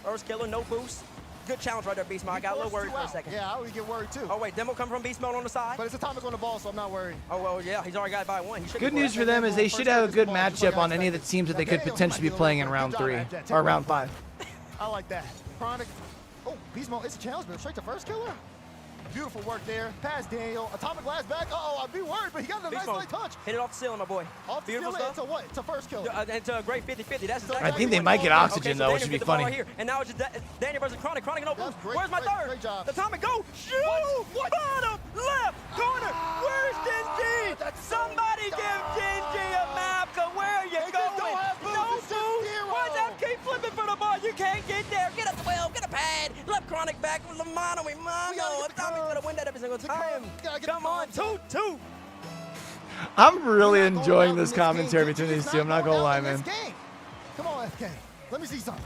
First killer, no boost. Good challenge right there, Beast Mode. I got a little worried for a second. Yeah, I would get worried too. Oh, wait. Demo come from Beast Mode on the side? But it's Atomic on the ball, so I'm not worried. Oh, well, yeah. He's already got it by 1. Good news for them is they should have a good matchup on any of the teams that they could potentially be playing in round 3 or round 5. I like that. Chronic. Oh, Beast Mode, it's a challenge, but straight to first killer. Beautiful work there. Pass Daniel. Atomic last back. Uh-oh, I'd be worried, but he got a nice light touch. Hit it off the ceiling, my boy. Off the Beautiful ceiling. stuff. It's a what? It's a first kill. It's a great 50-50. That's exactly I think they might get oxygen, okay, though, so which would be get the ball funny. Here. And now it's just Daniel versus Chronic. Chronic, no boost. Great, Where's my third? Great job. Atomic, go. Shoot. What? Bottom, left, corner. Where's Genji? Somebody give Genji a map. Where are you going? No boost. Why is that keep flipping for the ball? You can't get there. Get a 12. Get a pad. Left Chronic back with Lamano. Atomic's going to win that every single time. Come on. 2-2. I'm really enjoying this commentary between these two. I'm not going to lie, man. Come on, FK. Let me see something.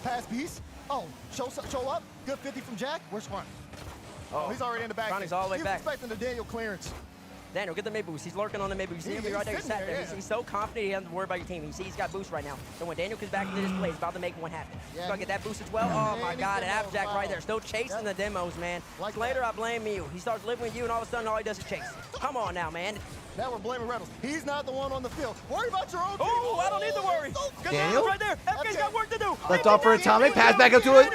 Pass piece. Oh, show up. Good 50 from Jack. Where's Chronic? Oh, he's already in the back. Chronic's all the way back. He was expecting the Daniel clearance. Daniel, get the mid boost. He's lurking on the mid boost. You see him right there. He sat there. He's so confident he doesn't worry about your team. You see he's got boost right now. So when Daniel comes back into this play, he's about to make one happen. He's going to get that boost as well. Oh, my God. And Applejack right there. Still chasing the demos, man. Later, I blame you. He starts living with you, and all of a sudden, all he does is chase. Come on now, man. Now we're blaming Reynolds. He's not the one on the field. Worry about your own team. Oh, I don't need to worry. Daniel? Right there. FK's got work to do. Left off for Atomic. Pass back up to it.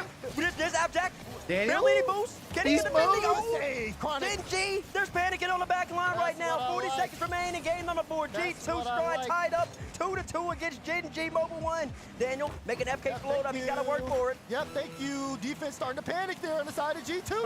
There's Applejack. Daniel? Barely any boost. Can he get the 50? Oh, Genji. There's panicking on the back line right now. 40 seconds remaining. Game number 4. G2 stride tied up 2-2 against Genji Mobile 1. Daniel making FK float up. He's got to work for it. Yep, thank you. Defense starting to panic there on the side of G2.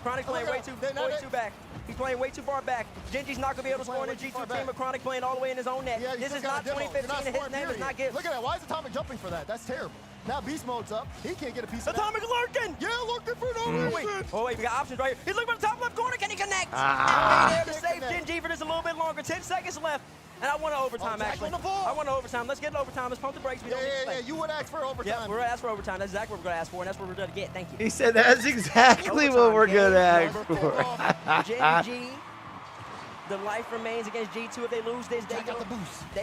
Chronic playing way too back. He's playing way too far back. Genji's not going to be able to score in the G2 team, but Chronic playing all the way in his own net. This is not 2015, and his name is not good. Look at that. Why is Atomic jumping for that? That's terrible. Now Beast Mode's up. He can't get a piece of Atomic lurking! Yeah, lurking for no reason. Oh, wait, we got options right here. He's looking for the top left corner. Can he connect? There to save Genji for this a little bit longer. 10 seconds left. And I want an overtime, actually. I want an overtime. Let's get an overtime. Let's pump the brakes. Yeah. You would ask for overtime. Yeah, we're going to ask for overtime. That's exactly what we're going to ask for, and that's what we're going to get. Thank you. He said that's exactly what we're going to ask for. Genji. The life remains against G2. If they lose this, they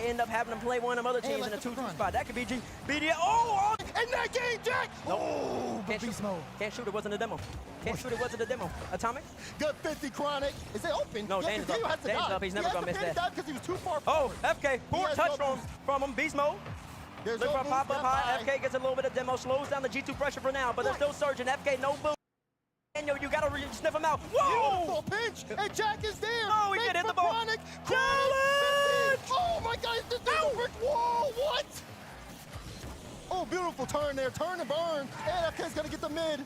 end up having to play one of them other teams in a 2-2 spot. That could be BDS. Oh! And that game, Jack! Nope. Oh, Can't shoot. It wasn't a demo. Atomic? Good 50 Chronic. Is it open? No, Daniel's up. He's never going to miss that. Because he was too far forward. FK. Poor touch from him. Beast Mode. Look for a pop up high. FK gets a little bit of demo. Slows down the G2 pressure for now, but they're still surging. FK, no boost. Daniel, you gotta sniff him out. Whoa! Beautiful pitch, and Jack is there. Oh, he can hit the ball. Chronic. Oh my God, this is a brick wall. What? Oh, beautiful turn there. Turn and burn. And FK's gonna get the mid.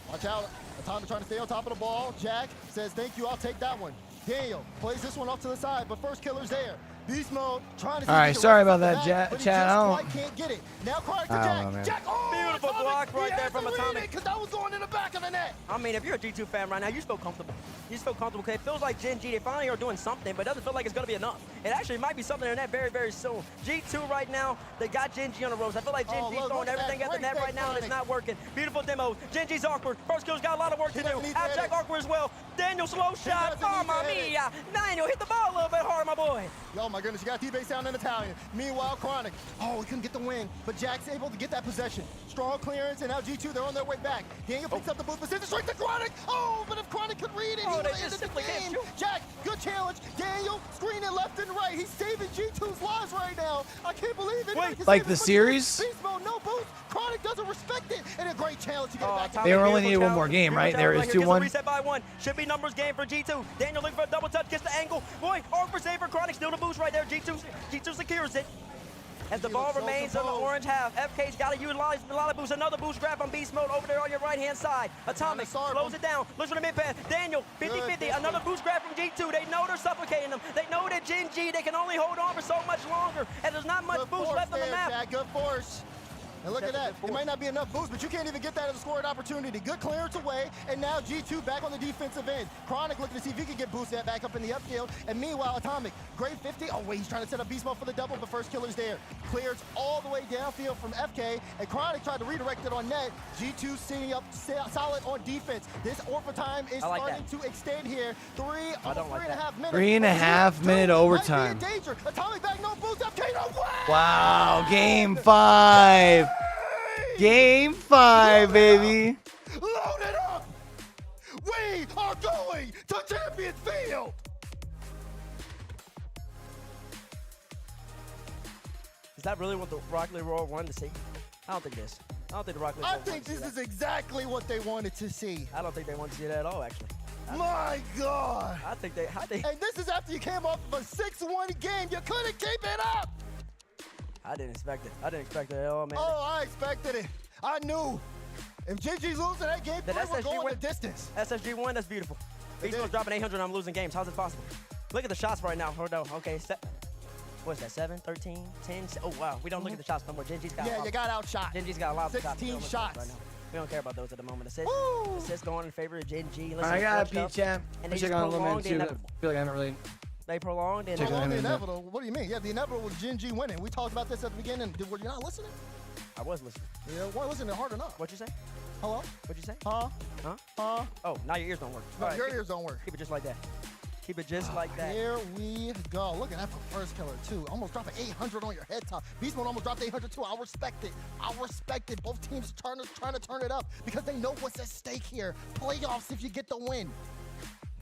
Watch out. Atomic trying to stay on top of the ball. Jack says, thank you, I'll take that one. Daniel plays this one off to the side, but first killer's there. Beast mode, trying to see. All right, sorry about that, Chad. I can't get it. Now Chronic to don't know, Jack. man. Jack, oh, Beautiful Atomic. block right there from Atomic. Because that was going in the back of the net. I mean, if you're a G2 fan right now, you just feel comfortable. You just feel comfortable because it feels like Gen G, they finally are doing something, but it doesn't feel like it's going to be enough. It actually might be something in that very, very soon. G2 right now, they got Gen G on the ropes. I feel like Gen G's throwing everything at the net right now, and it's not working. Beautiful demo. Gen G's awkward. First kill's got a lot of work to do. Abjack awkward as well. Daniel slow shot. Oh, my mia. Daniel hit the ball a little bit hard, my boy. Oh, my goodness. You got T-base down in Italian. Meanwhile, Chronic. Oh, he couldn't get the win, but Jack's able to get that possession. Strong clearance, and now G2, they're on their way back. Daniel picks up the boost, but sends it straight to Chronic. Oh, but if Chronic could read it, he would have ended the game. Jack, good challenge. Daniel, screening left and right. He's saving G2's lives right now. I can't believe it. Wait, like the series? Beast mode, no boost. Chronic doesn't respect it, and a great challenge to get it back. They only needed one more game, right? There is 2-1. Reset by 1. Should be numbers game for G2. Daniel looking for a double touch, gets the angle. Boy, awkward save for Chronic, still the boost right there. G2 secures it. As the ball remains on the orange half, FK's got to utilize a lot of boost. Another boost grab from Beast Mode over there on your right-hand side. Atomic slows it down, looks for the mid-pass. Daniel, 50-50, another boost grab from G2. They know they're suffocating them. They know that Gen G, they can only hold on for so much longer, and there's not much boost left on the map. Jack, good force. And look at that. It might not be enough boost, but you can't even get that as a scoring opportunity. Good clearance away, and now G2 back on the defensive end. Chronic looking to see if he can get boosted back up in the upfield. And meanwhile, Atomic, great 50. Oh, wait, he's trying to set up Beast Mode for the double, but first killer's there. Clears all the way downfield from FK, and Chronic tried to redirect it on net. G2 sitting up solid on defense. This Orpha time is starting to extend here. 3.5 minutes. 3.5 minute overtime. Atomic back, no boost, FK, no way! Wow, game 5. Game 5, baby. Load it up! We are going to Champions Field! Is that really what the Rocket League Royal wanted to see? I don't think it is. I don't think the Rocket League I think this is exactly what they wanted to see. I don't think they wanted to see that at all, actually. My God! I think they... And this is after you came off of a 6-1 game. You couldn't keep it up! I didn't expect it. I didn't expect it at all, man. Oh, I expected it. I knew. If GG's losing that game, we're going the distance. SSG won, that's beautiful. Beast Mode's dropping 800 and I'm losing games. How's it possible? Look at the shots right now. Hold on. Okay, what is that, 7, 13, 10? Oh, wow. We don't look at the shots no more. Gen G's got you got outshot. Gen G's got a lot of 16 shots. Right now. We don't care about those at the moment. Assists going in favor of Gen G. I got a beat, champ. And I check on a little minute, too. I feel like I haven't really... They prolonged it. The inevitable. What do you mean? Yeah, the inevitable was Gen G winning. We talked about this at the beginning. Were you not listening? I was listening. Yeah, weren't listening hard enough. What'd you say? Hello? What'd you say? Huh? Oh, now your ears don't work. No, your ears don't work. Keep it just like that. Keep it just like that. Here we go. Look at that for first killer, too. Almost dropping 800 on your head top. Beast Mode almost dropped 800, too. I respect it. I respect it. Both teams trying to turn it up because they know what's at stake here. Playoffs if you get the win.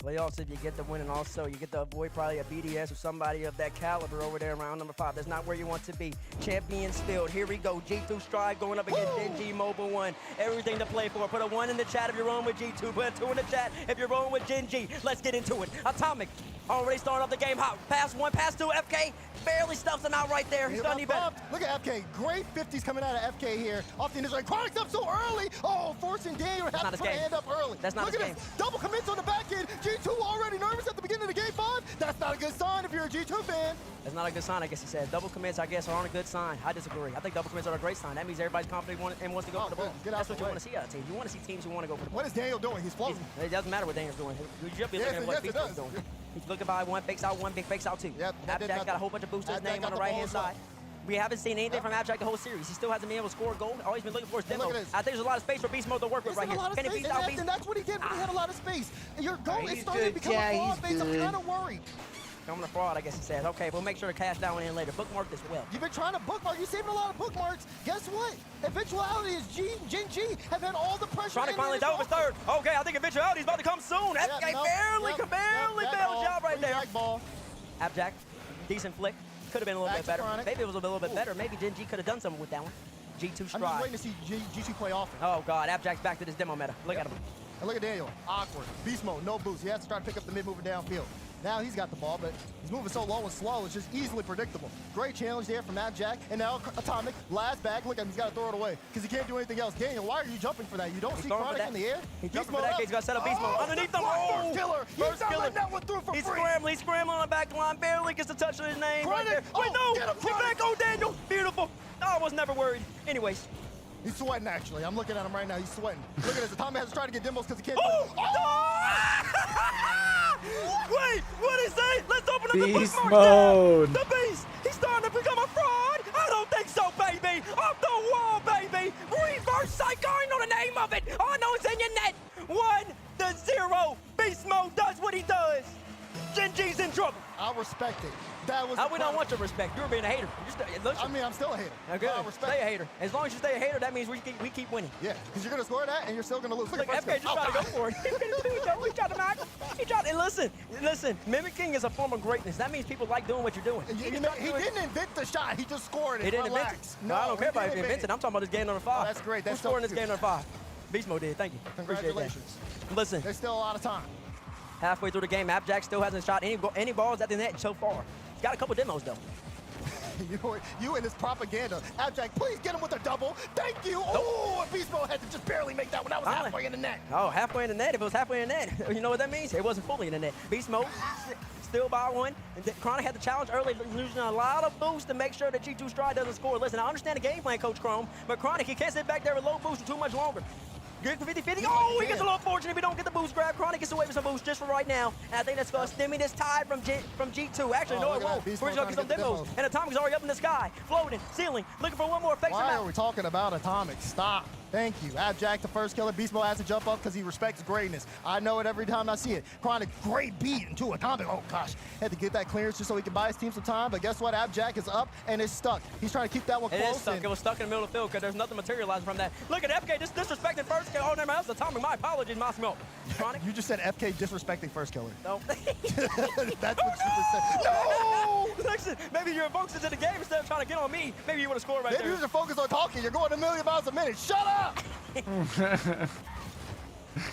Playoffs if you get the win, and also you get to avoid probably a BDS or somebody of that caliber over there around number 5. That's not where you want to be. Champions Field. Here we go. G2 Stride going up against Gen G Mobile 1. Everything to play for. Put a 1 in the chat if you're rolling with G2. Put a 2 in the chat if you're rolling with Gen G. Let's get into it. Atomic already starting off the game hot. Pass 1, pass 2. FK barely stuffs him out right there. He's done any better. Look at FK. Great 50s coming out of FK here. Off the initial. Chronic's up so early. Oh, forcing Daniel to have to put a hand up early. That's not Look at this. Double commits on the back end. G2 already nervous at the beginning of the game 5. That's not a good sign if you're a G2 fan. That's not a good sign, I guess he said. Double commits, I guess, aren't a good sign. I disagree. I think double commits are a great sign. That means everybody's confident and wants to go for the ball. That's what you want to see out of teams. You want to see teams who want to go for the ball. What is Daniel doing? He's floating. It doesn't matter what Daniel's doing. You should be looking at what Beast Mode's doing. He's looking by 1, fakes out 1, big fakes out 2. Yep. Abjack got a whole bunch of boosts to his name on the right-hand side. We haven't seen anything from Abjack the whole series. He still hasn't been able to score a goal. All he's been looking for is demo. I think there's a lot of space for Beast Mode to work with right here. Can he beat out Beast? And that's what he did when he had a lot of space. Your goal is starting to become a fraud base. I'm kind of worried. Coming to fraud, I guess he says. Okay, we'll make sure to cash that one in later. Bookmark this well. You've been trying to bookmark. You're saving a lot of bookmarks. Guess what? Eventuality is Gen G have had all the pressure. Trying to finally dove his third. Okay, I think Eventuality is about to come soon. FK barely bailed job right there. Abjack, decent flick. Could have been a little bit better. Maybe it was a little bit better. Maybe Gen G could have done something with that one. G2 Stride. I'm just waiting to see G2 play offense. Oh, God. Abjack's back to this demo meta. Look at him. And look at Daniel. Awkward. Beast Mode, no boost. He has to start to pick up the mid-mover downfield. Now he's got the ball, but he's moving so low and slow, it's just easily predictable. Great challenge there from LANdon, and now Atomic, last back, look at him, he's got to throw it away, because he can't do anything else. Daniel, why are you jumping for that? You don't see Chronic in the air? He's jumping for that, he's got to set up beast mode. Underneath them, First killer! First killer. That one through for he's free. He's scrambling on the back line, barely gets a touch on his name right there. Wait, no! Get back, oh, Daniel! Beautiful! I was never worried. Anyways. He's sweating, actually. I'm looking at him right now. He's sweating. Look at this. Atomic has to try to get demos because he can't. Wait, what did he say? Let's open up the Beast bookmark mode. tab. The beast. He's starting to become a fraud. I don't think so, baby. Off the wall, baby. Reverse psycho. I know the name of it. All I know it's in your net. 1-0. Beast mode does what he does. Genji's in trouble. I respect it. That was. We don't want your respect. You're being a hater. I mean, I'm still a hater. Okay. I respect Stay a hater. As long as you stay a hater, that means we keep winning. Yeah, because you're gonna score that and you're still gonna lose. Look, FK just trying to go for it. He tried to knock. He tried. And listen. Mimicking is a form of greatness. That means people like doing what you're doing. He didn't invent the shot. He just scored it. He didn't invent it. No, I don't care about if he invented it. I'm talking about this game number 5. Oh, that's great. That's Who's scoring this game number 5? Beast mode did. Thank you. Congratulations. Listen. There's still a lot of time. Halfway through the game, Appjack still hasn't shot any balls at the net so far. He's got a couple demos though. you and this propaganda. Appjack, please get him with a double. Thank you. Nope. Oh, Beast Mode had to just barely make that one. That was halfway in the net. Oh, halfway in the net. If it was halfway in the net, you know what that means? It wasn't fully in the net. Beast Mode still by one. And Chronic had the challenge early, losing a lot of boost to make sure that G2 Stride doesn't score. Listen, I understand the game plan, Coach Chrome, but Chronic, he can't sit back there with low boost for too much longer. Good for 50-50. Oh, he gets a little fortunate if we don't get the boost grab. Chronic gets away with some boost just for right now. And I think that's going to stem me this tide from G2. Actually, no, it won't. We're just going to get some demos. And Atomic's already up in the sky, floating, ceiling, looking for one more face. Why are we talking about Atomic? Stop. Thank you. Appjack, the first killer. Beast Mode has to jump up because he respects greatness. I know it every time I see it. Chronic, great beat into Atomic. Oh, gosh. Had to get that clearance just so he can buy his team some time. But guess what? Appjack is up and it's stuck. He's trying to keep that one close. It is stuck. It was stuck in the middle of the field because there's nothing materializing from that. Look at FK just disrespecting first killer. Oh, never mind. That's Atomic. My apologies, Massimo. Chronic? You just said FK disrespecting first killer. No. That's what you just said. No! Listen, maybe you're focused in the game instead of trying to get on me. Maybe you want to score right there. Maybe you're just focused on talking. You're going a million miles a minute. Shut up!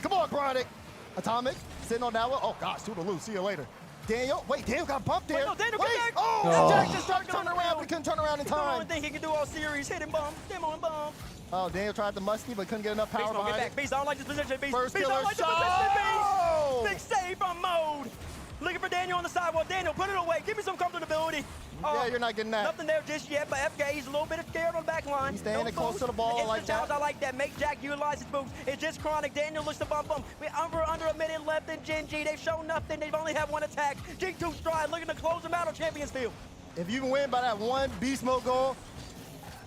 Come on, Chronic. Atomic, sitting on that one. Oh, gosh, toodaloo. See you later. Daniel, wait, Daniel got bumped there. Wait, no, Daniel, come back. Oh, Jack just tried to turn around, but couldn't turn around in time. The only thing he can do all series, hit and bump, demo and bump. Oh, Daniel tried the musty, but couldn't get enough power behind it. Beast, I don't like this position, Beast. First Beast, I killer don't like shot. This position, Beast. Big save from Mode. Looking for Daniel on the sidewalk. Daniel, put it away. Give me some comfortability. Yeah, you're not getting that. Nothing there just yet, but FK, he's a little bit scared on the back line. He's standing close to the ball like that. I like that. Make Jack utilize his boost. It's just Chronic. Daniel looks to bump him. We're under a minute left in Gen G. They've shown nothing. They've only had one attack. G2 Stride looking to close them out on Champions Field. If you can win by that one Beast Mode goal,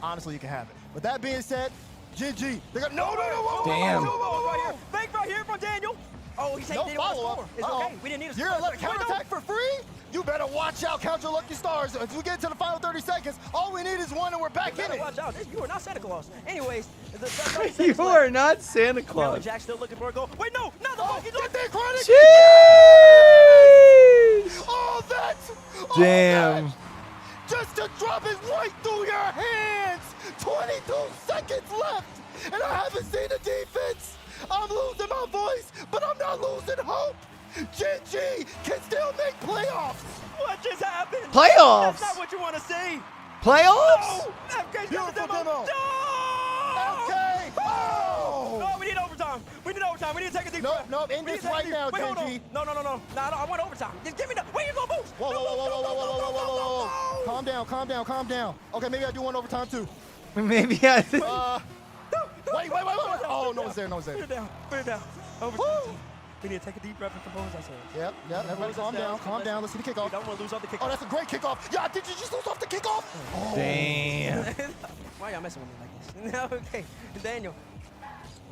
honestly, you can have it. With that being said, Gen G, they got no. Damn. Right here. Fake right here from Daniel. Oh, he's taking follow-up. It's okay. We didn't need a You're going to let a counterattack for free? You better watch out, count your lucky stars. If we get to the final 30 seconds, all we need is one and we're back in it. Watch out. You are not Santa Claus. Anyways. You are not Santa Claus. Jack's still looking for a goal. Wait, no, not the monkey. Get there, Chronic. Jeez. Oh, that's. Damn. Just to drop it right through your hands. 22 seconds left, and I haven't seen the defense. I'm losing my voice, but I'm not losing hope. Gen G can still make playoffs. What just happened? Playoffs? That's not what you want to see. Playoffs? No! FK's got the Beautiful demo. FK! Oh! No, we need overtime. We need overtime. We need to take a deep breath. Nope, end this right now, Gen G. No, I want overtime. Just give me the. Where you gonna boost? Whoa. Calm down. Okay, maybe I do one overtime too. Maybe I. Wait. Oh, no one's there. Put it down. Overtime. We need to take a deep breath and compose ourselves. Yep. Everybody calm down. Let's see the kickoff. We don't want to lose off the kickoff. Oh, that's a great kickoff. Yeah, did you just lose off the kickoff? Oh. Damn. Why y'all messing with me like this? Okay, Daniel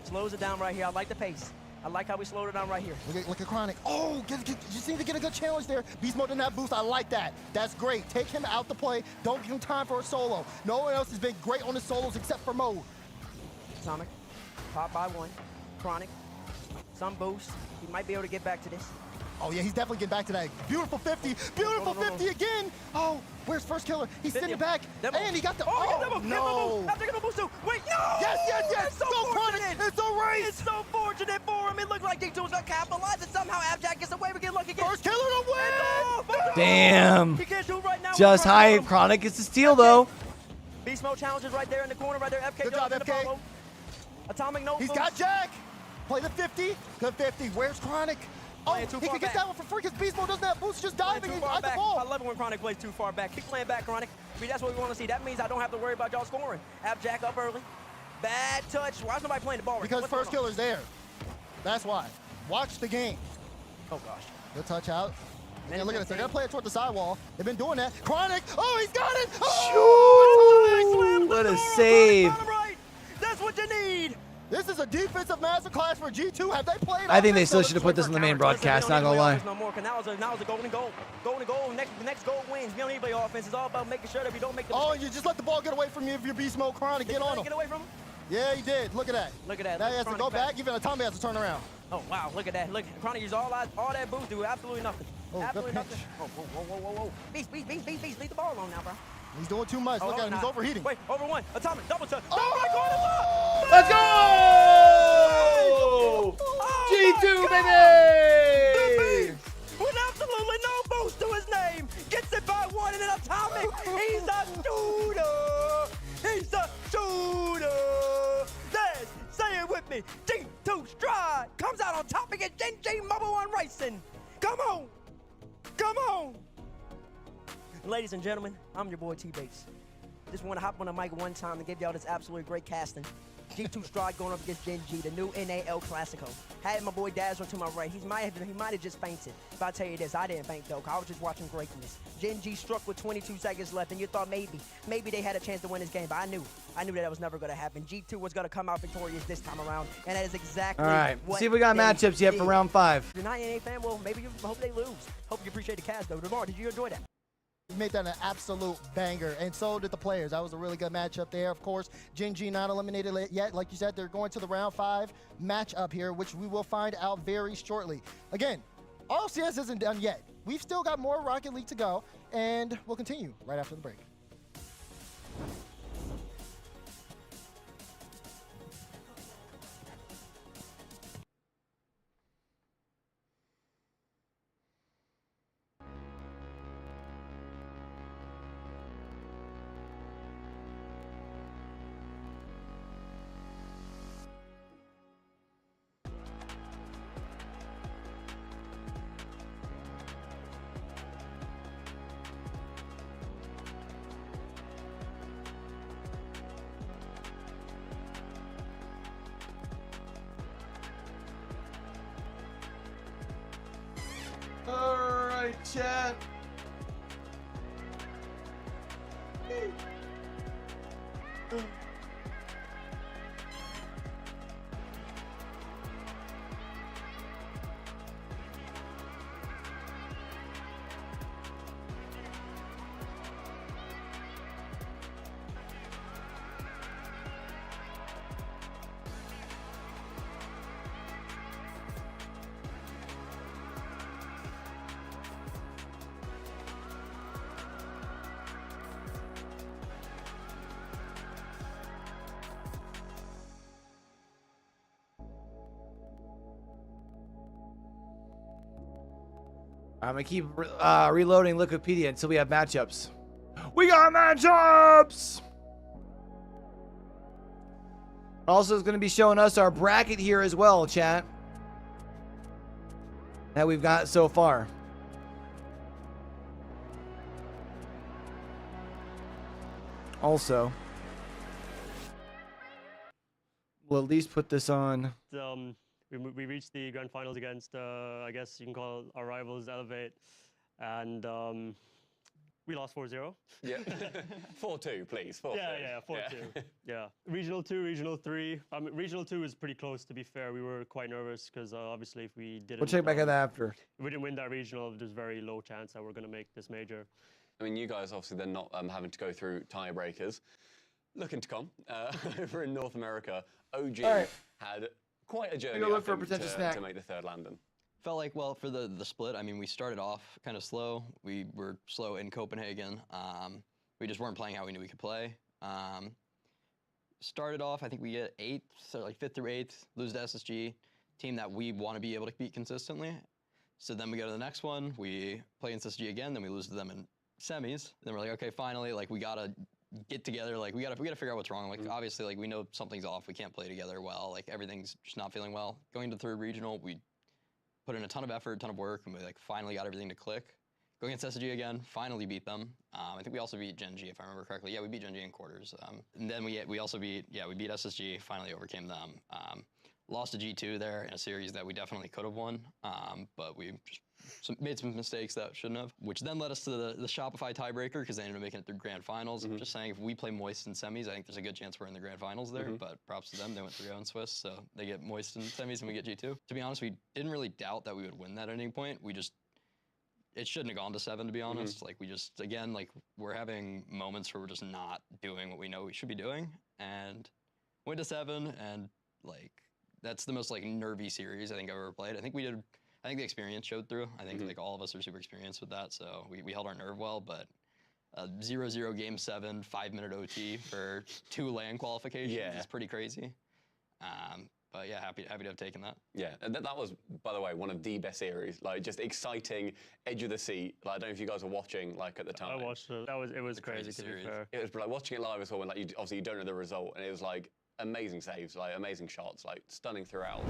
slows it down right here. I like the pace. I like how we slowed it down right here. Look at Chronic. Oh, you seem to get a good challenge there. Beast Mode in that boost. I like that. That's great. Take him out to play. Don't give him time for a solo. No one else has been great on the solos except for Mode. Atomic, pop by one. Chronic, some boost. He might be able to get back to this. Oh, yeah, he's definitely getting back to that. Beautiful 50. Beautiful 50 again. Oh, where's first killer? He's sitting back. And he got the... Oh, no. I'm taking a boost too. Wait, no. Yes. So Go Chronic. It's a race. It's so fortunate for him. It looked like G2 was going to capitalize, and somehow Abjack gets away. We get lucky again. First killer to win. Damn. He can't shoot right now. Just hype. Chronic gets the steal, though. Beast Mode challenges right there in the corner, right there. FK. Good job, FK. Atomic no. He's got Jack. Play the 50. Good 50. Where's Chronic? Oh, he can get that one for free because Beast Mode doesn't have boost, just diving and at the ball. I love it when Chronic plays too far back. Keep playing back, Chronic. I mean, that's what we want to see. That means I don't have to worry about y'all scoring. Abjack up early. Bad touch. Why is nobody playing the ball right? Because first killer's there. That's why. Watch the game. Oh, gosh. Good touch out. And look at this. They're going to play it toward the sidewall. They've been doing that. Chronic. Oh, he's got it. Oh, what a save. That's what you need. This is a defensive masterclass for G2. Have they played? I think they still should have put this in the main broadcast, not gonna lie. No more, because now it's a golden goal. Golden goal, next goal wins. We don't need to play offense. It's all about making sure that we don't make the Oh, you just let the ball get away from you if you're Beast Mode Chronic. Get on him. Get away from him? Yeah, he did. Look at that. Look at that. Now he has to go back. Even Atomic has to turn around. Oh, wow. Look at that. Look, Chronic used all that boost to do absolutely nothing. Oh, absolutely good nothing. Oh, whoa. Beast. Leave the ball alone now, bro. He's doing too much. Look at him. He's overheating. Wait, over one. Atomic, double touch. Oh! Let's go! G2, baby! With absolutely no boost to his name. Gets it by one, and then Atomic. He's a shooter. He's a shooter. Say it with me. G2 Stride comes out on top against Gen.G Mobile One Racing. Come on. Ladies and gentlemen, I'm your boy T-Bates. Just want to hop on the mic one time and give y'all this absolutely great casting. G2 Stride going up against Gen.G, the new NAL Classico. Had my boy Dazzler to my right. He might have just fainted. But I'll tell you this, I didn't faint though, I was just watching greatness. Gen.G struck with 22 seconds left, and you thought maybe they had a chance to win this game, but I knew that was never going to happen. G2 was going to come out victorious this time around, and that is exactly all right. what See if we got matchups yet for round 5. If you're not an NA fan, well, maybe you hope they lose. Hope you appreciate the cast though. DeMar, did you enjoy that? We made that an absolute banger, and so did the players. That was a really good matchup there. Of course, Gen.G not eliminated yet. Like you said, they're going to the round 5 matchup here, which we will find out very shortly. Again, RLCS isn't done yet. We've still got more Rocket League to go, and we'll continue right after the break. All right, chat. I'm gonna keep reloading Wikipedia until we have matchups. We got matchups! Also, it's gonna be showing us our bracket here as well, chat. That we've got so far. Also, we'll at least put this on. We reached the grand finals against, I guess you can call our rivals Elevate, and we lost 4-0. Yeah, 4-2, please. 4-2. Yeah, 4-2. Yeah. Regional 2, Regional 3. Regional 2 was pretty close, to be fair. We were quite nervous because obviously if we didn't... We'll check back at that after. If we didn't win that regional, there's very low chance that we're going to make this major. I mean, you guys obviously then not having to go through tiebreakers. Looking to come, over in North America, OG had quite a journey look for a I think, potential snack. to make the third LANdon. Felt like, well, for the split, I mean, we started off kind of slow. We were slow in Copenhagen. We just weren't playing how we knew we could play. Started off, I think we get 8th, so like 5th through 8th, lose to SSG, team that we want to be able to beat consistently. So then we go to the next one, we play against SSG again, then we lose to them in semis. Then we're like, okay, finally, like we gotta get together, like we gotta figure out what's wrong. Like obviously, like we know something's off, we can't play together well, like everything's just not feeling well. Going to the 3rd regional, we put in a ton of effort, a ton of work, and we like finally got everything to click. Go against SSG again, finally beat them. I think we also beat Gen G, if I remember correctly. Yeah, we beat Gen G in quarters. And then we also beat SSG, finally overcame them. Lost to G2 there in a series that we definitely could have won, but we just made some mistakes that shouldn't have, which then led us to the Shopify tiebreaker because they ended up making it through grand finals. I'm just saying, if we play Moist in semis, I think there's a good chance we're in the grand finals there, but props to them, they went 3-0 in Swiss, so they get Moist in semis and we get G2. To be honest, we didn't really doubt that we would win that at any point. It shouldn't have gone to 7, to be honest. Like, we just, again, like, we're having moments where we're just not doing what we know we should be doing, and went to 7, and, like, that's the most, like, nervy series I think I've ever played. I think the experience showed through. I think, like, all of us are super experienced with that, so we held our nerve well, but 0-0 game 7, 5-minute OT for 2 LAN qualifications is pretty crazy. But yeah, happy to have taken that. Yeah, and that was, by the way, one of the best series. Like, just exciting, edge of the seat. Like, I don't know if you guys were watching, like, at the time. I watched it. It was crazy, to be fair. It was like watching it live as well, when like obviously you don't know the result, and it was like amazing saves, like amazing shots, like stunning throughout.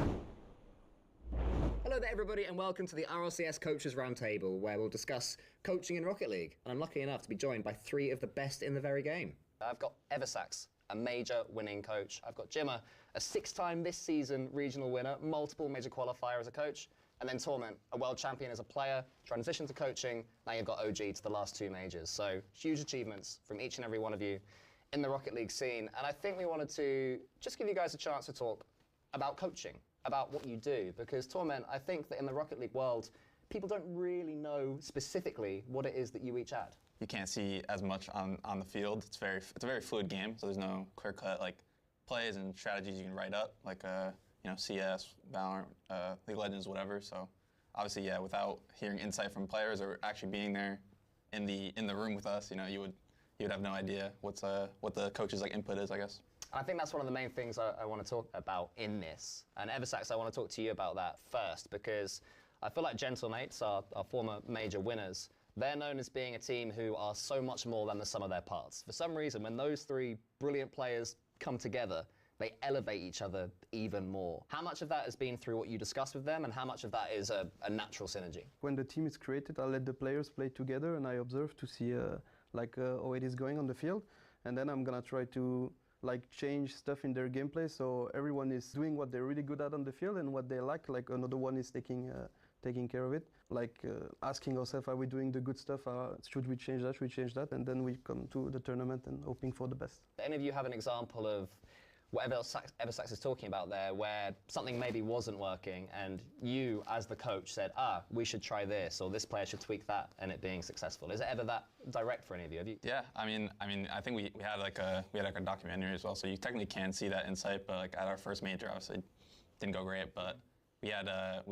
Hello there, everybody, and welcome to the RLCS Coaches Roundtable, where we'll discuss coaching in Rocket League. And I'm lucky enough to be joined by 3 of the best in the very game. I've got Eversax, a major winning coach. I've got Jimmer, a 6-time this season regional winner, multiple major qualifier as a coach. And then Torment, a world champion as a player, transition to coaching. Now you've got OG to the last 2 majors. So huge achievements from each and every one of you in the Rocket League scene. And I think we wanted to just give you guys a chance to talk about coaching, about what you do. Because Torment, I think that in the Rocket League world, people don't really know specifically what it is that you each add. You can't see as much on the field. It's a very fluid game, so there's no clear-cut like plays and strategies you can write up, like CS, Valorant, League of Legends, whatever. So obviously, yeah, without hearing insight from players or actually being there in the room with us, you would have no idea what the coach's like input is, I guess. And I think that's one of the main things I want to talk about in this. And Eversax, I want to talk to you about that first, because I feel like Gentlemates, our former major winners, they're known as being a team who are so much more than the sum of their parts. For some reason, when those 3 brilliant players come together, they elevate each other even more. How much of that has been through what you discussed with them, and how much of that is a natural synergy? When the team is created, I let the players play together, and I observe to see how it is going on the field, and then I'm gonna try to change stuff in their gameplay, so everyone is doing what they're really good at on the field and what they like another one is taking care of it. Asking ourselves, are we doing the good stuff? Should we change that? Should we change that? And then we come to the tournament and hoping for the best. Do any of you have an example of what Eversax is talking about there, where something maybe wasn't working and you, as the coach, said, we should try this, or this player should tweak that, and it being successful? Is it ever that direct for any of you? Have you? Yeah, I mean, I think we had a documentary as well, so you technically can see that insight. But at our first major, obviously, it didn't go great. But we had a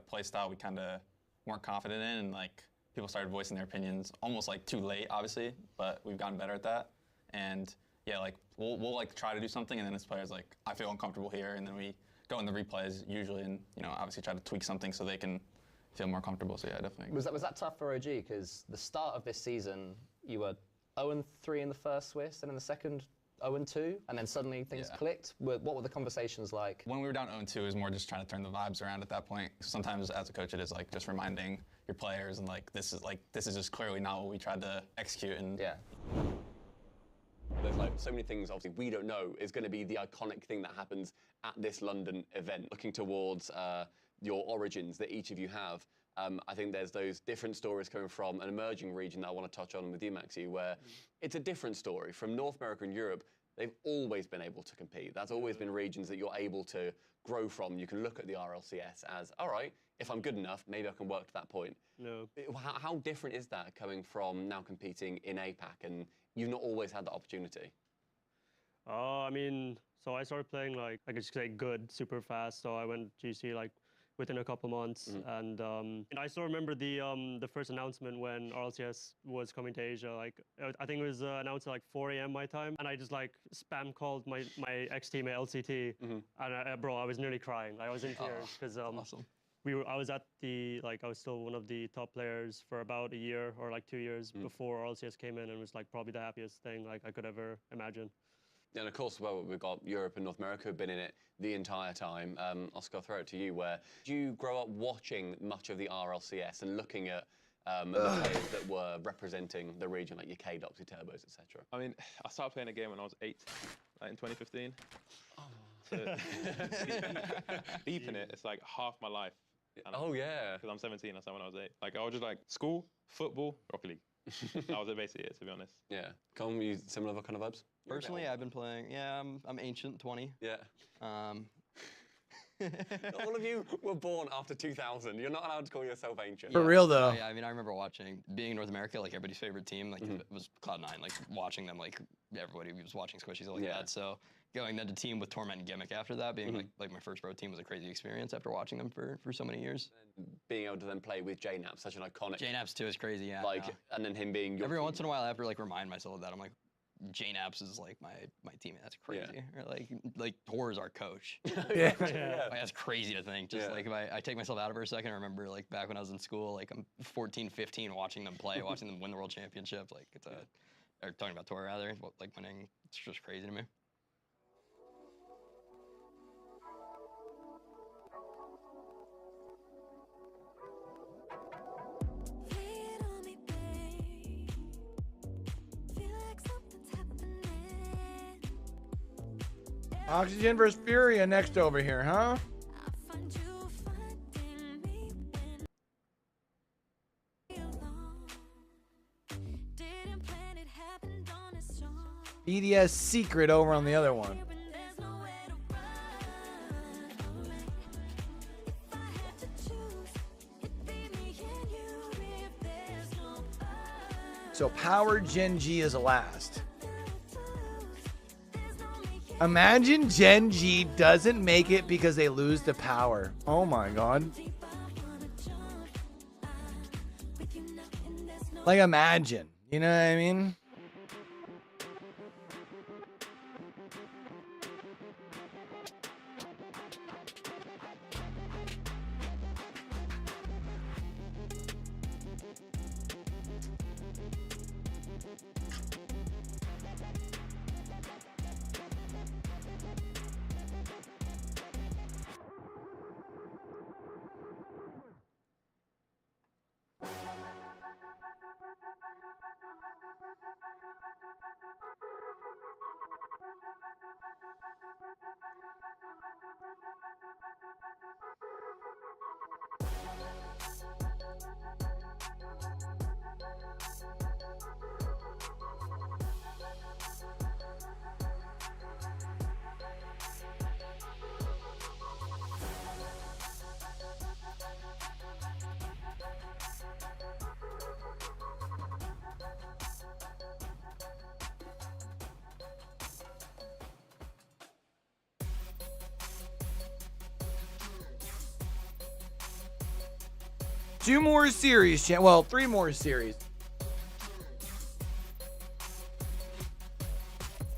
play style we kind of weren't confident in, and people started voicing their opinions almost too late, obviously. But we've gotten better at that, and yeah, we'll try to do something, and then this player's I feel uncomfortable here, and then we go in the replays usually, and obviously try to tweak something so they can feel more comfortable. So yeah, definitely. Was that tough for OG? Because the start of this season, you were 0-3 in the first Swiss, and in the second 0-2, and then suddenly things clicked. What were the conversations like? When we were down 0-2, it was more just trying to turn the vibes around at that point. Sometimes as a coach, it is just reminding your players, and this is just clearly not what we tried to execute. And yeah. There's so many things, obviously, we don't know is going to be the iconic thing that happens at this London event. Looking towards your origins that each of you have, I think there's those different stories coming from an emerging region that I want to touch on with you, Maxi, where it's a different story. From North America and Europe, they've always been able to compete. That's always been regions that you're able to grow from. You can look at the RLCS as, all right, if I'm good enough, maybe I can work to that point. No. How different is that coming from now competing in APAC, and you've not always had the opportunity? I mean, so I started playing I could say good super fast. So I went GC within a couple months. And I still remember the first announcement when RLCS was coming to Asia. Like I think it was announced at like 4 a.m. my time, and I just like spam called my ex-teammate LCT, and bro, I was nearly crying. I was in tears because awesome. I was at the I was still one of the top players for about a year or like 2 years before RLCS came in, and it was like probably the happiest thing like I could ever imagine. And of course, well, we've got Europe and North America who've been in it the entire time. Oscar, I'll throw it to you. Where did you grow up watching much of the RLCS and looking at the players that were representing the region, like your K-Dops, your Turbos, etc.? I mean, I started playing a game when I was 8, like in 2015. Oh. So deep in it, it's like half my life. Oh, yeah. Because I'm 17, I started when I was 8. Like, I was just like, school, football, Rocket League. That was basically it, to be honest. Yeah. Colin, were you similar kind of vibes? Personally, I've been playing, I'm ancient 20. Yeah. All of you were born after 2000. You're not allowed to call yourself ancient. For real, though. Yeah, I mean, I remember being in North America, like everybody's favorite team, like it was Cloud9, like watching them, like everybody was watching Squishies like that. So going then to team with Torment and Gimmick after that, being like my first pro team was a crazy experience after watching them for so many years. And being able to then play with JNAP, such an iconic. JNAPs too is crazy, yeah. Like, and then him being your every once in a while I have to like remind myself of that. I'm like, JNAPs is like my teammate. That's crazy. Yeah. Or like Tor is our coach. Yeah. Like, that's crazy to think. Just like if I take myself out of it for a second, I remember like back when I was in school, like I'm 14, 15, watching them play, watching them win the world championship. Like it's or talking about Tor rather, like winning. It's just crazy to me. Oxygen versus Furia next over here, huh? BDS Secret over on the other one. So Power Gen G is last. Imagine Gen G doesn't make it because they lose the power. Oh my god. Like imagine. You know what I mean? Two more series, well, 3 more series.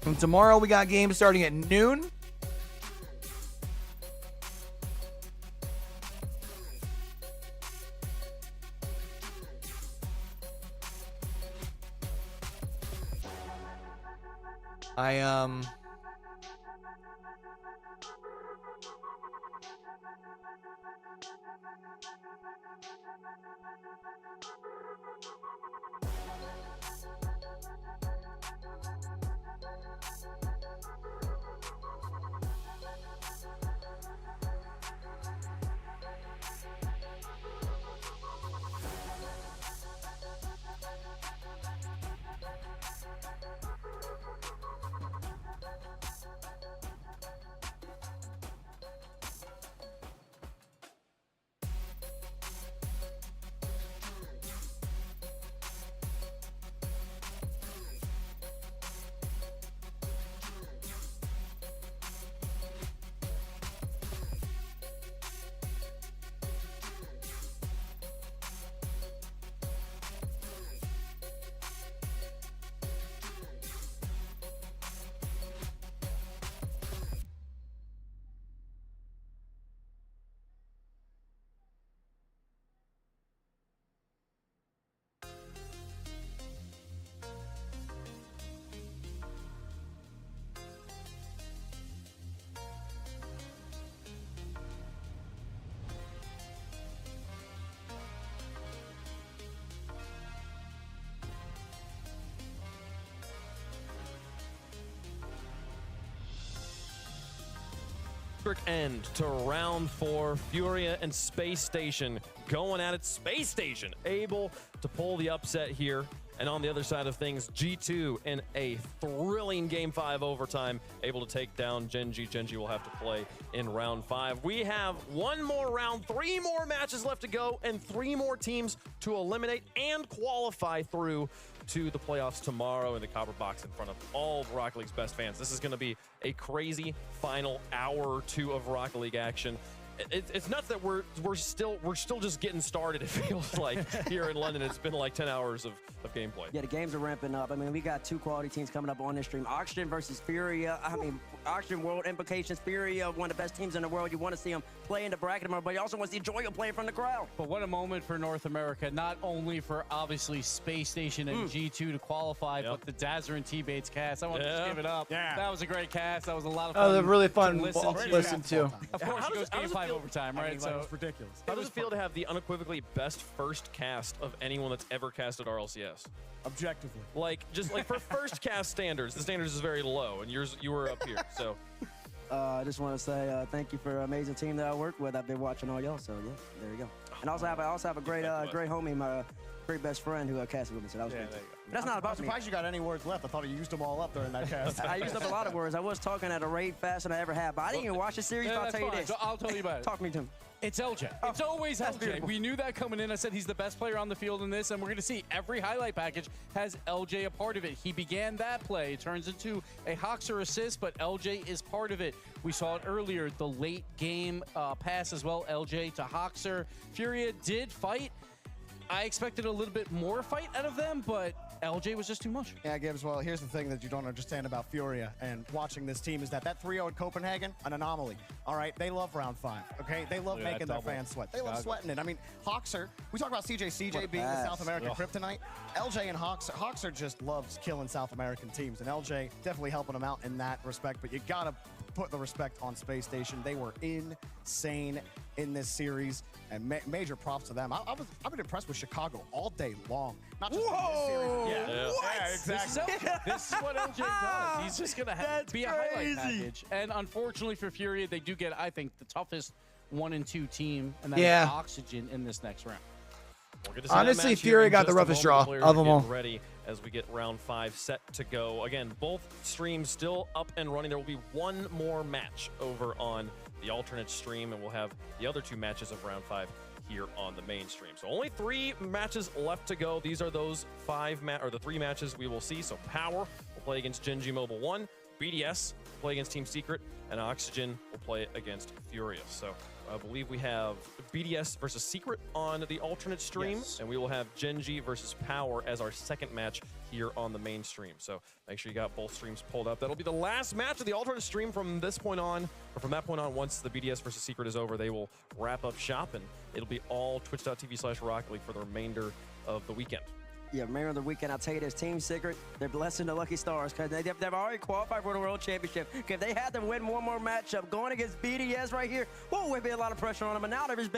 And tomorrow we got games starting at noon. quick end to round 4. Furia and Space Station going at it. Space Station able to pull the upset here. And on the other side of things, G2 in a thrilling Game 5 overtime, able to take down Gen.G. Gen.G will have to play in round 5. We have one more round, 3 more matches left to go, and 3 more teams to eliminate and qualify through to the playoffs tomorrow in the Copper Box in front of all of Rocket League's best fans. This is going to be a crazy final hour or 2 of Rocket League action. It's nuts that we're still just getting started, it feels like, here in London. It's been like 10 hours of gameplay. Yeah, the games are ramping up. I mean, we got 2 quality teams coming up on this stream. Oxygen versus Furia. I mean, Oxygen world implications. Furia, one of the best teams in the world. You want to see them play in the bracket tomorrow, but you also want to see Joyo playing from the crowd. But what a moment for North America, not only for obviously Space Station and G2 to qualify, but the Dazzer and T-Bates cast. I want to just give it up. Yeah. That was a great cast. That was a lot of fun. Oh, they're really fun to listen to. Of course, it goes Game 5 overtime, right? So it's ridiculous. How does it feel to have the unequivocally best first cast of anyone that's ever casted RLCS? Objectively. Like, just like for first cast standards, the standards is very low, and you were up here, so. I just want to say thank you for an amazing team that I work with. I've been watching all y'all, so yeah, there you go. And I also have a great great homie, my great best friend who casted with me, so that was great. That's not about I'm surprised you got any words left. I thought you used them all up during that cast. I used up a lot of words. I was talking at a rate faster than I ever have, but I didn't even watch the series, but I'll tell you this. So I'll tell you about it. Talk me to him. It's LJ. It's always LJ. Beautiful. We knew that coming in. I said he's the best player on the field in this, and we're going to see every highlight package has LJ a part of it. He began that play. It turns into a Hoxer assist, but LJ is part of it. We saw it earlier, the late game pass as well, LJ to Hoxer. Furia did fight. I expected a little bit more fight out of them, but LJ was just too much. Yeah, Gibbs, well, here's the thing that you don't understand about Furia and watching this team is that 3-0 in Copenhagen, an anomaly. All right, they love round 5, okay? They love making their fans sweat. They love sweating it. I mean, Hoxer, we talk about CJ being the South American kryptonite. LJ and Hoxer just loves killing South American teams, and LJ definitely helping them out in that respect, but you gotta put the respect on Space Station. They were insane in this series, and major props to them. I've been impressed with Chicago all day long. Not just in this series. Yeah, exactly. This is what LJ does. He's just going to be a highlight package. And unfortunately for Furia, they do get, I think, the toughest 1 and 2 team, and that is Oxygen in this next round. Honestly, Furia got the roughest draw of them all. Ready as we get round 5 set to go. Again, both streams still up and running. There will be one more match over on the alternate stream, and we'll have the other 2 matches of round 5 here on the main stream. So only 3 matches left to go. These are those 3 matches we will see. So Power will play against Gen.G Mobile 1, BDS will play against Team Secret, and Oxygen will play against Furious. So I believe we have BDS versus Secret on the alternate stream, and we will have Gen.G versus Power as our second match here on the main stream. So make sure you got both streams pulled up. That'll be the last match of the alternate stream from this point on, or from that point on. Once the BDS versus Secret is over, they will wrap up shop, and it'll be all twitch.tv/Rocket League for the remainder of the weekend. Yeah, remember the weekend, I'll tell you this, Team Secret, they're blessing the lucky stars because they've already qualified for the World Championship. If they had to win one more matchup going against BDS right here, whoa, would be a lot of pressure on them. But now they're just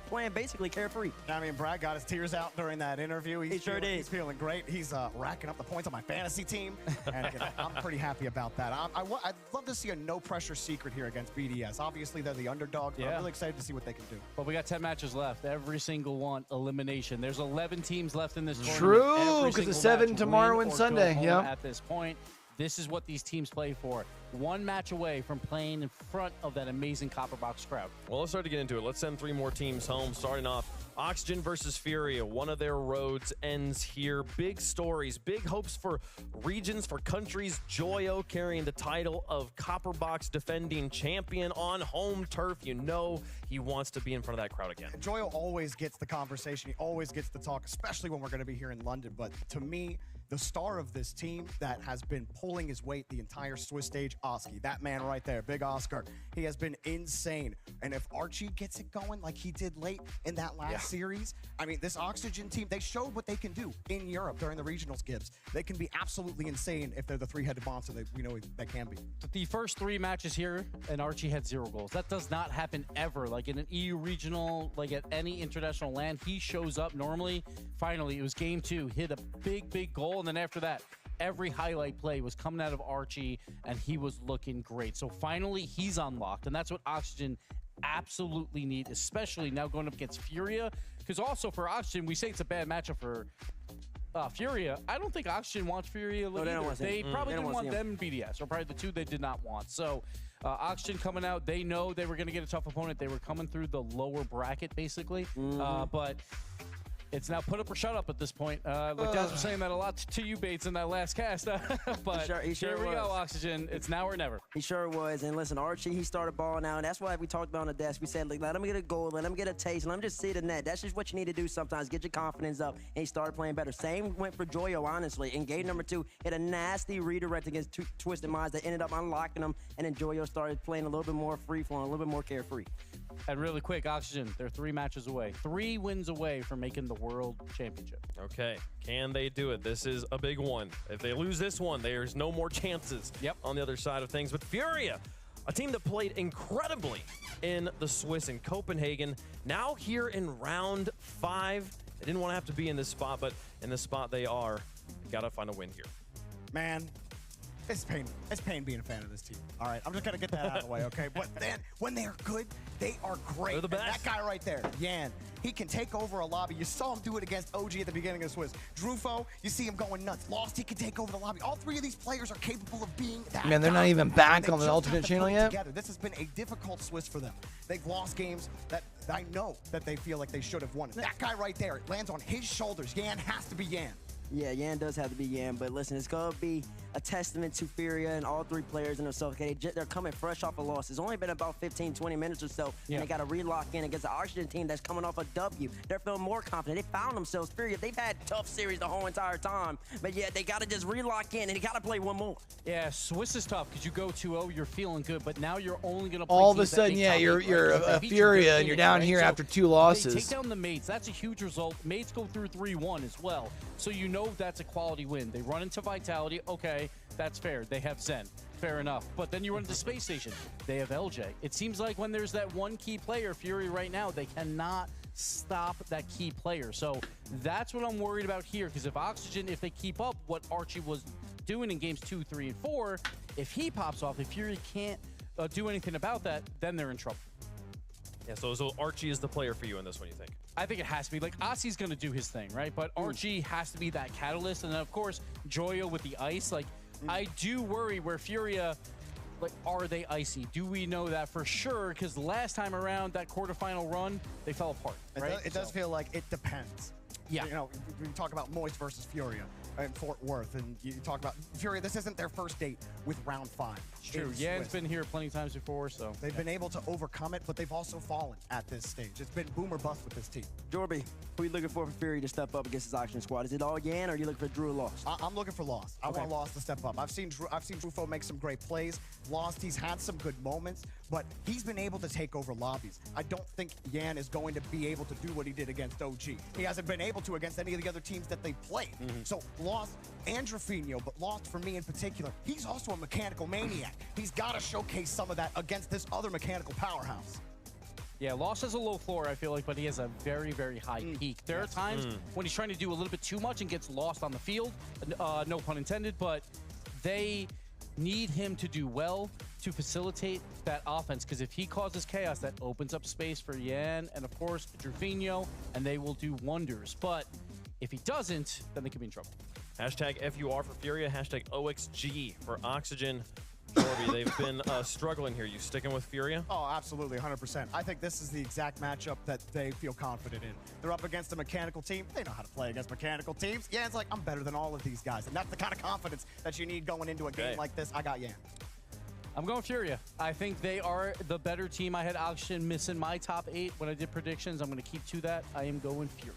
playing basically carefree. I mean, Brad got his tears out during that interview. He sure did. He's feeling great. He's racking up the points on my fantasy team, and I'm pretty happy about that. I'd love to see a no-pressure Secret here against BDS. Obviously, they're the underdogs, but I'm really excited to see what they can do. But we got 10 matches left. Every single one, elimination. There's 11 teams left in this tournament. True, because it's 7 tomorrow and Sunday. Yeah. At this point, this is what these teams play for. 1 match away from playing in front of that amazing Copper Box crowd. Well, let's start to get into it. Let's send 3 more teams home. Starting off, Oxygen versus Furia. One of their roads ends here. Big stories, big hopes for regions, for countries. Joyo carrying the title of Copper Box defending champion on home turf. You know he wants to be in front of that crowd again. Joyo always gets the conversation. He always gets the talk, especially when we're going to be here in London. But to me, the star of this team that has been pulling his weight the entire Swiss stage, Oski. That man right there, Big Oscar. He has been insane. And if Archie gets it going like he did late in that last series, I mean, this Oxygen team, they showed what they can do in Europe during the regionals, Gibbs. They can be absolutely insane if they're the 3-headed monster that we know they can be. The first 3 matches here, and Archie had 0 goals. That does not happen ever. Like in an EU regional, like at any international LAN, he shows up normally. Finally, it was game 2. Hit a big goal, and then after that, every highlight play was coming out of Archie, and he was looking great. So finally, he's unlocked, and that's what Oxygen absolutely need, especially now going up against Furia. Because also for Oxygen, we say it's a bad matchup for Furia. I don't think Oxygen wants Furia either. They probably didn't want them in BDS, or probably the two they did not want. So Oxygen coming out, they know they were going to get a tough opponent. They were coming through the lower bracket, basically. But it's now put up or shut up at this point. Look, guys were saying that a lot to you, Bates, in that last cast. But he sure here we was. go, Oxygen. It's now or never. He sure was. And listen, Archie, he started balling out. And that's why we talked about on the desk. We said, like, let him get a goal, let him get a taste, let him just see the net. That's just what you need to do sometimes. Get your confidence up. And he started playing better. Same went for Joyo, honestly. In game number 2, hit a nasty redirect against Twisted Minds that ended up unlocking him. And then Joyo started playing a little bit more free-flowing, a little bit more carefree. And really quick, Oxygen, they're 3 matches away. 3 wins away from making the World Championship. Okay, can they do it? This is a big one. If they lose this one, there's no more chances on the other side of things. But Furia, a team that played incredibly in the Swiss in Copenhagen, now here in round 5. They didn't want to have to be in this spot, but in this spot they are. Got to find a win here. Man, it's pain. It's pain being a fan of this team. All right, I'm just gonna get that out of the way, okay? But then when they are good, they are great. They're the best. And that guy right there, Yan, he can take over a lobby. You saw him do it against OG at the beginning of Swiss. Drufo, you see him going nuts. Lost, he can take over the lobby. All 3 of these players are capable of being that. Man, they're not even back on the alternate channel yet. Together. This has been a difficult Swiss for them. They've lost games that I know that they feel like they should have won. That guy right there, it lands on his shoulders. Yan has to be Yan. Yeah, Yan does have to be Yan, but listen, it's going to be a testament to Furia and all 3 players in themselves. Okay, they're coming fresh off a loss. It's only been about 15, 20 minutes or so, and they got to relock in against the Oxygen team that's coming off a W. They're feeling more confident. They found themselves. Furia, they've had tough series the whole entire time, but yeah, they got to just relock in, and they got to play one more. Yeah, Swiss is tough because you go 2-0, you're feeling good, but now you're only going to play all of a sudden, yeah, you're a Furia, and you're down here after 2 losses. They take down the Maids. That's a huge result. Maids go through 3-1 as well, so you know that's a quality win. They run into Vitality. Okay, that's fair. They have Zen. Fair enough. But then you run into Space Station. They have LJ. It seems like when there's that one key player, Fury right now, they cannot stop that key player. So that's what I'm worried about here, because if Oxygen, if they keep up what Archie was doing in games 2, 3, and 4, if he pops off, if Fury can't do anything about that, then they're in trouble. Yeah, so Archie is the player for you in this one, you think? I think it has to be. Like, Asi's going to do his thing, right? But Archie has to be that catalyst. And then, of course, Joyo with the ice. Like, I do worry where Furia, like, are they icy? Do we know that for sure? Because last time around, that quarterfinal run, they fell apart, right? It does feel like it depends. Yeah. You know, we talk about Moist versus Furia in Fort Worth, and you talk about Furia. This isn't their first date with round 5. It's true. Yan's been here plenty of times before, so. They've been able to overcome it, but they've also fallen at this stage. It's been boom or bust with this team. Jorby, who are you looking for Fury to step up against his Oxygen squad? Is it all Yan, or are you looking for Drew Lost? I'm looking for Lost. I want Lost to step up. I've seen Drufo make some great plays. Lost, he's had some good moments, but he's been able to take over lobbies. I don't think Yan is going to be able to do what he did against OG. He hasn't been able to against any of the other teams that they've played. So Lost and Drafinho, but Lost for me in particular, he's also a mechanical maniac. He's got to showcase some of that against this other mechanical powerhouse. Yeah, Lost has a low floor, I feel like, but he has a very, very high peak. There are times when he's trying to do a little bit too much and gets lost on the field, no pun intended, but they need him to do well to facilitate that offense, because if he causes chaos, that opens up space for Yan and, of course, Drafinho, and they will do wonders. But if he doesn't, then they could be in trouble. Hashtag FUR for Furia, hashtag OXG for Oxygen. Jorby, they've been struggling here. You sticking with Furia? Oh, absolutely, 100%. I think this is the exact matchup that they feel confident in. They're up against a mechanical team. They know how to play against mechanical teams. Yan's like, I'm better than all of these guys. And that's the kind of confidence that you need going into a game like this. I got Yan. I'm going Furia. I think they are the better team. I had Oxygen missing my top 8 when I did predictions. I'm going to keep to that. I am going Furia.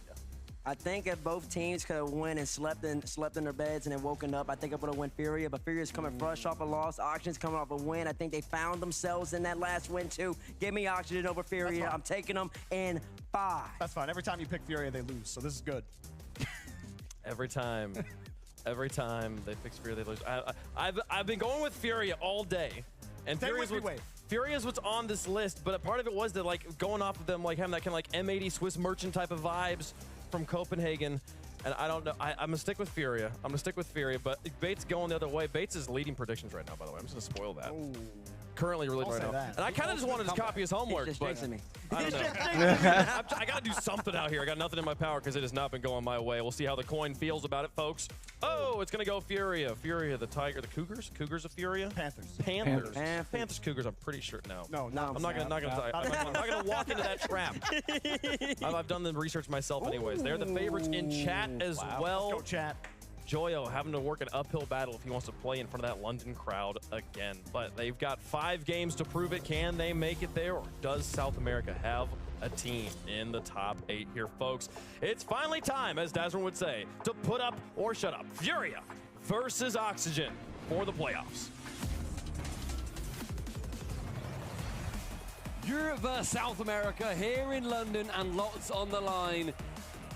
I think if both teams could have won and slept in their beds and then woken up, I think I would have won Furia. But Furia's coming fresh off a loss. Oxygen's coming off a win. I think they found themselves in that last win too. Give me Oxygen over Furia. I'm taking them in 5. That's fine. Every time you pick Furia, they lose. So this is good. Every time they fix Furia, they lose. I've been going with Furia all day, and Furia's what's on this list. But a part of it was that, like, going off of them, like having that kind of like M80 Swiss merchant type of vibes from Copenhagen. And I don't know. I'm going to stick with Furia. I'm going to stick with Furia, but Bates going the other way. Bates is leading predictions right now, by the way. I'm just going to spoil that. Ooh. Currently leading right now. That. And I kind of just wanted to copy his homework. He's just but jinxing me. I don't know. I got to do something out here. I got nothing in my power because it has not been going my way. We'll see how the coin feels about it, folks. Oh, it's going to go Furia. Furia, the Tiger, the Cougars? Cougars of Furia? Panthers. Panthers, Cougars, I'm pretty sure. No. I'm not gonna walk into that trap. I've done the research myself anyways. They're the favorites in chat as well. Let's go, chat. Joyo having to work an uphill battle if he wants to play in front of that London crowd again. But they've got 5 games to prove it. Can they make it there, or does South America have a team in the top 8 here, folks? It's finally time, as Dazrin would say, to put up or shut up. Furia versus Oxygen for the playoffs. Europe versus South America here in London, and lots on the line.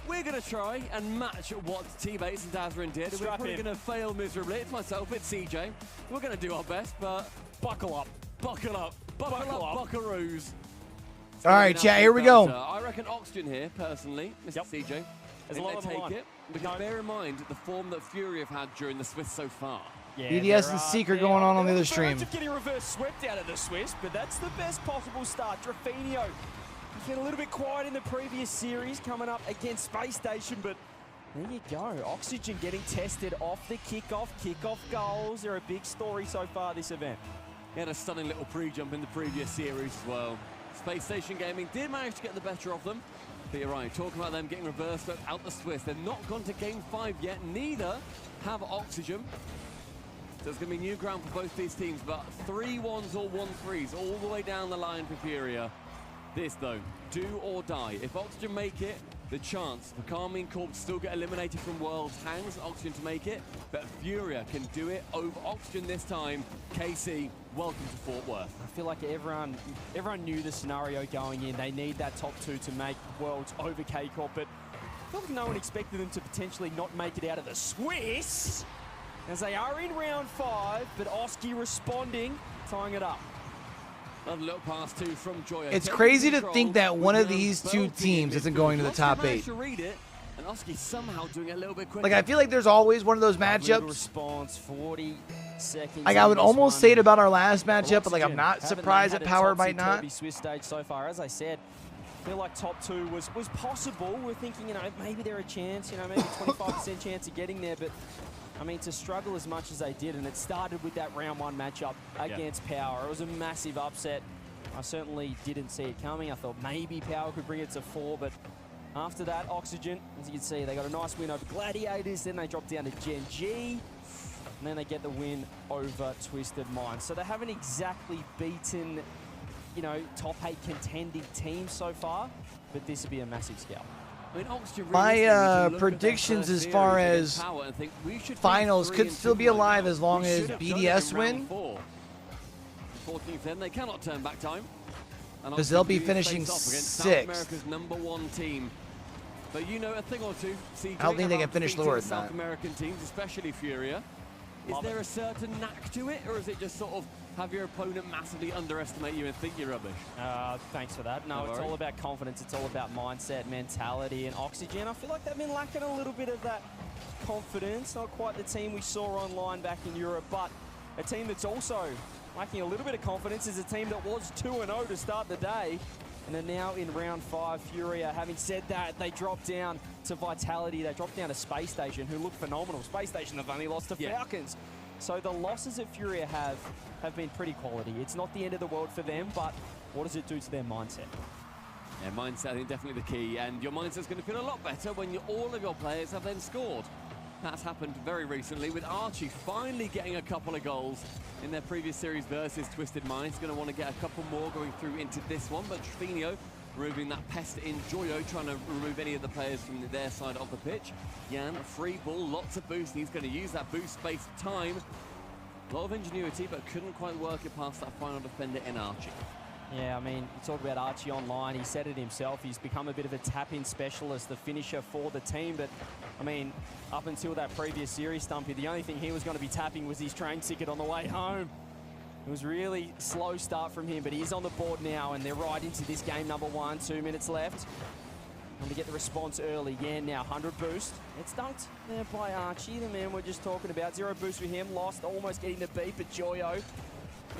We're going to try and match what T-Bates and Dazrin did. We're probably going to fail miserably. It's myself, it's CJ. We're going to do our best, but buckle up, buckle up, buckle up, buckaroos. All right, chat, here we go. I reckon Oxygen here, personally, Mr. CJ. There's a lot of take it, because bear in mind the form that Fury have had during the Swiss so far. Yeah, BDS and Seeker going on the other stream. Getting reverse swept out of the Swiss, but that's the best possible start. Drafinio, he's been a little bit quiet in the previous series, coming up against Space Station, but there you go. Oxygen getting tested off the kickoff. Kickoff goals, they're a big story so far this event. He had a stunning little pre-jump in the previous series as well. Space Station Gaming did manage to get the better of them. But you're right, talking about them getting reversed out the Swiss. They've not gone to Game 5 yet, neither have Oxygen. So there's going to be new ground for both these teams, but 3-1s or 1-3s all the way down the line for Furia. This, though, do or die. If Oxygen make it, the chance for Carmine Corp to still get eliminated from Worlds hangs Oxygen to make it, but Furia can do it over Oxygen this time. KC, welcome to Fort Worth. I feel like everyone knew the scenario going in. They need that top 2 to make Worlds over K-Corp, but I feel like no one expected them to potentially not make it out of the Swiss, as they are in round 5, but Oski responding, tying it up. Another little pass too from Joyo. It's crazy to think that one of these 2 teams isn't going to the top 8. And Oski somehow doing it a little bit quicker. Like, I feel like there's always one of those matchups. Response, 40 seconds. Like, I would almost say it about our last matchup, but like, I'm not surprised that Power might not. Swiss stage so far, as I said. I feel like top 2 was possible. We're thinking, you know, maybe they're a chance, you know, maybe 25% chance of getting there, but I mean, to struggle as much as they did, and it started with that round 1 matchup against Power. It was a massive upset. I certainly didn't see it coming. I thought maybe Power could bring it to 4, but after that, Oxygen, as you can see, they got a nice win over Gladiators, then they dropped down to Gen G, and then they get the win over Twisted Minds. So they haven't exactly beaten, you know, top 8 contending teams so far, but this would be a massive scalp. I mean, Oxygen, My predictions as far as finals could still be alive as long as BDS win. 14th, then they cannot turn back time. Because they'll be finishing 6th. South America's #1 team. But you know a thing or two. CJ, I don't think they can finish lower than South that. American teams, especially Furia. Is there a certain knack to it, or is it just sort of have your opponent massively underestimate you and think you're rubbish? Thanks for that. No, it's all about confidence. It's all about mindset, mentality, and Oxygen. I feel like they've been lacking a little bit of that confidence. Not quite the team we saw online back in Europe, but a team that's also lacking a little bit of confidence is a team that was 2-0 to start the day, and are now in round 5. Furia, having said that, they dropped down to Vitality. They dropped down to Space Station, who look phenomenal. Space Station have only lost to Falcons. So the losses that Furia have been pretty quality. It's not the end of the world for them, but what does it do to their mindset? Yeah, mindset, I think, definitely the key. And your mindset's going to feel a lot better when all of your players have then scored. That's happened very recently with Archie finally getting a couple of goals in their previous series versus Twisted Minds. Going to want to get a couple more going through into this one, but Drafinio removing that pest in Joyo, trying to remove any of the players from their side of the pitch. Jan, a free ball, lots of boost, and he's going to use that boost space time. A lot of ingenuity, but couldn't quite work it past that final defender in Archie. Yeah, I mean, you talk about Archie online, he said it himself, he's become a bit of a tap-in specialist, the finisher for the team, but, I mean, up until that previous series, Stumpy, the only thing he was going to be tapping was his train ticket on the way home. It was really slow start from him, but he's on the board now, and they're right into this game number 1, 2 minutes left. And to get the response early. Yan now, 100 boost. It's dunked there by Archie, the man we're just talking about. 0 boost for him, lost, almost getting the beat, but Joyo,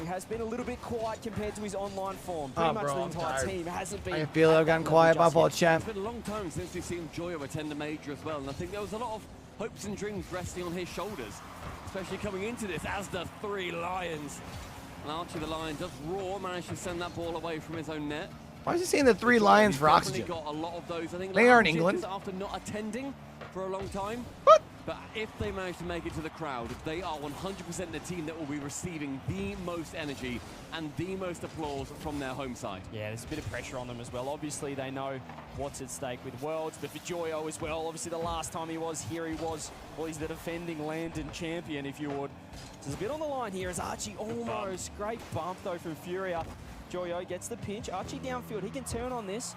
he has been a little bit quiet compared to his online form. Pretty much the entire team hasn't been. I feel I've gotten quiet. My fault, champ. It's been a long time since we've seen Joyo attend a major as well, and I think there was a lot of hopes and dreams resting on his shoulders, especially coming into this as the 3 Lions. And Archie the Lion just raw managed to send that ball away from his own net. Why is he seeing the 3 Lions for Oxygen? Got a lot of those. I think they are in England. After not attending for a long time. What? But if they manage to make it to the crowd, they are 100% the team that will be receiving the most energy and the most applause from their home side. Yeah, there's a bit of pressure on them as well. Obviously, they know what's at stake with Worlds, but for Joyo as well. Obviously, the last time he was here, well, he's the defending LANdon champion, if you would. So there's a bit on the line here as Archie almost. Great bump, though, from Furia. Joyo gets the pinch. Archie downfield. He can turn on this.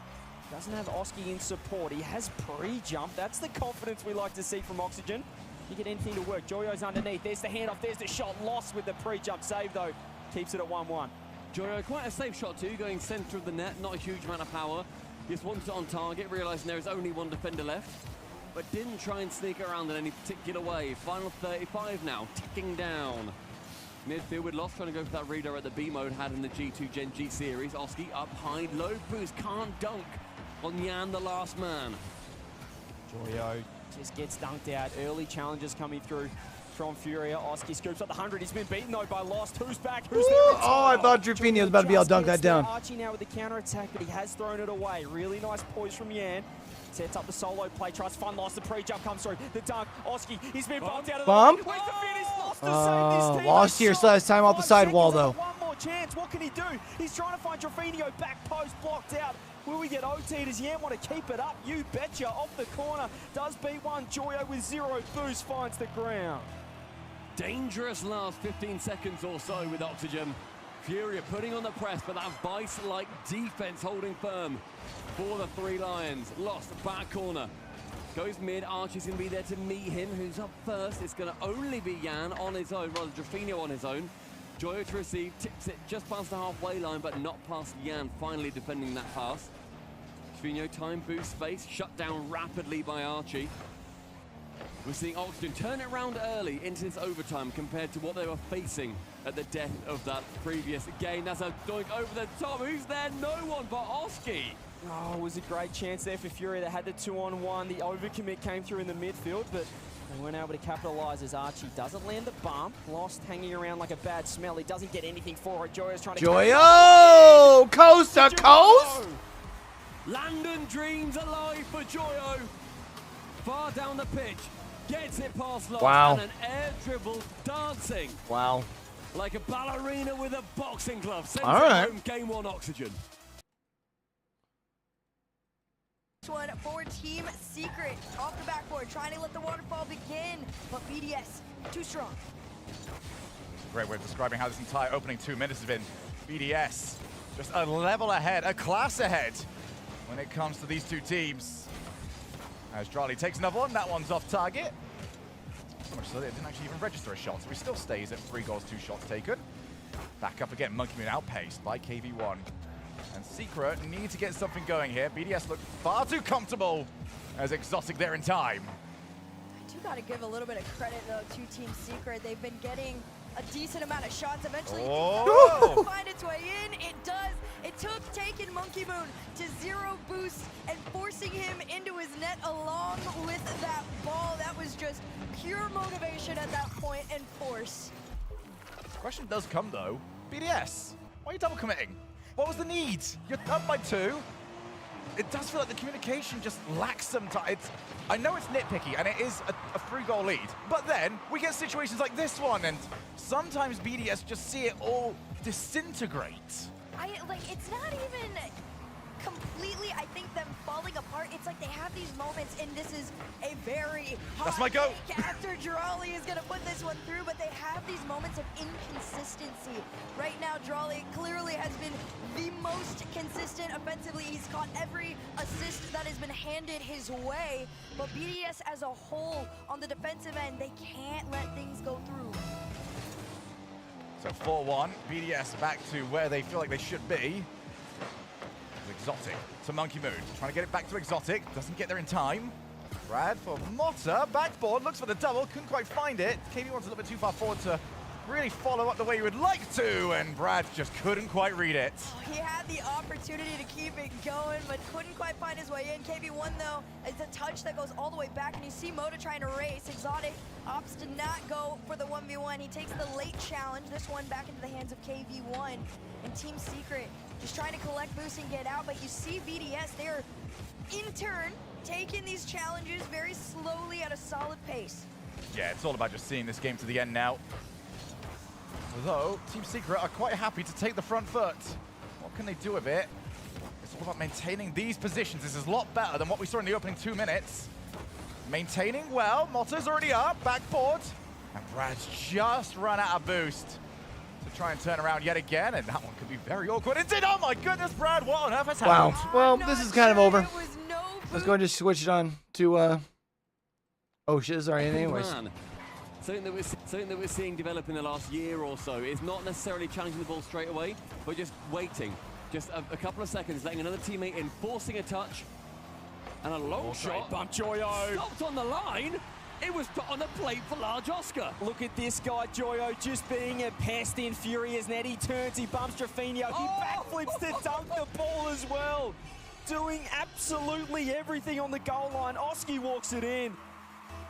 Doesn't have Oski in support. He has pre-jump. That's the confidence we like to see from Oxygen. You get anything to work. Joyo's underneath. There's the handoff. There's the shot. Lost with the pre-jump save, though. Keeps it at 1-1. Joyo, quite a safe shot, too, going center of the net. Not a huge amount of power. Just wants it on target, realizing there is only 1 defender left. But didn't try and sneak around in any particular way. Final 35 now, ticking down. Midfield with Lost, trying to go for that reader at the B mode had in the G2 Gen G series. Oski up high, low boost, can't dunk on Yan, the last man. Joyo just gets dunked out. Early challenges coming through from Furia. Oski scoops up the 100. He's been beaten though by Lost. Who's back? Who's there? Oh, I thought Drupini was about to be able to dunk that down. Archie now with the counter attack, but he has thrown it away. Really nice poise from Yan. Sets up the solo play, tries to find Lost. The pre-jump comes through. The dunk. Oski, he's been bumped out of the Bump? way. Waits to finish. Lost to save this team. Lost here, so it's time off the sidewall though. One more chance. What can he do? He's trying to find Drafinio. Back post blocked out. Will we get OT? Does Yan want to keep it up? You betcha. Off the corner. Does beat one. Joyo with 0 boost finds the ground. Dangerous last 15 seconds or so with Oxygen. Furia putting on the press, but that vice-like defense holding firm for the 3 Lions. Lost back corner. Goes mid. Archie's going to be there to meet him. Who's up first? It's going to only be Yan on his own, rather Drafinio on his own. Joyo to receive, tips it just past the halfway line, but not past Yan, finally defending that pass. Drafinio time boost space, shut down rapidly by Archie. We're seeing Oxygen turn it around early into this overtime compared to what they were facing at the death of that previous game. That's a doink over the top. Who's there? No one but Oski. Oh, it was a great chance there for Furia. They had the 2-on-1. The overcommit came through in the midfield, but they weren't able to capitalize as Archie doesn't land the bump. Lost hanging around like a bad smell. He doesn't get anything for it. Joyo's trying to... Joyo! Coast to coast? LANdon dreams alive for Joyo. Far down the pitch. Gets it past Lost. Wow. And an air dribble dancing. Wow. Like a ballerina with a boxing glove. Sends All right. home game 1 Oxygen. One for Team Secret. Off the backboard, trying to let the waterfall begin, but BDS too strong. Great way of describing how this entire opening 2 minutes has been. BDS just a level ahead, a class ahead when it comes to these 2 teams. As Charlie takes another one, that one's off target. So much so that it didn't actually even register a shot, so he still stays at 3 goals, 2 shots taken. Back up again, Monkey Moon outpaced by KV1. And Secret need to get something going here. BDS look far too comfortable as Exotic there in time. I do gotta give a little bit of credit though to Team Secret. They've been getting a decent amount of shots. Eventually, oh. find its way in. It does. It took taking Monkey Moon to 0 boost and forcing him into his net along with that ball. That was just pure motivation at that point and force. The question does come though, BDS, why are you double committing? What was the need? You're up by 2. It does feel like the communication just lacks sometimes. I know it's nitpicky and it is a 3-goal lead, but then we get situations like this one and sometimes BDS just see it all disintegrate. It's not even completely, I think, them falling apart. It's like they have these moments, and this is a very hard That's my go. take after Drawley is going to put this one through, but they have these moments of inconsistency. Right now, Drawley clearly has been the most consistent offensively. He's caught every assist that has been handed his way, but BDS as a whole on the defensive end, they can't let things go through. So 4-1, BDS back to where they feel like they should be. Exotic to Monkey Moon. Trying to get it back to Exotic. Doesn't get there in time. Brad for Motta. Backboard, looks for the double. Couldn't quite find it. KB wants a little bit too far forward to really follow up the way you would like to, and Brad just couldn't quite read it. Oh, he had the opportunity to keep it going, but couldn't quite find his way in. KB1, though, it's a touch that goes all the way back, and you see Motta trying to race. Exotic opts to not go for the 1v1. He takes the late challenge, this one back into the hands of KV1, and Team Secret just trying to collect boosts and get out, but you see BDS, they're in turn taking these challenges very slowly at a solid pace. Yeah, it's all about just seeing this game to the end now. Although, Team Secret are quite happy to take the front foot. What can they do with it? It's all about maintaining these positions. This is a lot better than what we saw in the opening 2 minutes. Maintaining well. Motta's already up. Backboard. And Brad's just run out of boost to try and turn around yet again. And that one could be very awkward. Indeed, oh my goodness, Brad, what on earth has happened? Wow. Well, this is kind of over. Let's go ahead and just switch it on to, oh shit, sorry, anyways. Something that we're seeing develop in the last year or so is not necessarily challenging the ball straight away, but just waiting. Just a couple of seconds, letting another teammate in, forcing a touch, and a long shot. Bump Joyo. Stopped on the line. It was put on the plate for large Oscar. Look at this guy, Joyo, just being a pest in Fury as Nettie turns, he bumps Drafinho, he backflips to dunk the ball as well. Doing absolutely everything on the goal line. Oski walks it in.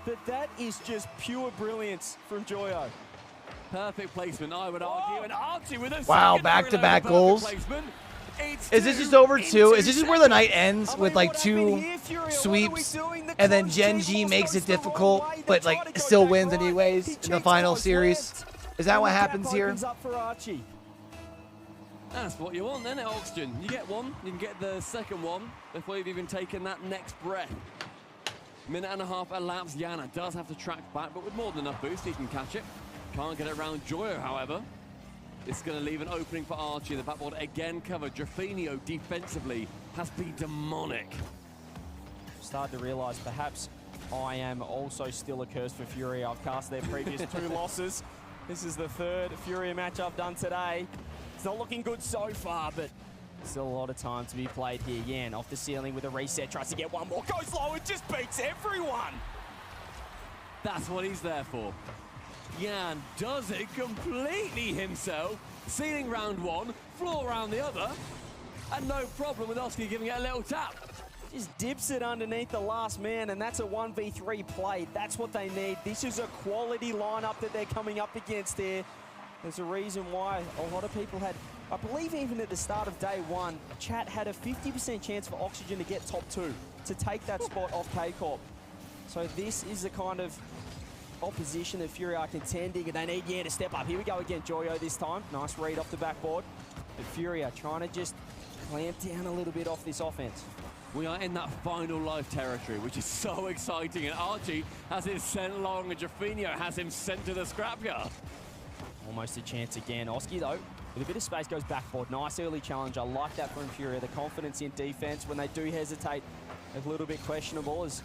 But that is just pure brilliance from Joyo. Perfect placement, I would argue. And Archie with a wow, back-to-back goals. Is this just over too? Is this just where the night ends with like 2 sweeps and then Gen G makes it difficult but like still wins anyways in the final series? Is that what happens here? That's what you want then at Oxygen. You get one, you can get the second one before you've even taken that next breath. Minute and a half elapsed. Yana does have to track back, but with more than enough boost, he can catch it. Can't get it around Joyo, however. This is going to leave an opening for Archie. The backboard again covered. Drafinho defensively has been demonic. Started to realize perhaps I am also still a curse for Fury. I've cast their previous 2 losses. This is the 3rd Fury match I've done today. It's not looking good so far, but still a lot of time to be played here. Yan off the ceiling with a reset, tries to get one more, goes low, and just beats everyone. That's what he's there for. Yan does it completely himself. Ceiling round 1, floor round the other, and no problem with Oski giving it a little tap. Just dips it underneath the last man, and that's a 1v3 play. That's what they need. This is a quality lineup that they're coming up against here. There's a reason why a lot of people had, I believe even at the start of day 1, chat had a 50% chance for Oxygen to get top 2, to take that spot off K-Corp. So this is the kind of opposition that Fury are contending, and they need Yan to step up. Here we go again, Joyo this time. Nice read off the backboard. But Fury are trying to just clamp down a little bit off this offense. We are in that final life territory, which is so exciting, and Archie has him sent long, and Drafinho has him sent to the scrapyard. Almost a chance again. Oski, though, with a bit of space, goes backboard. Nice early challenge. I like that from Fury. The confidence in defense when they do hesitate, a little bit questionable as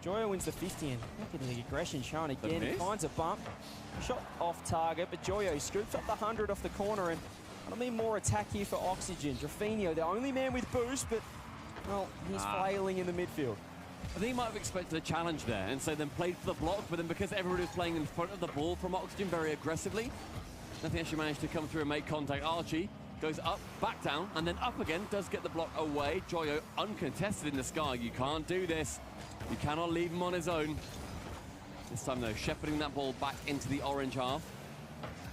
Joyo wins the 50, and look at the aggression shown again. He finds a bump. Shot off target, but Joyo scoops up the 100 off the corner, and I mean more attack here for Oxygen. Drafinho, the only man with boost, but, well, he's flailing in the midfield. I think he might have expected a challenge there, and so then played for the block, but then because everybody was playing in front of the ball from Oxygen very aggressively, nothing actually managed to come through and make contact. Archie goes up, back down, and then up again, does get the block away. Joyo uncontested in the sky. You can't do this. You cannot leave him on his own. This time, though, shepherding that ball back into the orange half.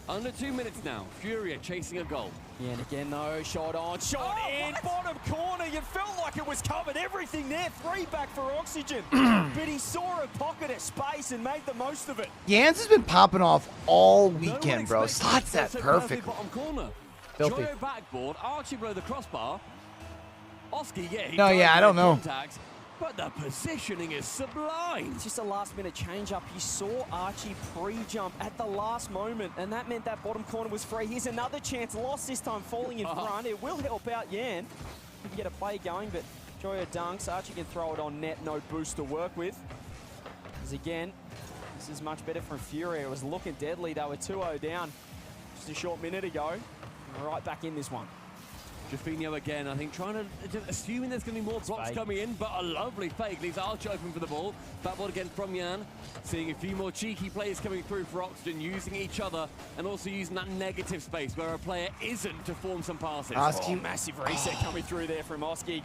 Under 2 minutes now. Fury chasing a goal. Yeah, and again, though, shot on, shot in, bottom corner. You felt like it was covered. Everything there. 3 back for Oxygen. But he saw a pocket of space and made the most of it. Yans has been popping off all weekend, bro. Slots that perfect. Bottom corner. Filthy. Joyo backboard. Archie below the crossbar. Oski, yeah, he I don't know. Contact, but the positioning is sublime. It's just a last-minute change-up. He saw Archie pre-jump at the last moment, and that meant that bottom corner was free. Here's another chance. Lost this time, falling in front. It will help out Yan. He can get a play going, but Joyo dunks. Archie can throw it on net. No boost to work with. As again, this is much better from Fury. It was looking deadly. They were 2-0 down just a short minute ago. Right back in this one. Jaffinho again, I think, trying to, just assuming there's going to be more blocks coming in, but a lovely fake leaves Archie open for the ball. Backboard again from Jan, seeing a few more cheeky plays coming through for Oxygen, using each other and also using that negative space where a player isn't to form some passes. Oh, massive reset coming through there from Oski.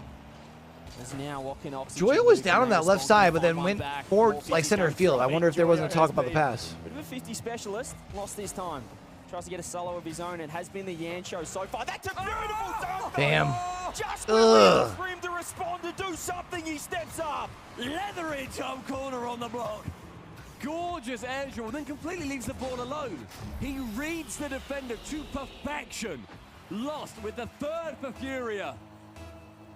Is now walking Oxygen. Joyo was down on that left side, but then went forward like center field. I wonder if there wasn't a talk about the pass. Bit of a 50 specialist, lost this time. Tries to get a solo of his own. It has been the Yan show so far. That's a beautiful dunk. Damn. Just when for him to respond to do something, he steps up. Leathery jump corner on the block. Gorgeous air draw, then completely leaves the ball alone. He reads the defender to perfection. Lost with the third for Furia.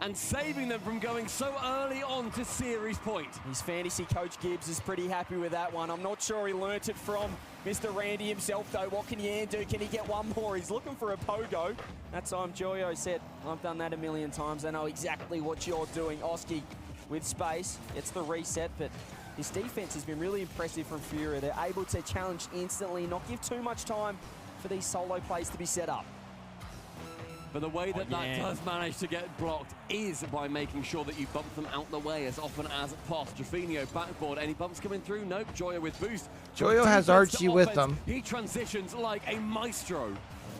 And saving them from going so early on to series point. His fantasy coach Gibbs is pretty happy with that one. I'm not sure he learnt it from Mr. Randy himself, though. What can Yan do? Can he get one more? He's looking for a pogo. That time Joyo said, I've done that a million times. I know exactly what you're doing. Oski with space. It's the reset, but his defense has been really impressive from Furia. They're able to challenge instantly, not give too much time for these solo plays to be set up. But the way that that does manage to get blocked is by making sure that you bump them out the way as often as possible. Jaffinho backboard, any bumps coming through? Nope. Joyo with boost. Joyo has Archie with them. He transitions like a maestro.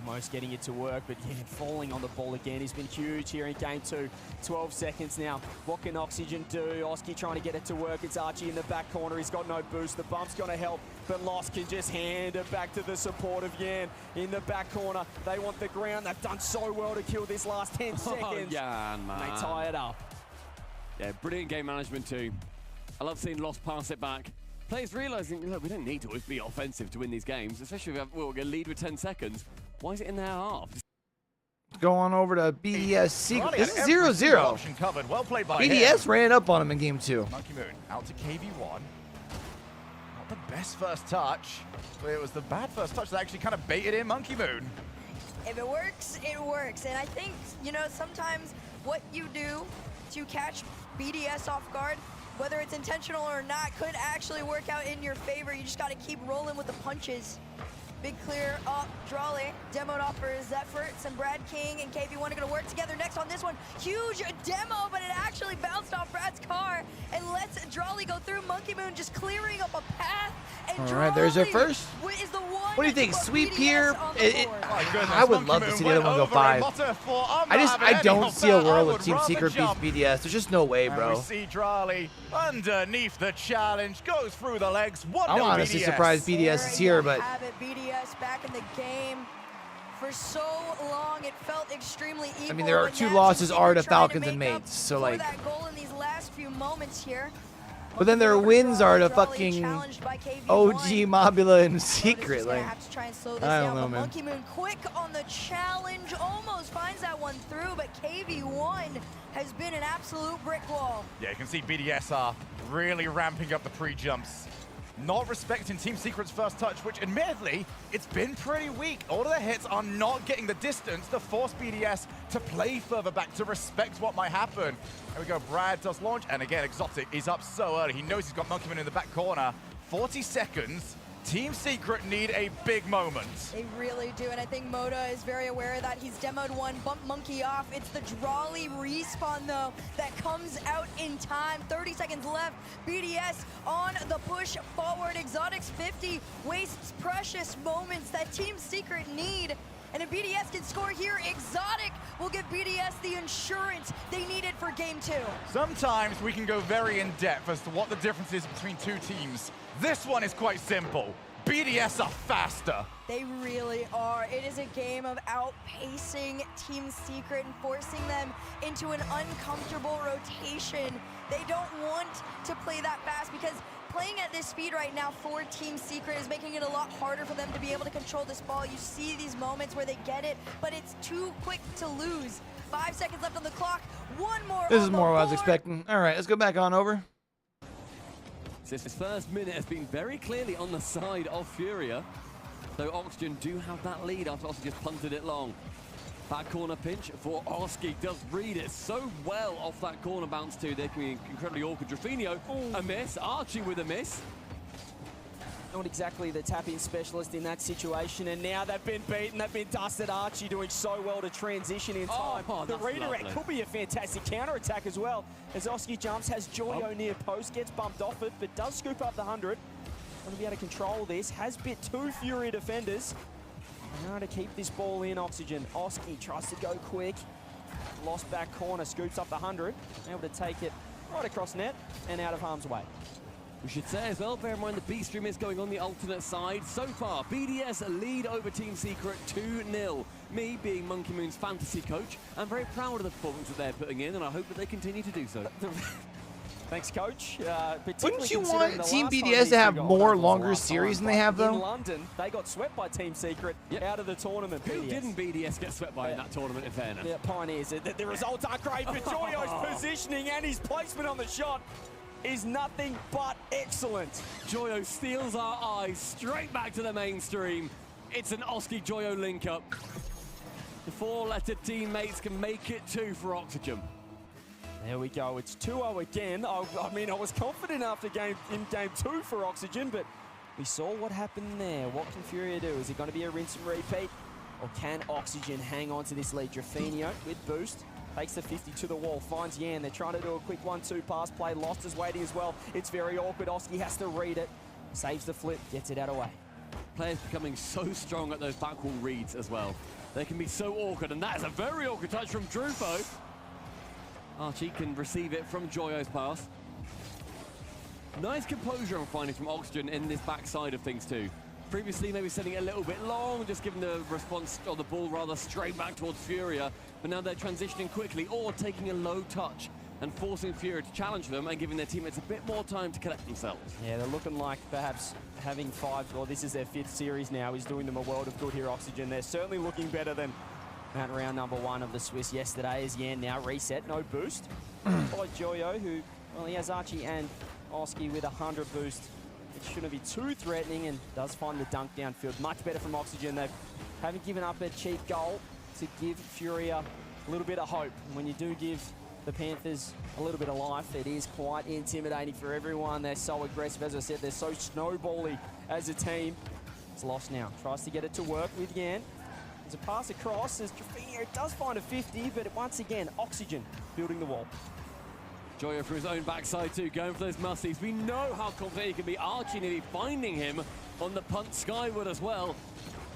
Almost getting it to work, but yeah, falling on the ball again. He's been huge here in game 2. 12 seconds now. What can Oxygen do? Oski trying to get it to work. It's Archie in the back corner. He's got no boost. The bump's going to help, but Lost can just hand it back to the support of Yan in the back corner. They want the ground. They've done so well to kill this last 10 seconds. Yan, man. They tie it up. Yeah, brilliant game management too. I love seeing Lost pass it back. Players realizing, look, we don't need to always be offensive to win these games, especially if we're going to lead with 10 seconds. Why is it in their half? Go on over to BDS Secret. This is 0-0. Option covered. Well played by BDS ran up on him in game 2. Monkey Moon out to KV1. Not the best first touch, but it was the bad first touch that actually kind of baited in Monkey Moon. If it works, it works. And I think, you know, sometimes what you do to catch BDS off guard, whether it's intentional or not, could actually work out in your favor. You just got to keep rolling with the punches. Big clear up, Drawley, demoed off for Zephyr, and Brad King and KV1 are going to work together next on this one. Huge demo, but it actually bounced off Brad's car and lets Drawley go through. Monkey Moon just clearing up a path. And all right, there's their first. Is the one what do you think? Sweep here? Oh, I would love to see the other one go 5. I don't see a world with Team Secret beats BDS. There's just no way, bro. And we see Drawley underneath the challenge, goes through the legs. I'm honestly surprised BDS is here, but BDS back in the game. For so long, it felt extremely equal. I mean, there are 2 losses are to Falcons and Mates, so like. That goal in these last few moments here. But then their wins are to fucking OG, Mobula, and Secret. Like, I don't know, man. Monkey Moon quick on the challenge, almost finds that one through, but KV1 has been an absolute brick wall. Yeah, you can see BDS are really ramping up the pre-jumps. Not respecting Team Secret's first touch, which admittedly, it's been pretty weak. All of their hits are not getting the distance to force BDS to play further back, to respect what might happen. There we go, Brad does launch, and again, Exotic is up so early. He knows he's got Monkey Moon in the back corner. 40 seconds. Team Secret need a big moment. They really do, and I think Moda is very aware of that. He's demoed one, bump Monkey off. It's the Drawley respawn, though, that comes out in time. 30 seconds left. BDS on the push forward. Exotics 50 wastes precious moments that Team Secret need. And if BDS can score here, Exotic will give BDS the insurance they needed for game 2. Sometimes we can go very in-depth as to what the difference is between 2 teams. This one is quite simple. BDS are faster. They really are. It is a game of outpacing Team Secret and forcing them into an uncomfortable rotation. They don't want to play that fast because playing at this speed right now for Team Secret is making it a lot harder for them to be able to control this ball. You see these moments where they get it, but it's too quick to lose. 5 seconds left on the clock. One more. This is more what I was expecting. All right, let's go back on over. This first minute has been very clearly on the side of Furia, though Oxygen do have that lead after Oxygen just punted it long. Back corner pinch for Oski, does read it so well off that corner bounce too. They can be incredibly awkward. Jaffinho, a miss. Archie with a miss. not exactly the tap-in specialist in that situation, and now they've been beaten, they've been dusted. Archie doing so well to transition in time. The redirect could be a fantastic counter-attack as well, as Oski jumps, has Joyo near post, gets bumped off it, but does scoop up the 100. Going to be able to control this, has bit 2 Fury defenders. Now to keep this ball in, Oxygen. Oski tries to go quick, lost back corner, scoops up the 100, able to take it right across net and out of harm's way. We should say as well, bear in mind the B stream is going on the alternate side. So far, BDS lead over Team Secret 2-0. Me, being Monkey Moon's fantasy coach, I'm very proud of the performance that they're putting in, and I hope that they continue to do so. Thanks, Coach. Wouldn't you want Team BDS to have more longer series than they have, though? In London, they got swept by Team Secret out of the tournament. Who didn't BDS get swept by in that tournament, in fairness? Yeah, Pioneers. The results are great, but Joyo's positioning and his placement on the shot is nothing but excellent. Joyo steals our eyes straight back to the mainstream. It's an Oski Joyo link-up. The 4-letter teammates can make it 2 for Oxygen. There we go. It's 2-0 again. I mean, I was confident after game 2 for Oxygen, but we saw what happened there. What can Furia do? Is it going to be a rinse and repeat? Or can Oxygen hang on to this lead? Drafinio with boost. Takes the 50 to the wall, finds Yan. They're trying to do a quick 1-2 pass play. Lost is waiting as well. It's very awkward. Oski has to read it. Saves the flip, gets it out of way. Players becoming so strong at those backwall reads as well. They can be so awkward, and that is a very awkward touch from Drufo. Archie can receive it from Joyo's pass. Nice composure I'm finding from Oxygen in this backside of things too. Previously, maybe sending it a little bit long, just giving the response on the ball rather straight back towards Furia. But now they're transitioning quickly or taking a low touch and forcing Furia to challenge them and giving their teammates a bit more time to collect themselves. Yeah, they're looking like perhaps having 5, or this is their 5th series now, is doing them a world of good here, Oxygen. They're certainly looking better than at round number 1 of the Swiss yesterday, as Yan now reset, no boost. By Joyo, who, well, he has Archie and Oski with 100 boost. It shouldn't be too threatening and does find the dunk downfield. Much better from Oxygen. They haven't given up a cheap goal to give Furia a little bit of hope. And when you do give the Panthers a little bit of life, it is quite intimidating for everyone. They're so aggressive. As I said, they're so snowbally as a team. It's lost now. Tries to get it to work with Yan. There's a pass across as Drafinio does find a 50, but once again, Oxygen building the wall. Joyo for his own backside too, going for those musties. We know how confident he can be. Archie nearly finding him on the punt skyward as well.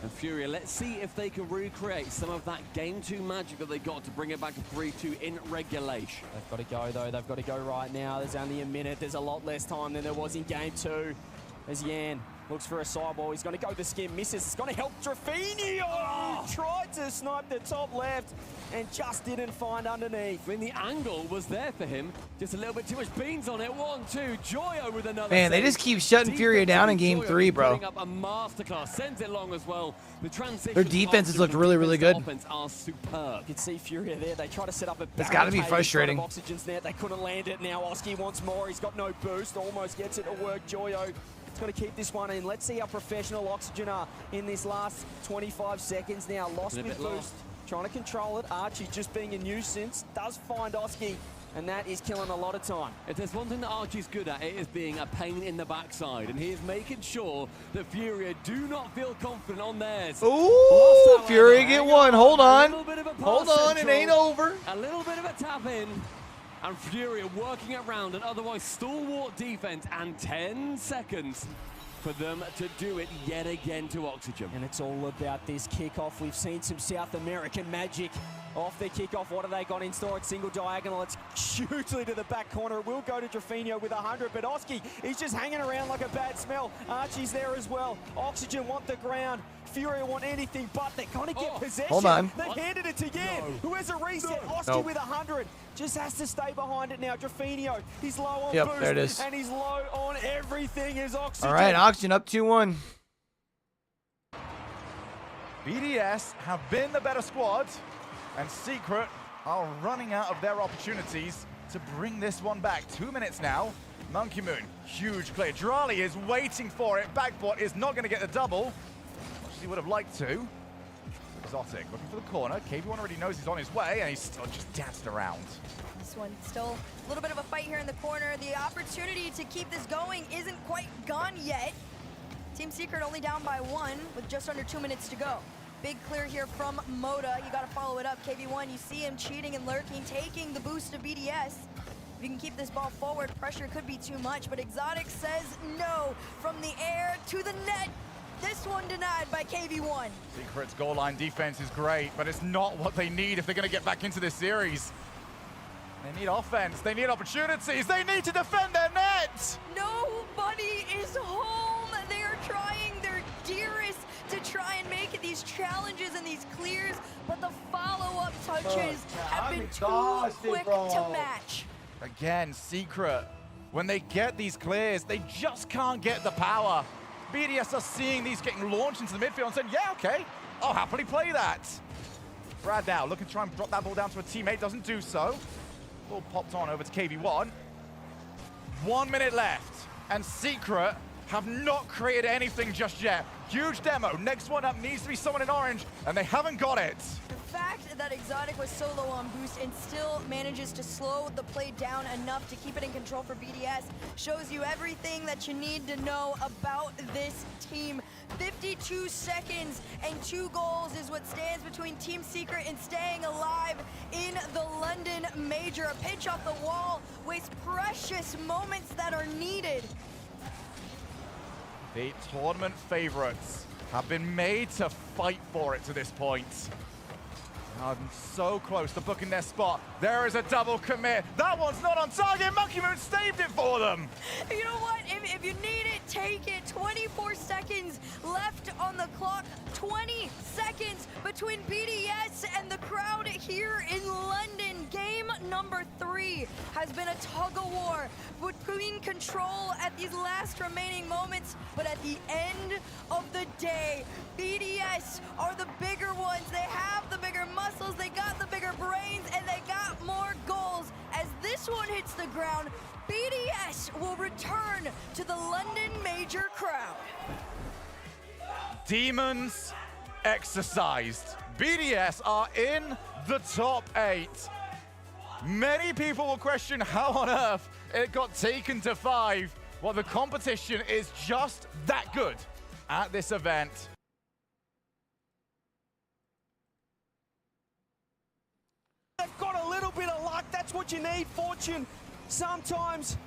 And Furia, let's see if they can recreate some of that Game 2 magic that they got to bring it back to 3-2 in regulation. They've got to go though, they've got to go right now. There's only a minute, there's a lot less time than there was in Game 2. As Yan looks for a sideball, he's going to go the skim, misses. It's going to help Drafinio, who tried to snipe the top left and just didn't find underneath. I mean, the angle was there for him. Just a little bit too much beans on it. 1-2, Joyo with another Man, they just keep shutting Furia down in Game 3, bro. Putting up a masterclass, sends it long as well. The transition. Their defenses looked really, really good. Offense are superb. You can see Furia there. They try to set up a It's got to be frustrating. Oxygen's net. They couldn't land it. Now Oski wants more. He's got no boost. Almost gets it to work. Joyo. It's going to keep this one in. Let's see how professional Oxygen are in this last 25 seconds now. Lost with boost. Trying to control it. Archie just being a nuisance. Does find Oski, and that is killing a lot of time. If there's one thing that Archie's good at, it is being a pain in the backside. And he is making sure that Furia do not feel confident on theirs. Ooh, Furia get one. Hold on. Hold on, it ain't over. A little bit of a tap in. And Furia working around an otherwise stalwart defense, and 10 seconds for them to do it yet again to Oxygen. And it's all about this kickoff. We've seen some South American magic off the kickoff. What have they got in store? It's single diagonal. It's hugely to the back corner. It will go to Drafinio with 100, but Oski, he's just hanging around like a bad smell. Archie's there as well. Oxygen want the ground. Furia want anything but. They're going to get possession. Hold on. They've handed it to Yan, who has a reset. Oski with 100. Just has to stay behind it now. Drafinio, he's low on boost. There it is. And he's low on everything. Is Oxygen. All right, Oxygen up 2-1. BDS have been the better squad, and Secret are running out of their opportunities to bring this one back. 2 minutes now. Monkey Moon, huge clear. Drali is waiting for it. Backbot is not going to get the double, which he would have liked to. Exotic looking for the corner. KB1 already knows he's on his way, and he's still just danced around. This one still a little bit of a fight here in the corner. The opportunity to keep this going isn't quite gone yet. Team Secret only down by 1 with just under 2 minutes to go. Big clear here from Moda. You got to follow it up. KV1, you see him cheating and lurking, taking the boost of BDS. If you can keep this ball forward, pressure could be too much, but Exotic says no. From the air to the net. This one denied by KV1. Secret's goal line defense is great, but it's not what they need if they're going to get back into this series. They need offense. They need opportunities. They need to defend their net. Nobody is home. They are trying their dearest to try and make these challenges and these clears, but the follow-up touches have been too quick to match. Again, Secret, when they get these clears, they just can't get the power. BDS are seeing these getting launched into the midfield and saying, yeah, okay, I'll happily play that. Brad now looking to try and drop that ball down to a teammate, doesn't do so. Ball popped on over to KV1. 1 minute left, and Secret have not created anything just yet. Huge demo. Next one up needs to be someone in orange, and they haven't got it. The fact that Exotic was so low on boost and still manages to slow the play down enough to keep it in control for BDS shows you everything that you need to know about this team. 52 seconds and 2 goals is what stands between Team Secret and staying alive in the London Major. A pitch off the wall wastes precious moments that are needed. The tournament favorites have been made to fight for it to this point. I'm so close to booking their spot. There is a double commit. That one's not on target. Monkey Moon saved it for them. You know what? If you need it, take it. 24 seconds left on the clock. 20 seconds between BDS and the crowd here in London. Game number 3 has been a tug-of-war between control at these last remaining moments, but at the end of the day, BDS are the bigger ones. They have the bigger muscles, they got the bigger brains, and they got more goals. As this one hits the ground, BDS will return to the London Major crowd. Demons exercised. BDS are in the top 8. Many people will question how on earth it got taken to 5. Well, the competition is just that good at this event. They've got a little bit of luck. That's what you need, fortune. Sometimes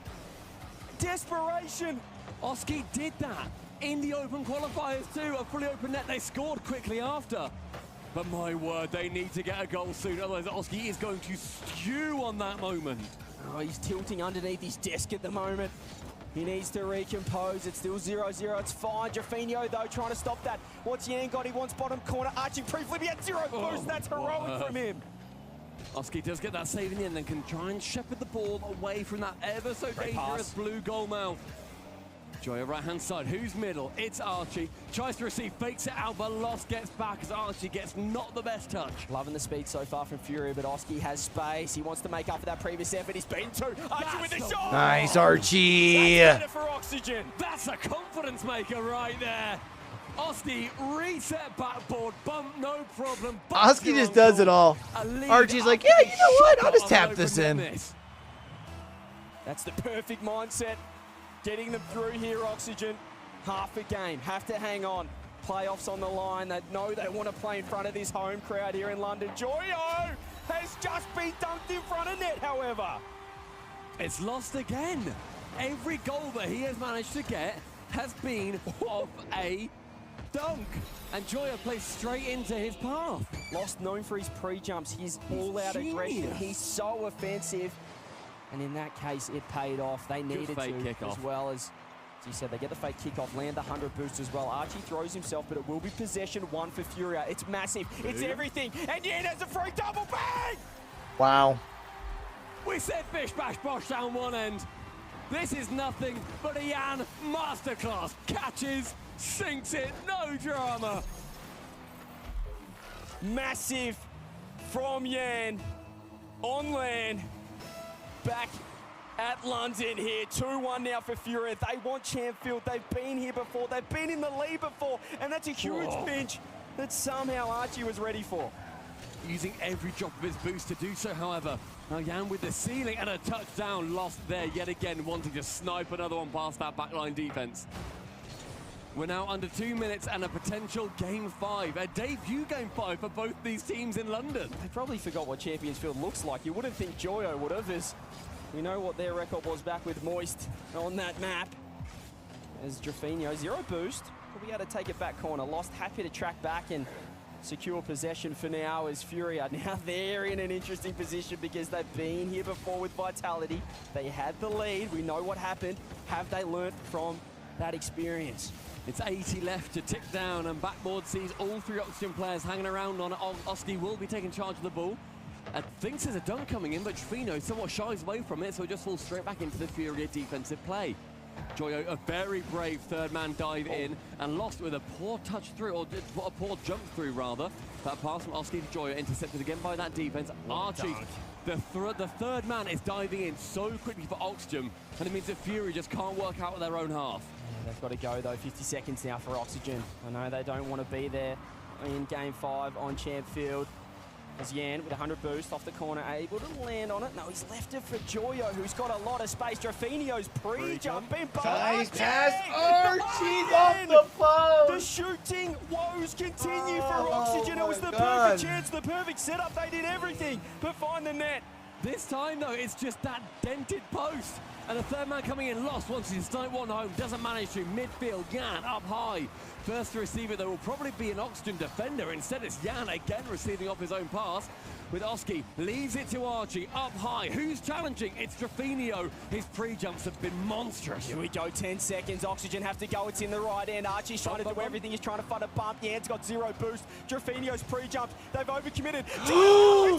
desperation. Oski did that in the open qualifiers too. A fully open net, they scored quickly after. But my word, they need to get a goal soon, otherwise Oski is going to stew on that moment. Oh, he's tilting underneath his desk at the moment. He needs to recompose. It's still 0-0. It's fine. Jaffinho, though, trying to stop that. What's Yan got? He wants bottom corner. Archie pre-flip. He had 0 boost. That's heroic from him. Oski does get that save in the end, then can try and shepherd the ball away from that ever so dangerous blue goal mouth. Joya right-hand side, who's middle? It's Archie. Tries to receive, fakes it out, but Lost gets back as Archie gets not the best touch. Loving the speed so far from Fury, but Oski has space. He wants to make up for that previous effort. He's beaten 2. Archie with the shot! Nice, Archie! That's better for Oxygen. That's a confidence maker right there. Oski, reset backboard, bump, no problem. Oski just does it all. Archie's like, yeah, you know what? I'll just tap this in. That's the perfect mindset. Getting them through here, Oxygen. Half a game, have to hang on. Playoffs on the line. They know they want to play in front of this home crowd here in London. Joyo has just been dunked in front of net, however. It's Lost again. Every goal that he has managed to get has been off a dunk. And Joya plays straight into his path. Lost known for his pre-jumps, his all-out aggression. He's so offensive. And in that case, it paid off. They needed to, as well as you said, they get the fake kickoff, land the 100 boost as well. Archie throws himself, but it will be possession 1 for Furia. It's massive. It's everything. And Yan has a free double bang! Wow. We said bish bash bosh down one end. This is nothing but a Yan masterclass. Catches, sinks it, no drama. Massive from Yan on land. Back at London here, 2-1 now for Furia. They want Chamfield. They've been here before. They've been in the lead before, and that's a huge pinch that somehow Archie was ready for. Using every drop of his boost to do so, however. Now Yan with the ceiling and a touchdown. Lost there yet again, wanting to snipe another one past that backline defense. We're now under 2 minutes and a potential Game 5, a debut Game 5 for both these teams in London. They probably forgot what Champions Field looks like. You wouldn't think Joyo would have, as we know what their record was back with Moist on that map. As Drafinho, 0 boost, will be able to take it back corner. Lost, happy to track back and secure possession for now as Furia. Now they're in an interesting position because they've been here before with Vitality. They had the lead. We know what happened. Have they learnt from that experience? It's 80 left to tick down, and Backboard sees all 3 Oxygen players hanging around on it. Oski will be taking charge of the ball. Thinks there's a dunk coming in, but Trifino somewhat shies away from it, so it just falls straight back into the Furia defensive play. Joyo, a very brave third man dive in, and Lost with a poor touch through, or a poor jump through rather. That pass from Oski to Joyo, intercepted again by that defense. Archie, the third man is diving in so quickly for Oxygen, and it means that Fury just can't work out with their own half. They've got to go though, 50 seconds now for Oxygen. I know they don't want to be there in Game 5 on Champ Field. As Yan with 100 boost off the corner, able to land on it. No, he's left it for Joyo, who's got a lot of space. Drafinho's pre-jump in. Nice pass. Archie's off the phone. The shooting woes continue for Oxygen. It was the perfect chance, the perfect setup. They did everything but find the net. This time, though, it's just that dented post. And the third man coming in, Lost, wants to snipe one home, doesn't manage to. Midfield, Yan up high. First to receive it, there will probably be an Oxygen defender. Instead, it's Yan again receiving off his own pass. With Oski, leaves it to Archie, up high. Who's challenging? It's Drafinho. His pre-jumps have been monstrous. Here we go, 10 seconds. Oxygen have to go. It's in the right end. Archie's trying to do everything. He's trying to find a bump. Yan's got 0 boost. Drafinho's pre-jumped. They've overcommitted. No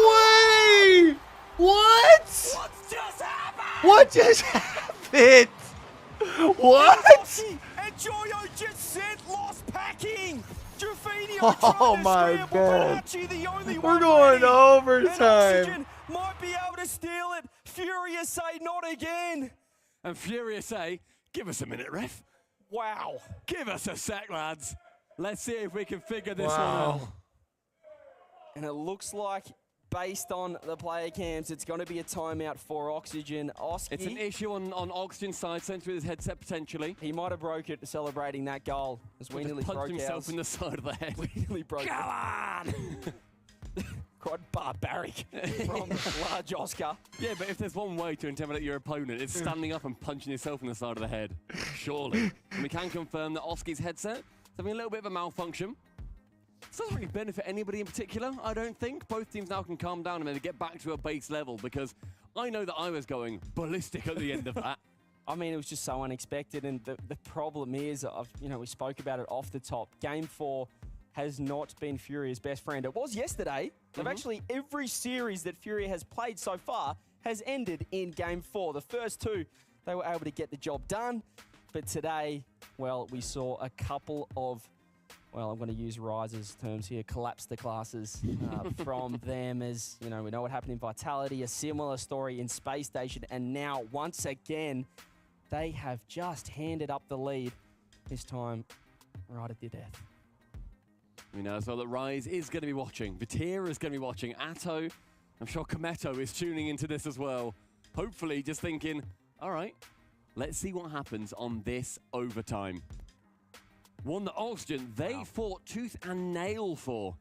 way! What? What's just happened? What just happened? What? And Joyo just sent Lost packing. Drafinho Oh my God. God. The only We're going to overtime. Oxygen might be able to steal it. Furious say not again. And Furious say, give us a minute, ref. Wow. Give us a sec, lads. Let's see if we can figure this one out. And it looks like, based on the player cams, it's going to be a timeout for Oxygen. Oski, it's an issue on Oxygen's side, sent through his headset potentially. He might have broke it celebrating that goal, as we nearly broke himself in the side of the head. We nearly broke Come on! Quite barbaric from large Oscar. Yeah, but if there's one way to intimidate your opponent, it's standing up and punching yourself in the side of the head. Surely. And we can confirm that Oski's headset is having a little bit of a malfunction. This doesn't really benefit anybody in particular, I don't think. Both teams now can calm down and maybe get back to a base level, because I know that I was going ballistic at the end of that. I mean, it was just so unexpected, and the problem is, we spoke about it off the top. Game 4 has not been Furia's best friend. It was yesterday. They've actually, every series that Furia has played so far has ended in Game 4. The first 2, they were able to get the job done, but today, well, we saw a couple of, well, I'm going to use Rise's terms here, collapse the classes from them, as, we know what happened in Vitality, a similar story in Space Station, and now, once again, they have just handed up the lead, this time right at their death. We know as well that Rise is going to be watching, Vatira is going to be watching, Atto, I'm sure Kometo is tuning into this as well. Hopefully just thinking, all right, let's see what happens on this overtime. One that Oxygen, they fought tooth and nail for.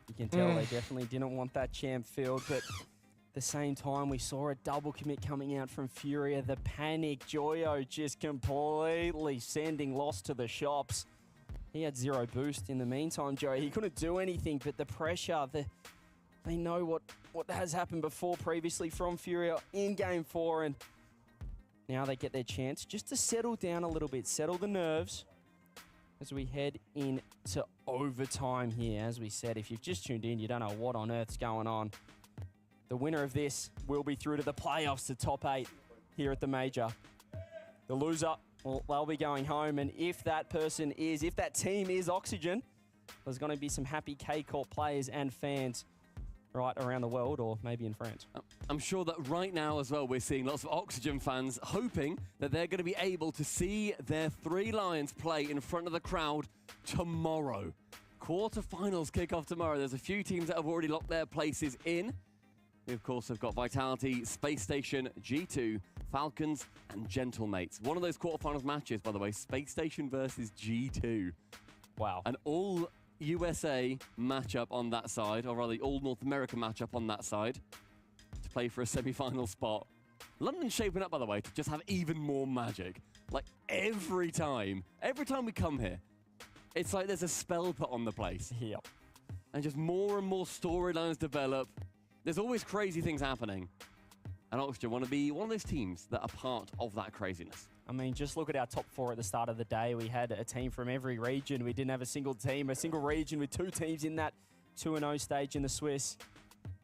You can tell they definitely didn't want that champ field, but at the same time, we saw a double commit coming out from Furia. The panic, Joyo just completely sending Lost to the shops. He had 0 boost in the meantime, Joey. He couldn't do anything, but the pressure, they know what has happened before previously from Furia in Game 4, and now they get their chance just to settle down a little bit, settle the nerves as we head into overtime here. As we said, if you've just tuned in, you don't know what on earth's going on. The winner of this will be through to the playoffs, the top 8 here at the Major. The loser, well, they'll be going home, and if that team is Oxygen, there's going to be some happy K-Corp players and fans right around the world, or maybe in France. I'm sure that right now as well, we're seeing lots of Oxygen fans hoping that they're going to be able to see their 3 Lions play in front of the crowd tomorrow. Quarterfinals kick off tomorrow. There's a few teams that have already locked their places in. We, of course, have got Vitality, Space Station, G2, Falcons and Gentlemates. One of those quarterfinals matches, by the way, Space Station versus G2. Wow. An all USA matchup on that side, or rather all North America matchup on that side, to play for a semi-final spot. London's shaping up, by the way, to just have even more magic. Like every time we come here, it's like there's a spell put on the place. Yep. And just more and more storylines develop. There's always crazy things happening. And Oxygen want to be one of those teams that are part of that craziness. I mean, just look at our top 4 at the start of the day. We had a team from every region. We didn't have a single region with 2 teams in that 2-0 stage in the Swiss.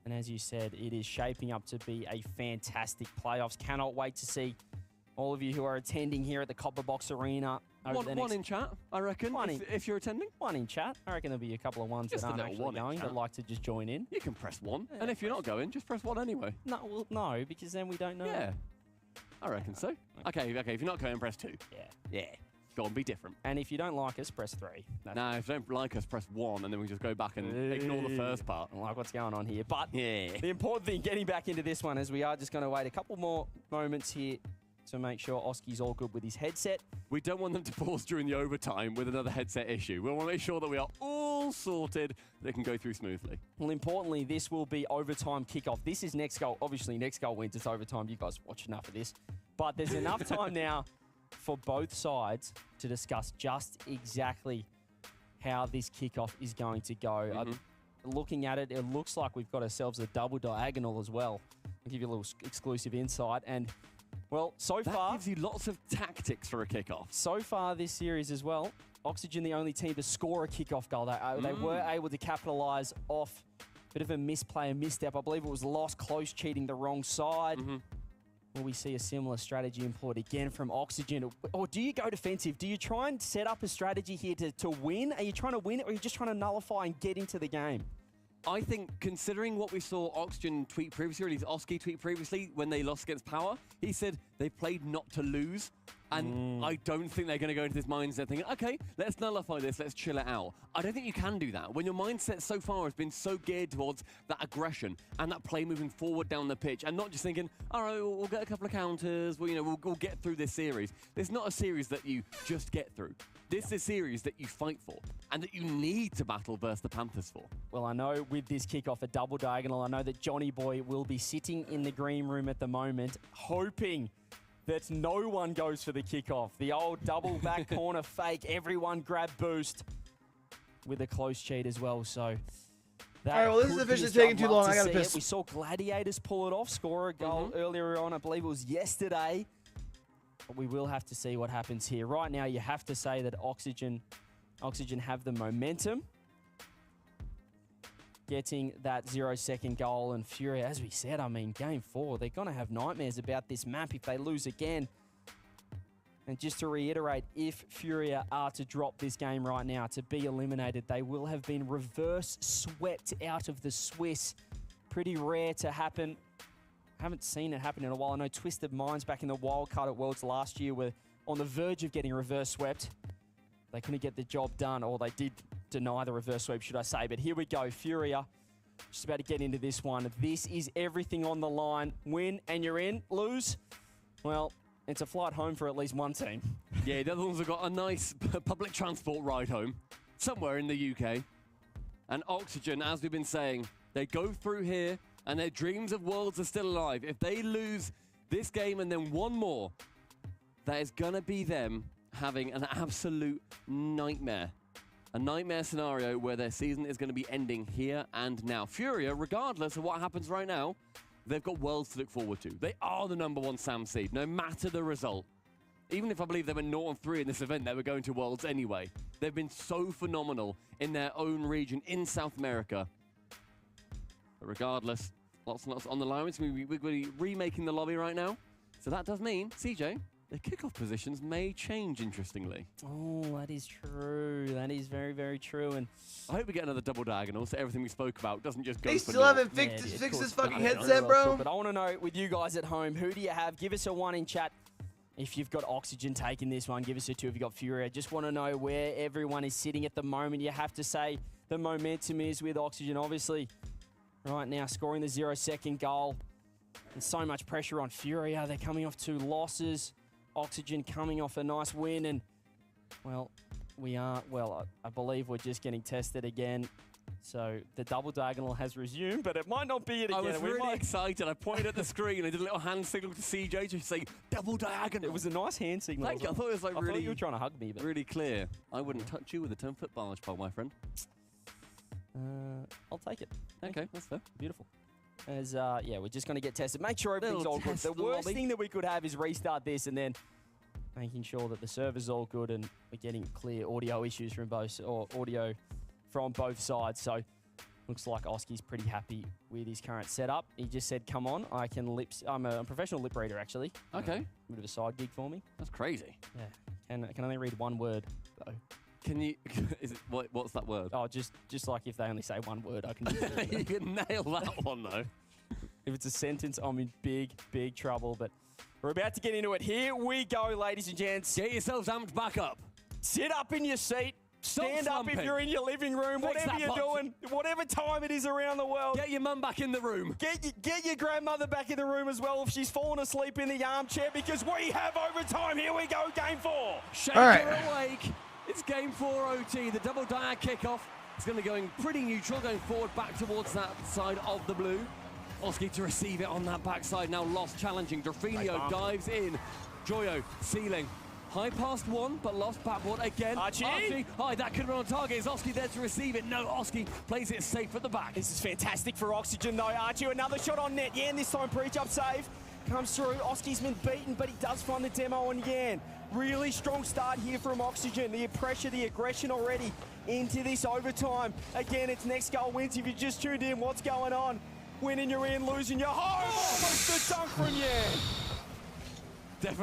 And as you said, it is shaping up to be a fantastic playoffs. Cannot wait to see all of you who are attending here at the Copper Box Arena. One in chat, I reckon, if you're attending. One in chat. I reckon there'll be a couple of ones Just that aren't a little actually one in going, chat. but like to just join in. You can press 1. And if you're not going, just press 1 anyway. No, well, no, because then we don't know. Yeah, I reckon so. Okay, if you're not going, press 2. Yeah. Go on, be different. And if you don't like us, press 3. No, if you don't like us, press 1, and then we just go back and ignore the first part. I like what's going on here. But yeah, the important thing, getting back into this one, is we are just going to wait a couple more moments here to make sure Oski's all good with his headset. We don't want them to pause during the overtime with another headset issue. We want to make sure that we are all sorted, that it can go through smoothly. Well, importantly, this will be overtime kickoff. This is next goal. Obviously, next goal wins. It's overtime. You guys watch enough of this. But there's enough time now for both sides to discuss just exactly how this kickoff is going to go. Looking at it, it looks like we've got ourselves a double diagonal as well. I'll give you a little exclusive insight. And, well, so far... That gives you lots of tactics for a kickoff. So far this series as well, Oxygen the only team to score a kickoff goal. They were able to capitalise off a bit of a misplay, a misstep. I believe it was Lost close cheating the wrong side. Will we see a similar strategy employed again from Oxygen? Or do you go defensive? Do you try and set up a strategy here to win? Are you trying to win it, or are you just trying to nullify and get into the game? I think, considering what we saw Oxygen tweet previously, or at least Oski tweet previously, when they lost against Power, he said they played not to lose. And I don't think they're going to go into this mindset thinking, okay, let's nullify this, let's chill it out. I don't think you can do that. When your mindset so far has been so geared towards that aggression and that play moving forward down the pitch, and not just thinking, all right, we'll get a couple of counters, we'll get through this series. It's not a series that you just get through. This is a series that you fight for and that you need to battle versus the Panthers for. Well, I know with this kickoff, a double diagonal, I know that Johnny Boy will be sitting in the green room at the moment, hoping that no one goes for the kickoff. The old double back corner fake, everyone grab boost with a close cheat as well. So that all right, well, this is officially taking too long. I gotta piss. We saw Gladiators pull it off, score a goal earlier on. I believe it was yesterday. But we will have to see what happens here. Right now, you have to say that Oxygen have the momentum. Getting that 0-second goal, and Fury, as we said, I mean, game 4, they're going to have nightmares about this map if they lose again. And just to reiterate, if Furia are to drop this game right now, to be eliminated, they will have been reverse swept out of the Swiss. Pretty rare to happen. Haven't seen it happen in a while. I know Twisted Minds back in the wildcard at Worlds last year were on the verge of getting reverse swept. They couldn't get the job done, or they did deny the reverse sweep, should I say. But here we go, Furia. Just about to get into this one. This is everything on the line. Win and you're in. Lose, well, it's a flight home for at least one team. Yeah, the other ones have got a nice public transport ride home somewhere in the UK. And Oxygen, as we've been saying, they go through here and their dreams of Worlds are still alive. If they lose this game and then one more, that is going to be them having an absolute nightmare. A nightmare scenario where their season is going to be ending here and now. Furia, regardless of what happens right now, they've got Worlds to look forward to. They are the #1 SAM seed, no matter the result. Even if I believe they were 0-3 in this event, they were going to Worlds anyway. They've been so phenomenal in their own region in South America. But regardless, lots and lots on the line. We're going to be remaking the lobby right now. So that does mean, CJ, the kickoff positions may change, interestingly. Oh, that is true. That is very, very true. And I hope we get another double diagonal so everything we spoke about doesn't just go They for still naught. haven't fixed this fucking headset, bro. But I want to know, with you guys at home, who do you have? Give us a 1 in chat. If you've got Oxygen taking this one, give us a 2 if you've got Fury. I just want to know where everyone is sitting at the moment. You have to say the momentum is with Oxygen, obviously. Right now, scoring the 0-second goal. And so much pressure on Furia. They're coming off 2 losses. Oxygen coming off a nice win. And, well, I believe we're just getting tested again. So the double diagonal has resumed, but it might not be it again. I was really excited. I pointed at the screen. I did a little hand signal to CJ to say double diagonal. It was a nice hand signal. Thank you. I thought it was like I really. thought you were trying to hug me, but really clear. I wouldn't touch you with a 10-foot barge pole, my friend. I'll take it. Okay, that's fair. Beautiful. As yeah, we're just going to get tested. Make sure everything's all good. The worst thing that we could have is restart this and then making sure that the server's all good and we're getting clear audio issues from both, or audio from both sides. So looks like Oski's pretty happy with his current setup. He just said, "Come on, I can lips." I'm a professional lip reader, actually. Okay. Bit of a side gig for me. That's crazy. Yeah. Can only read one word though. Can you? Is it what's that word? Oh, just like if they only say one word, I can. Just you can nail that one though. If it's a sentence, I'm in big trouble. But we're about to get into it. Here we go, ladies and gents. Get yourselves amped back up. Sit up in your seat. Stand up if slumping. you're in your living room. Fix Whatever that you're box. doing, whatever time it is around the world. Get your mum back in the room. Get your grandmother back in the room as well if she's fallen asleep in the armchair, because we have overtime. Here we go, game 4. Shake her awake. It's game 4 OT. The double diag kickoff. It's going to be going pretty neutral, going forward back towards that side of the blue. Oski to receive it on that backside. Now Lost challenging. Drafinio dives in. Joyo ceiling. High past 1, but lost backboard again. Archie. Hi, that could have been on target. Is Oski there to receive it? No, Oski plays it safe at the back. This is fantastic for Oxygen, though. Archie, another shot on net. Yan this time, pre-jump save. Comes through. Oski's been beaten, but he does find the demo on Yan. Really strong start here from Oxygen. The pressure, the aggression already into this overtime. Again, it's next goal wins. If you just tuned in, what's going on? Winning, you're in. Losing, you're home. Almost a dunk from Yan.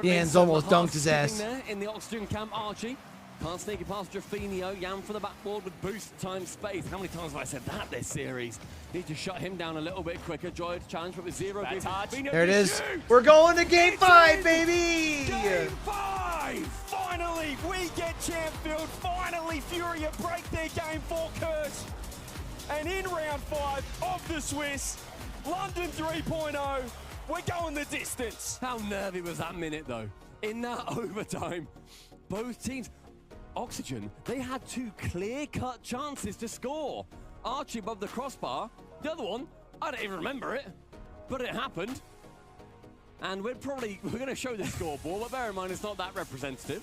Yan's almost dunked his ass. There in the Oxygen camp, Archie. Can't sneak it past Drafinio. Yan for the backboard with boost time space. How many times have I said that this series? Need to shut him down a little bit quicker. Joy to challenge, but with 0. There it is. We're going to game 5, baby! Game 5! Finally, we get Champfield. Finally, Furia break their game 4 curse. And in round 5 of the Swiss, LANdon 3.0, we're going the distance. How nervy was that minute, though? In that overtime, both teams, Oxygen, they had 2 clear-cut chances to score. Archie above the crossbar. The other one, I don't even remember it, but it happened. And we're going to show the scoreboard, but bear in mind it's not that representative.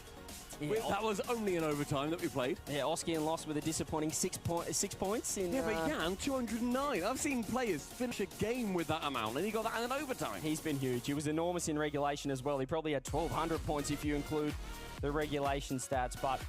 Yeah, that was only an overtime that we played. Yeah, Oski and lost with a disappointing 6 points. Yeah, but Yan, 209. I've seen players finish a game with that amount, and he got that in an overtime. He's been huge. He was enormous in regulation as well. He probably had 1,200 points if you include the regulation stats, but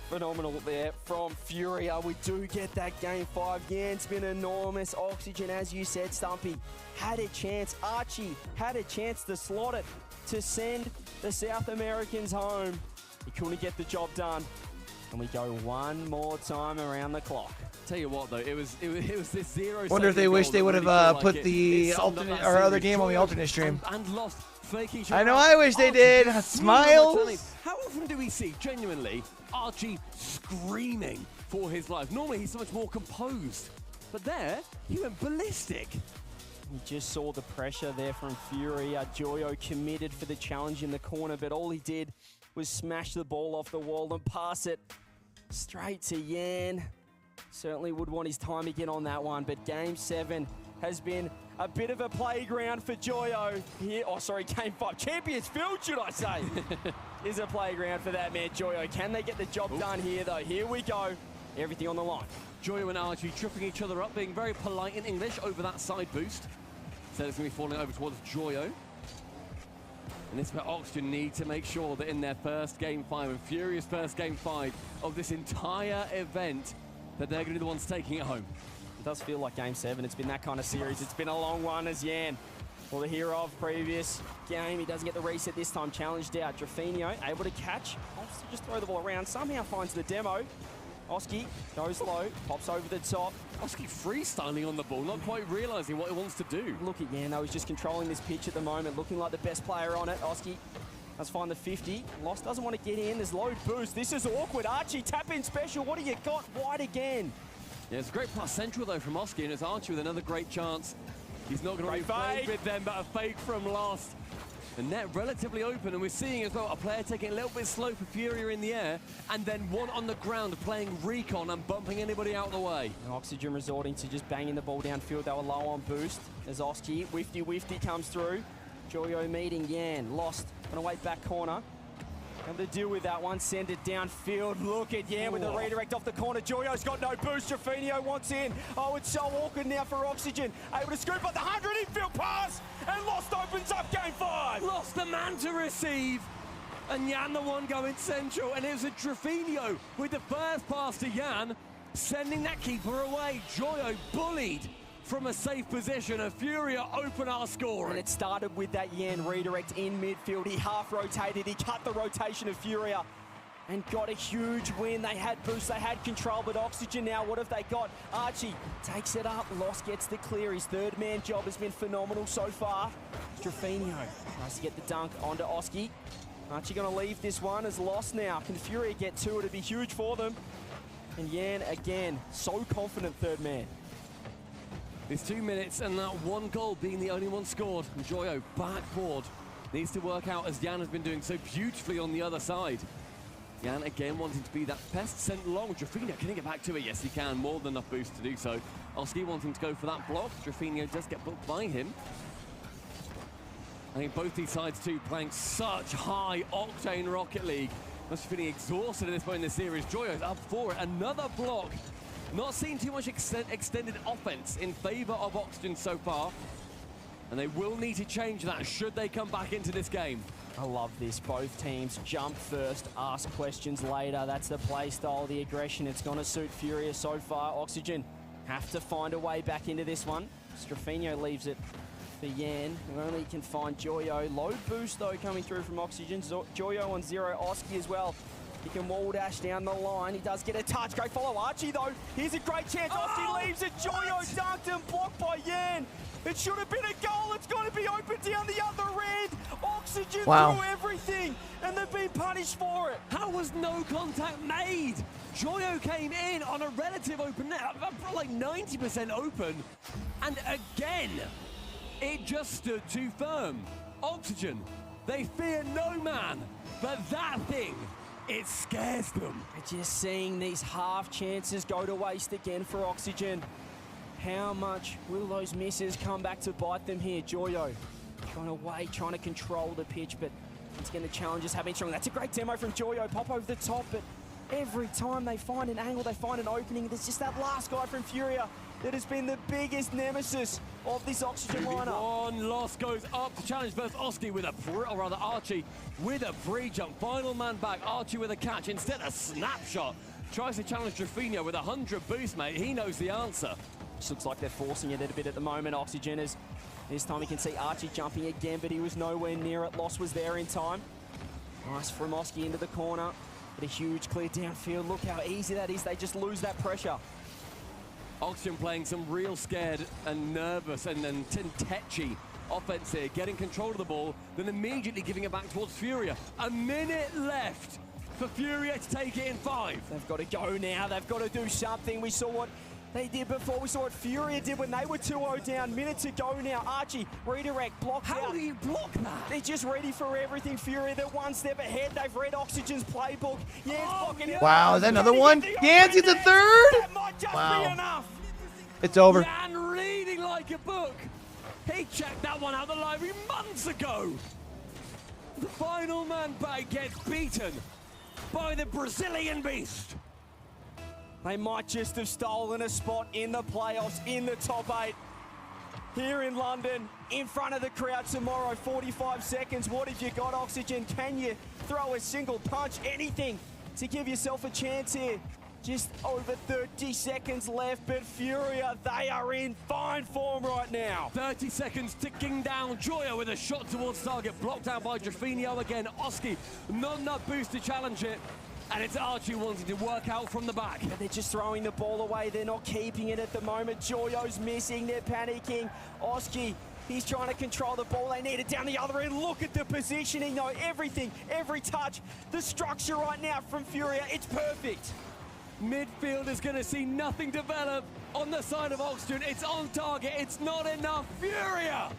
phenomenal there from Furia. We do get that game 5. Yan's been enormous. Oxygen, as you said, Stumpy, had a chance. Archie had a chance to slot it to send the South Americans home. He couldn't get the job done. And we go one more time around the clock. Tell you what, though, it was this 0. Wonder if they wish they would have put the alternate or other game on the alternate stream. And Lost faking. I know, I wish they did. Smiles. How often do we see, genuinely, Archie screaming for his life? Normally, he's so much more composed. But there, he went ballistic. We just saw the pressure there from Furia. Joyo committed for the challenge in the corner, but all he did was smash the ball off the wall and pass it straight to Yan. Certainly would want his time again on that one, but Game 7 has been a bit of a playground for Joyo here. Oh, sorry, Game 5. Champions Field, should I say, is a playground for that man, Joyo. Can they get the job done here, though? Here we go. Everything on the line. Joyo and Archie tripping each other up, being very polite in English over that side boost. So it's going to be falling over towards Joyo. And this is where Oxygen need to make sure that in their first Game 5, and Furious first Game 5 of this entire event, that they're going to be the ones taking it home. It does feel like Game 7. It's been that kind of series. It's been a long one as Yan, well, the hero of previous game. He doesn't get the reset this time. Challenged out. Drafinio able to catch. Opts to just throw the ball around. Somehow finds the demo. Oski goes low, pops over the top. Oski freestyling on the ball, not quite realizing what he wants to do. Look at Yan, though. He's just controlling this pitch at the moment, looking like the best player on it. Oski does find the 50. Lost doesn't want to get in. There's low boost. This is awkward. Archie, tap in special. What do you got? Wide again. Yeah, it's a great pass central, though, from Oski, and it's Archie with another great chance He's not going to be played with them, but a fake from Lost. The net relatively open, and we're seeing as well a player taking a little bit slow for Furia in the air, and then one on the ground playing recon and bumping anybody out of the way. And Oxygen resorting to just banging the ball downfield. They were low on boost. As Oski, Wifty comes through. Joyo meeting Yan. Lost on a way back corner. And to deal with that one, send it downfield. Look at Yan with a redirect off the corner. Joyo's got no boost. Jaffinio wants in. Oh, it's so awkward now for Oxygen. Able to scoop up the 100 infield pass. And Lost opens up game 5. Lost the man to receive. And Yan the one going central. And it was a Jaffinio with the first pass to Yan, sending that keeper away. Joyo bullied from a safe position, and Furia open our scoring. And it started with that Yan redirect in midfield. He half rotated, he cut the rotation of Furia and got a huge win. They had boost, they had control, but Oxygen now, what have they got? Archie takes it up, Lost gets the clear. His third man job has been phenomenal so far. Jaffinio tries to get the dunk onto Oski. Archie gonna leave this one as Lost now. Can Furia get two? It'd be huge for them. And Yan again, so confident third man. It's 2 minutes and that one goal being the only one scored. And Joyo backboard needs to work out as Yan has been doing so beautifully on the other side. Yan again wanting to be that pest sent long. Jaffinio, can he get back to it? Yes, he can. More than enough boost to do so. Oski wanting to go for that block. Jaffinio does get booked by him. I think both these sides too playing such high octane Rocket League. Must be feeling exhausted at this point in the series. Joyo's up for it. Another block. Not seeing too much extended offense in favor of Oxygen so far. And they will need to change that should they come back into this game. I love this. Both teams jump first, ask questions later. That's the play style, the aggression. It's going to suit Furia so far. Oxygen have to find a way back into this one. Strafino leaves it for Yan, who only can find Joyo. Low boost, though, coming through from Oxygen. Joyo on 0, Oski as well. He can wall dash down the line. He does get a touch. Great follow. Archie, though. Here's a great chance. Oski leaves it. Joyo dunked and blocked by Yan. It should have been a goal. It's going to be open down the other end. Oxygen threw everything, and they've been punished for it. How was no contact made? Joyo came in on a relative open net, like 90% open, and again, it just stood too firm. Oxygen, they fear no man, but that thing, it scares them. Just seeing these half chances go to waste again for Oxygen. How much will those misses come back to bite them here? Joyo trying to wait, trying to control the pitch, but it's going to challenge us having strong. That's a great demo from Joyo. Pop over the top, but every time they find an angle, they find an opening. There's just that last guy from Furia that has been the biggest nemesis of this Oxygen lineup. One loss goes up to challenge versus Oski with a, or rather Archie with a pre-jump. Final man back, Archie with a catch. Instead, a snapshot. Tries to challenge Jaffinio with 100 boost, mate. He knows the answer. Just looks like they're forcing it a bit at the moment. Oxygen is, this time you can see Archie jumping again, but he was nowhere near it. Loss was there in time. Nice from Oski into the corner. But a huge clear downfield. Look how easy that is. They just lose that pressure. Oxygen playing some real scared and nervous and then tetchy offense here, getting control of the ball, then immediately giving it back towards Furia. A minute left for Furia to take it in 5. They've got to go now. They've got to do something. We saw what they did before. We saw what Furia did when they were 2-0 down. Minutes to go now. Archie, redirect, blocked out. How do you block that? They're just ready for everything. Furia, they're one step ahead. They've read Oxygen's playbook. Yan's blocking it. Wow, is that another one? Yan's the third? That might just be enough. It's over. Yan reading like a book. He checked that one out the library months ago. The final man back gets beaten by the Brazilian beast. They might just have stolen a spot in the playoffs, in the top 8. Here in London, in front of the crowd tomorrow, 45 seconds. What have you got, Oxygen? Can you throw a single punch? Anything to give yourself a chance here? Just over 30 seconds left, but Furia, they are in fine form right now. 30 seconds ticking down. Joyo with a shot towards target, blocked out by Jaffinio again. Oski, not enough boost to challenge it. And it's Archie wanting to work out from the back. But they're just throwing the ball away. They're not keeping it at the moment. Joyo's missing. They're panicking. Oski, he's trying to control the ball. They need it down the other end. Look at the positioning, though. Everything, every touch. The structure right now from Furia, it's perfect. Midfield is going to see nothing develop on the side of Oxygen. It's on target. It's not enough. Furia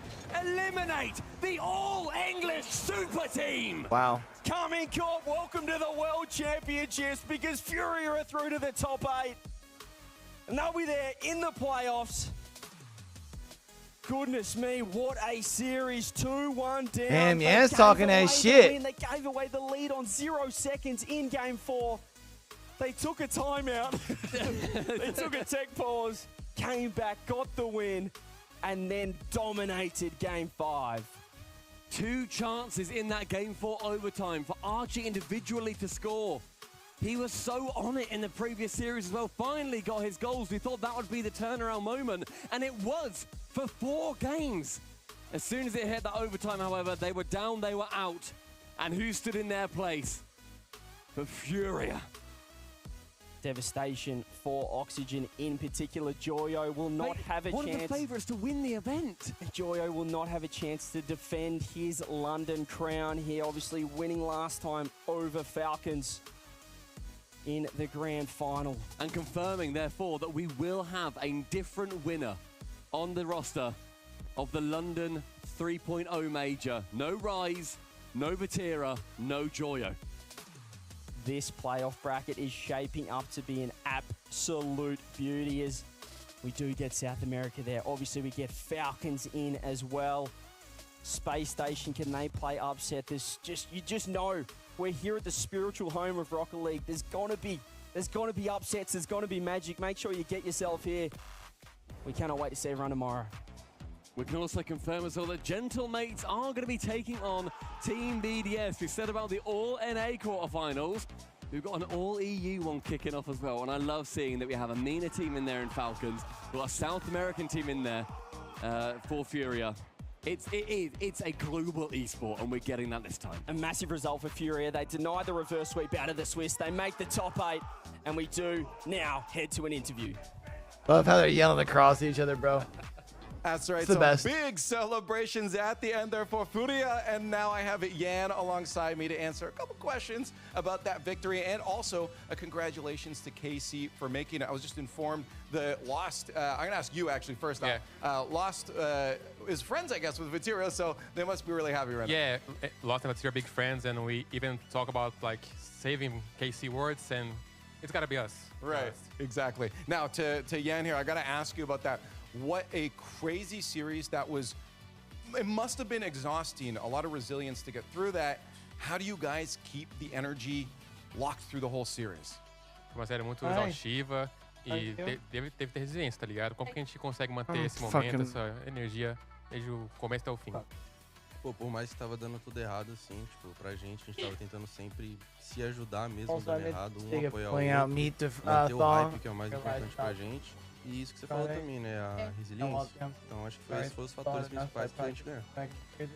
eliminate the all-English super team. Wow. Coming Corp, welcome to the World Championships, because Furia are through to the top 8. And they'll be there in the playoffs. Goodness me, what a series. 2-1 down. Damn, They yeah, it's gave talking away that the shit. win. They gave away the lead on 0 seconds in Game 4. They took a timeout. They took a tech pause, came back, got the win, and then dominated Game 5. 2 chances in that Game 4 overtime for Archie individually to score. He was so on it in the previous series as well. Finally got his goals. We thought that would be the turnaround moment, and it was for 4 games. As soon as it hit that overtime, however, they were down, they were out. And who stood in their place? The Furia. Devastation for Oxygen in particular. Joyo will not have a chance. One of the favourites to win the event. Joyo will not have a chance to defend his London crown here. Obviously winning last time over Falcons in the grand final. And confirming, therefore, that we will have a different winner on the roster of the LANdon 3.0 major. No Rise, no Vatira, no Joyo. This playoff bracket is shaping up to be an absolute beauty as we do get South America there. Obviously, we get Falcons in as well. Space Station, can they play upset? You just know we're here at the spiritual home of Rocket League. There's gonna be upsets. There's gonna be magic. Make sure you get yourself here. We cannot wait to see everyone tomorrow. We can also confirm as well that Gentlemates are going to be taking on Team BDS. We said about the All-NA quarterfinals. We've got an All-EU one kicking off as well, and I love seeing that we have a MENA team in there in Falcons. We've got a South American team in there for Furia. It's a global esport, and we're getting that this time. A massive result for Furia. They deny the reverse sweep out of the Swiss. They make the top 8, and we do now head to an interview. Love how they're yelling across each other, bro. That's right. It's the best. Big celebrations at the end there for Furia. And now I have Yan alongside me to answer a couple questions about that victory, and also a congratulations to KC for making it. I was just informed the lost, I'm going to ask you actually first off, lost is friends, I guess, with Vatira, so they must be really happy right now. Yeah, Lost and Vatira are big friends, and we even talk about like saving KC words, and it's got to be us. Right, exactly. Now to Yan here, I got to ask you about that. What a crazy series that was. It must have been exhausting, a lot of resilience to get through that. How do you guys keep the energy locked through the whole series? Uma série muito exaustiva e deve ter resiliência, tá ligado? Como que a gente consegue manter esse momento, essa energia desde o começo até o fim? Pô, por mais que tava dando tudo errado, assim, tipo, pra gente, a gente tava tentando sempre se ajudar mesmo dando errado, um apoiar o outro, manter o hype, que é o mais importante pra gente. E isso que você falou também, né, a resiliência. Então acho que esses foram os fatores principais pra gente ganhar.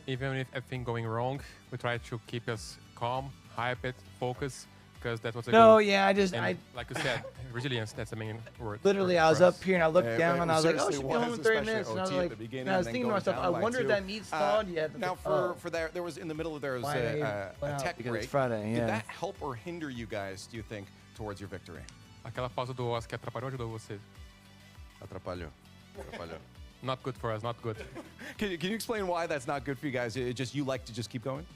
Even if everything going wrong, we try to keep us calm, hyped, focused, because that's what's like you said, resilience, that's the main word. Literally, I was up here and I looked down and I was like, oh, she's going in 30 minutes. And I was like, and I was thinking to myself, I wonder if that meat's thawed yet. Now, for there was in the middle of there was a tech break. It's Friday, Did that help or hinder you guys, do you think, towards your victory? Aquela pausa do Oscar atrapalhou ou ajudou você? Atrapalhou. Not good for us, not good. Can you explain why that's not good for you guys? You like to just keep going?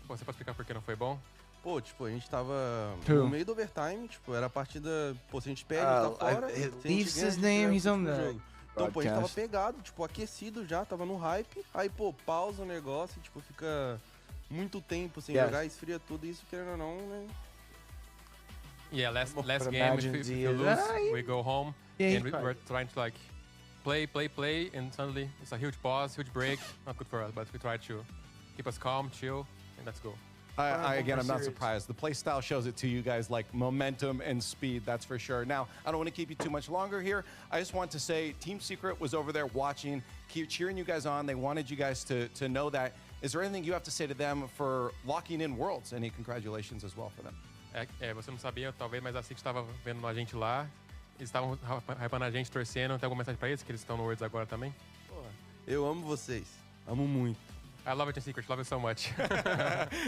Pô, você pode explicar por que não foi bom? Pô, tipo, a gente tava no meio do overtime, tipo, era a partida, pô, se a gente perde, a gente tá fora. Leaves his name, he's on the Então, pô, a gente tava pegado, tipo, aquecido já, tava no hype, aí, pô, pausa o negócio, tipo, fica muito tempo sem jogar, esfria tudo, isso querendo ou não, né? Yeah, last game, if we lose, we go home, and we're trying to like play, and suddenly it's a huge pause, huge break. Not good for us, but we try to keep us calm, chill, and let's go. Again, I'm not surprised. The play style shows it to you guys, like momentum and speed, that's for sure. Now, I don't want to keep you too much longer here. I just want to say Team Secret was over there watching, cheering you guys on. They wanted you guys to know that. Is there anything you have to say to them for locking in Worlds? Any congratulations as well for them? Você não sabia, talvez, mas assim que estava vendo a gente lá, eles estavam hypando a gente, torcendo. Tem alguma mensagem pra eles, que eles estão no Worlds agora também? Pô, eu amo vocês. Amo muito. I love it, Team Secret. Love it so much.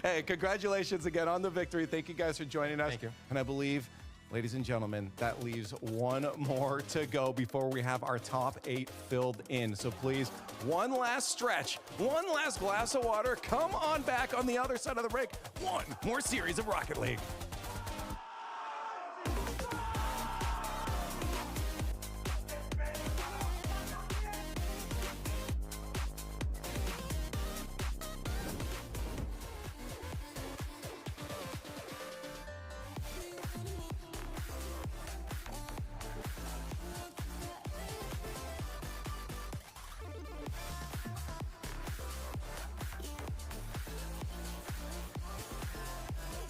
Hey, congratulations again on the victory. Thank you guys for joining us. Thank you. And I believe Ladies and gentlemen, that leaves one more to go before we have our top 8 filled in. So please, one last stretch, one last glass of water. Come on back on the other side of the break. One more series of Rocket League.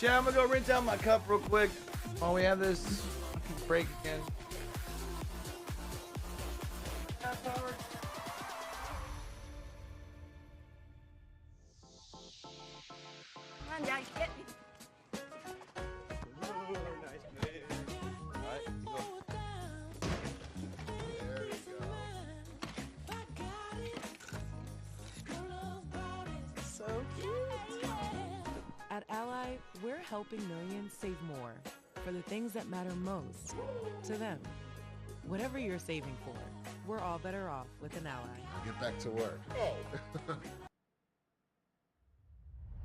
Yeah, I'm gonna go rinse out my cup real quick while we have this fucking break again. Come on, Daddy, get me. So cute. At Ally, we're helping millions save more for the things that matter most to them. Whatever you're saving for, we're all better off with an Ally. Get back to work.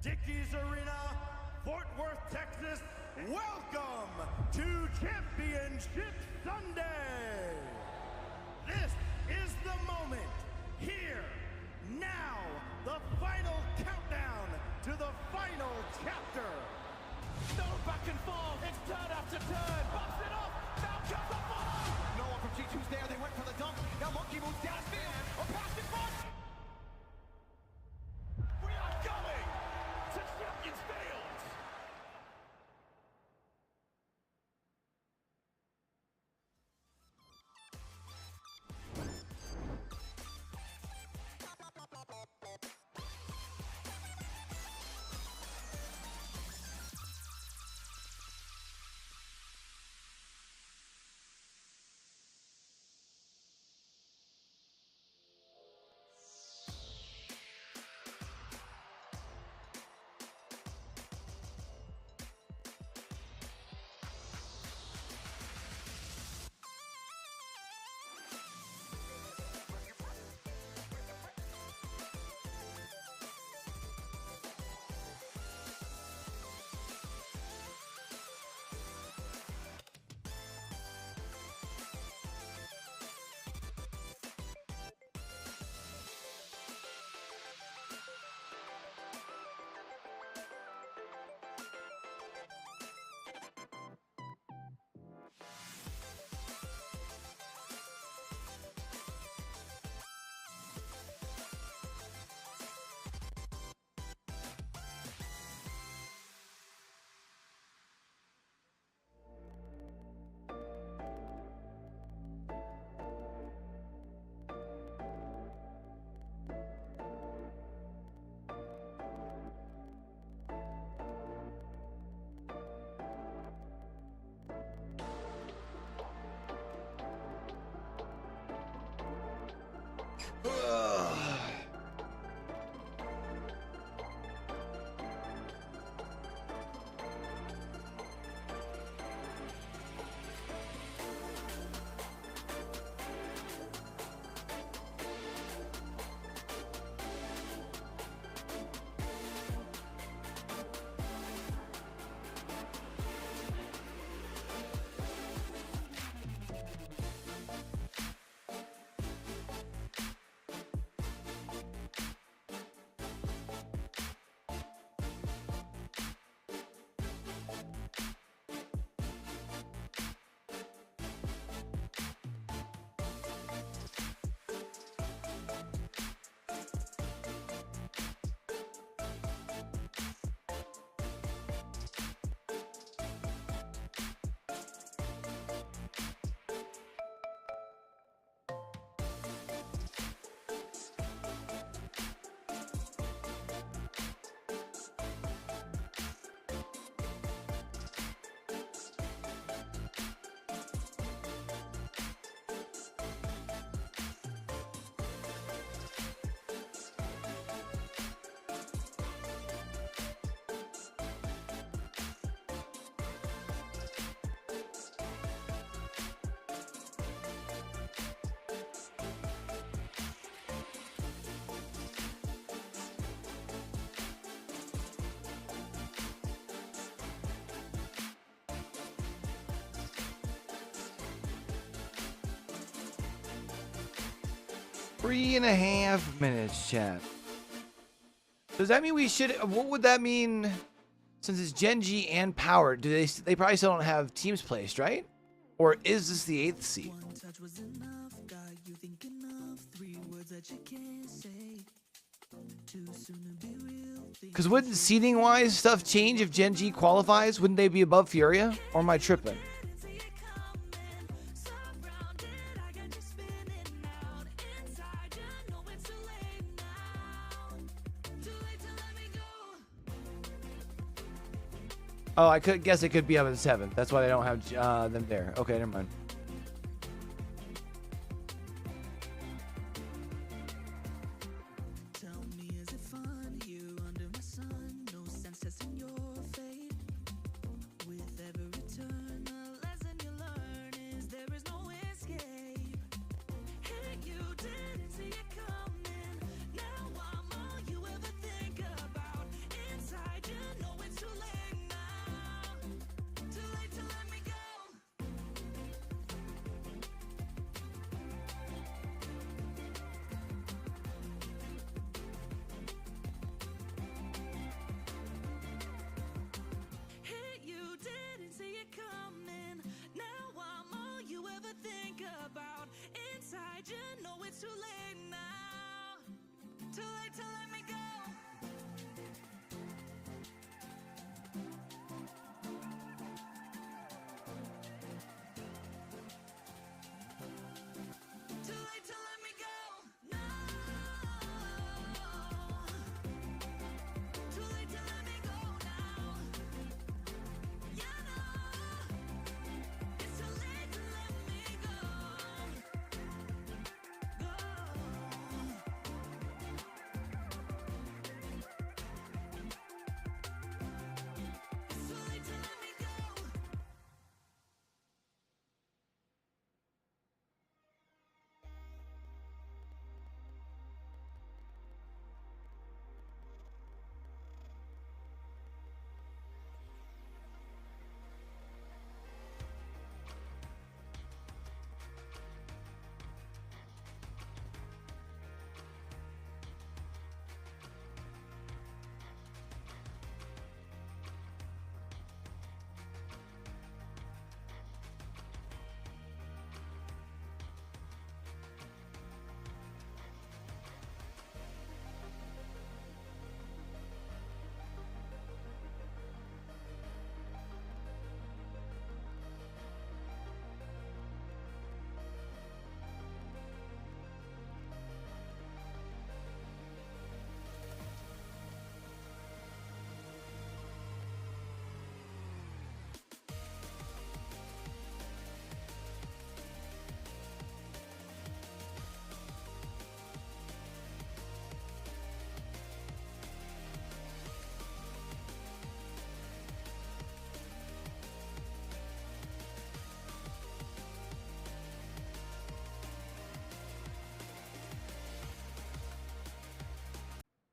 Dickies Arena, Fort Worth, Texas. Welcome to Championship Sunday. This is the moment. Here, now, the final countdown to the final chapter. No back and forth. It's turn after turn. Bumps it off. Now comes the ball. No one from G2's there. They went for the dunk. Now Monkey moves downfield. A pass in front. We are going to Champions Field. 3.5 minutes, chat. Does that mean we should? What would that mean? Since it's Gen G and Power, do they probably still don't have teams placed, right? Or is this the 8th seed? Because wouldn't seeding-wise stuff change if Gen G qualifies? Wouldn't they be above Furia? Or am I tripping? Oh, I could guess it could be up at 7th. That's why they don't have them there. Okay, never mind.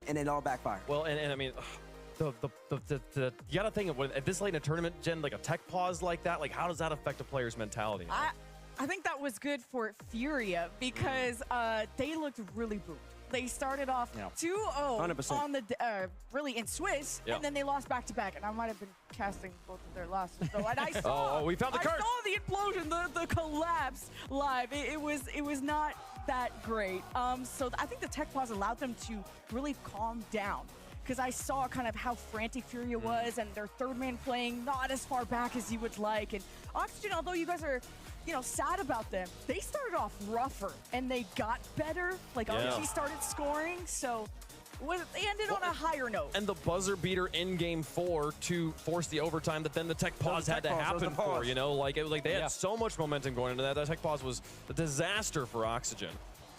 And it all backfired. Well, and I mean, you got to think of at this late in a tournament, Jen, like a tech pause like that, like how does that affect a player's mentality? I think that was good for Furia because they looked really boomed. They started off 2-0 on the really in Swiss, and then they lost back-to-back. And I might have been casting both of their losses. So, and I saw, we found the card. I saw the implosion, the collapse live. It was not that great. So I think the tech pause allowed them to really calm down because I saw kind of how frantic Furia was and their third man playing not as far back as you would like. And Oxygen, although you guys are sad about them, they started off rougher and they got better. Like OG started scoring, so they ended on a higher note. And the buzzer beater in game 4 to force the overtime that then the tech pause had to happen for, like it was like they had so much momentum going into that. That tech pause was a disaster for Oxygen.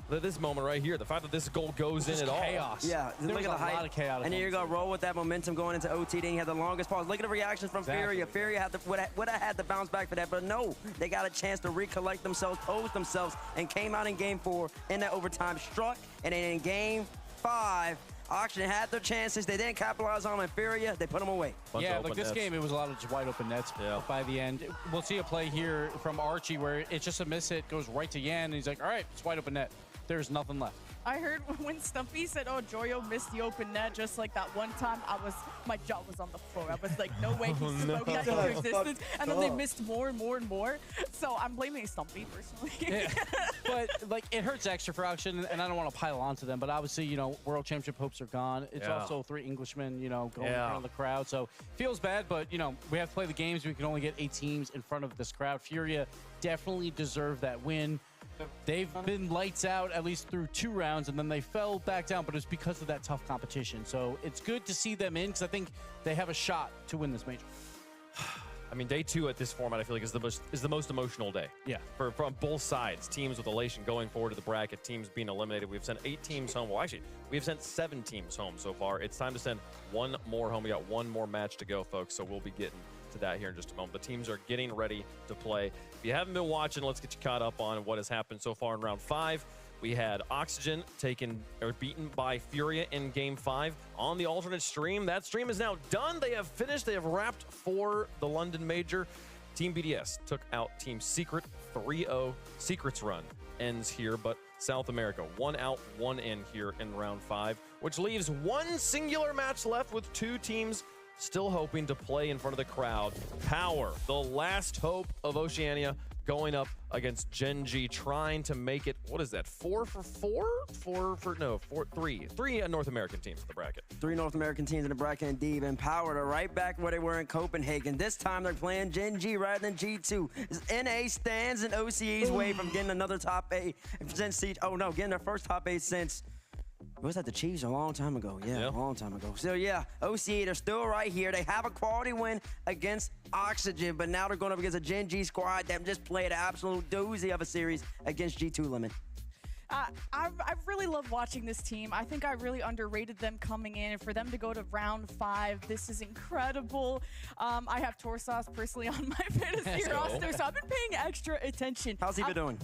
This moment right here, the fact that this goal goes in at all. Chaos. Yeah, look at the height. And then you're going to roll with that momentum going into OT. Then you have the longest pause. Look at the reactions from Furia. Furia would have had to bounce back for that, but no. They got a chance to recollect themselves, pose themselves, and came out in game 4 in that overtime, struck. And then in game 5, Oxygen had their chances. They didn't capitalize on them. And Furia, they put them away. Yeah, like this game, it was a lot of just wide open nets by the end. We'll see a play here from Archie where it's just a miss hit, goes right to Yan, and he's like, all right, it's wide open net. there's nothing left. I heard when Stumpy said, "Oh, Joyo missed the open net," just like that one time, my jaw was on the floor. I was like, "No way he spoke that into existence." And then they missed more and more and more. So I'm blaming Stumpy personally. Yeah. But like it hurts extra for Auction, and I don't want to pile onto them. But obviously, you know, World Championship hopes are gone. It's also 3 Englishmen, you know, going in front of the crowd. So feels bad, but you know, we have to play the games. We can only get 8 teams in front of this crowd. Furia definitely deserved that win. They've been lights out at least through 2 rounds, and then they fell back down, but it's because of that tough competition. So it's good to see them in because I think they have a shot to win this major. I mean, day 2 at this format, I feel like is the most emotional day. Yeah. From both sides, teams with elation going forward to the bracket, teams being eliminated. We've sent 8 teams home. Well, actually, we've sent 7 teams home so far. It's time to send 1 more home. We got 1 more match to go, folks. So we'll be getting to that here in just a moment. The teams are getting ready to play. If you haven't been watching, let's get you caught up on what has happened so far in round 5. We had Oxygen beaten by Furia in game 5 on the alternate stream. That stream is now done. They have finished. They have wrapped for the London Major. Team BDS took out Team Secret 3-0. Secret's run ends here, but South America 1 out, 1 in here in round 5, which leaves 1 singular match left with 2 teams still hoping to play in front of the crowd. Power, the last hope of Oceania, going up against Gen G, trying to make it, what is that, 4 for 4? 3 North American teams in the bracket. 3 North American teams in the bracket indeed, and Power are right back where they were in Copenhagen. This time they're playing Gen G rather than G2. NA stands in OCE's way from getting another top 8 since getting their first top 8 since, was that the Chiefs a long time ago? Yeah, a long time ago. So yeah, OCE, they're still right here. They have a quality win against Oxygen, but now they're going up against a Gen G squad that just played an absolute doozy of a series against G2 Lemon. I really love watching this team. I think I really underrated them coming in, and for them to go to round 5, this is incredible. I have Torsauce personally on my fantasy roster, so I've been paying extra attention. How's he been doing?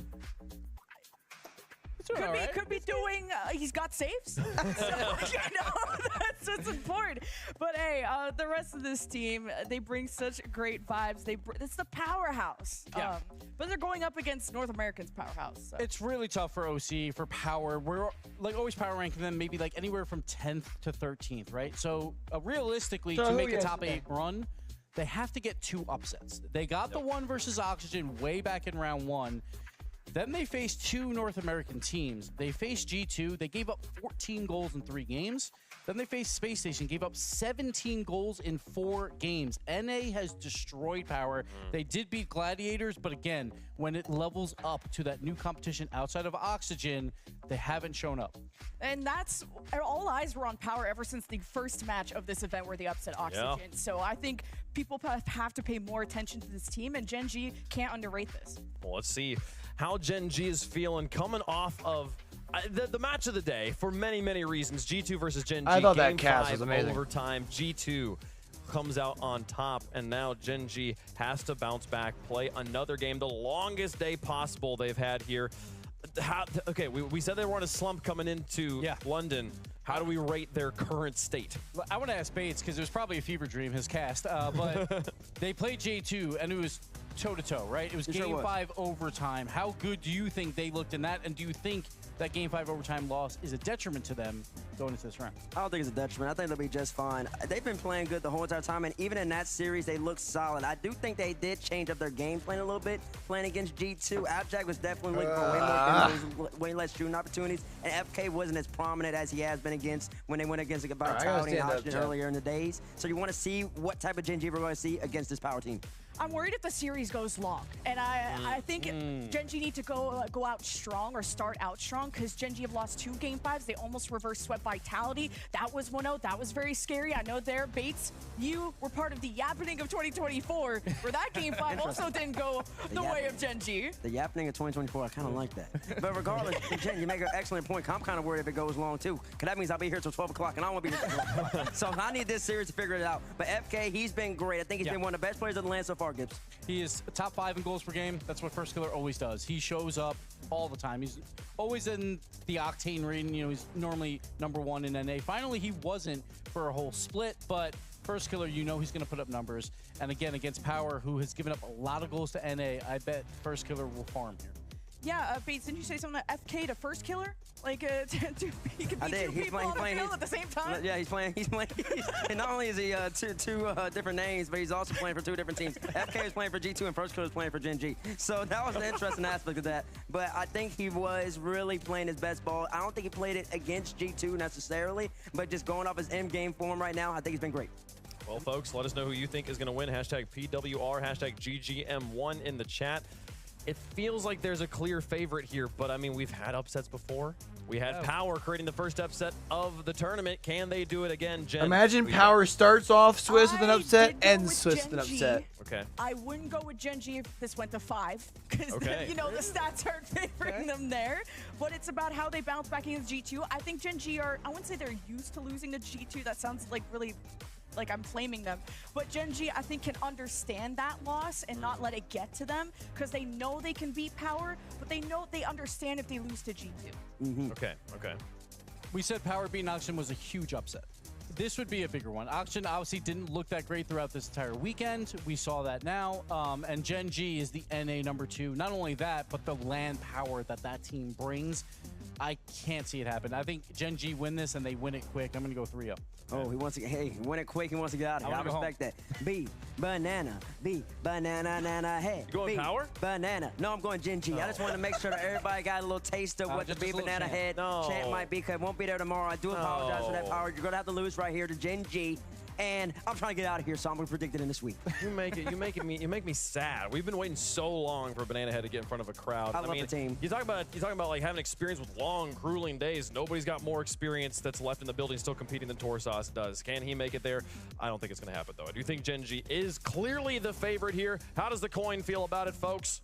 Could be doing, he's got saves. So, you know, that's what's important. But hey, the rest of this team, they bring such great vibes. It's the powerhouse. Yeah. But they're going up against North America's powerhouse. So. It's really tough for OC, for Power. We're like always power ranking them maybe like anywhere from 10th to 13th, right? So realistically, to make a top 8 run, they have to get 2 upsets. They got the one versus Oxygen way back in round 1. Then they faced 2 North American teams. They faced G2. They gave up 14 goals in 3 games. Then they faced Space Station, gave up 17 goals in 4 games. NA has destroyed Power. They did beat Gladiators, but again, when it levels up to that new competition outside of Oxygen, they haven't shown up. And that's, all eyes were on Power ever since the first match of this event where they upset Oxygen. Yeah. So I think people have to pay more attention to this team, and Gen G can't underrate this. Well, let's see how Gen G is feeling coming off of the match of the day for many, many reasons. G2 versus Gen G. I thought Game that cast 5 was amazing. Overtime. G2 comes out on top, and now Gen G has to bounce back, play another game, the longest day possible they've had here. Okay, we said they were on a slump coming into London. How do we rate their current state? I want to ask Bates, because it was probably a fever dream, his cast, but they played J2, and it was toe-to-toe, right? It was Game 5 overtime. How good do you think they looked in that, and do you think that Game 5 overtime loss is a detriment to them going into this round? I don't think it's a detriment. I think they'll be just fine. They've been playing good the whole entire time, and even in that series, they look solid. I do think they did change up their game plan a little bit, playing against G2. Abjack was definitely looking for way less shooting opportunities, and FK wasn't as prominent as he has been when they went against Vitality and Oxygen earlier in the days. So you want to see what type of Gen G we're going to see against this Power team. I'm worried if the series goes long, and I think Gen G need to go out strong or start out strong, because Gen G have lost 2 Game 5s. They almost reverse swept Vitality. That was 1-0. That was very scary. I know there, Bates, you were part of the yappening of 2024, where that Game 5 also didn't go the way of Gen G. The yappening of 2024, I kind of like that. But regardless, Jen, you make an excellent point. I'm kind of worried if it goes long, too, because that means I'll be here till 12 o'clock, and I won't be here till 12. So I need this series to figure it out. But FK, he's been great. I think he's been one of the best players of the land so far, Gibbs. He is top 5 in goals per game. That's what First Killer always does. He shows up all the time. He's always in the octane rating. You know, he's normally #1 in NA. Finally, he wasn't for a whole split, but First Killer, you know he's going to put up numbers. And again, against Power, who has given up a lot of goals to NA, I bet First Killer will farm here. Yeah, Bates, didn't you say something that FK to first killer? Like, he can be two people on the field at the same time? Yeah, he's playing. And not only is he two different names, but he's also playing for 2 different teams. FK is playing for G2 and First Killer is playing for Gen G. So that was an interesting aspect of that. But I think he was really playing his best ball. I don't think he played it against G2 necessarily, but just going off his in-game form right now, I think he's been great. Well, folks, let us know who you think is going to win. Hashtag PWR, hashtag GGM1 in the chat. It feels like there's a clear favorite here, but I mean, we've had upsets before. We had Power creating the first upset of the tournament. Can they do it again, Jen? Imagine Power starts off Swiss with an upset, ends Swiss with an upset. Okay. I wouldn't go with Gen G if this went to 5, because you know the stats aren't favoring them there. But it's about how they bounce back against G2. I think Gen G are, I wouldn't say they're used to losing to G2. That sounds like really like I'm flaming them. But Gen G, I think, can understand that loss and not let it get to them, because they know they can beat Power, but they understand if they lose to G2. Okay. We said Power beating Oxygen was a huge upset. This would be a bigger one. Oxygen obviously didn't look that great throughout this entire weekend. We saw that now. And Gen G is the NA #2. Not only that, but the LAN power that team brings. I can't see it happen. I think Gen G win this and they win it quick. I'm going to go 3-0. Oh, he wants to win it quick. He wants to get out of here. I respect that. B, banana, nana, hey. You going B, Power? Banana. No, I'm going Gen G. I just wanted to make sure that everybody got a little taste of what the B banana head chant might be, because it won't be there tomorrow. I do apologize for that, Power. You're going to have to lose right here to Gen G. And I'm trying to get out of here, so I'm going to predict it in this week. You make me sad. We've been waiting so long for Banana Head to get in front of a crowd. I love the team. You talking about like having experience with long, grueling days. Nobody's got more experience that's left in the building still competing than Torsas does. Can he make it there? I don't think it's going to happen, though. I do think Gen G is clearly the favorite here. How does the coin feel about it, folks?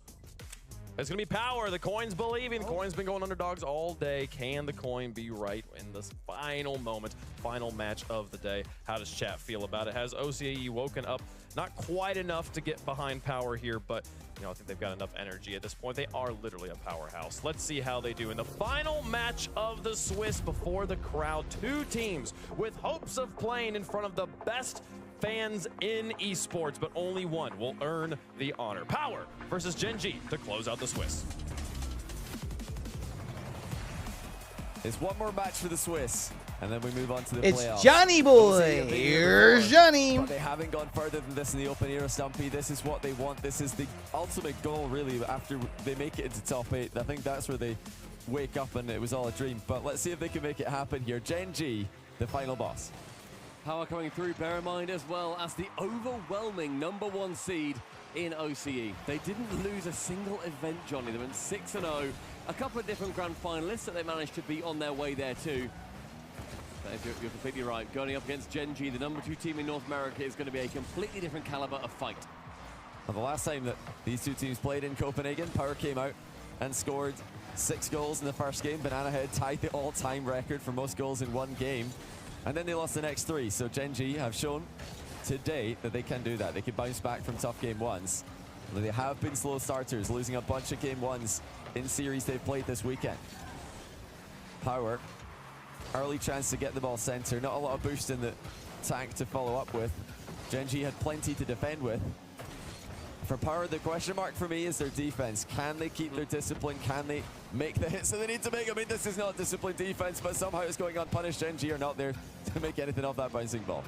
It's going to be Power. The coin's believing. The coin's been going underdogs all day. Can the coin be right in this final moment, final match of the day? How does chat feel about it? Has OCAE woken up? Not quite enough to get behind Power here, but I think they've got enough energy at this point. They are literally a powerhouse. Let's see how they do in the final match of the Swiss before the crowd. 2 teams with hopes of playing in front of the best fans in esports, but only one will earn the honor. Power versus Gen G to close out the Swiss. It's one more match for the Swiss, and then we move on to the playoffs. It's Johnny boy. Here's Johnny. But they haven't gone further than this in the Open Era, Stumpy. This is what they want. This is the ultimate goal, really, after they make it into top 8. I think that's where they wake up and it was all a dream. But let's see if they can make it happen here. Gen G, the final boss. Power coming through, bear in mind as well as the overwhelming #1 seed in OCE. They didn't lose a single event, Johnny. They went 6-0. A couple of different grand finalists that they managed to beat on their way there too. But you're completely right. Going up against Gen G, the #2 team in North America, is going to be a completely different caliber of fight. Well, the last time that these 2 teams played in Copenhagen, Power came out and scored 6 goals in the first game. Banana Head tied the all-time record for most goals in one game. And then they lost the next 3. So Gen G have shown today that they can do that. They can bounce back from tough game 1s. They have been slow starters, losing a bunch of game 1s in series they've played this weekend. Power, early chance to get the ball center. Not a lot of boost in the tank to follow up with. Gen G had plenty to defend with. For Power, the question mark for me is their defense. Can they keep their discipline? Can they make the hits that they need to make? I mean, this is not disciplined defense, but somehow it's going unpunished. Gen G are not there to make anything off that bouncing ball.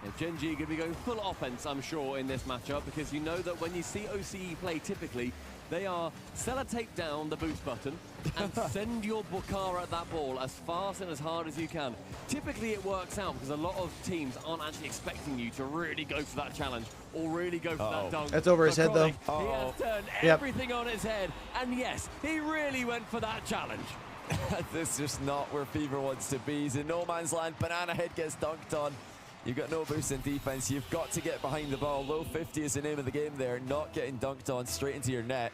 Yeah, Gen G going to be going full offense, I'm sure, in this matchup, because you know that when you see OCE play typically, they are sellotape down the boost button and send your Bukara at that ball as fast and as hard as you can. Typically it works out because a lot of teams aren't actually expecting you to really go for that challenge or really go for that dunk. That's over his head, though. He has turned everything on his head, and yes, he really went for that challenge. This is just not where Fever wants to be. He's in no man's land. Banana Head gets dunked on. You've got no boost in defense. You've got to get behind the ball. Low 50 is the name of the game there. Not getting dunked on straight into your net.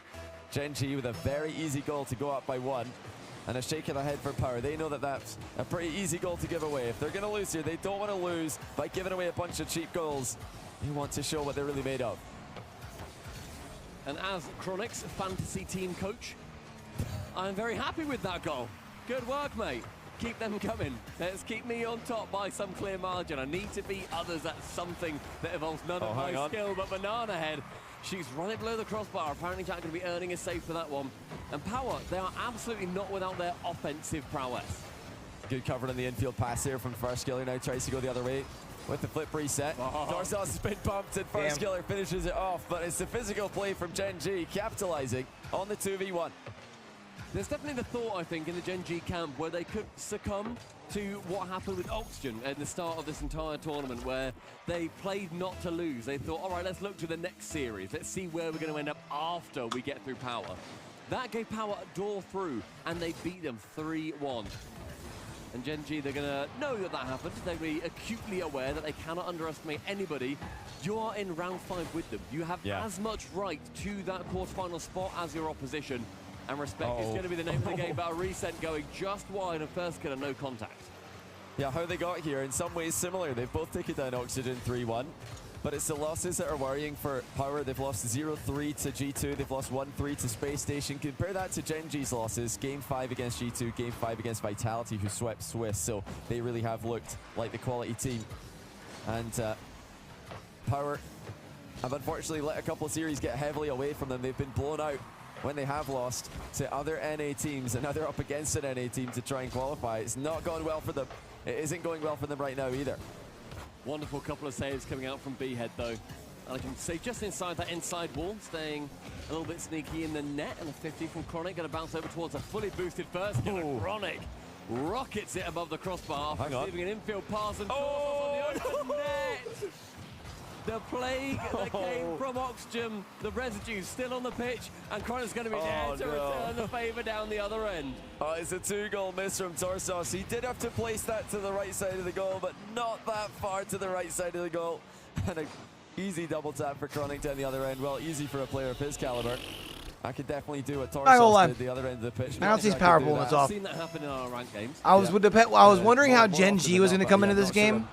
Gen G with a very easy goal to go up by 1. And a shake of the head for Power. They know that that's a pretty easy goal to give away. If they're going to lose here, they don't want to lose by giving away a bunch of cheap goals. They want to show what they're really made of. And as Chronic's fantasy team coach, I'm very happy with that goal. Good work, mate. Keep them coming. Let's keep me on top by some clear margin. I need to beat others at something that involves none of my skill, but Banana Head Shoots right below the crossbar. Apparently Jack going to be earning a save for that one. And Power, they are absolutely not without their offensive prowess. Good cover in the infield pass here from First Killer. Now tries to go the other way with the flip reset. Torsos has been bumped and First Killer finishes it off, but it's the physical play from Gen G capitalizing on the 2v1. There's definitely the thought, I think, in the Gen G camp where they could succumb to what happened with Oxygen at the start of this entire tournament, where they played not to lose. They thought, all right, let's look to the next series. Let's see where we're going to end up after we get through Power. That gave Power a door through, and they beat them 3-1. And Gen G, they're going to know that that happened. They'll be acutely aware that they cannot underestimate anybody. You are in round 5 with them. You have as much right to that quarterfinal spot as your opposition. And respect is going to be the name of the game, but a reset going just wide and First Killer no contact. Yeah, how they got here, in some ways similar. They've both taken down Oxygen 3-1, but it's the losses that are worrying for Power. They've lost 0-3 to G2, they've lost 1-3 to Space Station. Compare that to Gen G's losses, Game 5 against G2, Game 5 against Vitality, who swept Swiss, so they really have looked like the quality team. And Power have unfortunately let a couple of series get heavily away from them. They've been blown out when they have lost to other NA teams, and now they're up against an NA team to try and qualify. It's not going well for them. It isn't going well for them right now either. Wonderful couple of saves coming out from B-Head though. And I can see just inside that inside wall, staying a little bit sneaky in the net, and a 50 from Chronic, going to bounce over towards a fully boosted First Killer. Chronic rockets it above the crossbar, receiving an infield pass and on the open net. The plague that came from Oxygen, the residue still on the pitch, and Chronic's going to be there to return the favour down the other end. Oh, it's a 2-goal miss from Torsos. He did have to place that to the right side of the goal, but not that far to the right side of the goal. And an easy double tap for Chronic down the other end. Well, easy for a player of his caliber. I could definitely do what Torsos did the other end of the pitch. I don't see his power bullets off. I've seen that happen in our ranked games. I was wondering how Gen G was going to come into this game.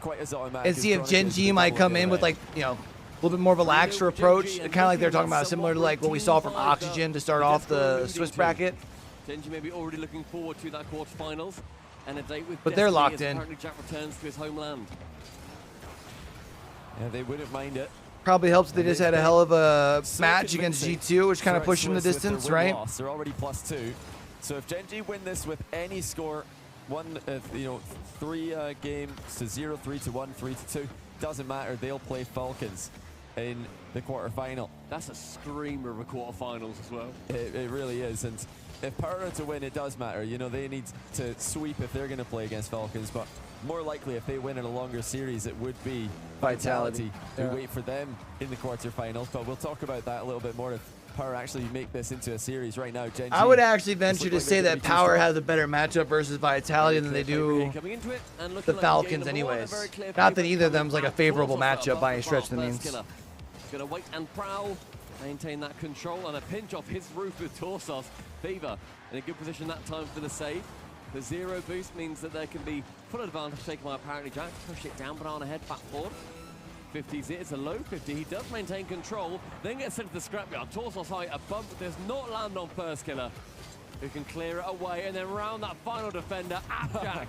Quite as And see if Gen G might come in with, like, you know, a little bit more of a laxer approach, kind of like they're talking about, similar to like what we saw from Oxygen to start off the Swiss bracket. Gen G may be already looking forward to that quarterfinals and a date with But they're locked as in. Apparently Jack returns to his homeland. Yeah, they wouldn't mind it. Probably helps they just had a hell of a match against G2, which kind of pushed them the distance, right? They're already +2. So if Gen G win this with any score, 3 games to 0-3 to 1-3 to 2, doesn't matter. They'll play Falcons in the quarterfinal. That's a screamer of a quarterfinals as well. It really is. And if Power are to win, it does matter. You know, they need to sweep if they're going to play against Falcons, but more likely if they win in a longer series, it would be Vitality. We wait for them in the quarterfinals, but we'll talk about that a little bit more if Power actually make this into a series. Right now, Gen G, I would actually venture to say that Power has a better matchup versus Vitality than they do the Falcons anyways. Not that either of them's like a favorable matchup by any stretch of the means. He's going to wait and prowl, maintain that control, and a pinch off his roof with Torsos. Fever in a good position that time for the save. The 0 boost means that there can be full advantage taken by apparently Jack. Push it down, banana head, back forward. 50's it, it's a low 50. He does maintain control, then gets sent to the scrapyard. Torsos high, a bump does not land on First Killer, who can clear it away, and then round that final defender, Appjack,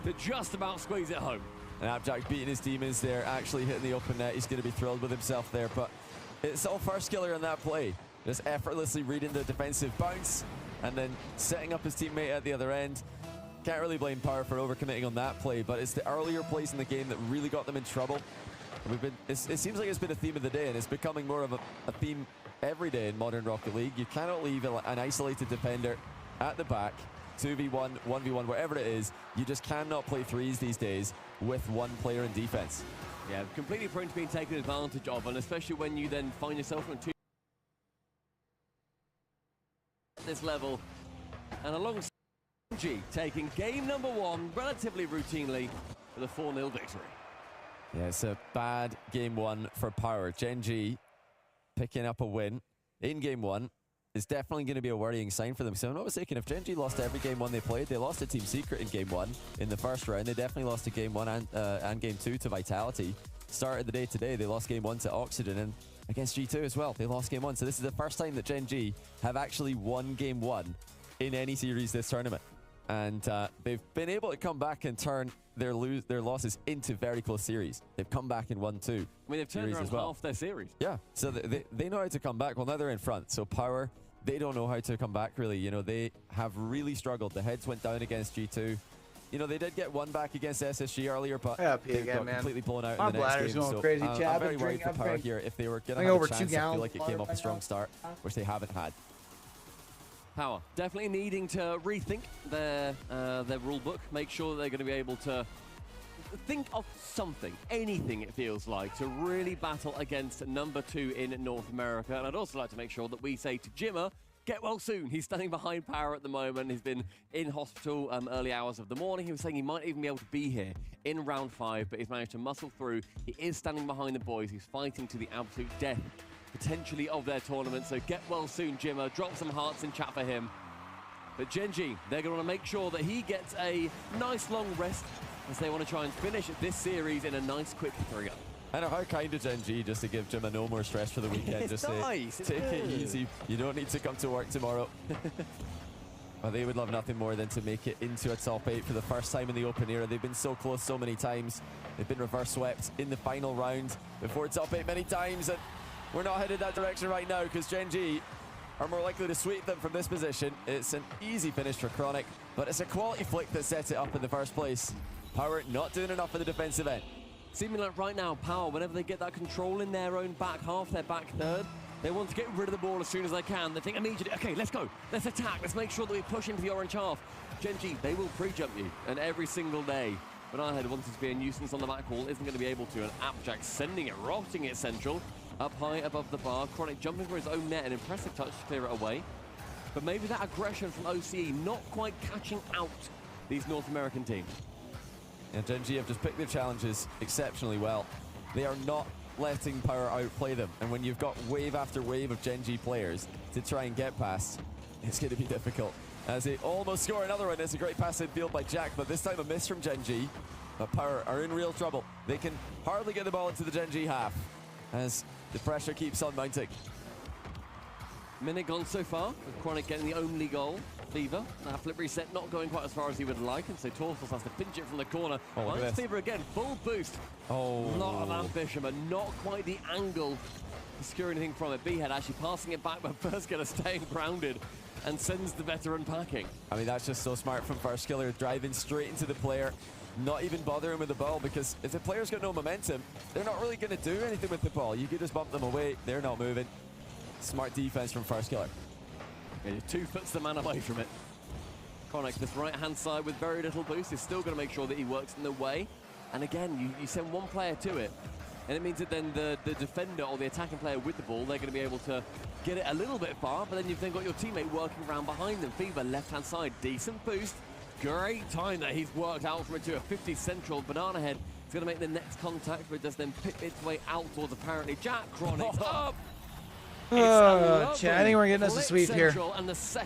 to just about squeeze it home. And Appjack beating his demons there, actually hitting the open net. He's going to be thrilled with himself there, but it's all First Killer in that play. Just effortlessly reading the defensive bounce, and then setting up his teammate at the other end. Can't really blame Power for overcommitting on that play, but it's the earlier plays in the game that really got them in trouble. It seems like it's been a theme of the day, and it's becoming more of a theme every day in modern Rocket League. You cannot leave an isolated defender at the back, 2v1, 1v1, wherever it is. You just cannot play threes these days with one player in defense. Yeah, completely prone to being taken advantage of, and especially when you then find yourself on this level, and alongside G taking game number 1 relatively routinely with a 4-0 victory. Yeah, it's a bad game 1 for Power. Gen G picking up a win in game 1 is definitely going to be a worrying sign for them. So I'm not mistaken, if Gen G lost every game 1 they played, they lost to Team Secret in game 1 in the first round. They definitely lost to game 1 and game 2 to Vitality. Started the day today, they lost game 1 to Oxygen, and against G2 as well, they lost game 1. So this is the first time that Gen G have actually won game 1 in any series this tournament. And they've been able to come back and turn their losses into very close series. They've come back and won 2. I mean, they've turned around half their series. Yeah, so they know how to come back. Well, now they're in front. So Power, they don't know how to come back, really. You know, they have really struggled. The heads went down against G2. You know, they did get one back against SSG earlier, but they got completely blown out in the next game. Going so crazy. I'm very worried for Power here. If they were going to have a chance, I feel like it came off a strong start, which they haven't had. Power definitely needing to rethink their rule book, make sure that they're going to be able to think of something, anything it feels like, to really battle against number 2 in North America. And I'd also like to make sure that we say to Jimmer, get well soon. He's standing behind Power at the moment. He's been in hospital early hours of the morning. He was saying he might even be able to be here in round 5, but he's managed to muscle through. He is standing behind the boys. He's fighting to the absolute death, potentially, of their tournament. So get well soon, Jimmer. Drop some hearts in chat for him. But Genji, they're going to make sure that he gets a nice long rest as they want to try and finish this series in a nice quick 3-0. I know how kind of Genji just to give Jimmer no more stress for the weekend. It's just nice. Take it easy. You don't need to come to work tomorrow. Well, they would love nothing more than to make it into a top 8 for the first time in the Open era. They've been so close so many times. They've been reverse swept in the final round before top 8 many times, and we're not headed that direction right now because Genji are more likely to sweep them from this position. It's an easy finish for Chronic, but it's a quality flick that set it up in the first place. Power not doing enough in the defensive end. Seeming like right now, Power, whenever they get that control in their own back half, their back third, they want to get rid of the ball as soon as they can. They think immediately, okay, let's go. Let's attack. Let's make sure that we push into the orange half. Genji, they will pre-jump you, and every single day. But I had wanted to be a nuisance on the back wall, isn't going to be able to. And Applejack sending it, rocketing it central, up high above the bar. Chronic jumping for his own net, an impressive touch to clear it away. But maybe that aggression from OCE not quite catching out these North American teams. And Genji have just picked their challenges exceptionally well. They are not letting Power outplay them. And when you've got wave after wave of Genji players to try and get past, it's going to be difficult. As they almost score another one. It's a great pass in field by Jack, but this time a miss from Genji. But Power are in real trouble. They can hardly get the ball into the Genji half as the pressure keeps on mounting. Minute gone so far, with Chronic getting the only goal. Fever, that flip reset not going quite as far as he would like, and so Torsos has to pinch it from the corner. Finds Fever again, full boost. Oh. A lot of ambition, but not quite the angle to secure anything from it. B-Head actually passing it back, but First Killer staying grounded and sends the veteran packing. I mean, that's just so smart from First Killer, driving straight into the player, not even bothering with the ball, because if the player's got no momentum, they're not really going to do anything with the ball. You could just bump them away, they're not moving. Smart defense from First Killer. Yeah, 2 foot the man away from it. Chronic, this right-hand side with very little boost, is still going to make sure that he works in the way. And again, you send one player to it, and it means that then the defender or the attacking player with the ball, they're going to be able to get it a little bit far, but then you've then got your teammate working around behind them. Fever, left-hand side, decent boost. Great time that he's worked out from it to a 50 central. Banana Head is going to make the next contact, but it does then pick its way out towards apparently Jack. Chronic up. I think we're getting us a sweep here.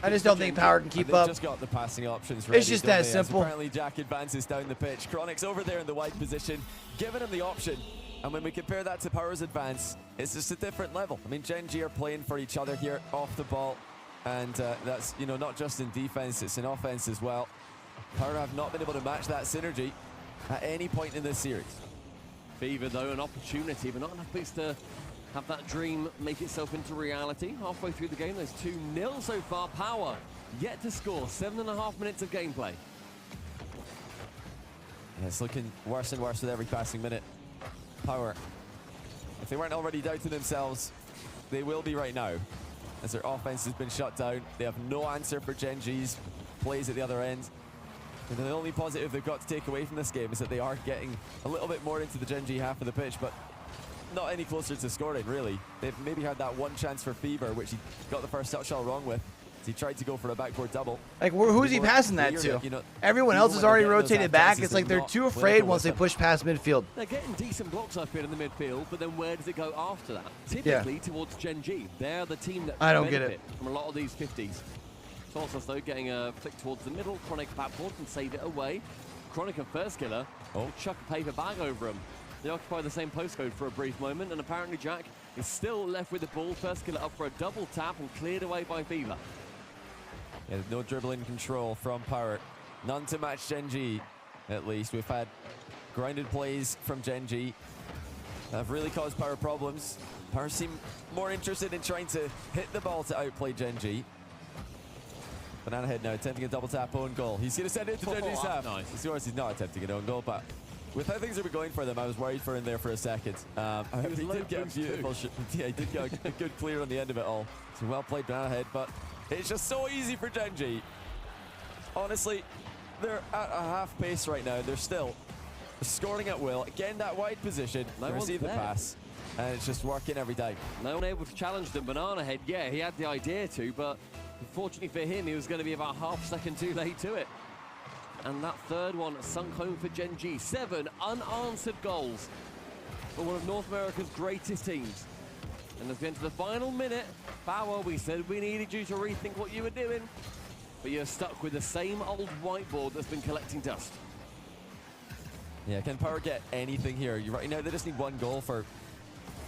I just don't think Power can keep up. Just got the passing options ready, it's just that simple. Apparently Jack advances down the pitch. Chronic's over there in the wide position, giving him the option. And when we compare that to Power's advance, it's just a different level. I mean, Genji are playing for each other here off the ball. And that's, you know, not just in defense, it's in offense as well. Power have not been able to match that synergy at any point in this series. Fever, though, an opportunity, but not enough boost to have that dream make itself into reality. Halfway through the game, there's 2-0 so far. Power yet to score. 7.5 minutes of gameplay. Yeah, it's looking worse and worse with every passing minute. Power, if they weren't already doubting themselves, they will be right now, as their offense has been shut down. They have no answer for Genji's plays at the other end. And the only positive they've got to take away from this game is that they are getting a little bit more into the Genji half of the pitch, but not any closer to scoring, really. They've maybe had that one chance for Fever, which he got the first touch shot wrong with. He tried to go for a backboard double. Like, who's he passing that to? You know, everyone else has already rotated back. It's like they're too afraid once they push past midfield. They're getting decent blocks up here in the midfield, but then where does it go after that? Typically towards Genji. They're the team that I don't get it from a lot of these 50s. Torsos, though, getting a flick towards the middle. Chronic backboard can save it away. Chronic and First Killer chuck a paper bag over him. They occupy the same postcode for a brief moment, and apparently Jack is still left with the ball. First Killer up for a double tap and cleared away by Fever. Yeah, no dribbling control from Power. None to match Gen G, at least. We've had grounded plays from Gen G that have really caused Power problems. Power seem more interested in trying to hit the ball to outplay Gen G. Banana Head now attempting a double tap own goal. He's going to send it to Gen G's half. Nice. Of course, he's not attempting an own goal, but with how things are going for them, I was worried for him there for a second. He did get a beautiful yeah, he did get a good clear on the end of it all. So well played, Banana Head, but it's just so easy for Gen G. Honestly, they're at a half pace right now. They're still scoring at will. Again, that wide position. No They one's receive the there. pass, and it's just working every day. No one able to challenge them. Banana Head, yeah, he had the idea to, but unfortunately for him, he was going to be about half a second too late to it. And that third one sunk home for Gen G. 7 unanswered goals for one of North America's greatest teams. And as we enter the final minute, Power, we said we needed you to rethink what you were doing, but you're stuck with the same old whiteboard that's been collecting dust. Yeah, can Power get anything here? Right now, they just need one goal for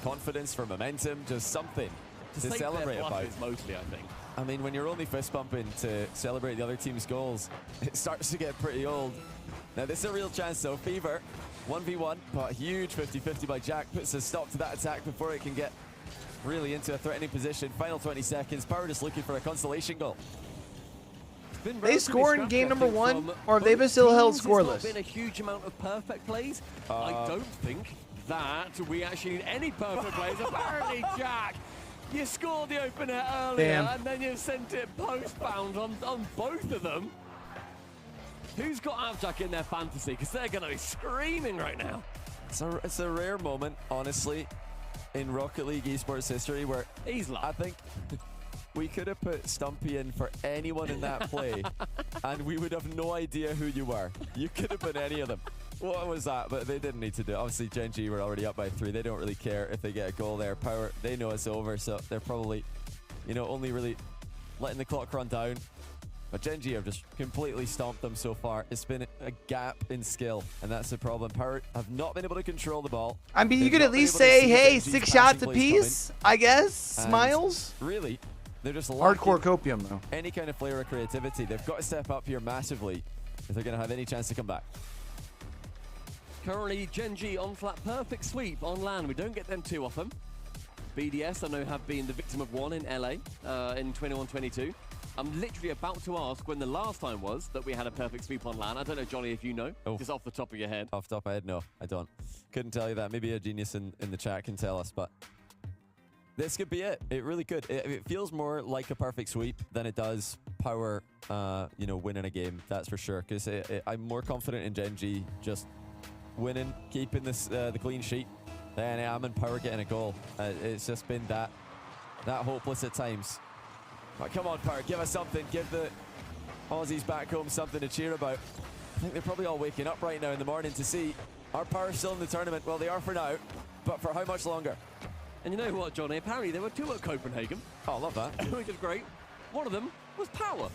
confidence, for momentum, just something to save celebrate their about. blushes mostly, I think. I mean, when you're only fist bumping to celebrate the other team's goals, it starts to get pretty old. Now, this is a real chance, though. Fever, 1v1, but a huge 50-50 by Jack puts a stop to that attack before it can get really into a threatening position. Final 20 seconds. Power just looking for a consolation goal. They score in game number 1, or have they been still held scoreless? It's not been a huge amount of perfect plays. I don't think that we actually need any perfect plays. Apparently, Jack, you scored the opener earlier, and then you sent it postbound on both of them. Who's got Avjack in their fantasy? Because they're going to be screaming right now. It's a rare moment, honestly, in Rocket League esports history where I think we could have put Stumpy in for anyone in that play, and we would have no idea who you were. You could have been any of them. What was that? But they didn't need to do it. Obviously, Gen G were already up by 3. They don't really care if they get a goal there. Power, they know it's over, so they're probably, you know, only really letting the clock run down. But Gen G have just completely stomped them so far. It's been a gap in skill, and that's the problem. Power have not been able to control the ball. I mean, you could at least say, hey, 6 shots apiece, I guess. Smiles. Really, they're just hardcore copium, though. Any kind of flair or creativity. They've got to step up here massively if they're going to have any chance to come back. Currently, Gen G on flat, perfect sweep on LAN. We don't get them too often. BDS, I know, have been the victim of one in LA in 21-22. I'm literally about to ask when the last time was that we had a perfect sweep on LAN. I don't know, Johnny, if you know, just off the top of your head. Off the top of my head, no, I don't. Couldn't tell you that. Maybe a genius in the chat can tell us, but this could be it. It really could. It feels more like a perfect sweep than it does Power, you know, winning a game, that's for sure. Because I'm more confident in Gen G just winning, keeping this the clean sheet than I am in Power getting a goal. It's just been that hopeless at times. But come on, Power, give us something. Give the Aussies back home something to cheer about. I think they're probably all waking up right now in the morning to see our Power still in the tournament. Well, they are for now, but for how much longer? And you know what, Johnny? Apparently there were 2 at Copenhagen. Oh, I love that. Which is great. One of them was Power.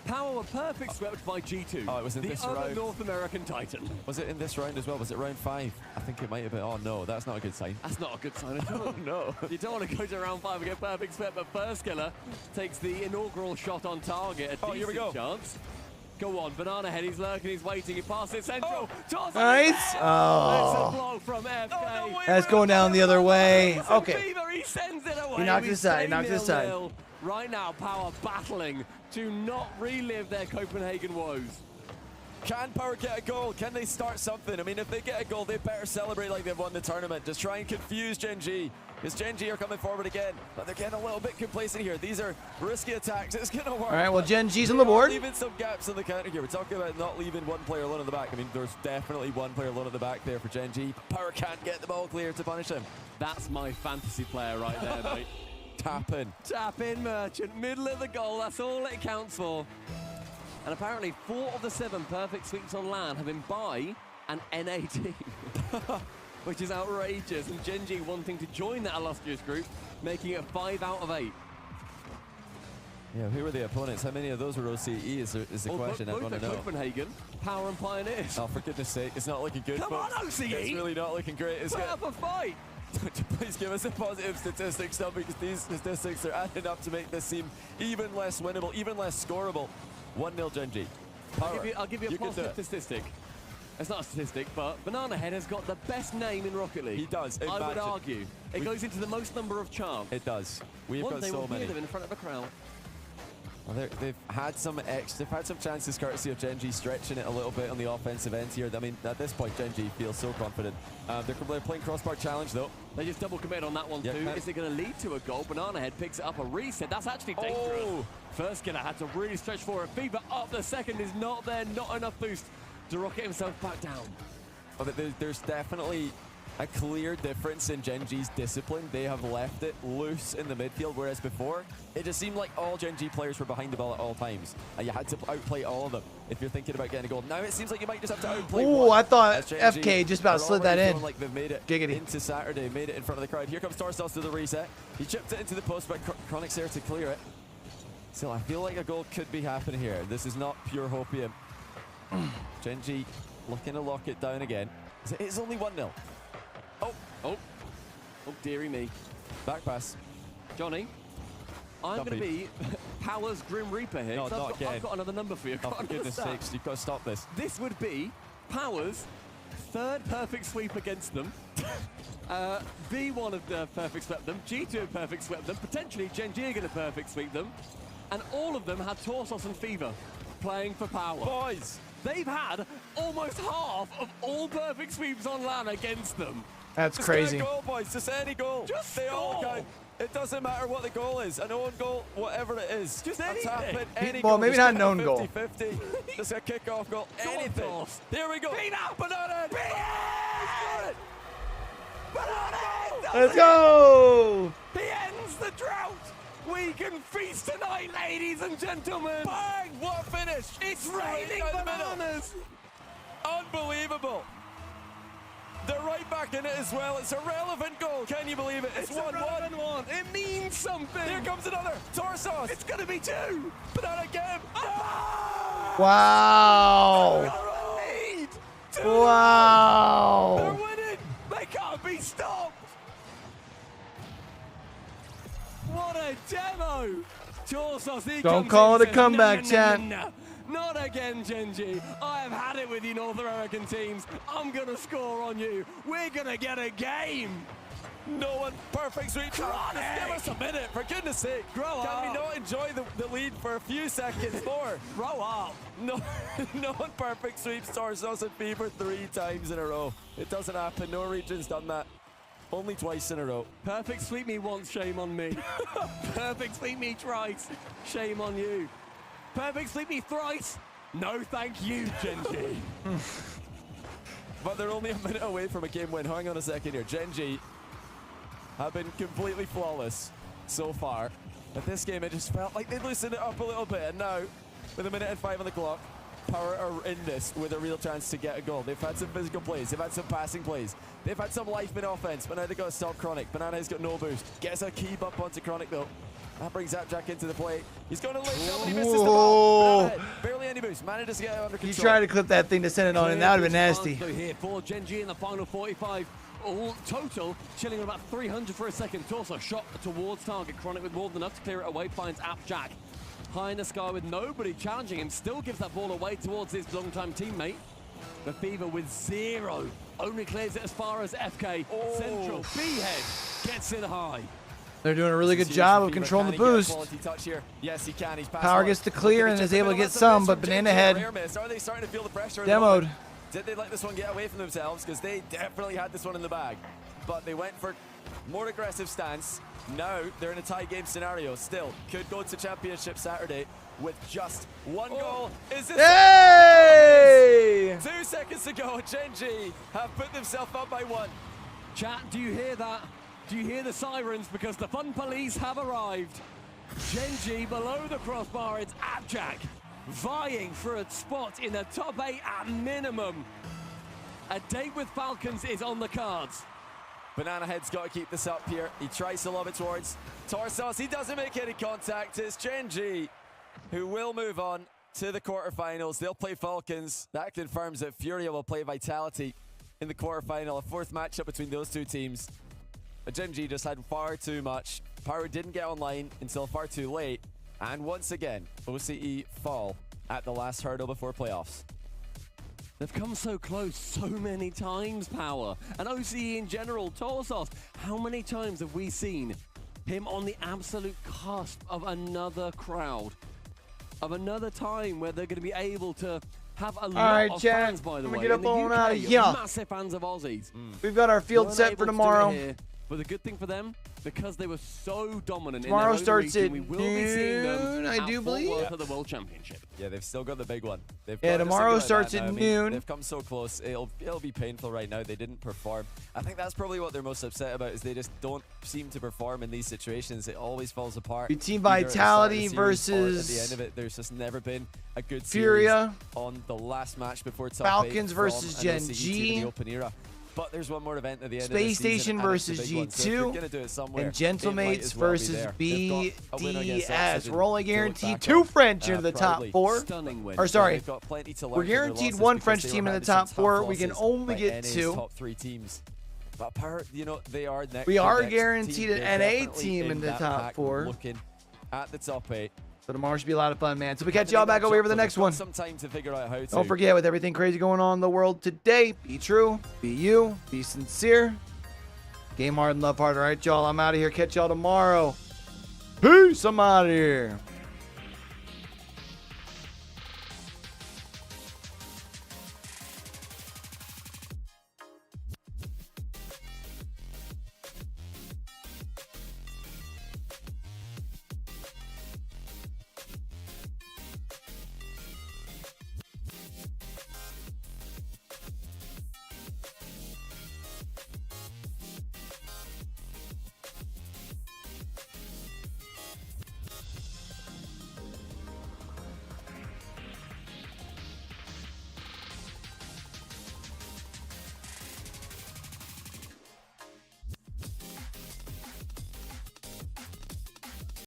Power were perfect swept by G2. Oh, it was in this round. The other North American Titan. Was it in this round as well? Was it round 5? I think it might have been. Oh, no, that's not a good sign. That's not a good sign at all. Oh, no. You don't want to go to round 5 and get perfect swept, but First Killer takes the inaugural shot on target. A here we go. Chance. Go on, Banana Head, he's lurking, he's waiting, he passes it central. Nice. That's a blow from FK. Oh, no, that's going down the other way. Okay. Fever, he sends it away. He knocked it aside, knocked it aside. Right now, Power battling to not relive their Copenhagen woes. Can Power get a goal? Can they start something? I mean, if they get a goal, they better celebrate like they've won the tournament. Just try and confuse Gen G. Because Gen G are coming forward again. But they're getting a little bit complacent here. These are risky attacks. It's going to work. All right, well, Gen G's on the board. Leaving some gaps in the counter here. We're talking about not leaving one player alone at the back. I mean, there's definitely one player alone at the back there for Gen G. Power can't get the ball clear to punish him. That's my fantasy player right there, mate. Tap in. Tap in, Merchant. Middle of the goal. That's all it counts for. And apparently 4 of the 7 perfect sweeps on LAN have been by an NA team, which is outrageous. And Gen G wanting to join that illustrious group, making it 5 out of 8. Yeah, who were the opponents? How many of those were OCE is the question I want to know. Copenhagen, Power and Pioneers. Oh, for goodness sake, it's not looking good. Come on, OCE! It's really not looking great. It's put up a fight! Please give us a positive statistics now, because these statistics are adding up to make this seem even less winnable, even less scoreable. 1-0 Gen G. Power. I'll give you a positive statistic. It's not a statistic, but Banana Head has got the best name in Rocket League. He does. I would Imagine. argue. It goes into the most number of charms. It does. We've One got day so we'll many. hear them in front of a crowd. Well, they've had some chances courtesy of Genji stretching it a little bit on the offensive end here. I mean, at this point, Genji feels so confident. They're playing crossbar challenge, though. They just double commit on that one, too. Is it going to lead to a goal? Banana Head picks it up, a reset. That's actually dangerous. Oh. First killer had to really stretch for it. Fever up. The second is not there. Not enough boost to rocket himself back down. But there's definitely a clear difference in Genji's discipline. They have left it loose in the midfield, whereas before, it just seemed like all Genji players were behind the ball at all times. And you had to outplay all of them if you're thinking about getting a goal. Now it seems like you might just have to outplay Ooh, one. I thought As Genji FK just about are slid that already in. feeling like they've made it Giggity. into Saturday, made it in front of the crowd. Here comes Torsos to the reset. He chipped it into the post, but Chronic's there to clear it. Still, I feel like a goal could be happening here. This is not pure hopium. Genji looking to lock it down again. It's only 1-0. Oh, dearie me. Back pass. Johnny, I'm going to be Power's Grim Reaper here. No, not again. I've got another number for you. Oh, for goodness sakes, you've got to stop this. This would be Power's third perfect sweep against them. B1 have perfect swept them. G2 have perfect swept them. Potentially Genji are going to perfect sweep them. And all of them had Torsos and Fever playing for Power. Boys! They've had almost half of all perfect sweeps on LAN against them. That's Just crazy. Get a goal, boys. Just any goal. Just they all score. count. It doesn't matter what the goal is. An own goal, whatever it is. Just a anything. tap in, any Well, goal. maybe Just not get an own a goal. 50-50. Just a kickoff goal. Anything. Torsos. There we go. Banana. Let's go! He ends the drought. We can feast tonight, ladies and gentlemen. Bang! What a finish. It's raining bananas. Unbelievable. They're right back in it as well. It's a relevant goal. Can you believe it? It's 1-1. It means something. Here comes another. Torsos. It's going to be 2. Banana again. Wow! Wow! They're winning. They can't be stopped. What a demo. Torsos, he Don't comes call in it a and says, comeback, no, chat. no. Not again, Genji. I have had it with you North American teams. I'm going to score on you. We're going to get a game. No one perfect sweep. Chronic. Just give us a minute, for goodness sake. Grow Can up. we not enjoy the lead for a few seconds more? Grow up. No, no one perfect sweeps Torsos and Fever 3 times in a row. It doesn't happen. No region's done that. Only twice in a row. Perfect sweep me once, shame on me. Perfect sweep me twice, shame on you. Perfect sweep me thrice, no thank you, Genji. But they're only a minute away from a game win. Hang on a second here. Genji have been completely flawless so far. But this game, it just felt like they loosened it up a little bit. And now, with a minute and 5 on the clock, Power are in this with a real chance to get a goal. They've had some physical plays. They've had some passing plays. They've had some life in offense, but now they've got to stop Chronic. Banana's got no boost. Gets a key bump onto Chronic, though. That brings Zapjack into the play. He's going to lay down, but he misses the ball. Banana, barely any boost. Manages to get it under control. He tried to clip that thing to send it on, and that would have been nasty. Here for Genji in the final 45. All total, chilling at about 300 for a second. Torso shot towards target. Chronic with more than enough to clear it away. Finds Zapjack. High in the sky with nobody challenging him. Still gives that ball away towards his longtime teammate. The Fever with 0. Only clears it as far as FK. Central. B-Head gets it high. They're doing a really good job of controlling the boost. Touch here. Yes, he can. He's Power gets to clear and is able to get some, but Banana Head Are they starting to feel the pressure? demoed. Did they let this one get away from themselves? Because they definitely had this one in the bag. But they went for more aggressive stance. Now they're in a tie game scenario. Still, could go to championship Saturday with just one goal. Is this? Hey! 2 seconds to go. Genji have put themselves up by 1. Chat, do you hear that? Do you hear the sirens? Because the fun police have arrived. Genji below the crossbar. It's Zapjack vying for a spot in the top 8 at minimum. A date with Falcons is on the cards. Banana Head's got to keep this up here. He tries to lob it towards Torsos. He doesn't make any contact. It's Genji who will move on to the quarterfinals. They'll play Falcons. That confirms that Furia will play Vitality in the quarterfinal. A 4th matchup between those two teams. But Genji just had far too much. Power didn't get online until far too late. And once again, OCE fall at the last hurdle before playoffs. They've come so close so many times, Power. And OCE in general, Torsos, how many times have we seen him on the absolute cusp of another crowd? Of another time where they're going to be able to have a lot of fans, by the way. Get up on out of here. Massive fans of Aussies. We've got our field set for tomorrow. But the good thing for them, because they were so dominant Tomorrow in their starts region, at we will be seeing them I do believe. for the World Championship. Yeah, they've still got the big one. Tomorrow starts at noon. They've come so close. It'll be painful right now. They didn't perform. I think that's probably what they're most upset about, is they just don't seem to perform in these situations. It always falls apart. Team Vitality versus, at the end of it, there's just never been a good Furia series on the last match before top Falcons 8 versus from Gen an OCE G. team in the open era. But there's one more event at the end Space of the season, Station and it's the versus big one. So if you're gonna do it G2 somewhere, and it might Gentlemates as well be versus there. They've got a win against BDS. Oxygen We're only to look guaranteed back 2 on, French into the top proudly. 4. Stunning win. Or sorry, They've got plenty to learn we're from their guaranteed losses one because French they team were in the handed some top tough 4. We can losses only by get NA's 2. top 3 teams. But Power, you know, they are next. We the are next guaranteed team. an They're NA definitely team in the that top pack 4. Looking at the top 8. So tomorrow should be a lot of fun, man. So we catch y'all back over here for the next one. Some time to figure out how to. Don't forget, with everything crazy going on in the world today, be true, be you, be sincere. Game hard and love hard. All right, y'all. I'm out of here. Catch y'all tomorrow. Peace. I'm out of here.